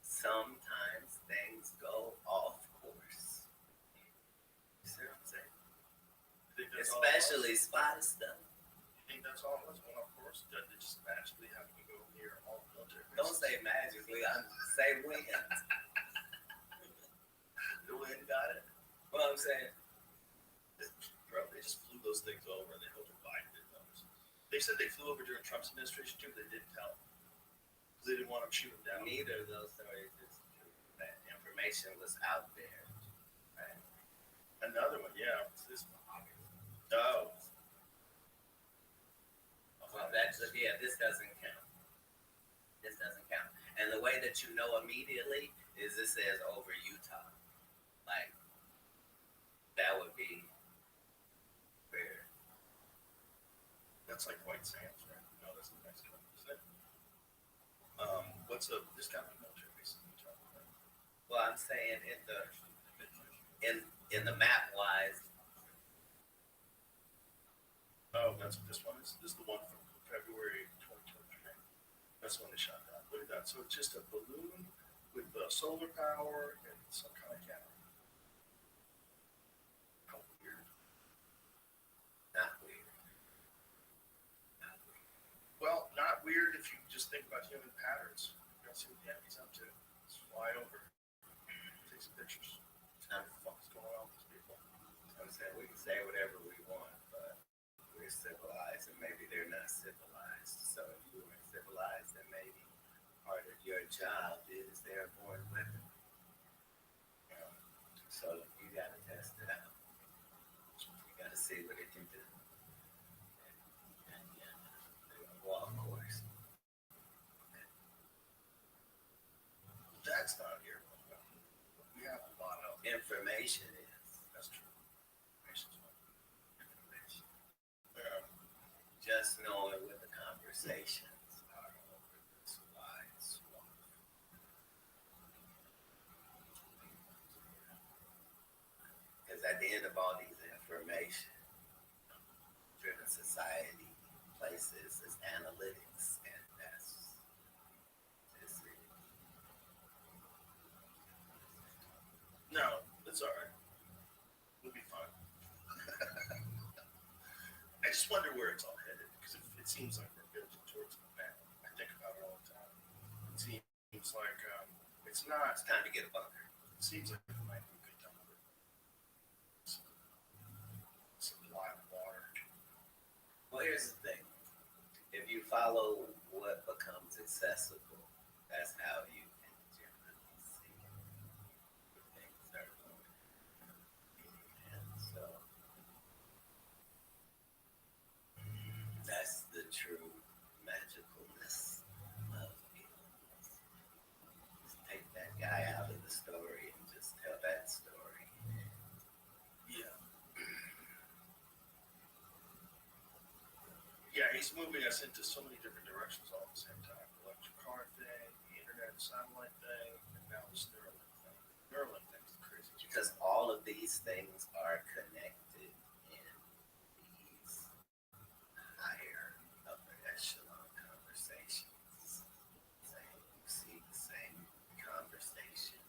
sometimes things go off course. You see what I'm saying? Especially spy stuff. You think that's all it was? Well, of course, they just magically happen to go near all the military bases. Don't say magically. Say when. The wind got it. What I'm saying. Bro, they just flew those things over and they hoped Biden did those. They said they flew over during Trump's administration too, but they didn't tell him. Because they didn't want him shooting down. Neither of those stories is true. That information was out there. Right? Another one, yeah. It's this one. Oh. Well, this doesn't count. This doesn't count. And the way that you know immediately is it says over Utah. Like, that would be weird. That's like White Sands, right? No, that's New Mexico, isn't it? This kind of military base in Utah, right? Well, I'm saying in the map wise. Oh, that's what this one is. This is the one from February 2023. That's the one they shot down. Look at that. So it's just a balloon with solar power and some kind of camera. How weird. Not weird. Well, not weird if you just think about human patterns. You gotta see what the enemy's up to. Just fly over. Take some pictures. What the fuck is going on with these people? I'm saying we can say whatever we want, but we're civilized and maybe they're not civilized. So if you weren't civilized, then maybe part of your job is their born weapon. So you gotta test it out. You gotta see what it can do. And walk course. That's not here. We have a lot of Information is. That's true. Information. Just knowing what the conversations are over this wide swath. Because at the end of all these information-driven society places is analytics, and that's just it. No, it's all right. We'll be fine. I just wonder where it's all headed because it seems like we're building towards it now. I think about it all the time. It seems like it's not. It's time to get a bunker. It seems like it might be a good time for some live water. Well, here's the thing. If you follow what becomes accessible, that's how you can generally see where things are going. And so that's the true magicalness of aliens. Just take that guy out of the story and just tell that story. Yeah. Yeah, he's moving us into so many different directions all at the same time. The electric car thing, the internet satellite thing, and now this Neuralink thing. Neuralink thing's the craziest. Because all of these things are connected in these higher upper echelon conversations. You see the same conversation.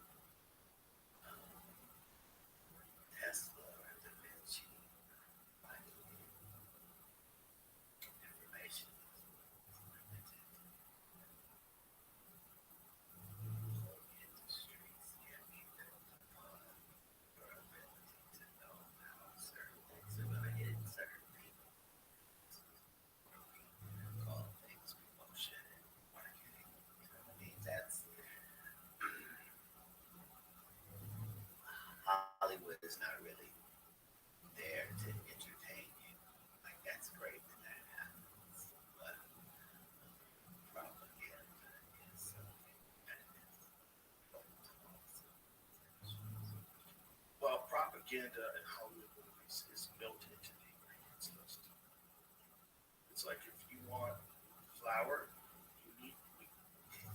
Tesla or Da Vinci propaganda in Hollywood movies is built into the ingredients list. It's like if you want flour, you need wheat.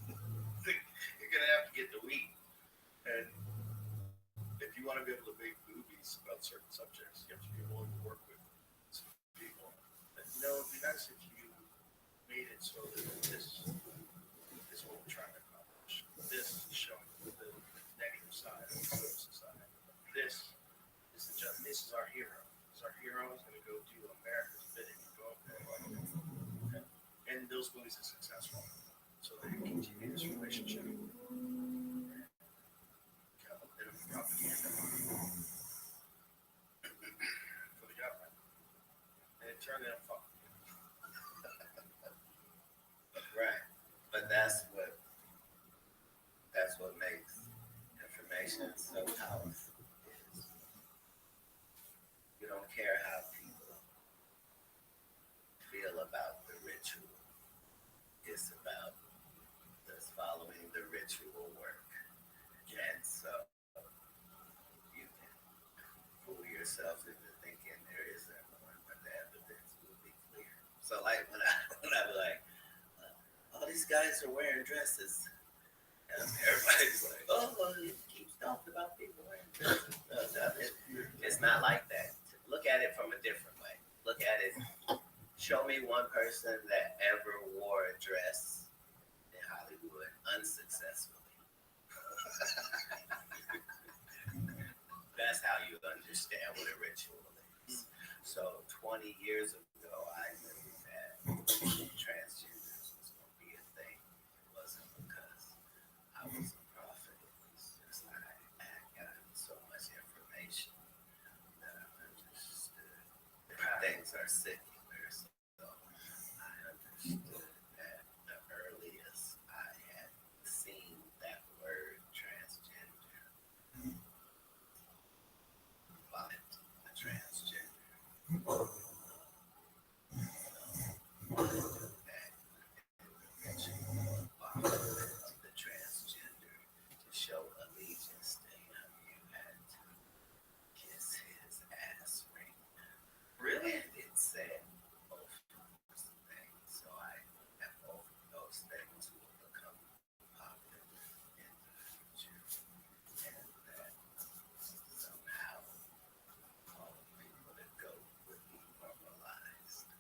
You're gonna have to get the wheat. And if you want to be able to make movies about certain subjects, you have to be willing to work with some people. And, it'd be nice if you made it so that this is what we're trying to accomplish. This is showing the negative side of the society. This is our hero. Our hero is going to go do America's bidding and go up there. And those movies are successful. So they continue this relationship. Propaganda for the government. And it turned out fuck. Right. But that's what makes information so powerful. Is you don't care how people feel about the ritual. It's about just following the ritual work. And so you can fool yourself into thinking there isn't one, but the evidence will be clear. So like when I was like, all these guys are wearing dresses. And everybody's like, oh, he keeps talking about people wearing dresses. No, it's not like that. Look at it from a different way. Look at it. Show me one person that ever wore a dress in Hollywood unsuccessfully. That's how you understand what a ritual is. So 20 years ago, I knew that transgenders was going to be a thing. It wasn't because I was a prophet. It was just I had gotten so much information that I understood that things are secular. So I understood that the earliest I had seen that word transgender, but a transgender. The transgender to show allegiance to him, you had to kiss his ass ring. Really? And it said both those things. So I have both of those things will become popular in the future. And that somehow all people that go would be normalized.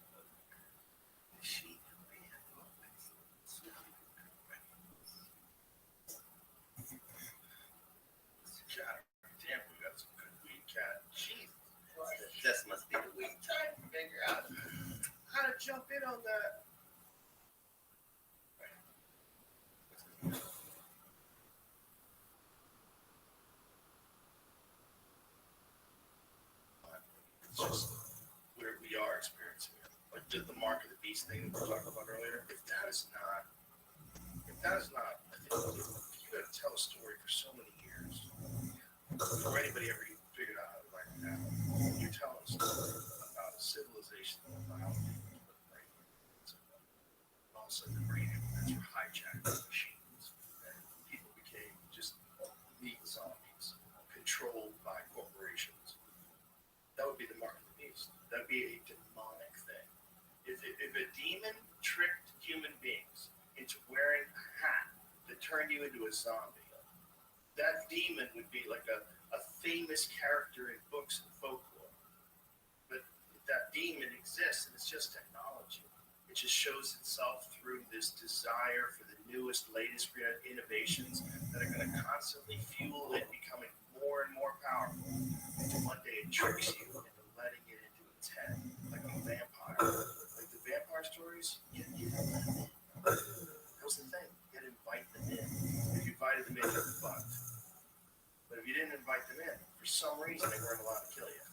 The sheep being always swimming. Damn, we got some good weed, cat. Jeez. This must be the weed Trying to figure out how to jump in on that. It's just where we are experiencing it. Like the mark of the beast thing we were talking about earlier. If that is not, I think if you got to tell a story for so many years, before anybody ever even figured out how to write it down, you're telling a story about a civilization that allowed people to brain. All of a sudden, the brain implants were hijacked by machines, and people became just meat zombies, controlled by corporations. That would be the mark of the beast. That'd be a demonic thing. If a demon tricked human beings into wearing a hat that turned you into a zombie, that demon would be like a famous character in books and folklore. But that demon exists, and it's just technology. It just shows itself through this desire for the newest, latest innovations that are going to constantly fuel it becoming more and more powerful. Until one day it tricks you into letting it into its head, like a vampire. Like the vampire stories, that was the thing. You had to invite them in. If you invited them in, you're fucked. But if you didn't invite them in, for some reason they weren't allowed to kill you.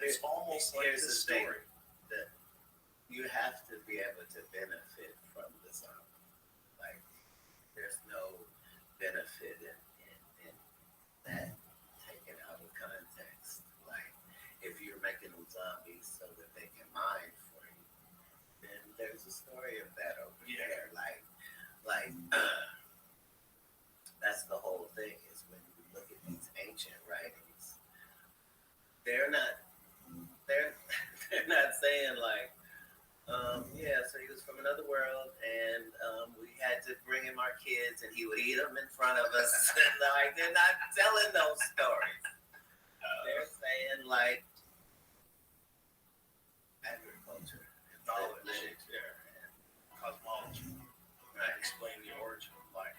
It's almost like Here's this the thing, story. that you have to be able to benefit from the zombie. Like, there's no benefit in that taken out of context. Like, if you're making them zombies so that they can mine for you, then there's a story of that over there. Like that's the whole thing, is when you look at these ancient writings, Yeah, so he was from another world, and we had to bring him our kids, and he would eat them in front of us. And like, they're not telling those stories. They're saying like agriculture, Knowledge. literature, and Cosmology. right. Explain the origin of life.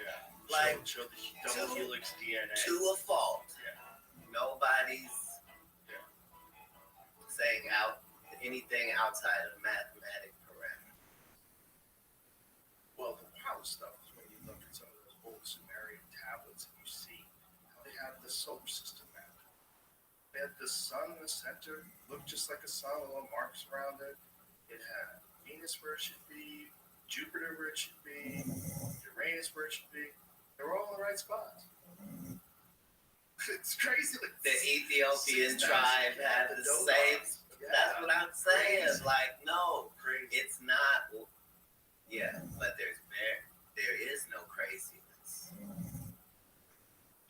Yeah. Like, show the double helix DNA. To a fault. Yeah. Nobody's saying anything outside of mathematic parameters. Well, the wild stuff is when you look at some of those old Sumerian tablets and you see how they have the solar system mapped. They had the sun in the center, looked just like a sun with little marks around it. It had Venus where it should be, Jupiter where it should be, Uranus where it should be. They were all in the right spots. It's crazy. The Ethiopian tribe had the same. That's what I'm saying. Crazy. Like, no, Crazy. it's not. Yeah, but there is no craziness.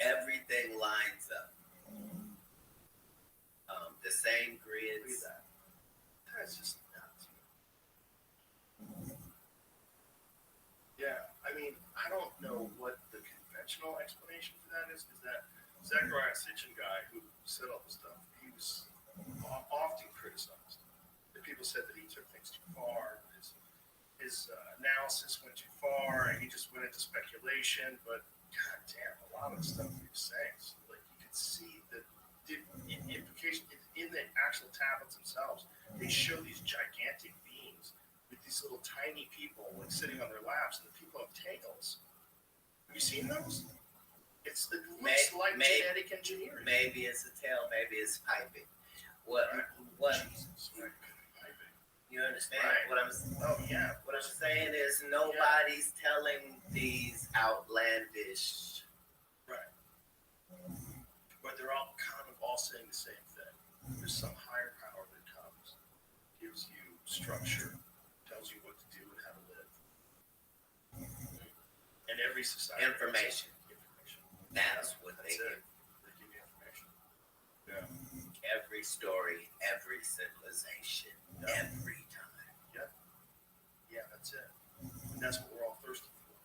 Everything lines up. The same grids. That's just nuts. Yeah, I mean, I don't know what the conventional explanation for that is. Is that Zechariah Sitchin guy who said all this stuff? He was often criticized. The people said that he took things too far. His analysis went too far, and he just went into speculation. But goddamn, a lot of the stuff he was saying, like you could see the implication in the actual tablets themselves. They show these gigantic beings with these little tiny people like sitting on their laps, and the people have tails. Have you seen those? It looks like genetic engineering. Maybe it's a tail. Maybe it's piping. What? Jesus, right. You understand Right. what I'm? Oh yeah. What I'm saying is nobody's telling these outlandish. Right. But they're all kind of all saying the same thing. There's some higher power that comes, gives you structure, tells you what to do and how to live. And every society. Information. That's what they give. They give you information. Yeah. Every story, every civilization, every time. Yeah. Yeah, that's it. And that's what we're all thirsty for.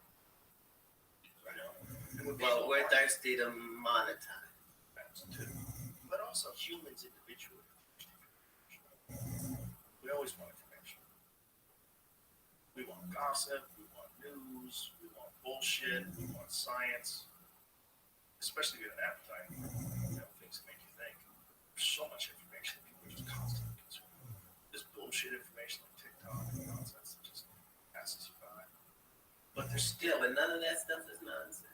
You know? Well, we're thirsty to monetize. That's too. But also humans individually. We always want information. We want gossip, we want news, we want bullshit, we want science. Especially with an appetite for things that make you think. There's so much information that people are just constantly consuming. This bullshit information like TikTok and nonsense that just passes you by. But there's still, But none of that stuff is nonsense.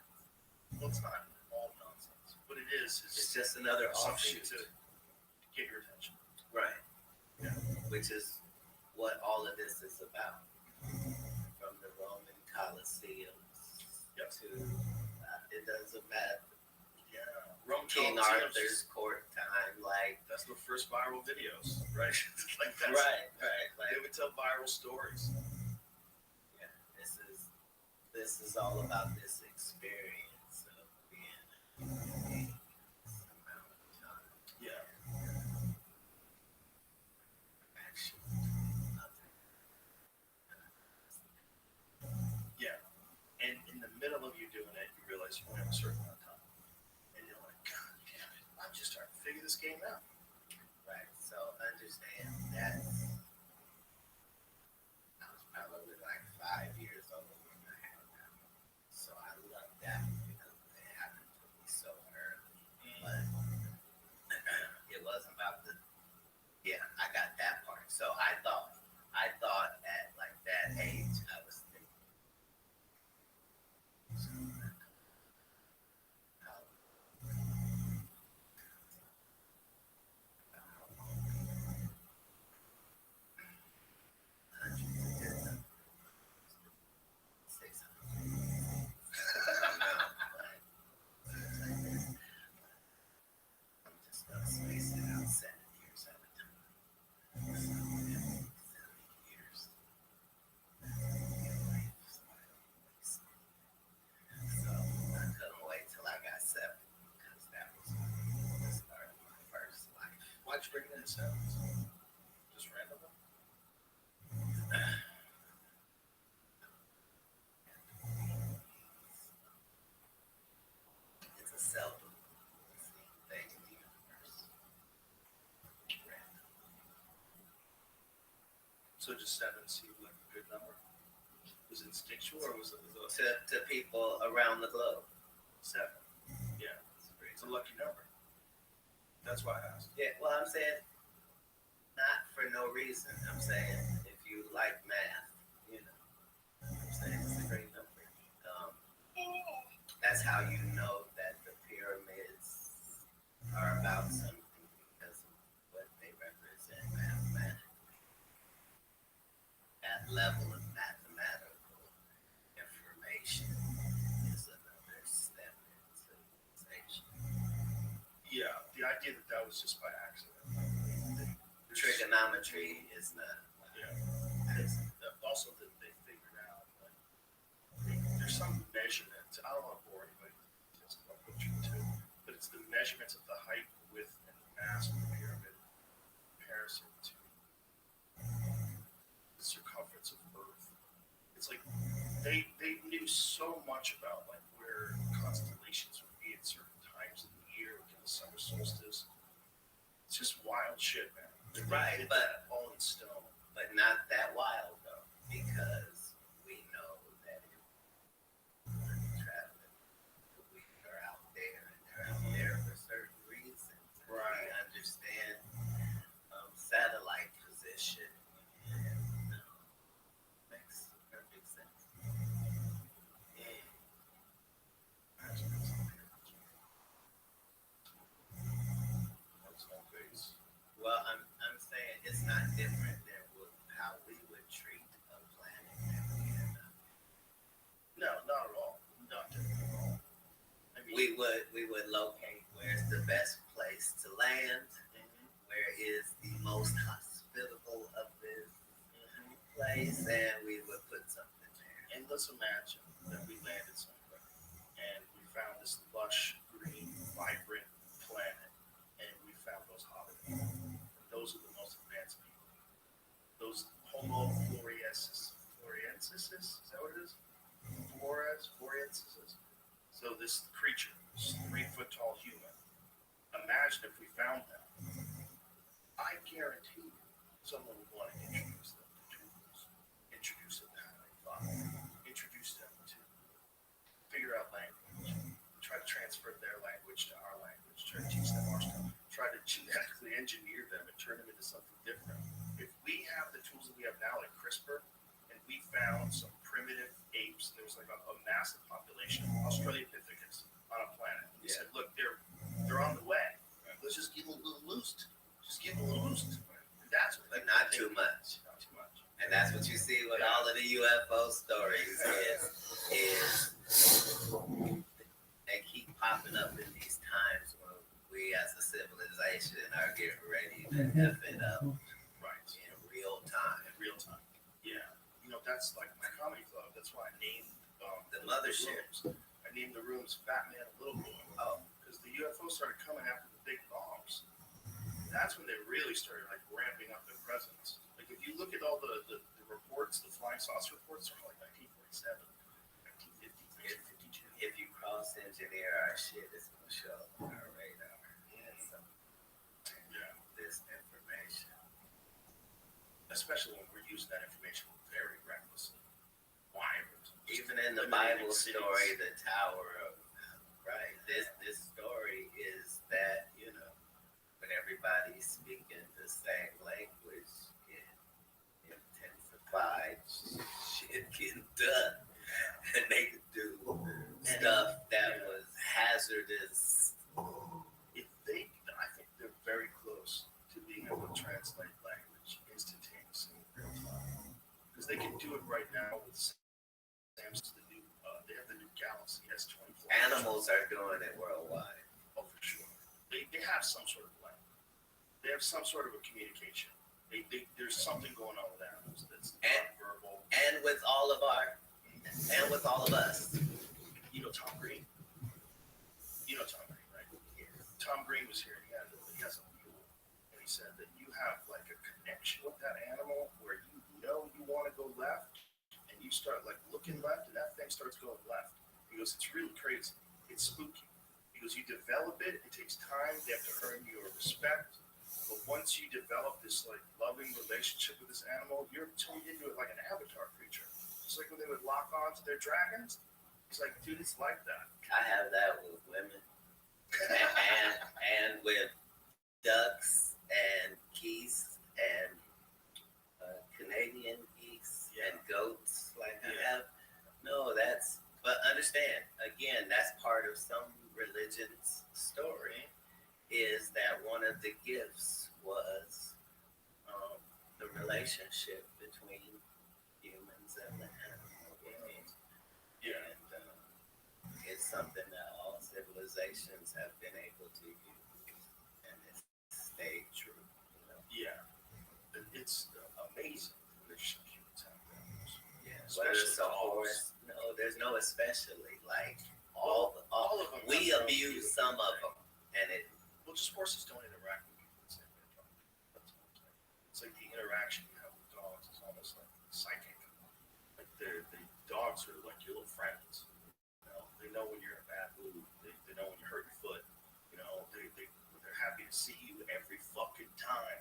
well, it's not all nonsense. What it is It's just another something offshoot. to get your attention. Right. Yeah. Which is what all of this is about. From the Roman Colosseums to it doesn't matter. Yeah. Rome King Colosseum's Arthur's court time, like that's the first viral videos, right? Like that's, right. They Like would tell viral stories. yeah, this is all about this experience of being this amount of time. Yeah. Actually, nothing. Yeah. And in the middle of you doing it, you realize you only have a certain amount of time. And you're like, God damn it, I'm just starting to figure this game out. Right. So understand that I was probably like 5 years old when I had that. So I love that because it happened to me so early. But it wasn't about the I got that part. So I thought at like that age I was thinking. I'm just gonna space it out 7 years at a time. 70 years. So I couldn't wait till I got 7 because that was the start of my first life. Why'd you bring that in sounds? Just randomly? So just 7 seemed like a good number? Was it instinctual or was it to people around the globe. 7? Yeah, it's a lucky number. That's why I asked. Yeah, well, I'm saying not for no reason. I'm saying if you like math, I'm saying it's a great number. That's how you know that the pyramids are about something because of what they represent mathematically. That level of mathematical information is another step in civilization. Yeah, the idea that that was just by accident. Trigonometry is not. Yeah. Also that they figured out, there's some measurements. I don't want to bore anybody with this, but it's the measurements of the height, width, and the mass of the pyramid in comparison to the circumference of Earth. It's like they knew so much about like where constellations would be at certain times of the year, like in the summer solstice. It's just wild shit, man. Right, but all in stone. But not that wild though, because we know that if we're traveling, we are out there and they're out there for certain reasons. Right. We understand satellite position and makes perfect sense. Well, I'm saying it's not different than how we would treat a planet that we have. No, not at all. Not different at all. I mean, We would locate where's the best place to land, where is the most hospitable of this place, and we would put something there. And let's imagine that we landed somewhere and we found this lush, green, vibrant planet, and we found those hobbits. Those are the most advanced people. Those Homo floresiensis, is that what it is? Floresiensis. So this creature, this 3-foot tall human, imagine if we found them. I guarantee you, someone would want to introduce them to tools, introduce them to how they thought, introduce them to figure out language, try to transfer their language to our language, try to teach them our stuff, try to genetically engineer them and turn them into something different. If we have the tools that we have now, like CRISPR, and we found some primitive apes, there was like a massive population of Australopithecus on a planet. We said, look, they're on the way. Let's just give them a little boost. Just give them a little boost. That's what But not too much. Not too much. And that's what you see with all of the UFO stories is they keep popping up in these times when we as a civilization are getting ready to F it up. Right. In real time. In real time. Yeah. That's like my comedy club. That's why I named the mothership. I named the rooms Fat Man and Little Boy. Oh. Because the UFOs started coming after the big bombs. That's when they really started like ramping up their presence. Like if you look at all the reports, the flying saucer reports are like 1947, 1950, 1952. If you cross engineer our shit, it's gonna show up on our radar. Yeah. This information. Especially when we're using that information very recklessly. Wired. Even in the Bible story, the Tower of right. This story is that, when everybody's speaking the same language, it intensified shit getting done. And they could do stuff that was hazardous. I think they're very close to being able to translate language instantaneously in real time. Because they can do it right now with Sam's they have the new Galaxy S24. Animals are doing it worldwide. Oh, for sure. They have some sort of language. They have some sort of a communication. There's something going on with animals that's non-verbal. And with all of us. Tom Green? Tom Green, right? Yeah. Tom Green was here. He has a mule. And he said that you have like a connection with that animal where you want to go left and you start like looking left and that thing starts going left. He goes, it's really crazy. It's spooky. He goes, you develop it. It takes time. They have to earn your respect. But once you develop this like loving relationship with this animal, you're turned into it like an avatar creature. It's like when they would lock on to their dragons. He's like, dude, it's like that. I have that with women and with ducks and geese and Canadian geese and goats. Like I have, no, but understand, again, that's part of some religion's story, is that one of the gifts was the relationship between humans and the animal world. And it's something that all civilizations have been able to use, and it's stayed true. Yeah, it's amazing the relationship humans have. Yeah, whether it's a horse, no, there's no especially. Like all of them, we abuse some of them, and it. Well, just horses don't interact with people the same way dogs. That's what I'm saying. It's like the interaction you have with dogs is almost like psychic. Like the dogs are like your little friends. They know when you're in a bad mood. They know when you hurt your foot. They're happy to see you every fucking time,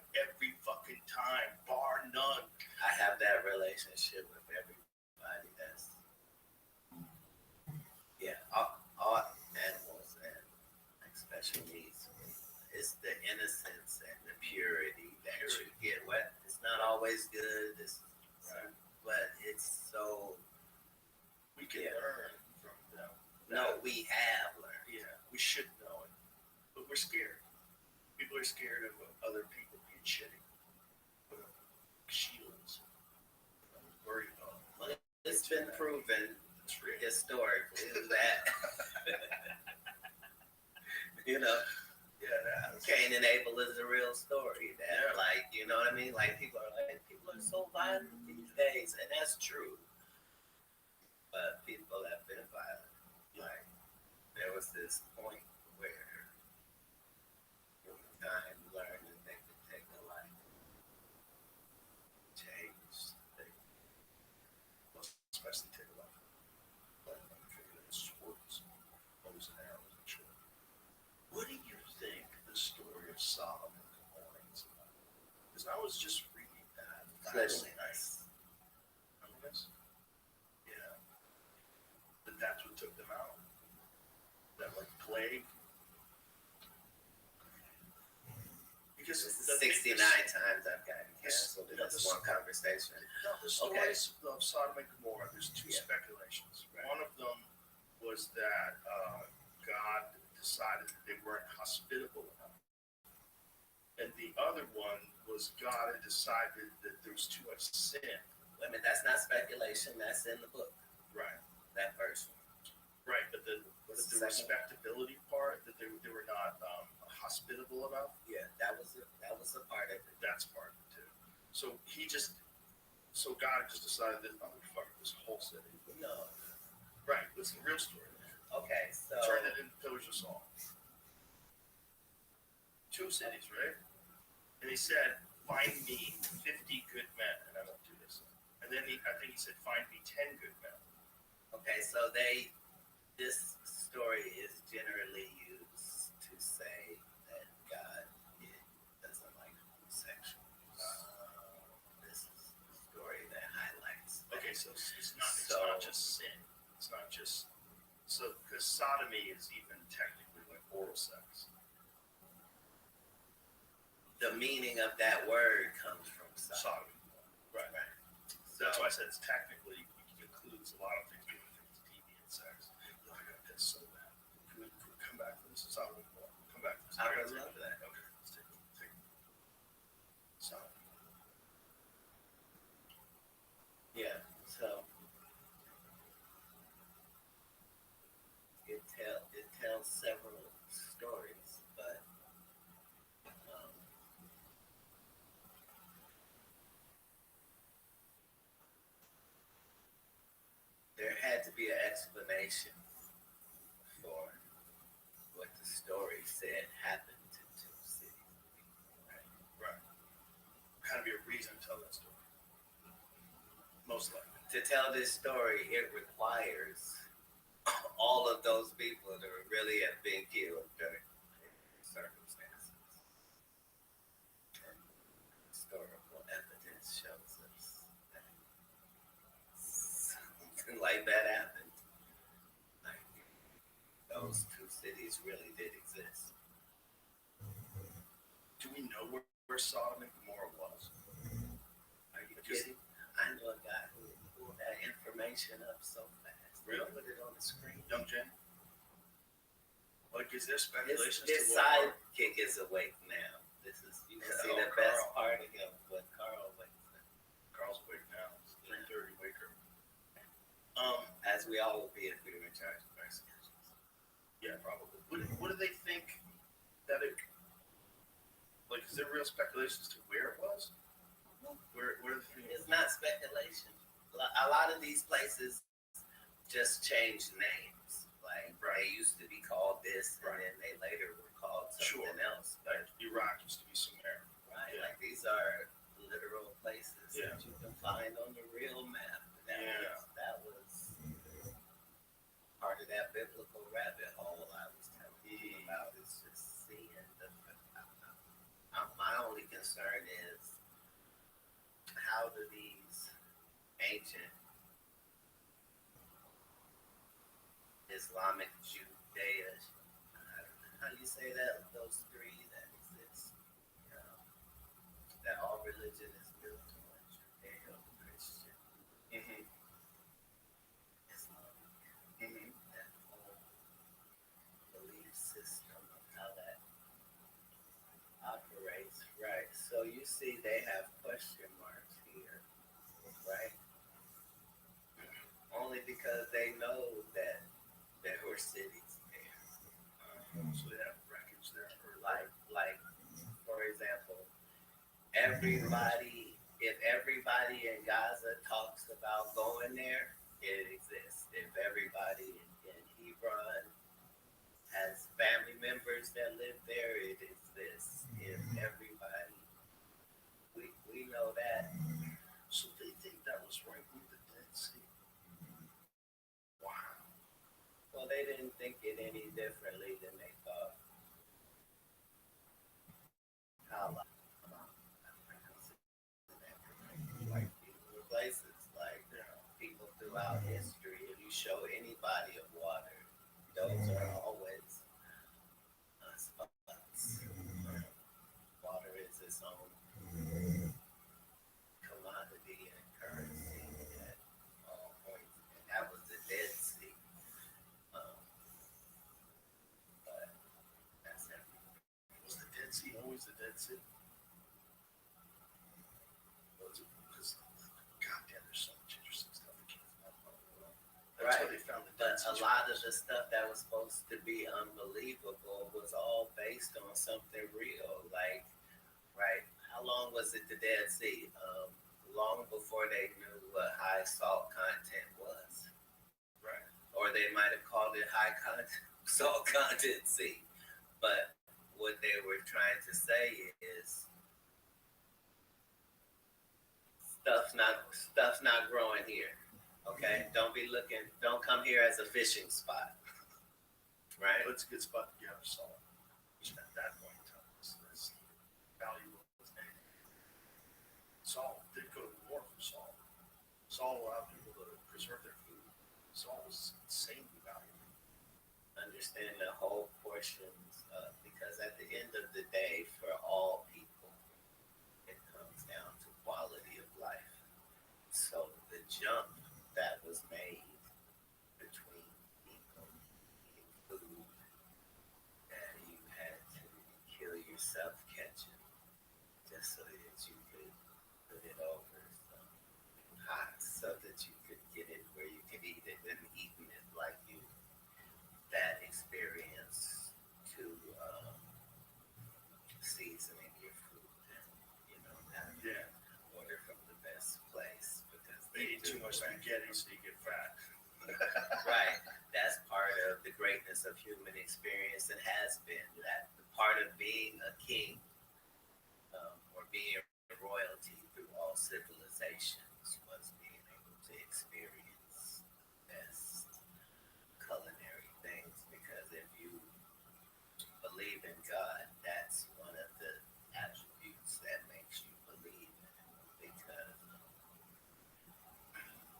bar none. I have that relationship with everybody. That's all animals and like special needs. It's the innocence and the purity that you get. It's not always good. But it's so. We can learn from them. No, we have learned. Yeah, we should know it, but we're scared. People are scared of other people being shitty. Shields. Worried about. Well, it's been proven historically that Cain and Abel is a real story. That what I mean? Like people are so violent these days, and that's true. But people have been violent. Like there was this point where humankind learned that they could take a life, change things. Especially take a life. But I'm figuring it's sports, bows and arrows and short. What do you think the story of Sodom and Gomorrah is about? Because I was just reading that last night. Remember this? Yeah. But that's what took them out. That like plague. Because 69 times I've gotten canceled in this one conversation. No, the stories of Sodom and Gomorrah, there's two speculations. Right. One of them was that God decided that they weren't hospitable enough. And the other one was God had decided that there was too much sin. Wait a minute, that's not speculation, that's in the book. Right. That verse. Right, but the respectability part, that they were not hospitable enough. Yeah, that was a part of it. That's part of it too. So God just decided that fuck this whole city. No. Right, it's the real story. Okay, so turn it into pillars of salt. 2 cities, right? And he said, "Find me 50 good men," and I won't do this. And then I think he said, "Find me 10 good men." Okay, so this story is generally used to say that God doesn't like homosexuals. This is the story that highlights that. Okay, so it's not just sin. It's not just because sodomy is even technically like oral sex. The meaning of that word comes from sodomy. Right. So that's why I said it's technically includes a lot of things. It's deviant sex. I got pissed so bad. Can we come back to this? Sodomy. Come back to this. I would love that. Okay, let's take it. Sodomy. Yeah. So it tells several stories, but there had to be an explanation for what the story said happened to 2 cities. Right. Kind of be a reason to tell that story. Most likely. To tell this story, it requires all of those people to really have been killed during circumstances. like that happened. Like, those two cities really did exist. Do we know where Sodom and Gomorrah was? Are you kidding? I know a guy who pulled that information up so fast. Really? Put it on the screen. Young Jen? Like, is there His, speculation his to what? sidekick is awake now. This is, you can see Oh, the best Carl. part of him when Carl wakes up. Carl's awake now. It's 3:30 waker. As we all would be if we were in charge of our schedules. Yeah, probably. What do they think that it? Like, is there real speculation as to where it was? Where the thing? It's not speculation. A lot of these places just changed names. Like, they used to be called this, and then they later were called something else. Like Iraq used to be Sumer. Right? Like, these are literal places Yeah. that you can find on the real map. That was part of that biblical rabbit hole I was telling you about. It's just seeing the. My only concern is, how do these ancient Islamic, Judea, how do you say that? Those three that exist, that all religion is built on, Judeo-Christian, Islamic, that whole belief system of how that operates, right? So you see they have question marks here, right? Only because they know that there were cities there. So they have records there. Like, for example, if everybody in Gaza talks about going there, it exists. If everybody in Hebron has family members that live there, it exists. If everybody, we know that. So they think that was right near the Dead Sea. Wow. Well, they didn't think it any differently than they thought. Like places, like people throughout history, if you show any body of water, those are always spots. Water is its own commodity and currency at all points, and that was the Dead Sea. But that's everything. Was the Dead Sea always the Dead Sea? Because, goddamn, there's so much interesting stuff that came from that part of the world. That's how they found the Dead But Sea. a lot of the stuff that was supposed to be unbelievable was all based on something real. Like, right, how long was it the Dead Sea? Long before they knew what high salt content was. Right. Or they might have called it high salt content sea. But what they were trying to say is stuff's not growing here. Okay? Don't come here as a fishing spot. Right? It's a good spot to gather salt. Which at that point in time was valuable as anything. Salt did go to war for salt. Salt allowed people to preserve their food. Salt was insanely valuable. Understand the whole portions because at the end of the day, for all people, it comes down to quality of life. So the jump that was made between people eating food that you had to kill yourself catching just so that you could put it over some hot so that you could get it where you could eat it and eating it like you. That experience to seasoning your food and, order from the best place because They eat too much spaghetti so you get fat. Right. That's part of the greatness of human experience and has been that part of being a king or being royalty through all civilizations was being able to experience best culinary things because if you believe in God, that's one of the attributes that makes you believe in it because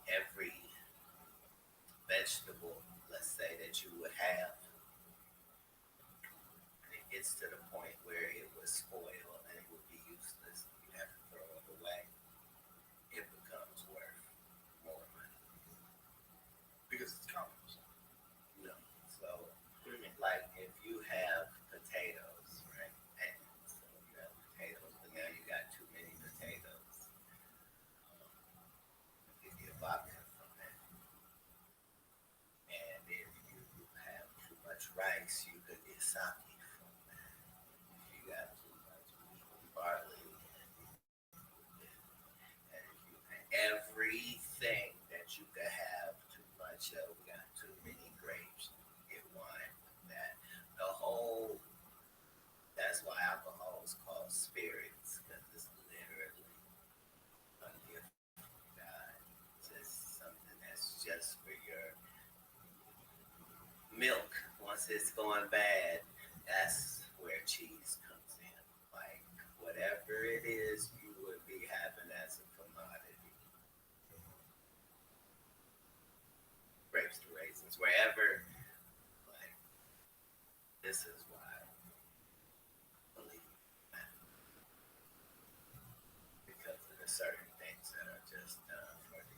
every vegetable, let's say, that you would have, and it gets to the point where it would spoil and it would be useless, you have to throw it away, it becomes worth more money. Because it's compost. No. So, like if you have potatoes, right? And so you have potatoes, but now you got too many potatoes. You get vodka from that. And if you have too much rice, you could get sake from that. If you got too much barley, and if you everything that you could have too much of, we got too many grapes, you get wine from that. The whole, that's why alcohol is called spirits, because it's literally a gift from God. Just something that's just for your milk. Once it's going bad, that's where cheese comes in. Like whatever it is you would be having as a commodity. Grapes to raisins, wherever. Like this is why I believe that. Because of the certain things that are just done for the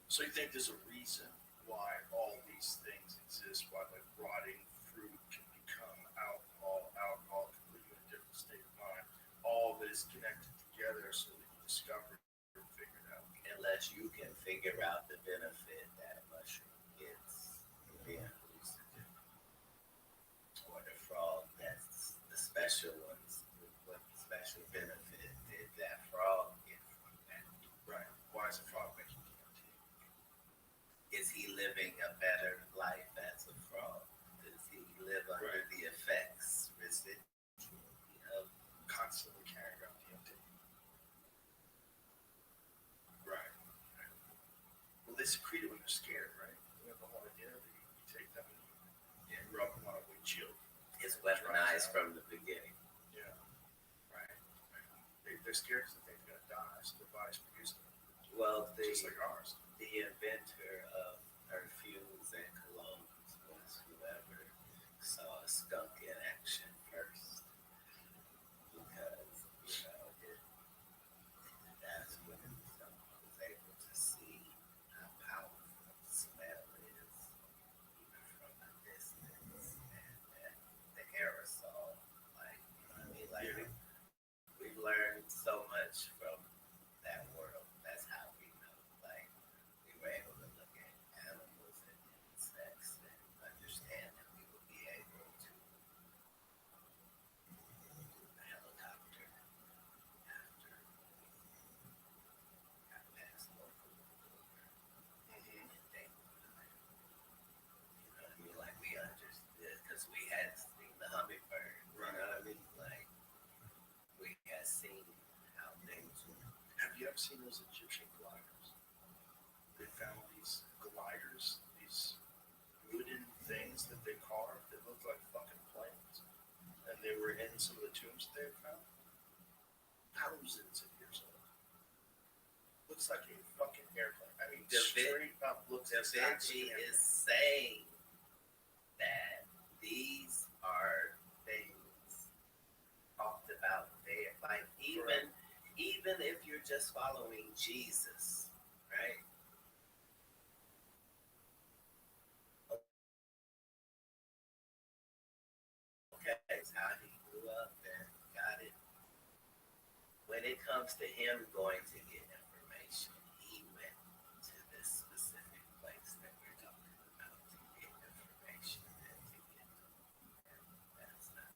So you think there's a reason why all these things exist, why like rotting fruit can become alcohol can put you in a different state of mind. All of it is connected together so that you discover and figure it out. unless you can figure out the benefit that mushroom gets from being hallucinated. Or the frog, that's the special ones. What special benefit did that frog get from that? Right. Why is a frog making DMT? Is he living a better life as a frog? Does he live under the effects residually of Constantly carrying around DMT. Right. Well, they secrete it when they're scared, right? You have the whole idea that you take them and you rub them on a windshield. It's weaponized from the beginning. Yeah. Right. They're scared because they think they're gonna die, so their body's producing it. Well, Just like ours. the inventor of perfumes and colognes was whoever saw a skunk in action first. Because, that's when someone was able to see how powerful smell is, even from a distance, and the aerosol, like, we've learned so much from that world. That's how we know, like, we were able to look at animals and insects and understand that we would be able to a helicopter after we got past local border and they like we understood because we had seen the hummingbird, you know what I mean? Like we had seen how things were. Have you ever seen those Egyptian gliders? They found these gliders, these wooden things that they carved that looked like fucking planes. And they were in some of the tombs that they had found. Thousands of years old. Looks like a fucking airplane. I mean, straight up looks Da exactly Vinci is saying that these are things talked about there. Like even if you're just following Jesus, right? Okay, it's how he grew up and got it. When it comes to him going to get information, he went to this specific place that we're talking about to get information and to get that's not.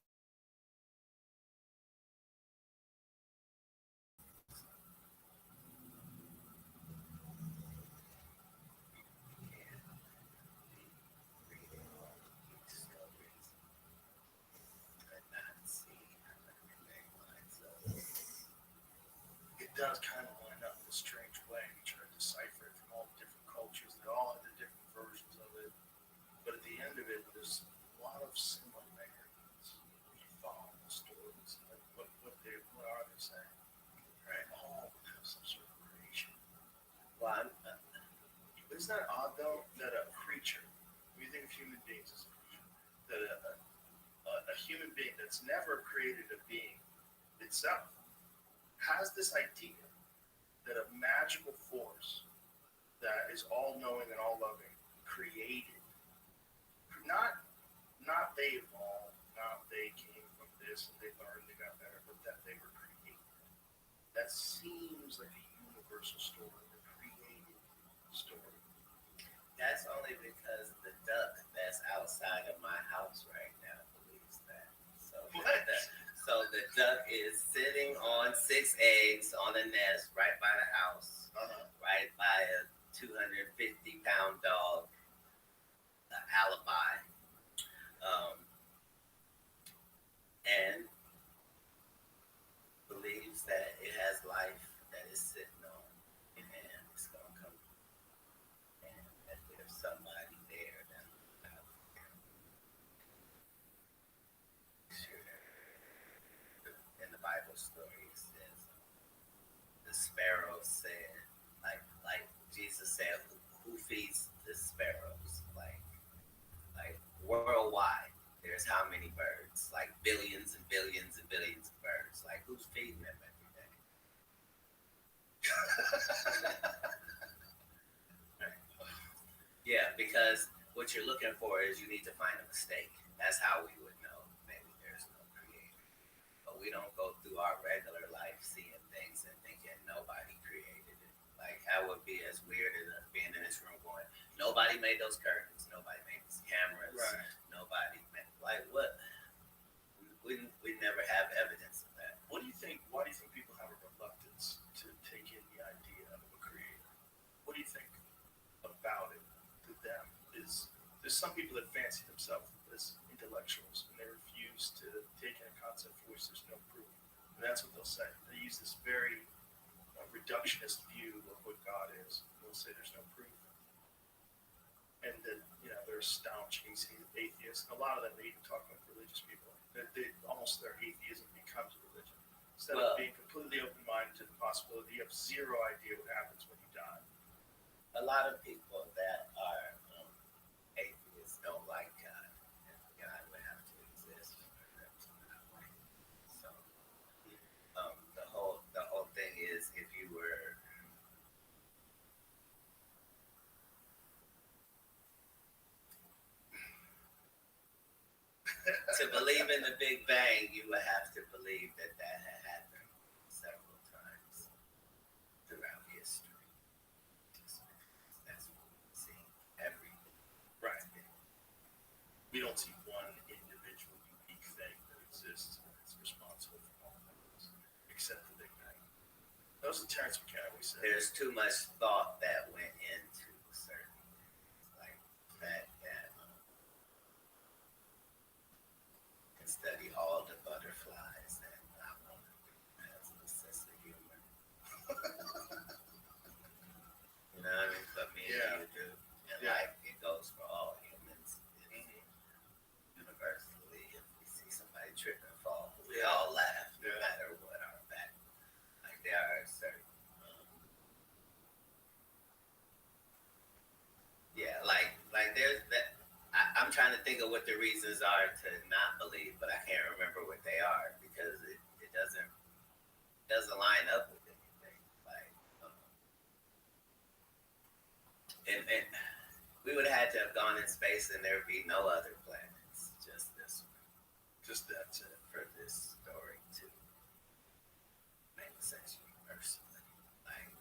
It does kind of line up in a strange way. You try to decipher it from all the different cultures. They all have the different versions of it. But at the end of it, there's a lot of similarities. You follow the stories. Like what are they saying? Right? All of them have some sort of creation. Jesus. That a human being that's never created a being itself has this idea that a magical force that is all knowing and all loving created, not they evolved, not they came from this and they learned, they got better, but that they were created. That seems like a universal story, a created story. That's only because the duck that's outside of my house right now believes that. So the duck is sitting on 6 eggs on a nest right by the house, right by a 250-pound dog, an alibi, and believes that it has life that is sitting on, and it's gonna come, and that there's somebody there that in the Bible story it says the sparrows said, like Jesus said, who feeds the sparrows? Like worldwide, there's how many birds? Like billions and billions and billions of birds. Like who's feeding them every day? Yeah, because what you're looking for is you need to find a mistake. That's how we would know maybe there's no creator. But we don't go through our regular life seeing things and thinking nobody created it. Like I would be as weird as being in this room going, nobody made those curtains, nobody made these cameras, nobody made, like what? We never have evidence of that. What do you think? Why do you think people have a reluctance to take in the idea of a creator? What do you think about it to them? There's some people that fancy themselves as intellectuals and they refuse to take in a concept for which there's no proof. And that's what they'll say. They use this very reductionist view of what God is. They'll say there's no proof. And that, they're staunch atheists. And a lot of them, they even talk about religious people. Almost their atheism becomes a religion. Instead of being completely open-minded to the possibility, you have zero idea what happens when you die. A lot of people that are atheists don't like God, and God would have to exist for them to not like him. So the whole thing is, if you were to believe in the Big Bang, you would have to believe that had happened several times throughout history. That's what we see everything. Right. We don't see one individual unique thing that exists and is responsible for all things, except the Big Bang. That was the Terrence McKenna we said. There's too much thought that went into certain things, like that can study all the butterflies and not one of them has a sense of humor. You know what I mean? But me and you do. And like it goes for all humans. Universally, if we see somebody trip and fall, we all laugh no matter what our back. Like there are certain like there's that. I'm trying to think of what the reasons are to not believe, but I can't remember what they are because it doesn't line up with anything. Like, and we would have had to have gone in space and there would be no other planets, just this one. Just that's it. For this story to make sense universally. Like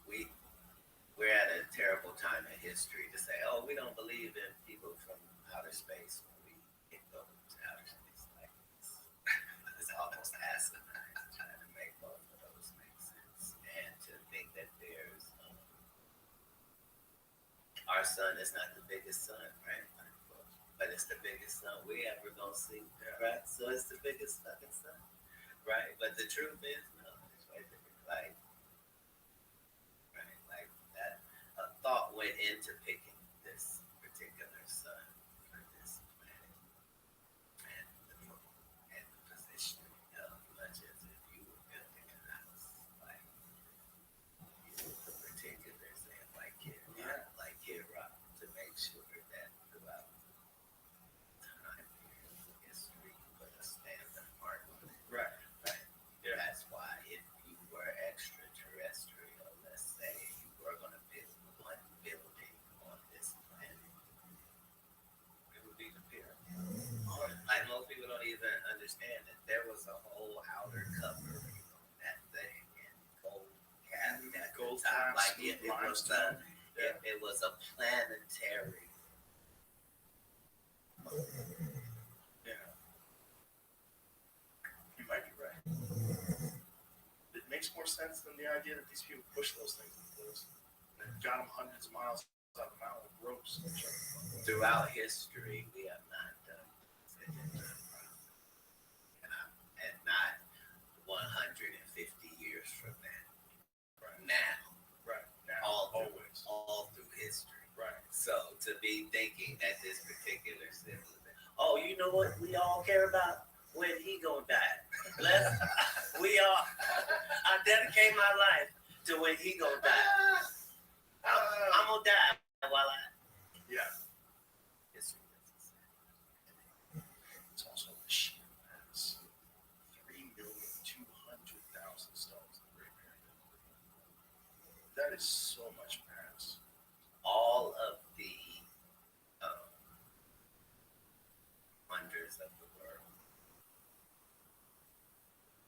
we're at a terrible time in history to say, oh, we don't believe in people from outer space when we get go to outer space. Like it's almost asinine to try to make both of those make sense. And to think that there's our sun is not the biggest sun, right? But it's the biggest sun we ever gonna see, right? So it's the biggest fucking sun, right? But the truth is, no, it's way bigger. Like that. A thought went into picking this particular sun for this planet and the moon and the positioning of much as if you were building a house, like the particulars and like here, Rock, to make sure that throughout even understand that there was a whole outer covering on that thing and gold cap at the Gold top. caps, Like it was limestone. it was a planetary. Yeah. You might be right. It makes more sense than the idea that these people push those things in place. And got them hundreds of miles out of the mountain with ropes. Throughout history, we have not done it. And not 150 years from now. Right. Now. Right. Now. Always. All through history. Right. So to be thinking that this particular civilization, oh, you know what we all care about? When he gonna die. I dedicate my life to when he gonna die. I'm gonna die while I. Yeah. It's also the sheer mass. 3,200,000 stones in the Great Pyramid. That is so much mass. All of the wonders of the world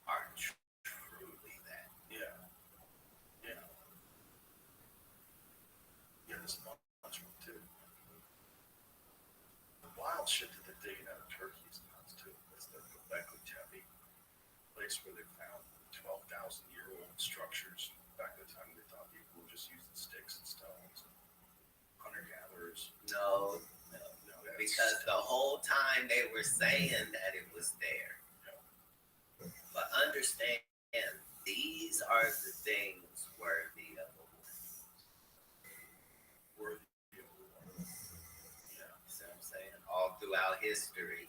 are truly that. Yeah. Yeah. Yeah, there's a bunch of them too. The wild shit that they're digging out of Turkey is nuts too. That's the Göbekli Tepe place where they found 12,000-year-old structures back at the time they thought people were just using sticks and stones. Hunter-gatherers. No, because the whole time they were saying that it was there. But understand, these are the things worthy of a war. Yeah, see what I'm saying? All throughout history,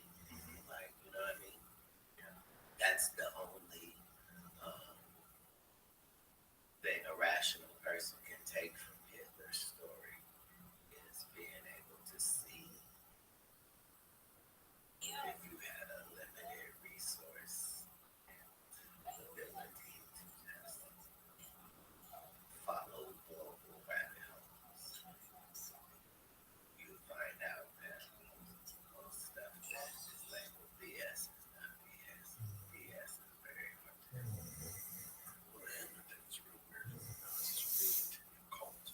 like, you know what I mean? Yeah. That's the only thing a rational person can take from Hitler's story is being able to see if you had a limited resource and ability to just follow global rabbit holes, you find out that most stuff that is labeled BS is not BS. BS is very hard to do. Well, the thing that's real weird is the Nazis were really into the occult.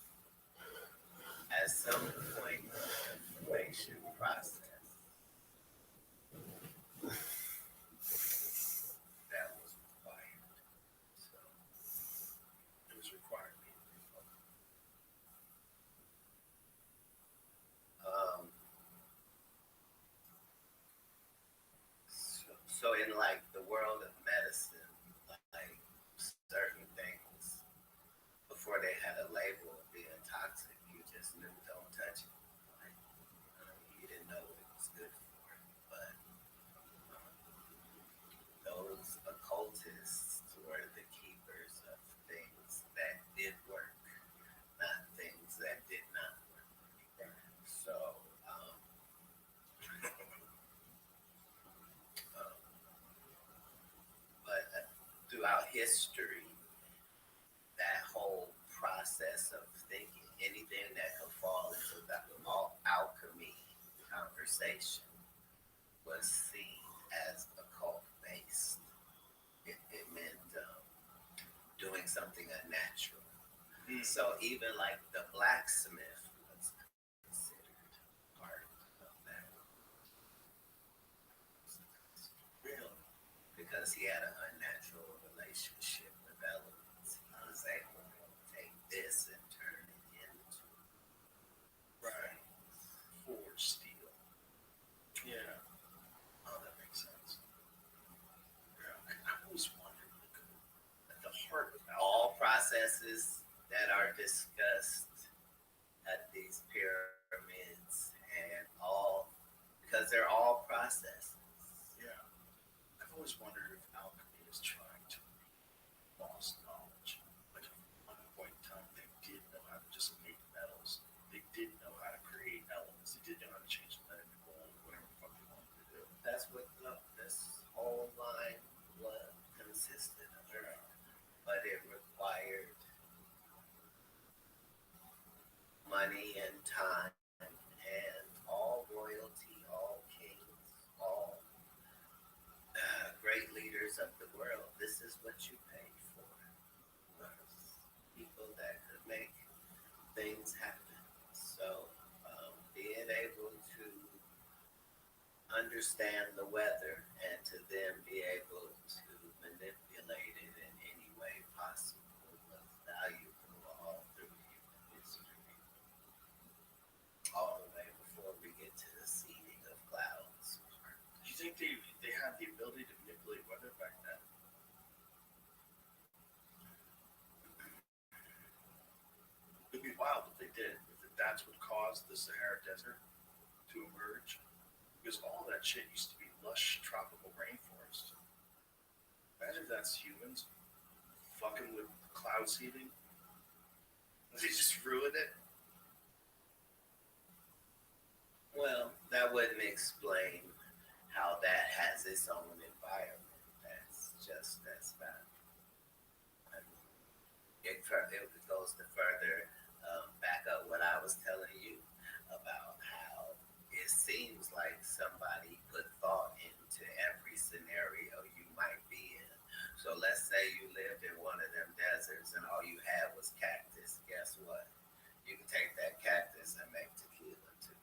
At some point, the information process that was required. So It was required to be so in like the world of medicine, like certain things, before they had a label of being toxic, you just knew don't touch it. Like, you didn't know what it was good for, but those occultists were the keepers of things that did work, not things that did not work. So, but throughout history, that whole process of thinking, anything that could fall into the alchemy conversation was seen as occult based. It meant doing something unnatural. So even like the blacksmith was considered part of that. Really? Because he had an unnatural relationship with elements. He was able to take this and turn it into forged steel. Yeah. Oh, that makes sense. Yeah. I always wondered at the heart of all processes that are discussed at these pyramids and all, because they're all processes. Yeah. I've always wondered if alchemy is trying to lost knowledge. Like at one point in time, they did know how to just make metals. They did know how to create elements. They did know how to change lead into gold, whatever the fuck they wanted to do. That's what this whole line was consisted of. But it required money and time and all royalty, all kings, all leaders of the world, this is what you paid for. People that could make things happen. So being able to understand the weather and to then be able to manipulate it in any way possible was valuable all through human history. All the way before we get to the seeding of clouds. Do you think they had the ability to manipulate weather back then? It'd be wild if they did. If that's what caused the Sahara Desert to emerge. Because all that shit used to be lush tropical rainforest. Imagine if that's humans fucking with cloud seeding. They just ruined it. Well, that wouldn't explain how that has its own environment. That's just as bad. It goes to further back up what I was telling you about how it seems like somebody put thought into every scenario you might be in. So let's say you lived in one of them deserts and all you had was cactus. Guess what? You can take that cactus and make tequila too.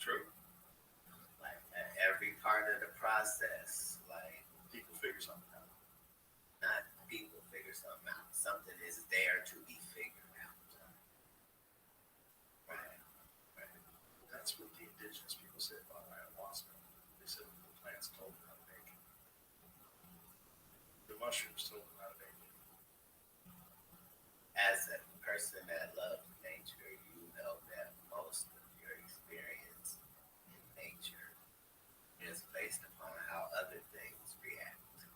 True. Like every part of the process, like people figure something out. Not people figure something out. Something is there to be figured out. Right. That's what the indigenous people said about ayahuasca. They said the plants told them how to make it. The mushrooms told them how to make it. As a person that loves nature, you know that most of your experience in nature is based upon how other things react.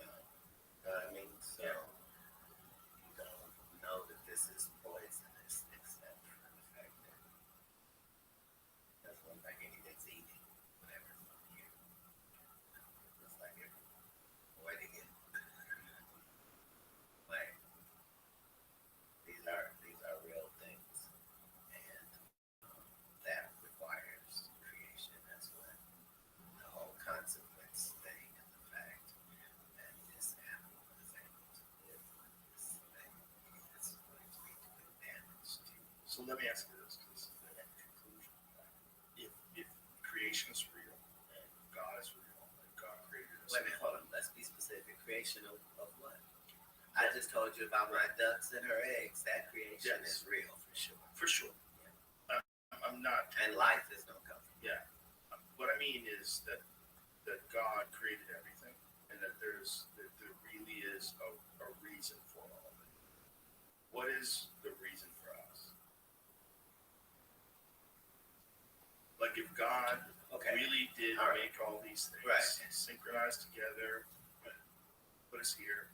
You know what I mean? So you don't know that this is poisonous except for the fact that doesn't look like anything's eating whatever from here. Looks like it's avoiding it. Like these are real things, and that requires creation as well. The whole consequence thing and the fact that this animal is able to live on this thing is going to be doing damage to. So let me ask you this, because this is the conclusion. If creation is real and God is real and God created us. Wait a minute, hold on. Let's be specific. Creation of what? I just told you about my ducks and her eggs. That creation is real for sure. For sure. Yeah. I'm not. And life is no comfort. Yeah. What I mean is that God created everything, and that there really is a reason for all of it. What is the reason for us? Like if God really did make all these things synchronized together, put us here.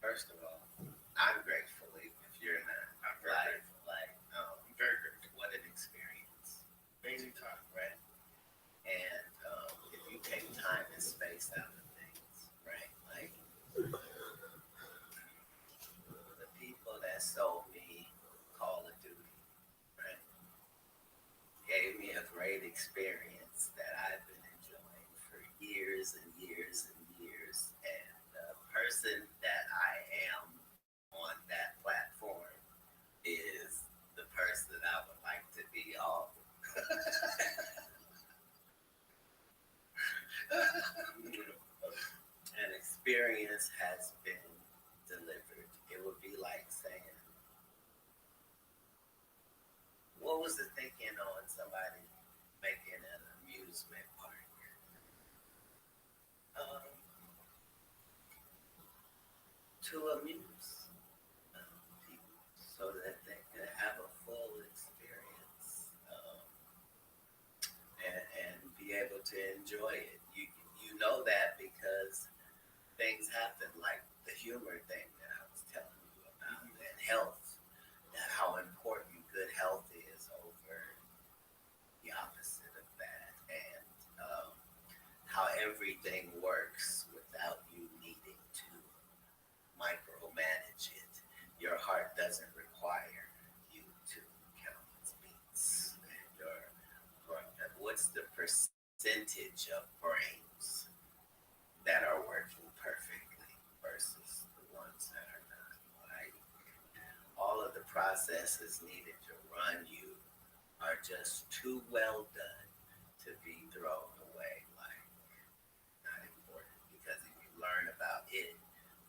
First of all, I'm grateful if you're not. I'm very grateful. I'm very grateful. What an experience. Amazing time. Right? And if you take time and space out of things, right? Like the people that sold me Call of Duty, right? Gave me a great experience that I've been enjoying for years and years and years. And the person that I am on that platform is the person I would like to be on. An experience has been delivered. It would be like saying, what was the thinking on somebody making an amusement park? To amuse people so that they can have a full experience and be able to enjoy it. You know that because things happen, like the humor thing that I was telling you about, and health, and how important good health is over the opposite of that, and how everything works without you needing to micromanage it. Your heart doesn't require you to count its beats, and your the percentage of brains that are working perfectly versus the ones that are not. Like all of the processes needed to run you are just too well done to be thrown away. Like not important, because if you learn about it,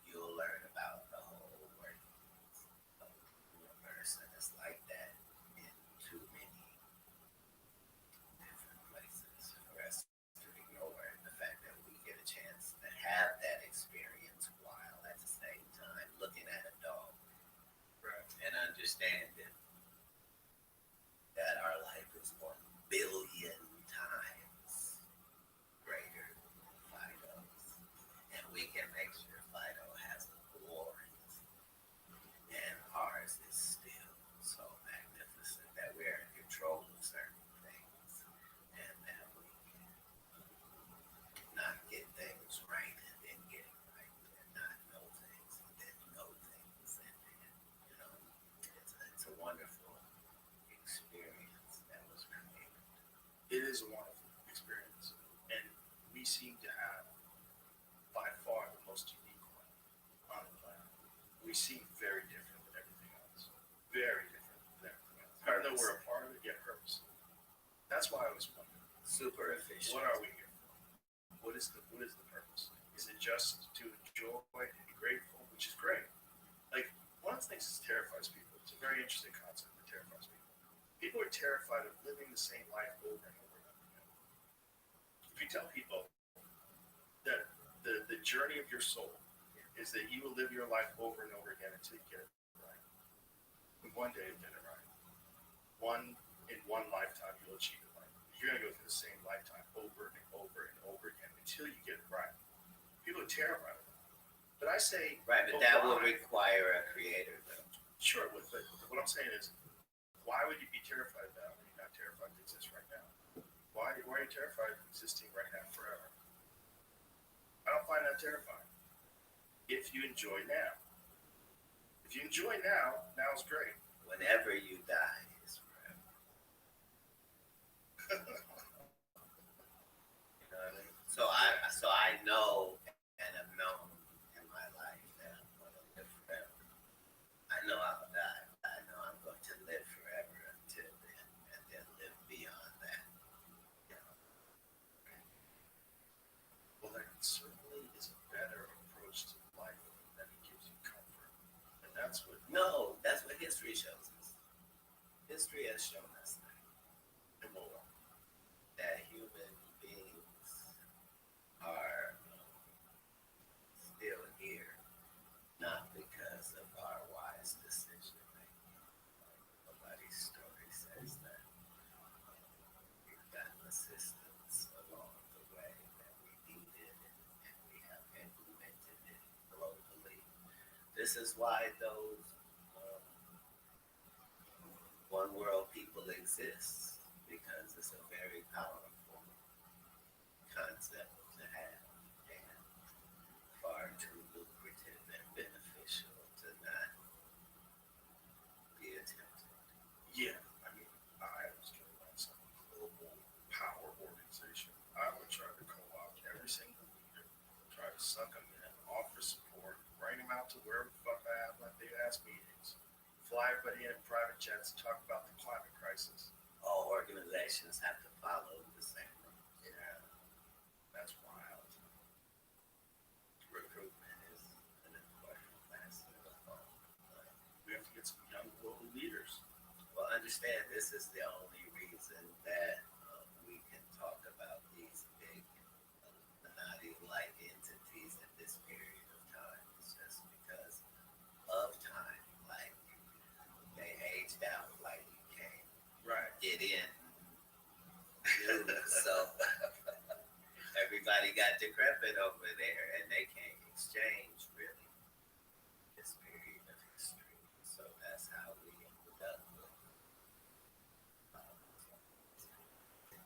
you'll learn about the whole workings of the universe, and it's like that in too many different places for us to ignore the fact that we get a chance to have that experience while at the same time looking at a dog and understanding that our life is 1 billion times greater than Fido's, and we can make sure Fido has a glorious, and ours is still so magnificent that we're in control of certain things, and that we can not get things right and then get it right, and not know things and then know things, and then, you know, it's a wonderful experience that was created. It is a wonderful experience, and we seem to have by far the most unique one on the planet. We seem very different than everything else. Very different than everything else. Even though we're a part of it, yet purpose. That's why I was wondering. Super efficient. What are we here for? What is the purpose? Is it just to enjoy and be grateful, which is great? Like one of the things that terrifies people. It's a very interesting concept that terrifies people. People are terrified of living the same life over and over and over again. If you tell people that the journey of your soul is that you will live your life over and over again until you get it right. And one day you'll get it right. In one lifetime you'll achieve it right. You're gonna go through the same lifetime over and over and over again until you get it right. People are terrified of that. But I say, right, but that will require a creator, though. Sure, but what I'm saying is, why would you be terrified of that when you're not terrified to exist right now? Why are you terrified of existing right now forever? I don't find that terrifying. If you enjoy now. If you enjoy now, now's great. Whenever you die is forever. You know what I mean? So I know and have known in my life that I'm going to live forever. I know I'll die. I know I'm going to live forever until then, and then live beyond that. You know? Well, there certainly is a better approach to life that gives you comfort. And that's what... No, that's what history shows us. History has shown us that. And what? That human beings are still here, not because of our wise decision making. Nobody's story says that. We've gotten assistance along the way that we needed, and we have implemented it globally. This is why those one world people exist, because it's a very powerful concept to have, and far too lucrative and beneficial to not be attempted. Yeah, I mean, I was talking about some global power organization. I would try to co-opt every single leader, try to suck them in, offer support, bring them out to wherever the fuck I have my big ass meetings, fly everybody in private jets to talk about the climate crisis. All organizations have to follow the same rules. Yeah, that's wild. Recruitment is an important facet of all. We have to get some young global leaders. Well, understand this is the only reason that we can talk about these big Illuminati-like entities in this period of time. It's just because of time. Like, they aged out like you can't get in. So everybody got decrepit over there, and they can't exchange really this period of history. So that's how we ended up with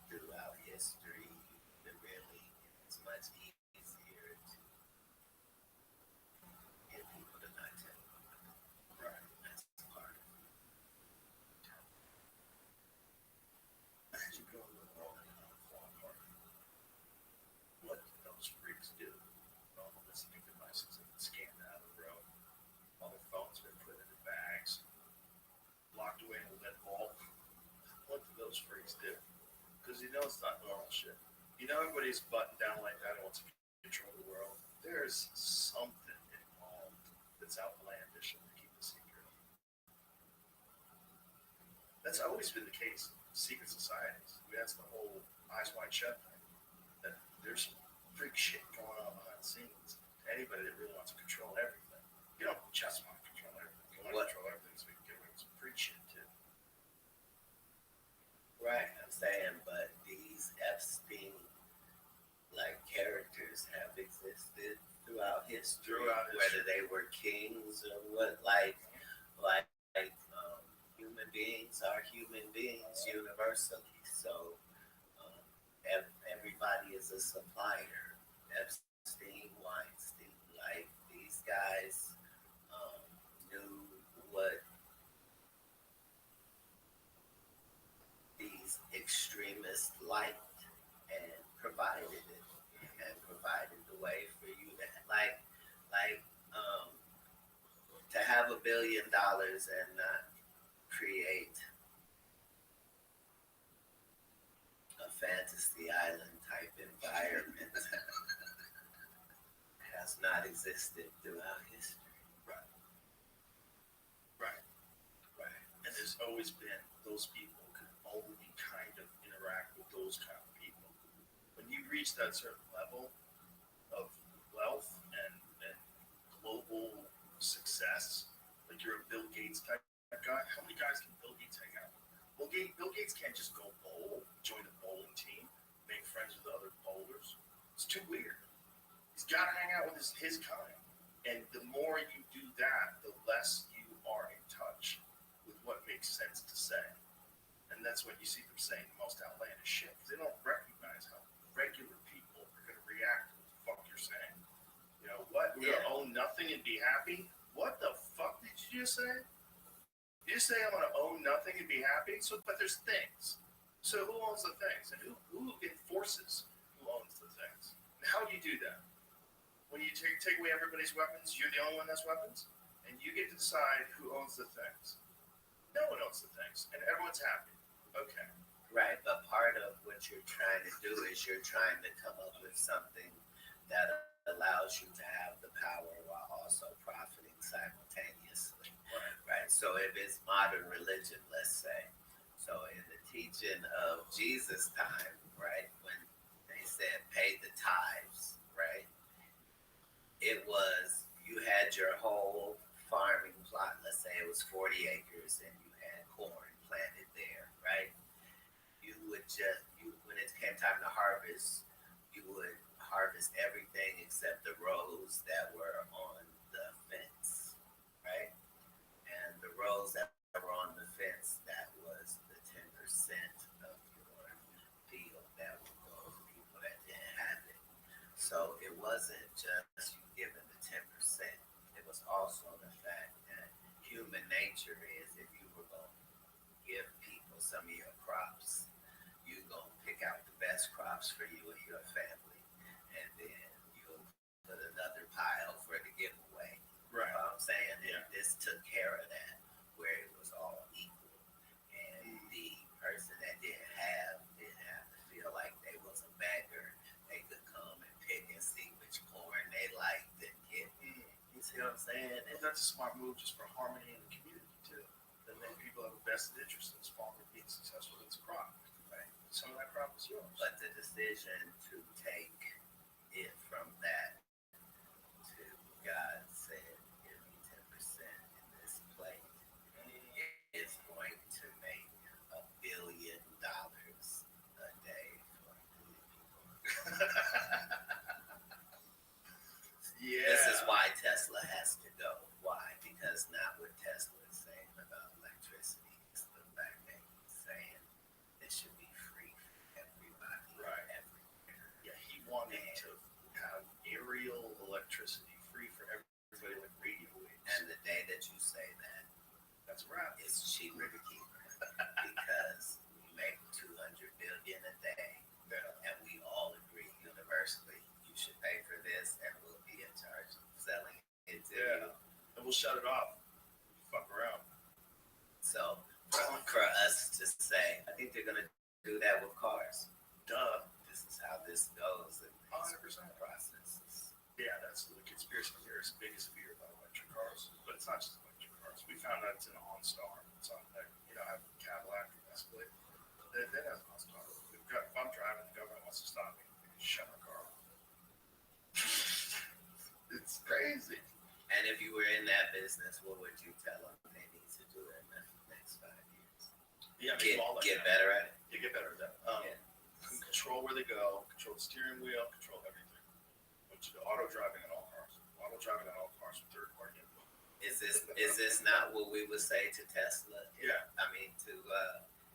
throughout history. It really is much easier to get people to not tell you. Right, that's part of it. As you go to the world and those freaks do. Because you know it's not normal shit. You know everybody's buttoned down like that and wants to control the world. There's something involved that's outlandish and they keep a secret. That's always been the case. Secret societies. I mean, that's the whole Eyes Wide Shut thing. That there's some freak shit going on behind the scenes. Anybody that really wants to control everything. You don't just want to control everything. You want to control everything so we can get away with some freak shit too. Right, I'm saying, but these Epstein like characters have existed throughout history, whether they were kings or what, like human beings are human beings universally. So everybody is a supplier. Epstein, Weinstein, like these guys knew what these extremists liked and provided it and provided the way for you to to have $1 billion and not create a fantasy island type environment has not existed throughout history. Right. And there's always been those people who can only kind of interact with those kind of people. When you reach that certain level of wealth and global success, like you're a Bill Gates type guy, how many guys can Bill Gates hang out with? Bill Gates can't just go bowl, join a bowling team, make friends with other bowlers. It's too weird. He's got to hang out with his kind. And the more you do that, the less you are in touch with what makes sense to say. And that's when you see them saying the most outlandish shit. Because they don't recognize how regular people are going to react to what the fuck you're saying. You know, what? We're going to own nothing and be happy? What the fuck did you just say? You just say I'm going to own nothing and be happy? But there's things. So who owns the things? And who enforces who owns the things? And how do you do that? When you take away everybody's weapons, you're the only one that has weapons? And you get to decide who owns the things. No one owns the things. And everyone's happy. Okay. Right, but part of what you're trying to do is you're trying to come up with something that allows you to have the power while also profiting simultaneously. Right. So if it's modern religion, let's say, so in the teaching of Jesus' time, right, when they said pay the tithes, right, it was you had your whole farming plot, let's say it was 40 acres and you had corn planted there, right? You would when it came time to harvest, you would harvest everything except the rows that were on the fence, right? And the rows that were on the fence, that was the 10% of your field that would go to people that didn't have it. So it wasn't just you giving the 10%. It was also the fact that human nature is if you were going to give people some of your crops, you're going to pick out the best crops for you and your family. And then you'll put another pile for the giveaway. Right. You know what I'm saying? And this took care of that, where it was all equal. And the person that didn't have to feel like they was a beggar. They could come and pick and see which corn they liked and get. You see what I'm saying? And that's a smart move just for harmony in the community too. Then people have a vested interest in this farmer being successful with his crop. Right? Some of that crop is yours. But the decision to take it from that to God said, give me 10% in this plate is going to make $1 billion a day for people. This is why Tesla has to go. Why? Because not what Tesla is saying about electricity. It's the fact that he's saying it should be free for everybody. Right. Everywhere. Yeah, he wanted to have aerial electricity free for everybody with radio waves. And the day that you say that, that's a wrap. It's cheaper to keep because we make $200 billion a day, and we all agree universally you should pay for this, and we'll be in charge of selling it to you. And we'll shut it off. Fuck around. So for us to say think they're gonna do that with cars. Duh. This is how this goes. 100%. Processes. Yeah, that's the conspiracy theory is biggest fear about electric cars. But it's not just electric cars. We found out it's an OnStar. It's on, I have a Cadillac Escalade. That has an OnStar. If I'm driving, the government wants to stop me. They can shut my car off. It's crazy. And if you were in that business, what would you tell them they need to do in the next 5 years? Yeah, Get better at it. You get better at that. Control where they go, control the steering wheel, control everything. Which auto driving on all cars. Auto driving on all cars with third party input. Is this not what we would say to Tesla? Yeah. I mean, to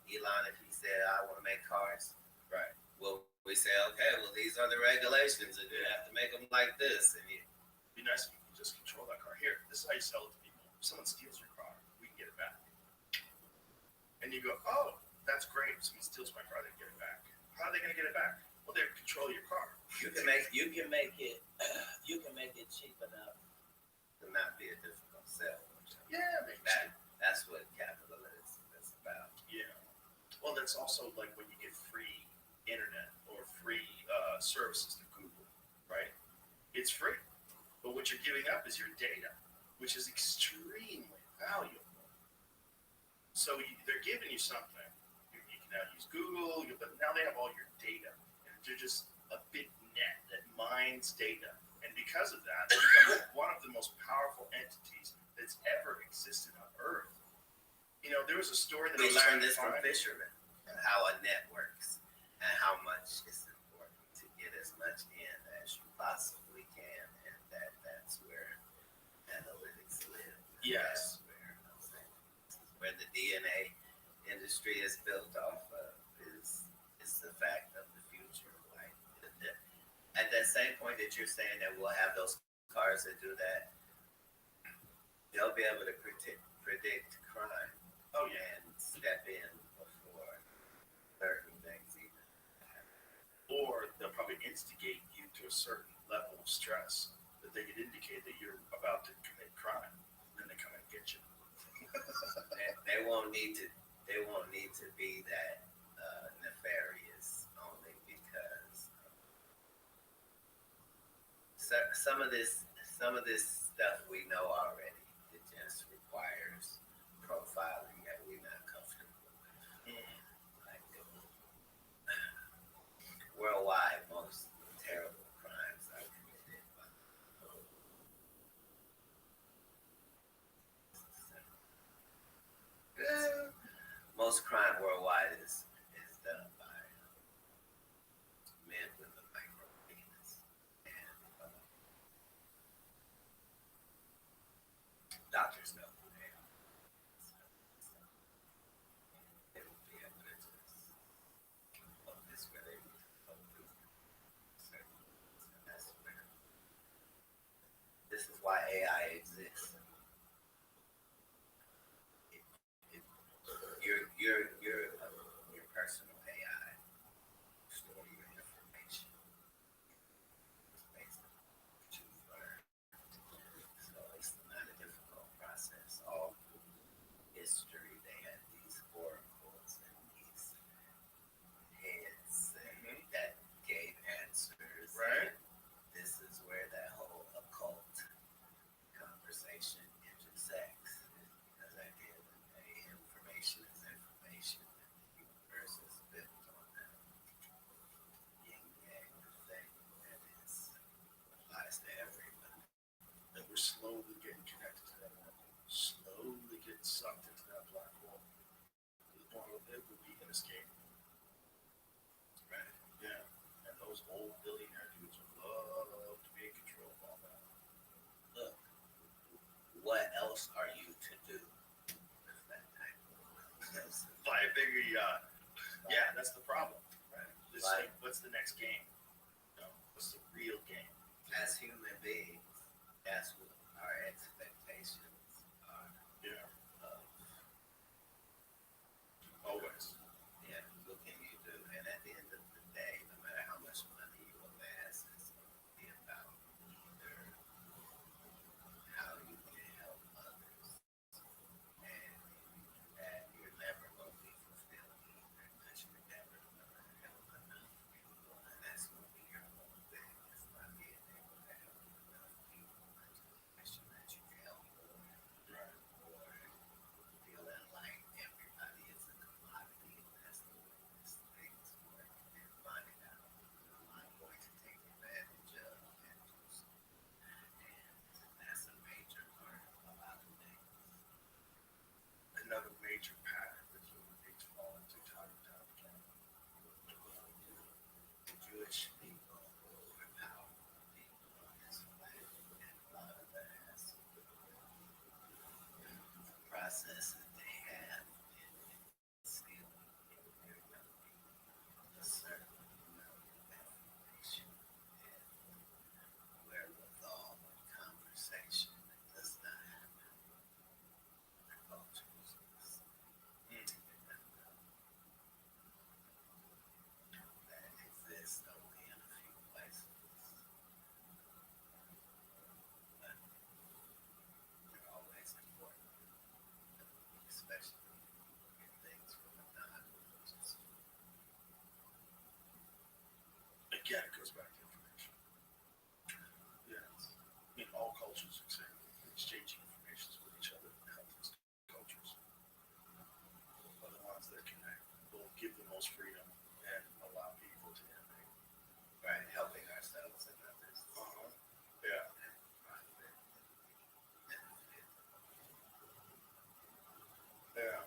Elon, if he said, "I want to make cars," right? Well, we say, "Okay, well, these are the regulations, and you have to make them like this." And it'd be nice if you could just control that car. Here, this is how you sell it to people. If someone steals your car, we can get it back. And you go, "Oh, that's great. If someone steals my car, they can get it back." How are they going to get it back? Well, they control your car. You can make it cheap enough to not be a difficult sell. Yeah, that's what capitalism is about. Yeah. Well, that's also like when you get free internet or free services to Google, right? It's free, but what you're giving up is your data, which is extremely valuable. So they're giving you something. You can now use Google, but now they have all your data. And they're just a big net that mines data. And because of that, they become one of the most powerful entities that's ever existed on Earth. There was a story that we learned this from fishermen, how a net works and how much it's important to get as much in as you possibly can, and that's where analytics live. Yes. Where the DNA industry is built off of is the fact of the future. Like at that same point that you're saying that we'll have those cars that do that, they'll be able to predict crime. Oh yeah. And step in before certain things even happen. Or they'll probably instigate you to a certain level of stress that they could indicate that you're about to commit crime. And then they come and get you. They won't need to be that nefarious, only because some of this stuff we know already. It just requires profiling that we're not comfortable with. Like worldwide, most terrible crimes are committed by most crime worldwide is done by men with a micro penis, and doctors know who they are. They will be able to just focus where they need to focus. And that's where this is why AI exists. Your personal AI store your information. It's based on what you've learned. So it's not a difficult process. All through history, they had these oracles and these heads that gave answers. Right. This is where that whole occult conversation intersects. Because at the end of the day, information is information, and the universe is built on that yin-yang thing that applies to everybody. And we're slowly getting connected to that wormhole. Slowly getting sucked into that black hole. It would be inescapable. Right. Yeah. And those old billionaire dudes would love to be in control of all that. Look, what else are you to do with that type of Buy a bigger yacht. Yeah, that's the problem. Right. It's like, what's the next game? What's the real game? As human beings, that's what our expectations are. Yeah. Always. Yeah, what can you do? And at the end of the day, no matter how much money you amass, it's going to be about either how you can help others. And that you're never going to be fulfilled either. again, it goes back to information. Yeah, I mean, all cultures are exchanging information with each other and help these cultures. But the ones that connect will give the most freedom and allow people to innovate. Right, helping ourselves and others. Yeah. Yeah.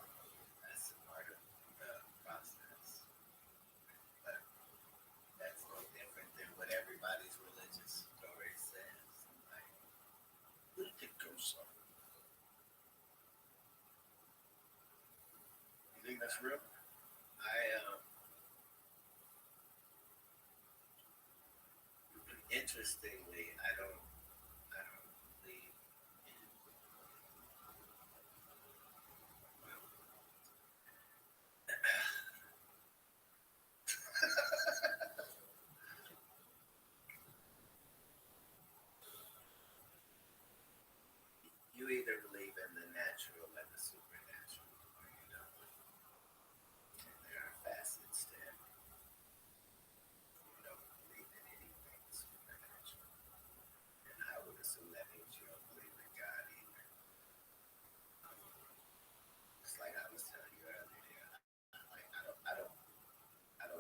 That's part of the process. But that's no different than what everybody's religious story says. Like, Where did it go, son? You think that's real? Interestingly, I don't believe in you either believe in the natural and the supernatural, or you don't. And there are facets to it. You don't believe in anything supernatural. And I would assume that means you don't believe in God either. It's like I was telling you earlier. Like I don't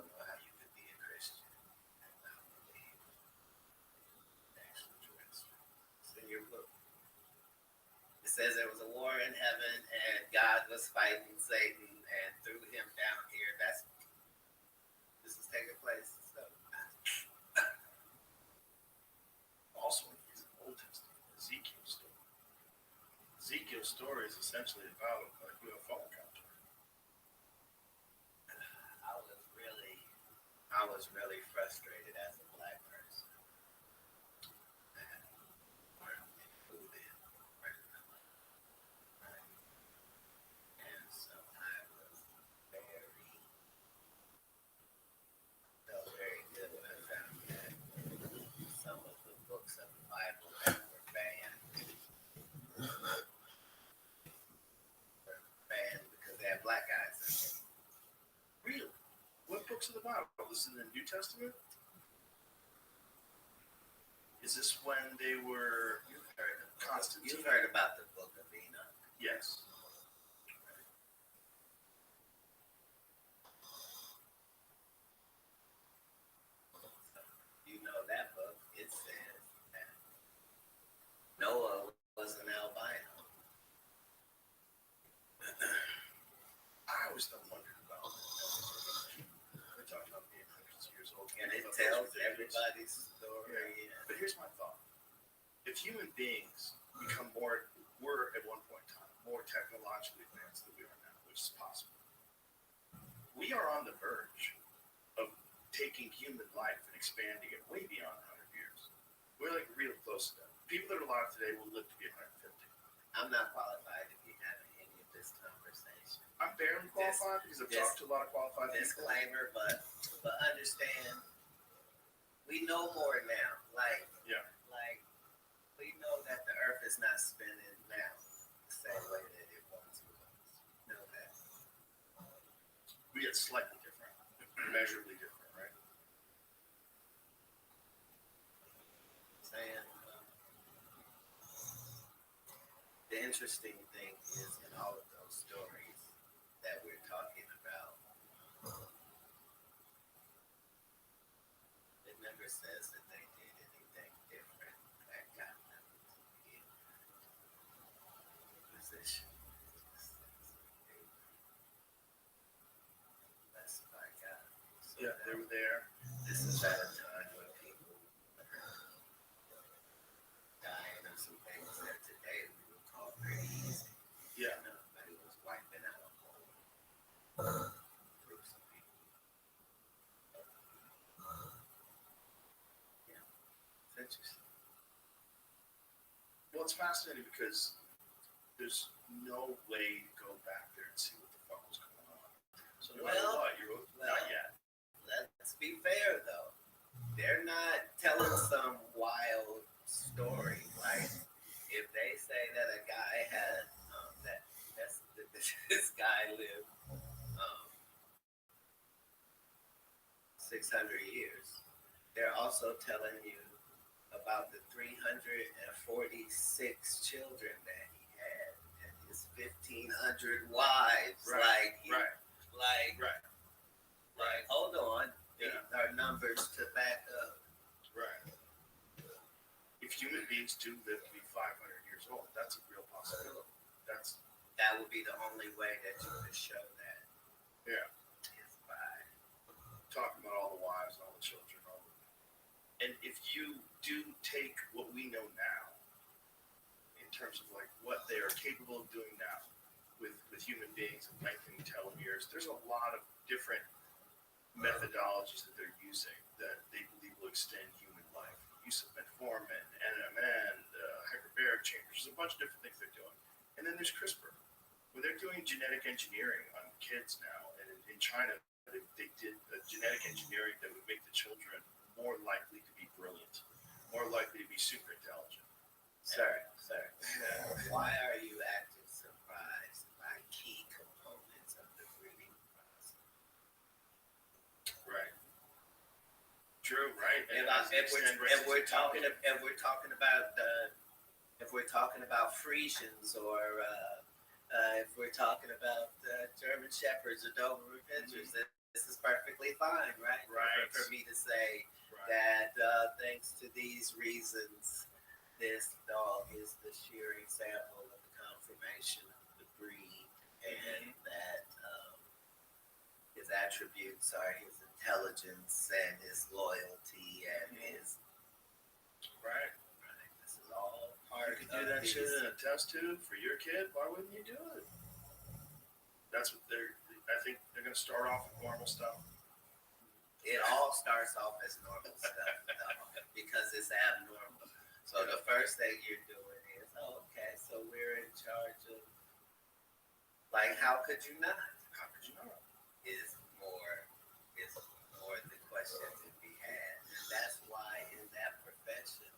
know how you could be a Christian and not believe in extraterrestrials. It's in your book. It says there was a war in heaven and God was fighting Satan and threw him down here. This is taking place. So. Also, in the Old Testament, Ezekiel's story. Ezekiel's story is essentially about a UFO encounter. I was really frustrated as a black person. And weren't included. And so I was felt very good when I found that some of the books of the Bible that were banned because they had black guys in them. Really? What books of the Bible? This is in the New Testament? Is this when they were Constantine? You've heard about the Book of Enoch. Yes. You know that book, it says that Noah was an albino. I always wondered about it. We're talking about being hundreds of years old. And it tells everybody's story. Yeah. But here's my thought. If human beings were at one point in time more technologically advanced than we are now, which is possible, we are on the verge of taking human life and expanding it way beyond 100 years. We're like really close to that. People that are alive today will live to be 150. I'm not qualified to be having any of this conversation. I'm barely qualified because I've talked to a lot of qualified people. Disclaimer, but understand, we know more now. Like we know that the Earth is not spinning now the same way that it once was. Know that. We get slightly different, measurably different, right? Saying the interesting thing is in all of those stories that we're talking about, it never says that they did anything different that got them to be in position. Blessed by God. So Yeah, they were there. This is at a time when people are dying of some things that today we would call pretty easy. Yeah. But it was wiping out a whole groups of people. Yeah, it's interesting. Well, it's fascinating because there's no way to go back there and see what the fuck was going on. So no matter what, not yet. Let's be fair though. They're not telling some wild story. Like if they say that a guy had this guy lived 600 years, they're also telling you about the 346 children that he had and his 1,500 wives. Right. Hold on. These are numbers to back up. Right. If human beings do live to be 500 years old, that's a real possibility. That would be the only way that you could show that. Yeah. Is by talking about all the wives and all the children. And if you do take what we know now, in terms of like what they are capable of doing now with human beings and lengthening telomeres, there's a lot of different methodologies that they're using that they believe will extend human life. Use of metformin, NMN, hyperbaric chambers, there's a bunch of different things they're doing. And then there's CRISPR, where they're doing genetic engineering on kids now. And in China, they did a genetic engineering that would make the children more likely to be brilliant, more likely to be super intelligent. Sir, why are you acting surprised by key components of the breeding process? Right. True. Right. If we're talking about Frisians, or if we're talking about German Shepherds or Doberman Pinschers, this is perfectly fine, right? Right. For me to say that thanks to these reasons, this dog is the sheer example of the conformation of the breed, and that his attributes are his intelligence and his loyalty and his right. This is all part you could do that shit in a test tube for your kid. Why wouldn't you do it? That's what I think they're going to start off with normal stuff. It all starts off as normal stuff, though, because it's abnormal. So the first thing you're doing is, okay, so we're in charge of, like, how could you not? How could you not? Is more the question to be had. And that's why in that profession,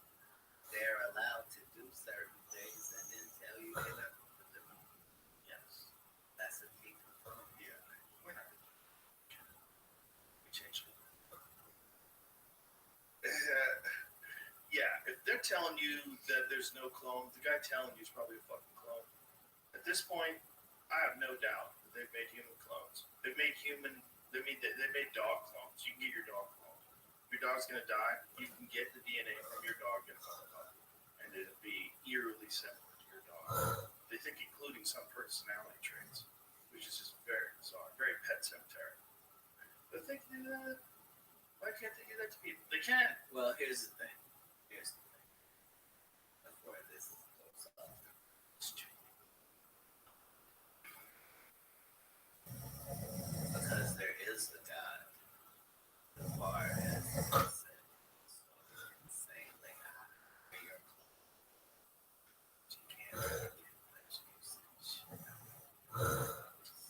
they're allowed to do certain things and then tell you they're not going to do them. Yes. That's a key component. Yeah. We're not. We changed it. Yeah, if they're telling you that there's no clone, the guy telling you is probably a fucking clone. At this point, I have no doubt that they've made human clones. They made dog clones. You can get your dog cloned. If your dog's gonna die, you can get the DNA from your dog and clone it, and it'll be eerily similar to your dog. They think including some personality traits, which is just very bizarre, very Pet Cemetery. But they can do that. Why can't they do that to people? They can. Well, here's the thing. Before this goes up. Because there is a God, as far as it's insanely high for your clothes. You can't get much usage.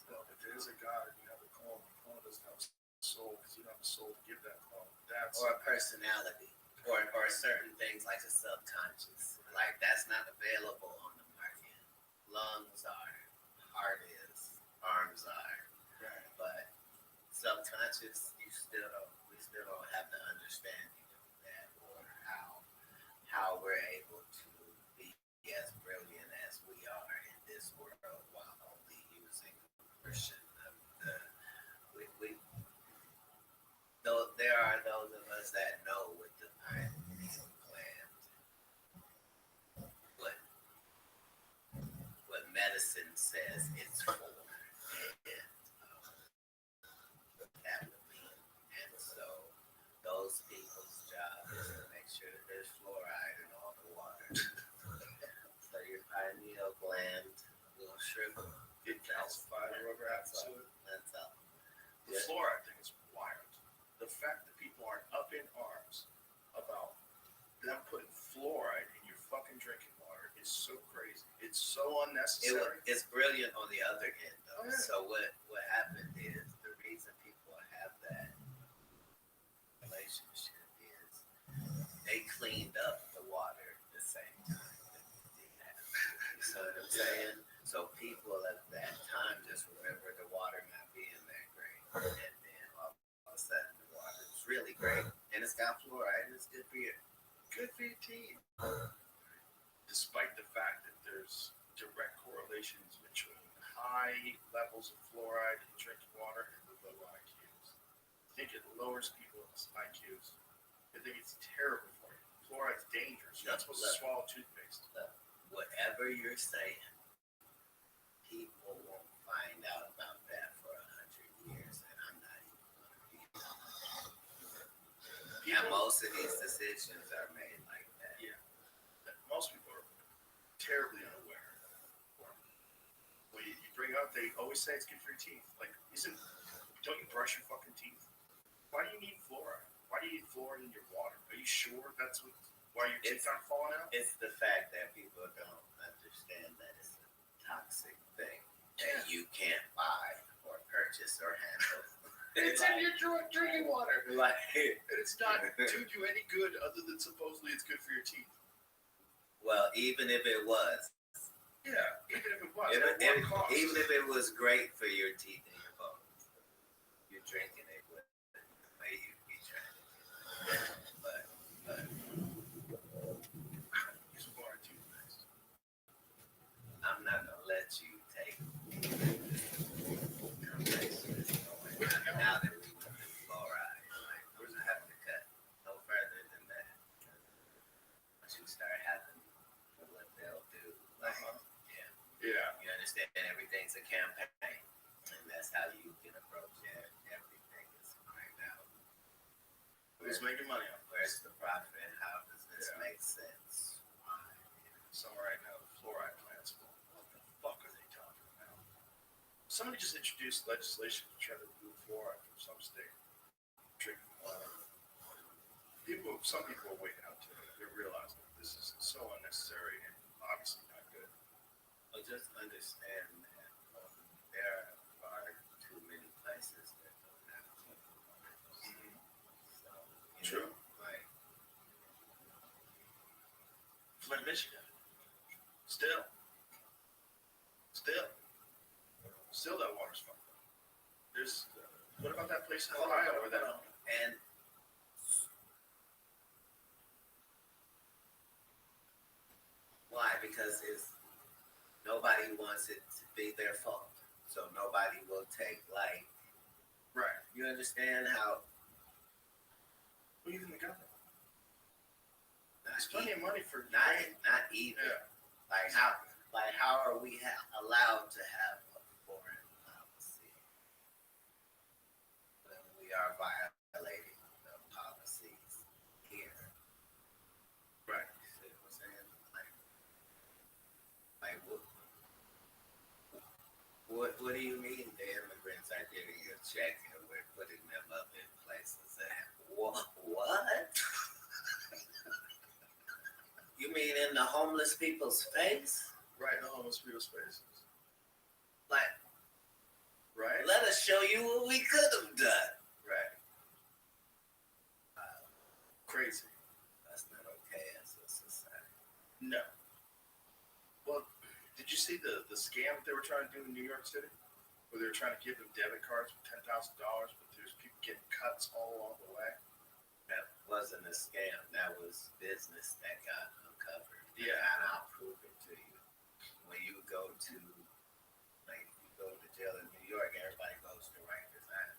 So if there is a God, you have a clone. The clone doesn't have a soul because you don't have a soul to give that clone. Or a personality. Or certain things like the subconscious. Like that's not available on the market. Lungs are, heart is, arms are. Right. But subconscious, we still don't have the understanding of that, or how we're able to be as brilliant as we are in this world while only using a portion of though there are those of us that know what the pineal gland, what medicine says it's for, and that would be, and so those people's job is to make sure that there's fluoride in all the water. So your pineal gland will shrivel. Get calcified or whatever happens to it. That's all. The fluoride thing is wild. The fact that people aren't up in arms about them putting fluoride in your fucking drinking water is so crazy. It's so unnecessary. It's brilliant on the other end, though. Oh, yeah. So what happened is the reason people have that relationship is they cleaned up the water at the same time that we did that. You know what I'm saying? So people at that time just remember the water not being that great, and then all of a sudden the water was really great. And it's got fluoride, and it's good for you. Good for your teeth. Despite the fact that there's direct correlations between high levels of fluoride in drinking water and the low IQs. I think it lowers people's IQs. I think it's terrible for you. Fluoride's dangerous. You're not supposed to swallow toothpaste. Whatever you're saying, people won't find out about that for 100 years, and I'm not even going to be. Yeah, most of these decisions are made like that. Yeah. Most people are terribly unaware. When you bring up, they always say it's good for your teeth. Like, don't you brush your fucking teeth? Why do you need fluoride? Why do you need fluoride in your water? Are you sure that's why your teeth aren't falling out? It's the fact that people don't understand that it's a toxic thing that you can't buy or purchase or handle. It's in your drinking water. Like, and it's not do you any good other than supposedly it's good for your teeth. Well, even if it was. Yeah, even if it was. Even if it was great for your teeth and your bones, you're drinking it with the way you be trying to. But use water toothpaste. I'm not gonna let you take now that we went to fluoride. Like, we're gonna have to cut no further than that. Once you start having what they'll do, like, yeah, you understand everything's a campaign, and that's how you can approach it. Everything is right now. Who's making money on it? Where's the profit? How does this make sense? Why? Somewhere right now, the fluoride plants. What the fuck are they talking about? Somebody just introduced legislation to try to remove fluoride from some state. Drinking water. Some people are waking up to it. They're realizing that this is so unnecessary and obviously not good. Well, just understand that there are too many places that don't have clean water. So, True. Like Flint, Michigan. Still that water's fucked up. There's what about that place in Ohio where that? And why? Because nobody wants it to be their fault, so nobody will take right. You understand how? Well, even the government. There's plenty of money for not even. Yeah. Like how are we allowed to have a foreign policy when we are violating the policies here? Right. You see what I'm saying? Like what do you mean the immigrants are getting a check and we're putting them up in places that what? You mean in the homeless people's face? Right, in the homeless people's faces. Like, right? Let us show you what we could have done. Right. Crazy. That's not okay as a society. No. Well, did you see the scam that they were trying to do in New York City? Where they were trying to give them debit cards for $10,000, but there's people getting cuts all along the way? That wasn't a scam. That was business that got uncovered. Yeah. And I'll prove it to you. When you go to jail in New York, everybody goes to Rikers Island.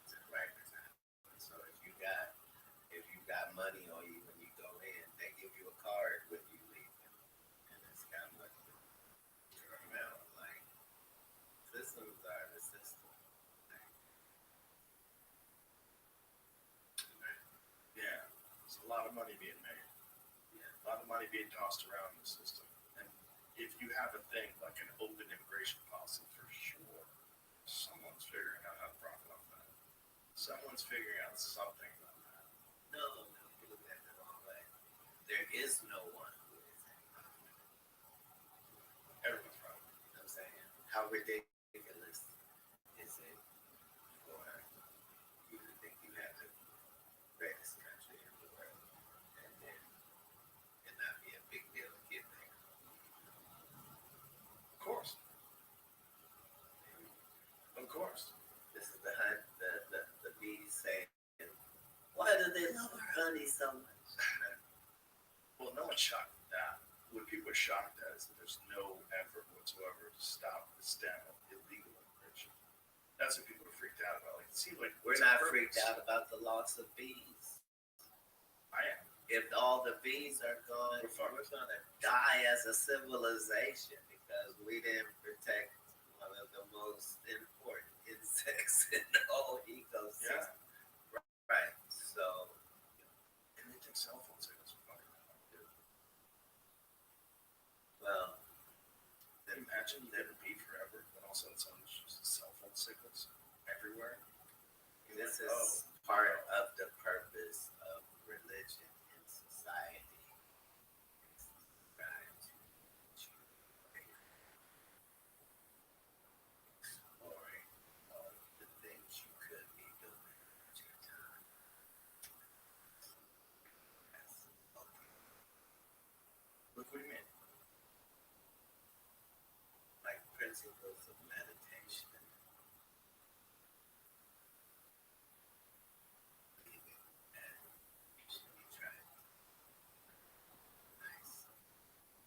To Rikers Island. So if you got money on you when you go in, they give you a card when you leave, and it's got money. Remember, like systems are the system. Yeah, there's a lot of money being made. Yeah. A lot of money being tossed around in the system. And if you have a thing like an open immigration policy, for sure, someone's figuring out how to profit off that. Someone's figuring out something about that. No, you look at it the wrong way. There is no one who is Everyone's right. You know what I'm saying? How ridiculous is it for you to think you have the greatest country in the world and then it not be a big deal to get there? Of course. Of course. This is the bees saying, why do the they love our honey so much. Well, no one's shocked at that. What people are shocked at is that there's no effort whatsoever to stop the stem of illegal immigration. That's what people are freaked out about. Like, it seems like We're not freaked out about the loss of bees. I am. If all the bees are gone, we're going to die as a civilization because we didn't protect one of the most important insects in the whole ecosystem. Yeah. Right. So, and they take cell phone signals. Well, then imagine you never be forever, and all of a sudden someone's using cell phone signals everywhere. This is part of the purpose of religion in society. Exploring all of the things you could be doing with your time. Look what you mean. Like principles of meditation.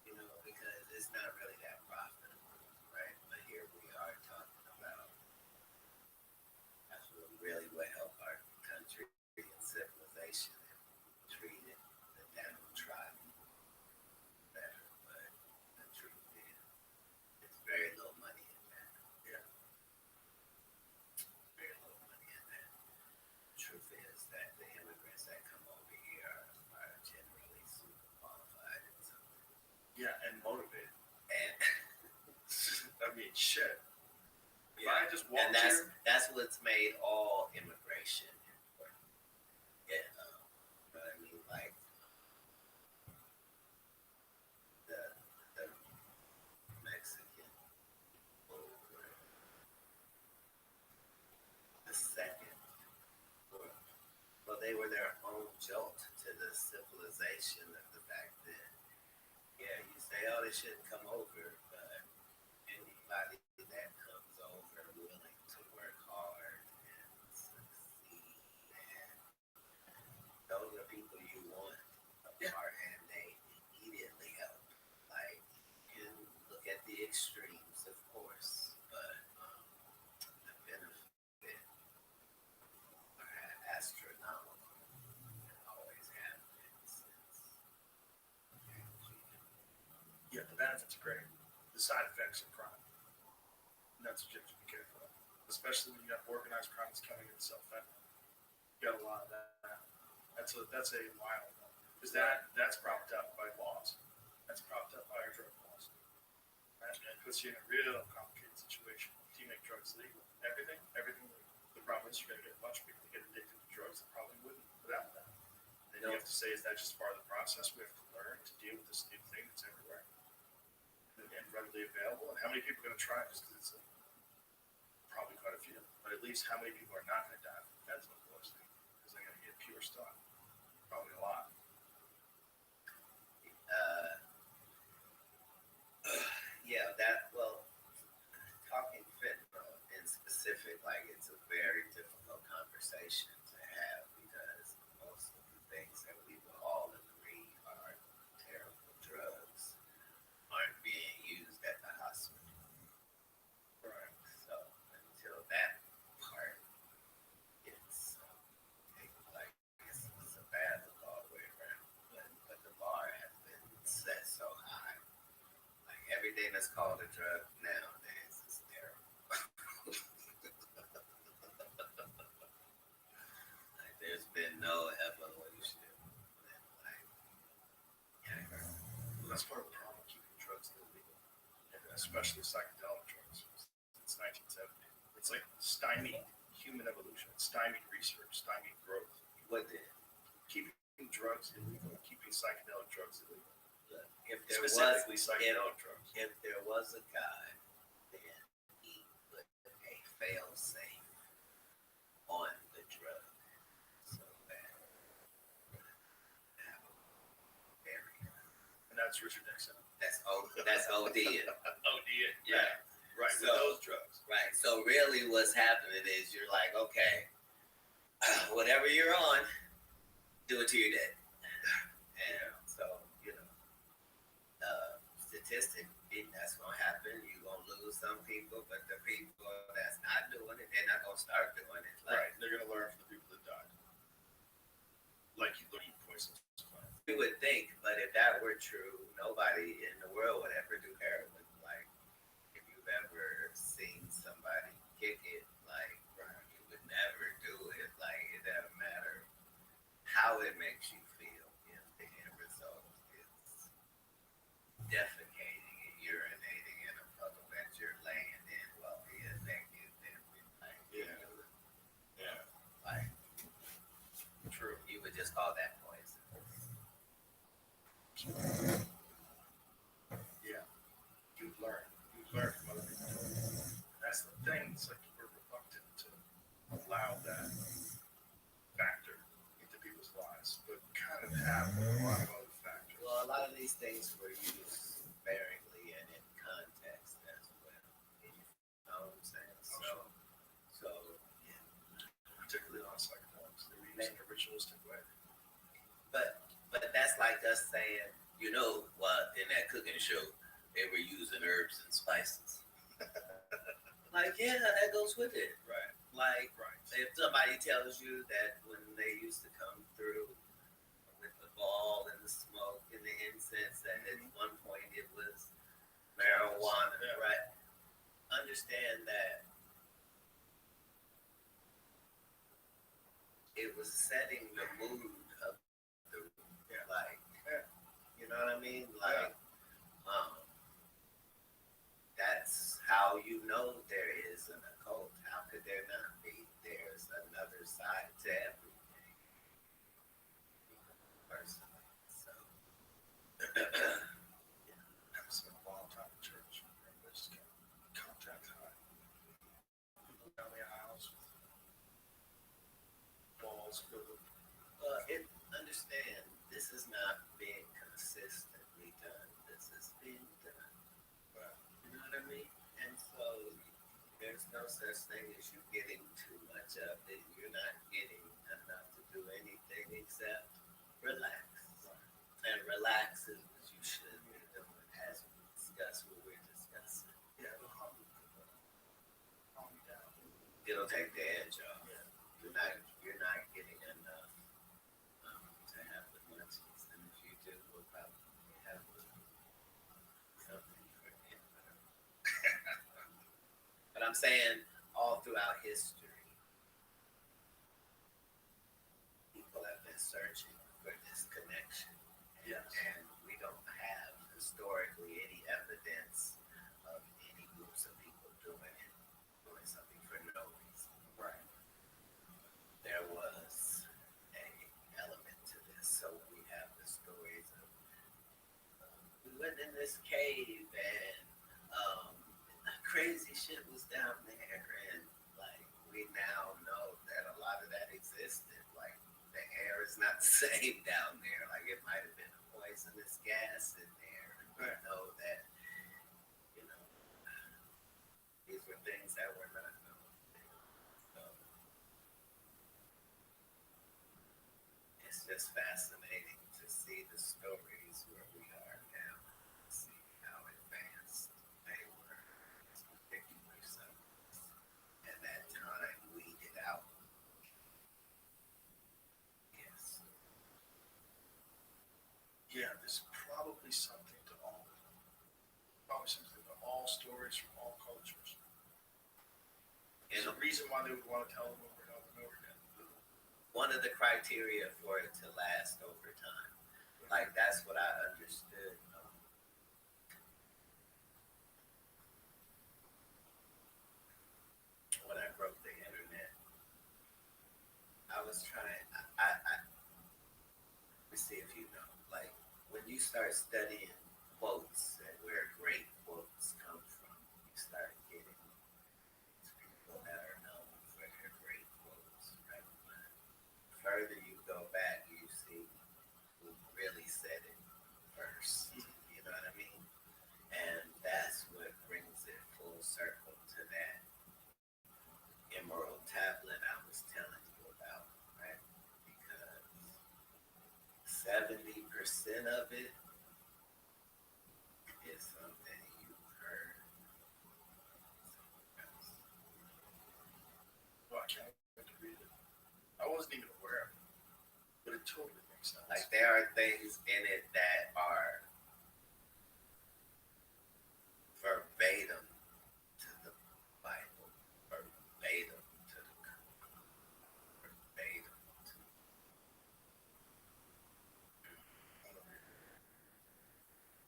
You know, because it's not really that profitable, right? But here we are talking about that's what really would help our country and civilization and treating the downtrodden better. But the truth is, there's very little money in that. Yeah. Very little money in that. The truth is that the immigrants that come over here are generally super qualified and something. Yeah, and motivated. And I mean, shit. If yeah, I just walked and here, that's what's made all immigration important. Yeah, you know what I mean? Like the Mexican over the second world. Well, they were their own jolt to the civilization of the back then. Yeah, you say, oh, they shouldn't come over, but anybody that comes over willing to work hard and succeed, and those are people you want apart, and they immediately help. Like, you can look at the extremes, of course, but the benefit are astronomical and always have been since. yeah, the benefits are great. The side effects are crime. And that's what you have to be careful of. Especially when you got organized crime that's coming in self-fentanyl. You got a lot of that. That's a wild one. Because that's propped up by laws. That's propped up by our drug laws. And it puts you in a real complicated situation. Do you make drugs legal? Everything legal. The problem is you're going to get a bunch of people that get addicted to drugs that probably wouldn't without that. And then you have to say, is that just part of the process? We have to learn to deal with this new thing that's everywhere and readily available. And how many people are going to try it just because it's probably quite a few. But at least how many people are not going to die from fentanyl poisoning because they're going to get pure stuff? Probably a lot. Yeah, talking fentanyl in specific, like it's a very difficult conversation to have because most of the things that we will all agree are terrible drugs aren't being used at the hospital. Right. So until that part gets like it's a bad look all the way around. But the bar has been set so high. Like everything that's called a drug nowadays is terrible. Like there's been no evolution. Well, that's part of the problem with keeping drugs illegal, and especially psychedelic drugs. Since 1970, it's like stymied human evolution, stymied research, stymied growth. What did? Keeping drugs illegal, keeping psychedelic drugs illegal. Look, if there Specifically psychedelic drugs. If there was a God, then he put a fail-safe on the drug so that have a barrier. And that's Richard Nixon. That's OD. OD, Yeah. Right, So, with those drugs. Right. So really what's happening is you're like, okay, whatever you're on, do it to your dead. And so, you know, statistic, that's gonna happen. You're gonna lose some people, but the people that's not doing it, they're not gonna start doing it. Like, Right. They're gonna learn from the people that died. Like you don't eat poison. you would think, but if that were true, nobody in the world would ever do heroin. Like, if you've ever seen somebody kick it, like, you would never do it. Like, it doesn't matter how it makes you feel if the end result is defecating and urinating in a puddle that you're laying in while he is naked. Then, like, Yeah. like, True. you would just call that poison. Yeah. You've learned. You've learned from other people. That's the thing. It's like we're reluctant to allow that factor into people's lives, but kind of have a lot of other factors. Well, a lot of these things were used sparingly and in context as well. You know what I'm saying? So yeah. Particularly on psychedelics, they're used in a ritualistic way. But that's like us saying, you know what, in that cooking show, they were using herbs and spices. Like, yeah, that goes with it. Right. Like, if somebody tells you that when they used to come through with the ball and the smoke and the incense, that at one point it was marijuana, right? Understand that it was setting the mood of the room. Like, you know what I mean? Like, that's how you know there is an occult. How could there not be? There's another side to everything. Personally, so. I've spent a long time in church. Just contact high. People down the aisles with balls filled with. Understand, this is not being consistently done. This is being done. You know what I mean? And so there's no such thing as you getting too much of it. You're not getting enough to do anything except relax. And relax is what you should be doing as we discuss what we're discussing. Yeah, it'll calm you down. It'll take the edge off. Yeah. You're not getting enough to have the munchies. And if you do, we'll probably have something for it. But I'm saying all throughout history, people have been searching for this connection. And we don't have historically any evidence of any groups of people doing something for no reason. Right. There was a element to this. So we have the stories of we went in this cave and crazy shit was down there, and like we now know that a lot of that existed. Like the air is not the same down there. Like it might have been a poisonous gas in there. And we know that, you know, these were things that were not known. So it's just fascinating to see the stories where we are now, see how advanced they were, these particular subjects, and that time weeded out. Yes. Yeah, there's probably something to all of them. Probably something to all stories from all cultures. There's a reason why they would want to tell them over and over and over again. One of the criteria for it to last over time. Like, that's what I understood. When I broke the internet, I was trying, let me see if you know, like, when you start studying quotes and where great quotes come from, you start getting people that are known for their great quotes, right? The further you go back, you see who really said it first. You know what I mean? And that's what brings it full circle to that emerald tablet I was telling you about, right? Because 70% of it is something you've heard. Well, I can't wait to read it. I wasn't even aware of it, but it totally makes sense. Like there are things in it that are verbatim to the Bible, verbatim to the Quran, verbatim to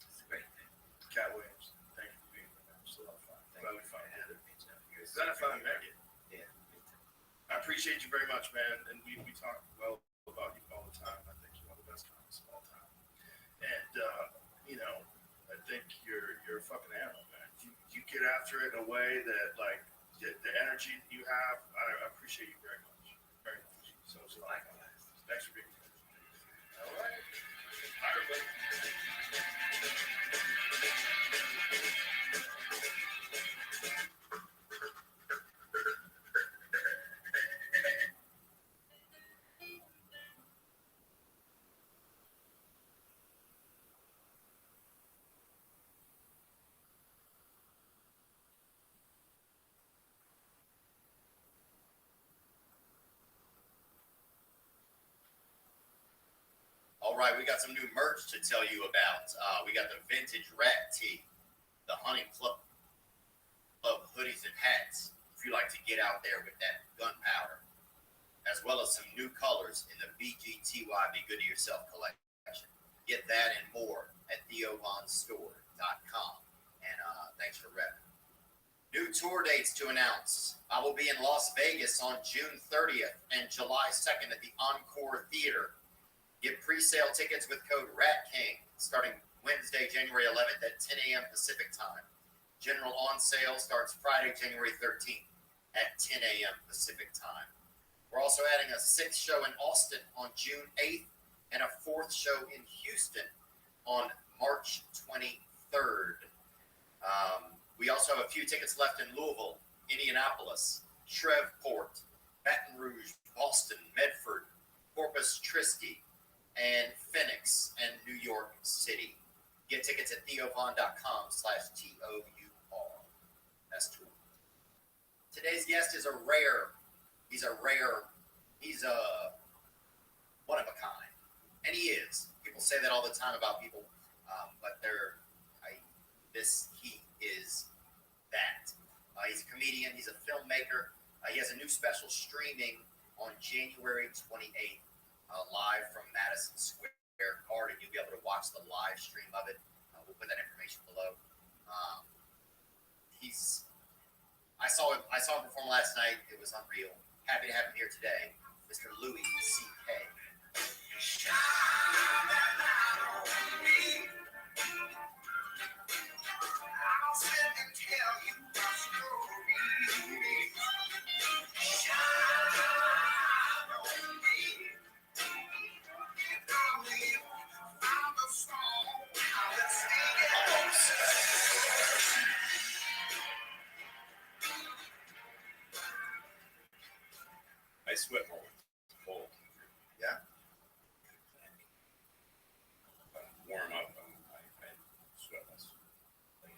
it's a great thing. Cat Williams, thank you for being with us. So fun. Glad we finally did it. You're Glad I finally met you. Yeah, me too. I appreciate you very much, man. And we talk well about you all the time. I think you're one of the best comics of all time. And I think you're a fucking animal, man. You get after it in a way that like the energy that you have. I appreciate you very much. Very much. So likewise. Thanks for being here. All right. Hi, everybody. All right, we got some new merch to tell you about. We got the vintage rat tee, the hunting club hoodies and hats, if you like to get out there with that gunpowder, as well as some new colors in the BGTY Be Good to Yourself collection. Get that and more at theovonstore.com. And thanks for repping. New tour dates to announce. I will be in Las Vegas on June 30th and July 2nd at the Encore Theater. Get pre-sale tickets with code RATKING starting Wednesday, January 11th at 10 a.m. Pacific time. General on sale starts Friday, January 13th at 10 a.m. Pacific time. We're also adding a 6th show in Austin on June 8th and a 4th show in Houston on March 23rd. We also have a few tickets left in Louisville, Indianapolis, Shreveport, Baton Rouge, Boston, Medford, Corpus Christi, and Phoenix, and New York City. Get tickets at theovon.com/TOUR. That's true. Today's guest is he's one of a kind. And he is. People say that all the time about people, but he is that. He's a comedian, he's a filmmaker. He has a new special streaming on January 28th. Live from Madison Square Garden. You'll be able to watch the live stream of it. We'll put that information below. I saw him perform last night. It was unreal. Happy to have him here today, Mr. Louis C.K. I'll sit and tell you my story. I sweat more when it's cold. Yeah. Warm up, I sweat less. I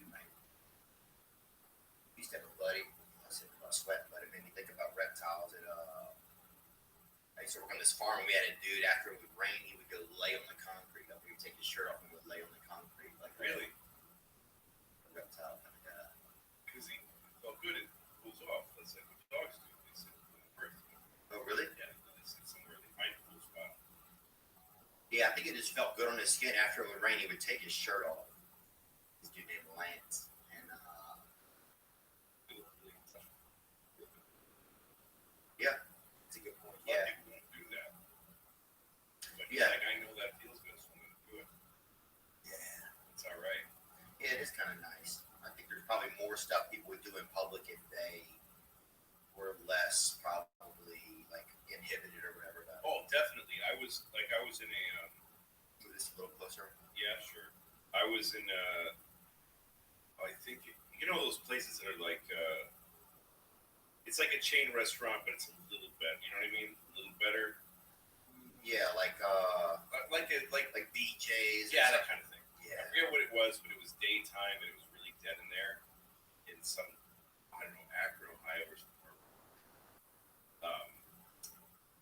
used to have a buddy. I said about sweat, but it made me think about reptiles. I used to work on this farm, and we had a dude. After it would rain, he would go lay on the concrete. He would take his shirt off and would lay on the concrete, like really a reptile kind of guy. Because he felt good. It cools off. That's like what dogs do. They sit on the earth. Oh, really? Yeah, they sit somewhere they find a cool spot. Yeah, I think it just felt good on his skin. After it would rain, he would take his shirt off. This dude named Lance. And, yeah, that's a good point. Yeah. People won't do that. But Yeah. like, I know that feels good, so I'm going to do it. Yeah. It's all right. Yeah, it is kind of nice. I think there's probably more stuff people would do in public if they were less probably like inhibited or whatever. About Oh, definitely. I was in a. Move this a little closer. Yeah, sure. I was in I think those places that are like it's like a chain restaurant, but it's a little better. You know what I mean? A little better. Yeah, like DJs. Yeah, that kind of thing. Yeah. I forget what it was, but it was daytime and it was really dead in there. In some, I don't know, Akron, Ohio, or somewhere.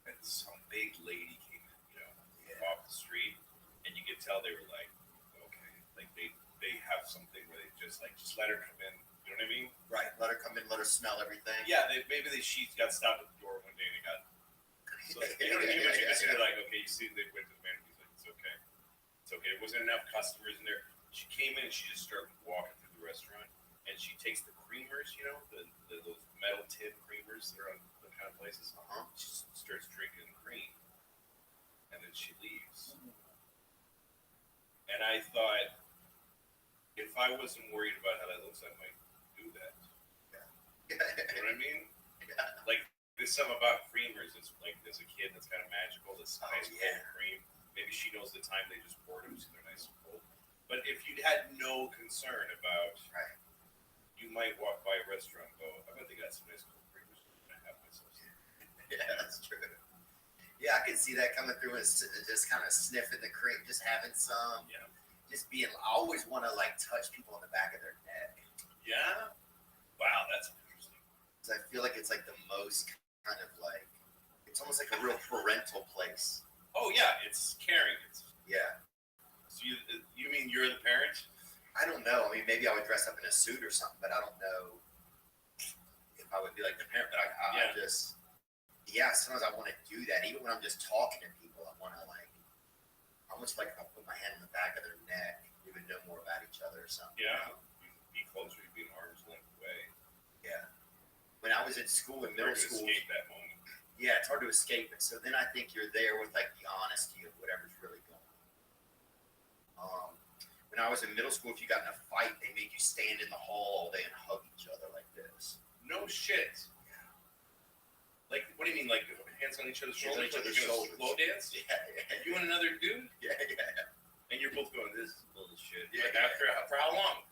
And some big lady came in, off the street, and you could tell they were like, okay, like they have something where they just let her come in. You know what I mean? Right. Let her come in. Let her smell everything. Yeah. She got stopped at the door one day and it got. So you know what I mean? But you can see like, okay, you see they went to the manager. He's like, it's okay. It's okay. There wasn't enough customers in there. She came in and she just started walking through the restaurant, and she takes the creamers, those metal tin creamers that are on the kind of places. She starts drinking the cream, and then she leaves. And I thought, if I wasn't worried about how that looks, I might do that. You know what I mean? Like, there's something about creamers. It's like, there's a kid that's kind of magical. This nice cold cream. Maybe she knows the time they just poured them, so they're nice and cold. But if you had no concern about, you might walk by a restaurant and go, I bet they got some nice cold creamers. I have myself. Yeah, that's true. Yeah, I can see that coming through and just kind of sniffing the cream, just having some. Yeah. Just being, I always want to like touch people on the back of their neck. Yeah. Wow, that's interesting. Because I feel like it's like the most kind of like, it's almost like a real parental place. Oh yeah, it's caring. Yeah. So you mean you're the parent? I don't know. I mean, maybe I would dress up in a suit or something, but I don't know if I would be like the parent. But I just, sometimes I want to do that. Even when I'm just talking to people, I want to like, almost like I'll put my hand on the back of their neck. We would know more about each other or something. Yeah. Be closer. You'd be an arm's length away. Yeah. When I was in school, in middle school. Escape that moment. Yeah, it's hard to escape it. So then I think you're there with like the honesty of whatever's really going on. When I was in middle school, if you got in a fight, they made you stand in the hall all day and hug each other like this. No shit. Yeah. Like, what do you mean? Like hands on each other's shoulders? Hands on each Like other's shoulders. Slow dance? Yeah. You and another dude? Yeah. And you're both going, this is bullshit. Yeah. Like for how long?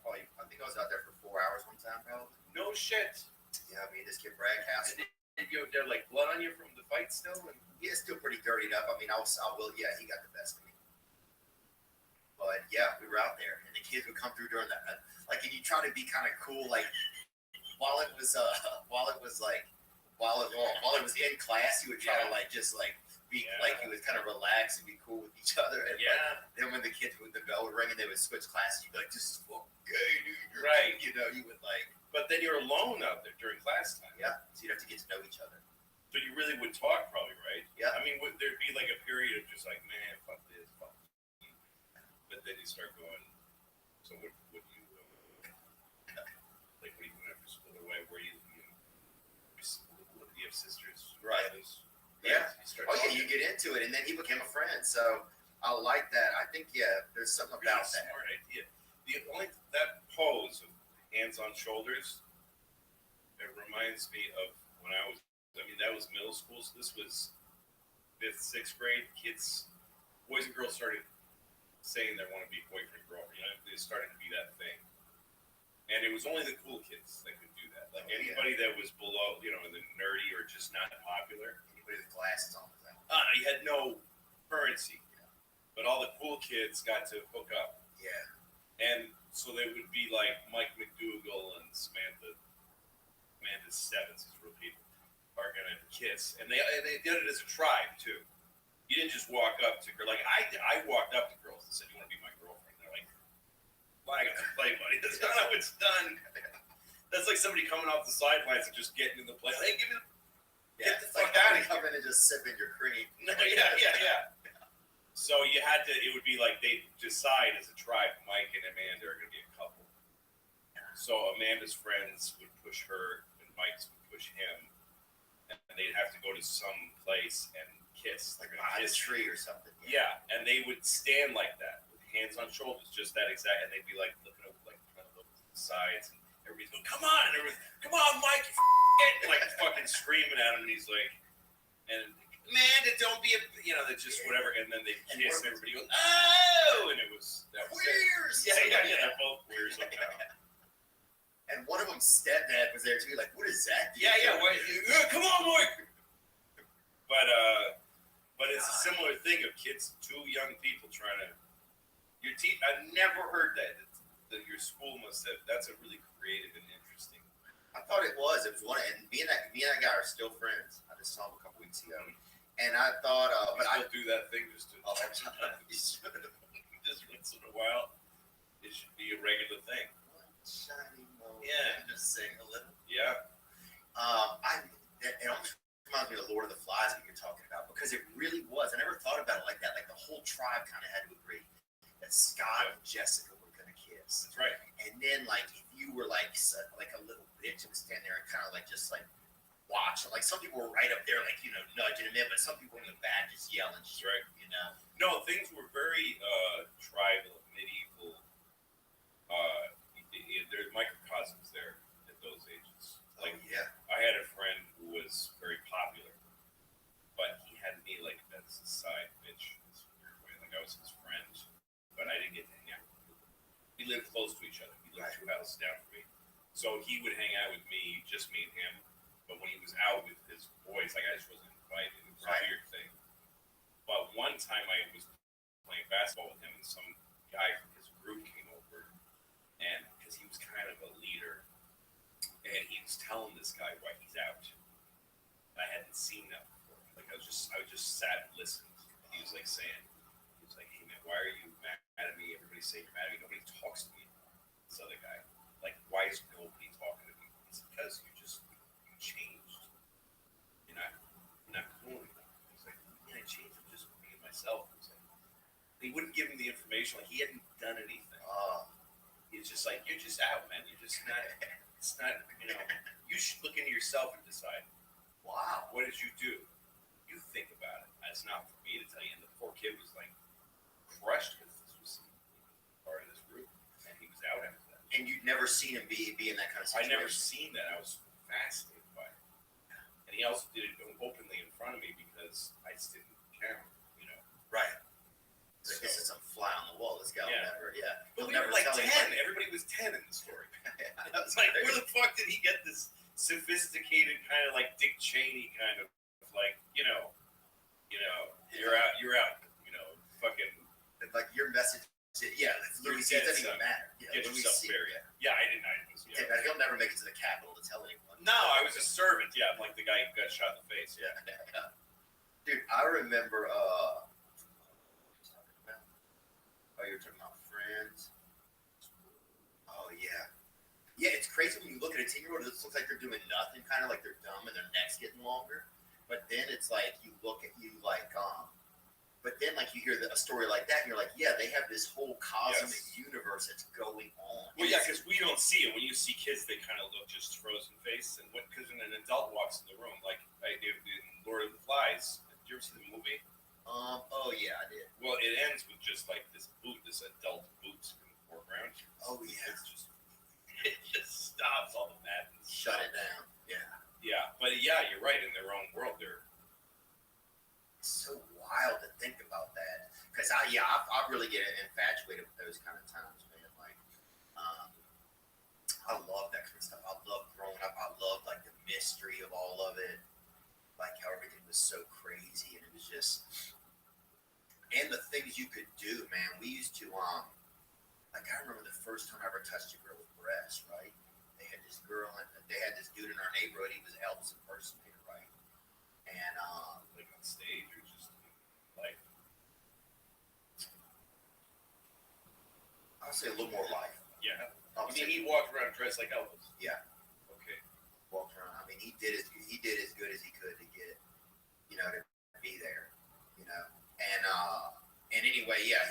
Probably, I think I was out there for 4 hours one time, probably. No shit. Yeah, me and this kid Brad Castle. Did you there like blood on you from the fight still? And yeah, still pretty dirtied up. I mean, I will. Yeah, he got the best of me. But yeah, we were out there, and the kids would come through during that. Like, and you try to be kind of cool, like while it was in class, you would try to like just like be like you would kind of relax and be cool with each other. And then when the bell would ring and they would switch classes, you'd be like, "This is fucking gay, dude." Right. You know, you would like. But then you're alone out there during class time. Yeah. So you'd have to get to know each other. So you really would talk, probably, right? Yeah. I mean, would there be like a period of just like, man, fuck this, fuck this. But then you start going. So what do you like? What are you doing after school? Or where you have sisters, right? Brothers, yeah. You you get into it, and then he became a friend. So I like that. I think there's something about that. Smart idea. The only that pose of hands on shoulders, it reminds me of when that was middle school. So this was 5th, 6th grade. Kids, boys and girls started saying they want to be boyfriend, girlfriend. You know, they started to be that thing. And it was only the cool kids that could do that. Like anybody that was below, in the nerdy or just not popular. Anybody with glasses on. You had no currency. But all the cool kids got to hook up. Yeah. And so they would be like Mike McDougal and Samantha Stevens, these real people, are gonna kiss, and they did it as a tribe too. You didn't just walk up to girls. Like I walked up to girls and said, "You want to be my girlfriend?" They're like, "Well, I got to play, buddy. That's not how it's done." That's like somebody coming off the sidelines and just getting in the play. Hey, get the fuck out of here! Come in and just sipping your cream. Yeah. So you had to. It would be like they decide as a tribe. Mike and Amanda are going to be a couple. So Amanda's friends would push her, and Mike's would push him, and they'd have to go to some place and kiss, like behind a tree or something. Yeah, and they would stand like that with hands on shoulders, just that exact. And they'd be like looking over, like trying to look to the sides, and everybody's going, "Come on!" And everybody's, "Come on, Mike!" You like fucking screaming at him, and he's like, and. Amanda, don't be they're just whatever, and then they kiss, and everybody goes, "Oh!" And that was queers. Yeah, they're both queers. And one of them, stepdad, was there too. Like, what is that? Yeah. Come on, Mike. But But it's a similar thing of kids, two young people trying to. I've never heard that. That your school must have. That's a really creative and interesting. I thought it was. It was one, and me and that guy are still friends. I just saw him a couple weeks ago, and I thought, but I do that thing just to. Just once in a while, it should be a regular thing. Shiny moment. Yeah, just sing a little. Yeah. It almost reminds me of Lord of the Flies that you're talking about, because it really was. I never thought about it like that. Like the whole tribe kind of had to agree that Scott and Jessica were gonna kiss. That's right. And then like if you were like a little bitch and would stand there and kind of like just like watch. Like some people were right up there, like nudging him in, but some people in the back just yelling. That's right. No, things were very tribal, medieval. There's microcosms there at those ages. Like, I had a friend who was very popular, but he had me like as a side bitch. This weird way. Like I was his friend, but I didn't get to hang out with him. We lived close to each other. He lived 2 houses down from me, so he would hang out with me, just me and him. But when he was out with his boys, like I just wasn't invited. It was a weird thing. But one time I was playing basketball with him, and some guy from his group came over, and because he was kind of a leader, and he was telling this guy why he's out. And I hadn't seen that before. Like I just sat and listened. He was like saying, "Hey man, why are you mad at me? Everybody saying you're mad at me. Nobody talks to me." This other guy, like, why is nobody talking to me? It's because you changed. You're not cool anymore. He's like, "Yeah, I changed. I'm just being myself." He wouldn't give him the information. Like he hadn't done anything. He's just like, "You're just out, man. You're just not. It's not. You should look into yourself and decide. Wow, what did you do? You think about it. That's not for me to tell you." And the poor kid was like crushed because this was part of this group, and he was out after that. And you'd never seen him be in that kind of situation. I never seen that. I was fascinated by it. And he also did it openly in front of me because I just didn't count. Right. So, I guess it's a fly on the wall. This guy will never, But he'll we never were like tell 10. anybody. Everybody was 10 in the story. I was like, where the fuck did he get this sophisticated kind of like Dick Cheney kind of like, you're out, fucking. Like your message, Louis C. It doesn't even matter. Get yourself buried. Yeah, I didn't. He'll never make it to the Capitol to tell anyone. No, I was a servant. Yeah, I'm like the guy who got shot in the face. Yeah. Dude, I remember. You're talking about Friends. Oh yeah. Yeah, it's crazy when you look at a 10-year-old. It looks like they're doing nothing, kind of like they're dumb and their neck's getting longer. But then it's like you look at you like But then like you hear a story like that, and you're like, yeah, they have this whole cosmic universe that's going on. Well, yeah, because we don't see it. When you see kids, they kind of look just frozen faced. And because when an adult walks in the room, like I did in Lord of the Flies, did you ever see the movie? Oh yeah, I did. Well, it ends with just like this adult boot in the foreground. Oh yeah. It just stops all the madness. Shut it down. Yeah. Yeah, but yeah, you're right. In their own world, they're so wild to think about that. Because I really get infatuated with those kind of times, man. Like, I love that kind of stuff. I love growing up. I love like the mystery of all of it. Like how everything was so crazy, and it was just, and the things you could do, man. We used to, like I remember the first time I ever touched a girl with breasts, right? They had this dude in our neighborhood. He was Elvis impersonator, right? And like on stage or just like, I'll say a little more life. Yeah. I mean, he walked around dressed like Elvis. Yeah. Okay. Walked around. I mean, he did as good as he could to get, to be there, And anyway, yeah,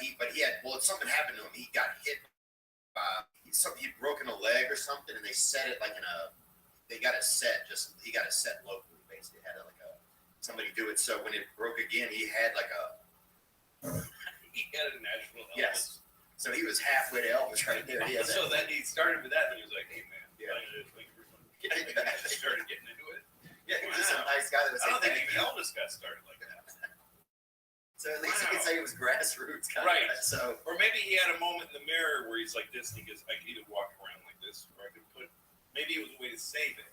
something happened to him. He got hit by he'd broken a leg or something, and they set it like he got it set locally, basically. Had somebody do it. So when it broke again, he had he had a national Elvis. Yes. So he was halfway to Elvis right there. He so that he started with that, and he was like, "Hey man, he started getting into it." Yeah, he was just a nice guy. I don't think even Elvis got started like that. So at least you could say it was grassroots kind right. of. So, or maybe he had a moment in the mirror where he's like this, and he goes, "I could either walk around like this, or I could put." Maybe it was a way to save it.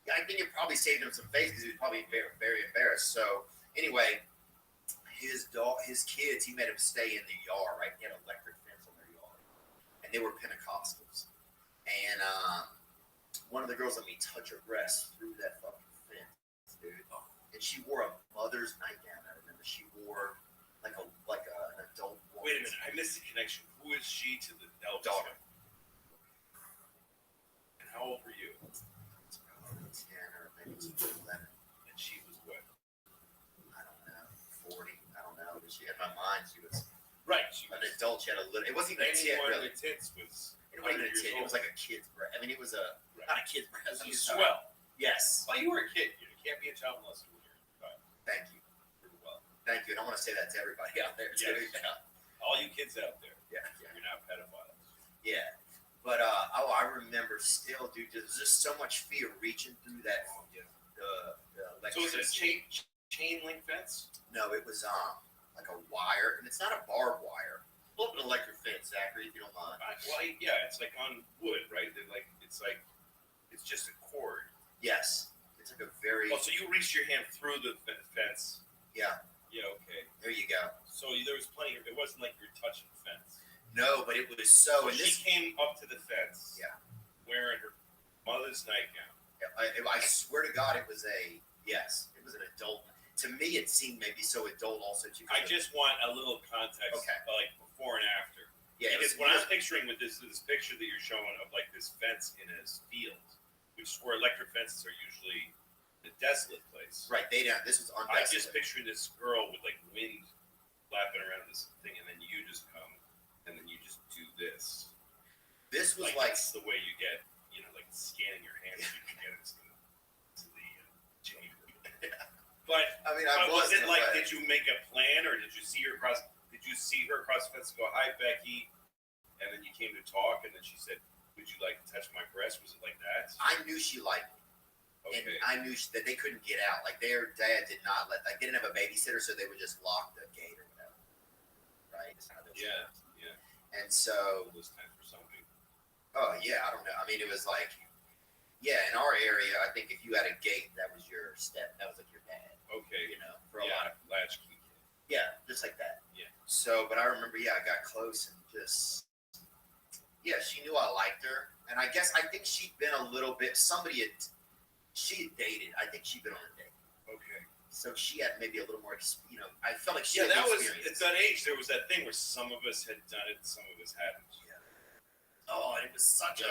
Yeah, I think it probably saved him some face because he was probably very, very embarrassed. So anyway, his kids, he made them stay in the yard, right? He had an electric fence on their yard. And they were Pentecostals. And one of the girls let me touch her breast through that fucking fence, dude. And she wore a mother's nightgown, I remember. She wore like an adult woman. Wait a minute, I missed the connection. Who is she to the eldest? Daughter. And how old were you? 10 or maybe 11. And she was what? I don't know, 40. I don't know. But she, in my mind, she was right. She an adult. She had a little. It wasn't even a tit, one really. of the tits was. It wasn't even a tit. It was like a kid's breast. I mean, it was not a kid's breast. It was swell. Yes. Well, you were a kid. You can't be a child molester when you're 5. Thank you. Pretty well. Thank you. And I want to say that to everybody out there too. Yes. Yeah. All you kids out there. Yeah. You're not pedophiles. Yeah. But I remember still, dude. There's just so much fear reaching through that. The So was it a electricity. chain link fence? No, it was like a wire, and it's not a barbed wire. Pull up an electric fence, Zachary, if you don't mind. Well, yeah, it's like on wood, right? It's just a cord. Yes, it's like a very. Oh, so you reached your hand through the fence? Yeah. Yeah. Okay. There you go. So there was plenty. It wasn't like you were touching the fence. No, but it was so. So And she this came up to the fence. Yeah. Wearing her mother's nightgown. I swear to God, it was an adult. To me, it seemed maybe so adult also too. I just want a little context, Okay. like before and after. Yeah, Because what I'm picturing with this picture that you're showing of like this fence in a field, which is where electric fences are usually a desolate place. Right, this was I undesolate. just picture this girl with like wind flapping around this thing, and then you just come, and then you just do this. This was that's the way you get, like scanning your hands so you can get into the chamber. But I mean, was it like, did you make a plan, or did you see her across? Did you see her across the fence and go, "Hi, Becky," and then you came to talk, and then she said, "Would you like to touch my breast?" Was it like that? I knew she liked me. Okay. And I knew that they couldn't get out. Like their dad did not let. Like they didn't have a babysitter, so they would just lock the gate or whatever. Right? Yeah. And so. Those times for something. Oh yeah, I don't know. I mean, it was like, yeah, in our area, I think if you had a gate, that was your step. That was like your dad. Okay. For a lot of latchkey. Yeah, just like that. Yeah. So, but I remember, I got close and just, she knew I liked her, and I think she'd been a little bit. She had dated. I think she'd been on a date. Okay. So she had maybe a little more, I felt like she had that was experience. at that age. There was that thing where some of us had done it, some of us hadn't. Yeah. Oh, and it was such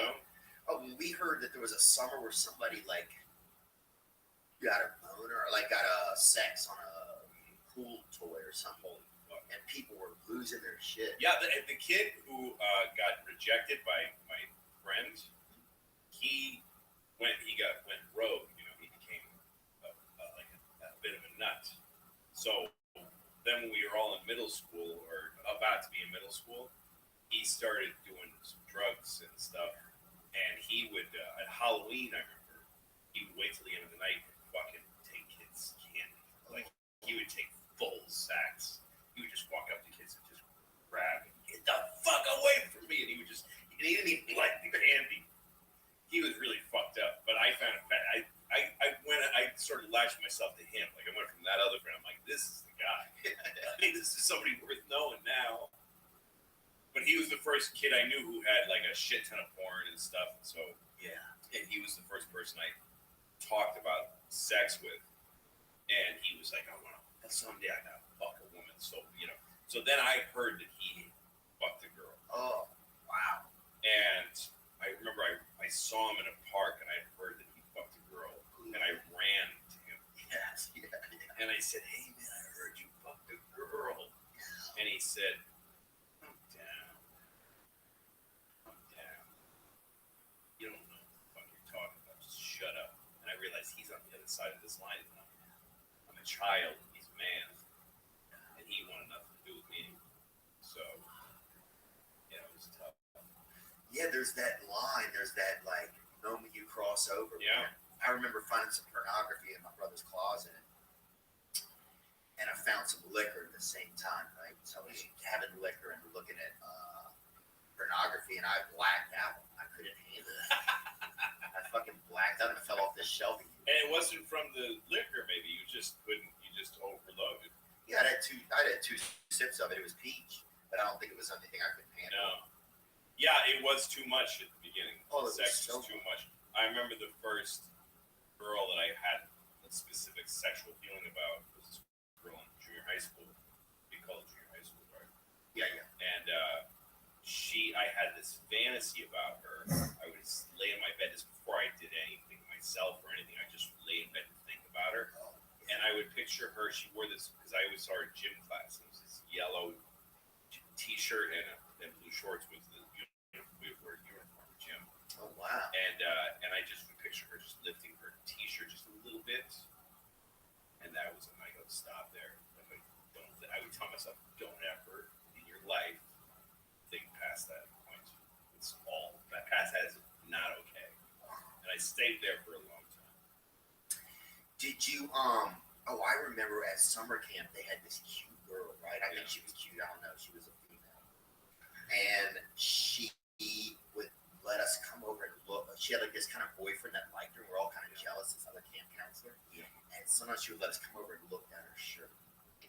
we heard that there was a summer where somebody like got a boner or like got a sex on a pool toy or something, and people were losing their shit. Yeah, the kid who got rejected by my friend, he went rogue. He became a bit of a nut. So then when we were all in middle school or about to be in middle school, he started doing some drugs and stuff. And he would, at Halloween, I remember, he would wait till the end of the night and fucking take kids' candy. Like, he would take full sacks. He would just walk up to kids and just grab and get the fuck away from me. And he didn't even like the candy. He was really fucked up. But I found it bad. I sort of latched myself to him. Like, I went from that other friend. I'm like, this is the guy. I think this is somebody worth knowing now. But he was the first kid I knew who had like a shit ton of porn and stuff. And so, and he was the first person I talked about sex with. And he was like, I want to, someday I gotta fuck a woman. So, so then I heard that he fucked a girl. Oh, wow. And I remember I saw him in a park and I heard that he fucked a girl. And I ran to him. Yes, And I said, hey man, I heard you fucked a girl. And he said, you don't know what the fuck you're talking about. Just shut up. And I realized he's on the other side of this line. I'm a child. He's a man. And he wanted nothing to do with me. So, it was tough. Yeah, there's that line. There's that, like, moment you cross over. Yeah. I remember finding some pornography in my brother's closet. And I found some liquor at the same time, right? So I was having liquor and looking at pornography, and I blacked out. I couldn't handle it. I fucking blacked out and I fell off this shelf. And it wasn't from the liquor, maybe. You just couldn't, you just overloaded. Yeah, I had two sips of it. It was peach, but I don't think it was anything I could handle. No. Yeah, it was too much at the beginning. Oh, it was Sex so was too much. I remember the first girl that I had a specific sexual feeling about was this girl in junior high school. We call it junior high school, right? Yeah, yeah. And I had this fantasy about her. I would lay in my bed, this before I did anything myself or anything. I just would lay in bed and think about her. And I would picture her, she wore this, because I always saw her in gym class. It was this yellow t-shirt and blue shorts with the uniform gym. Oh, wow. And I just would picture her just lifting her t-shirt just a little bit. And that was when I go, stop there. I would tell myself, don't ever in your life think past that point. It's all, that past that is not okay. And I stayed there for a long time. Did you, I remember at summer camp, they had this cute girl, right? I think she was cute. I don't know. She was a female. And she would let us come over and look. She had like this kind of boyfriend that liked her. We're all kind of jealous, this other camp counselor. Yeah. And sometimes she would let us come over and look at her shirt.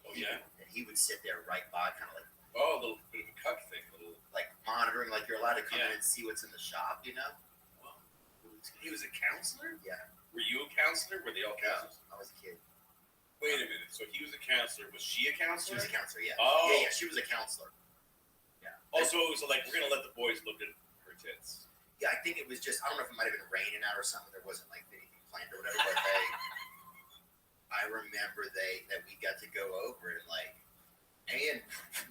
Oh, yeah? And he would sit there right by, kind of like, oh, a little bit of a cuck thing. Like monitoring, like you're allowed to come in and see what's in the shop, you know? Wow. He was a counselor? Yeah. Were you a counselor? Were they all counselors? I was a kid. Wait a minute. So he was a counselor. Was she a counselor? She was a counselor, yeah. Oh. Yeah, she was a counselor. Yeah. Also, it was like, we're going to let the boys look at her tits. Yeah, I think it was just, I don't know if it might have been raining out or something. There wasn't like anything planned or whatever, but I remember that we got to go over and like, and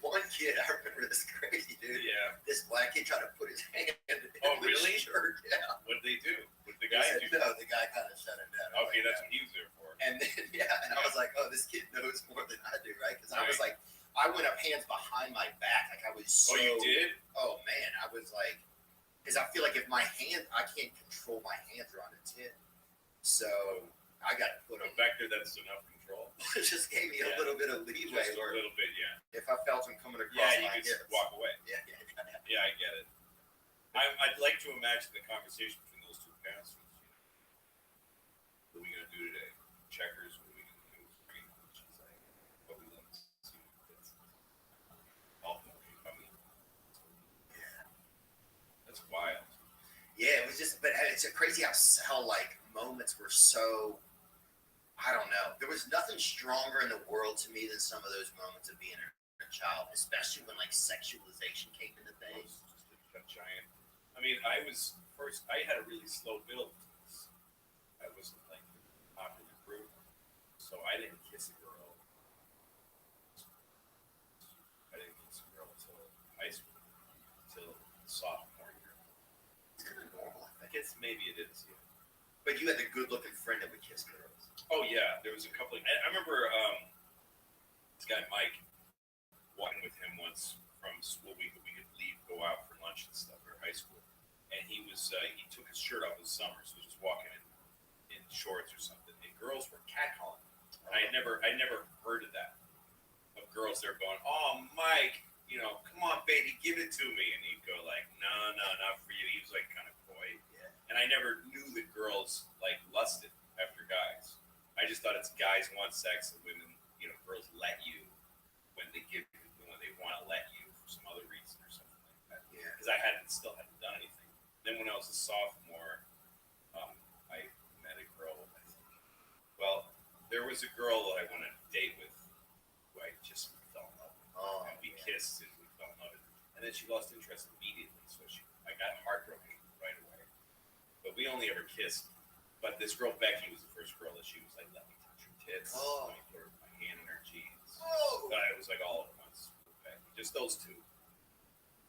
one kid, I remember this crazy dude. Yeah. This black kid tried to put his hand in Oh, the really? shirt. Yeah. What did they do? What did the He guy said, do? no, the guy kind of shut him down. Okay, that's what he was there for. And then, and I was like, oh, this kid knows more than I do, right? Because I was like, I went up hands behind my back. Like I was so. Oh, you did? Oh, man. I was like, because I feel like if my hand, I can't control my hands are on the tip. So I got to put them. Back there, that's enough control. It just gave me a little bit of leeway. Just a little bit, yeah. If I felt him coming across you my could hips. just walk away. Yeah. Yeah, I get it. I'd like to imagine the conversation between those two counselors. What are we going to do today? Checkers? What are we going to do? She's like, what we want to see. That's wild. Yeah, it was just, but it's crazy how like moments were so, I don't know. There was nothing stronger in the world to me than some of those moments of being a child, especially when like sexualization came into things. A giant. I mean, I had a really slow build. I wasn't like popular group, so I didn't kiss a girl. Until high school, until sophomore year. It's kind of normal. I guess maybe it is. Yeah. But you had the good-looking friend that would kiss girls. Oh yeah, there was a couple. I remember this guy Mike, walking with him once from school. We could leave, go out for lunch and stuff at high school, and he took his shirt off in the summer, so he was just walking in shorts or something. And girls were catcalling. And I never heard of that. Of girls there going, "Oh, Mike, come on, baby, give it to me," and he'd go like, "No, not for you." He was like kind of coy, and I never knew that girls like lusted after guys. I just thought it's guys want sex and women, girls let you when they want to let you for some other reason or something like that. Yeah. Because I still hadn't done anything. Then when I was a sophomore, I met a girl. Well, there was a girl that I went on a date with who I just fell in love with. Oh, and we kissed and we fell in love with her. And then she lost interest immediately, so I got heartbroken right away. But we only ever kissed. But this girl, Becky, was the first girl that she was like, let me touch her tits. Oh. Let me put my hand in her jeans. Oh. But it was like all at once. Becky. Just those two.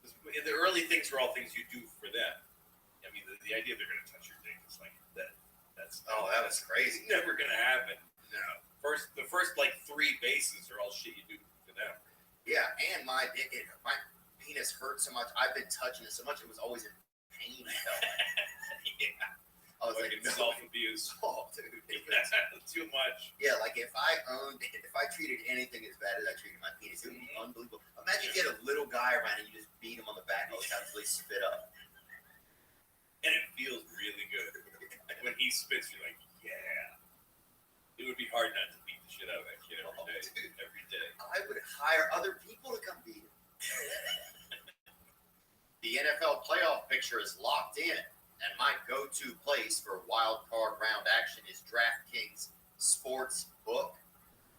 The early things were all things you do for them. I mean, the idea they're going to touch your dick is like that. That was crazy. Never going to happen. No. The first like 3 bases are all shit you do for them. Yeah, and my penis hurt so much. I've been touching it so much. It was always in pain. I felt like. Yeah. I was like, no. Self-abuse. Oh, dude. Too much. Yeah, like if I treated anything as bad as I treated my penis, it would be unbelievable. Imagine you get a little guy around and you just beat him on the back and he'll actually spit up. And it feels really good. When he spits, you're like, yeah. It would be hard not to beat the shit out of that kid every day. Dude. Every day. I would hire other people to come beat him. The NFL playoff picture is locked in, and my go-to place for wild card round action is DraftKings Sports Book.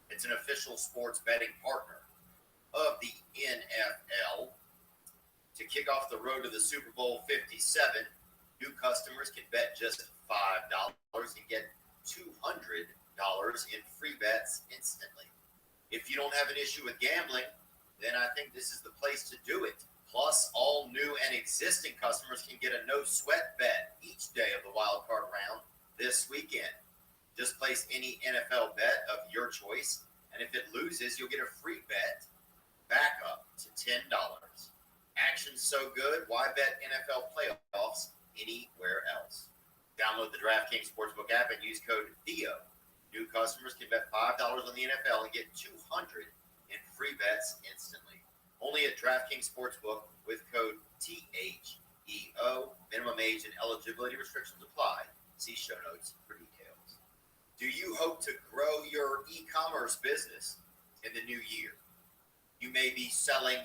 It's an official sports betting partner of the NFL. To kick off the road to the Super Bowl 57, new customers can bet just $5 and get $200 in free bets instantly. If you don't have an issue with gambling, then I think this is the place to do it. Plus, all new and existing customers can get a no-sweat bet each day of the wild card round this weekend. Just place any NFL bet of your choice, and if it loses, you'll get a free bet back up to $10. Action's so good, why bet NFL playoffs anywhere else? Download the DraftKings Sportsbook app and use code THEO. New customers can bet $5 on the NFL and get $200 in free bets instantly. Only at DraftKings Sportsbook with code THEO. Minimum age and eligibility restrictions apply. See show notes for details. Do you hope to grow your e-commerce business in the new year? You may be selling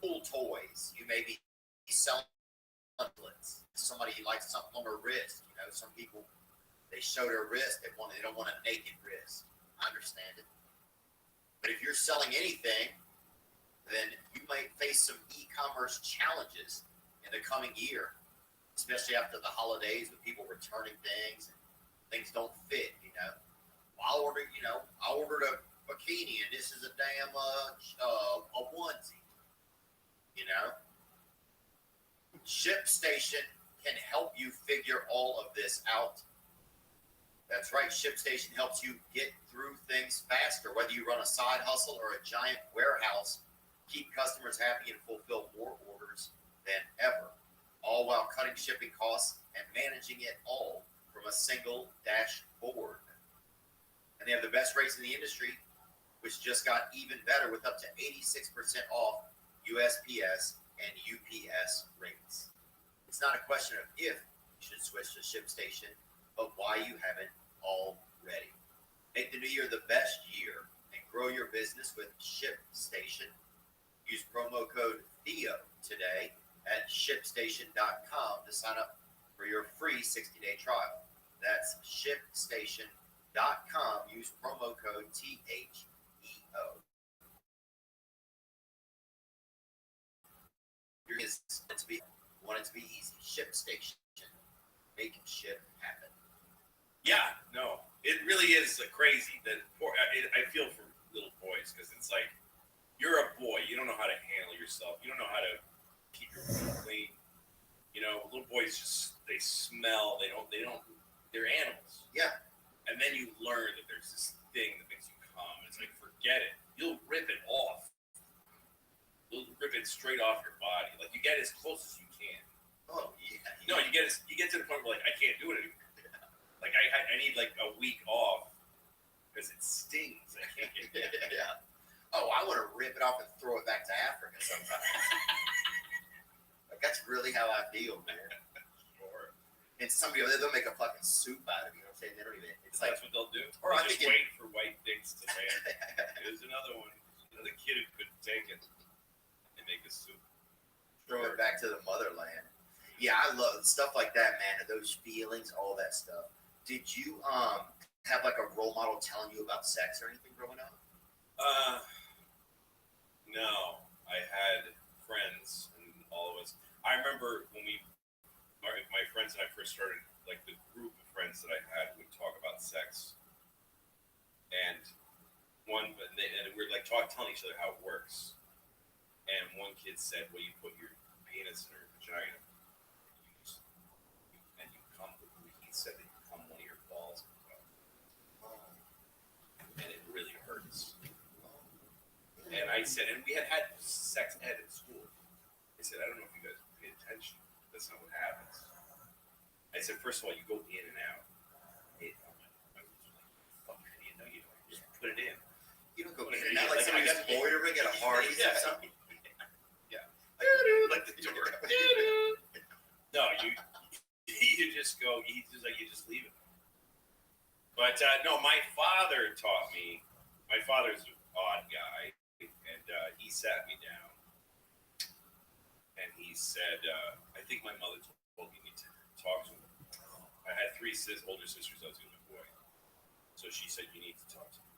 pool toys. You may be selling templates. Somebody likes something on their wrist. You know, some people, they show their wrist. They don't want a naked wrist. I understand it. But if you're selling anything, then you might face some e-commerce challenges in the coming year, especially after the holidays with people returning things and things don't fit, you know. I ordered a bikini and this is a damn a onesie, you know. ShipStation can help you figure all of this out. That's right, ShipStation helps you get through things faster, whether you run a side hustle or a giant warehouse. Keep customers happy and fulfill more orders than ever, all while cutting shipping costs and managing it all from a single dashboard. And they have the best rates in the industry, which just got even better with up to 86% off USPS and UPS rates. It's not a question of if you should switch to ShipStation, but why you haven't already. Make the new year the best year and grow your business with ShipStation. Use promo code THEO today at ShipStation.com to sign up for your free 60-day trial. That's ShipStation.com. Use promo code THEO. Want it to be easy. ShipStation. Make ship happen. Yeah, no, it really is crazy that I feel for little boys because it's like, you're a boy. You don't know how to handle yourself. You don't know how to keep your room clean. You know, little boys they smell. They're animals. Yeah. And then you learn that there's this thing that makes you calm. It's like, forget it. You'll rip it off. You'll rip it straight off your body. Like, you get as close as you can. Oh, yeah. No, you get to the point where, like, I can't do it anymore. Like, I need, like, a week off because it stings. I can't get it. Yeah. Oh, I want to rip it off and throw it back to Africa sometimes. Like, that's really how I feel, man. Sure. And somebody over there, they'll make a fucking soup out of it. You know what I'm saying? They don't even. It's like, that's what they'll do. Or I I'm just thinking, wait for white dicks to land. There's another one. Another kid who couldn't take it. They make a soup. Throw it back to the motherland. Yeah, I love stuff like that, man. Those feelings, all that stuff. Did you have like a role model telling you about sex or anything growing up? No. I had friends, and all of us. I remember when my friends and I first started, like the group of friends that I had would talk about sex, and we're like telling each other how it works. And one kid said, "Well, you put your penis in her vagina, and you come." He said that you come one of your balls, and it really hurts. And I said, and we had sex ed in school. I said, I don't know if you guys pay attention. That's not what happens. I said, first of all, you go in and out. Fuck, you know, you don't just put it in. You don't go in and out like somebody got loitering at a party or something. Yeah. Like the door. No, you just go. You just leave it. But no, my father taught me. My father's an odd guy, and he sat me down, and he said, "I think my mother told me to talk to him." I had three older sisters. I was the only boy, so she said, "You need to talk to him."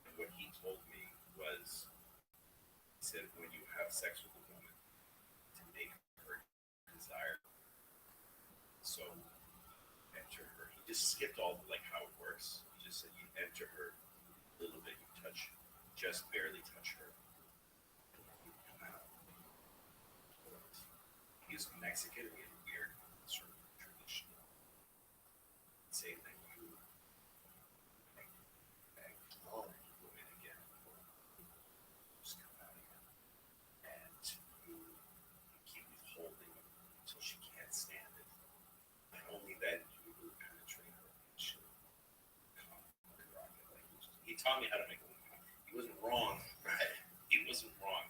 And what he told me was, he said, "When you have sex with a woman, to make her desire, so enter her." He just skipped all the, like how it works. He just said, "You enter her a little bit, you touch, just barely touch her, you come out." He's Mexican, and he had a weird sort of tradition. Say that you woman again, just come out again, and you keep withholding until she can't stand it, and only then you will penetrate her and she'll come like a rocket. Like he taught me how to make a woman come. He wasn't wrong, right? He wasn't wrong,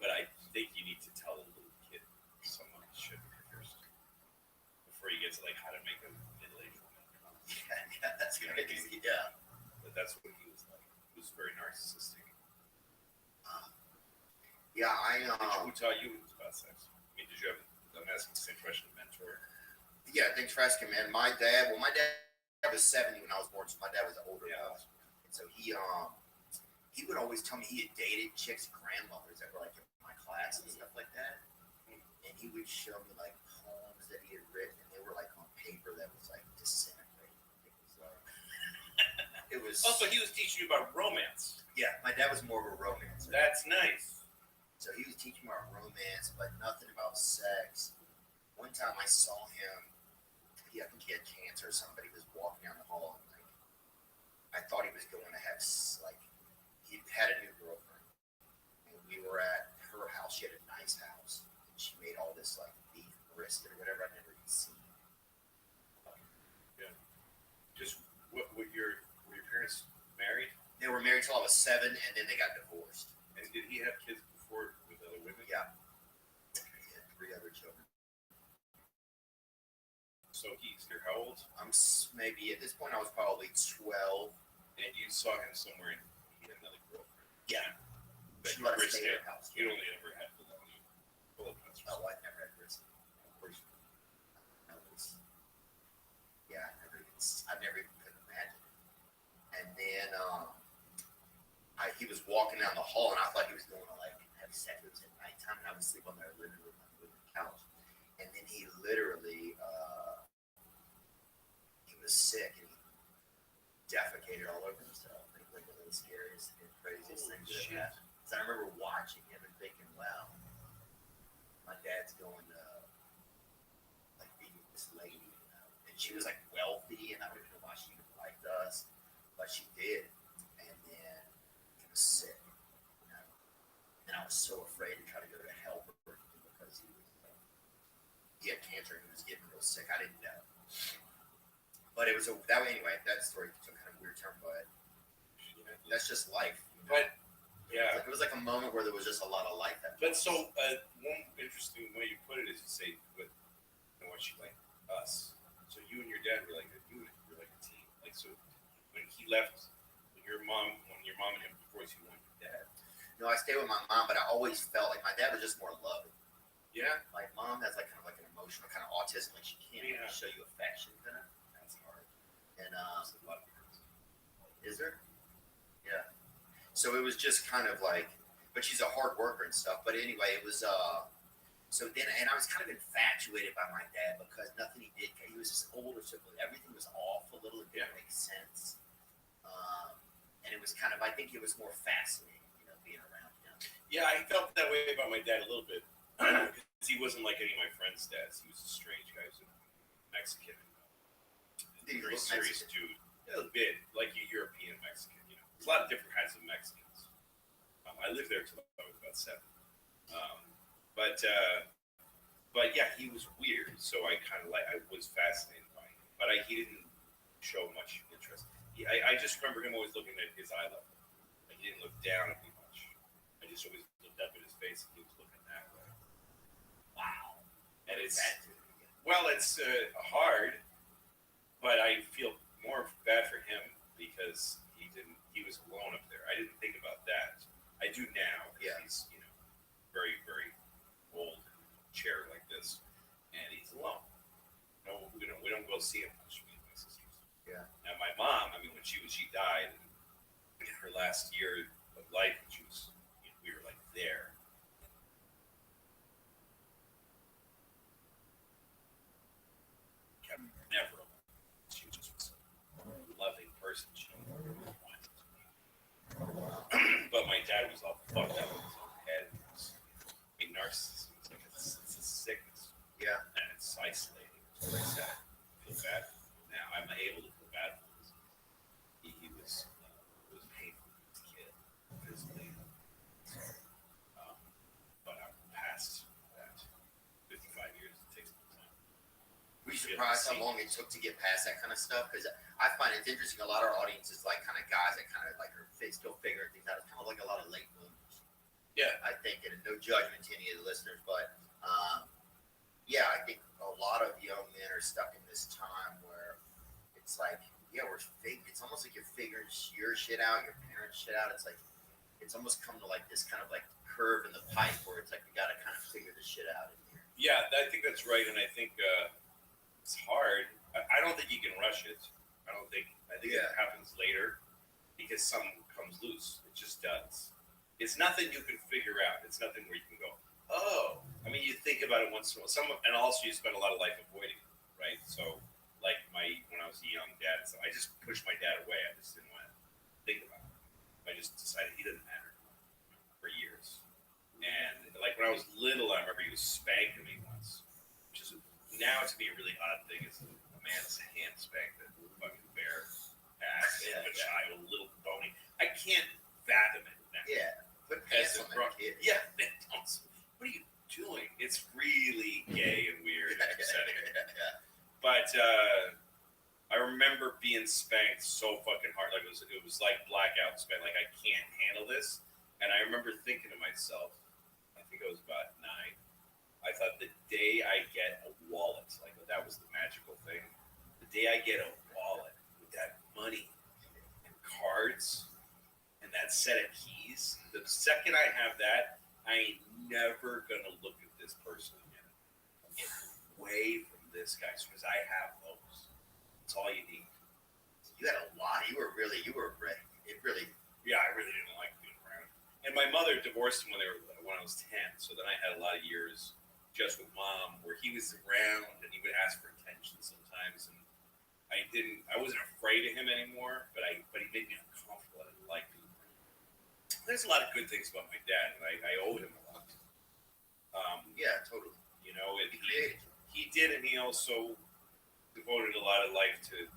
but I think you need to tell a little kid someone should first before you get to like how to make a middle-aged woman come. Yeah, that's great. Yeah. But that's what he was like. He was very narcissistic. Yeah, Who taught you about sex? I mean, did you have? I'm asking the same question. Mentor. Yeah, thanks for asking, man. My dad was 70 when I was born, so my dad was an older guy. And so he would always tell me he had dated chicks' grandmothers that were like in my class and stuff like that. And he would show me like poems that he had written, and they were like on paper that was like disintegrating. It was. Also, he was teaching you about romance. Yeah, my dad was more of a romance. That's nice. So he was teaching me about romance, but nothing about sex. One time I saw him. I think he had cancer or something. But he was walking down the hall, and like, I thought he was going to have like, he had a new girlfriend, and we were at her house. She had a nice house, and she made all this like beef brisket or whatever I'd never even seen. Yeah. Just were your parents married? They were married till I was 7, and then they got divorced. And did he have kids before with other women? Yeah. He had 3 other children. So you're how old? I'm maybe at this point I was probably 12. And you saw him somewhere and he had another girlfriend. Yeah. But She you let were us stay at her house. You only ever had bullet nuts. Oh, I never had brisket. Yeah, I never even could imagine it. And then he was walking down the hall, and I thought he was going to like have sex. It was at nighttime, and I would sleep on their living room, on the couch. And then he literally, he was sick, and he defecated all over himself. It was like one of the scariest and craziest things that happened. Because I remember watching him and thinking, wow, my dad's going to like be with this lady, you know? And she was like wealthy, and I don't even know why she even liked us, but she did. And then he was sick, you know? And I was so afraid to try to go to help her because he had cancer and he was getting real sick. I didn't know. But it was anyway, that story took kind of a weird turn, but that's just life. You know? But yeah, it was like a moment where there was just a lot of life. But so one interesting way you put it is to say, "With what she like us." So you and your dad were like a unit. You're like a team. Like so, when he left, when your mom and him divorced, you wanted your dad. No, I stayed with my mom, but I always felt like my dad was just more loving. Yeah. Like mom has like kind of like an emotional kind of autism, like she can't really show you affection, kind of. That's hard. And There's a lot of difference. Is there? Yeah. So it was just kind of like, but she's a hard worker and stuff. But anyway, it was so then, and I was kind of infatuated by my dad because nothing he did, he was just older, so everything was off a little. It didn't make sense. And it was kind of, I think it was more fascinating, you know, being around him. Yeah, I felt that way about my dad a little bit. Because he wasn't like any of my friends' dads. He was a strange guy. He was a Mexican. Very serious dude. A bit like a European Mexican, you know. There's a lot of different kinds of Mexicans. I lived there till I was about 7. But yeah, he was weird. So I was fascinated by him. But he didn't show much interest. I just remember him always looking at his eye level. Like he didn't look down at me much. I just always looked up at his face and he was looking that way. Wow. And it's hard, but I feel more bad for him because he was alone up there. I didn't think about that. I do now. Yeah. He's, very, very old, chair like this, and he's alone. No, we don't go see him much, me and my sisters. Yeah. Now my mom, when she died in her last year of life, she was, we were like there. Kept never alone. She just was a loving person. She never wanted to be. But my dad was all fucked up in his own head. He was a narcissism. It's a sickness. Yeah. And it's isolating. That's what I said. I feel bad for him. Now I'm able to feel bad for him. He was painful as a kid, physically. But I'm past that. 55 years, it takes some time. Were you surprised how long it took to get past that kind of stuff? Because I find it interesting. A lot of our audience is like kind of guys that kind of like are still figuring things out. It's kind of like a lot of late bloomers. Yeah. I think, and no judgment to any of the listeners, but yeah, I think a lot of young men are stuck in this time where it's like, yeah, it's almost like you're figuring your shit out, your parents' shit out. It's like, it's almost come to like this kind of like curve in the pipe where it's like, we got to kind of figure this shit out in here. Yeah, I think that's right, and I think it's hard. I don't think you can rush it. I think it happens later because something comes loose. It just does. It's nothing you can figure out. It's nothing where you can go, oh. You think about it once in a while. And also you spend a lot of life avoiding it, right? So, like when I was a young dad, so I just pushed my dad away. I just didn't want to think about it. I just decided he didn't matter for years. And like when I was little, I remember he was spanking me once, which is now to me a really odd thing. Is a man's hand spanked a fucking bare ass of a child, a little bony. I can't fathom it now. Yeah, put pants on that kid. Yeah, what are you doing? It's really gay and weird and upsetting. But I remember being spanked so fucking hard, like it was like blackout spank, like I can't handle this. And I remember thinking to myself, I think I was about 9. I thought the day I get a wallet, like that was the magical thing. The day I get a wallet with that money and cards and that set of keys, the second I have that, I ain't never gonna look at this person again. Get away from this guy because I have those. That's all you need. You had a lot. You were ready. Yeah, I really didn't like being around. And my mother divorced him when I was 10. So then I had a lot of years just with mom where he was around and he would ask for attention sometimes. And I wasn't afraid of him anymore, but he made me uncomfortable. I didn't like being around. There's a lot of good things about my dad, and I owe him a lot. Yeah, totally. He did, and he also devoted a lot of life to,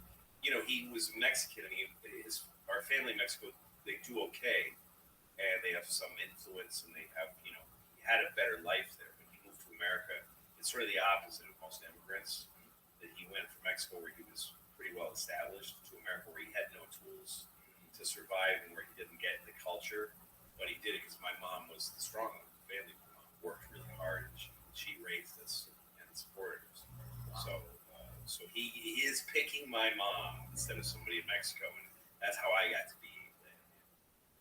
he was Mexican, and our family in Mexico, they do okay, and they have some influence, and they have, he had a better life there. When he moved to America, it's sort of the opposite of most immigrants, that he went from Mexico, where he was pretty well established, to America, where he had no tools to survive, and where he didn't get the culture, but he did it because my mom was the strong one. The family worked really hard, and she raised us and supported us. So he is picking my mom instead of somebody in Mexico, and that's how I got to be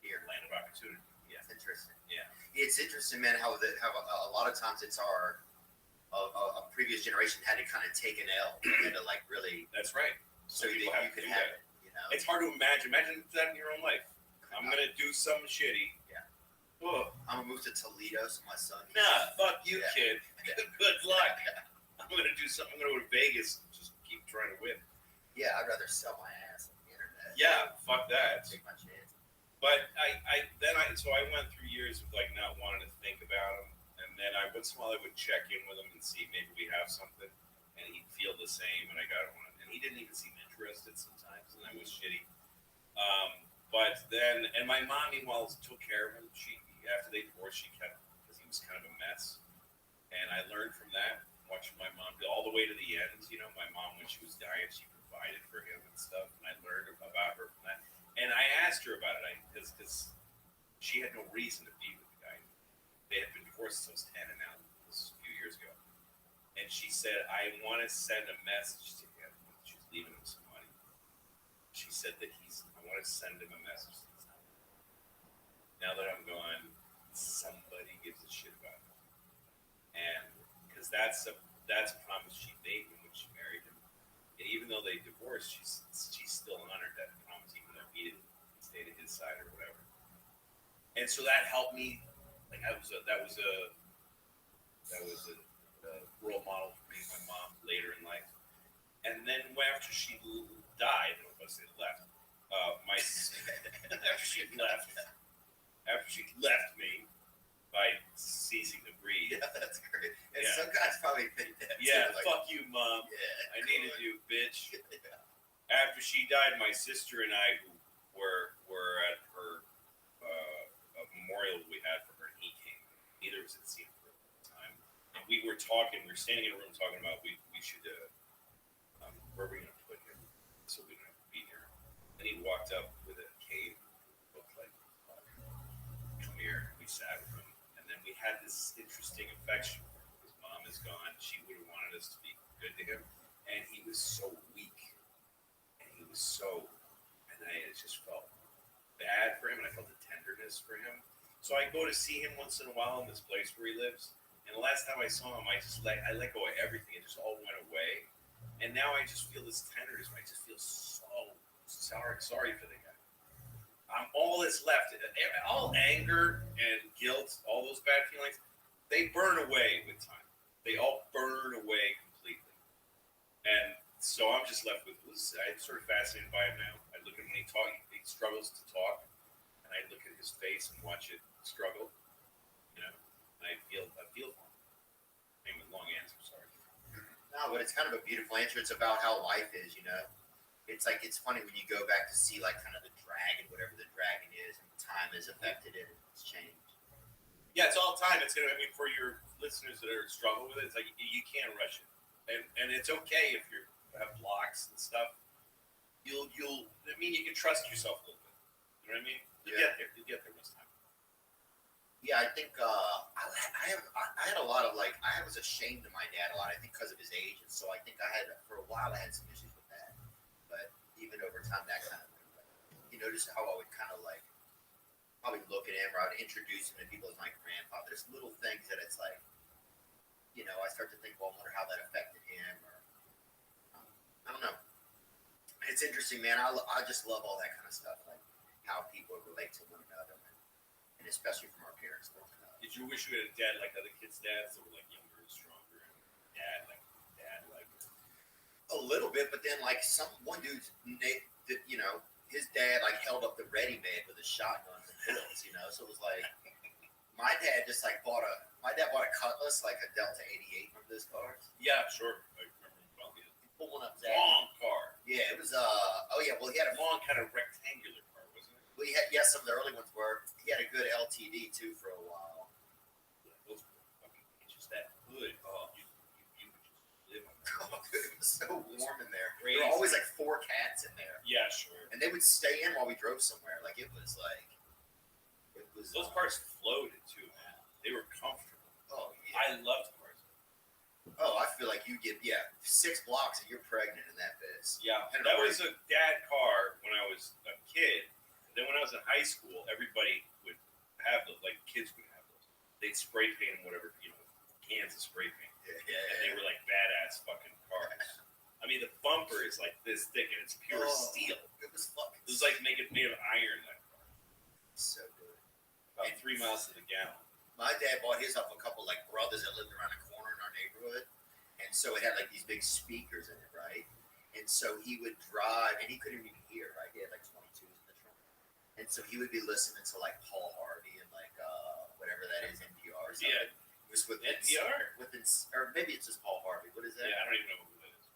here, land of opportunity. Yeah, it's interesting. Yeah, it's interesting, man. How a lot of times it's a previous generation had to kind of take an L and to like really. That's right. So you could have it. It's hard to imagine. Imagine that in your own life. I'm gonna do something shitty. Yeah. Whoa. I'm gonna move to Toledo, so my son. Nah, fuck you, kid. Good luck. I'm gonna do something. I'm gonna go to Vegas and just keep trying to win. Yeah, I'd rather sell my ass on the internet. Yeah, fuck that. Take my chance. But so I went through years of like not wanting to think about him, and then once in a while I would check in with him and see maybe we have something, and he'd feel the same, and I got one, and he didn't even seem interested sometimes, and I was shitty. But then, and my mom meanwhile took care of him. After they divorced, she kept him because he was kind of a mess, and I learned from that. Watching my mom go all the way to the end. My mom, when she was dying, she provided for him and stuff, and I learned about her from that. And I asked her about it because she had no reason to be with the guy. They had been divorced since I was 10, and now this was a few years ago. And she said, I want to send a message to him. She was leaving him some money. She said that I want to send him a message. Now that I'm gone, somebody gives a shit about him, and because that's a promise she made me when she married him. And even though they divorced, she's still honored that promise, even though he didn't stay to his side or whatever. And so that helped me. Like that was a role model for me, my mom later in life. And then after she died, I was going to say left. After she left me by ceasing to breathe. Yeah, that's great. And some guys probably think that. Yeah, too, like, fuck you, mom. Yeah, I needed you, bitch. After she died, my sister and I, who were at her a memorial we had for her, and he came. Neither of us had seen him for a long time. And we were standing in a room talking about we should, where are we going to put him so we don't have to be here. And he walked up with a cane, looked like, come here. We sat with him. And then we had this interesting affection for him. His mom is gone. She would have wanted us to be good to him. And he was so weak. And I just felt bad for him, and I felt the tenderness for him. So I go to see him once in a while in this place where he lives. And the last time I saw him, I let go of everything. It just all went away. And now I just feel this tenderness. I just feel so sorry for the guy. All that's left, all anger and guilt, all those bad feelings, they burn away with time. They all burn away completely. And so I'm just left with, I'm sort of fascinated by him now. I look at him when he struggles to talk, and I look at his face and watch it struggle, and I feel for him. Maybe long answer, sorry. No, but it's kind of a beautiful answer. It's about how life is, It's like, it's funny when you go back to see like kind of the dragon, whatever the dragon is, and time has affected it and it's changed. Yeah, it's all time. It's gonna. For your listeners that are struggling with it, it's like you can't rush it, and it's okay if you have blocks and stuff. You can trust yourself a little bit. You know what I mean? You'll get there this time. Yeah, I think I had a lot of I was ashamed of my dad a lot. I think because of his age, and so I think for a while I had some issues with that. But even over time, that kind of notice how I would kind of probably look at him, or I would introduce him to people as my grandfather. There's little things that it's like, I start to think, well, I wonder how that affected him, or I don't know. It's interesting, man. I just love all that kind of stuff, like how people relate to one another, and especially from our parents. Did you wish you had a dad like other kids' dads that were younger and stronger, and dad like? A little bit, but then one dude's, his dad held up the ready-made with a shotgun and pills, so it was like, my dad just bought a Cutlass, like a Delta 88. Remember those cars? Yeah, sure. I remember. Well, yeah. Pull one up, Zach. Long car. Yeah, it was, he had a long kind of rectangular car, wasn't it? Well, some of the early ones were. He had a good LTD too for a while. Yeah, those were fucking, just that hood. Oh, you would just live on that. Oh, dude, it was so warm in there. Crazy. There were always 4 cats in there. Yeah, sure. And they would stay in while we drove somewhere. Those cars floated too, man. They were comfortable. Oh yeah. I loved cars. Oh, I feel like you get 6 blocks and you're pregnant in that biz. Yeah, and that was a dad car when I was a kid. And then when I was in high school, everybody would have those, kids would have those. They'd spray paint them, whatever, cans of spray paint. Yeah. And they were badass fucking cars. I mean, the bumper is this thick and it's pure steel. It was fucking. It was made of iron. That car. So good. About 3 miles to the gallon. My dad bought his off a couple brothers that lived around the corner in our neighborhood, and so it had these big speakers in it, right? And so he would drive, and he couldn't even hear, right? He had 22s in the trunk, and so he would be listening to Paul Harvey and whatever that is, NPR. Or something. Yeah, it was with NPR. Or maybe it's just Paul Harvey. What is that? Yeah, I don't even know who that is.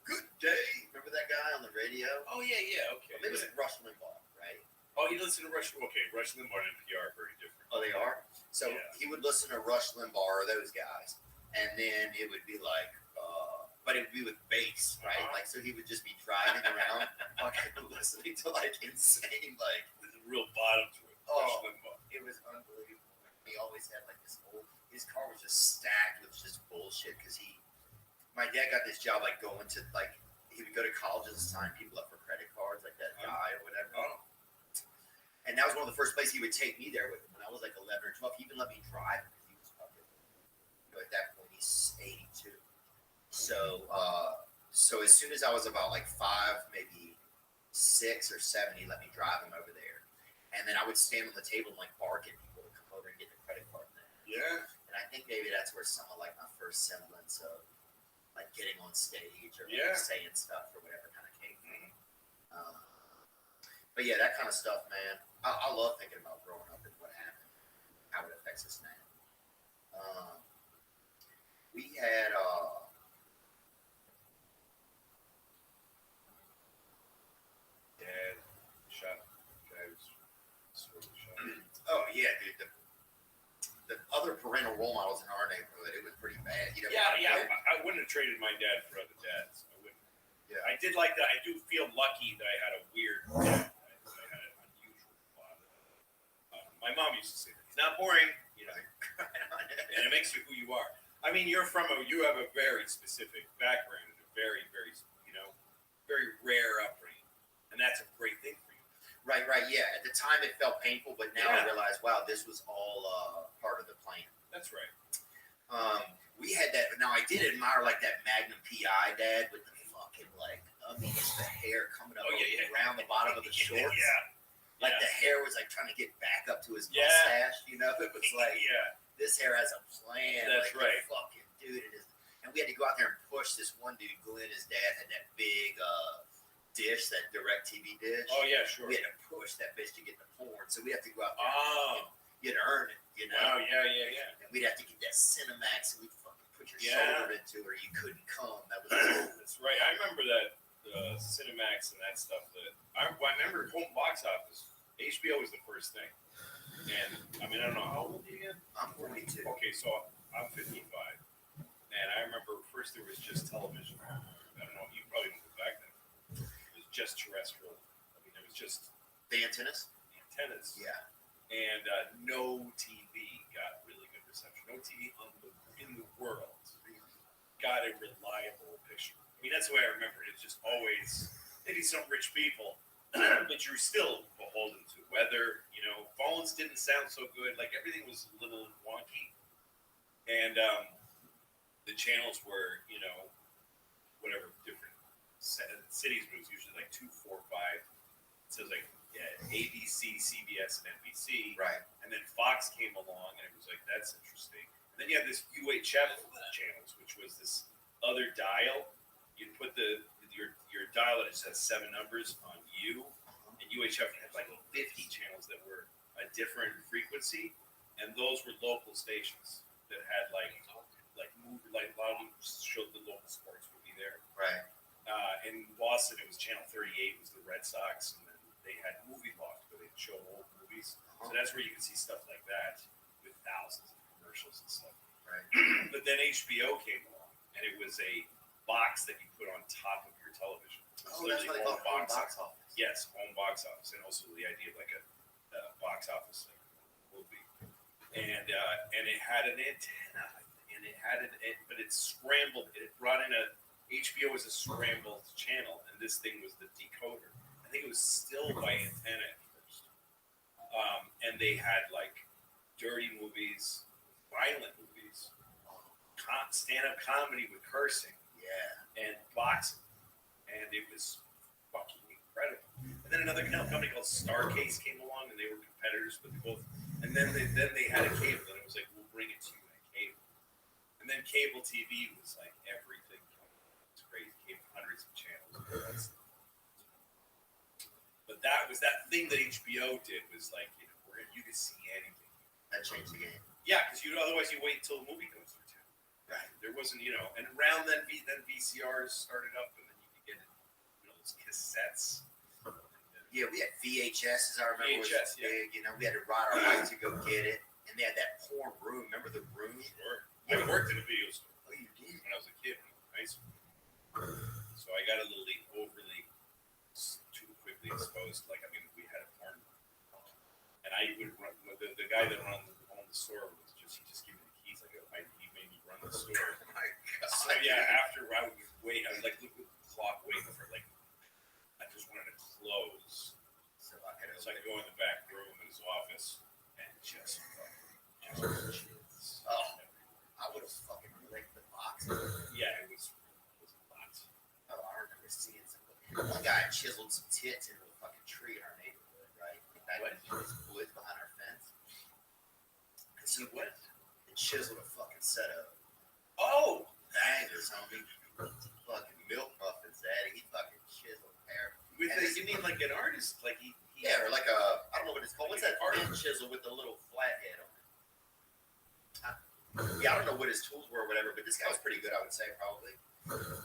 Good day. Remember that guy on the radio? Oh yeah, okay. Maybe it was Rush Limbaugh, right? Oh, he listened to Rush. Okay, Rush Limbaugh and NPR are very different. Oh, they are? So he would listen to Rush Limbaugh or those guys, and then it would be but it would be with bass, right? So he would just be driving around, listening to insane, real bottom to it. Rush Limbaugh. It was unbelievable. He always had his car was just stacked with just bullshit because my dad got this job going to he would go to colleges and sign people up for credit cards, like that guy or whatever. Oh. And that was one of the first places he would take me there with him when I was like 11 or 12. He even let me drive because he was fucking, at that point he's 82. So so as soon as I was about like 5, maybe 6 or 7, he let me drive him over there. And then I would stand on the table and like bark at people to come over and get the credit card thing. Yeah. And I think maybe that's where some of like my first semblance of like getting on stage or like, Yeah. saying stuff or whatever kind of came from. But yeah, that kind of stuff, man. I love thinking about growing up and what happened, how it affects us now. We had Dad shot guys sort of shot. oh yeah, dude. The other parental role models in our neighborhood, it was pretty bad. You know, I wouldn't have traded my dad for other dads. I wouldn't. Yeah. I did like that. I do feel lucky that I had a weird dad. I had an unusual father. My mom used to say that he's not boring, you know, and it makes you who you are. I mean, you have a very specific background and a very, very, very rare upbringing, and that's a great thing for you. Right, yeah. At the time, it felt painful, but now I realize, wow, this was all part of the plan. That's right. We had that. Now, I did admire like that Magnum PI dad with the fucking like, it's the hair coming up around the bottom of the shorts. Like the hair was like trying to get back up to his mustache. You know, it was like, this hair has a plan. That's like, right. Fucking dude, it is. And we had to go out there and push this one dude. Glenn, his dad, had that big dish, that DirecTV dish. Oh yeah, sure. We had to push that bitch to get the porn, so we have to go out there. Oh. You had to earn it, you know. Wow, yeah. And we'd have to get that Cinemax, and we'd fucking put your shoulder into it, or you couldn't come. That was That's right. I remember that Cinemax and that stuff. I remember home box office. HBO was the first thing, and I mean, I don't know how old are you again? I'm 42. Okay, so I'm 55, and I remember first there was just television. I don't know. You probably didn't go back then. It was just terrestrial. I mean, it was just the antennas. Yeah. And no TV got really good reception. No TV in the world got a reliable picture. I mean, that's the way I remember it. It's just always maybe some rich people, but you're still beholden to weather. You know, phones didn't sound so good. Like everything was a little wonky, and the channels were, whatever different cities, but it was usually like 2, 4, 5. So it was like ABC, CBS, and NBC. Right. And then Fox came along, and it was like, that's interesting. And then you have this UHF channels, which was this other dial. You'd put your dial that just has 7 numbers on U, and UHF had like 50 channels that were a different frequency, and those were local stations that had like a lot of them showed the local sports would be there. Right. In Boston, it was Channel 38 was the Red Sox, and then they had Movie Loft where they'd show old movies. So that's where you could see stuff like that with thousands of commercials and stuff. Right. But then HBO came along, and it was a box that you put on top of your television. Oh, that's what they call home box office. Yes, home box office, and also the idea of like a box office movie. And it had an antenna, and but it scrambled. It brought in HBO was a scrambled channel, and this thing was the decoder. I think it was still by antenna at first. And they had like dirty movies, violent movies, stand-up comedy with cursing, and boxing, and it was fucking incredible. And then another company called Starcase came along, and they were competitors, but both. And then they had a cable, and it was like, we'll bring it to you in a cable. And then cable TV was like everything. It's crazy. Came hundreds of channels. But that was that thing that HBO did was like, where you could see anything. That changed the game. Yeah, because otherwise you wait until the movie goes through town. Right. There wasn't, and around then VCRs started up, and then you could get those cassettes. Yeah, we had VHS, as I remember, VHS, was big. We had to ride our bike to go get it, and they had that porn room. Remember the room? Sure. I worked in a video store. Oh, you did? When I was a kid, in high school. So I got a little overly too quickly exposed. Like, we had a porn room, and I would run. The guy that owned the store was he just gave me the keys. He made me run the store. Oh my God. So yeah, after I would wait, I would like look at the clock, wait Oh, I would have fucking licked the box. Yeah, it was a lot. Oh, I remember seeing some. One guy chiseled some tits into a fucking tree in our neighborhood, right? Back in this woods behind our fence. And so what? And chiseled a fucking set of bangers on me. Fucking milk muffins, daddy. He fucking chiseled hair. With this, you mean like an artist? Like he Yeah, or like a, I don't know what it's called. What's that thin chisel with the little flat head on it? Yeah, I don't know what his tools were or whatever, but this guy was pretty good, I would say, probably.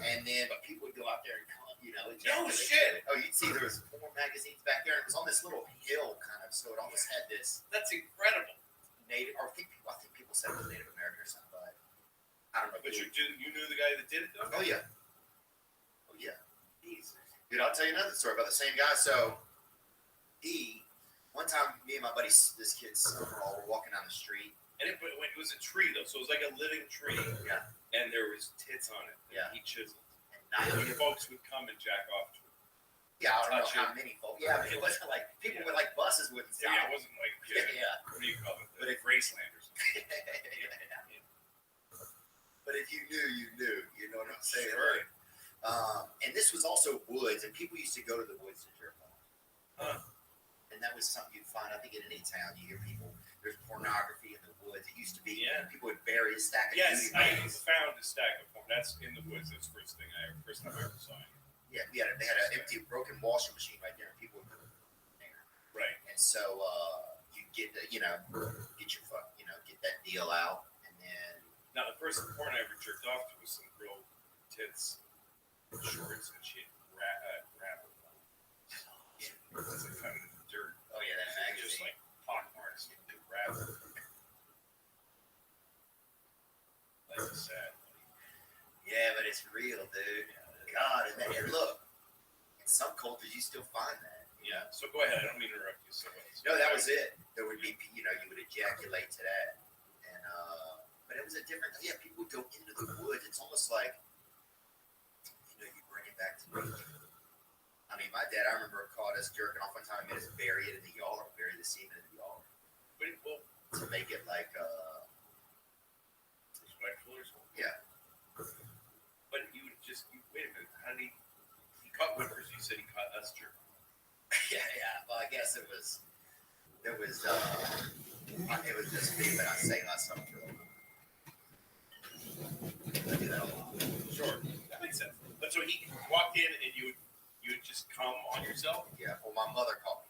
And then, but people would go out there and come, you know. No shit. Oh, you'd see there was 4 magazines back there, and it was on this little hill, kind of, so it almost had this That's incredible. native, or I think people said it was Native American or something, but I don't know. But you knew the guy that did it though? Oh, yeah. Oh, yeah. Dude, I'll tell you another story about the same guy. So, one time, me and my buddy, this kid, Summerall, were walking down the street. And it was a tree though, so it was like a living tree. Yeah. And there was tits on it. Yeah. He chiseled. And And folks would come and jack off to it. Yeah, I don't know how many folks. Yeah, but it wasn't like people with like buses wouldn't stop. Yeah, it wasn't like Yeah. What do you call it? But Like Graceland or something. But if you knew, you knew. You know what I'm saying? Sure. And this was also woods, and people used to go to the woods to jerk off. Huh. And that was something you'd find, I think, in any town. You hear people, there's pornography in the woods. It used to be, people would bury a stack of Yes, nudie I magazines. found a stack of porn. That's in the woods. That's the first time I ever saw it. Yeah, they had an empty, broken washing machine right there, and people would put it there. Right. And so you get the, get your get that deal out, and then Now the first porn I ever jerked off to was some girl tits, shorts, and she had gravel. Yeah, it's like kind of in the dirt. oh yeah, that magazine. Just like pock marks in the gravel. Life is sad. Yeah, but it's real, dude. God, and look, in some cultures you still find that. Yeah. So go ahead. I don't mean to interrupt you. So No, that was it. There would be, you would ejaculate to that, and but it was a different. Yeah, people would go into the woods. It's almost like, you bring it back to nature. I mean, my dad, I remember caught us jerking off one time. He made us bury it in the yard, bury the semen in the yard, to make it like respectful or something. Yeah. But you would wait a minute. How did he caught whippers? You said he caught us jerking. yeah. Well, I guess it was just me, but I say us up for a little. I do that a lot. Sure, that makes sense. But so he walked in and you would just come on yourself. Yeah. Well, my mother called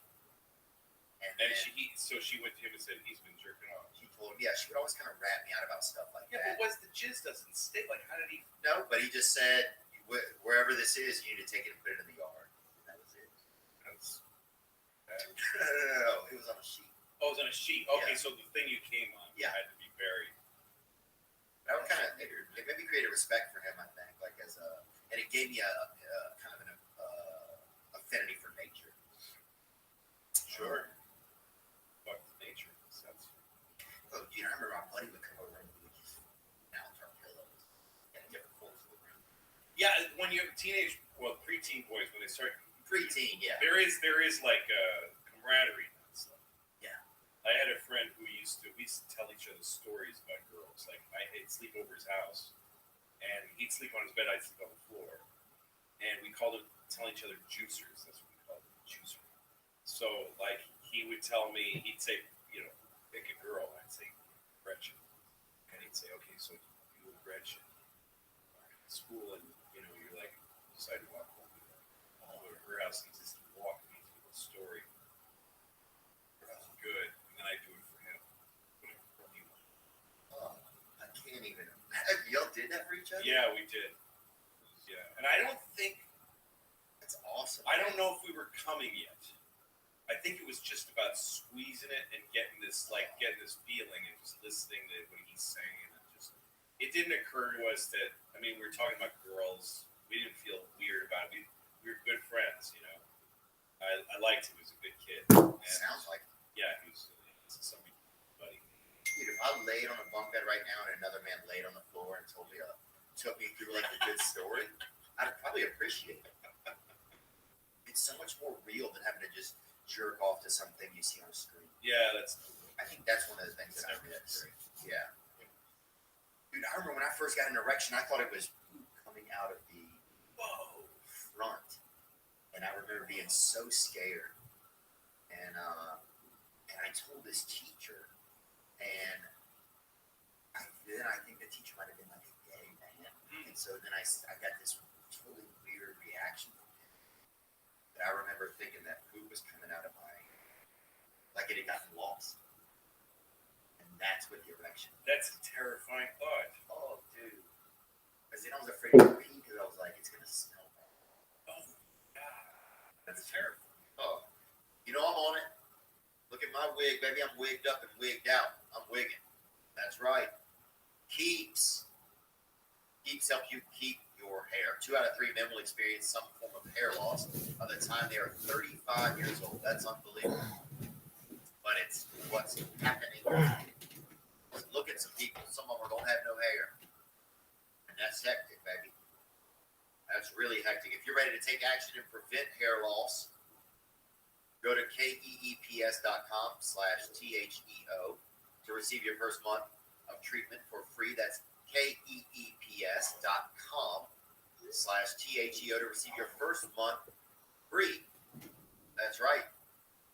me, And she went to him and said he's been jerking off. She told him, yeah, she would always kind of rat me out about stuff like Yeah, that. but the jizz doesn't stay? Like, how did he? No, but he just said, wherever this is, you need to take it and put it in the yard. And that was it. No. It was on a sheet. Oh, it was on a sheet. Okay, so the thing you came on had to be buried. That would kind of, it made me create a respect for him, I think, and it gave me a kind of an affinity for nature. Sure. Fuck nature. Oh, I remember my buddy would come over and we would just mount our pillows in different corners of the room. Yeah, when you're preteen boys, when they start preteen, yeah, there is like a camaraderie and stuff. Yeah, I had a friend who we used to tell each other stories about girls. Like I'd sleep over his house, and he'd sleep on his bed, I'd sleep on the floor, and we called it telling each other juicers. That's what we called it, juicer. So like he would tell me, he'd say, pick a girl. I'd say Gretchen, and he'd say, okay, so you and Gretchen are in school, and you're like decide to walk home. I'll go to her house and just walk me through the story. Good, and then I do it for him. I can't even imagine. Y'all did that for each other? Yeah, we did. Yeah, and I don't think that's awesome. I don't know if we were coming yet. I think it was just about squeezing it and getting this feeling and just listening to what he's saying. And it didn't occur to us that, we were talking about girls. We didn't feel weird about it. We were good friends, I liked him. He was a good kid. Sounds like it. Yeah, he was somebody buddy. Dude, if I laid on a bunk bed right now and another man laid on the floor and took me through like a good story, I'd probably appreciate it. It's so much more real than having to just jerk off to something you see on a screen. Yeah, that's I think that's one of the things that I miss. Yeah. Dude, I remember when I first got an erection, I thought it was coming out of the front. And I remember being so scared. And I told this teacher, and then I think the teacher might have been like a gay man. And so then I got this totally weird reaction from him. That I remember thinking that poop was coming out of like it had gotten lost. And that's what the erection was. That's a terrifying thought. Oh, dude. Because then I was afraid to pee because I was like, it's going to smell bad. Oh, God. That's terrible. Oh, you know I'm on it. Look at my wig, baby. I'm wigged up and wigged out. I'm wigging. That's right. Keeps help you keep your hair. 2 out of 3 men will experience some form of hair loss by the time they are 35 years old. That's unbelievable. But it's what's happening. Look at some people. Some of them don't have no hair. And that's hectic, baby. That's really hectic. If you're ready to take action and prevent hair loss, go to keeps.com/THEO to receive your first month of treatment for free. That's keeps.com/THEO to receive your first month free. That's right.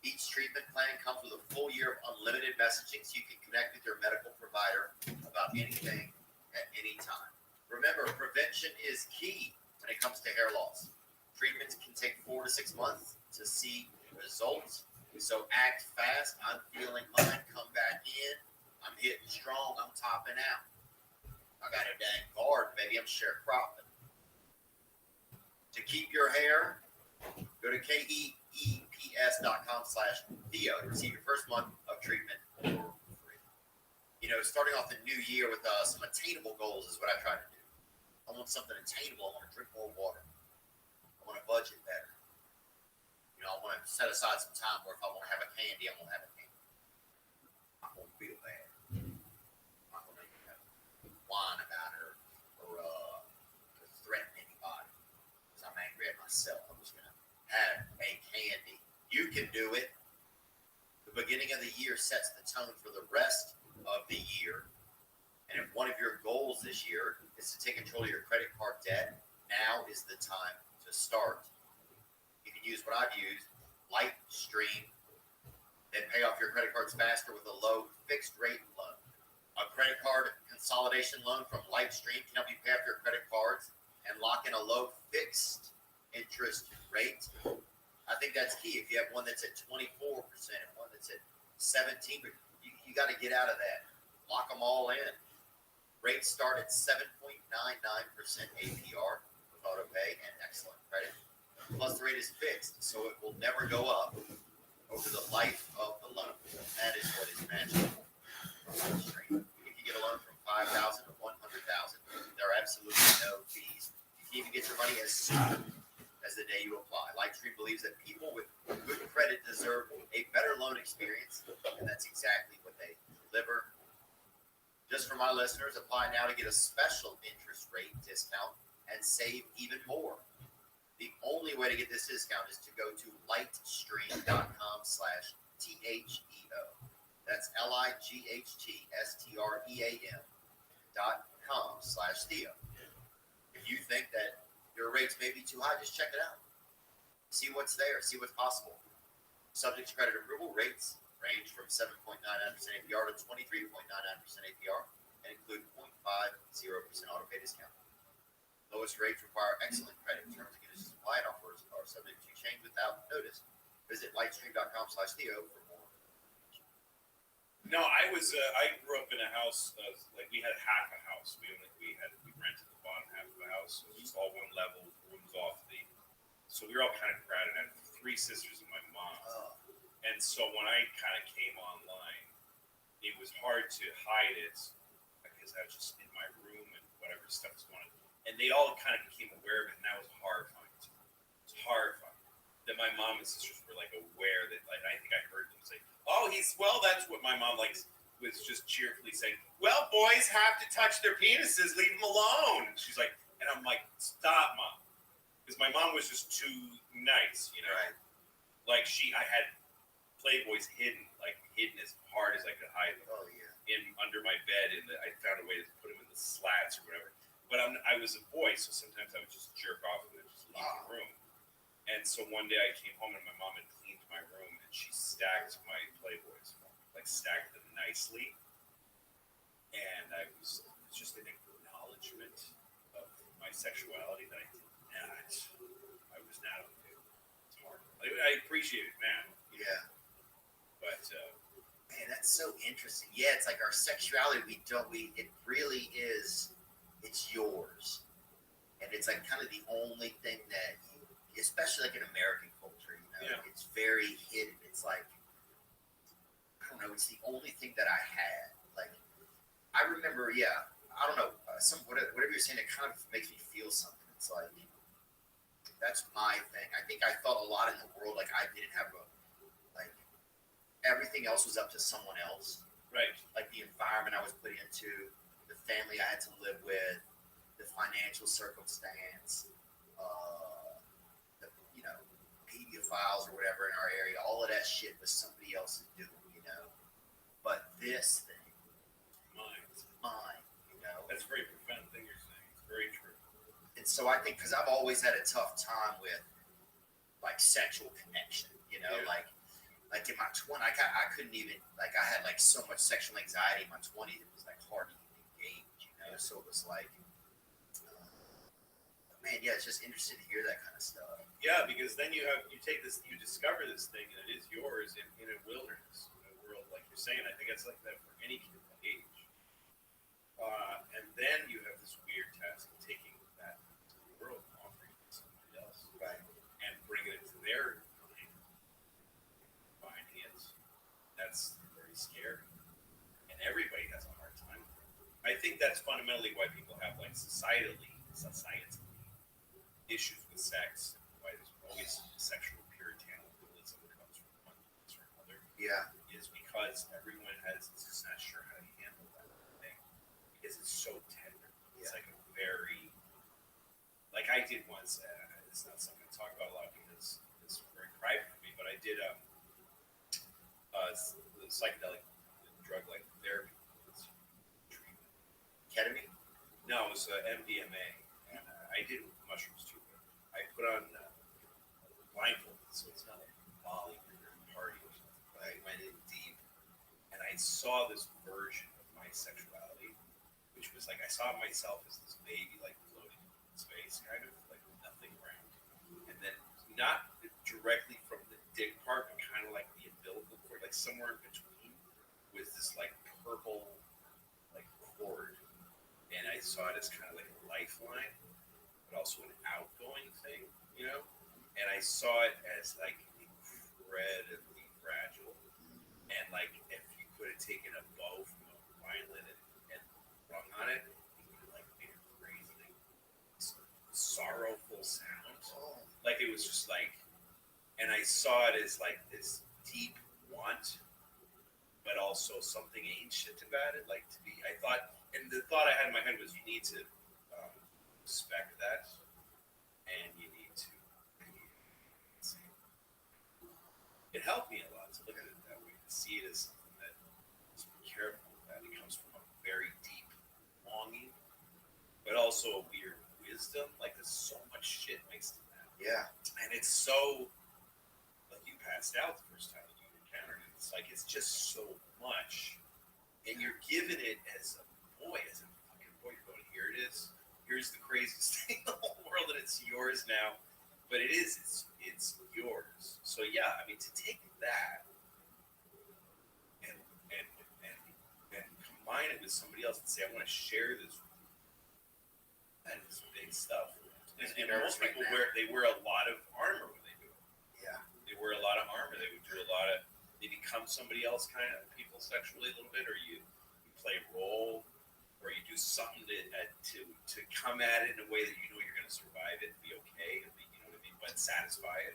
Each treatment plan comes with a full year of unlimited messaging so you can connect with your medical provider about anything at any time. Remember, prevention is key when it comes to hair loss. Treatments can take 4 to 6 months to see results. So act fast. I'm feeling mine. Come back in. I'm hitting strong. I'm topping out. I got a dang garden, baby. I'm sharecropping. To keep your hair, go to keeps.com/Theo to receive your first month of treatment for free. You know, starting off the new year with some attainable goals is what I try to do. I want something attainable. I want to drink more water. I want to budget better. You know, I want to set aside some time where if I want to have a candy, I'm going to have a candy. I won't feel bad. I'm not going to whine about it or threaten anybody because I'm angry at myself. I'm just going to have a candy. You can do it. The beginning of the year sets the tone for the rest of the year. And if one of your goals this year is to take control of your credit card debt, now is the time to start. You can use what I've used, LightStream, then pay off your credit cards faster with a low fixed rate loan. A credit card consolidation loan from LightStream can help you pay off your credit cards and lock in a low fixed interest rate. I think that's key. If you have one that's at 24% and one that's at 17%, you got to get out of that. Lock them all in. Rates start at 7.99% APR with auto pay and excellent credit. Plus, the rate is fixed, so it will never go up over the life of the loan. That is what is magical. You can get a loan from $5,000 to $100,000. There are absolutely no fees. You can even get your money as soon as the day you apply. LightStream believes that people with good credit deserve a better loan experience, and that's exactly what they deliver. Just for my listeners, apply now to get a special interest rate discount and save even more. The only way to get this discount is to go to lightstream.com/THEO. That's LIGHTSTREAM.com/Theo. If you think that your rates may be too high, just check it out. See what's there. See what's possible. Subject to credit approval, rates range from 7.99% APR to 23.99% APR and include 0.50% auto pay discount. Lowest rates require excellent credit. Terms and conditions apply and offers are subject to change without notice. Visit lightstream.com/Theo for more. No, I grew up in a house, like we had half a house. We rented the bottom half of the house. So it was just all one level, rooms off so we were all kind of crowded. I had 3 sisters and my mom. And so when I kind of came online, it was hard to hide it because I was just in my room and whatever stuff was going on. And they all kind of became aware of it, and that was horrifying to me. It was horrifying. That my mom and sisters were like aware that, like, I think I heard them say, that's what my mom was just cheerfully saying, well, boys have to touch their penises, leave them alone. She's like, and I'm like, stop, Mom. Because my mom was just too nice, you know? Right. Like I had Playboys hidden as hard as I could hide them. Oh yeah. In under my bed, I found a way to put them in the slats or whatever. But I was a boy, so sometimes I would just jerk off and just leave the room. And so one day I came home and my mom had cleaned my room and she stacked my Playboys, like stacked them nicely. And it was just an acknowledgement of my sexuality that I was not okay with. It's hard. I appreciate it, man. Yeah. But man, that's so interesting. Yeah, it's like our sexuality. It really is. It's yours, and it's like kind of the only thing that, especially like in American culture, it's very hidden. It's like, I don't know. It's the only thing that I had. Like, I remember. Yeah, I don't know. Whatever you're saying, it kind of makes me feel something. It's like, that's my thing. I think I felt a lot in the world like I didn't have everything else was up to someone else. Right. Like the environment I was put into, the family I had to live with, the financial circumstance, the media files or whatever in our area. All of that shit was somebody else's doing, But this thing, mine, That's a very profound thing you're saying. It's very true. And so I think, because I've always had a tough time with like sexual connection, like in my 20s, I couldn't even, I had so much sexual anxiety in my 20s, it was hard to even engage, so it was man, yeah, it's just interesting to hear that kind of stuff. Yeah, because then you discover this thing and it is yours in a wilderness, in a world like you're saying. I think it's like that for any kid that age. And then you have this weird task of taking that to the world and offering it to somebody else. Right. And bringing it to their hands. That's very scary. And everybody has a hard time. I think that's fundamentally why people have societally issues with sex. Why there's always sexual puritanialism that comes from one place or another. Yeah. Is because everyone is just not sure how to handle that thing. Because it's so tender. It's a very, I did once, it's not something I talk about a lot because it's very private for me, but I did the psychedelic drug therapy treatment. Ketamine? No, it was MDMA. And I did mushrooms too. I put on blindfold, so it's not like Molly or party or something. But I went in deep and I saw this version of my sexuality, which was I saw myself as this baby, floating in space, kind of with nothing around. And then not directly from the dick part, but kind of like the umbilical cord, somewhere in between was this purple cord. And I saw it as kind of like a lifeline, but also an outgoing thing, And I saw it as incredibly fragile. And if you could have taken a bow from a violin and rung on it, it would have made a crazy, sorrowful sound. It was just and I saw it as this deep want, but also something ancient about it. I thought, and the thought I had in my head was, you need to respect that, and you need to. It helped me a lot to look at it that way, to see it as something that is careful, that it comes from a very deep longing, but also a weird wisdom. There's so much shit mixed in that. Yeah. And it's so, you passed out the first time that you encountered it. It's just so much. And you're given it as a boy, you're going, here it is. Here's the craziest thing in the whole world, and it's yours now. But it's yours. So yeah, to take that and combine it with somebody else and say, I want to share this with you. That is big stuff. And most people wear a lot of armor when they do it. Yeah. They wear a lot of armor. They would do a lot of, they become somebody else kind of people sexually a little bit, or you play a role, or you do something to come at it in a way that you're going to survive it and be okay, and be, but satisfy it.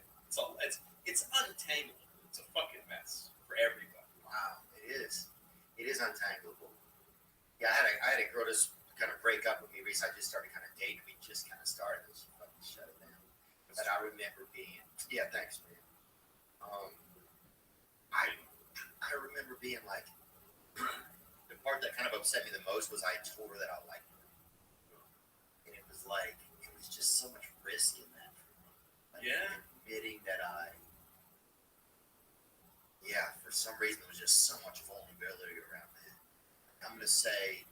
It's untangling. It's a fucking mess for everybody. Wow, it is. It is untangleable. Yeah, I had a girl just kind of break up with me recently. I just started kind of dating. We just kind of started. She fucking shut it down. But I remember being, yeah, thanks, man. I remember being like, the part that kind of upset me the most was I told her that I liked her. And it was like, it was just so much risk in that. Like, admitting that for some reason, there was just so much vulnerability around it. I'm going to say,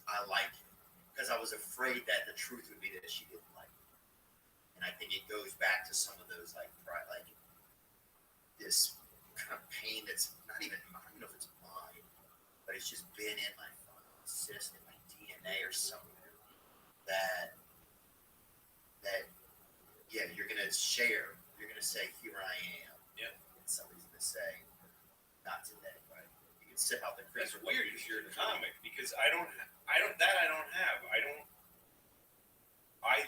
I like it. Because I was afraid that the truth would be that she didn't like me. And I think it goes back to some of those, like this kind of pain that's not even, I don't know if it's mine, but it's just been in my system, my DNA or somewhere, that you're going to share, you're going to say, here I am. Yeah. And somebody's going to say, not today, right? You can sip out the cream. That's weird if you're a comic, because I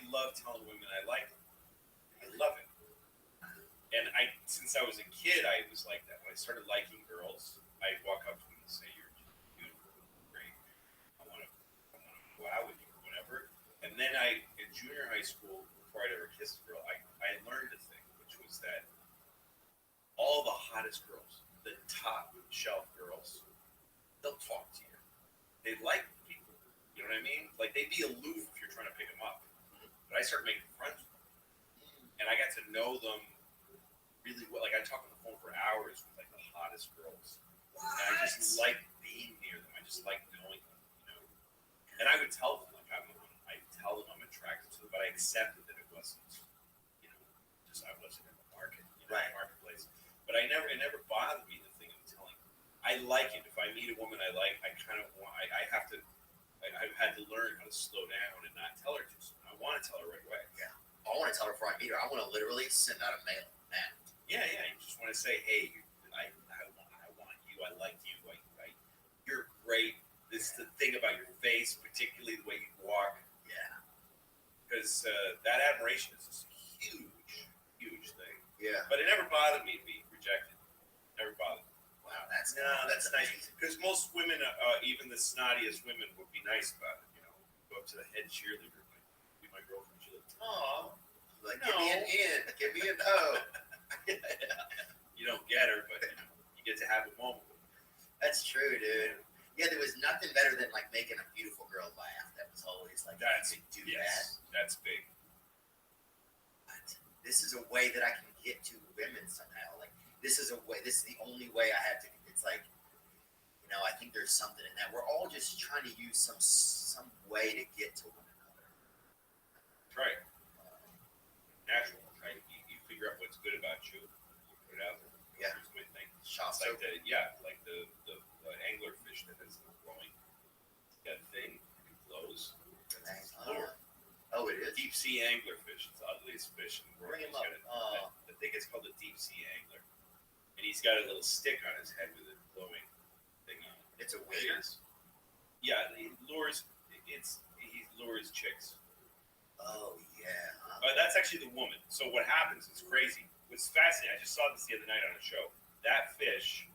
love telling women I like them. I love it. And since I was a kid, I was like that. When I started liking girls, I'd walk up to them and say, "You're beautiful, great. I want to go out with you, or whatever." And then in junior high school, before I'd ever kissed a girl, I learned a thing, which was that all the hottest girls, the top shelf girls, they'll talk to you. They like people. You know what I mean? Like, they'd be aloof if you're trying to pick them up. But I started making friends with them. And I got to know them really well. Like, I talked on the phone for hours with, like, the hottest girls. And I just liked being near them. I just liked knowing them, you know? And I would tell them, like, I tell them I'm attracted to them, but I accepted that it wasn't, you know, just I wasn't in the market, you know, marketplace. But it never bothered me, the thing of telling them. I like it. If I meet a woman I like, I kind of want, I've had to learn how to slow down and not tell her too soon. I want to tell her right away. Yeah. I want to tell her before I meet her. I want to literally send out a mail now. Yeah. You just want to say, hey, I want you. I like you. You're great. This is the thing about your face, particularly the way you walk. Yeah. Because that admiration is just a huge thing. Yeah. But it never bothered me to be rejected. Never bothered me. Wow, that's nice. Because most women, even the snottiest women, would be nice about it. You know, go up to the head cheerleader, like, be my girlfriend. She's like, "Aw, like, give me an in, give me an O." You don't get her, but you know, you get to have a moment with her. That's true, dude. Yeah, there was nothing better than like making a beautiful girl laugh. That was always like, that's big. But this is a way that I can get to women somehow. Like, this is the only way I have to. It's like, you know, I think there's something in that. We're all just trying to use some way to get to one another. That's right. Natural, right? You figure out what's good about you, you put it out there. Yeah. Here's my thing. Shots like the anglerfish that has the glowing. That thing, it glows. That's lure. Oh, it is? Deep sea anglerfish. It's the ugliest fish in the world. Bring him up. I think it's called a deep sea angler. And he's got a little stick on his head with a glowing thing on it. It's a waiter? Yeah, he lures chicks. Oh, yeah. That's actually the woman. So what happens is crazy. What's fascinating, I just saw this the other night on a show. That fish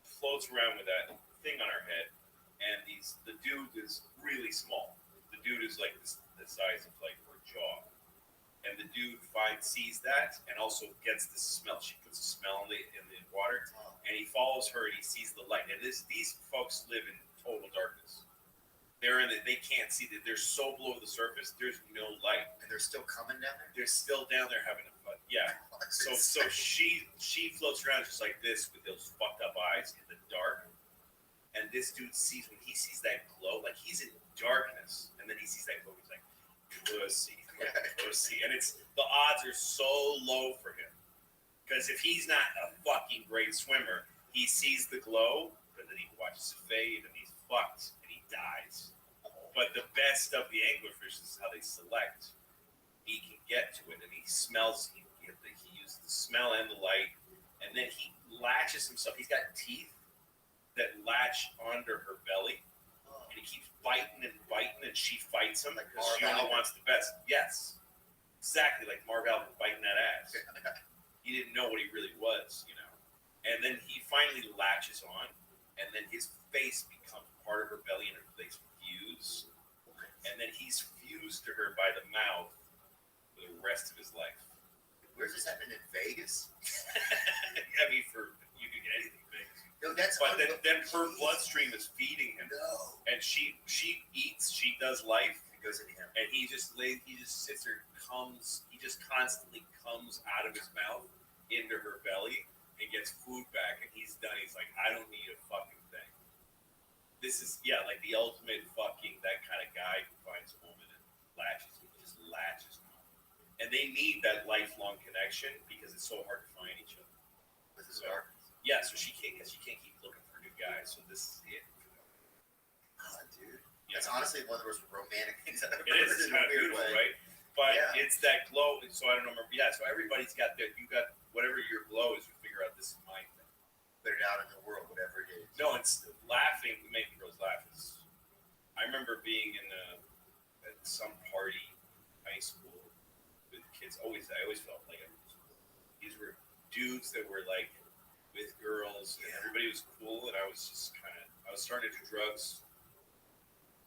floats around with that thing on her head, and the dude is really small. The dude is like the size of like her jaw. And the dude sees that and also gets the smell. She puts a smell in the water, and he follows her and he sees the light. And these folks live in total darkness. They can't see that. They're so below the surface. There's no light. And they're still coming down there? They're still down there having a fun. Yeah. So she floats around just like this with those fucked up eyes in the dark. And this dude when he sees that glow, like he's in darkness, and then he sees that glow, he's like, pussy. Pussy. And the odds are so low for him. Because if he's not a fucking great swimmer, he sees the glow, and then he watches it fade, and he's fucked, and he dies. But the best of the anglerfish is how they select. He can get to it, and he smells. He uses the smell and the light, and then he latches himself. He's got teeth that latch under her belly, and he keeps biting, and she fights him because she only wants the best. Yes, exactly like Marv Albert biting that ass. He didn't know what he really was, you know. And then he finally latches on, and then his face becomes part of her belly, and her legs fuse. And then he's fused to her by the mouth for the rest of his life. Where's this happening, in Vegas? heavy for you can get anything big. No, that's But then her bloodstream is feeding him, and she eats, she does life, It goes into him. and he just sits there, he just constantly comes out of his mouth into her belly and gets food back, and he's done. He's like, I don't need a fucking thing. This is like the ultimate fucking that kind of guy who finds a woman and just latches on. And they need that lifelong connection because it's so hard to find each other. With his dark. Yeah, so she can't keep looking for new guys. So this is it. Oh, dude. It's honestly one of the most romantic things I've ever It is. heard It's in a kind of weird beautiful, way. right? But Yeah. it's that glow. So I don't remember. Yeah. So everybody's got that. You got whatever your glow is. You figure out this is my thing. Put it out in the world, whatever it is. No, it's laughing, making girls laugh. I remember being at some party, high school, with kids. I always felt like these were dudes that were like with girls, and everybody was cool, and I was just I was starting to do drugs,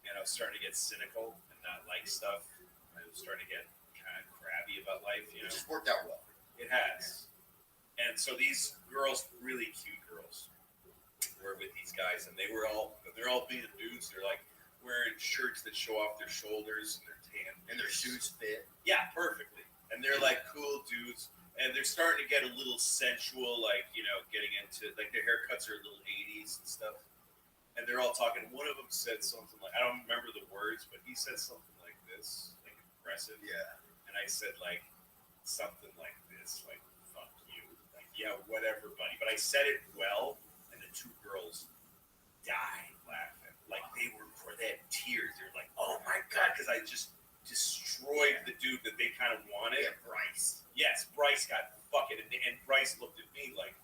and I was starting to get cynical and not like stuff. I was starting to get kind of crabby about life. It just worked out well. It has. And so these girls, really cute girls, were with these guys, and they're all being dudes. They're like wearing shirts that show off their shoulders and their tan, and their shoes fit. Yeah, perfectly. And they're like cool dudes, and they're starting to get a little sensual, like getting into like their haircuts are a little 80s and stuff. And they're all talking. One of them said something like, I don't remember the words, but he said something like this, like impressive. Yeah. And I said like something like this, like fuck you, like yeah, whatever, buddy. But I said it well, and the two girls died laughing, like they had tears. They were like, oh my god, because I just destroyed the dude that they kind of wanted. Yeah, Bryce. Yes, Bryce got fucking, and Bryce looked at me like,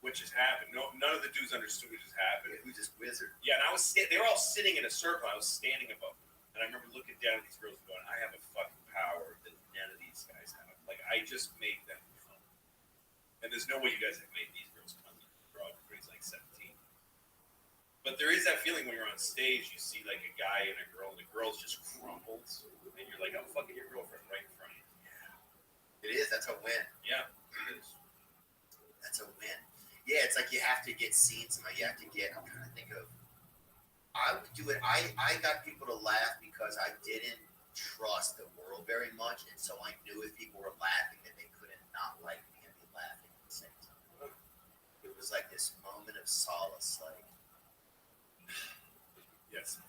what just happened? No, none of the dudes understood what just happened. Yeah, who's this wizard? Yeah, and they were all sitting in a circle. I was standing above them, and I remember looking down at these girls and going, I have a fucking power that none of these guys have. Like, I just made them come. And there's no way you guys have made these girls come. Everybody's like 17. But there is that feeling when you're on stage, you see like a guy and a girl, and the girl's just crumbles, and you're like, I'm fucking your girlfriend right in front of you. It is. That's a win. Yeah, it is. That's a win. Yeah, it's like you have to get scenes. You have to get. I'm trying to think of. I would do it. I got people to laugh because I didn't trust the world very much, and so I knew if people were laughing that they couldn't not like me and be laughing at the same time. It was like this moment of solace, like. Yes,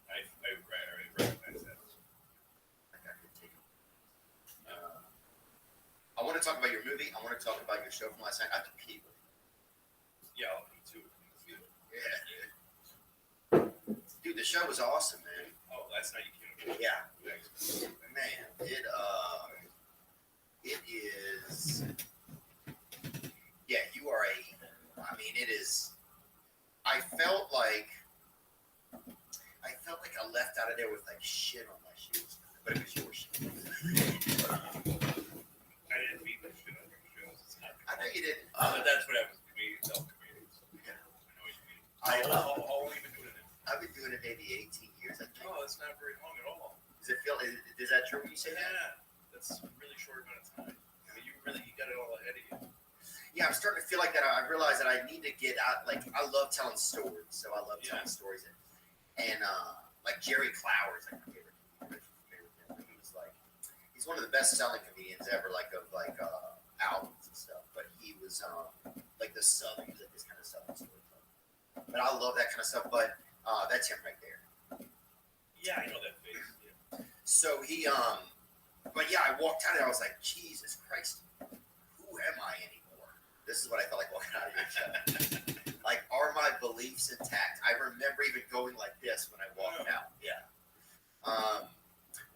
I recognize that. Like I could take it. I want to talk about your movie. I want to talk about your show from last night. I have to pee. Yeah, I'll pee too. Yeah. Dude, the show was awesome, man. Oh, last night you came. Yeah. Man, it is. Yeah, you are I mean, it is. I felt like I left out of there with like shit on my shoes, but it was your shit. I didn't beat the shit on your shoes. I know you didn't. But that's what happens to me. Self-comedians. Yeah. I know what you mean. How long have you been doing it? I've been doing it maybe 18 years, I think. Oh, that's not very long at all. Is that true when you say that? Yeah, that's a really short amount of time. I mean, you got it all ahead of you. Yeah, I'm starting to feel like that. I realize that I need to get out. Like, I love telling stories, so I love telling stories. And like Jerry Clowers, like my favorite comedian. He was like, he's one of the best-selling comedians ever, like of albums and stuff. But he was like the Southern, he was like this kind of Southern storyteller. But I love that kind of stuff. But that's him right there. Yeah, I know that face. Yeah. So he, but yeah, I walked out and I was like, Jesus Christ, who am I anymore? This is what I felt like walking out of your show. Like, are my beliefs intact? I remember even going like this when I walked out. Yeah.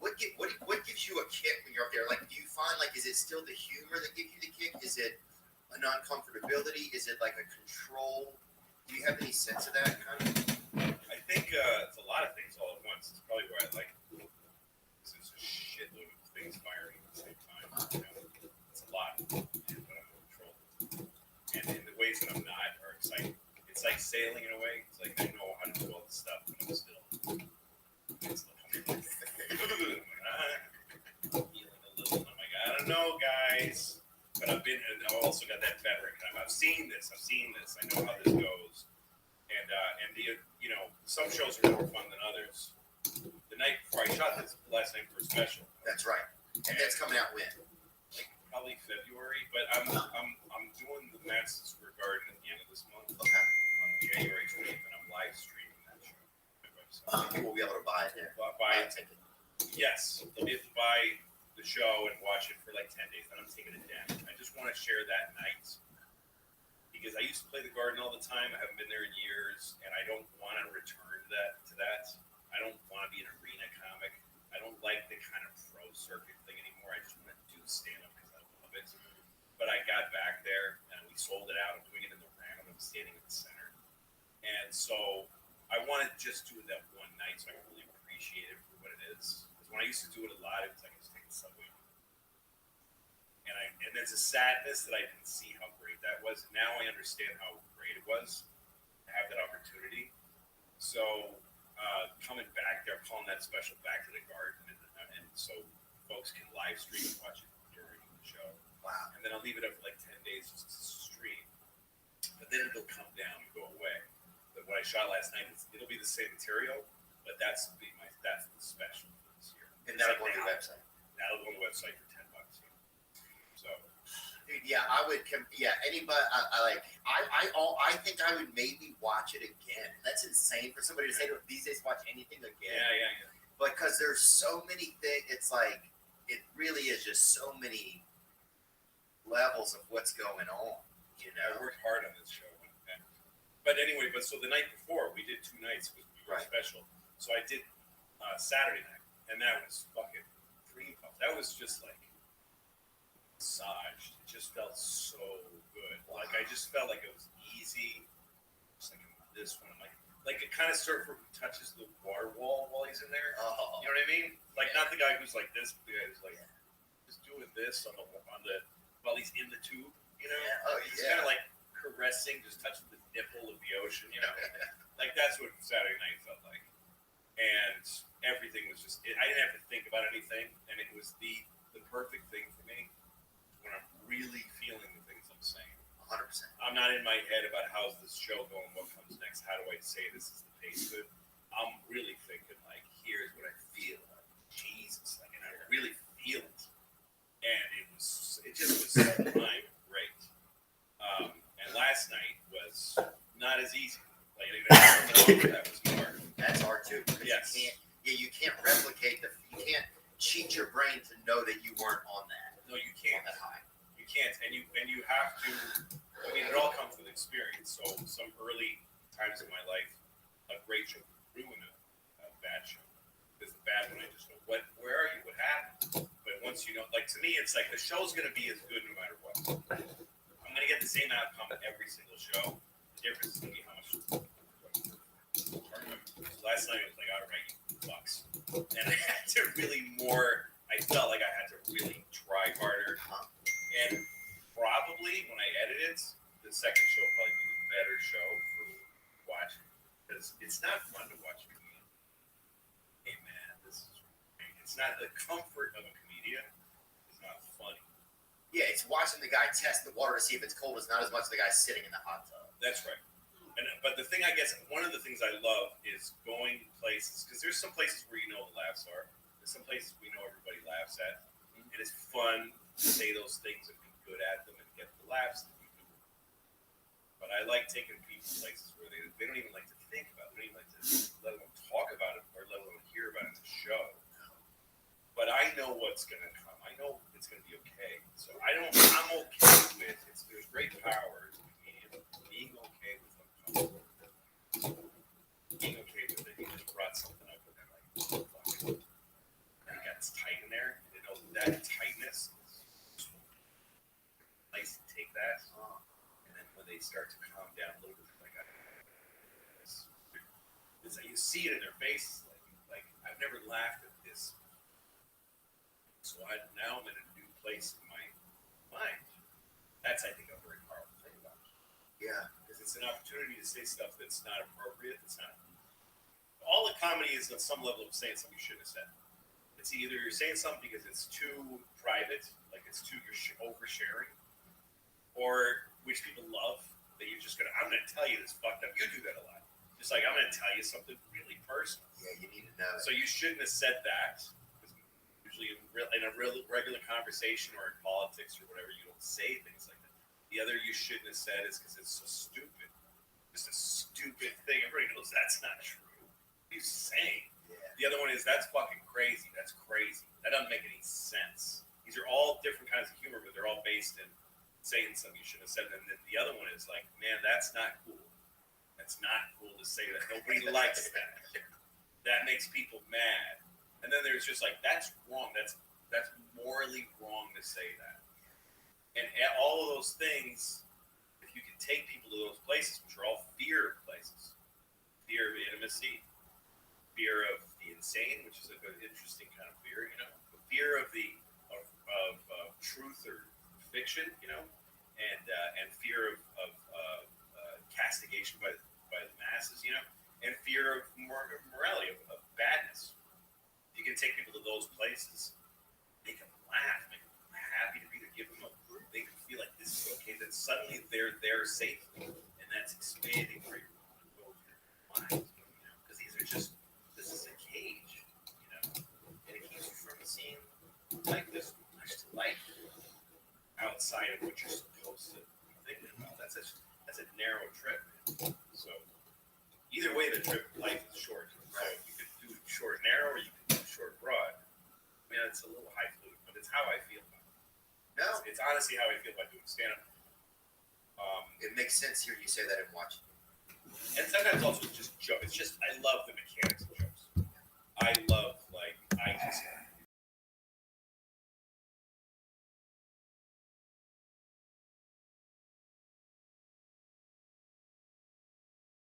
What gives you a kick when you're up there? Like, do you find, like, is it still the humor that gives you the kick? Is it an uncomfortability? Is it like a control? Do you have any sense of that kind of? I think it's a lot of things all at once. It's probably why I like it. It's a shitload of things firing at the same time. It's a lot, but I'm in control. And in the ways that I'm not are exciting. It's like sailing in a way. It's like I know how to do all this stuff, but I'm still feeling a little. I'm like, I don't know, guys. But I've also got that veteran seen this. I know how this goes. And some shows are more fun than others. The night before I shot this, last night for a special. That's right. And that's coming out when? Like probably February, but I'm doing the Madison Square Garden at the end of this month. Okay. On January 20th, and I'm live streaming that show on my website. People will be able to buy it there. Buy a ticket. Yes, they'll be able to buy the show and watch it for like 10 days. Then I'm taking it down. I just want to share that night because I used to play the Garden all the time. I haven't been there in years, and I don't want to return to that. I don't want to be an arena comic. I don't like the kind of pro circuit thing anymore. I just want to do stand-up because I love it. But I got back there, and we sold it out. I'm doing it in the round. I'm standing in the center. And so I want to just do it that one night so I can really appreciate it for what it is. Because when I used to do it a lot, it was like I was taking the subway. And there's a sadness that I didn't see how great that was. Now I understand how great it was to have that opportunity. So coming back there, calling that special Back to the Garden, and so folks can live stream and watch it during the show. Wow. And then I'll leave it up for like 10 days just to stream. But then it'll come down and go away. But what I shot last night, it'll be the same material, but that's the special for this year. And that'll go on the website. That'll go on the website for $10. So. Dude, yeah, I would. Anybody, I think I would maybe watch it again. That's insane for somebody to say these days. Watch anything again. Yeah. Because there's so many things. It's like it really is just so many levels of what's going on. You know, I worked hard on this show. But anyway, so the night before we did 2 nights because we were special. So I did Saturday night, and that was fucking dream pop. That was just like massaged. It just felt so good. Wow. Like I just felt like it was easy. Just like this one, like a kind of surfer who touches the water wall while he's in there. Oh. You know what I mean? Like not the guy who's like this, but the guy who's like just doing this on the while he's in the tube. You know? Yeah. Oh, He's kind of like caressing, just touching the nipple of the ocean. You know? Like that's what Saturday night felt like. And everything was just. I didn't have to think about anything, and it was the perfect thing for me when I'm really feeling the things I'm saying. 100%. I'm not in my head about how's this show going, what comes next, how do I say this is the pace of it. I'm really thinking like, here's what I feel. Like, Jesus, like, and I really feel it. And it just was sublime great. And last night was not as easy. Like, that was hard. That's hard too. Yes. You can't replicate you can't cheat your brain to know that you weren't on that. No, you can't. On that high. You can't, and you have to. I mean, it all comes with experience. So some early times in my life, a great show could ruin a bad show. Because the bad one, I just go, where are you? What happened? But once you know, like to me, it's like the show's going to be as good no matter what. I'm going to get the same outcome every single show. The difference is going to be how much. Last night it was like, all right, you fucks. And I had to really I felt like I had to really try harder. And probably when I edit it, the second show will probably be a better show for watching. Because it's not fun to watch a comedian. Hey man, it's not the comfort of a comedian. It's not funny. Yeah, it's watching the guy test the water to see if it's cold. It's not as much the guy sitting in the hot tub. That's right. But the thing, I guess, one of the things I love is going places, because there's some places where you know the laughs are. There's some places we know everybody laughs at. And it's fun to say those things and be good at them and get the laughs that you do. But I like taking people places where they don't even like to think about it. They don't even like to let alone talk about it or let alone hear about it in the show. But I know what's going to come. I know it's going to be okay. So I'm okay with it. There's great power as a comedian. Being okay with being okay with it, you just brought something up with them like, fuck it. And you got this tight in there, and you know that tightness is nice to take that, and then when they start to calm down a little bit, like you see it in their faces, like I've never laughed at this, so now I'm in a new place in my mind. That's, I think, a very powerful thing about it. Yeah. It's an opportunity to say stuff that's not appropriate. It's not. All the comedy is on some level of saying something you shouldn't have said. It's either you're saying something because it's too private, like it's too you're oversharing, or which people love. That you're just I'm gonna tell you this fucked up. You do that a lot. Just like I'm gonna tell you something really personal. Yeah, you need to know. So you shouldn't have said that. Usually in a real regular conversation or in politics or whatever, you don't say things like that. The other you shouldn't have said is because it's so stupid. Just a stupid thing. Everybody knows that's not true. What are you saying? Yeah. The other one is that's fucking crazy. That's crazy. That doesn't make any sense. These are all different kinds of humor, but they're all based in saying something you shouldn't have said. And then the other one is like, man, that's not cool. That's not cool to say that. Nobody likes that. That makes people mad. And then there's just like, that's wrong. That's morally wrong to say that. And all of those things, if you can take people to those places, which are all fear places, fear of intimacy, fear of the insane, which is a good, interesting kind of fear, the fear of of truth or fiction, and fear of castigation by the masses, and fear of morality, of badness. You can take people to those places, make them laugh, make them happy to be there, make them feel like this is okay. Then suddenly they're there safely, and that's expanding where you want to go with your mind. Because this is a cage, and it keeps you from seeing like this much to life outside of what you're supposed to be thinking about. That's a narrow trip. So either way, the trip of life is short. Right? You could do short narrow, or you can do short broad. I mean, it's a little high fluid, but it's how I feel about it. No, it's honestly how I feel about doing stand-up. It makes sense hearing you say that and watching. And sometimes also just joke. It's just I love the mechanics of jokes. I love I just